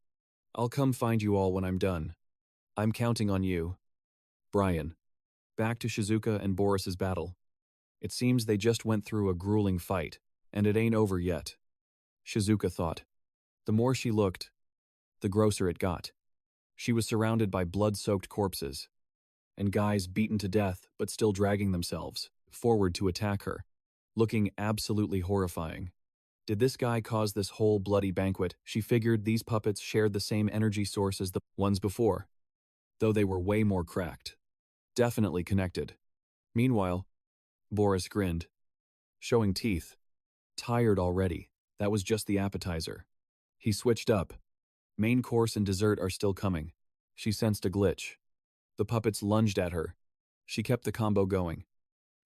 I'll come find you all when I'm done. I'm counting on you. Brian. Back to Shizuka and Boris's battle. It seems they just went through a grueling fight, and it ain't over yet. Shizuka thought. The more she looked, the grosser it got. She was surrounded by blood-soaked corpses, and guys beaten to death but still dragging themselves forward to attack her, looking absolutely horrifying. Did this guy cause this whole bloody banquet? She figured these puppets shared the same energy source as the ones before, though they were way more cracked. Definitely connected. Meanwhile, Boris grinned, showing teeth. Tired already. That was just the appetizer. He switched up. Main course and dessert are still coming. She sensed a glitch. The puppets lunged at her. She kept the combo going.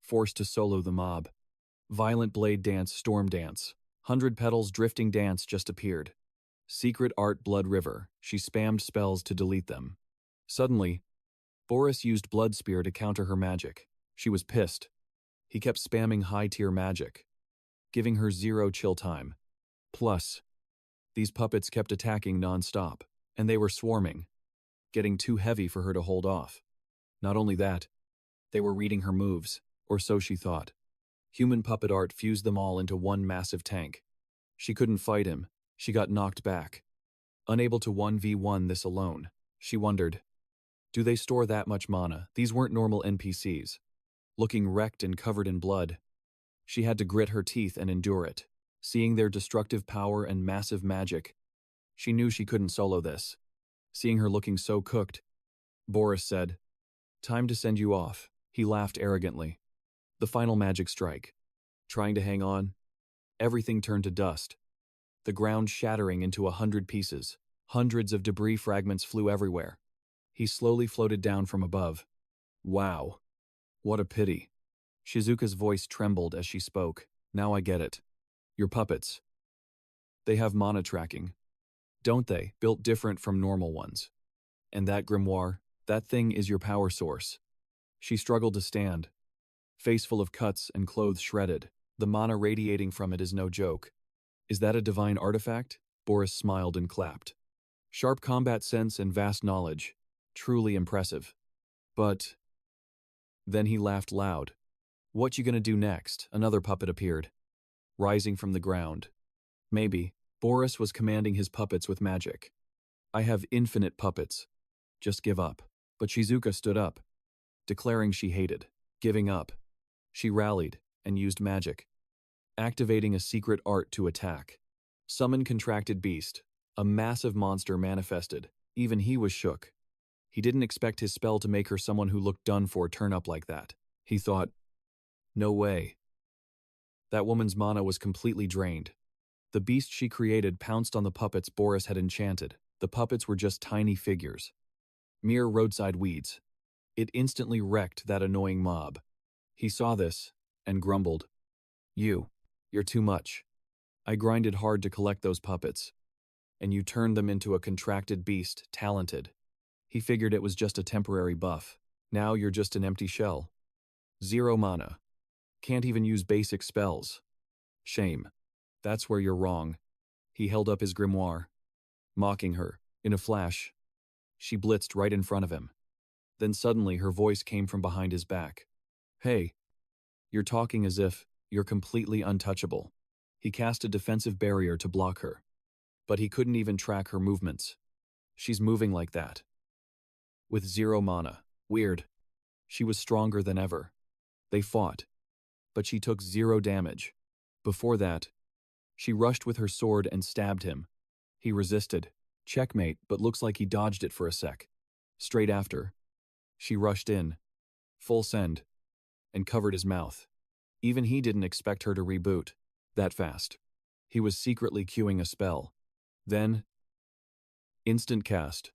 Forced to solo the mob. Violent blade dance, storm dance. 100 petals drifting dance just appeared. Secret art blood river. She spammed spells to delete them. Suddenly, Boris used blood spear to counter her magic. She was pissed. He kept spamming high-tier magic, giving her 0 chill time. Plus, these puppets kept attacking non-stop, and they were swarming, getting too heavy for her to hold off. Not only that, they were reading her moves, or so she thought. Human puppet art fused them all into one massive tank. She couldn't fight him. She got knocked back. Unable to 1v1 this alone, she wondered, do they store that much mana? These weren't normal NPCs. Looking wrecked and covered in blood, she had to grit her teeth and endure it. Seeing their destructive power and massive magic, she knew she couldn't solo this. Seeing her looking so cooked, Boris said, Time to send you off. He laughed arrogantly. The final magic strike. Trying to hang on, everything turned to dust. The ground shattering into 100 pieces. Hundreds of debris fragments flew everywhere. He slowly floated down from above. Wow. What a pity. Shizuka's voice trembled as she spoke. Now I get it. Your puppets. They have mana tracking. Don't they? Built different from normal ones. And that grimoire, that thing is your power source. She struggled to stand. Face full of cuts and clothes shredded. The mana radiating from it is no joke. Is that a divine artifact? Boris smiled and clapped. Sharp combat sense and vast knowledge. Truly impressive. But... Then he laughed loud. What you gonna do next? Another puppet appeared, rising from the ground. Maybe. Boris was commanding his puppets with magic. I have infinite puppets. Just give up. But Shizuka stood up, declaring she hated giving up. She rallied and used magic, activating a secret art to attack. Summon contracted beast. A massive monster manifested. Even he was shook. He didn't expect his spell to make her someone who looked done for turn up like that. He thought, no way. That woman's mana was completely drained. The beast she created pounced on the puppets Boris had enchanted. The puppets were just tiny figures, mere roadside weeds. It instantly wrecked that annoying mob. He saw this and grumbled, you're too much. I grinded hard to collect those puppets, and you turned them into a contracted beast, talented. He figured it was just a temporary buff. Now you're just an empty shell. 0 mana. Can't even use basic spells. Shame. That's where you're wrong. He held up his grimoire, mocking her. In a flash, she blitzed right in front of him. Then suddenly her voice came from behind his back. Hey, you're talking as if you're completely untouchable. He cast a defensive barrier to block her, but he couldn't even track her movements. She's moving like that, with 0 mana. Weird. She was stronger than ever. They fought, but she took 0 damage. Before that, she rushed with her sword and stabbed him. He resisted. Checkmate, but looks like he dodged it for a sec. Straight after, she rushed in, full send, and covered his mouth. Even he didn't expect her to reboot that fast. He was secretly queuing a spell. Then, instant cast.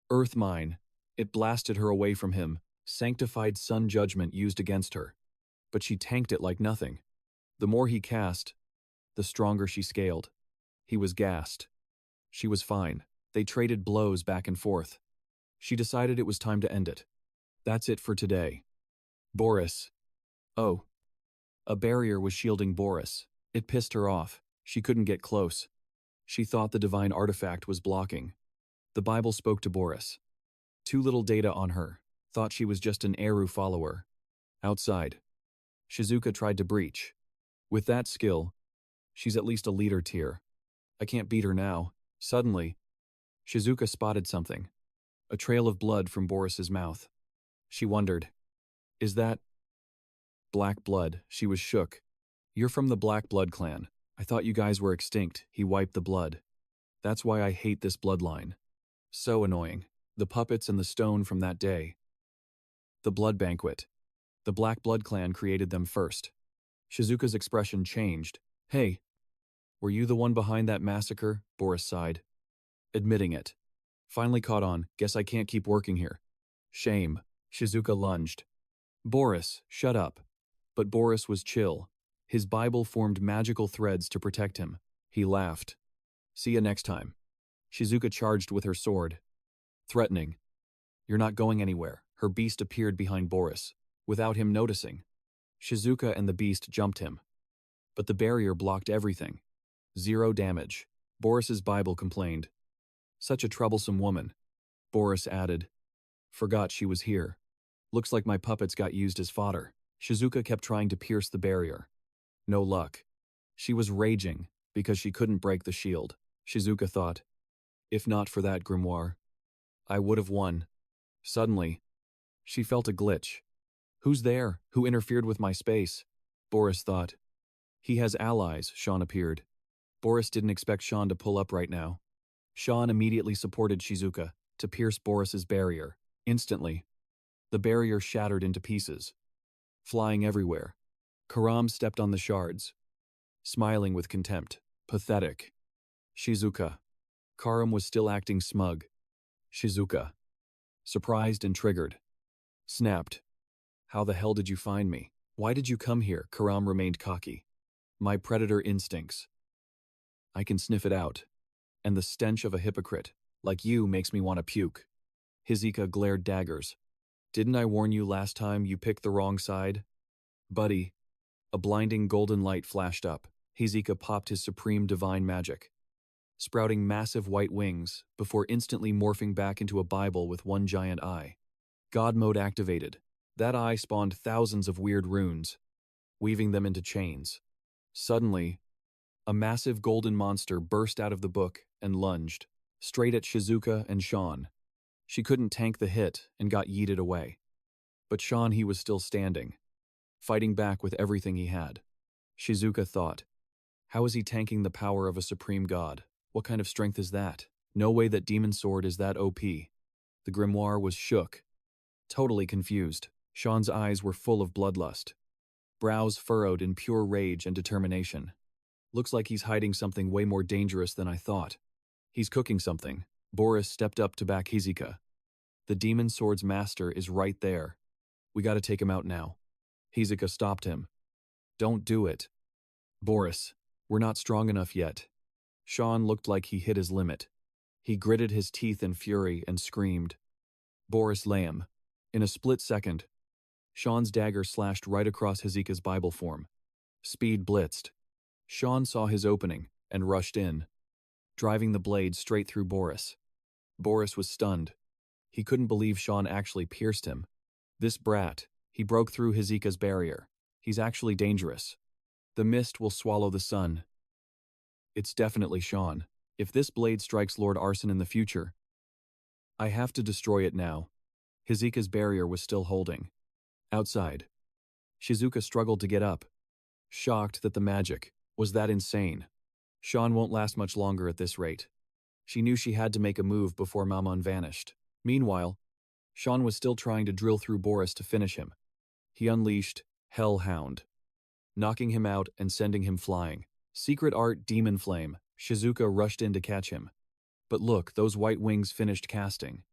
Earth Mine. It blasted her away from him. Sanctified Sun Judgment used against her. But she tanked it like nothing. The more he cast, the stronger she scaled. He was gassed. She was fine. They traded blows back and forth. She decided it was time to end it. That's it for today. Boris. Oh. A barrier was shielding Boris. It pissed her off. She couldn't get close. She thought the divine artifact was blocking. The Bible spoke to Boris. Too little data on her. Thought she was just an Eru follower. Outside, Shizuka tried to breach. With that skill, she's at least a leader tier. I can't beat her now. Suddenly, Shizuka spotted something. A trail of blood from Boris's mouth. She wondered, is that black blood? She was shook. You're from the Black Blood clan. I thought you guys were extinct. He wiped the blood. That's why I hate this bloodline. So annoying. The puppets and the stone from that day. The blood banquet. The Black Blood clan created them first. Shizuka's expression changed. Hey, were you the one behind that massacre? Boris sighed, admitting it. Finally caught on. Guess I can't keep working here. Shame. Shizuka lunged. Boris, shut up. But Boris was chill. His Bible formed magical threads to protect him. He laughed. See ya next time. Shizuka charged with her sword, threatening. You're not going anywhere. Her beast appeared behind Boris, without him noticing. Shizuka and the beast jumped him. But the barrier blocked everything. 0 damage. Boris's Bible complained. Such a troublesome woman. Boris added. Forgot she was here. Looks like my puppets got used as fodder. Shizuka kept trying to pierce the barrier. No luck. She was raging because she couldn't break the shield. Shizuka thought, if not for that grimoire, I would have won. Suddenly, she felt a glitch. Who's there? Who interfered with my space? Boris thought. He has allies. Sean appeared. Boris didn't expect Sean to pull up right now. Sean immediately supported Shizuka to pierce Boris's barrier. Instantly, the barrier shattered into pieces, flying everywhere. Karam stepped on the shards, smiling with contempt. Pathetic. Shizuka. Karam was still acting smug. Shizuka, surprised and triggered, snapped. How the hell did you find me? Why did you come here? Karam remained cocky. My predator instincts. I can sniff it out. And the stench of a hypocrite, like you, makes me want to puke. Shizuka glared daggers. Didn't I warn you last time you picked the wrong side? Buddy. A blinding golden light flashed up. Shizuka popped his supreme divine magic, sprouting massive white wings before instantly morphing back into a Bible with one giant eye. God mode activated. That eye spawned thousands of weird runes, weaving them into chains. Suddenly, a massive golden monster burst out of the book and lunged, straight at Shizuka and Sean. She couldn't tank the hit and got yeeted away. But Sean, he was still standing, fighting back with everything he had. Shizuka thought, how is he tanking the power of a supreme god? What kind of strength is that? No way that demon sword is that OP. The grimoire was shook, totally confused. Sean's eyes were full of bloodlust, brows furrowed in pure rage and determination. Looks like he's hiding something way more dangerous than I thought. He's cooking something. Boris stepped up to back Shizuka. The demon sword's master is right there. We gotta take him out now. Shizuka stopped him. Don't do it. Boris, we're not strong enough yet. Sean looked like he hit his limit. He gritted his teeth in fury and screamed. Boris lame. In a split second, Sean's dagger slashed right across Shizuka's Bible form. Speed blitzed. Sean saw his opening and rushed in, driving the blade straight through Boris. Boris was stunned. He couldn't believe Sean actually pierced him. This brat, he broke through Shizuka's barrier. He's actually dangerous. The mist will swallow the sun. It's definitely Sean. If this blade strikes Lord Arson in the future, I have to destroy it now. Shizuka's barrier was still holding. Outside, Shizuka struggled to get up, shocked that the magic was that insane. Sean won't last much longer at this rate. She knew she had to make a move before Mammon vanished. Meanwhile, Sean was still trying to drill through Boris to finish him. He unleashed Hellhound, knocking him out and sending him flying. Secret art demon flame. Shizuka rushed in to catch him. But look, those white wings finished casting.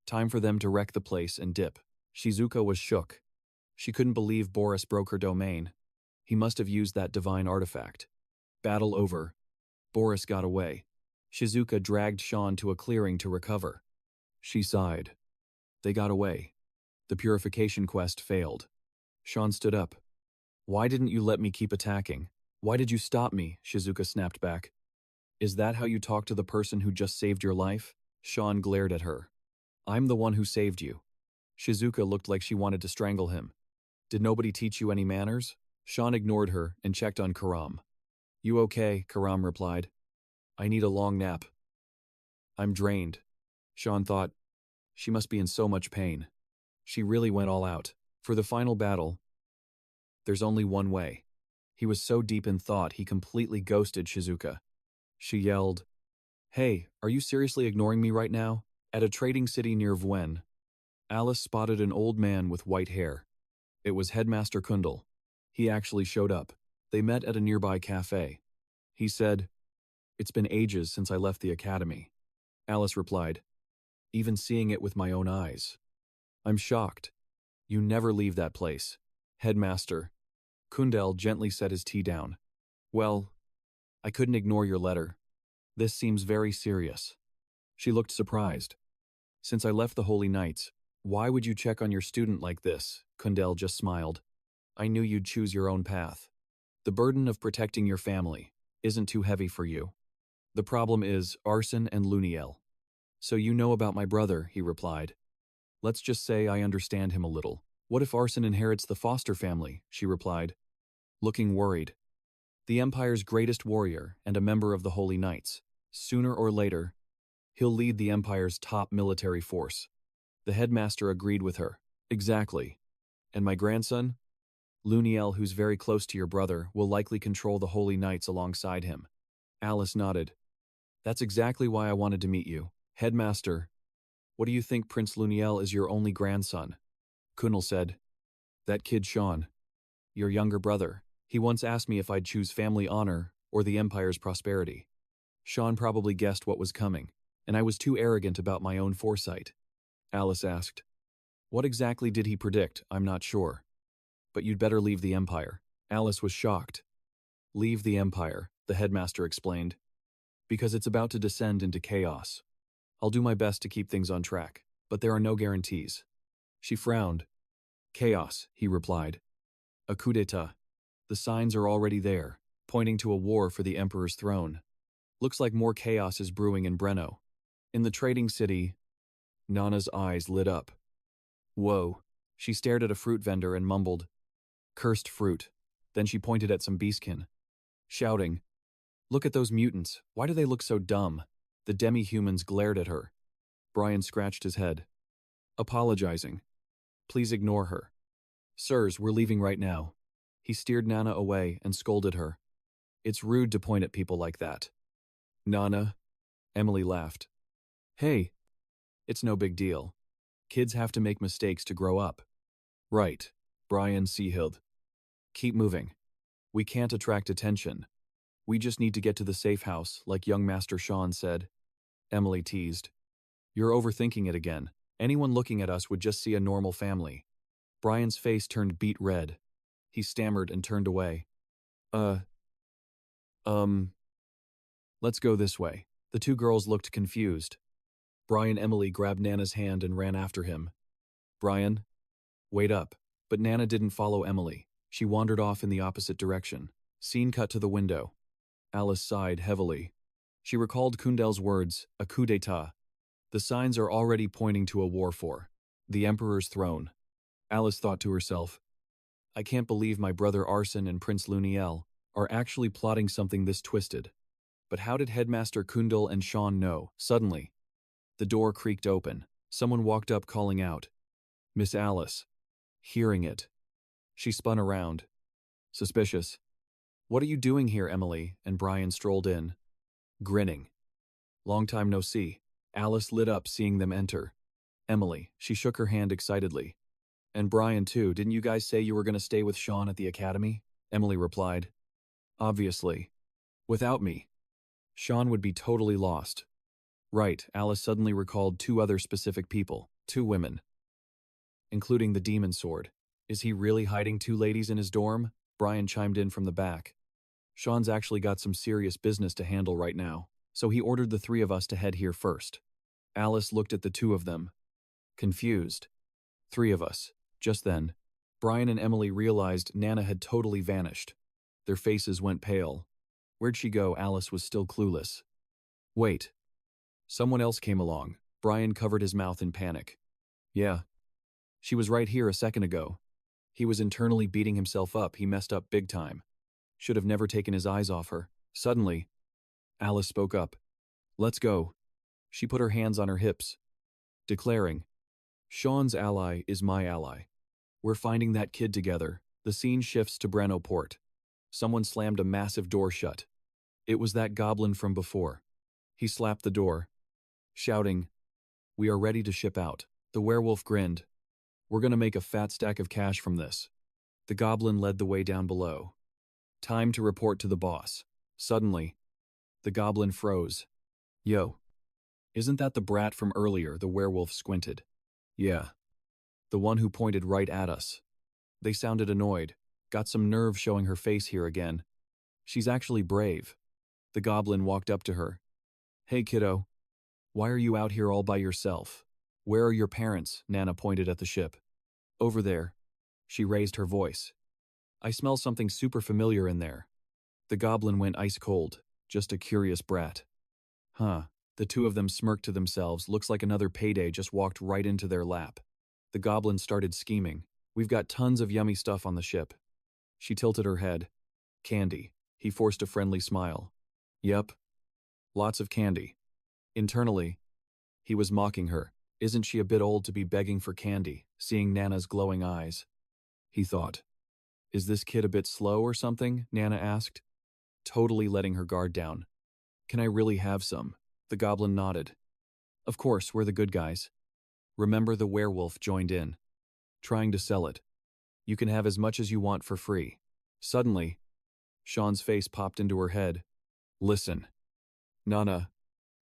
Time for them to wreck the place and dip. Shizuka was shook. She couldn't believe Boris broke her domain. He must have used that divine artifact. Battle over. Boris got away. Shizuka dragged Sean to a clearing to recover. She sighed. They got away. The purification quest failed. Sean stood up. Why didn't you let me keep attacking? Why did you stop me? Shizuka snapped back. Is that how you talk to the person who just saved your life? Sean glared at her. I'm the one who saved you. Shizuka looked like she wanted to strangle him. Did nobody teach you any manners? Sean ignored her and checked on Karam. You okay? Karam replied. I need a long nap. I'm drained. Sean thought, she must be in so much pain. She really went all out. For the final battle, there's only one way. He was so deep in thought he completely ghosted Shizuka. She yelled, Hey, are you seriously ignoring me right now? At a trading city near Vuen, Alice spotted an old man with white hair. It was Headmaster Kundal. He actually showed up. They met at a nearby cafe. He said, It's been ages since I left the academy. Alice replied, Even seeing it with my own eyes. I'm shocked. You never leave that place. Headmaster. Kundal gently set his tea down. Well, I couldn't ignore your letter. This seems very serious. She looked surprised. Since I left the Holy Knights, why would you check on your student like this? Kundal just smiled. I knew you'd choose your own path. The burden of protecting your family isn't too heavy for you. The problem is Arson and Luniel. So you know about my brother, he replied. Let's just say I understand him a little. What if Arson inherits the Foster family? She replied, looking worried. The Empire's greatest warrior and a member of the Holy Knights. Sooner or later, he'll lead the Empire's top military force. The headmaster agreed with her. Exactly. And my grandson? Luniel, who's very close to your brother, will likely control the Holy Knights alongside him. Alice nodded. That's exactly why I wanted to meet you. Headmaster, what do you think Prince Luniel is your only grandson? Kunal said. That kid Sean. Your younger brother. He once asked me if I'd choose family honor or the Empire's prosperity. Sean probably guessed what was coming, and I was too arrogant about my own foresight. Alice asked. What exactly did he predict? I'm not sure. But you'd better leave the Empire. Alice was shocked. Leave the Empire, the headmaster explained. Because it's about to descend into chaos. I'll do my best to keep things on track, but there are no guarantees. She frowned. Chaos, he replied. A coup d'etat. The signs are already there. pointing to a war for the Emperor's throne. Looks like more chaos is brewing in Breno. In the trading city, Nana's eyes lit up. Whoa. She stared at a fruit vendor and mumbled, "Cursed fruit." Then she pointed at some beastkin, shouting, "Look at those mutants. Why do they look so dumb?" The demi-humans glared at her. Brian scratched his head, apologizing. "Please ignore her." "Sirs, we're leaving right now." He steered Nana away and scolded her. "It's rude to point at people like that." "Nana," Emily laughed. "Hey, it's no big deal. Kids have to make mistakes to grow up." "Right," Brian Seahild. "Keep moving. We can't attract attention. We just need to get to the safe house, like young Master Sean said." Emily teased. "You're overthinking it again. Anyone looking at us would just see a normal family." Brian's face turned beet red. He stammered and turned away. Let's go this way." The two girls looked confused. Brian and Emily grabbed Nana's hand and ran after him. "Brian, wait up." But Nana didn't follow Emily. She wandered off in the opposite direction. Scene cut to the window. Alice sighed heavily. She recalled Kundel's words, a coup d'etat. The signs are already pointing to a war for the Emperor's throne. Alice thought to herself, "I can't believe my brother Arson and Prince Luniel are actually plotting something this twisted." But how did Headmaster Kundal and Sean know? Suddenly, the door creaked open. Someone walked up calling out, "Miss Alice." Hearing it, she spun around. Suspicious. "What are you doing here, Emily?" And Brian strolled in, grinning. "Long time no see." Alice lit up seeing them enter. "Emily," she shook her hand excitedly. "And Brian too, didn't you guys say you were going to stay with Sean at the academy?" Emily replied, "Obviously. Without me, Sean would be totally lost." Right, Alice suddenly recalled two other specific people, two women, including the demon sword. "Is he really hiding two ladies in his dorm?" Brian chimed in from the back. "Sean's actually got some serious business to handle right now, so he ordered the three of us to head here first." Alice looked at the two of them, confused. Three of us. Just then, Brian and Emily realized Nana had totally vanished. Their faces went pale. Where'd she go? Alice was still clueless. "Wait." Someone else came along. Brian covered his mouth in panic. "Yeah. She was right here a second ago." He was internally beating himself up. He messed up big time. Should have never taken his eyes off her. Suddenly, Alice spoke up. "Let's go." She put her hands on her hips, declaring, "Sean's ally is my ally. We're finding that kid together." The scene shifts to Breno Port. Someone slammed a massive door shut. It was that goblin from before. He slapped the door, shouting, "We are ready to ship out." The werewolf grinned. "We're gonna make a fat stack of cash from this." The goblin led the way down below. "Time to report to the boss." Suddenly, the goblin froze. "Yo, isn't that the brat from earlier?" The werewolf squinted. "Yeah. The one who pointed right at us." They sounded annoyed. "Got some nerve showing her face here again. She's actually brave." The goblin walked up to her. "Hey kiddo, why are you out here all by yourself? Where are your parents?" Nana pointed at the ship. "Over there." She raised her voice. "I smell something super familiar in there." The goblin went ice cold. "Just a curious brat." "Huh." The two of them smirked to themselves. Looks like another payday just walked right into their lap. The goblin started scheming. "We've got tons of yummy stuff on the ship." She tilted her head. "Candy." He forced a friendly smile. "Yep. Lots of candy." Internally, he was mocking her. Isn't she a bit old to be begging for candy? Seeing Nana's glowing eyes, he thought, "Is this kid a bit slow or something?" Nana asked, totally letting her guard down. "Can I really have some?" The goblin nodded. "Of course, we're the good guys." Remember, the werewolf joined in, trying to sell it. "You can have as much as you want for free." Suddenly, Sean's face popped into her head. "Listen, Nana,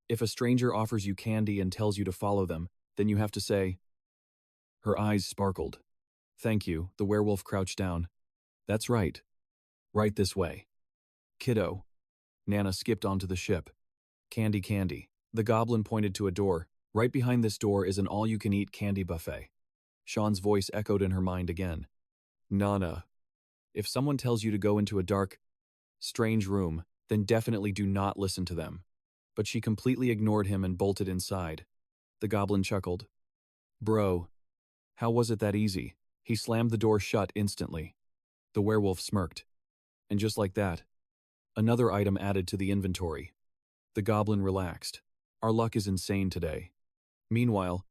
if a stranger offers you candy and tells you to follow them, then you have to say..." Her eyes sparkled. "Thank you." The werewolf crouched down. "That's right. Right this way." "Kiddo." Nana skipped onto the ship. "Candy, candy." The goblin pointed to a door. "Right behind this door is an all-you-can-eat candy buffet." Sean's voice echoed in her mind again. "Nana, if someone tells you to go into a dark..." Strange room, then definitely do not listen to them. But she completely ignored him and bolted inside. The goblin chuckled. Bro, how was it that easy? He slammed the door shut instantly. The werewolf smirked. And just like that, another item added to the inventory. The goblin relaxed. Our luck is insane today. Meanwhile,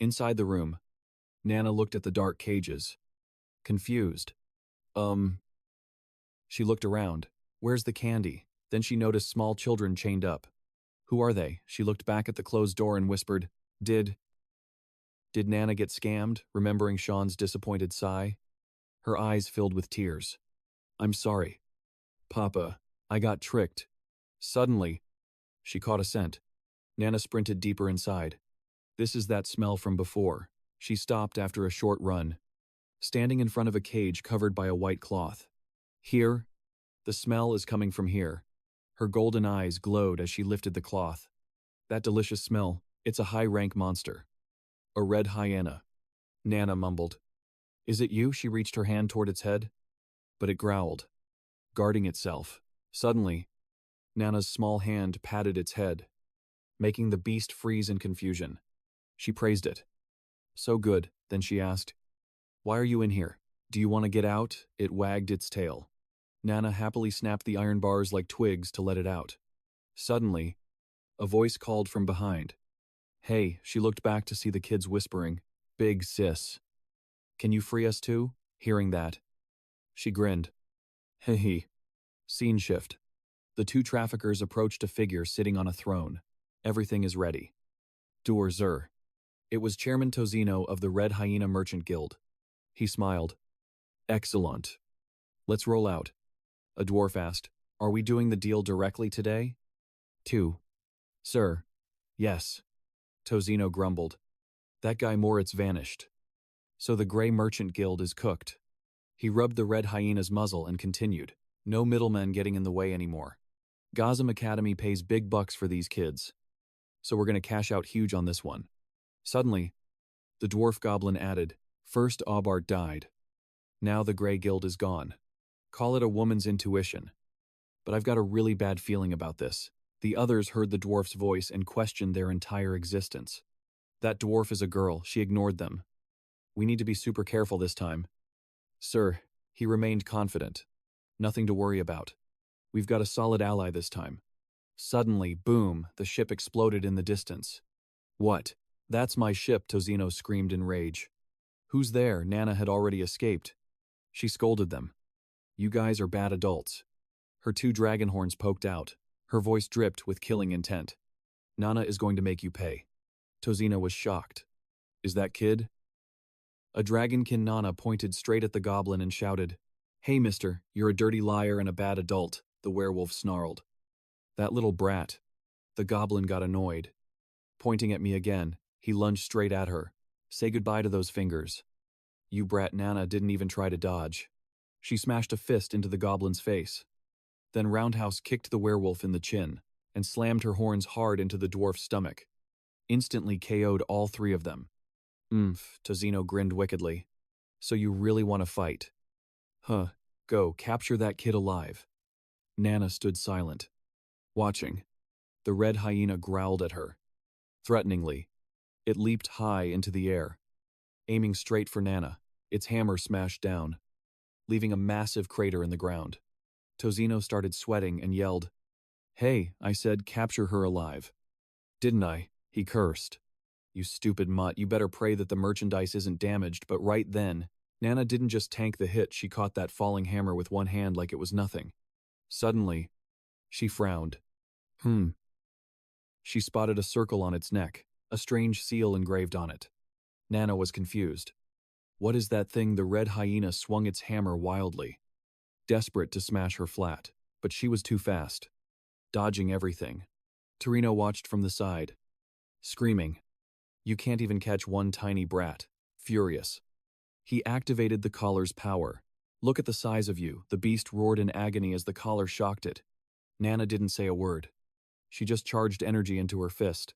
inside the room, Nana looked at the dark cages. Confused. She looked around. Where's the candy? Then she noticed small children chained up. Who are they? She looked back at the closed door and whispered, Did Nana get scammed? Remembering Sean's disappointed sigh. Her eyes filled with tears. I'm sorry. Papa, I got tricked. Suddenly, she caught a scent. Nana sprinted deeper inside. This is that smell from before. She stopped after a short run, standing in front of a cage covered by a white cloth. Here, the smell is coming from here. Her golden eyes glowed as she lifted the cloth. That delicious smell, it's a high-rank monster. A red hyena. Nana mumbled. Is it you? She reached her hand toward its head. But it growled, guarding itself. Suddenly, Nana's small hand patted its head, making the beast freeze in confusion. She praised it. So good, then she asked, Why are you in here? Do you want to get out? It wagged its tail. Nana happily snapped the iron bars like twigs to let it out. Suddenly, a voice called from behind. Hey, she looked back to see the kids whispering, Big sis. Can you free us too? Hearing that, she grinned. Hey. Scene shift. The two traffickers approached a figure sitting on a throne. Everything is ready. Dur Zur. It was Chairman Tozino of the Red Hyena Merchant Guild. He smiled. Excellent. Let's roll out. A dwarf asked, Are we doing the deal directly today? 2. Sir. Yes. Tozino grumbled. That guy Moritz vanished. So the Grey Merchant Guild is cooked. He rubbed the red hyena's muzzle and continued. No middlemen getting in the way anymore. Gazam Academy pays big bucks for these kids. So we're going to cash out huge on this one. Suddenly, the dwarf goblin added, First Aubart died. Now the Grey Guild is gone. Call it a woman's intuition. But I've got a really bad feeling about this. The others heard the dwarf's voice and questioned their entire existence. That dwarf is a girl, she ignored them. We need to be super careful this time. Sir, he remained confident. Nothing to worry about. We've got a solid ally this time. Suddenly, boom, the ship exploded in the distance. What? That's my ship, Tozino screamed in rage. Who's there? Nana had already escaped. She scolded them. You guys are bad adults. Her 2 dragon horns poked out. Her voice dripped with killing intent. Nana is going to make you pay. Tozino was shocked. Is that kid? A dragonkin Nana pointed straight at the goblin and shouted, Hey mister, you're a dirty liar and a bad adult, the werewolf snarled. That little brat. The goblin got annoyed. Pointing at me again, he lunged straight at her. Say goodbye to those fingers. You brat. Nana didn't even try to dodge. She smashed a fist into the goblin's face. Then roundhouse kicked the werewolf in the chin and slammed her horns hard into the dwarf's stomach. Instantly KO'd all 3 of them. Tozino grinned wickedly. So you really want to fight? Huh, go, capture that kid alive. Nana stood silent, watching. The red hyena growled at her. Threateningly, it leaped high into the air. Aiming straight for Nana, its hammer smashed down, leaving a massive crater in the ground. Tozino started sweating and yelled, Hey, I said capture her alive. Didn't I? He cursed. You stupid mutt, you better pray that the merchandise isn't damaged, but right then, Nana didn't just tank the hit, she caught that falling hammer with one hand like it was nothing. Suddenly, she frowned. She spotted a circle on its neck, a strange seal engraved on it. Nana was confused. What is that thing? The red hyena swung its hammer wildly, desperate to smash her flat, but she was too fast, dodging everything. Torino watched from the side, screaming. You can't even catch one tiny brat. Furious, he activated the collar's power. Look at the size of you, the beast roared in agony as the collar shocked it. Nana didn't say a word. She just charged energy into her fist.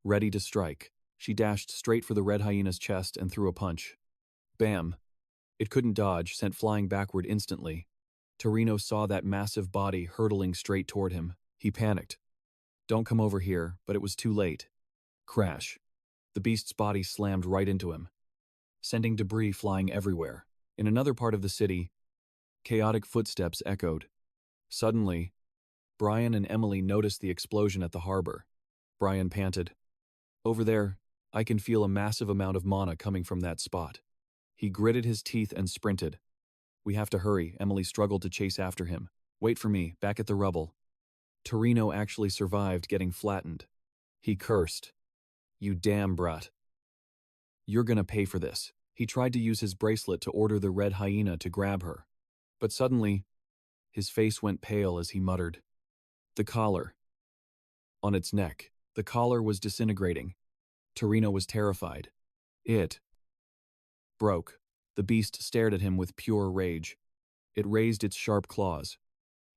Ready to strike, she dashed straight for the red hyena's chest and threw a punch. Bam! It couldn't dodge, sent flying backward instantly. Torino saw that massive body hurtling straight toward him. He panicked. "Don't come over here," but it was too late. Crash. The beast's body slammed right into him, sending debris flying everywhere. In another part of the city, chaotic footsteps echoed. Suddenly, Brian and Emily noticed the explosion at the harbor. Brian panted. "Over there, I can feel a massive amount of mana coming from that spot." He gritted his teeth and sprinted. "We have to hurry." Emily struggled to chase after him. "Wait for me, back at the rubble." Torino actually survived getting flattened. He cursed. "You damn brat. You're gonna pay for this." He tried to use his bracelet to order the red hyena to grab her. But suddenly, his face went pale as he muttered. The collar. On its neck, the collar was disintegrating. Torino was terrified. It broke. The beast stared at him with pure rage. It raised its sharp claws,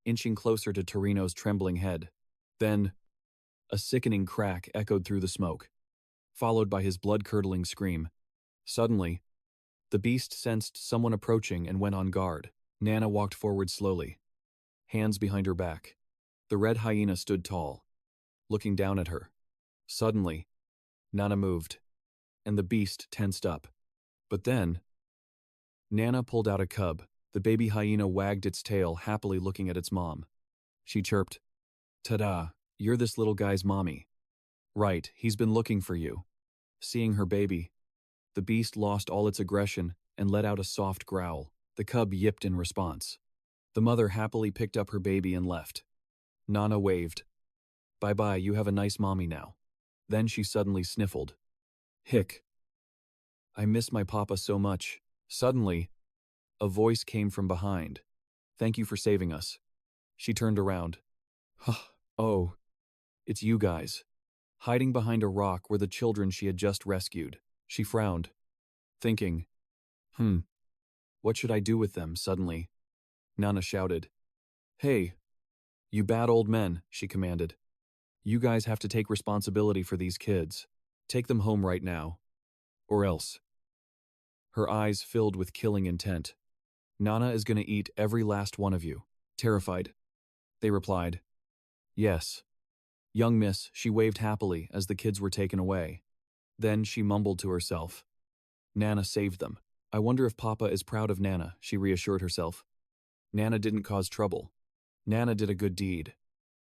inching closer to Torino's trembling head. Then, a sickening crack echoed through the smoke, followed by his blood-curdling scream. Suddenly, the beast sensed someone approaching and went on guard. Nana walked forward slowly, hands behind her back. The red hyena stood tall, looking down at her. Suddenly, Nana moved, and the beast tensed up. But then, Nana pulled out a cub. The baby hyena wagged its tail, happily looking at its mom. She chirped, "Ta-da, you're this little guy's mommy." "Right, he's been looking for you." Seeing her baby, the beast lost all its aggression and let out a soft growl. The cub yipped in response. The mother happily picked up her baby and left. Nana waved. "Bye-bye, you have a nice mommy now." Then she suddenly sniffled. "Hick. I miss my papa so much." Suddenly, a voice came from behind. "Thank you for saving us." She turned around. "Oh, it's you guys." Hiding behind a rock were the children she had just rescued. She frowned, thinking, what should I do with them?" Suddenly, Nana shouted, "Hey, you bad old men," she commanded. "You guys have to take responsibility for these kids. Take them home right now. Or else." Her eyes filled with killing intent. "Nana is going to eat every last one of you." Terrified, they replied, "Yes." "Young miss," she waved happily as the kids were taken away. Then she mumbled to herself, "Nana saved them. I wonder if Papa is proud of Nana," she reassured herself. Nana didn't cause trouble. Nana did a good deed.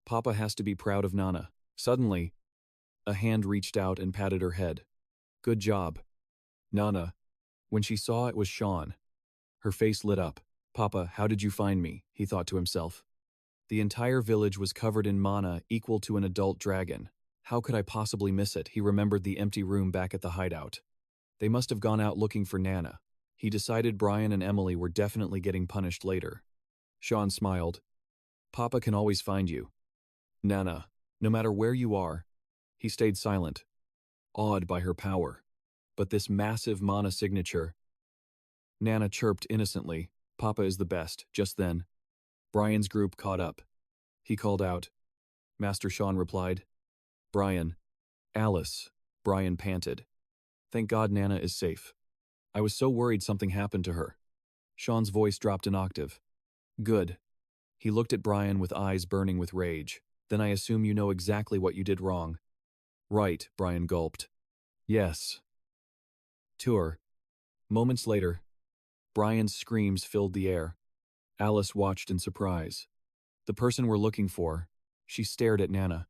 Papa has to be proud of Nana. Suddenly, a hand reached out and patted her head. "Good job, Nana." When she saw it was Sean, her face lit up. "Papa, how did you find me?" he thought to himself. The entire village was covered in mana equal to an adult dragon. How could I possibly miss it? He remembered the empty room back at the hideout. They must have gone out looking for Nana. He decided Brian and Emily were definitely getting punished later. Sean smiled. "Papa can always find you, Nana, no matter where you are." He stayed silent, awed by her power. But this massive mana signature. Nana chirped innocently, "Papa is the best." Just then, Brian's group caught up. He called out. Master Sean replied, "Brian." "Alice," Brian panted. "Thank God Nana is safe. I was so worried something happened to her." Sean's voice dropped an octave. "Good." He looked at Brian with eyes burning with rage. "Then I assume you know exactly what you did wrong." "Right," Brian gulped. "Yes." Tour. Moments later, Brian's screams filled the air. Alice watched in surprise. "The person we're looking for." She stared at Nana.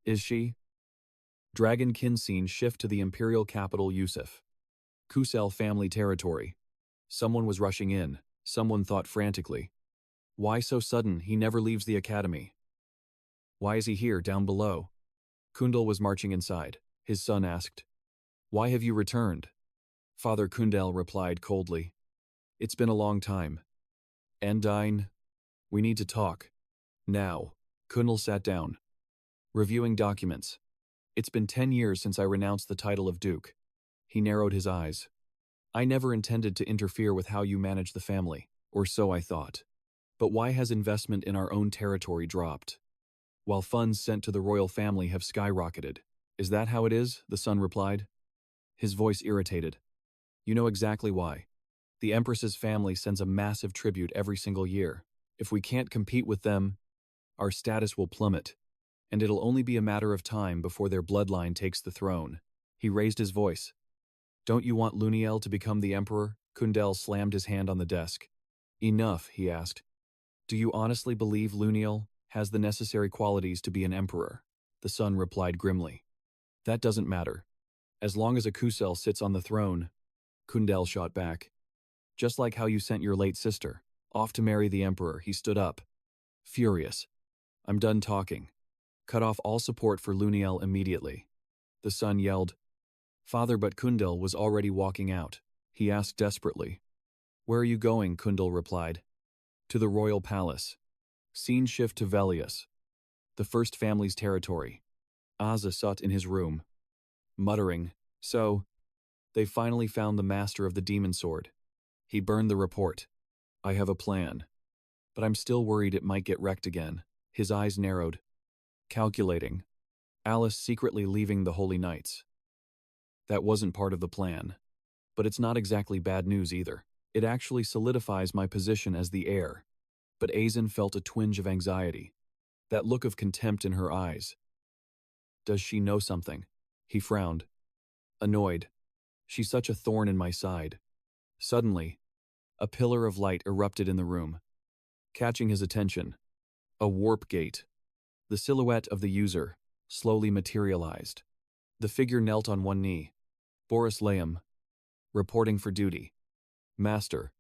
"Is she?" Dragonkin scene shift to the imperial capital Yusuf. Kusel family territory. Someone was rushing in. Someone thought frantically. "Why so sudden? He never leaves the academy." "Why is he here, down below?" Kundal was marching inside. His son asked, "Why have you returned?" Father Kundal replied coldly, "It's been a long time. Endine, we need to talk. Now." Kundal sat down, reviewing documents. "It's been 10 years since I renounced the title of Duke." He narrowed his eyes. "I never intended to interfere with how you manage the family, or so I thought. But why has investment in our own territory dropped, while funds sent to the royal family have skyrocketed? Is that how it is?" the son replied, his voice irritated. "You know exactly why. The Empress's family sends a massive tribute every single year. If we can't compete with them, our status will plummet, and it'll only be a matter of time before their bloodline takes the throne. He raised his voice. Don't you want Luniel to become the emperor? Kundel slammed his hand on the desk. Enough, he asked. Do you honestly believe Luniel has the necessary qualities to be an emperor? The son replied grimly. That doesn't matter. As long as a Kusel sits on the throne, Kundel shot back. Just like how you sent your late sister off to marry the emperor, he stood up. Furious. I'm done talking. Cut off all support for Luniel immediately. The son yelled. Father, but Kundel was already walking out. He asked desperately. Where are you going? Kundel replied. To the royal palace. Scene shift to Velius, the first family's territory. Aza sat in his room, muttering, So, they finally found the master of the demon sword. He burned the report. I have a plan. But I'm still worried it might get wrecked again. His eyes narrowed. Calculating. Alice secretly leaving the Holy Knights. That wasn't part of the plan. But it's not exactly bad news either. It actually solidifies my position as the heir. But Asen felt a twinge of anxiety. That look of contempt in her eyes. Does she know something? He frowned. Annoyed. She's such a thorn in my side. Suddenly, a pillar of light erupted in the room, catching his attention. A warp gate. The silhouette of the user slowly materialized. The figure knelt on one knee. Boris Layam, reporting for duty. Master,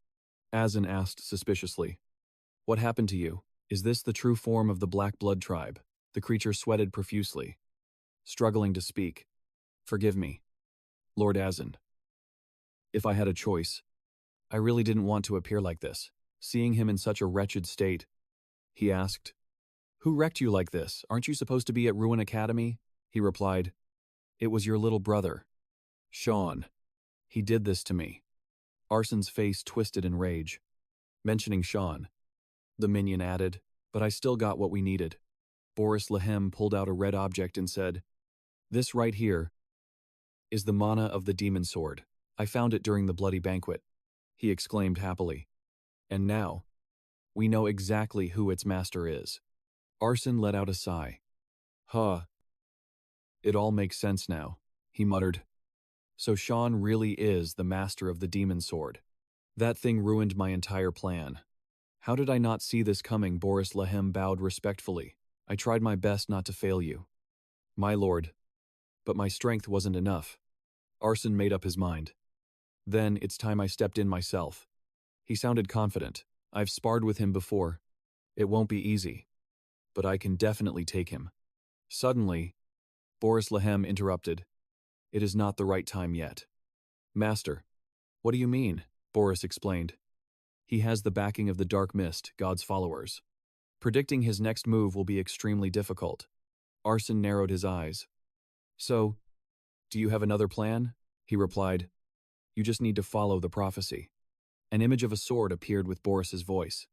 Asen asked suspiciously. What happened to you? Is this the true form of the Black Blood tribe? The creature sweated profusely, struggling to speak. Forgive me, Lord Asen. If I had a choice, I really didn't want to appear like this. Seeing him in such a wretched state, he asked, Who wrecked you like this? Aren't you supposed to be at Ruin Academy? He replied, It was your little brother, Sean. He did this to me. Arson's face twisted in rage. Mentioning Sean, the minion added, But I still got what we needed. Boris Lahem pulled out a red object and said, This right here is the mana of the demon sword. I found it during the bloody banquet. He exclaimed happily. And now, we know exactly who its master is. Arson let out a sigh. Huh. It all makes sense now, he muttered. So Sean really is the master of the demon sword. That thing ruined my entire plan. How did I not see this coming? Boris Lahem bowed respectfully. I tried my best not to fail you, my lord. But my strength wasn't enough. Arson made up his mind. Then it's time I stepped in myself. He sounded confident. I've sparred with him before. It won't be easy. But I can definitely take him. Suddenly, Boris Lahem interrupted. It is not the right time yet. Master, what do you mean? Boris explained. He has the backing of the Dark Mist, God's followers. Predicting his next move will be extremely difficult. Arson narrowed his eyes. So, do you have another plan? He replied. You just need to follow the prophecy. An image of a sword appeared with Boris's voice.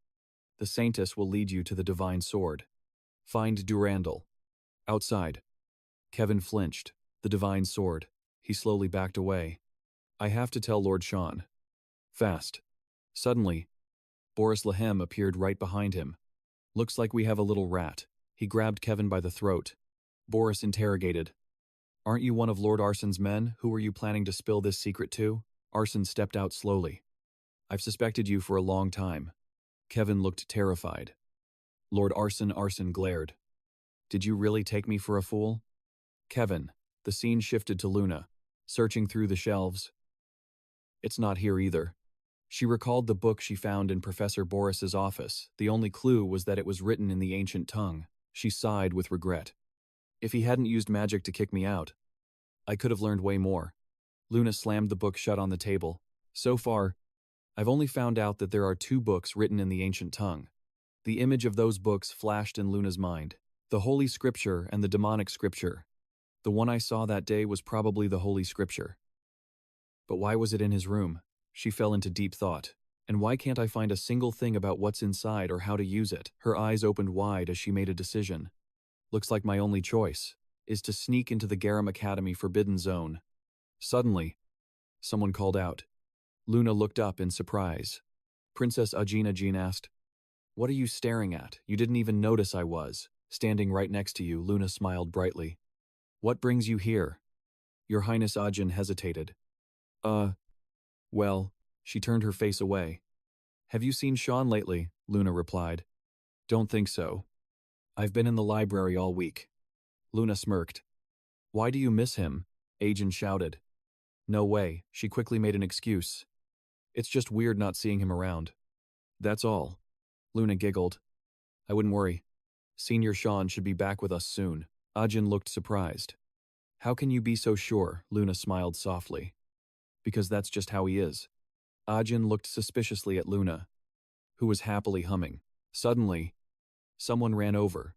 The Saintess will lead you to the divine sword. Find Durandal. Outside. Kevin flinched. The divine sword. He slowly backed away. I have to tell Lord Sean. Fast. Suddenly, Boris Lahem appeared right behind him. Looks like we have a little rat. He grabbed Kevin by the throat. Boris interrogated. Aren't you one of Lord Arson's men? Who were you planning to spill this secret to? Arson stepped out slowly. I've suspected you for a long time. Kevin looked terrified. Lord Arson glared. Did you really take me for a fool? Kevin. The scene shifted to Luna, searching through the shelves. It's not here either. She recalled the book she found in Professor Boris's office. The only clue was that it was written in the ancient tongue. She sighed with regret. If he hadn't used magic to kick me out, I could have learned way more. Luna slammed the book shut on the table. So far, I've only found out that there are 2 books written in the ancient tongue. The image of those books flashed in Luna's mind. The Holy Scripture and the Demonic Scripture. The one I saw that day was probably the Holy Scripture. But why was it in his room? She fell into deep thought. And why can't I find a single thing about what's inside or how to use it? Her eyes opened wide as she made a decision. Looks like my only choice is to sneak into the Garam Academy Forbidden Zone. Suddenly, someone called out. Luna looked up in surprise. Princess Ajina Jean asked, What are you staring at? You didn't even notice I was. Standing right next to you, Luna smiled brightly. What brings you here? Your Highness. Ajin hesitated. Well, she turned her face away. Have you seen Sean lately? Luna replied. Don't think so. I've been in the library all week. Luna smirked. Why do you miss him? Ajin shouted. No way, she quickly made an excuse. It's just weird not seeing him around. That's all. Luna giggled. I wouldn't worry. Senior Sean should be back with us soon. Ajin looked surprised. How can you be so sure? Luna smiled softly. Because that's just how he is. Ajin looked suspiciously at Luna, who was happily humming. Suddenly, someone ran over.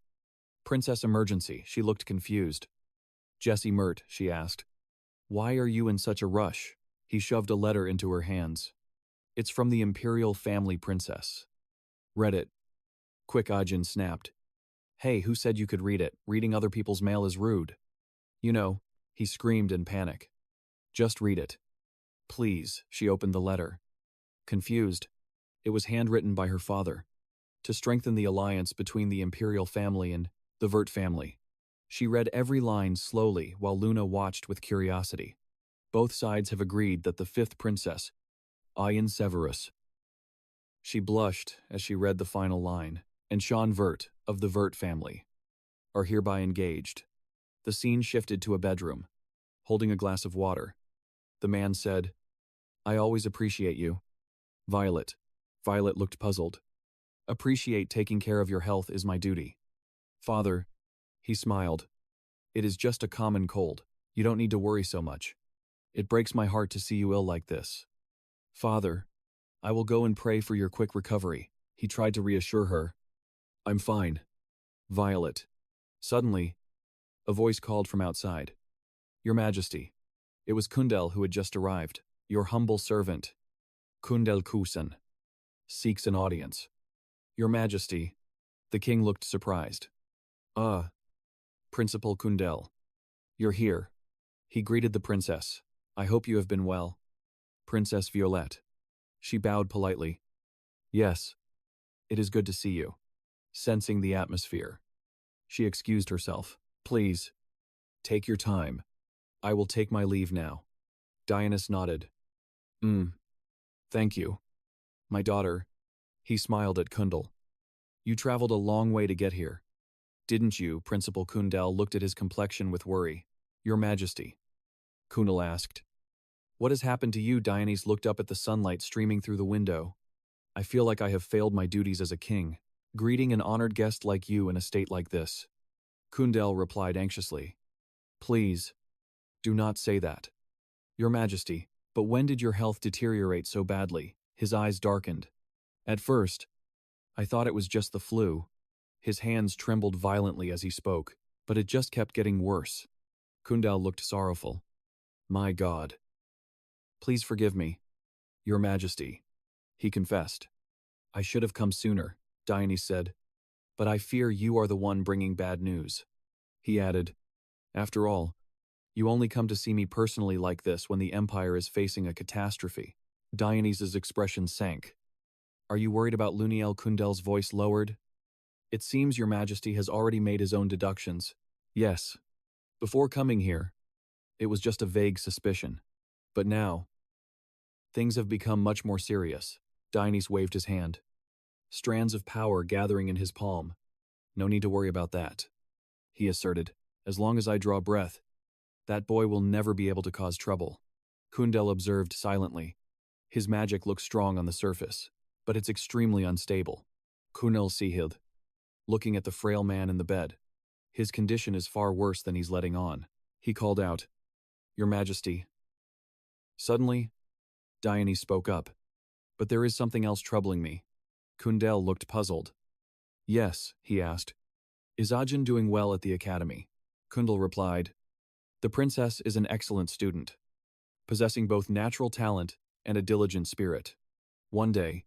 Princess Emergency, she looked confused. Jessie Mert, she asked. Why are you in such a rush? He shoved a letter into her hands. It's from the Imperial Family Princess. Read it. Quick, Ajin snapped. Hey, who said you could read it? Reading other people's mail is rude. You know, he screamed in panic. Just read it. Please, she opened the letter. Confused. It was handwritten by her father. To strengthen the alliance between the Imperial family and the Vert family. She read every line slowly while Luna watched with curiosity. Both sides have agreed that the fifth princess, Ian Severus. She blushed as she read the final line, and Sian Vert, of the Vert family, are hereby engaged. The scene shifted to a bedroom. Holding a glass of water, the man said, I always appreciate you. Violet. Violet looked puzzled. Appreciate taking care of your health is my duty. Father. He smiled. It is just a common cold. You don't need to worry so much. It breaks my heart to see you ill like this. Father. I will go and pray for your quick recovery. He tried to reassure her. I'm fine. Violet. Suddenly, a voice called from outside. Your Majesty. It was Kundel who had just arrived. Your humble servant. Kundel Kusen. Seeks an audience. Your Majesty. The king looked surprised. Principal Kundel. You're here. He greeted the princess. I hope you have been well. Princess Violette. She bowed politely. Yes. It is good to see you. Sensing the atmosphere. She excused herself. Please. Take your time. I will take my leave now. Dionys nodded. Thank you. My daughter. He smiled at Kundel. You traveled a long way to get here. Didn't you? Principal Kundel looked at his complexion with worry. Your Majesty. Kundel asked. What has happened to you? Dionys looked up at the sunlight streaming through the window. I feel like I have failed my duties as a king, greeting an honored guest like you in a state like this. Kundel replied anxiously. Please. Do not say that. Your Majesty, but when did your health deteriorate so badly? His eyes darkened. At first, I thought it was just the flu. His hands trembled violently as he spoke, but it just kept getting worse. Kundel looked sorrowful. My God. Please forgive me. Your Majesty. He confessed. I should have come sooner, Dionys said. But I fear you are the one bringing bad news. He added, after all, you only come to see me personally like this when the Empire is facing a catastrophe. Dionys's expression sank. Are you worried about Luniel? Kundel's voice lowered. It seems your Majesty has already made his own deductions. Yes. Before coming here, it was just a vague suspicion. But now, things have become much more serious. Dionys waved his hand. Strands of power gathering in his palm. No need to worry about that. He asserted. As long as I draw breath, that boy will never be able to cause trouble. Kundel observed silently. His magic looks strong on the surface, but it's extremely unstable. Kundel sihid, looking at the frail man in the bed. His condition is far worse than he's letting on. He called out, Your Majesty. Suddenly, Dionys spoke up. But there is something else troubling me. Kundel looked puzzled. Yes, he asked. Is Ajin doing well at the academy? Kundel replied, The princess is an excellent student, possessing both natural talent and a diligent spirit. One day,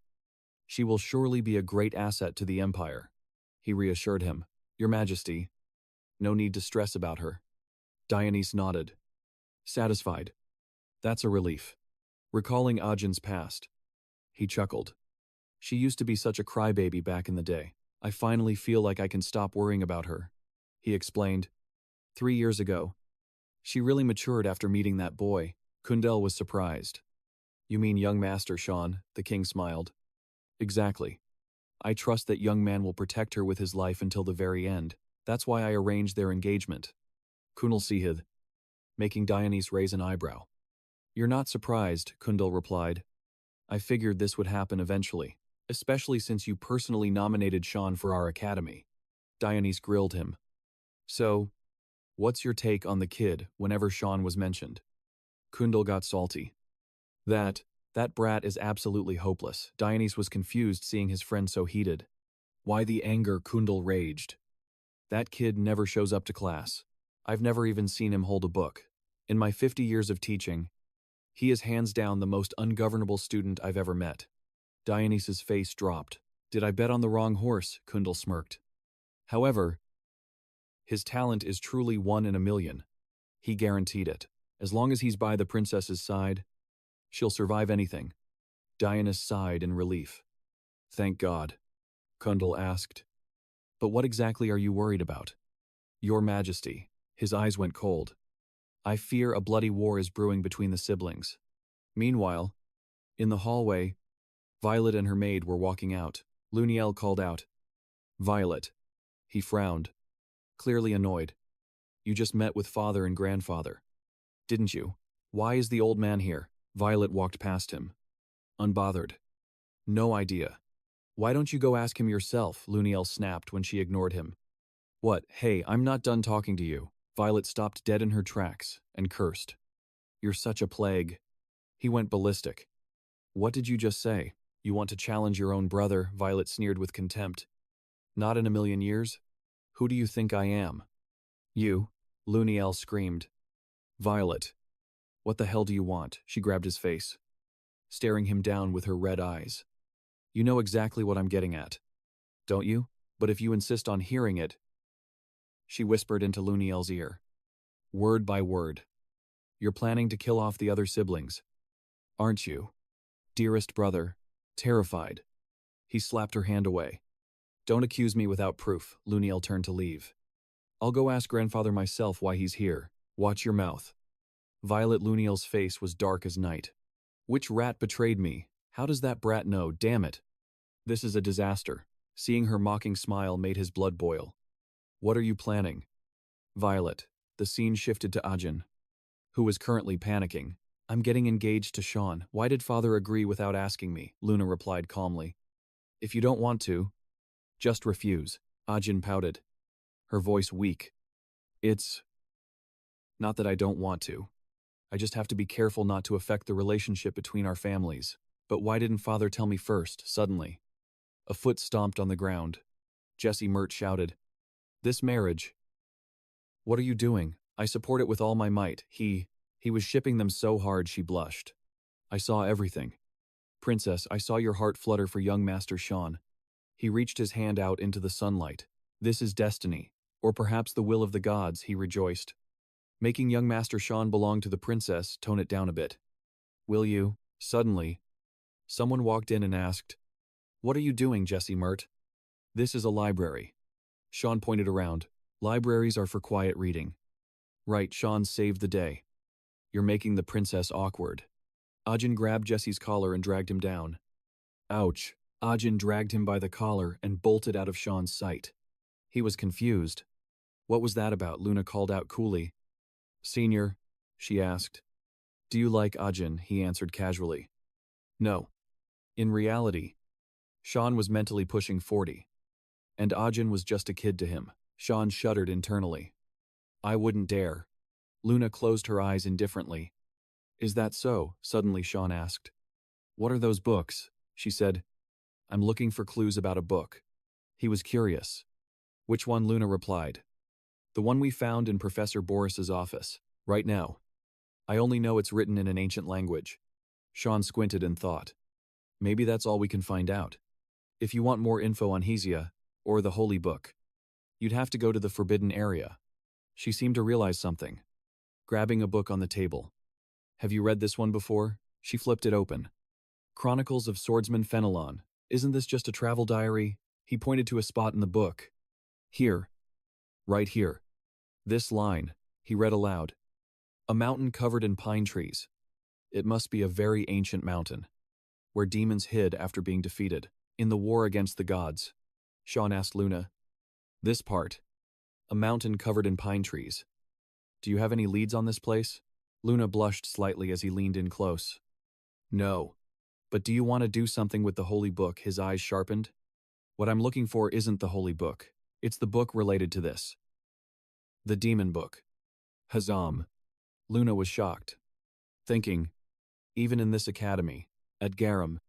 she will surely be a great asset to the Empire. He reassured him. Your Majesty, no need to stress about her. Dionys nodded. Satisfied. That's a relief. Recalling Ajin's past, he chuckled. She used to be such a crybaby back in the day. I finally feel like I can stop worrying about her, he explained. 3 years ago. She really matured after meeting that boy. Kundel was surprised. You mean young Master Sean, the king smiled. Exactly. I trust that young man will protect her with his life until the very end. That's why I arranged their engagement. Kunal Sihid, making Dionysus raise an eyebrow. You're not surprised, Kundal replied. I figured this would happen eventually, especially since you personally nominated Sean for our academy. Dionysus grilled him. So, what's your take on the kid whenever Sean was mentioned? Kundal got salty. That brat is absolutely hopeless. Dionysus was confused seeing his friend so heated. Why the anger? Kundal raged. That kid never shows up to class. I've never even seen him hold a book. In my 50 years of teaching, he is hands down the most ungovernable student I've ever met. Dionysus' face dropped. Did I bet on the wrong horse? Kundal smirked. However, his talent is truly 1 in a million. He guaranteed it. As long as he's by the princess's side, she'll survive anything. Dionysus sighed in relief. Thank God. Kundal asked. But what exactly are you worried about? Your Majesty. His eyes went cold. I fear a bloody war is brewing between the siblings. Meanwhile, in the hallway, Violet and her maid were walking out. Luniel called out. Violet. He frowned, clearly annoyed. You just met with father and grandfather. Didn't you? Why is the old man here? Violet walked past him. Unbothered. No idea. Why don't you go ask him yourself? Luniel snapped when she ignored him. What? Hey, I'm not done talking to you. Violet stopped dead in her tracks and cursed. You're such a plague. He went ballistic. What did you just say? You want to challenge your own brother? Violet sneered with contempt. Not in a million years. Who do you think I am? You, Luniel screamed. Violet. What the hell do you want? She grabbed his face, staring him down with her red eyes. You know exactly what I'm getting at, don't you? But if you insist on hearing it, she whispered into Luniel's ear. Word by word. You're planning to kill off the other siblings, aren't you? Dearest brother, terrified. He slapped her hand away. Don't accuse me without proof. Luniel turned to leave. I'll go ask grandfather myself why he's here. Watch your mouth. Violet Luniel's face was dark as night. Which rat betrayed me? How does that brat know? Damn it. This is a disaster. Seeing her mocking smile made his blood boil. What are you planning? Violet. The scene shifted to Ajin, who was currently panicking. I'm getting engaged to Sean. Why did father agree without asking me? Luna replied calmly. If you don't want to, just refuse. Ajin pouted, her voice weak. It's not that I don't want to. I just have to be careful not to affect the relationship between our families. But why didn't father tell me first, suddenly? A foot stomped on the ground. Jesse Mert shouted. This marriage. What are you doing? I support it with all my might. He was shipping them so hard she blushed. I saw everything. Princess, I saw your heart flutter for young Master Sean. He reached his hand out into the sunlight. This is destiny, or perhaps the will of the gods, he rejoiced. Making young Master Sean belong to the princess, tone it down a bit. Will you? Suddenly, someone walked in and asked, What are you doing, Jesse Mert? This is a library. Sean pointed around. Libraries are for quiet reading. Right, Sean saved the day. You're making the princess awkward. Ajin grabbed Jesse's collar and dragged him down. Ouch. Ajin dragged him by the collar and bolted out of Sean's sight. He was confused. What was that about? Luna called out coolly. Senior, she asked. Do you like Ajin? He answered casually. No. In reality, Sean was mentally pushing 40. And Ajin was just a kid to him. Sean shuddered internally. I wouldn't dare. Luna closed her eyes indifferently. Is that so? Suddenly Sean asked. What are those books? She said. I'm looking for clues about a book. He was curious. Which one? Luna replied. The one we found in Professor Boris's office, right now. I only know it's written in an ancient language. Sean squinted and thought. Maybe that's all we can find out. If you want more info on Hesia, or the Holy Book, you'd have to go to the Forbidden Area. She seemed to realize something, grabbing a book on the table. Have you read this one before? She flipped it open. Chronicles of Swordsman Fenelon. Isn't this just a travel diary? He pointed to a spot in the book. Here. Right here. This line, he read aloud. A mountain covered in pine trees. It must be a very ancient mountain, where demons hid after being defeated, in the war against the gods. Sean asked Luna. This part. A mountain covered in pine trees. Do you have any leads on this place? Luna blushed slightly as he leaned in close. No. But do you want to do something with the holy book? His eyes sharpened. What I'm looking for isn't the holy book. It's the book related to this. The demon book. Hazam. Luna was shocked. Thinking, even in this academy, at Garum,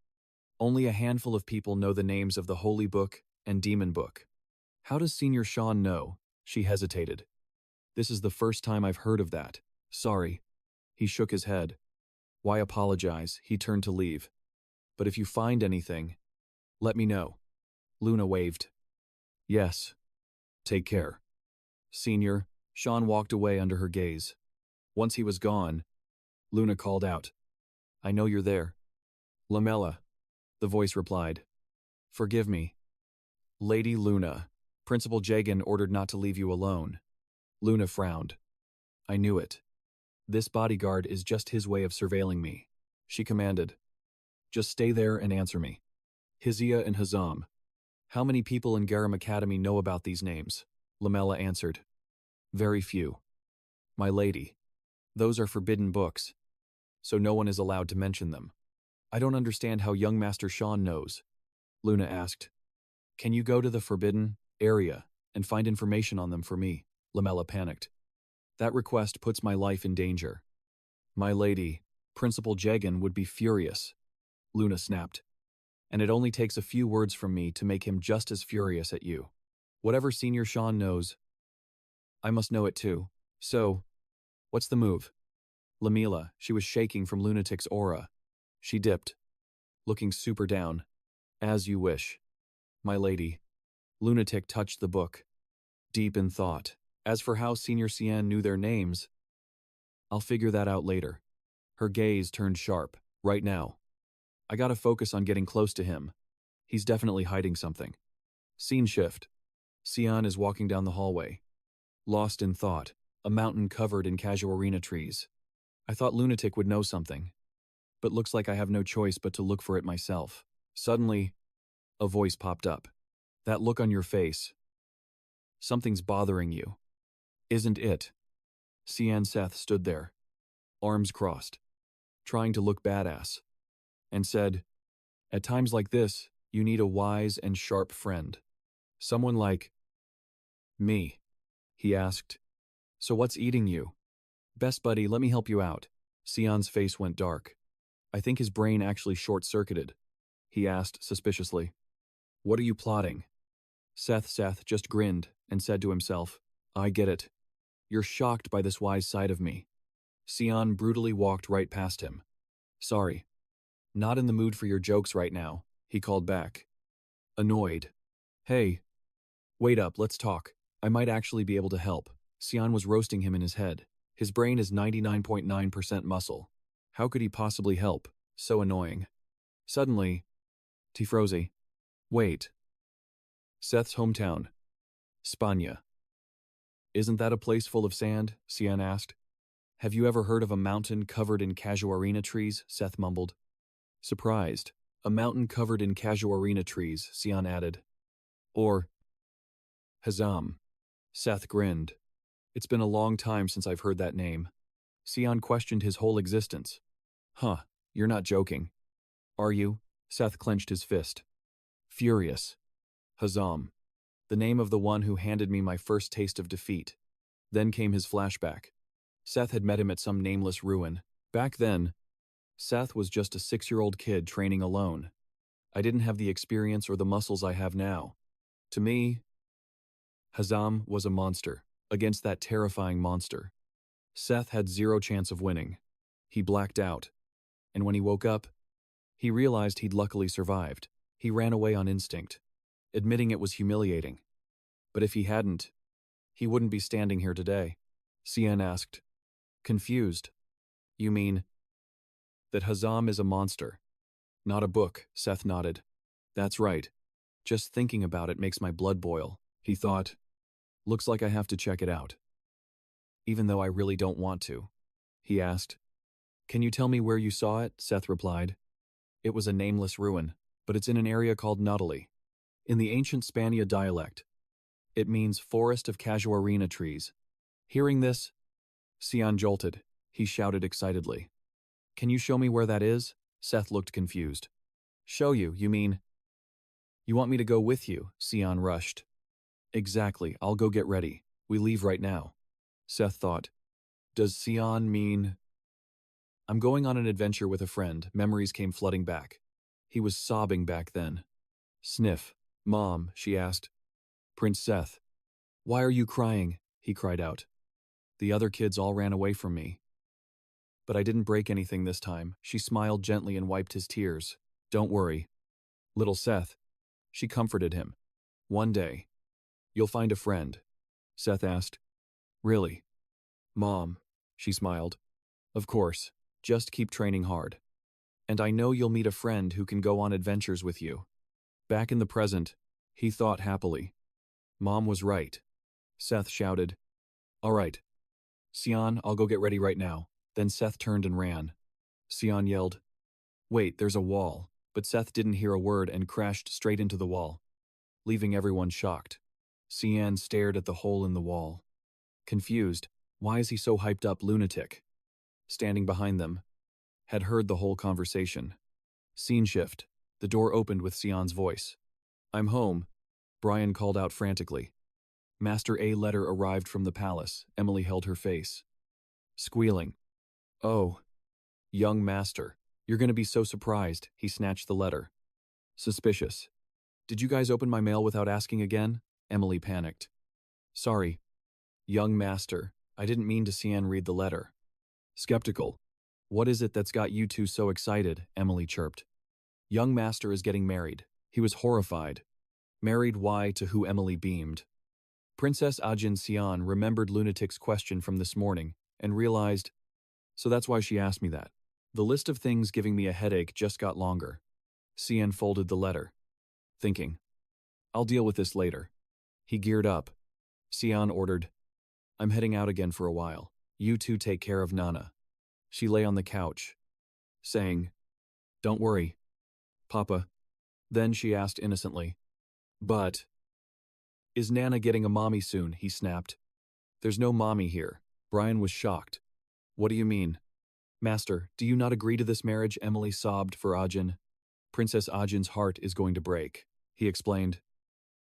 only a handful of people know the names of the holy book and demon book. How does Senior Sean know? She hesitated. This is the first time I've heard of that. Sorry. He shook his head. Why apologize? He turned to leave. But if you find anything, let me know. Luna waved. Yes. Take care. Senior, Sean walked away under her gaze. Once he was gone, Luna called out. I know you're there. Lamella, the voice replied. Forgive me. Lady Luna, Principal Jagan ordered not to leave you alone. Luna frowned. I knew it. This bodyguard is just his way of surveilling me. She commanded. Just stay there and answer me. Hizia and Hazam. How many people in Garum Academy know about these names? Lamella answered. Very few. My lady. Those are forbidden books, so no one is allowed to mention them. I don't understand how young Master Sean knows. Luna asked. Can you go to the forbidden area and find information on them for me? Lamella panicked. That request puts my life in danger. My lady, Principal Jagan would be furious. Luna snapped. And it only takes a few words from me to make him just as furious at you. Whatever Senior Sean knows, I must know it too. So, what's the move? Lamila, she was shaking from Lunatic's aura. She dipped, looking super down. As you wish. My lady. Lunatic touched the book, deep in thought. As for how Senior Sian knew their names, I'll figure that out later. Her gaze turned sharp. Right now. I gotta focus on getting close to him. He's definitely hiding something. Scene shift. Sian is walking down the hallway. Lost in thought. A mountain covered in casuarina trees. I thought Lunatic would know something, but looks like I have no choice but to look for it myself. Suddenly, a voice popped up. That look on your face. Something's bothering you. Isn't it? Sian Seth stood there, arms crossed, trying to look badass, and said, at times like this, you need a wise and sharp friend. Someone like me. He asked. So what's eating you? Best buddy, let me help you out. Sian's face went dark. I think his brain actually short-circuited. He asked suspiciously. What are you plotting? Seth just grinned and said to himself, I get it. You're shocked by this wise side of me. Sian brutally walked right past him. Sorry. Not in the mood for your jokes right now, he called back. Annoyed. Hey. Wait up, let's talk. I might actually be able to help. Sian was roasting him in his head. His brain is 99.9% muscle. How could he possibly help? So annoying. Suddenly, Tifrozi. Wait. Seth's hometown. Spania. Isn't that a place full of sand? Sian asked. Have you ever heard of a mountain covered in casuarina trees? Seth mumbled. Surprised. A mountain covered in casuarina trees, Sian added. Or Hazam. Seth grinned. It's been a long time since I've heard that name. Sian questioned his whole existence. Huh, you're not joking. Are you? Seth clenched his fist. Furious. Hazam. The name of the one who handed me my first taste of defeat. Then came his flashback. Seth had met him at some nameless ruin. Back then, Seth was just a 6-year-old kid training alone. I didn't have the experience or the muscles I have now. To me, Hazam was a monster. Against that terrifying monster, Seth had zero chance of winning. He blacked out. And when he woke up, he realized he'd luckily survived. He ran away on instinct, admitting it was humiliating. But if he hadn't, he wouldn't be standing here today. Sian asked, confused. You mean that Hazam is a monster, not a book? Seth nodded. That's right. Just thinking about it makes my blood boil, he thought. Looks like I have to check it out. Even though I really don't want to. He asked. Can you tell me where you saw it? Seth replied. It was a nameless ruin, but it's in an area called Nautilus. In the ancient Spania dialect, it means forest of casuarina trees. Hearing this, Sian jolted. He shouted excitedly. Can you show me where that is? Seth looked confused. Show you, you mean? You want me to go with you? Sian rushed. Exactly, I'll go get ready. We leave right now. Seth thought. Does Sian mean? I'm going on an adventure with a friend. Memories came flooding back. He was sobbing back then. Sniff. Mom, she asked. Prince Seth. Why are you crying? He cried out. The other kids all ran away from me. But I didn't break anything this time. She smiled gently and wiped his tears. Don't worry. Little Seth. She comforted him. One day, you'll find a friend. Seth asked. Really? Mom, she smiled. Of course. Just keep training hard. And I know you'll meet a friend who can go on adventures with you. Back in the present, he thought happily. Mom was right. Seth shouted. All right. Sian, I'll go get ready right now. Then Seth turned and ran. Sian yelled, Wait, there's a wall. But Seth didn't hear a word and crashed straight into the wall, leaving everyone shocked. Sian stared at the hole in the wall. Confused, why is he so hyped up, lunatic? Standing behind them, had heard the whole conversation. Scene shift. The door opened with Sian's voice. I'm home, Brian called out frantically. Master A letter arrived from the palace. Emily held her face. Squealing. Oh, young master, you're going to be so surprised. He snatched the letter. Suspicious. Did you guys open my mail without asking again? Emily panicked. Sorry. Young master, I didn't mean to Sian read the letter. Skeptical. What is it that's got you two so excited? Emily chirped. Young master is getting married. He was horrified. Married why? To who Emily beamed. Princess Ajin Sian remembered Lunatic's question from this morning and realized, so that's why she asked me that. The list of things giving me a headache just got longer. Sian folded the letter, thinking, I'll deal with this later. He geared up. Sian ordered, I'm heading out again for a while. You two take care of Nana. She lay on the couch, saying, Don't worry, Papa. Then she asked innocently, But, is Nana getting a mommy soon? He snapped. There's no mommy here. Brian was shocked. What do you mean? Master, do you not agree to this marriage? Emily sobbed for Ajin. Princess Ajin's heart is going to break, he explained.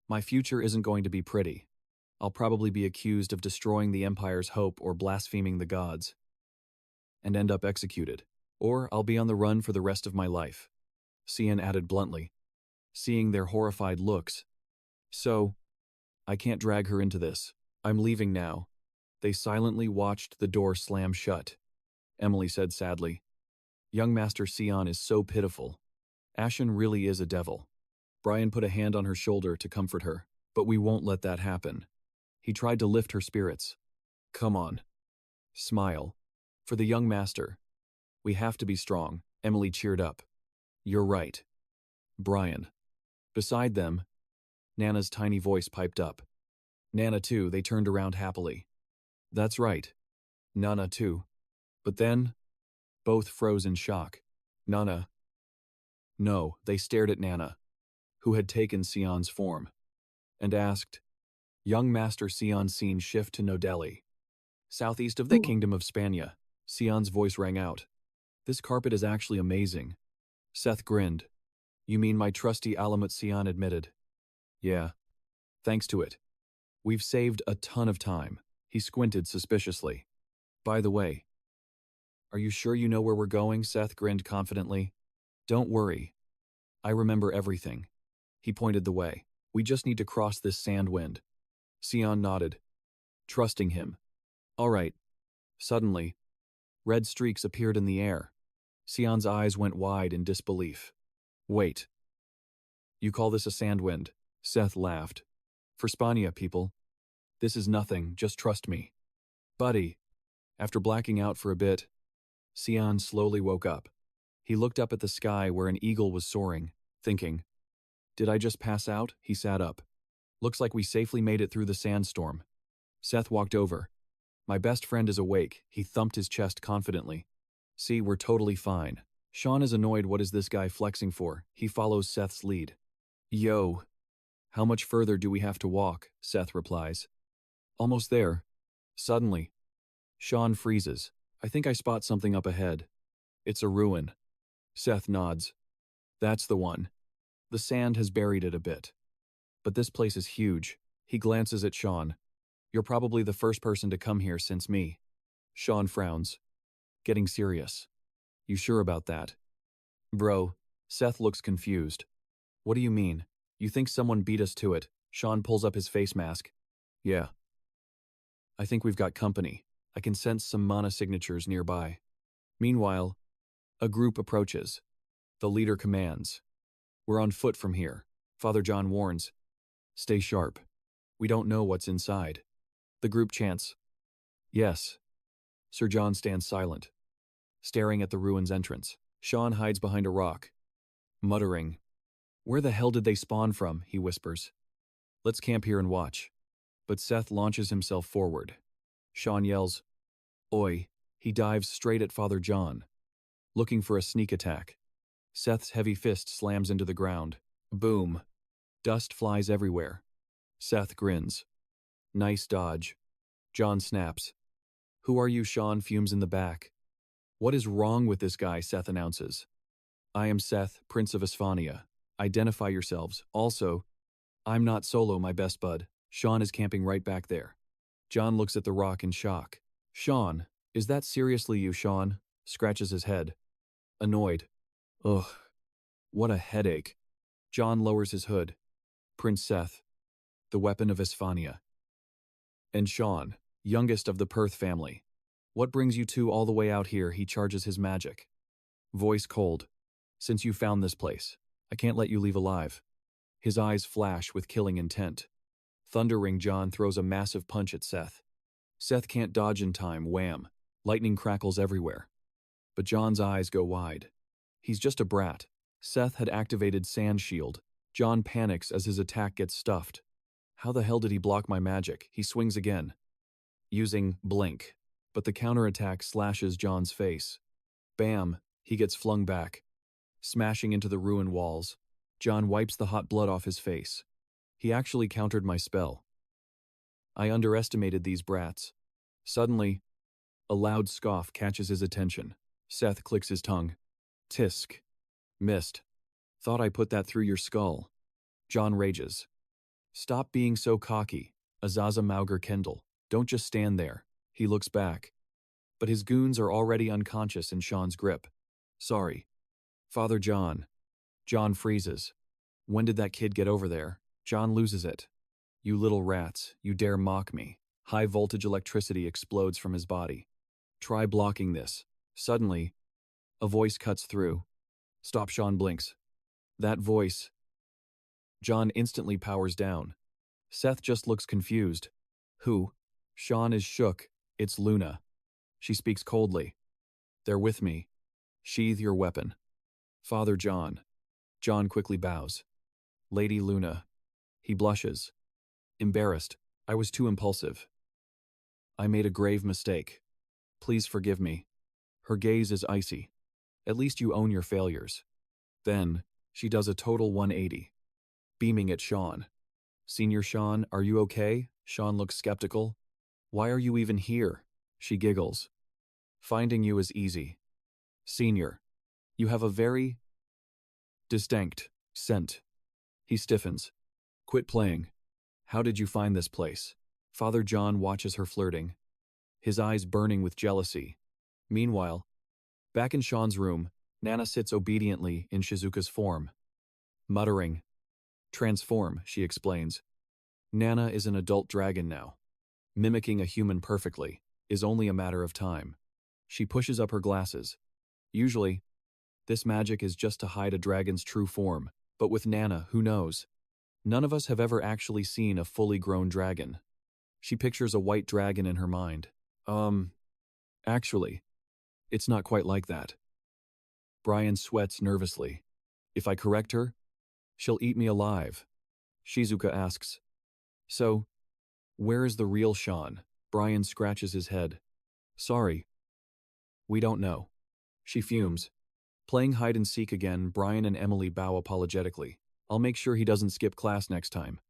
My future isn't going to be pretty. I'll probably be accused of destroying the Empire's hope or blaspheming the gods, and end up executed. Or I'll be on the run for the rest of my life. Sian added bluntly, seeing their horrified looks. So, I can't drag her into this. I'm leaving now. They silently watched the door slam shut. Emily said sadly, Young Master Sian is so pitiful. Asen really is a devil. Brian put a hand on her shoulder to comfort her, but we won't let that happen. He tried to lift her spirits. Come on. Smile. For the young master. We have to be strong. Emily cheered up. You're right. Brian. Beside them, Nana's tiny voice piped up. Nana too, they turned around happily. That's right. Nana too. But then, both froze in shock. Nana. No, they stared at Nana, who had taken Sian's form, and asked, Young Master Sian scene shift to New Delhi. Southeast of the Kingdom of Spania. Sian's voice rang out. This carpet is actually amazing. Seth grinned. You mean my trusty Alamut? Sian admitted. Yeah. Thanks to it. We've saved a ton of time. He squinted suspiciously. By the way, are you sure you know where we're going? Seth grinned confidently. Don't worry. I remember everything. He pointed the way. We just need to cross this sand wind. Sian nodded, trusting him. All right. Suddenly, red streaks appeared in the air. Sian's eyes went wide in disbelief. Wait. You call this a sand wind? Seth laughed. For Spania, people. This is nothing, just trust me. Buddy. After blacking out for a bit, Sian slowly woke up. He looked up at the sky where an eagle was soaring, thinking, Did I just pass out? He sat up. Looks like we safely made it through the sandstorm. Seth walked over. My best friend is awake. He thumped his chest confidently. See, we're totally fine. Sean is annoyed. What is this guy flexing for? He follows Seth's lead. Yo. How much further do we have to walk? Seth replies. Almost there. Suddenly, Sean freezes. I think I spot something up ahead. It's a ruin. Seth nods. That's the one. The sand has buried it a bit. But this place is huge. He glances at Sean. You're probably the first person to come here since me. Sean frowns. Getting serious. You sure about that? Bro, Seth looks confused. What do you mean? You think someone beat us to it? Sean pulls up his face mask. Yeah. I think we've got company. I can sense some mana signatures nearby. Meanwhile, a group approaches. The leader commands. We're on foot from here. Father John warns. Stay sharp. We don't know what's inside. The group chants. Yes. Sir John stands silent, staring at the ruin's entrance. Sean hides behind a rock, muttering. Where the hell did they spawn from? He whispers. Let's camp here and watch. But Seth launches himself forward. Sean yells, Oi! He dives straight at Father John, looking for a sneak attack. Seth's heavy fist slams into the ground. Boom. Dust flies everywhere. Seth grins. Nice dodge. John snaps. Who are you? Sean fumes in the back. What is wrong with this guy? Seth announces. I am Seth, Prince of Esphania. Identify yourselves. Also, I'm not solo, my best bud. Sean is camping right back there. John looks at the rock in shock. Sean, is that seriously you? Sean scratches his head. Annoyed. Ugh, what a headache. John lowers his hood. Prince Seth, the weapon of Esphania. And Sean, youngest of the Perth family. What brings you two all the way out here? He charges his magic. Voice cold. Since you found this place, I can't let you leave alive. His eyes flash with killing intent. Thundering, John throws a massive punch at Seth. Seth can't dodge in time. Wham! Lightning crackles everywhere. But John's eyes go wide. He's just a brat. Seth had activated Sand Shield. John panics as his attack gets stuffed. How the hell did he block my magic? He swings again, using Blink. But the counterattack slashes John's face. Bam! He gets flung back, smashing into the ruin walls. John wipes the hot blood off his face. He actually countered my spell. I underestimated these brats. Suddenly, a loud scoff catches his attention. Seth clicks his tongue. Tisk. Missed. Thought I put that through your skull. John rages. Stop being so cocky, Azaza Mauger Kendall. Don't just stand there. He looks back. But his goons are already unconscious in Sean's grip. Sorry. Father John. John freezes. When did that kid get over there? John loses it. You little rats, you dare mock me. High voltage electricity explodes from his body. Try blocking this. Suddenly, a voice cuts through. Stop! Sean blinks. That voice. John instantly powers down. Seth just looks confused. Who? Sean is shook. It's Luna. She speaks coldly. They're with me. Sheathe your weapon. Father John. John quickly bows. Lady Luna. He blushes. Embarrassed. I was too impulsive. I made a grave mistake. Please forgive me. Her gaze is icy. At least you own your failures. Then, she does a total 180. Beaming at Sean. Senior Sean, are you okay? Sean looks skeptical. Why are you even here? She giggles. Finding you is easy. Senior, you have a very distinct scent. He stiffens. Quit playing. How did you find this place? Father John watches her flirting, his eyes burning with jealousy. Meanwhile, back in Sean's room, Nana sits obediently in Shizuka's form. Muttering. Transform, she explains. Nana is an adult dragon now. Mimicking a human perfectly is only a matter of time. She pushes up her glasses. Usually, this magic is just to hide a dragon's true form, but with Nana, who knows? None of us have ever actually seen a fully grown dragon. She pictures a white dragon in her mind. Actually, it's not quite like that. Brian sweats nervously. If I correct her, She'll eat me alive. Shizuka asks. So, where is the real Sean? Brian scratches his head. Sorry. We don't know. She fumes. Playing hide and seek again, Brian and Emily bow apologetically. I'll make sure he doesn't skip class next time.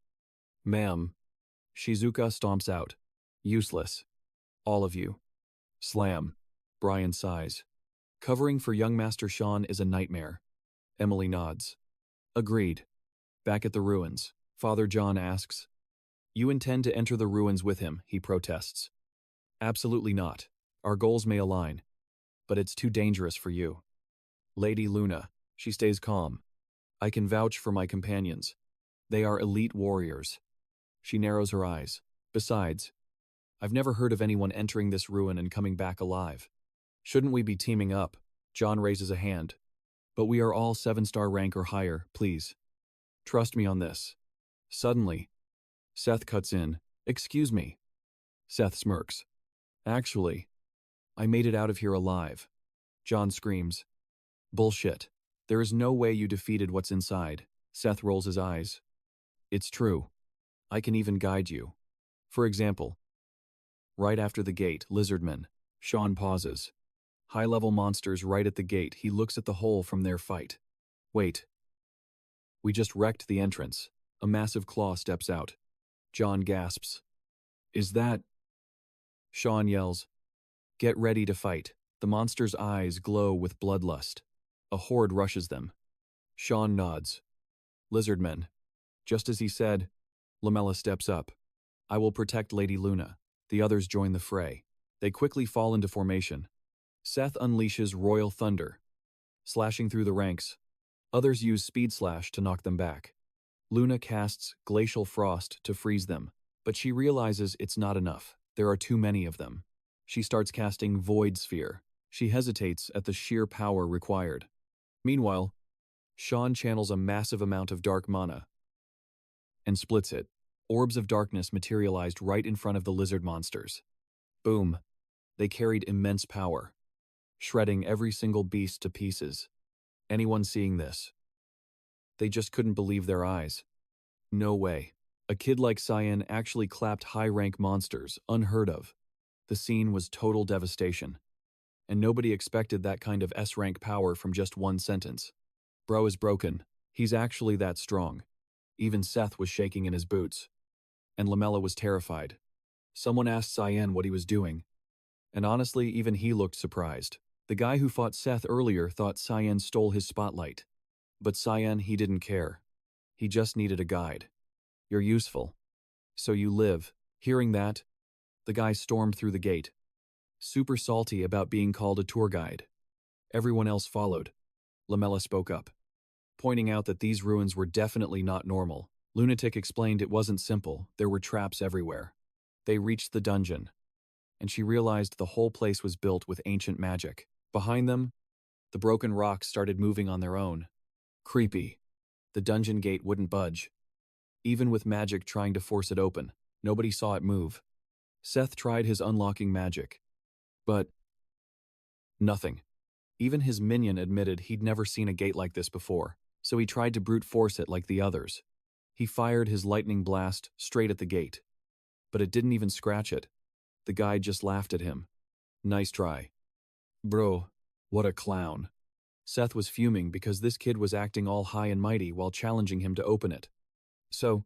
Ma'am. Shizuka stomps out. Useless. All of you. Slam. Brian sighs. Covering for young Master Sean is a nightmare. Emily nods. Agreed. Back at the ruins, Father John asks. You intend to enter the ruins with him, he protests. Absolutely not. Our goals may align. But it's too dangerous for you. Lady Luna, she stays calm. I can vouch for my companions. They are elite warriors. She narrows her eyes. Besides, I've never heard of anyone entering this ruin and coming back alive. Shouldn't we be teaming up? John raises a hand. But we are all 7-star rank or higher, please. Trust me on this. Suddenly, Seth cuts in. Excuse me. Seth smirks. Actually, I made it out of here alive. John screams. Bullshit. There is no way you defeated what's inside. Seth rolls his eyes. It's true. I can even guide you. For example, right after the gate, lizardmen. Sean pauses. High-level monsters right at the gate. He looks at the hole from their fight. Wait. We just wrecked the entrance. A massive claw steps out. John gasps. Is that... Sean yells. Get ready to fight. The monster's eyes glow with bloodlust. A horde rushes them. Sean nods. Lizardmen. Just as he said, Lamella steps up. I will protect Lady Luna. The others join the fray. They quickly fall into formation. Seth unleashes Royal Thunder, slashing through the ranks. Others use Speed Slash to knock them back. Luna casts Glacial Frost to freeze them, but she realizes it's not enough. There are too many of them. She starts casting Void Sphere. She hesitates at the sheer power required. Meanwhile, Sean channels a massive amount of dark mana and splits it. Orbs of darkness materialized right in front of the lizard monsters. Boom. They carried immense power, shredding every single beast to pieces. Anyone seeing this? They just couldn't believe their eyes. No way. A kid like Sian actually clapped high-rank monsters, unheard of. The scene was total devastation. And nobody expected that kind of S-rank power from just one sentence. Bro is broken. He's actually that strong. Even Seth was shaking in his boots. And Lamella was terrified. Someone asked Sian what he was doing. And honestly, even he looked surprised. The guy who fought Seth earlier thought Sian stole his spotlight. But Sian, he didn't care. He just needed a guide. You're useful. So you live. Hearing that, the guy stormed through the gate. Super salty about being called a tour guide. Everyone else followed. Lamella spoke up, pointing out that these ruins were definitely not normal. Lunatic explained it wasn't simple, there were traps everywhere. They reached the dungeon, and she realized the whole place was built with ancient magic. Behind them, the broken rocks started moving on their own. Creepy. The dungeon gate wouldn't budge. Even with magic trying to force it open, nobody saw it move. Seth tried his unlocking magic, but nothing. Even his minion admitted he'd never seen a gate like this before, so he tried to brute force it like the others. He fired his lightning blast straight at the gate, but it didn't even scratch it. The guide just laughed at him. Nice try. Bro, what a clown. Seth was fuming because this kid was acting all high and mighty while challenging him to open it. So,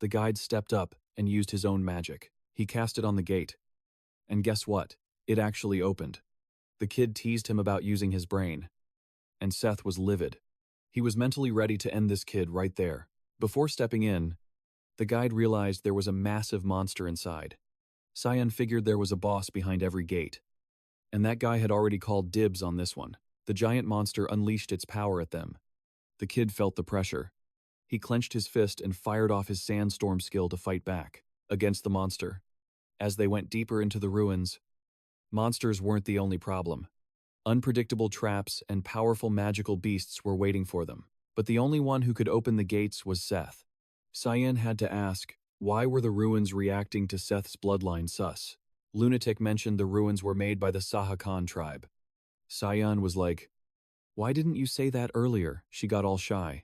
the guide stepped up and used his own magic. He cast it on the gate. And guess what? It actually opened. The kid teased him about using his brain. And Seth was livid. He was mentally ready to end this kid right there. Before stepping in, the guide realized there was a massive monster inside. Sian figured there was a boss behind every gate. And that guy had already called dibs on this one. The giant monster unleashed its power at them. The kid felt the pressure. He clenched his fist and fired off his sandstorm skill to fight back against the monster. As they went deeper into the ruins, monsters weren't the only problem. Unpredictable traps and powerful magical beasts were waiting for them. But the only one who could open the gates was Seth. Sian had to ask, why were the ruins reacting to Seth's bloodline sus? Lunatic mentioned the ruins were made by the Sahakan tribe. Sian was like, why didn't you say that earlier? She got all shy.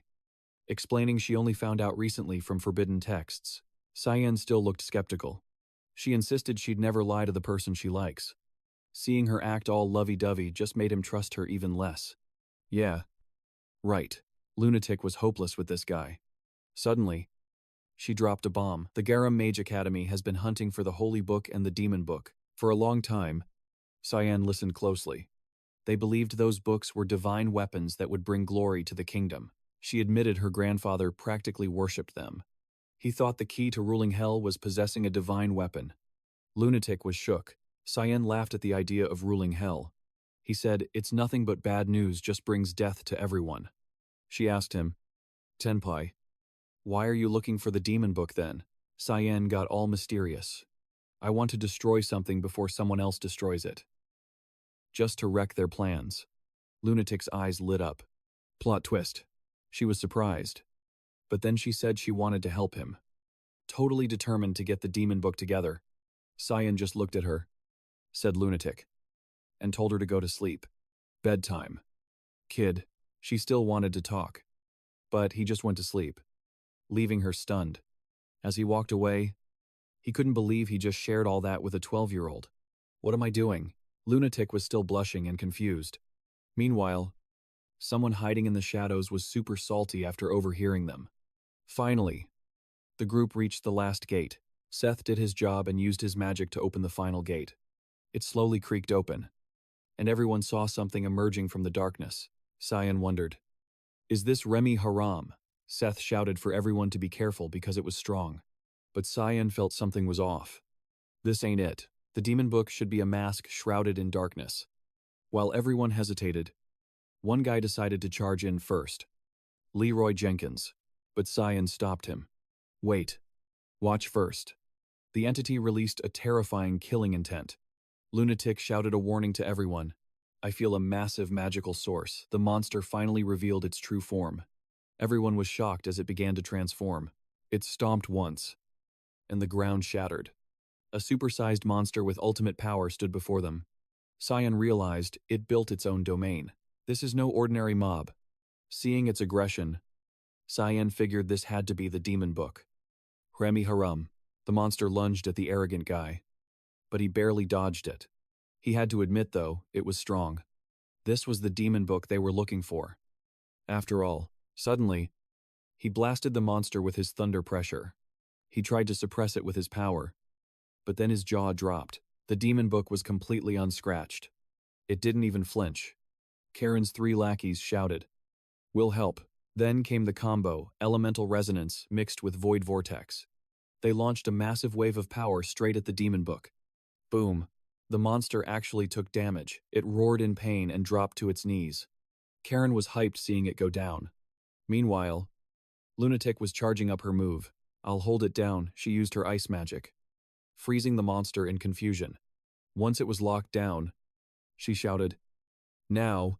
explaining she only found out recently from forbidden texts. Sian still looked skeptical. She insisted she'd never lie to the person she likes. Seeing her act all lovey-dovey just made him trust her even less. Yeah. Right. Lunatic was hopeless with this guy. Suddenly, she dropped a bomb. The Garam Mage Academy has been hunting for the Holy Book and the Demon Book for a long time. Sian listened closely. They believed those books were divine weapons that would bring glory to the kingdom. She admitted her grandfather practically worshipped them. He thought the key to ruling hell was possessing a divine weapon. Lunatic was shook. Sian laughed at the idea of ruling hell. He said, "It's nothing but bad news, just brings death to everyone." She asked him, "Tenpai, why are you looking for the demon book then?" Sian got all mysterious. "I want to destroy something before someone else destroys it. Just to wreck their plans." Lunatic's eyes lit up. Plot twist. She was surprised. But then she said she wanted to help him. Totally determined to get the demon book together. Sian just looked at her, said Lunatic, and told her to go to sleep. Bedtime. Kid. She still wanted to talk. But he just went to sleep, leaving her stunned. As he walked away, he couldn't believe he just shared all that with a 12-year-old. What am I doing? Lunatic was still blushing and confused. Meanwhile, someone hiding in the shadows was super salty after overhearing them. Finally, the group reached the last gate. Seth did his job and used his magic to open the final gate. It slowly creaked open, and everyone saw something emerging from the darkness. Sian wondered, "Is this Remy Haram?" Seth shouted for everyone to be careful because it was strong. But Sian felt something was off. This ain't it. The demon book should be a mask shrouded in darkness. While everyone hesitated, one guy decided to charge in first. Leroy Jenkins. But Sian stopped him. "Wait. Watch first." The entity released a terrifying killing intent. Lunatic shouted a warning to everyone. "I feel a massive magical source." The monster finally revealed its true form. Everyone was shocked as it began to transform. It stomped once, and the ground shattered. A supersized monster with ultimate power stood before them. Sian realized it built its own domain. This is no ordinary mob. Seeing its aggression, Sian figured this had to be the demon book. Remy Haram. The monster lunged at the arrogant guy, but he barely dodged it. He had to admit, though, it was strong. This was the demon book they were looking for. After all, suddenly, he blasted the monster with his thunder pressure. He tried to suppress it with his power, but then his jaw dropped. The demon book was completely unscratched. It didn't even flinch. Karen's 3 lackeys shouted, "We'll help." Then came the combo, elemental resonance mixed with void vortex. They launched a massive wave of power straight at the demon book. Boom. The monster actually took damage. It roared in pain and dropped to its knees. Karen was hyped seeing it go down. Meanwhile, Lunatic was charging up her move. "I'll hold it down." She used her ice magic, freezing the monster in confusion. Once it was locked down, she shouted, "Now,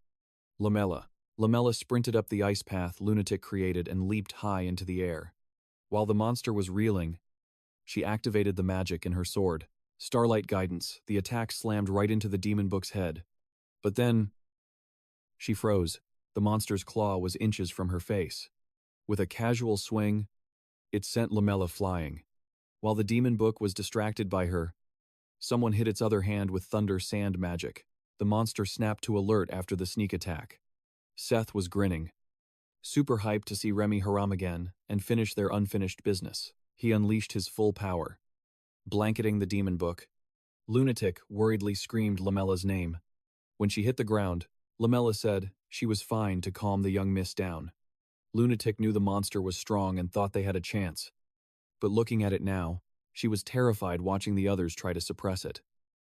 Lamella." Lamella sprinted up the ice path Lunatic created and leaped high into the air. While the monster was reeling, she activated the magic in her sword. Starlight guidance. The attack slammed right into the demon book's head. But then, she froze. The monster's claw was inches from her face. With a casual swing, it sent Lamella flying. While the demon book was distracted by her, someone hit its other hand with thunder sand magic. The monster snapped to alert after the sneak attack. Seth was grinning, super hyped to see Remy Haram again and finish their unfinished business. He unleashed his full power, blanketing the demon book. Lunatic worriedly screamed Lamella's name. When she hit the ground, Lamella said she was fine to calm the young miss down. Lunatic knew the monster was strong and thought they had a chance. But looking at it now, she was terrified watching the others try to suppress it.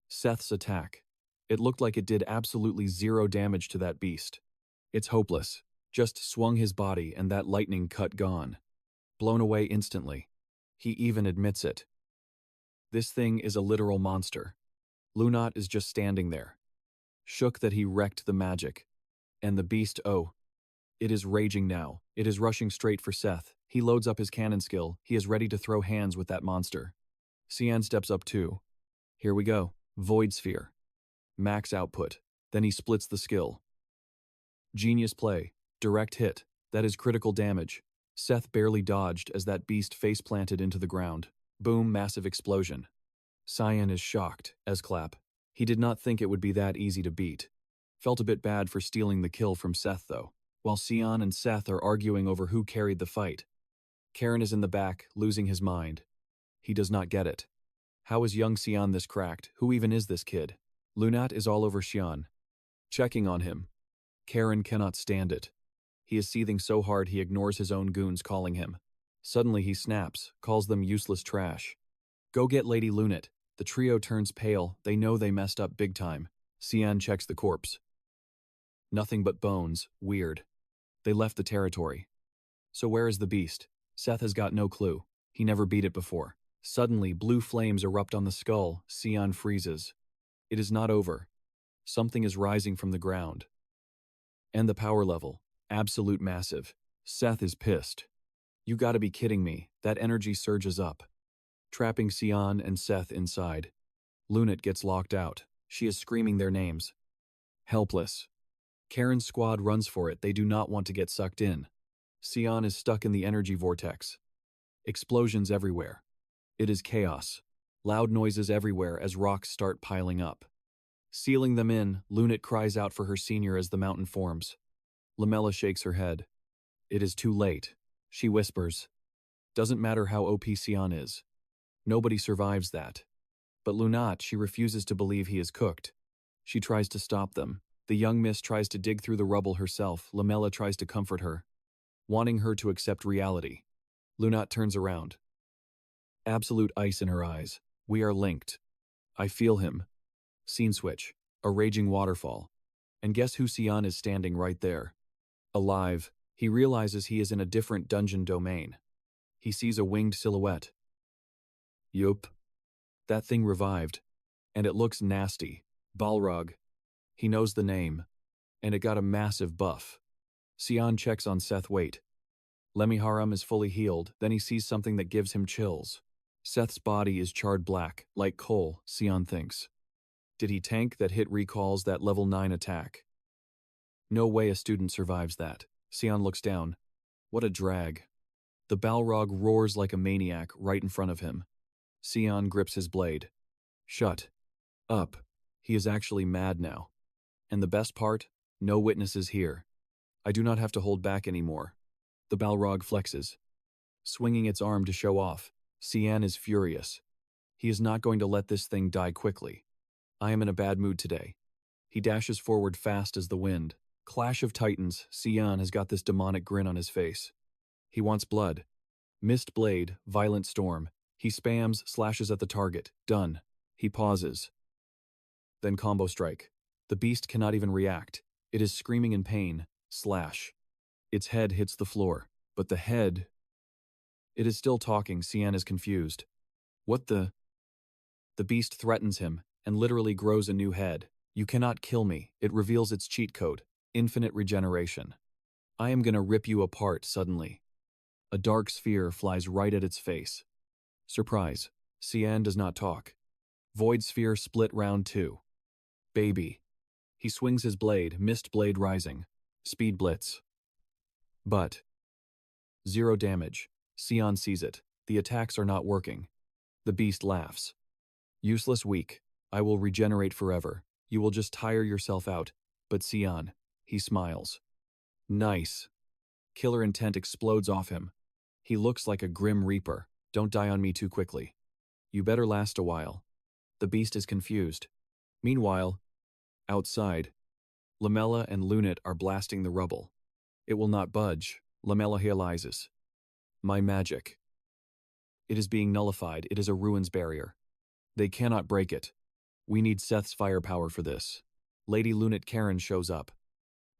Seth's attack. It looked like it did absolutely 0 damage to that beast. It's hopeless. Just swung his body and that lightning cut gone. Blown away instantly. He even admits it. This thing is a literal monster. Lunat is just standing there, shook that he wrecked the magic. And the beast, oh, it is raging now. It is rushing straight for Seth. He loads up his cannon skill. He is ready to throw hands with that monster. Sian steps up too. Here we go. Void Sphere. Max output. Then he splits the skill. Genius play. Direct hit. That is critical damage. Seth barely dodged as that beast face-planted into the ground. Boom, massive explosion. Sian is shocked, as clap. He did not think it would be that easy to beat. Felt a bit bad for stealing the kill from Seth, though. While Sian and Seth are arguing over who carried the fight, Karen is in the back, losing his mind. He does not get it. How is young Sian this cracked? Who even is this kid? Lunat is all over Sian, checking on him. Karen cannot stand it. He is seething so hard he ignores his own goons calling him. Suddenly he snaps, calls them useless trash. Go get Lady Lunat. The trio turns pale, they know they messed up big time. Sian checks the corpse. Nothing but bones, weird. They left the territory. So where is the beast? Seth has got no clue. He never beat it before. Suddenly, blue flames erupt on the skull. Sian freezes. It is not over. Something is rising from the ground. And the power level. Absolute massive. Seth is pissed. You gotta be kidding me. That energy surges up, trapping Sian and Seth inside. Lunat gets locked out. She is screaming their names. Helpless. Karen's squad runs for it. They do not want to get sucked in. Sian is stuck in the energy vortex. Explosions everywhere. It is chaos. Loud noises everywhere as rocks start piling up. Sealing them in, Lunat cries out for her senior as the mountain forms. Lamella shakes her head. It is too late. She whispers. Doesn't matter how OP Sian is. Nobody survives that. But Lunat, she refuses to believe he is cooked. She tries to stop them. The young miss tries to dig through the rubble herself. Lamella tries to comfort her, wanting her to accept reality. Lunat turns around. Absolute ice in her eyes. We are linked. I feel him. Scene switch. A raging waterfall. And guess who Sian is standing right there? Alive. He realizes he is in a different dungeon domain. He sees a winged silhouette. Yup. That thing revived. And it looks nasty. Balrog. He knows the name. And it got a massive buff. Sian checks on Seth. Wait. Lemiharam is fully healed. Then he sees something that gives him chills. Seth's body is charred black, like coal, Sian thinks. Did he tank that hit recalls that level 9 attack? No way a student survives that. Sian looks down. What a drag. The Balrog roars like a maniac right in front of him. Sian grips his blade. Shut up. He is actually mad now. And the best part? No witnesses here. I do not have to hold back anymore. The Balrog flexes, swinging its arm to show off. Sian is furious. He is not going to let this thing die quickly. I am in a bad mood today. He dashes forward fast as the wind. Clash of Titans, Sian has got this demonic grin on his face. He wants blood. Mist blade, violent storm. He spams, slashes at the target. Done. He pauses. Then combo strike. The beast cannot even react. It is screaming in pain. Slash. Its head hits the floor. But the head... It is still talking. Sian is confused. What the... The beast threatens him, and literally grows a new head. You cannot kill me. It reveals its cheat code. Infinite regeneration. I am gonna rip you apart suddenly. A dark sphere flies right at its face. Surprise. Sian does not talk. Void sphere split round 2. Baby. He swings his blade, mist blade rising. Speed blitz. But 0 damage. Sian sees it. The attacks are not working. The beast laughs. Useless weak. I will regenerate forever. You will just tire yourself out. But Sian, he smiles. Nice. Killer intent explodes off him. He looks like a grim reaper. Don't die on me too quickly. You better last a while. The beast is confused. Meanwhile, outside, Lamella and Lunat are blasting the rubble. It will not budge. Lamella realizes. My magic. It is being nullified. It is a ruins barrier. They cannot break it. We need Seth's firepower for this. Lady Lunat Karen shows up,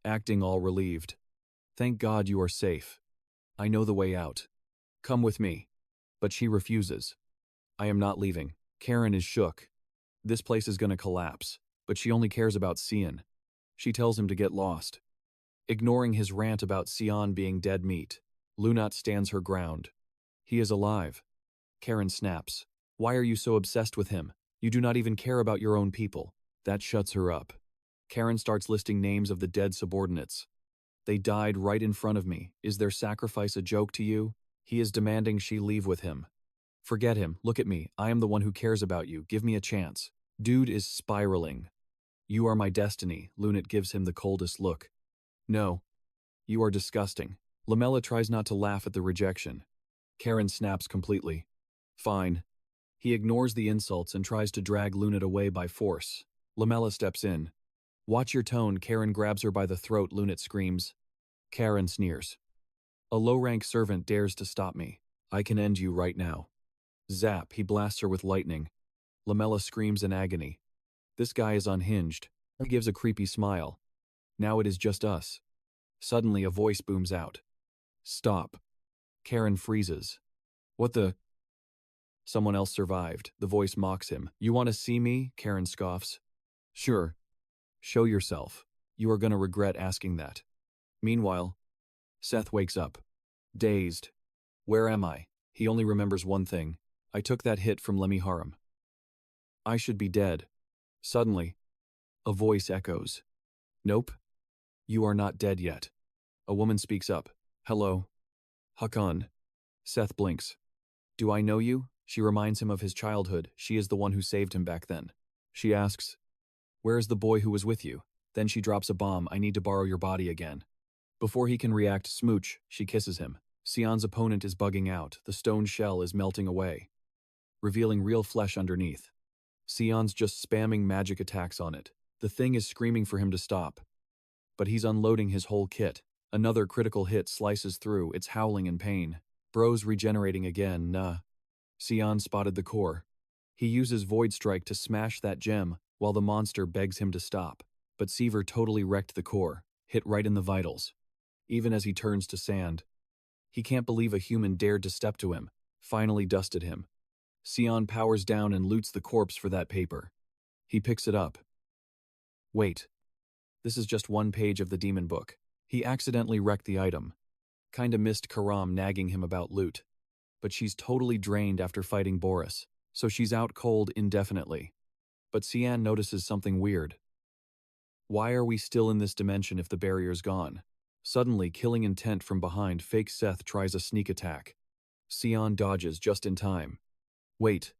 acting all relieved. Thank God you are safe. I know the way out. Come with me. But she refuses. I am not leaving. Karen is shook. This place is gonna collapse, but she only cares about Sian. She tells him to get lost. Ignoring his rant about Sian being dead meat, Lunat stands her ground. He is alive. Karen snaps. Why are you so obsessed with him? You do not even care about your own people. That shuts her up. Karen starts listing names of the dead subordinates. They died right in front of me. Is their sacrifice a joke to you? He is demanding she leave with him. Forget him. Look at me. I am the one who cares about you. Give me a chance. Dude is spiraling. You are my destiny. Lunit gives him the coldest look. No. You are disgusting. Lamella tries not to laugh at the rejection. Karen snaps completely. Fine. He ignores the insults and tries to drag Lunit away by force. Lamella steps in. Watch your tone. Karen grabs her by the throat. Lunit screams. Karen sneers. A low-rank servant dares to stop me. I can end you right now. Zap, he blasts her with lightning. Lamella screams in agony. This guy is unhinged. He gives a creepy smile. Now it is just us. Suddenly a voice booms out. Stop. Karen freezes. What the? Someone else survived. The voice mocks him. You want to see me? Karen scoffs. Sure. Show yourself. You are gonna regret asking that. Meanwhile, Seth wakes up. Dazed. Where am I? He only remembers one thing. I took that hit from Lemmy Haram. I should be dead. Suddenly, a voice echoes. Nope. You are not dead yet. A woman speaks up. Hello. Hakan. Seth blinks. Do I know you? She reminds him of his childhood. She is the one who saved him back then. She asks, where is the boy who was with you? Then she drops a bomb. I need to borrow your body again. Before he can react, smooch, she kisses him. Sian's opponent is bugging out. The stone shell is melting away, revealing real flesh underneath. Sian's just spamming magic attacks on it. The thing is screaming for him to stop. But he's unloading his whole kit. Another critical hit slices through. It's howling in pain. Bro's regenerating again. Nah. Sian spotted the core. He uses Void Strike to smash that gem while the monster begs him to stop. But Seaver totally wrecked the core, hit right in the vitals. Even as he turns to sand. He can't believe a human dared to step to him, finally dusted him. Sian powers down and loots the corpse for that paper. He picks it up. Wait. This is just one page of the demon book. He accidentally wrecked the item. Kinda missed Karam nagging him about loot. But she's totally drained after fighting Boris, so she's out cold indefinitely. But Sian notices something weird. Why are we still in this dimension if the barrier's gone? Suddenly, killing intent from behind, fake Seth tries a sneak attack. Sian dodges just in time. Wait.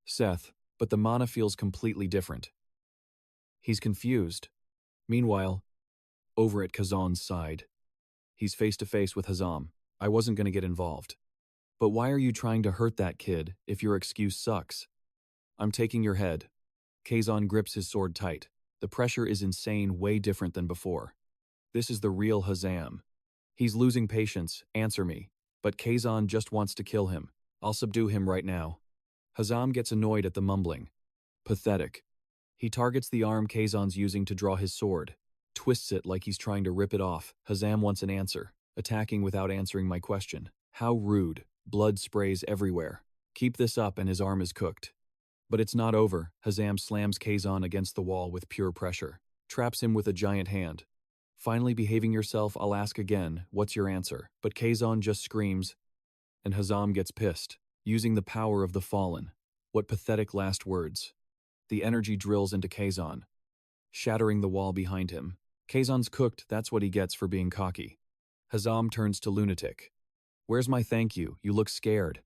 Seth, but the mana feels completely different. He's confused. Meanwhile, over at Kazan's side, he's face to face with Hazam. I wasn't gonna get involved. But why are you trying to hurt that kid if your excuse sucks? I'm taking your head. Kazan grips his sword tight. The pressure is insane, way different than before. This is the real Hazam. He's losing patience, answer me. But Kazan just wants to kill him. I'll subdue him right now. Hazam gets annoyed at the mumbling. Pathetic. He targets the arm Kazan's using to draw his sword. Twists it like he's trying to rip it off. Hazam wants an answer, attacking without answering my question. How rude. Blood sprays everywhere. Keep this up and his arm is cooked. But it's not over. Hazam slams Kazan against the wall with pure pressure. Traps him with a giant hand. Finally behaving yourself, I'll ask again, what's your answer? But Kazan just screams, and Hazam gets pissed, using the power of the fallen. What pathetic last words. The energy drills into Kazan, shattering the wall behind him. Kazan's cooked, that's what he gets for being cocky. Hazam turns to Lunatic. Where's my thank you? You look scared.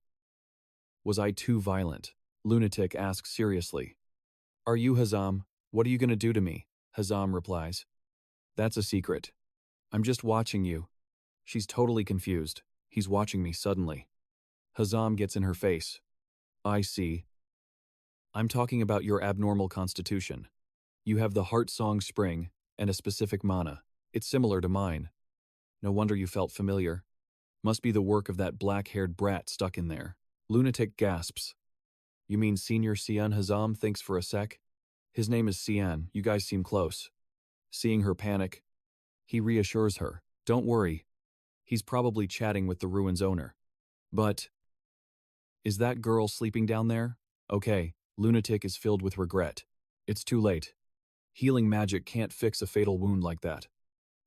Was I too violent? Lunatic asks seriously. Are you Hazam? What are you gonna do to me? Hazam replies. That's a secret. I'm just watching you. She's totally confused. He's watching me suddenly. Hazam gets in her face. I see. I'm talking about your abnormal constitution. You have the Heart Song Spring and a specific mana. It's similar to mine. No wonder you felt familiar. Must be the work of that black-haired brat stuck in there. Lunatic gasps. You mean Senior Sian? Hazam thinks for a sec. His name is Sian, you guys seem close. Seeing her panic, he reassures her. Don't worry. He's probably chatting with the ruin's owner. But, is that girl sleeping down there? Okay, Lunatic is filled with regret. It's too late. Healing magic can't fix a fatal wound like that.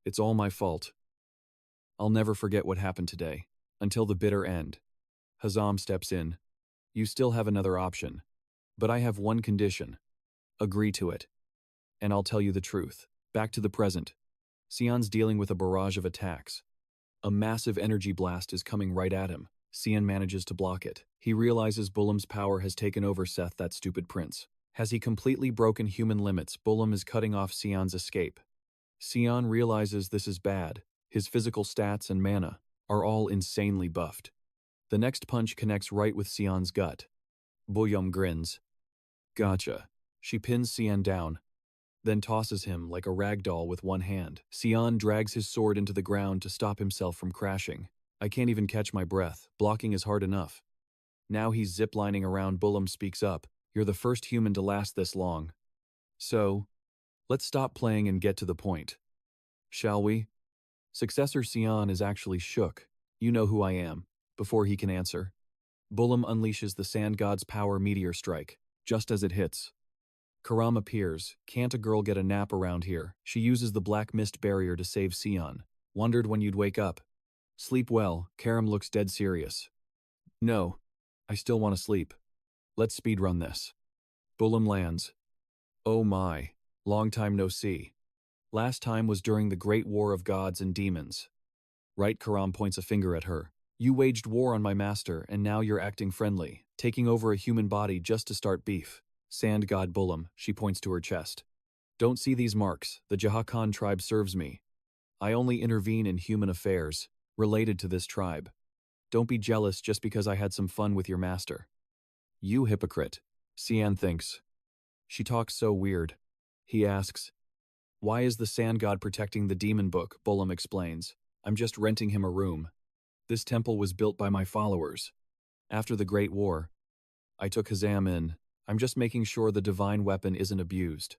It's all my fault. I'll never forget what happened today, until the bitter end. Hazam steps in. You still have another option. But I have one condition. Agree to it. And I'll tell you the truth. Back to the present. Sian's dealing with a barrage of attacks. A massive energy blast is coming right at him. Sian manages to block it. He realizes Bullum's power has taken over Seth, that stupid prince. Has he completely broken human limits? Bullum is cutting off Sian's escape. Sian realizes this is bad. His physical stats and mana are all insanely buffed. The next punch connects right with Sian's gut. Bullum grins. Gotcha. She pins Sian down, then tosses him like a rag doll with one hand. Sian drags his sword into the ground to stop himself from crashing. I can't even catch my breath. Blocking is hard enough. Now he's ziplining around. Bullum speaks up. You're the first human to last this long. So, let's stop playing and get to the point. Shall we? Successor Sian is actually shook. You know who I am. Before he can answer, Bullum unleashes the sand god's power meteor strike. Just as it hits, Karam appears. Can't a girl get a nap around here? She uses the black mist barrier to save Sian. Wondered when you'd wake up. Sleep well. Karam looks dead serious. No, I still want to sleep. Let's speedrun this. Bullum lands. Oh my, long time no see. Last time was during the Great War of Gods and Demons. Right? Karam points a finger at her. You waged war on my master, and now you're acting friendly, taking over a human body just to start beef. Sand god Bullum, she points to her chest. Don't see these marks. The Jahakan tribe serves me. I only intervene in human affairs related to this tribe. Don't be jealous just because I had some fun with your master. You hypocrite, Sian thinks. She talks so weird. He asks, why is the sand god protecting the demon book? Bullum explains. I'm just renting him a room. This temple was built by my followers. After the Great War, I took Hazam in. I'm just making sure the divine weapon isn't abused.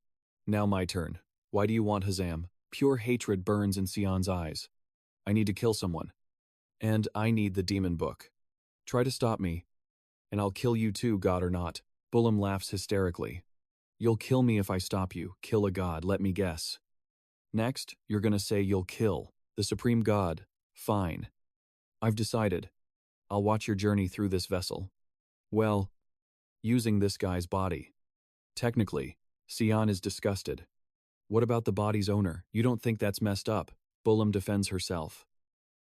Now my turn. Why do you want Hazam? Pure hatred burns in Sian's eyes. I need to kill someone. And I need the demon book. Try to stop me, and I'll kill you too, god or not. Bullum laughs hysterically. You'll kill me if I stop you. Kill a god, let me guess. Next, you're gonna say you'll kill the supreme god. Fine. I've decided. I'll watch your journey through this vessel. Well, using this guy's body. Technically, Sian is disgusted. What about the body's owner? You don't think that's messed up? Bullum defends herself.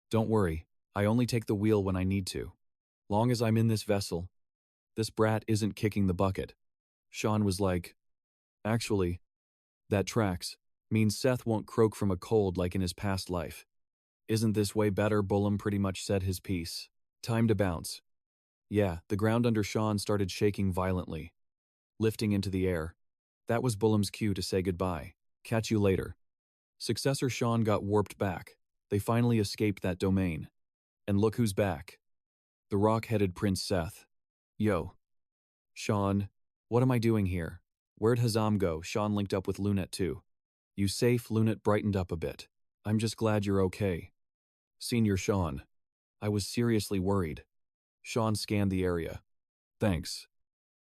Don't worry, I only take the wheel when I need to. Long as I'm in this vessel, this brat isn't kicking the bucket. Sean was like, actually, that tracks. Means Seth won't croak from a cold like in his past life. Isn't this way better? Bullum pretty much said his piece. Time to bounce. Yeah, the ground under Sean started shaking violently, lifting into the air. That was Bullum's cue to say goodbye. Catch you later. Successor Sean got warped back. They finally escaped that domain. And look who's back. The rock-headed Prince Seth. Yo. Sean, what am I doing here? Where'd Hazam go? Sean linked up with Lunette too. You safe? Lunette brightened up a bit. I'm just glad you're okay. Senior Sean. I was seriously worried. Sean scanned the area. Thanks.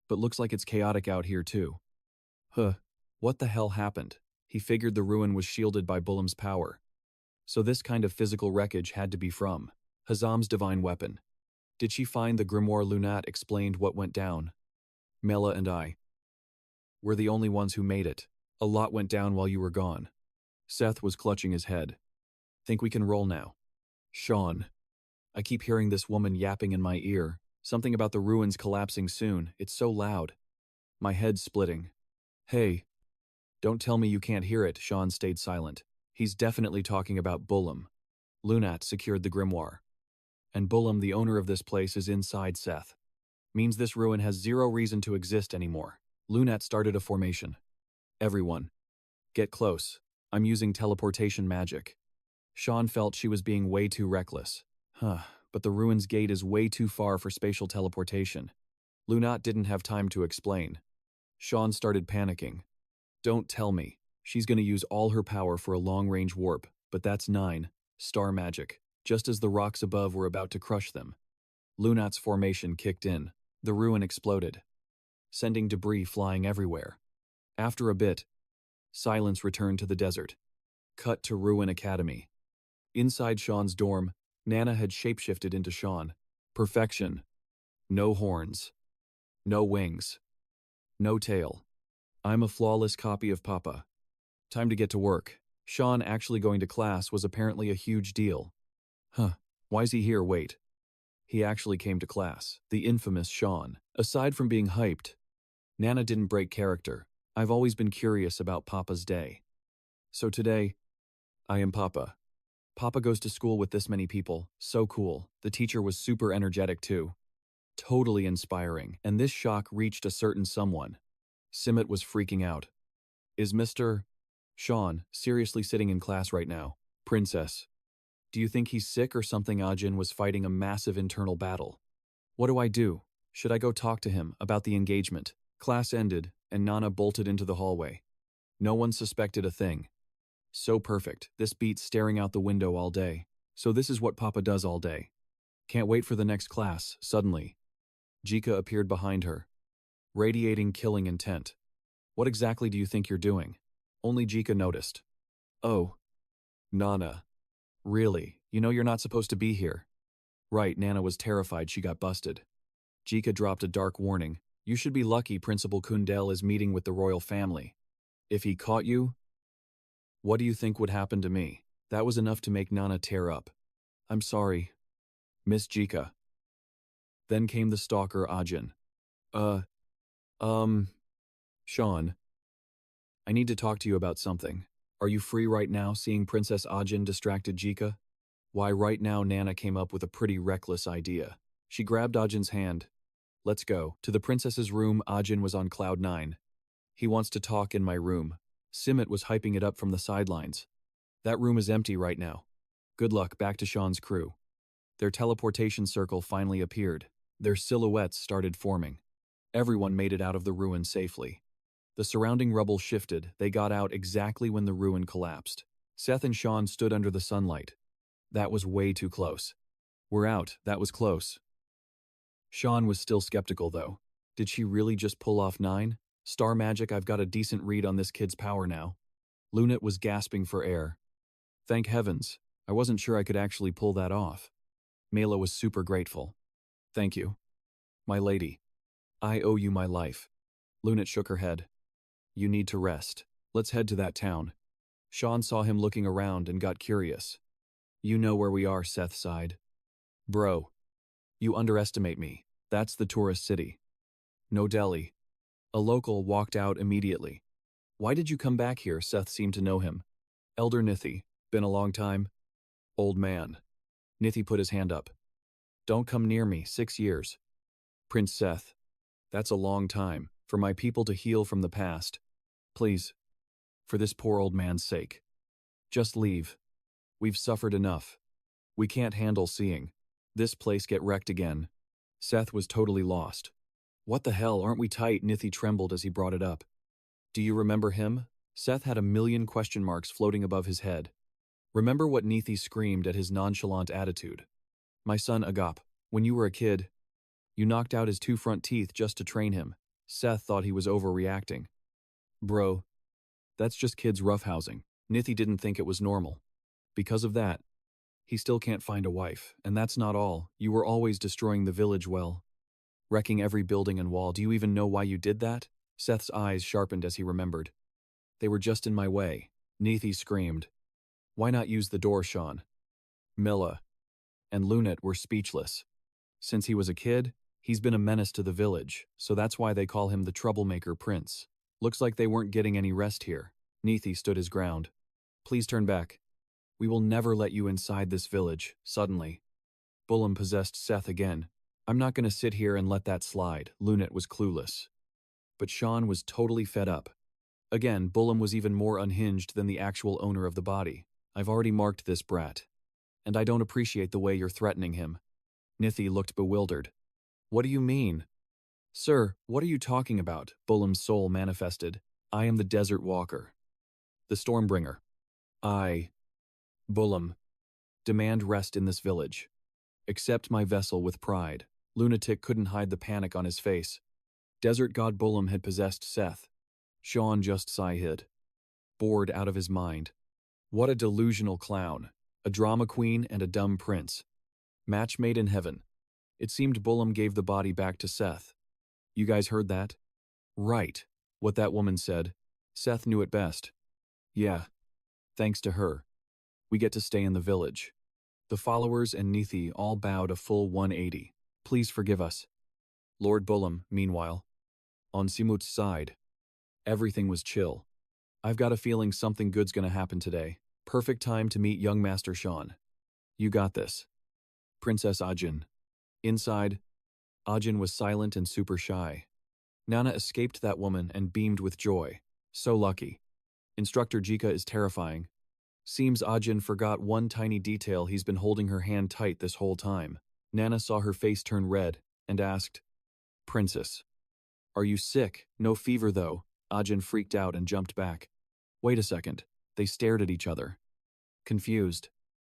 But looks like it's chaotic out here too. Huh. What the hell happened? He figured the ruin was shielded by Bullum's power. So this kind of physical wreckage had to be from Hazam's divine weapon. Did she find the grimoire? Lunette explained what went down. Mela and I were the only ones who made it. A lot went down while you were gone. Seth was clutching his head. Think we can roll now? Sean. I keep hearing this woman yapping in my ear. Something about the ruins collapsing soon. It's so loud. My head's splitting. Hey. Don't tell me you can't hear it. Sean stayed silent. He's definitely talking about Bullum. Lunette secured the grimoire. And Bullum, the owner of this place, is inside Seth. Means this ruin has zero reason to exist anymore. Lunette started a formation. Everyone. Get close. I'm using teleportation magic. Sean felt she was being way too reckless. But the ruin's gate is way too far for spatial teleportation. Lunette didn't have time to explain. Sean started panicking. Don't tell me. She's gonna use all her power for a long-range warp, but that's 9 star magic, just as the rocks above were about to crush them. Lunette's formation kicked in. The ruin exploded, sending debris flying everywhere. After a bit, silence returned to the desert. Cut to Ruin Academy. Inside Sean's dorm, Nana had shapeshifted into Sean. Perfection. No horns. No wings. No tail. I'm a flawless copy of Papa. Time to get to work. Sean actually going to class was apparently a huge deal. Huh, why's he here? Wait. He actually came to class, the infamous Sean. Aside from being hyped, Nana didn't break character. I've always been curious about Papa's day. So today, I am Papa. Papa goes to school with this many people. So cool. The teacher was super energetic too. Totally inspiring. And this shock reached a certain someone. Simmet was freaking out. Is Mr. Sean seriously sitting in class right now? Princess. Do you think he's sick or something? Ajin was fighting a massive internal battle. What do I do? Should I go talk to him about the engagement? Class ended, and Nana bolted into the hallway. No one suspected a thing. So perfect, this beats staring out the window all day. So this is what Papa does all day. Can't wait for the next class. Suddenly, Jika appeared behind her, radiating killing intent. What exactly do you think you're doing? Only Jika noticed. Oh. Nana. Really? You know you're not supposed to be here. Right, Nana was terrified she got busted. Jika dropped a dark warning. You should be lucky Principal Kundel is meeting with the royal family. If he caught you, what do you think would happen to me? That was enough to make Nana tear up. I'm sorry, Miss Jika. Then came the stalker Ajin. Sean. I need to talk to you about something. Are you free right now? Seeing Princess Ajin distracted Jika? Why right now Nana came up with a pretty reckless idea. She grabbed Ajin's hand. Let's go. To the princess's room. Ajin was on cloud 9. He wants to talk in my room. Simmet was hyping it up from the sidelines. That room is empty right now. Good luck. Back to Sean's crew. Their teleportation circle finally appeared. Their silhouettes started forming. Everyone made it out of the ruin safely. The surrounding rubble shifted. They got out exactly when the ruin collapsed. Seth and Sean stood under the sunlight. That was way too close. We're out. That was close. Sean was still skeptical though. Did she really just pull off 9? Star magic. I've got a decent read on this kid's power now. Lunat was gasping for air. Thank heavens. I wasn't sure I could actually pull that off. Mela was super grateful. Thank you, my lady. I owe you my life. Lunat shook her head. You need to rest. Let's head to that town. Sean saw him looking around and got curious. You know where we are, Seth sighed. Bro. You underestimate me. That's the tourist city. No Delhi. A local walked out immediately. Why did you come back here? Seth seemed to know him. Elder Nithi. Been a long time? Old man. Nithi put his hand up. Don't come near me. 6 years. Prince Seth. That's a long time. For my people to heal from the past. Please. For this poor old man's sake. Just leave. We've suffered enough. We can't handle seeing this place get wrecked again. Seth was totally lost. What the hell, aren't we tight? Nithi trembled as he brought it up. Do you remember him? Seth had a million question marks floating above his head. Remember what Nithi screamed at his nonchalant attitude. My son Agap, when you were a kid, you knocked out his 2 front teeth just to train him. Seth thought he was overreacting. Bro, that's just kids roughhousing. Nithi didn't think it was normal. Because of that, he still can't find a wife, and that's not all. You were always destroying the village well. Wrecking every building and wall. Do you even know why you did that? Seth's eyes sharpened as he remembered. They were just in my way. Nithi screamed. Why not use the door, Sean? Mila and Lunat were speechless. Since he was a kid, he's been a menace to the village, so that's why they call him the troublemaker prince. Looks like they weren't getting any rest here. Nithi stood his ground. Please turn back. We will never let you inside this village. Suddenly, Bullum possessed Seth again. I'm not going to sit here and let that slide. Lunat was clueless. But Sean was totally fed up. Again, Bullum was even more unhinged than the actual owner of the body. I've already marked this brat. And I don't appreciate the way you're threatening him. Nithi looked bewildered. What do you mean? Sir, what are you talking about? Bullum's soul manifested. I am the Desert Walker. The Stormbringer. Bullum. Demand rest in this village. Accept my vessel with pride. Lunatic couldn't hide the panic on his face. Desert God Bullum had possessed Seth. Sean just sighed. Bored out of his mind. What a delusional clown. A drama queen and a dumb prince. Match made in heaven. It seemed Bullum gave the body back to Seth. You guys heard that? Right. What that woman said. Seth knew it best. Yeah. Thanks to her, we get to stay in the village. The followers and Nithi all bowed a full 180. Please forgive us. Lord Bullam, meanwhile, on Simut's side, everything was chill. I've got a feeling something good's gonna happen today. Perfect time to meet young Master Sean. You got this. Princess Ajin. Inside, Ajin was silent and super shy. Nana escaped that woman and beamed with joy. So lucky. Instructor Jika is terrifying. Seems Ajin forgot one tiny detail. He's been holding her hand tight this whole time. Nana saw her face turn red and asked, Princess, are you sick? No fever though. Ajin freaked out and jumped back. Wait a second. They stared at each other. Confused.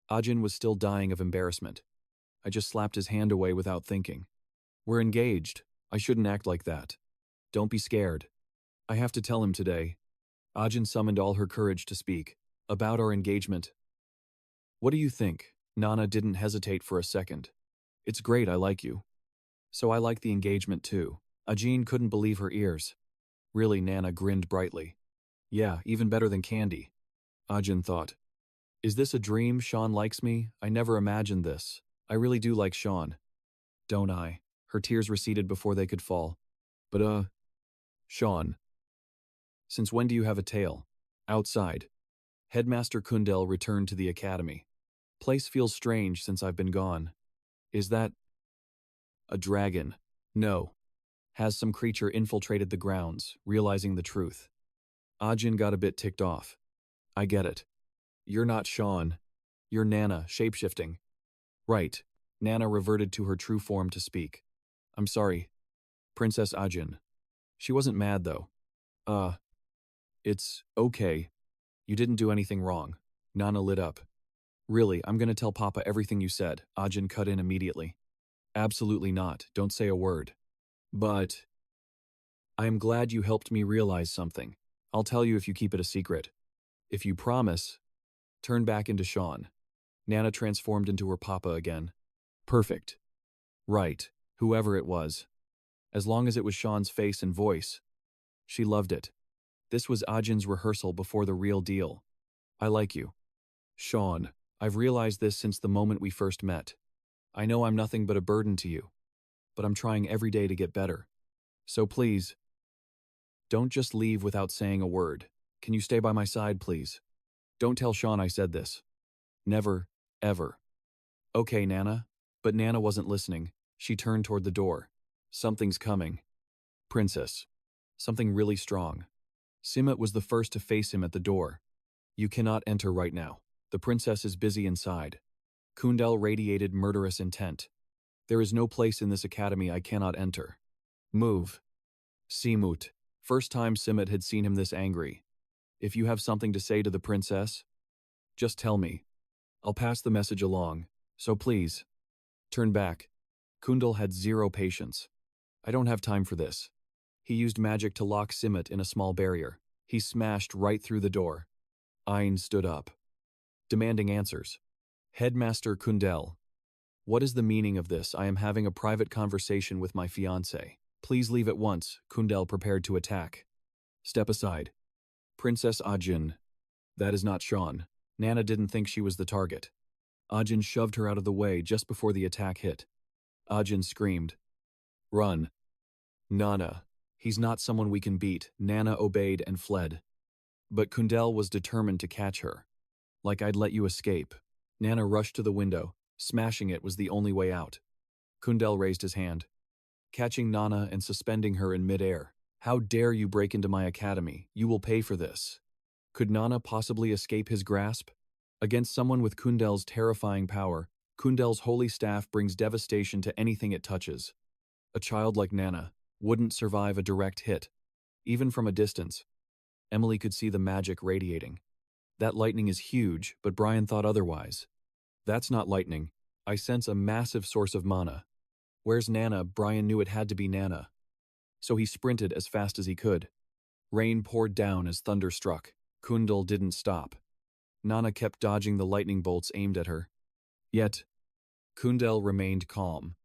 Ajin was still dying of embarrassment. I just slapped his hand away without thinking. We're engaged. I shouldn't act like that. Don't be scared. I have to tell him today. Ajin summoned all her courage to speak. About our engagement. What do you think? Nana didn't hesitate for a second. It's great, I like you. So I like the engagement too. Ajin couldn't believe her ears. Really, Nana grinned brightly. Yeah, even better than candy. Ajin thought. Is this a dream? Sean likes me? I never imagined this. I really do like Sean. Don't I? Her tears receded before they could fall. But Sean. Since when do you have a tail? Outside. Headmaster Kundel returned to the academy. Place feels strange since I've been gone. Is that a dragon? No. Has some creature infiltrated the grounds, realizing the truth? Ajin got a bit ticked off. I get it. You're not Sean. You're Nana, shapeshifting. Right. Nana reverted to her true form to speak. I'm sorry. Princess Ajin. She wasn't mad though. It's okay. You didn't do anything wrong. Nana lit up. Really, I'm gonna tell Papa everything you said. Ajin cut in immediately. Absolutely not. Don't say a word. But I am glad you helped me realize something. I'll tell you if you keep it a secret. If you promise, turn back into Sean. Nana transformed into her Papa again. Perfect. Right, whoever it was. As long as it was Sean's face and voice. She loved it. This was Ajin's rehearsal before the real deal. I like you. Sean, I've realized this since the moment we first met. I know I'm nothing but a burden to you, but I'm trying every day to get better. So please, don't just leave without saying a word. Can you stay by my side, please? Don't tell Sean I said this. Never, ever. Okay, Nana. But Nana wasn't listening. She turned toward the door. Something's coming. Princess. Something really strong. Simut was the first to face him at the door. You cannot enter right now. The princess is busy inside. Kundel radiated murderous intent. There is no place in this academy I cannot enter. Move. Simut. First time Simut had seen him this angry. If you have something to say to the princess, just tell me. I'll pass the message along, so please. Turn back. Kundel had zero patience. I don't have time for this. He used magic to lock Simut in a small barrier. He smashed right through the door. Ain stood up, demanding answers. Headmaster Kundel. What is the meaning of this? I am having a private conversation with my fiancé. Please leave at once. Kundel prepared to attack. Step aside. Princess Ajin. That is not Sean. Nana didn't think she was the target. Ajin shoved her out of the way just before the attack hit. Ajin screamed. Run. Nana. He's not someone we can beat. Nana obeyed and fled. But Kundel was determined to catch her. Like I'd let you escape. Nana rushed to the window. Smashing it was the only way out. Kundel raised his hand, catching Nana and suspending her in midair. How dare you break into my academy? You will pay for this. Could Nana possibly escape his grasp? Against someone with Kundel's terrifying power, Kundel's holy staff brings devastation to anything it touches. A child like Nana wouldn't survive a direct hit, even from a distance. Emily could see the magic radiating. That lightning is huge, but Brian thought otherwise. That's not lightning. I sense a massive source of mana. Where's Nana? Brian knew it had to be Nana. So he sprinted as fast as he could. Rain poured down as thunder struck. Kundel didn't stop. Nana kept dodging the lightning bolts aimed at her. Yet, Kundel remained calm,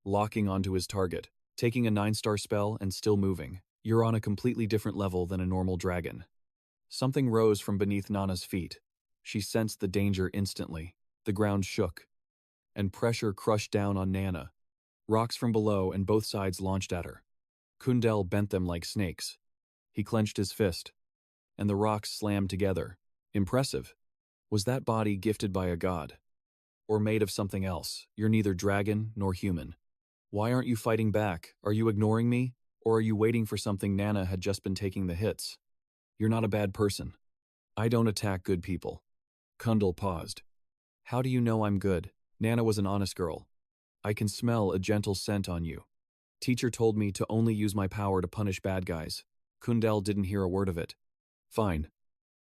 locking onto his target, taking a 9-star spell and still moving. You're on a completely different level than a normal dragon. Something rose from beneath Nana's feet. She sensed the danger instantly. The ground shook, and pressure crushed down on Nana. Rocks from below and both sides launched at her. Kundel bent them like snakes. He clenched his fist, and the rocks slammed together. Impressive. Was that body gifted by a god? Or made of something else? You're neither dragon nor human. Why aren't you fighting back? Are you ignoring me? Or are you waiting for something? Nana had just been taking the hits. You're not a bad person. I don't attack good people. Kundel paused. How do you know I'm good? Nana was an honest girl. I can smell a gentle scent on you. Teacher told me to only use my power to punish bad guys. Kundel didn't hear a word of it. Fine.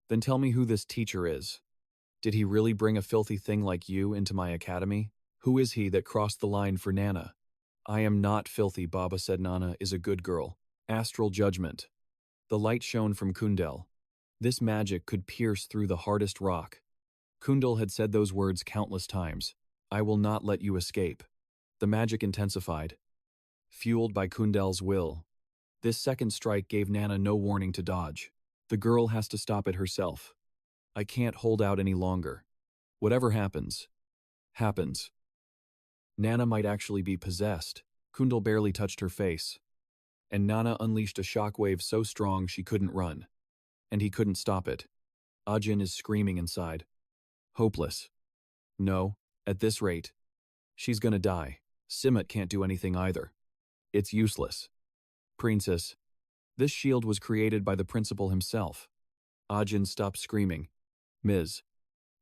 Then tell me who this teacher is. Did he really bring a filthy thing like you into my academy? Who is he that crossed the line for Nana? I am not filthy, Baba said. Nana is a good girl. Astral judgment. The light shone from Kundel. This magic could pierce through the hardest rock. Kundel had said those words countless times. I will not let you escape. The magic intensified. Fueled by Kundel's will. This second strike gave Nana no warning to dodge. The girl has to stop it herself. I can't hold out any longer. Whatever happens, happens. Nana might actually be possessed. Kundel barely touched her face. And Nana unleashed a shockwave so strong she couldn't run. And he couldn't stop it. Ajin is screaming inside. Hopeless. No, at this rate. She's gonna die. Simet can't do anything either. It's useless. Princess. This shield was created by the principal himself. Ajin stopped screaming. Ms.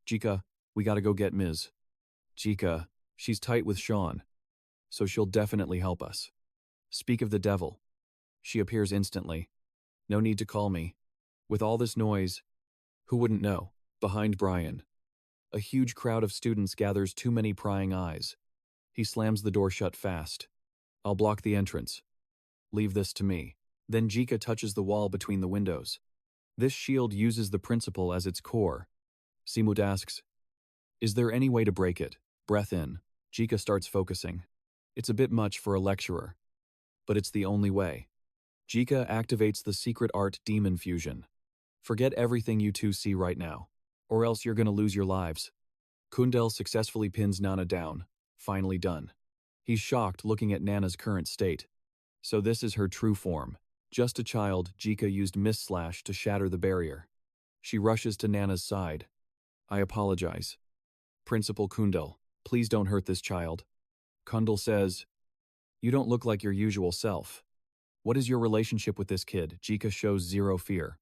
Jika, we gotta go get Ms. Jika, she's tight with Sean. So she'll definitely help us. Speak of the devil. She appears instantly. No need to call me. With all this noise, who wouldn't know? Behind Brian. A huge crowd of students gathers too many prying eyes. He slams the door shut fast. I'll block the entrance. Leave this to me. Then Jika touches the wall between the windows. This shield uses the principle as its core. Simut asks, is there any way to break it? Breath in. Jika starts focusing. It's a bit much for a lecturer. But it's the only way. Jika activates the secret art demon fusion. Forget everything you two see right now, or else you're gonna lose your lives. Kundel successfully pins Nana down. Finally done. He's shocked looking at Nana's current state. So this is her true form. Just a child, Jika used Mist Slash to shatter the barrier. She rushes to Nana's side. I apologize. Principal Kundel, please don't hurt this child. Kundel says, you don't look like your usual self. What is your relationship with this kid? Jika shows zero fear.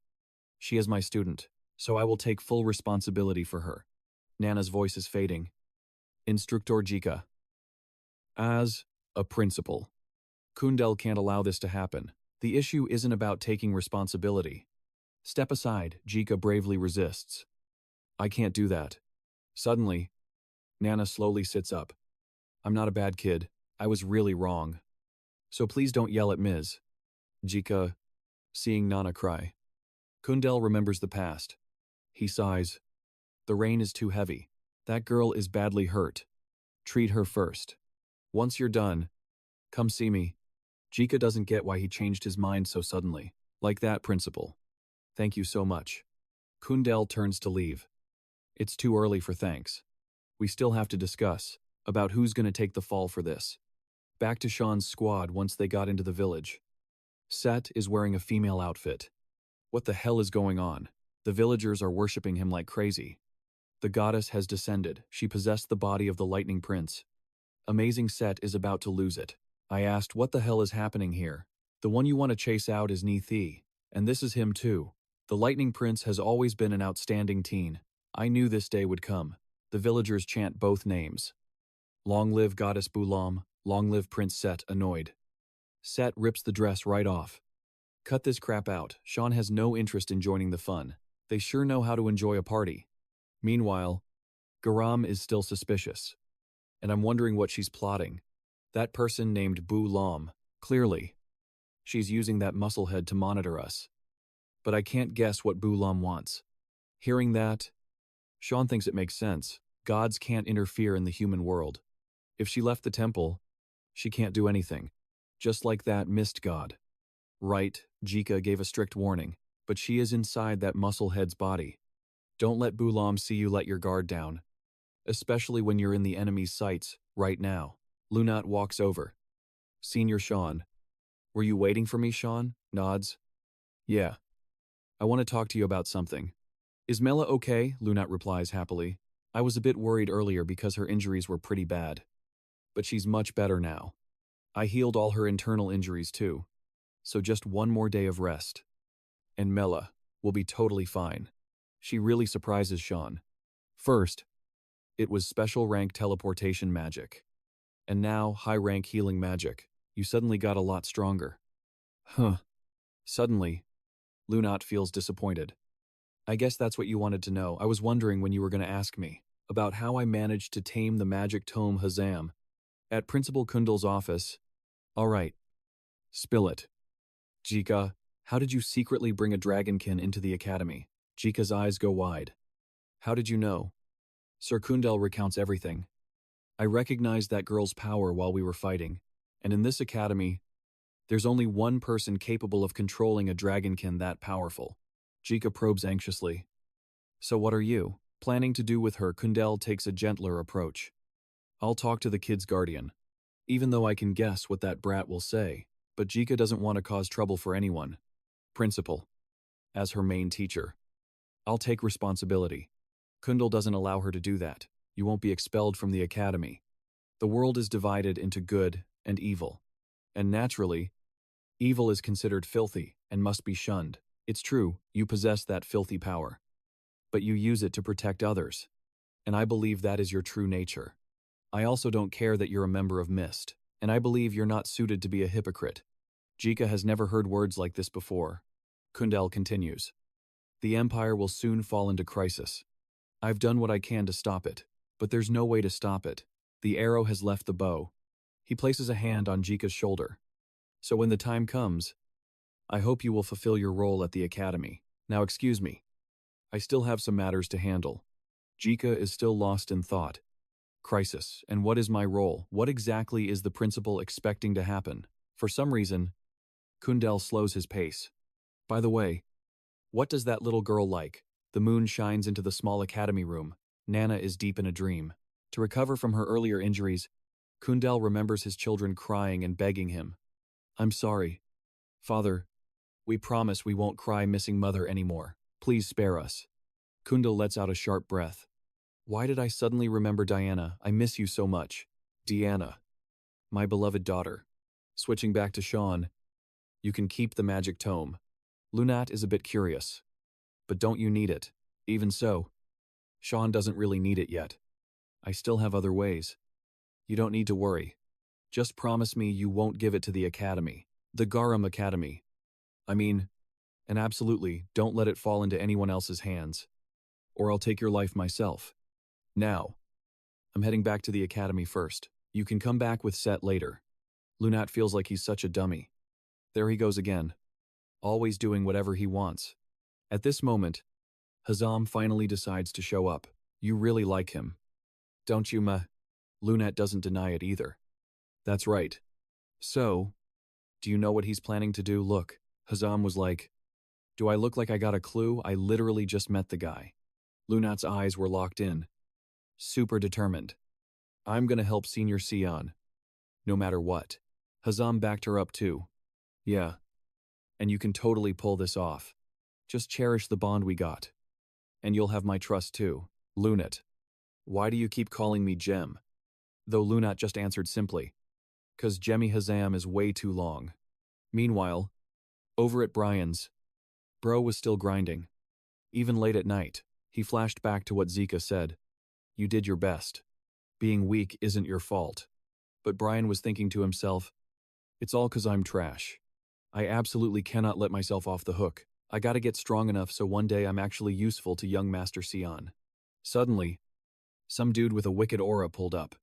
She is my student, so I will take full responsibility for her. Nana's voice is fading. Instructor Jika. As a principal. Kundel can't allow this to happen. The issue isn't about taking responsibility. Step aside, Jika bravely resists. I can't do that. Suddenly, Nana slowly sits up. I'm not a bad kid. I was really wrong. So please don't yell at Ms. Jika, seeing Nana cry. Kundel remembers the past. He sighs. The rain is too heavy. That girl is badly hurt. Treat her first. Once you're done, come see me. Jika doesn't get why he changed his mind so suddenly. Like that, principal. Thank you so much. Kundel turns to leave. It's too early for thanks. We still have to discuss about who's going to take the fall for this. Back to Sean's squad once they got into the village. Set is wearing a female outfit. What the hell is going on? The villagers are worshipping him like crazy. The goddess has descended. She possessed the body of the lightning prince. Amazing Set is about to lose it. I asked, what the hell is happening here? The one you want to chase out is Nethi, and this is him too. The lightning prince has always been an outstanding teen. I knew this day would come. The villagers chant both names. Long live Goddess Bulam, long live Prince Set, annoyed. Set rips the dress right off. Cut this crap out. Sean has no interest in joining the fun. They sure know how to enjoy a party. Meanwhile, Garam is still suspicious. And I'm wondering what she's plotting. That person named Bu Lam, clearly. She's using that musclehead to monitor us. But I can't guess what Bu Lam wants. Hearing that, Sean thinks it makes sense. Gods can't interfere in the human world. If she left the temple, she can't do anything. Just like that mist god. Right, Jika gave a strict warning, but she is inside that musclehead's body. Don't let Bulam see you let your guard down, especially when you're in the enemy's sights right now. Lunat walks over. Senior Sean. Were you waiting for me, Sean? Nods. Yeah. I want to talk to you about something. Is Mela okay? Lunat replies happily. I was a bit worried earlier because her injuries were pretty bad. But she's much better now. I healed all her internal injuries too. So just one more day of rest. And Mela will be totally fine. She really surprises Sean. First, it was special rank teleportation magic. And now high rank healing magic. You suddenly got a lot stronger. Huh. Suddenly, Lunat feels disappointed. I guess that's what you wanted to know. I was wondering when you were going to ask me about how I managed to tame the magic tome Hazam at Principal Kundal's office. All right. Spill it. Jika, how did you secretly bring a dragonkin into the academy? Jika's eyes go wide. How did you know? Sir Kundal recounts everything. I recognized that girl's power while we were fighting, and in this academy, there's only one person capable of controlling a dragonkin that powerful. Jika probes anxiously. So what are you planning to do with her? Kundal takes a gentler approach. I'll talk to the kid's guardian, even though I can guess what that brat will say, but Jika doesn't want to cause trouble for anyone. Principal. As her main teacher. I'll take responsibility. Kundal doesn't allow her to do that. You won't be expelled from the academy. The world is divided into good and evil. And naturally, evil is considered filthy and must be shunned. It's true, you possess that filthy power. But you use it to protect others. And I believe that is your true nature. I also don't care that you're a member of Mist, and I believe you're not suited to be a hypocrite. Jika has never heard words like this before. Kundal continues. The Empire will soon fall into crisis. I've done what I can to stop it, but there's no way to stop it. The arrow has left the bow. He places a hand on Jika's shoulder. So when the time comes, I hope you will fulfill your role at the academy. Now excuse me. I still have some matters to handle. Jika is still lost in thought. Crisis, and what is my role? What exactly is the principal expecting to happen? For some reason, Kundal slows his pace. By the way, what does that little girl like? The moon shines into the small academy room. Nana is deep in a dream. To recover from her earlier injuries, Kundal remembers his children crying and begging him. I'm sorry. Father, we promise we won't cry missing mother anymore. Please spare us. Kundal lets out a sharp breath. Why did I suddenly remember Diana? I miss you so much. Deanna. My beloved daughter. Switching back to Sean. You can keep the magic tome. Lunat is a bit curious. But don't you need it? Even so, Sean doesn't really need it yet. I still have other ways. You don't need to worry. Just promise me you won't give it to the academy. The Garam Academy. And absolutely, don't let it fall into anyone else's hands. Or I'll take your life myself. Now. I'm heading back to the academy first. You can come back with Set later. Lunat feels like he's such a dummy. There he goes again. Always doing whatever he wants. At this moment, Hazam finally decides to show up. You really like him. Don't you, Ma? Lunat doesn't deny it either. That's right. So, do you know what he's planning to do? Look, Hazam was like, do I look like I got a clue? I literally just met the guy. Lunat's eyes were locked in. Super determined. I'm gonna help Senior Sian. No matter what. Hazam backed her up too. Yeah. And you can totally pull this off. Just cherish the bond we got. And you'll have my trust too. Lunat. Why do you keep calling me Gem? Though Lunat just answered simply. 'Cause Jemmy Hazam is way too long. Meanwhile, over at Brian's, Bro was still grinding. Even late at night, he flashed back to what Zika said. You did your best. Being weak isn't your fault. But Brian was thinking to himself, it's all 'cause I'm trash. I absolutely cannot let myself off the hook. I gotta get strong enough so one day I'm actually useful to young Master Sian. Suddenly, some dude with a wicked aura pulled up.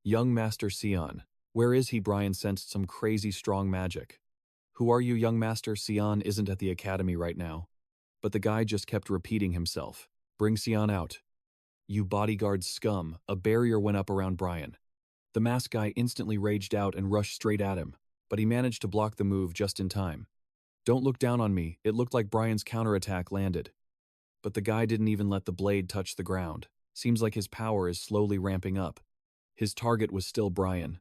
Young Master Sian. Where is he? Brian sensed some crazy strong magic. Who are you, young Master? Sian isn't at the academy right now. But the guy just kept repeating himself. Bring Sian out. You bodyguard scum. A barrier went up around Brian. The masked guy instantly raged out and rushed straight at him, but he managed to block the move just in time. Don't look down on me. It looked like Brian's counterattack landed. but the guy didn't even let the blade touch the ground. Seems like his power is slowly ramping up. His target was still Brian.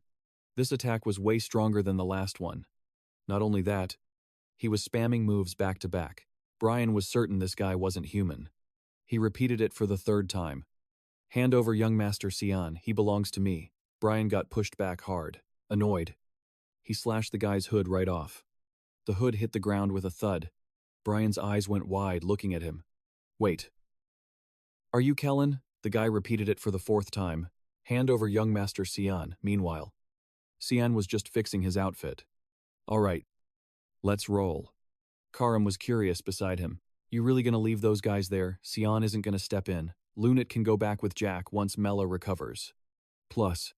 This attack was way stronger than the last one. Not only that, he was spamming moves back to back. Brian was certain this guy wasn't human. He repeated it for the third time. Hand over young Master Sian, he belongs to me. Brian got pushed back hard. Annoyed, he slashed the guy's hood right off. The hood hit the ground with a thud. Brian's eyes went wide, looking at him. Wait. Are you Kellen? The guy repeated it for the fourth time. Hand over young Master Sian, meanwhile. Sian was just fixing his outfit. All right. Let's roll. Karam was curious beside him. You really gonna leave those guys there? Sian isn't gonna step in. Lunat can go back with Jack once Mela recovers. Plus,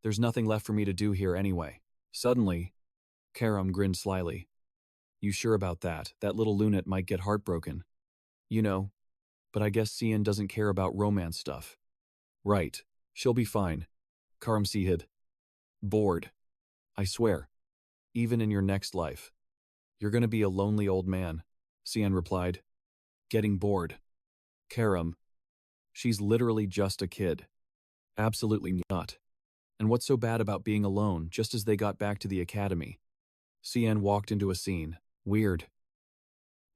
there's nothing left for me to do here anyway. Suddenly, Karam grinned slyly. You sure about that? That little Lunat might get heartbroken. You know, but I guess Sian doesn't care about romance stuff. Right. She'll be fine. Karam hid. Bored. I swear. Even in your next life. You're gonna be a lonely old man, Sian replied. Getting bored. Karam. She's literally just a kid. Absolutely not. And what's so bad about being alone just as they got back to the academy? Sian walked into a scene. Weird.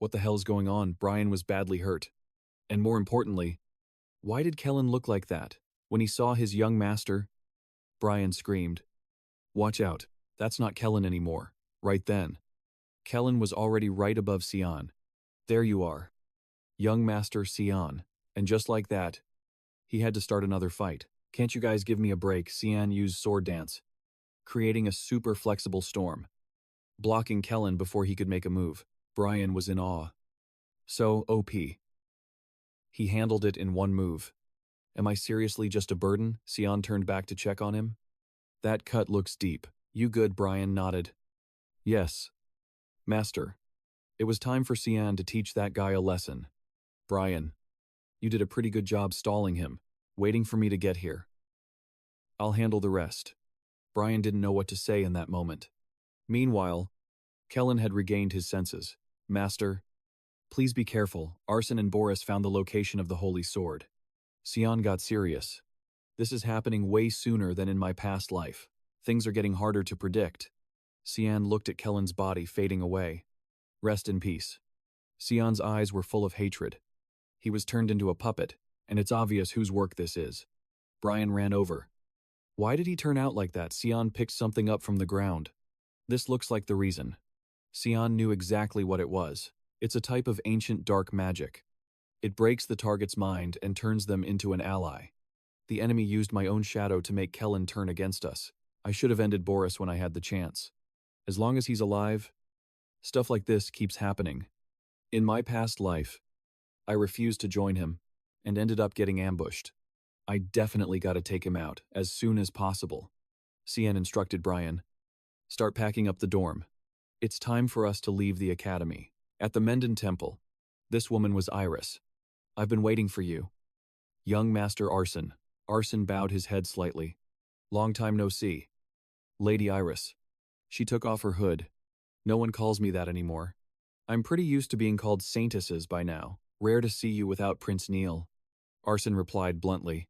What the hell's going on? Brian was badly hurt. And more importantly, why did Kellen look like that? When he saw his young master, Brian screamed. Watch out, that's not Kellen anymore. Right then. Kellen was already right above Sian. There you are. Young Master Sian. And just like that, he had to start another fight. Can't you guys give me a break? Sian used sword dance, creating a super flexible storm, blocking Kellen before he could make a move. Brian was in awe. So OP. He handled it in one move. Am I seriously just a burden? Sian turned back to check on him. That cut looks deep. You good? Brian nodded. Yes. Master. It was time for Sian to teach that guy a lesson. Brian, you did a pretty good job stalling him, waiting for me to get here. I'll handle the rest. Brian didn't know what to say in that moment. Meanwhile, Kellen had regained his senses. Master, please be careful. Arson and Boris found the location of the Holy Sword. Sian got serious. This is happening way sooner than in my past life. Things are getting harder to predict. Sian looked at Kellen's body fading away. Rest in peace. Sian's eyes were full of hatred. He was turned into a puppet, and it's obvious whose work this is. Brian ran over. Why did he turn out like that? Sian picked something up from the ground. This looks like the reason. Sian knew exactly what it was. It's a type of ancient dark magic. It breaks the target's mind and turns them into an ally. The enemy used my own shadow to make Kellen turn against us. I should have ended Boris when I had the chance. As long as he's alive, stuff like this keeps happening. In my past life, I refused to join him and ended up getting ambushed. I definitely got to take him out as soon as possible. Sian instructed Brian. Start packing up the dorm. It's time for us to leave the academy. At the Menden Temple, this woman was Iris. I've been waiting for you. Young Master Arson. Arson bowed his head slightly. Long time no see. Lady Iris. She took off her hood. No one calls me that anymore. I'm pretty used to being called saintesses by now. Rare to see you without Prince Neil. Arson replied bluntly.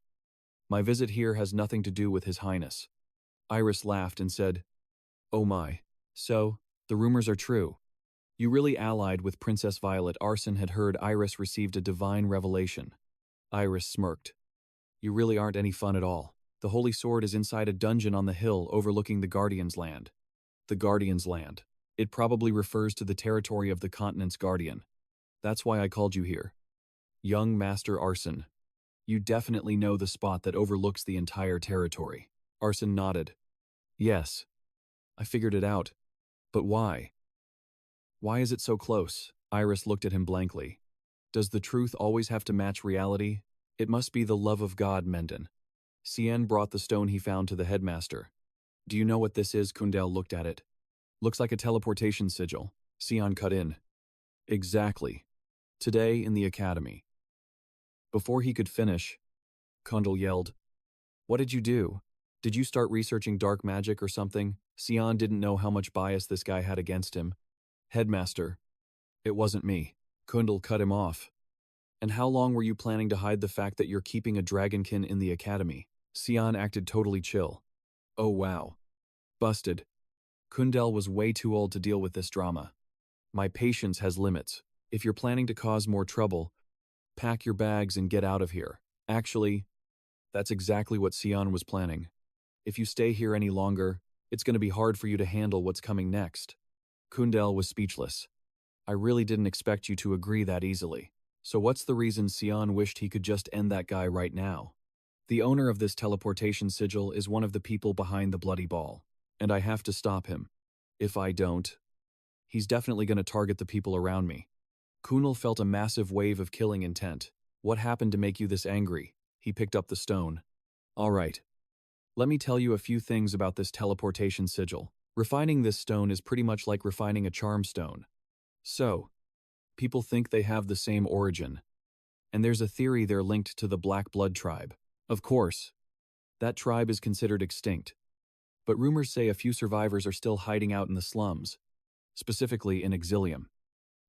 My visit here has nothing to do with His Highness. Iris laughed and said, Oh my. So, the rumors are true. You really allied with Princess Violet. Arson had heard Iris received a divine revelation. Iris smirked. You really aren't any fun at all. The Holy Sword is inside a dungeon on the hill overlooking the Guardian's Land. The Guardian's Land. It probably refers to the territory of the continent's guardian. That's why I called you here. Young Master Arson. You definitely know the spot that overlooks the entire territory. Arson nodded. Yes. I figured it out. But why? Why is it so close? Iris looked at him blankly. Does the truth always have to match reality? It must be the love of God, Menden. Sian brought the stone he found to the headmaster. Do you know what this is? Kundel looked at it. Looks like a teleportation sigil. Sian cut in. Exactly. Today in the academy. Before he could finish, Kundel yelled, What did you do? Did you start researching dark magic or something? Sian didn't know how much bias this guy had against him. Headmaster. It wasn't me. Kundel cut him off. And how long were you planning to hide the fact that you're keeping a dragonkin in the academy? Sian acted totally chill. Oh wow. Busted. Kundel was way too old to deal with this drama. My patience has limits. If you're planning to cause more trouble, pack your bags and get out of here. Actually, that's exactly what Sian was planning. If you stay here any longer, it's going to be hard for you to handle what's coming next. Kundel was speechless. I really didn't expect you to agree that easily. So what's the reason Sian wished he could just end that guy right now? The owner of this teleportation sigil is one of the people behind the bloody ball, and I have to stop him. If I don't, he's definitely going to target the people around me. Kunal felt a massive wave of killing intent. What happened to make you this angry? He picked up the stone. All right. Let me tell you a few things about this teleportation sigil. Refining this stone is pretty much like refining a charm stone. So, people think they have the same origin, and there's a theory they're linked to the Black Blood tribe. Of course, that tribe is considered extinct, but rumors say a few survivors are still hiding out in the slums, specifically in Exilium,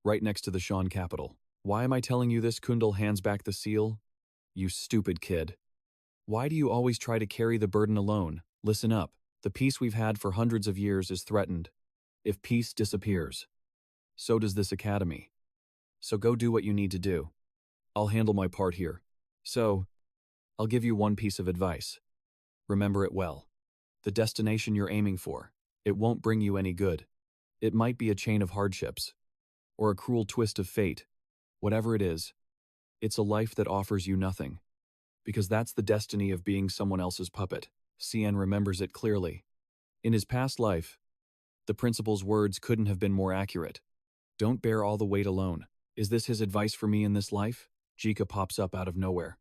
right next to the Shan capital. Why am I telling you this? Kundal hands back the seal. You stupid kid. Why do you always try to carry the burden alone? Listen up. The peace we've had for hundreds of years is threatened. If peace disappears, so does this academy. So go do what you need to do. I'll handle my part here. So, I'll give you one piece of advice. Remember it well. The destination you're aiming for, it won't bring you any good. It might be a chain of hardships, or a cruel twist of fate. Whatever it is, it's a life that offers you nothing. Because that's the destiny of being someone else's puppet. Sian remembers it clearly. In his past life, the principal's words couldn't have been more accurate. Don't bear all the weight alone. Is this his advice for me in this life? Jika pops up out of nowhere.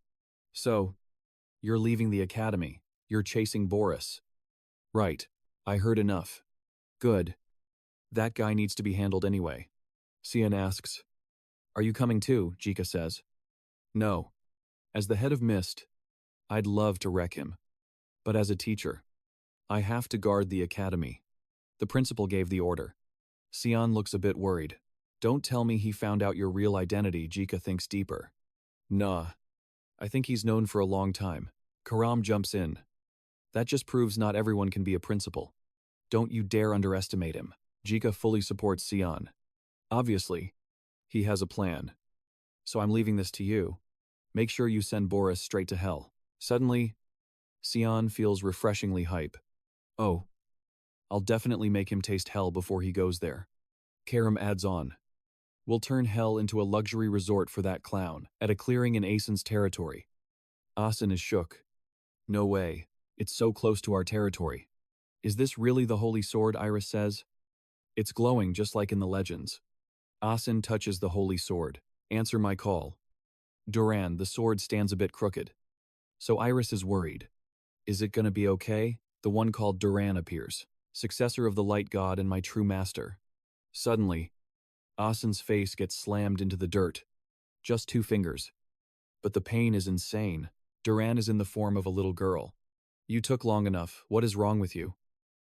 So, you're leaving the academy. You're chasing Boris. Right. I heard enough. Good. That guy needs to be handled anyway. Sian asks. Are you coming too? Jika says. No. As the head of Mist, I'd love to wreck him. But as a teacher, I have to guard the academy. The principal gave the order. Sian looks a bit worried. Don't tell me he found out your real identity. Jika thinks deeper. Nah. I think he's known for a long time. Karam jumps in. That just proves not everyone can be a principal. Don't you dare underestimate him. Jika fully supports Sian. Obviously, he has a plan. So I'm leaving this to you. Make sure you send Boris straight to hell. Suddenly, Sian feels refreshingly hype. Oh, I'll definitely make him taste hell before he goes there. Karam adds on. We'll turn hell into a luxury resort for that clown, at a clearing in Asen's territory. Asen is shook. No way. It's so close to our territory. Is this really the holy sword? Iris says. It's glowing just like in the legends. Asen touches the holy sword. Answer my call. Duran, the sword stands a bit crooked. So Iris is worried. Is it gonna be okay? The one called Duran appears, successor of the light god and my true master. Suddenly, Asen's face gets slammed into the dirt. Just 2 fingers. But the pain is insane. Duran is in the form of a little girl. You took long enough. What is wrong with you?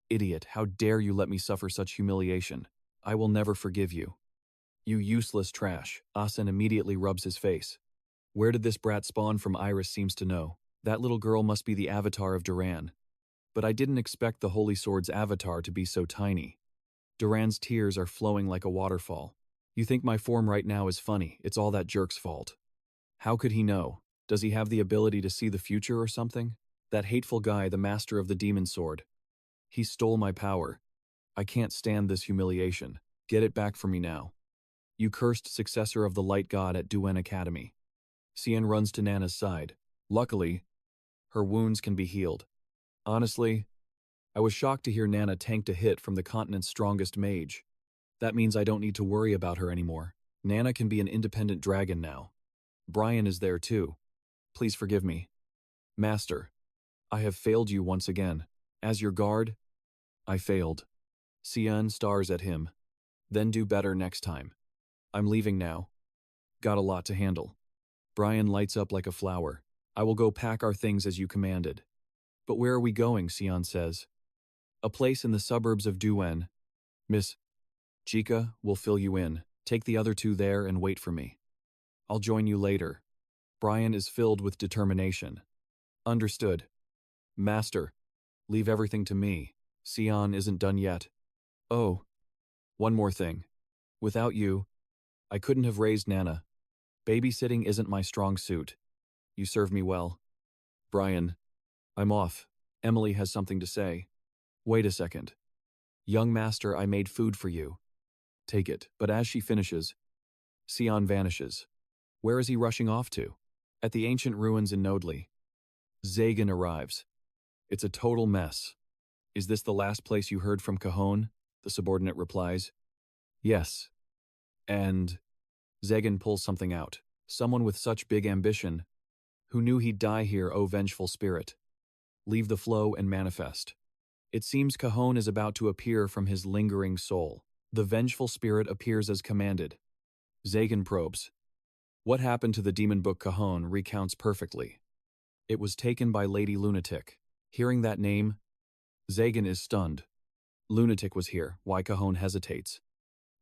Idiot, how dare you let me suffer such humiliation? I will never forgive you. You useless trash. Asen immediately rubs his face. Where did this brat spawn from? Iris seems to know. That little girl must be the avatar of Duran. But I didn't expect the Holy Sword's avatar to be so tiny. Duran's tears are flowing like a waterfall. You think my form right now is funny. It's all that jerk's fault. How could he know? Does he have the ability to see the future or something? That hateful guy, the master of the demon sword. He stole my power. I can't stand this humiliation. Get it back from me now. You cursed successor of the light god at Duel Academy. Sian runs to Nana's side. Luckily, her wounds can be healed. Honestly, I was shocked to hear Nana tanked a hit from the continent's strongest mage. That means I don't need to worry about her anymore. Nana can be an independent dragon now. Brian is there too. Please forgive me. Master, I have failed you once again. As your guard, I failed. Sian stars at him. Then do better next time. I'm leaving now. Got a lot to handle. Brian lights up like a flower. I will go pack our things as you commanded. But where are we going? Sian says. A place in the suburbs of Duel. Miss Jika will fill you in. Take the other 2 there and wait for me. I'll join you later. Brian is filled with determination. Understood. Master, leave everything to me. Sian isn't done yet. Oh, one more thing. Without you, I couldn't have raised Nana. Babysitting isn't my strong suit. You serve me well. Brian, I'm off. Emily has something to say. Wait a second. Young master, I made food for you. Take it. But as she finishes, Sian vanishes. Where is he rushing off to? At the ancient ruins in Nodli. Zagan arrives. It's a total mess. Is this the last place you heard from Cajon? The subordinate replies. Yes. And Zagan pulls something out. Someone with such big ambition, who knew he'd die here, oh vengeful spirit. Leave the flow and manifest. It seems Cajon is about to appear from his lingering soul. The vengeful spirit appears as commanded. Zagan probes. What happened to the demon book Cajon recounts perfectly. It was taken by Lady Lunatic. Hearing that name, Zagan is stunned. Lunatic was here, why Cajon hesitates.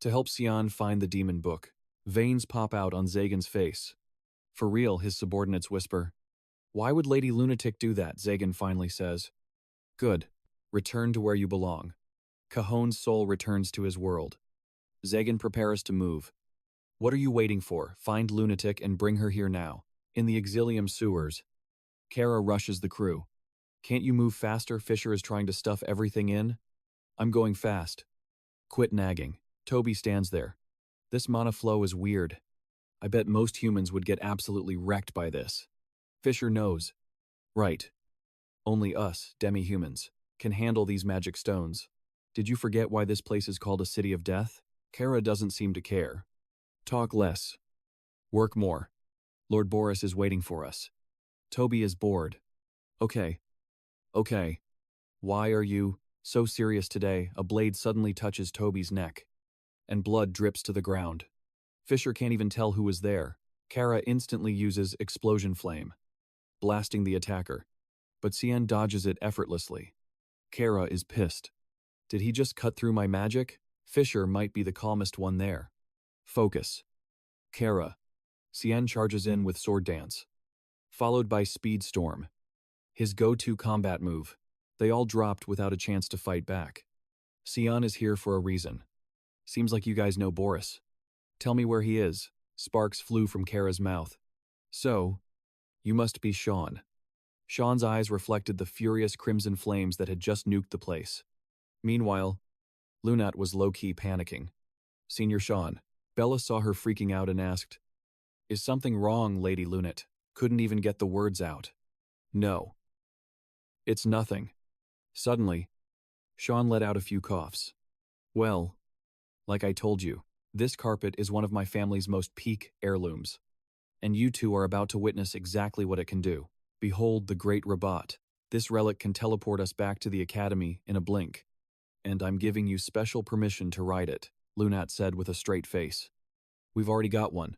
To help Sian find the demon book, veins pop out on Zagan's face. For real, his subordinates whisper. Why would Lady Lunatic do that? Zagan finally says. Good. Return to where you belong. Cajon's soul returns to his world. Zagan prepares to move. What are you waiting for? Find Lunatic and bring her here now. In the Exilium sewers. Kara rushes the crew. Can't you move faster? Fisher is trying to stuff everything in. I'm going fast. Quit nagging. Toby stands there. This mana flow is weird. I bet most humans would get absolutely wrecked by this. Fisher knows. Right. Only us, demi-humans, can handle these magic stones. Did you forget why this place is called a city of death? Kara doesn't seem to care. Talk less. Work more. Lord Boris is waiting for us. Toby is bored. Okay. Why are you so serious today? A blade suddenly touches Toby's neck, and blood drips to the ground. Fisher can't even tell who is there. Kara instantly uses explosion flame, blasting the attacker, but Sian dodges it effortlessly. Kara is pissed. Did he just cut through my magic? Fisher might be the calmest one there. Focus. Kara. Sian charges in with sword dance, followed by speed storm. His go-to combat move. They all dropped without a chance to fight back. Sian is here for a reason. Seems like you guys know Boris. Tell me where he is. Sparks flew from Kara's mouth. So, you must be Sean. Sean's eyes reflected the furious crimson flames that had just nuked the place. Meanwhile, Lunat was low-key panicking. Senior Sean. Bella saw her freaking out and asked, Is something wrong, Lady Lunat? Couldn't even get the words out. No. It's nothing. Suddenly, Sean let out a few coughs. Well, like I told you, this carpet is one of my family's most peak heirlooms. And you two are about to witness exactly what it can do. Behold the great Rebirth. This relic can teleport us back to the academy in a blink. And I'm giving you special permission to ride it, Lunat said with a straight face. We've already got one.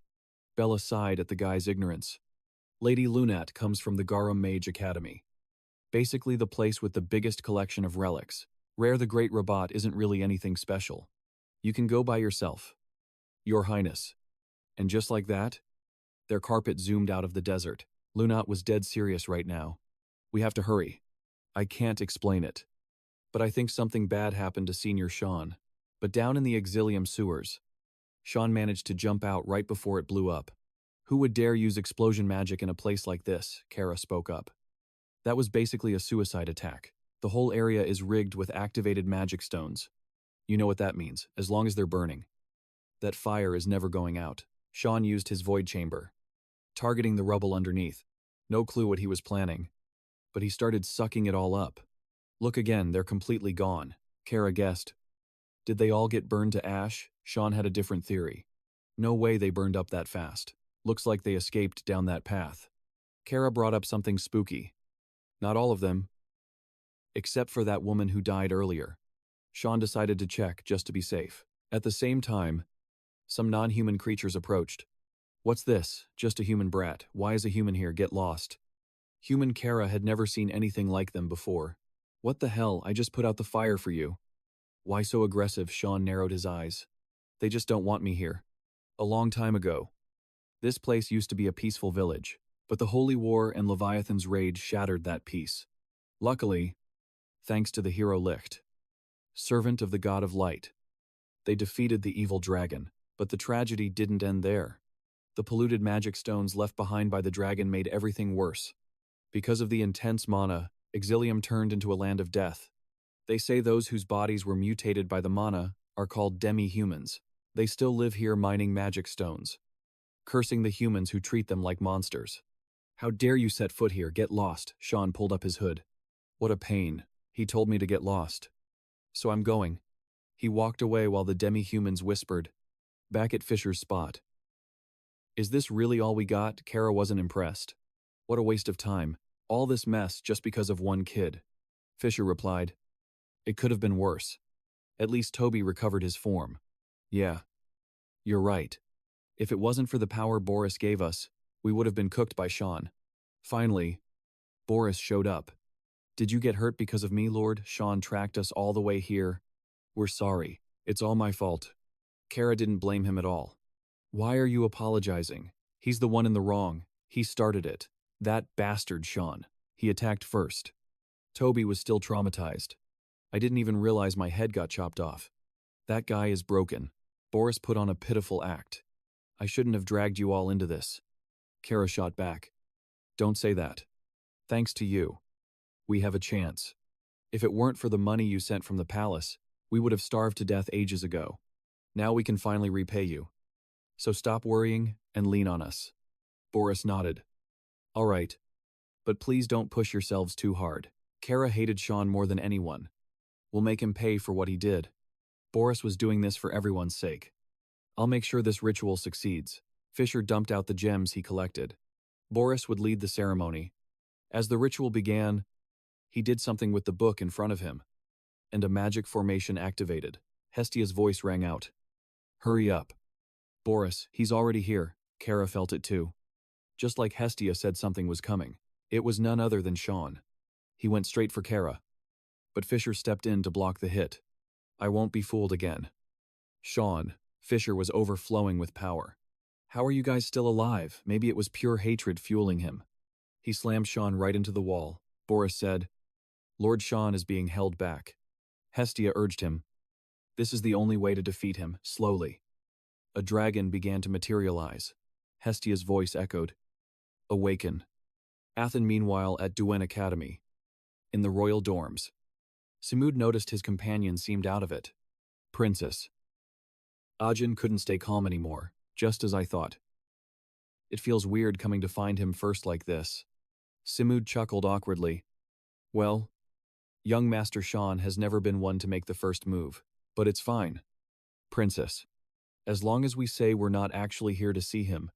Bella sighed at the guy's ignorance. Lady Lunat comes from the Garum Mage Academy. Basically the place with the biggest collection of relics. Rare the Great Rebirth isn't really anything special. You can go by yourself. Your Highness. And just like that, their carpet zoomed out of the desert. Lunat was dead serious right now. We have to hurry. I can't explain it. But I think something bad happened to Senior Sean. But down in the Exilium sewers, Sean managed to jump out right before it blew up. Who would dare use explosion magic in a place like this? Kara spoke up. That was basically a suicide attack. The whole area is rigged with activated magic stones. You know what that means, as long as they're burning. That fire is never going out. Sean used his void chamber, targeting the rubble underneath. No clue what he was planning, but he started sucking it all up. Look again, they're completely gone. Kara guessed. Did they all get burned to ash? Sean had a different theory. No way they burned up that fast. Looks like they escaped down that path. Kara brought up something spooky. Not all of them, except for that woman who died earlier. Sean decided to check just to be safe. At the same time, some non-human creatures approached. What's this? Just a human brat. Why is a human here? Get lost. Human Kara had never seen anything like them before. What the hell? I just put out the fire for you. Why so aggressive? Sean narrowed his eyes. They just don't want me here. A long time ago, This place used to be a peaceful village, but the Holy War and Leviathan's rage shattered that peace. Luckily, thanks to the hero Licht, servant of the god of light, they defeated the evil dragon, but the tragedy didn't end there. The polluted magic stones left behind by the dragon made everything worse. Because of the intense mana, Exilium turned into a land of death. They say those whose bodies were mutated by the mana are called demi-humans. They still live here mining magic stones, cursing the humans who treat them like monsters. How dare you set foot here, get lost. Sean pulled up his hood. What a pain. He told me to get lost. So I'm going. He walked away while the demi-humans whispered, back at Fisher's spot. Is this really all we got? Kara wasn't impressed. What a waste of time. All this mess just because of one kid. Fisher replied, it could have been worse. At least Toby recovered his form. Yeah. You're right. If it wasn't for the power Boris gave us, we would have been cooked by Sean. Finally, Boris showed up. Did you get hurt because of me, Lord? Sean tracked us all the way here. We're sorry. It's all my fault. Kara didn't blame him at all. Why are you apologizing? He's the one in the wrong. He started it. That bastard Sean. He attacked first. Toby was still traumatized. I didn't even realize my head got chopped off. That guy is broken. Boris put on a pitiful act. I shouldn't have dragged you all into this. Kara shot back. Don't say that. Thanks to you, we have a chance. If it weren't for the money you sent from the palace, we would have starved to death ages ago. Now we can finally repay you. So stop worrying and lean on us. Boris nodded. All right. But please don't push yourselves too hard. Kara hated Sean more than anyone. We'll make him pay for what he did. Boris was doing this for everyone's sake. I'll make sure this ritual succeeds. Fisher dumped out the gems he collected. Boris would lead the ceremony. As the ritual began, he did something with the book in front of him, and a magic formation activated. Hestia's voice rang out. Hurry up. Boris, he's already here. Kara felt it too. Just like Hestia said something was coming. It was none other than Sean. He went straight for Kara. But Fisher stepped in to block the hit. I won't be fooled again. Sean, Fisher was overflowing with power. How are you guys still alive? Maybe it was pure hatred fueling him. He slammed Sean right into the wall. Boris said, Lord Sean is being held back. Hestia urged him. This is the only way to defeat him, slowly. A dragon began to materialize. Hestia's voice echoed. Awaken. Asen meanwhile at Duel Academy. In the royal dorms. Simud noticed his companion seemed out of it. Princess. Ajin couldn't stay calm anymore, just as I thought. It feels weird coming to find him first like this. Simud chuckled awkwardly. Well, young Master Sean has never been one to make the first move, but it's fine. Princess. As long as we say we're not actually here to see him.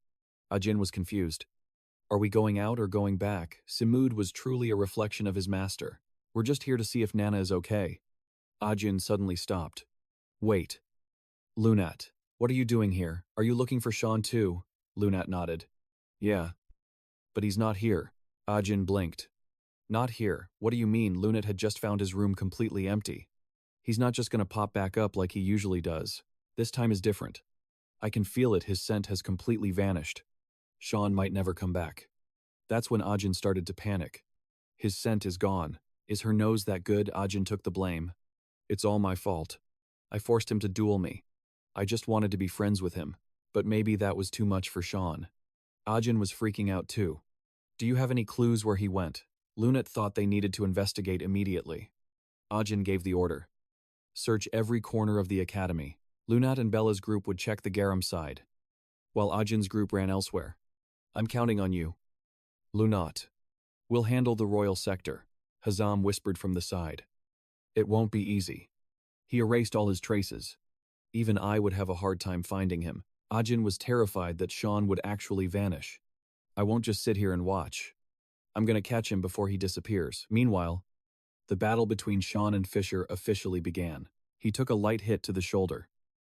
Ajin was confused. Are we going out or going back? Simud was truly a reflection of his master. We're just here to see if Nana is okay. Ajin suddenly stopped. Wait. Lunat, what are you doing here? Are you looking for Sean too? Lunat nodded. Yeah. But he's not here. Ajin blinked. Not here. What do you mean? Lunat had just found his room completely empty. He's not just gonna pop back up like he usually does. This time is different. I can feel it, his scent has completely vanished. Sean might never come back. That's when Ajin started to panic. His scent is gone. Is her nose that good? Ajin took the blame. It's all my fault. I forced him to duel me. I just wanted to be friends with him, but maybe that was too much for Sean. Ajin was freaking out too. Do you have any clues where he went? Lunat thought they needed to investigate immediately. Ajin gave the order. Search every corner of the academy. Lunat and Bella's group would check the Garam side, while Ajin's group ran elsewhere. I'm counting on you. Lunat. We'll handle the royal sector, Hazam whispered from the side. It won't be easy. He erased all his traces. Even I would have a hard time finding him. Ajin was terrified that Sean would actually vanish. I won't just sit here and watch. I'm gonna catch him before he disappears. Meanwhile, the battle between Sean and Fisher officially began. He took a light hit to the shoulder.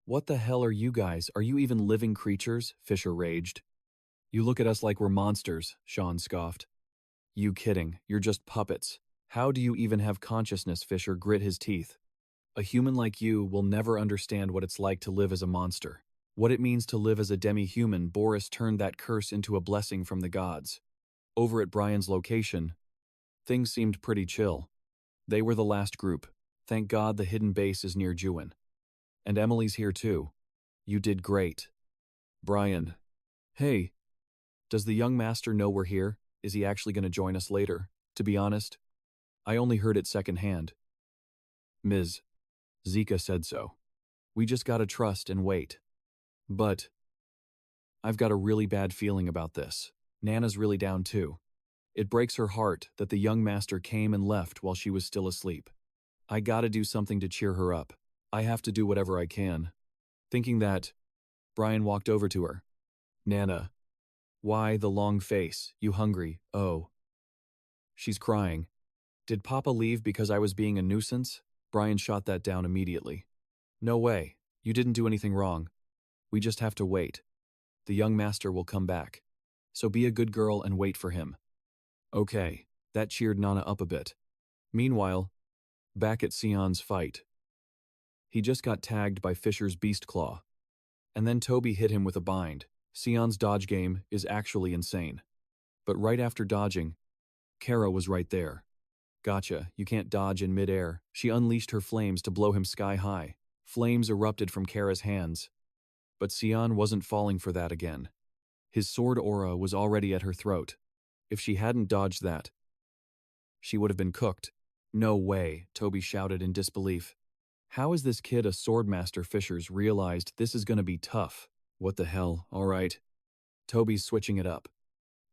What the hell are you guys? Are you even living creatures? Fisher raged. You look at us like we're monsters, Sean scoffed. You kidding, you're just puppets. How do you even have consciousness? Fisher grit his teeth. A human like you will never understand what it's like to live as a monster. What it means to live as a demi-human, Boris turned that curse into a blessing from the gods. Over at Brian's location, things seemed pretty chill. They were the last group. Thank God the hidden base is near Juin. And Emily's here too. You did great. Brian. Hey. Does the young master know we're here? Is he actually going to join us later? To be honest, I only heard it secondhand. Ms. Zika said so. We just gotta trust and wait. But I've got a really bad feeling about this. Nana's really down too. It breaks her heart that the young master came and left while she was still asleep. I gotta do something to cheer her up. I have to do whatever I can. Thinking that, Brian walked over to her. Nana. Why the long face? You hungry? Oh. She's crying. Did Papa leave because I was being a nuisance? Brian shot that down immediately. No way. You didn't do anything wrong. We just have to wait. The young master will come back. So be a good girl and wait for him. Okay, that cheered Nana up a bit. Meanwhile, back at Sian's fight. He just got tagged by Fisher's beast claw. And then Toby hit him with a bind. Sian's dodge game is actually insane. But right after dodging, Kara was right there. Gotcha, you can't dodge in midair. She unleashed her flames to blow him sky high. Flames erupted from Kara's hands. But Sian wasn't falling for that again. His sword aura was already at her throat. If she hadn't dodged that, she would have been cooked. No way, Toby shouted in disbelief. How is this kid a swordmaster? Fisher's realized this is gonna be tough. What the hell, alright. Toby's switching it up.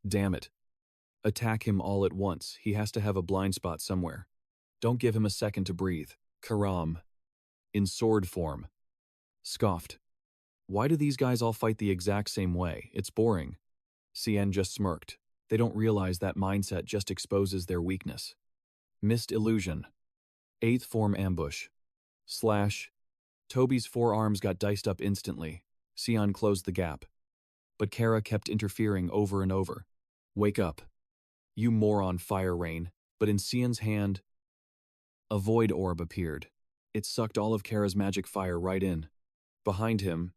Damn it. Attack him all at once. He has to have a blind spot somewhere. Don't give him a second to breathe. Karam. In sword form. Scoffed. Why do these guys all fight the exact same way? It's boring. Sian just smirked. They don't realize that mindset just exposes their weakness. Missed illusion. 8th form ambush. Slash. Toby's forearms got diced up instantly. Sian closed the gap. But Kara kept interfering over and over. Wake up. You moron, fire rain. But in Sian's hand, a void orb appeared. It sucked all of Kara's magic fire right in. Behind him,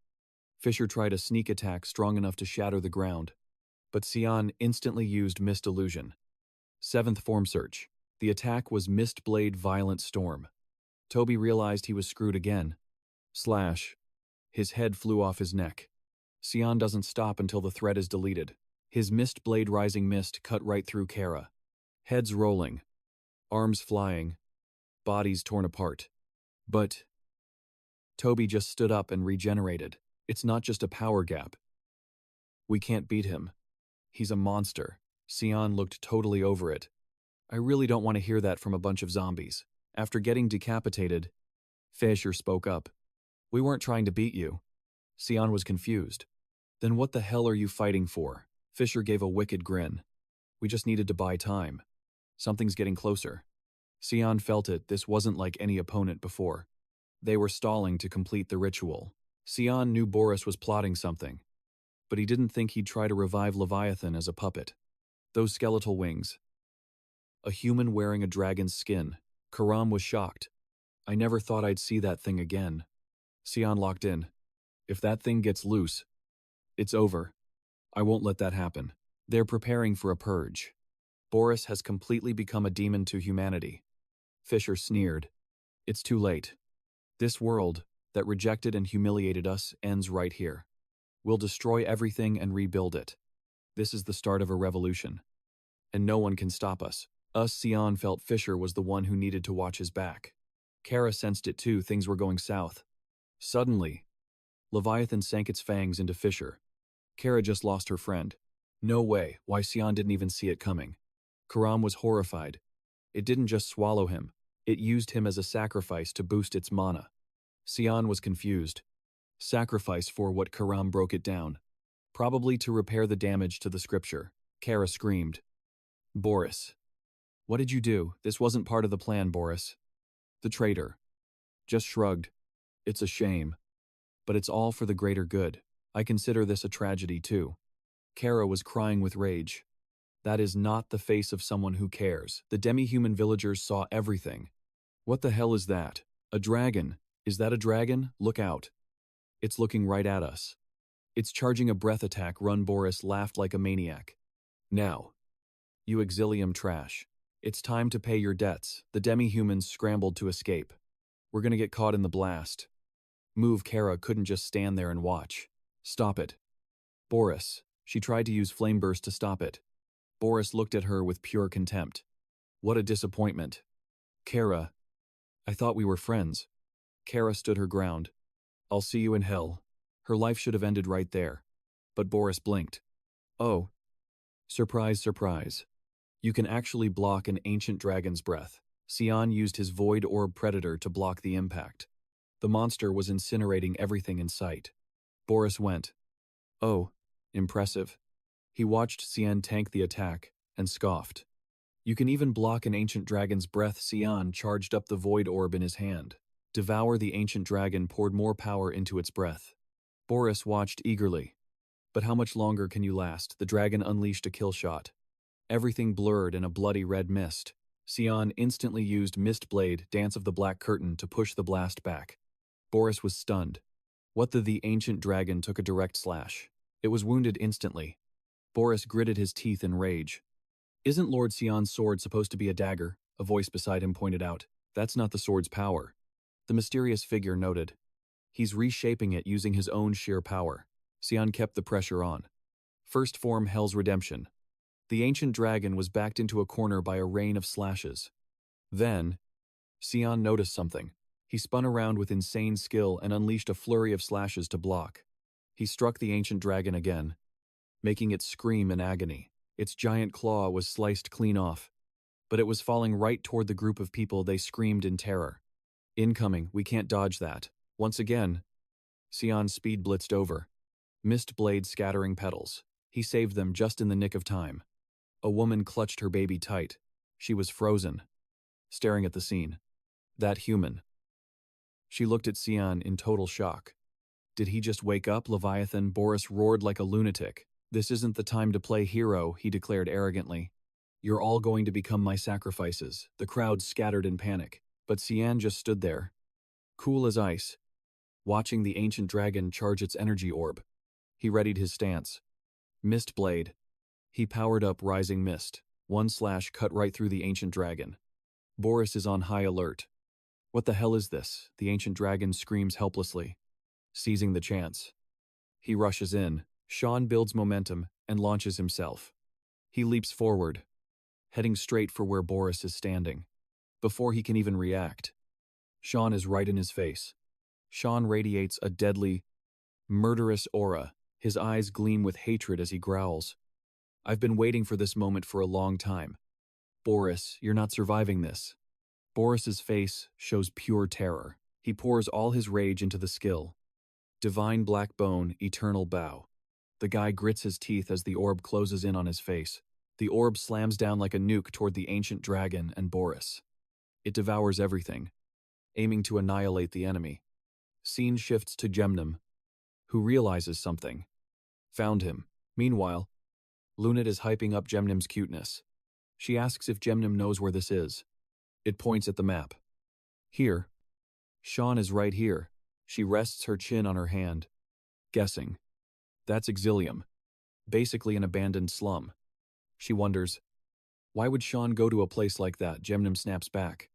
Fisher tried a sneak attack strong enough to shatter the ground. But Sian instantly used Mist Illusion. 7th form search. The attack was Mist Blade Violent Storm. Toby realized he was screwed again. Slash. His head flew off his neck. Sian doesn't stop until the thread is deleted. His Mist Blade Rising Mist cut right through Kara. Heads rolling. Arms flying. Bodies torn apart. But Toby just stood up and regenerated. It's not just a power gap. We can't beat him. He's a monster. Sian looked totally over it. I really don't want to hear that from a bunch of zombies. After getting decapitated, Fisher spoke up. We weren't trying to beat you. Sian was confused. Then what the hell are you fighting for? Fisher gave a wicked grin. We just needed to buy time. Something's getting closer. Sian felt it. This wasn't like any opponent before. They were stalling to complete the ritual. Sian knew Boris was plotting something, but he didn't think he'd try to revive Leviathan as a puppet. Those skeletal wings. A human wearing a dragon's skin. Karam was shocked. I never thought I'd see that thing again. Sian locked in. If that thing gets loose, it's over. I won't let that happen. They're preparing for a purge. Boris has completely become a demon to humanity. Fisher sneered. It's too late. This world that rejected and humiliated us ends right here. We'll destroy everything and rebuild it. This is the start of a revolution. And no one can stop us. Sian felt Fisher was the one who needed to watch his back. Kara sensed it too. Things were going south. Suddenly, Leviathan sank its fangs into Fisher. Kara just lost her friend. No way. Why Sian didn't even see it coming. Karam was horrified. It didn't just swallow him. It used him as a sacrifice to boost its mana. Sian was confused. Sacrifice for what? Karam broke it down. Probably to repair the damage to the scripture. Kara screamed. Boris. What did you do? This wasn't part of the plan, Boris. The traitor. Just shrugged. It's a shame. But it's all for the greater good. I consider this a tragedy too. Kara was crying with rage. That is not the face of someone who cares. The demi-human villagers saw everything. What the hell is that? A dragon. Is that a dragon? Look out. It's looking right at us. It's charging a breath attack. Run, Boris laughed like a maniac. Now, you exilium trash. It's time to pay your debts. The demi-humans scrambled to escape. We're gonna get caught in the blast. Move. Kara couldn't just stand there and watch. Stop it. Boris. She tried to use flame burst to stop it. Boris looked at her with pure contempt. What a disappointment. Kara. I thought we were friends. Kara stood her ground. I'll see you in hell. Her life should have ended right there. But Boris blinked. Oh. Surprise, surprise. You can actually block an ancient dragon's breath. Sian used his void orb predator to block the impact. The monster was incinerating everything in sight. Boris went. Oh, impressive. He watched Sian tank the attack and scoffed. You can even block an ancient dragon's breath. Sian charged up the void orb in his hand. Devour. The ancient dragon poured more power into its breath. Boris watched eagerly. But how much longer can you last? The dragon unleashed a kill shot. Everything blurred in a bloody red mist. Sian instantly used Mist Blade, Dance of the Black Curtain, to push the blast back. Boris was stunned. The ancient dragon took a direct slash. It was wounded instantly. Boris gritted his teeth in rage. Isn't Lord Sian's sword supposed to be a dagger? A voice beside him pointed out. That's not the sword's power. The mysterious figure noted. He's reshaping it using his own sheer power. Sian kept the pressure on. First form Hell's Redemption. The ancient dragon was backed into a corner by a rain of slashes. Then, Sian noticed something. He spun around with insane skill and unleashed a flurry of slashes to block. He struck the ancient dragon again, making it scream in agony. Its giant claw was sliced clean off, but it was falling right toward the group of people. They screamed in terror. Incoming, we can't dodge that. Once again, Sian speed blitzed over. Mist Blade scattering petals. He saved them just in the nick of time. A woman clutched her baby tight. She was frozen, staring at the scene. That human. She looked at Sian in total shock. Did he just wake up, Leviathan? Boris roared like a lunatic. This isn't the time to play hero, he declared arrogantly. You're all going to become my sacrifices. The crowd scattered in panic, but Sian just stood there, cool as ice, watching the ancient dragon charge its energy orb. He readied his stance. Mist Blade. He powered up Rising Mist. One slash cut right through the ancient dragon. Boris is on high alert. What the hell is this? The ancient dragon screams helplessly, seizing the chance. He rushes in. Sean builds momentum and launches himself. He leaps forward, heading straight for where Boris is standing. Before he can even react, Sean is right in his face. Sean radiates a deadly, murderous aura. His eyes gleam with hatred as he growls. I've been waiting for this moment for a long time. Boris, you're not surviving this. Boris's face shows pure terror. He pours all his rage into the skill. Divine Black Bone, Eternal Bow. The guy grits his teeth as the orb closes in on his face. The orb slams down like a nuke toward the ancient dragon and Boris. It devours everything, aiming to annihilate the enemy. Scene shifts to Gemnum, who realizes something. Found him. Meanwhile, Lunat is hyping up Gemnum's cuteness. She asks if Gemnum knows where this is. It points at the map. Here. Sean is right here. She rests her chin on her hand. Guessing. That's Exilium. Basically an abandoned slum. She wonders, why would Sean go to a place like that? Gemnum snaps back.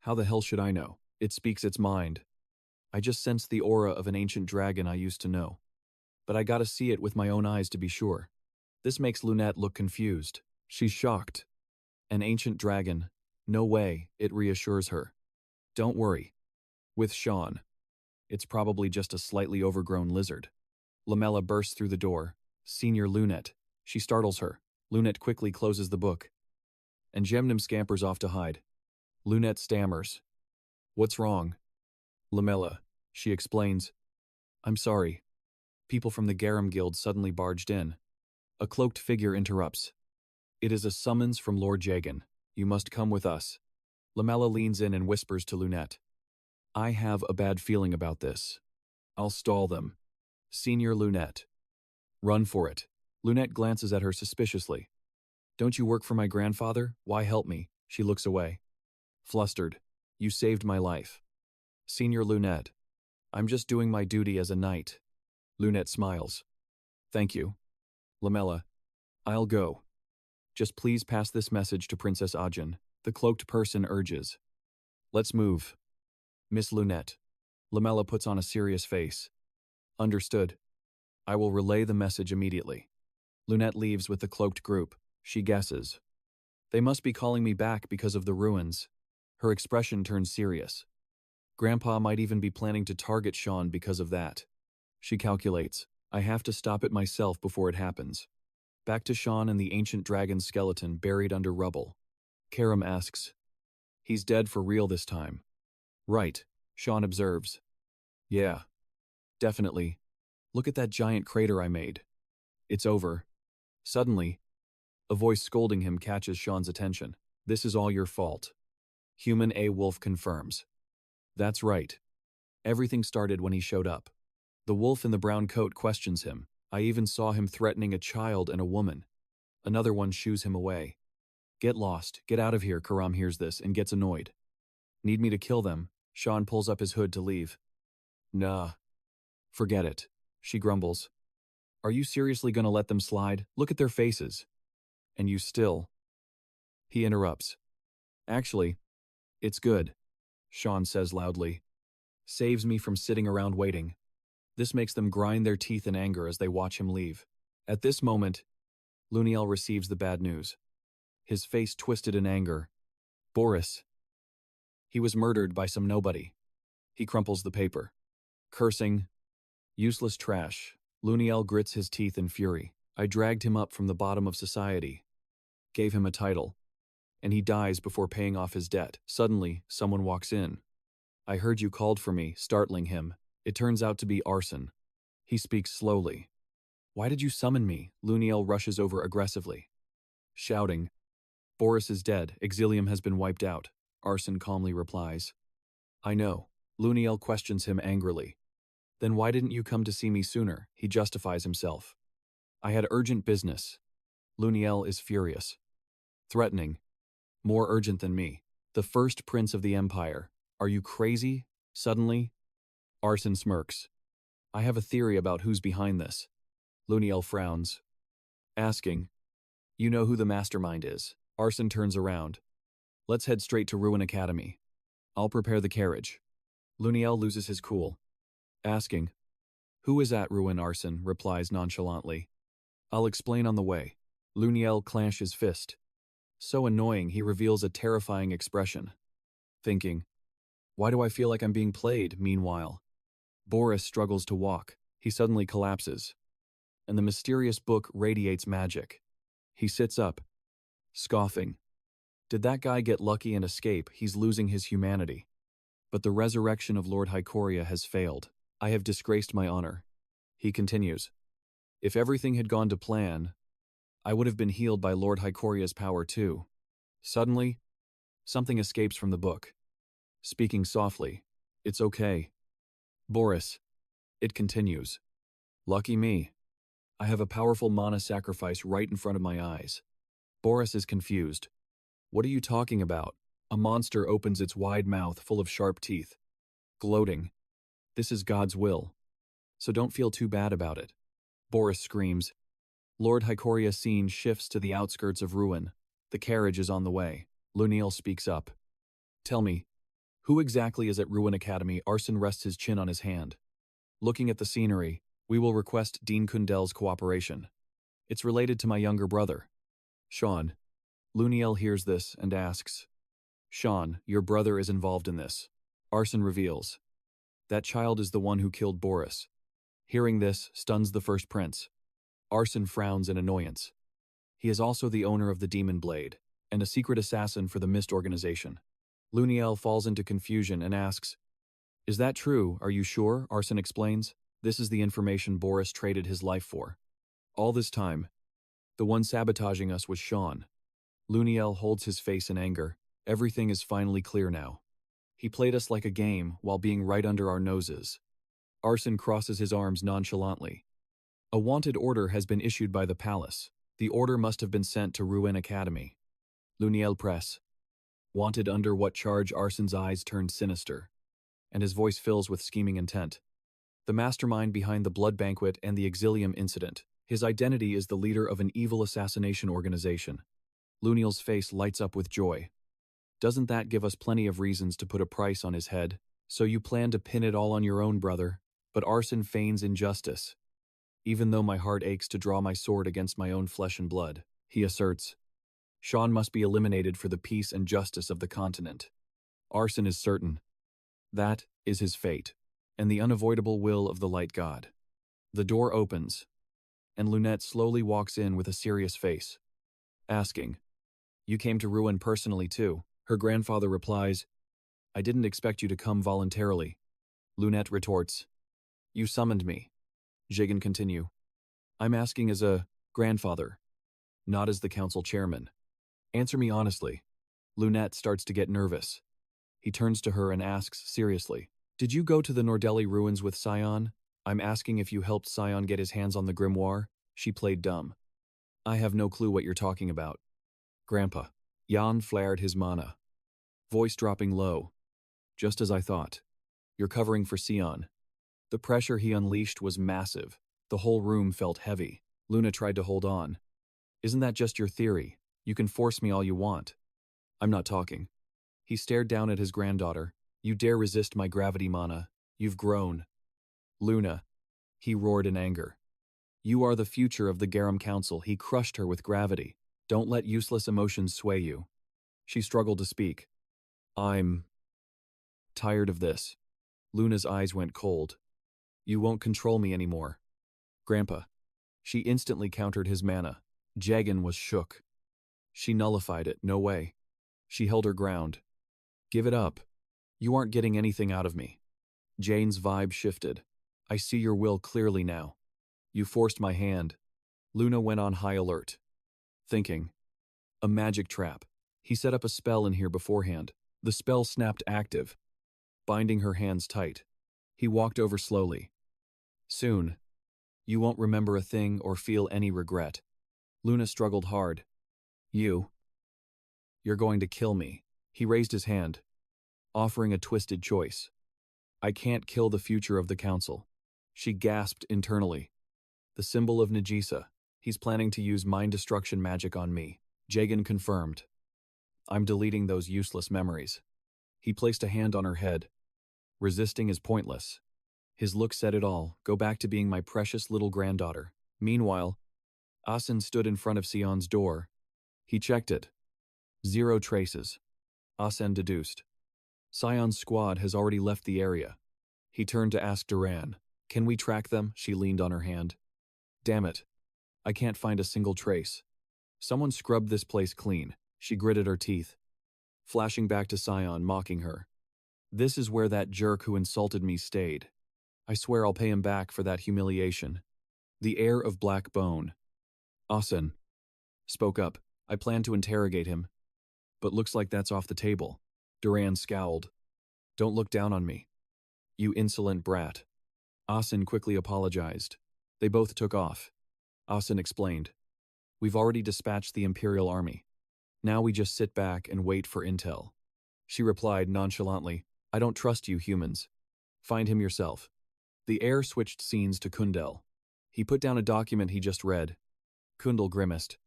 How the hell should I know? It speaks its mind. I just sensed the aura of an ancient dragon I used to know. But I gotta see it with my own eyes to be sure. This makes Lunat look confused. She's shocked. An ancient dragon. No way, it reassures her. Don't worry. With Sean. It's probably just a slightly overgrown lizard. Lamella bursts through the door. Senior Lunat. She startles her. Lunat quickly closes the book. And Gemnum scampers off to hide. Lunat stammers. What's wrong? Lamella. She explains. I'm sorry. People from the Garum Guild suddenly barged in. A cloaked figure interrupts. It is a summons from Lord Jagan. You must come with us. Lamella leans in and whispers to Lunat. I have a bad feeling about this. I'll stall them. Senior Lunat. Run for it. Lunat glances at her suspiciously. Don't you work for my grandfather? Why help me? She looks away. Flustered. You saved my life. Senior Lunat. I'm just doing my duty as a knight. Lunette smiles. Thank you. Lamella, I'll go. Just please pass this message to Princess Ajin, the cloaked person urges. Let's move. Miss Lunette. Lamella puts on a serious face. Understood. I will relay the message immediately. Lunette leaves with the cloaked group. She guesses. They must be calling me back because of the ruins. Her expression turns serious. Grandpa might even be planning to target Sean because of that. She calculates. I have to stop it myself before it happens. Back to Sean and the ancient dragon skeleton buried under rubble. Karam asks. He's dead for real this time. Right, Sean observes. Yeah. Definitely. Look at that giant crater I made. It's over. Suddenly, a voice scolding him catches Sean's attention. This is all your fault. Human A. Wolf confirms. That's right. Everything started when he showed up. The wolf in the brown coat questions him. I even saw him threatening a child and a woman. Another one shoos him away. Get lost, get out of here, Karam hears this and gets annoyed. Need me to kill them? Sean pulls up his hood to leave. Nah. Forget it, she grumbles. Are you seriously gonna let them slide? Look at their faces. And you still. He interrupts. Actually, it's good, Sean says loudly. Saves me from sitting around waiting. This makes them grind their teeth in anger as they watch him leave. At this moment, Luniel receives the bad news. His face twisted in anger. Boris. He was murdered by some nobody. He crumples the paper. Cursing. Useless trash. Luniel grits his teeth in fury. I dragged him up from the bottom of society. Gave him a title. And he dies before paying off his debt. Suddenly, someone walks in. I heard you called for me, startling him. It turns out to be Arson. He speaks slowly. Why did you summon me? Luniel rushes over aggressively. Shouting. Boris is dead. Exilium has been wiped out. Arson calmly replies. I know. Luniel questions him angrily. Then why didn't you come to see me sooner? He justifies himself. I had urgent business. Luniel is furious. Threatening. More urgent than me. The first prince of the empire. Are you crazy? Suddenly, Arson smirks. I have a theory about who's behind this. Luniel frowns. Asking. You know who the mastermind is. Arson turns around. Let's head straight to Ruin Academy. I'll prepare the carriage. Luniel loses his cool. Asking. Who is at Ruin? Arson replies nonchalantly. I'll explain on the way. Luniel clenches fist. So annoying he reveals a terrifying expression. Thinking. Why do I feel like I'm being played? Meanwhile, Boris struggles to walk. He suddenly collapses. And the mysterious book radiates magic. He sits up, scoffing. Did that guy get lucky and escape? He's losing his humanity. But the resurrection of Lord Hycoria has failed. I have disgraced my honor. He continues. If everything had gone to plan, I would have been healed by Lord Hycoria's power too. Suddenly, something escapes from the book. Speaking softly. It's okay. Boris. It continues. Lucky me. I have a powerful mana sacrifice right in front of my eyes. Boris is confused. What are you talking about? A monster opens its wide mouth full of sharp teeth. Gloating. This is God's will. So don't feel too bad about it. Boris screams. Lord Hycoria scene shifts to the outskirts of Ruin. The carriage is on the way. Luniel speaks up. Tell me, who exactly is at Ruin Academy? Arson rests his chin on his hand. Looking at the scenery, we will request Dean Kundel's cooperation. It's related to my younger brother, Sean. Luniel hears this and asks, Sean, your brother is involved in this. Arson reveals. That child is the one who killed Boris. Hearing this stuns the first prince. Arson frowns in annoyance. He is also the owner of the Demon Blade, and a secret assassin for the Mist organization. Luniel falls into confusion and asks, Is that true? Are you sure? Arson explains. This is the information Boris traded his life for. All this time, the one sabotaging us was Sean. Luniel holds his face in anger. Everything is finally clear now. He played us like a game while being right under our noses. Arson crosses his arms nonchalantly. A wanted order has been issued by the palace. The order must have been sent to Ruin Academy. Luniel press. Wanted under what charge? Arson's eyes turned sinister. and his voice fills with scheming intent. The mastermind behind the blood banquet and the Exilium incident. His identity is the leader of an evil assassination organization. Luniel's face lights up with joy. Doesn't that give us plenty of reasons to put a price on his head? So you plan to pin it all on your own brother, but Arson feigns injustice. Even though my heart aches to draw my sword against my own flesh and blood, he asserts. Sean must be eliminated for the peace and justice of the continent. Arson is certain. That is his fate, and the unavoidable will of the light god. The door opens, and Lunette slowly walks in with a serious face, asking, "You came to ruin personally too?" Her grandfather replies, "I didn't expect you to come voluntarily." Lunette retorts, "You summoned me." Jagan continue, "I'm asking as a grandfather, not as the council chairman. Answer me honestly." Lunette starts to get nervous. He turns to her and asks seriously, "Did you go to the Nordelli ruins with Sion? I'm asking if you helped Sion get his hands on the grimoire." She played dumb. "I have no clue what you're talking about." "Grandpa." Jan flared his mana, voice dropping low. "Just as I thought. You're covering for Sion." The pressure he unleashed was massive. The whole room felt heavy. Luna tried to hold on. "Isn't that just your theory? You can force me all you want." "I'm not talking." He stared down at his granddaughter. "You dare resist my gravity mana? You've grown." "Luna," he roared in anger. "You are the future of the Garum Council." He crushed her with gravity. "Don't let useless emotions sway you." She struggled to speak. "I'm tired of this." Luna's eyes went cold. "You won't control me anymore." "Grandpa." She instantly countered his mana. Jagan was shook. She nullified it. "No way." She held her ground. "Give it up. You aren't getting anything out of me." Jane's vibe shifted. "I see your will clearly now. You forced my hand." Luna went on high alert, thinking, "A magic trap. He set up a spell in here beforehand." The spell snapped active, binding her hands tight. He walked over slowly. "Soon, you won't remember a thing or feel any regret." Luna struggled hard. You're going to kill me." He raised his hand, offering a twisted choice. "I can't kill the future of the council." She gasped internally. "The symbol of Najisa. He's planning to use mind destruction magic on me." Jagan confirmed. "I'm deleting those useless memories." He placed a hand on her head. "Resisting is pointless." His look said it all. "Go back to being my precious little granddaughter." Meanwhile, Asen stood in front of Sion's door. He checked it. 0 traces. Asen deduced. Sion's squad has already left the area. He turned to ask Duran, "Can we track them?" She leaned on her hand. "Damn it. I can't find a single trace. Someone scrubbed this place clean." She gritted her teeth, flashing back to Sion, mocking her. "This is where that jerk who insulted me stayed. I swear I'll pay him back for that humiliation." The heir of Black Bone. Asen spoke up. "I plan to interrogate him, but looks like that's off the table." Duran scowled. "Don't look down on me, you insolent brat." Asen quickly apologized. They both took off. Asen explained, "We've already dispatched the Imperial Army. Now we just sit back and wait for intel." She replied nonchalantly, "I don't trust you humans. Find him yourself." The heir switched scenes to Kundel. He put down a document he just read. Kundel grimaced.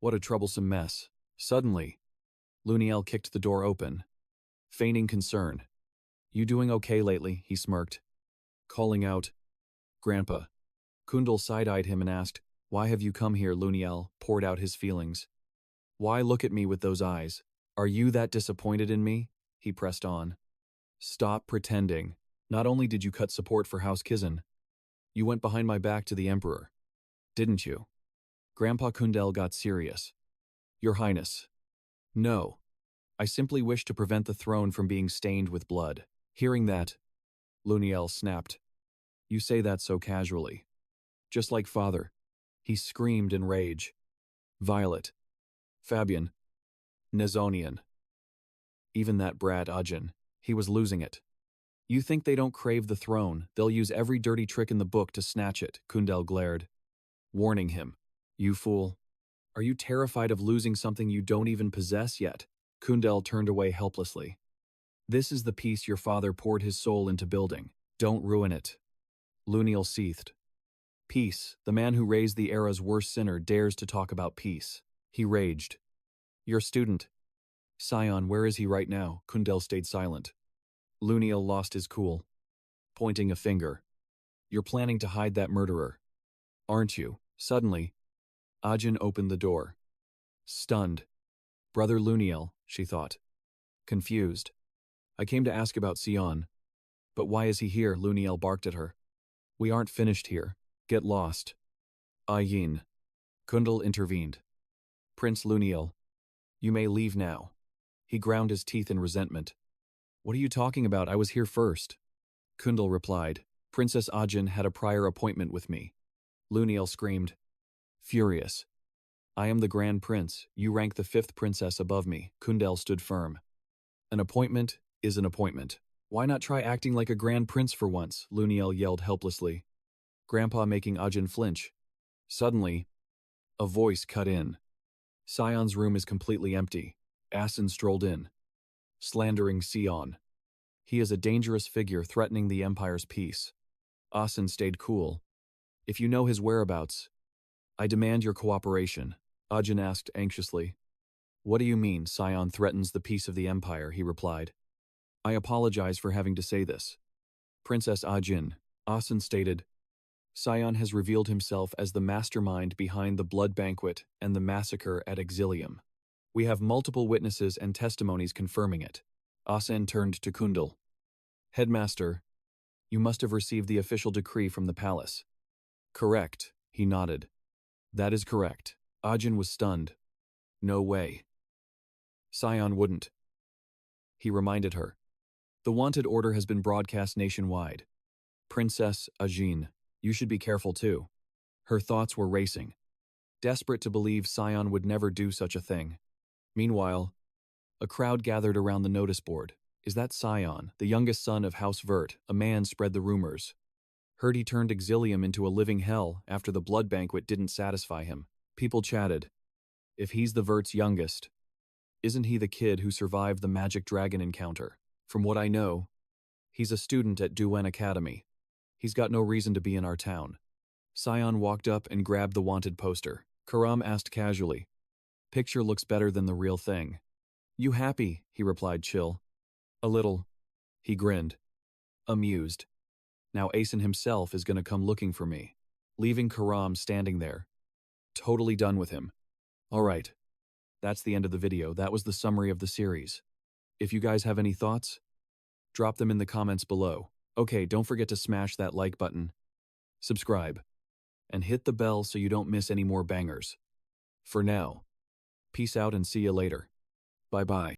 What a troublesome mess. Suddenly, Luniel kicked the door open, feigning concern. "You doing okay lately?" he smirked, calling out, "Grandpa." Kundel side-eyed him and asked, "Why have you come here?" Luniel poured out his feelings. "Why look at me with those eyes? Are you that disappointed in me?" He pressed on. "Stop pretending. Not only did you cut support for House Kizan, you went behind my back to the Emperor. Didn't you?" Grandpa Kundel got serious. "Your Highness. No. I simply wish to prevent the throne from being stained with blood." Hearing that, Luniel snapped. "You say that so casually. Just like father." He screamed in rage. "Violet. Fabian. Nezonian. Even that brat Ajin. He was losing it. You think they don't crave the throne, they'll use every dirty trick in the book to snatch it," Kundel glared, warning him. "You fool. Are you terrified of losing something you don't even possess yet?" Kundel turned away helplessly. This is the piece your father poured his soul into building. Don't ruin it. Luniel seethed. Peace, the man who raised the era's worst sinner dares to talk about peace. He raged. Your student. Sion, where is he right now? Kundel stayed silent. Luniel lost his cool, pointing a finger. You're planning to hide that murderer, aren't you? Suddenly, Ajin opened the door. Stunned. Brother Luniel, she thought. Confused. I came to ask about Sion. But why is he here? Luniel barked at her. We aren't finished here. Get lost. Ayin. Kundal intervened. Prince Luniel, you may leave now. He ground his teeth in resentment. What are you talking about? I was here first. Kundal replied. Princess Ajin had a prior appointment with me. Luniel screamed. Furious. I am the Grand Prince. You rank the 5th princess above me. Kundal stood firm. An appointment is an appointment. Why not try acting like a Grand Prince for once? Luniel yelled helplessly. Grandpa making Ajin flinch. Suddenly, a voice cut in. Sion's room is completely empty. Asen strolled in. Slandering Sion. He is a dangerous figure threatening the Empire's peace. Asen stayed cool. If you know his whereabouts, I demand your cooperation. Ajin asked anxiously. What do you mean Sion threatens the peace of the Empire? He replied. I apologize for having to say this. Princess Ajin, Asen stated. Sion has revealed himself as the mastermind behind the blood banquet and the massacre at Exilium. We have multiple witnesses and testimonies confirming it. Asen turned to Kundal. Headmaster, you must have received the official decree from the palace. Correct, he nodded. That is correct. Ajin was stunned. No way. Sion wouldn't. He reminded her. The wanted order has been broadcast nationwide. Princess Ajin, you should be careful too. Her thoughts were racing. Desperate to believe Sion would never do such a thing. Meanwhile, a crowd gathered around the notice board. Is that Sion, the youngest son of House Vert? A man spread the rumors. Heard he turned Exilium into a living hell after the blood banquet didn't satisfy him. People chatted. If he's the Vert's youngest, isn't he the kid who survived the magic dragon encounter? From what I know, he's a student at Duel Academy. He's got no reason to be in our town. Sion walked up and grabbed the wanted poster. Karam asked casually. Picture looks better than the real thing. You happy? He replied chill. A little. He grinned. Amused. Now Asen himself is going to come looking for me. Leaving Karam standing there. Totally done with him. Alright. That's the end of the video. That was the summary of the series. If you guys have any thoughts, drop them in the comments below. Okay, don't forget to smash that like button, subscribe, and hit the bell so you don't miss any more bangers. For now, peace out and see you later. Bye-bye.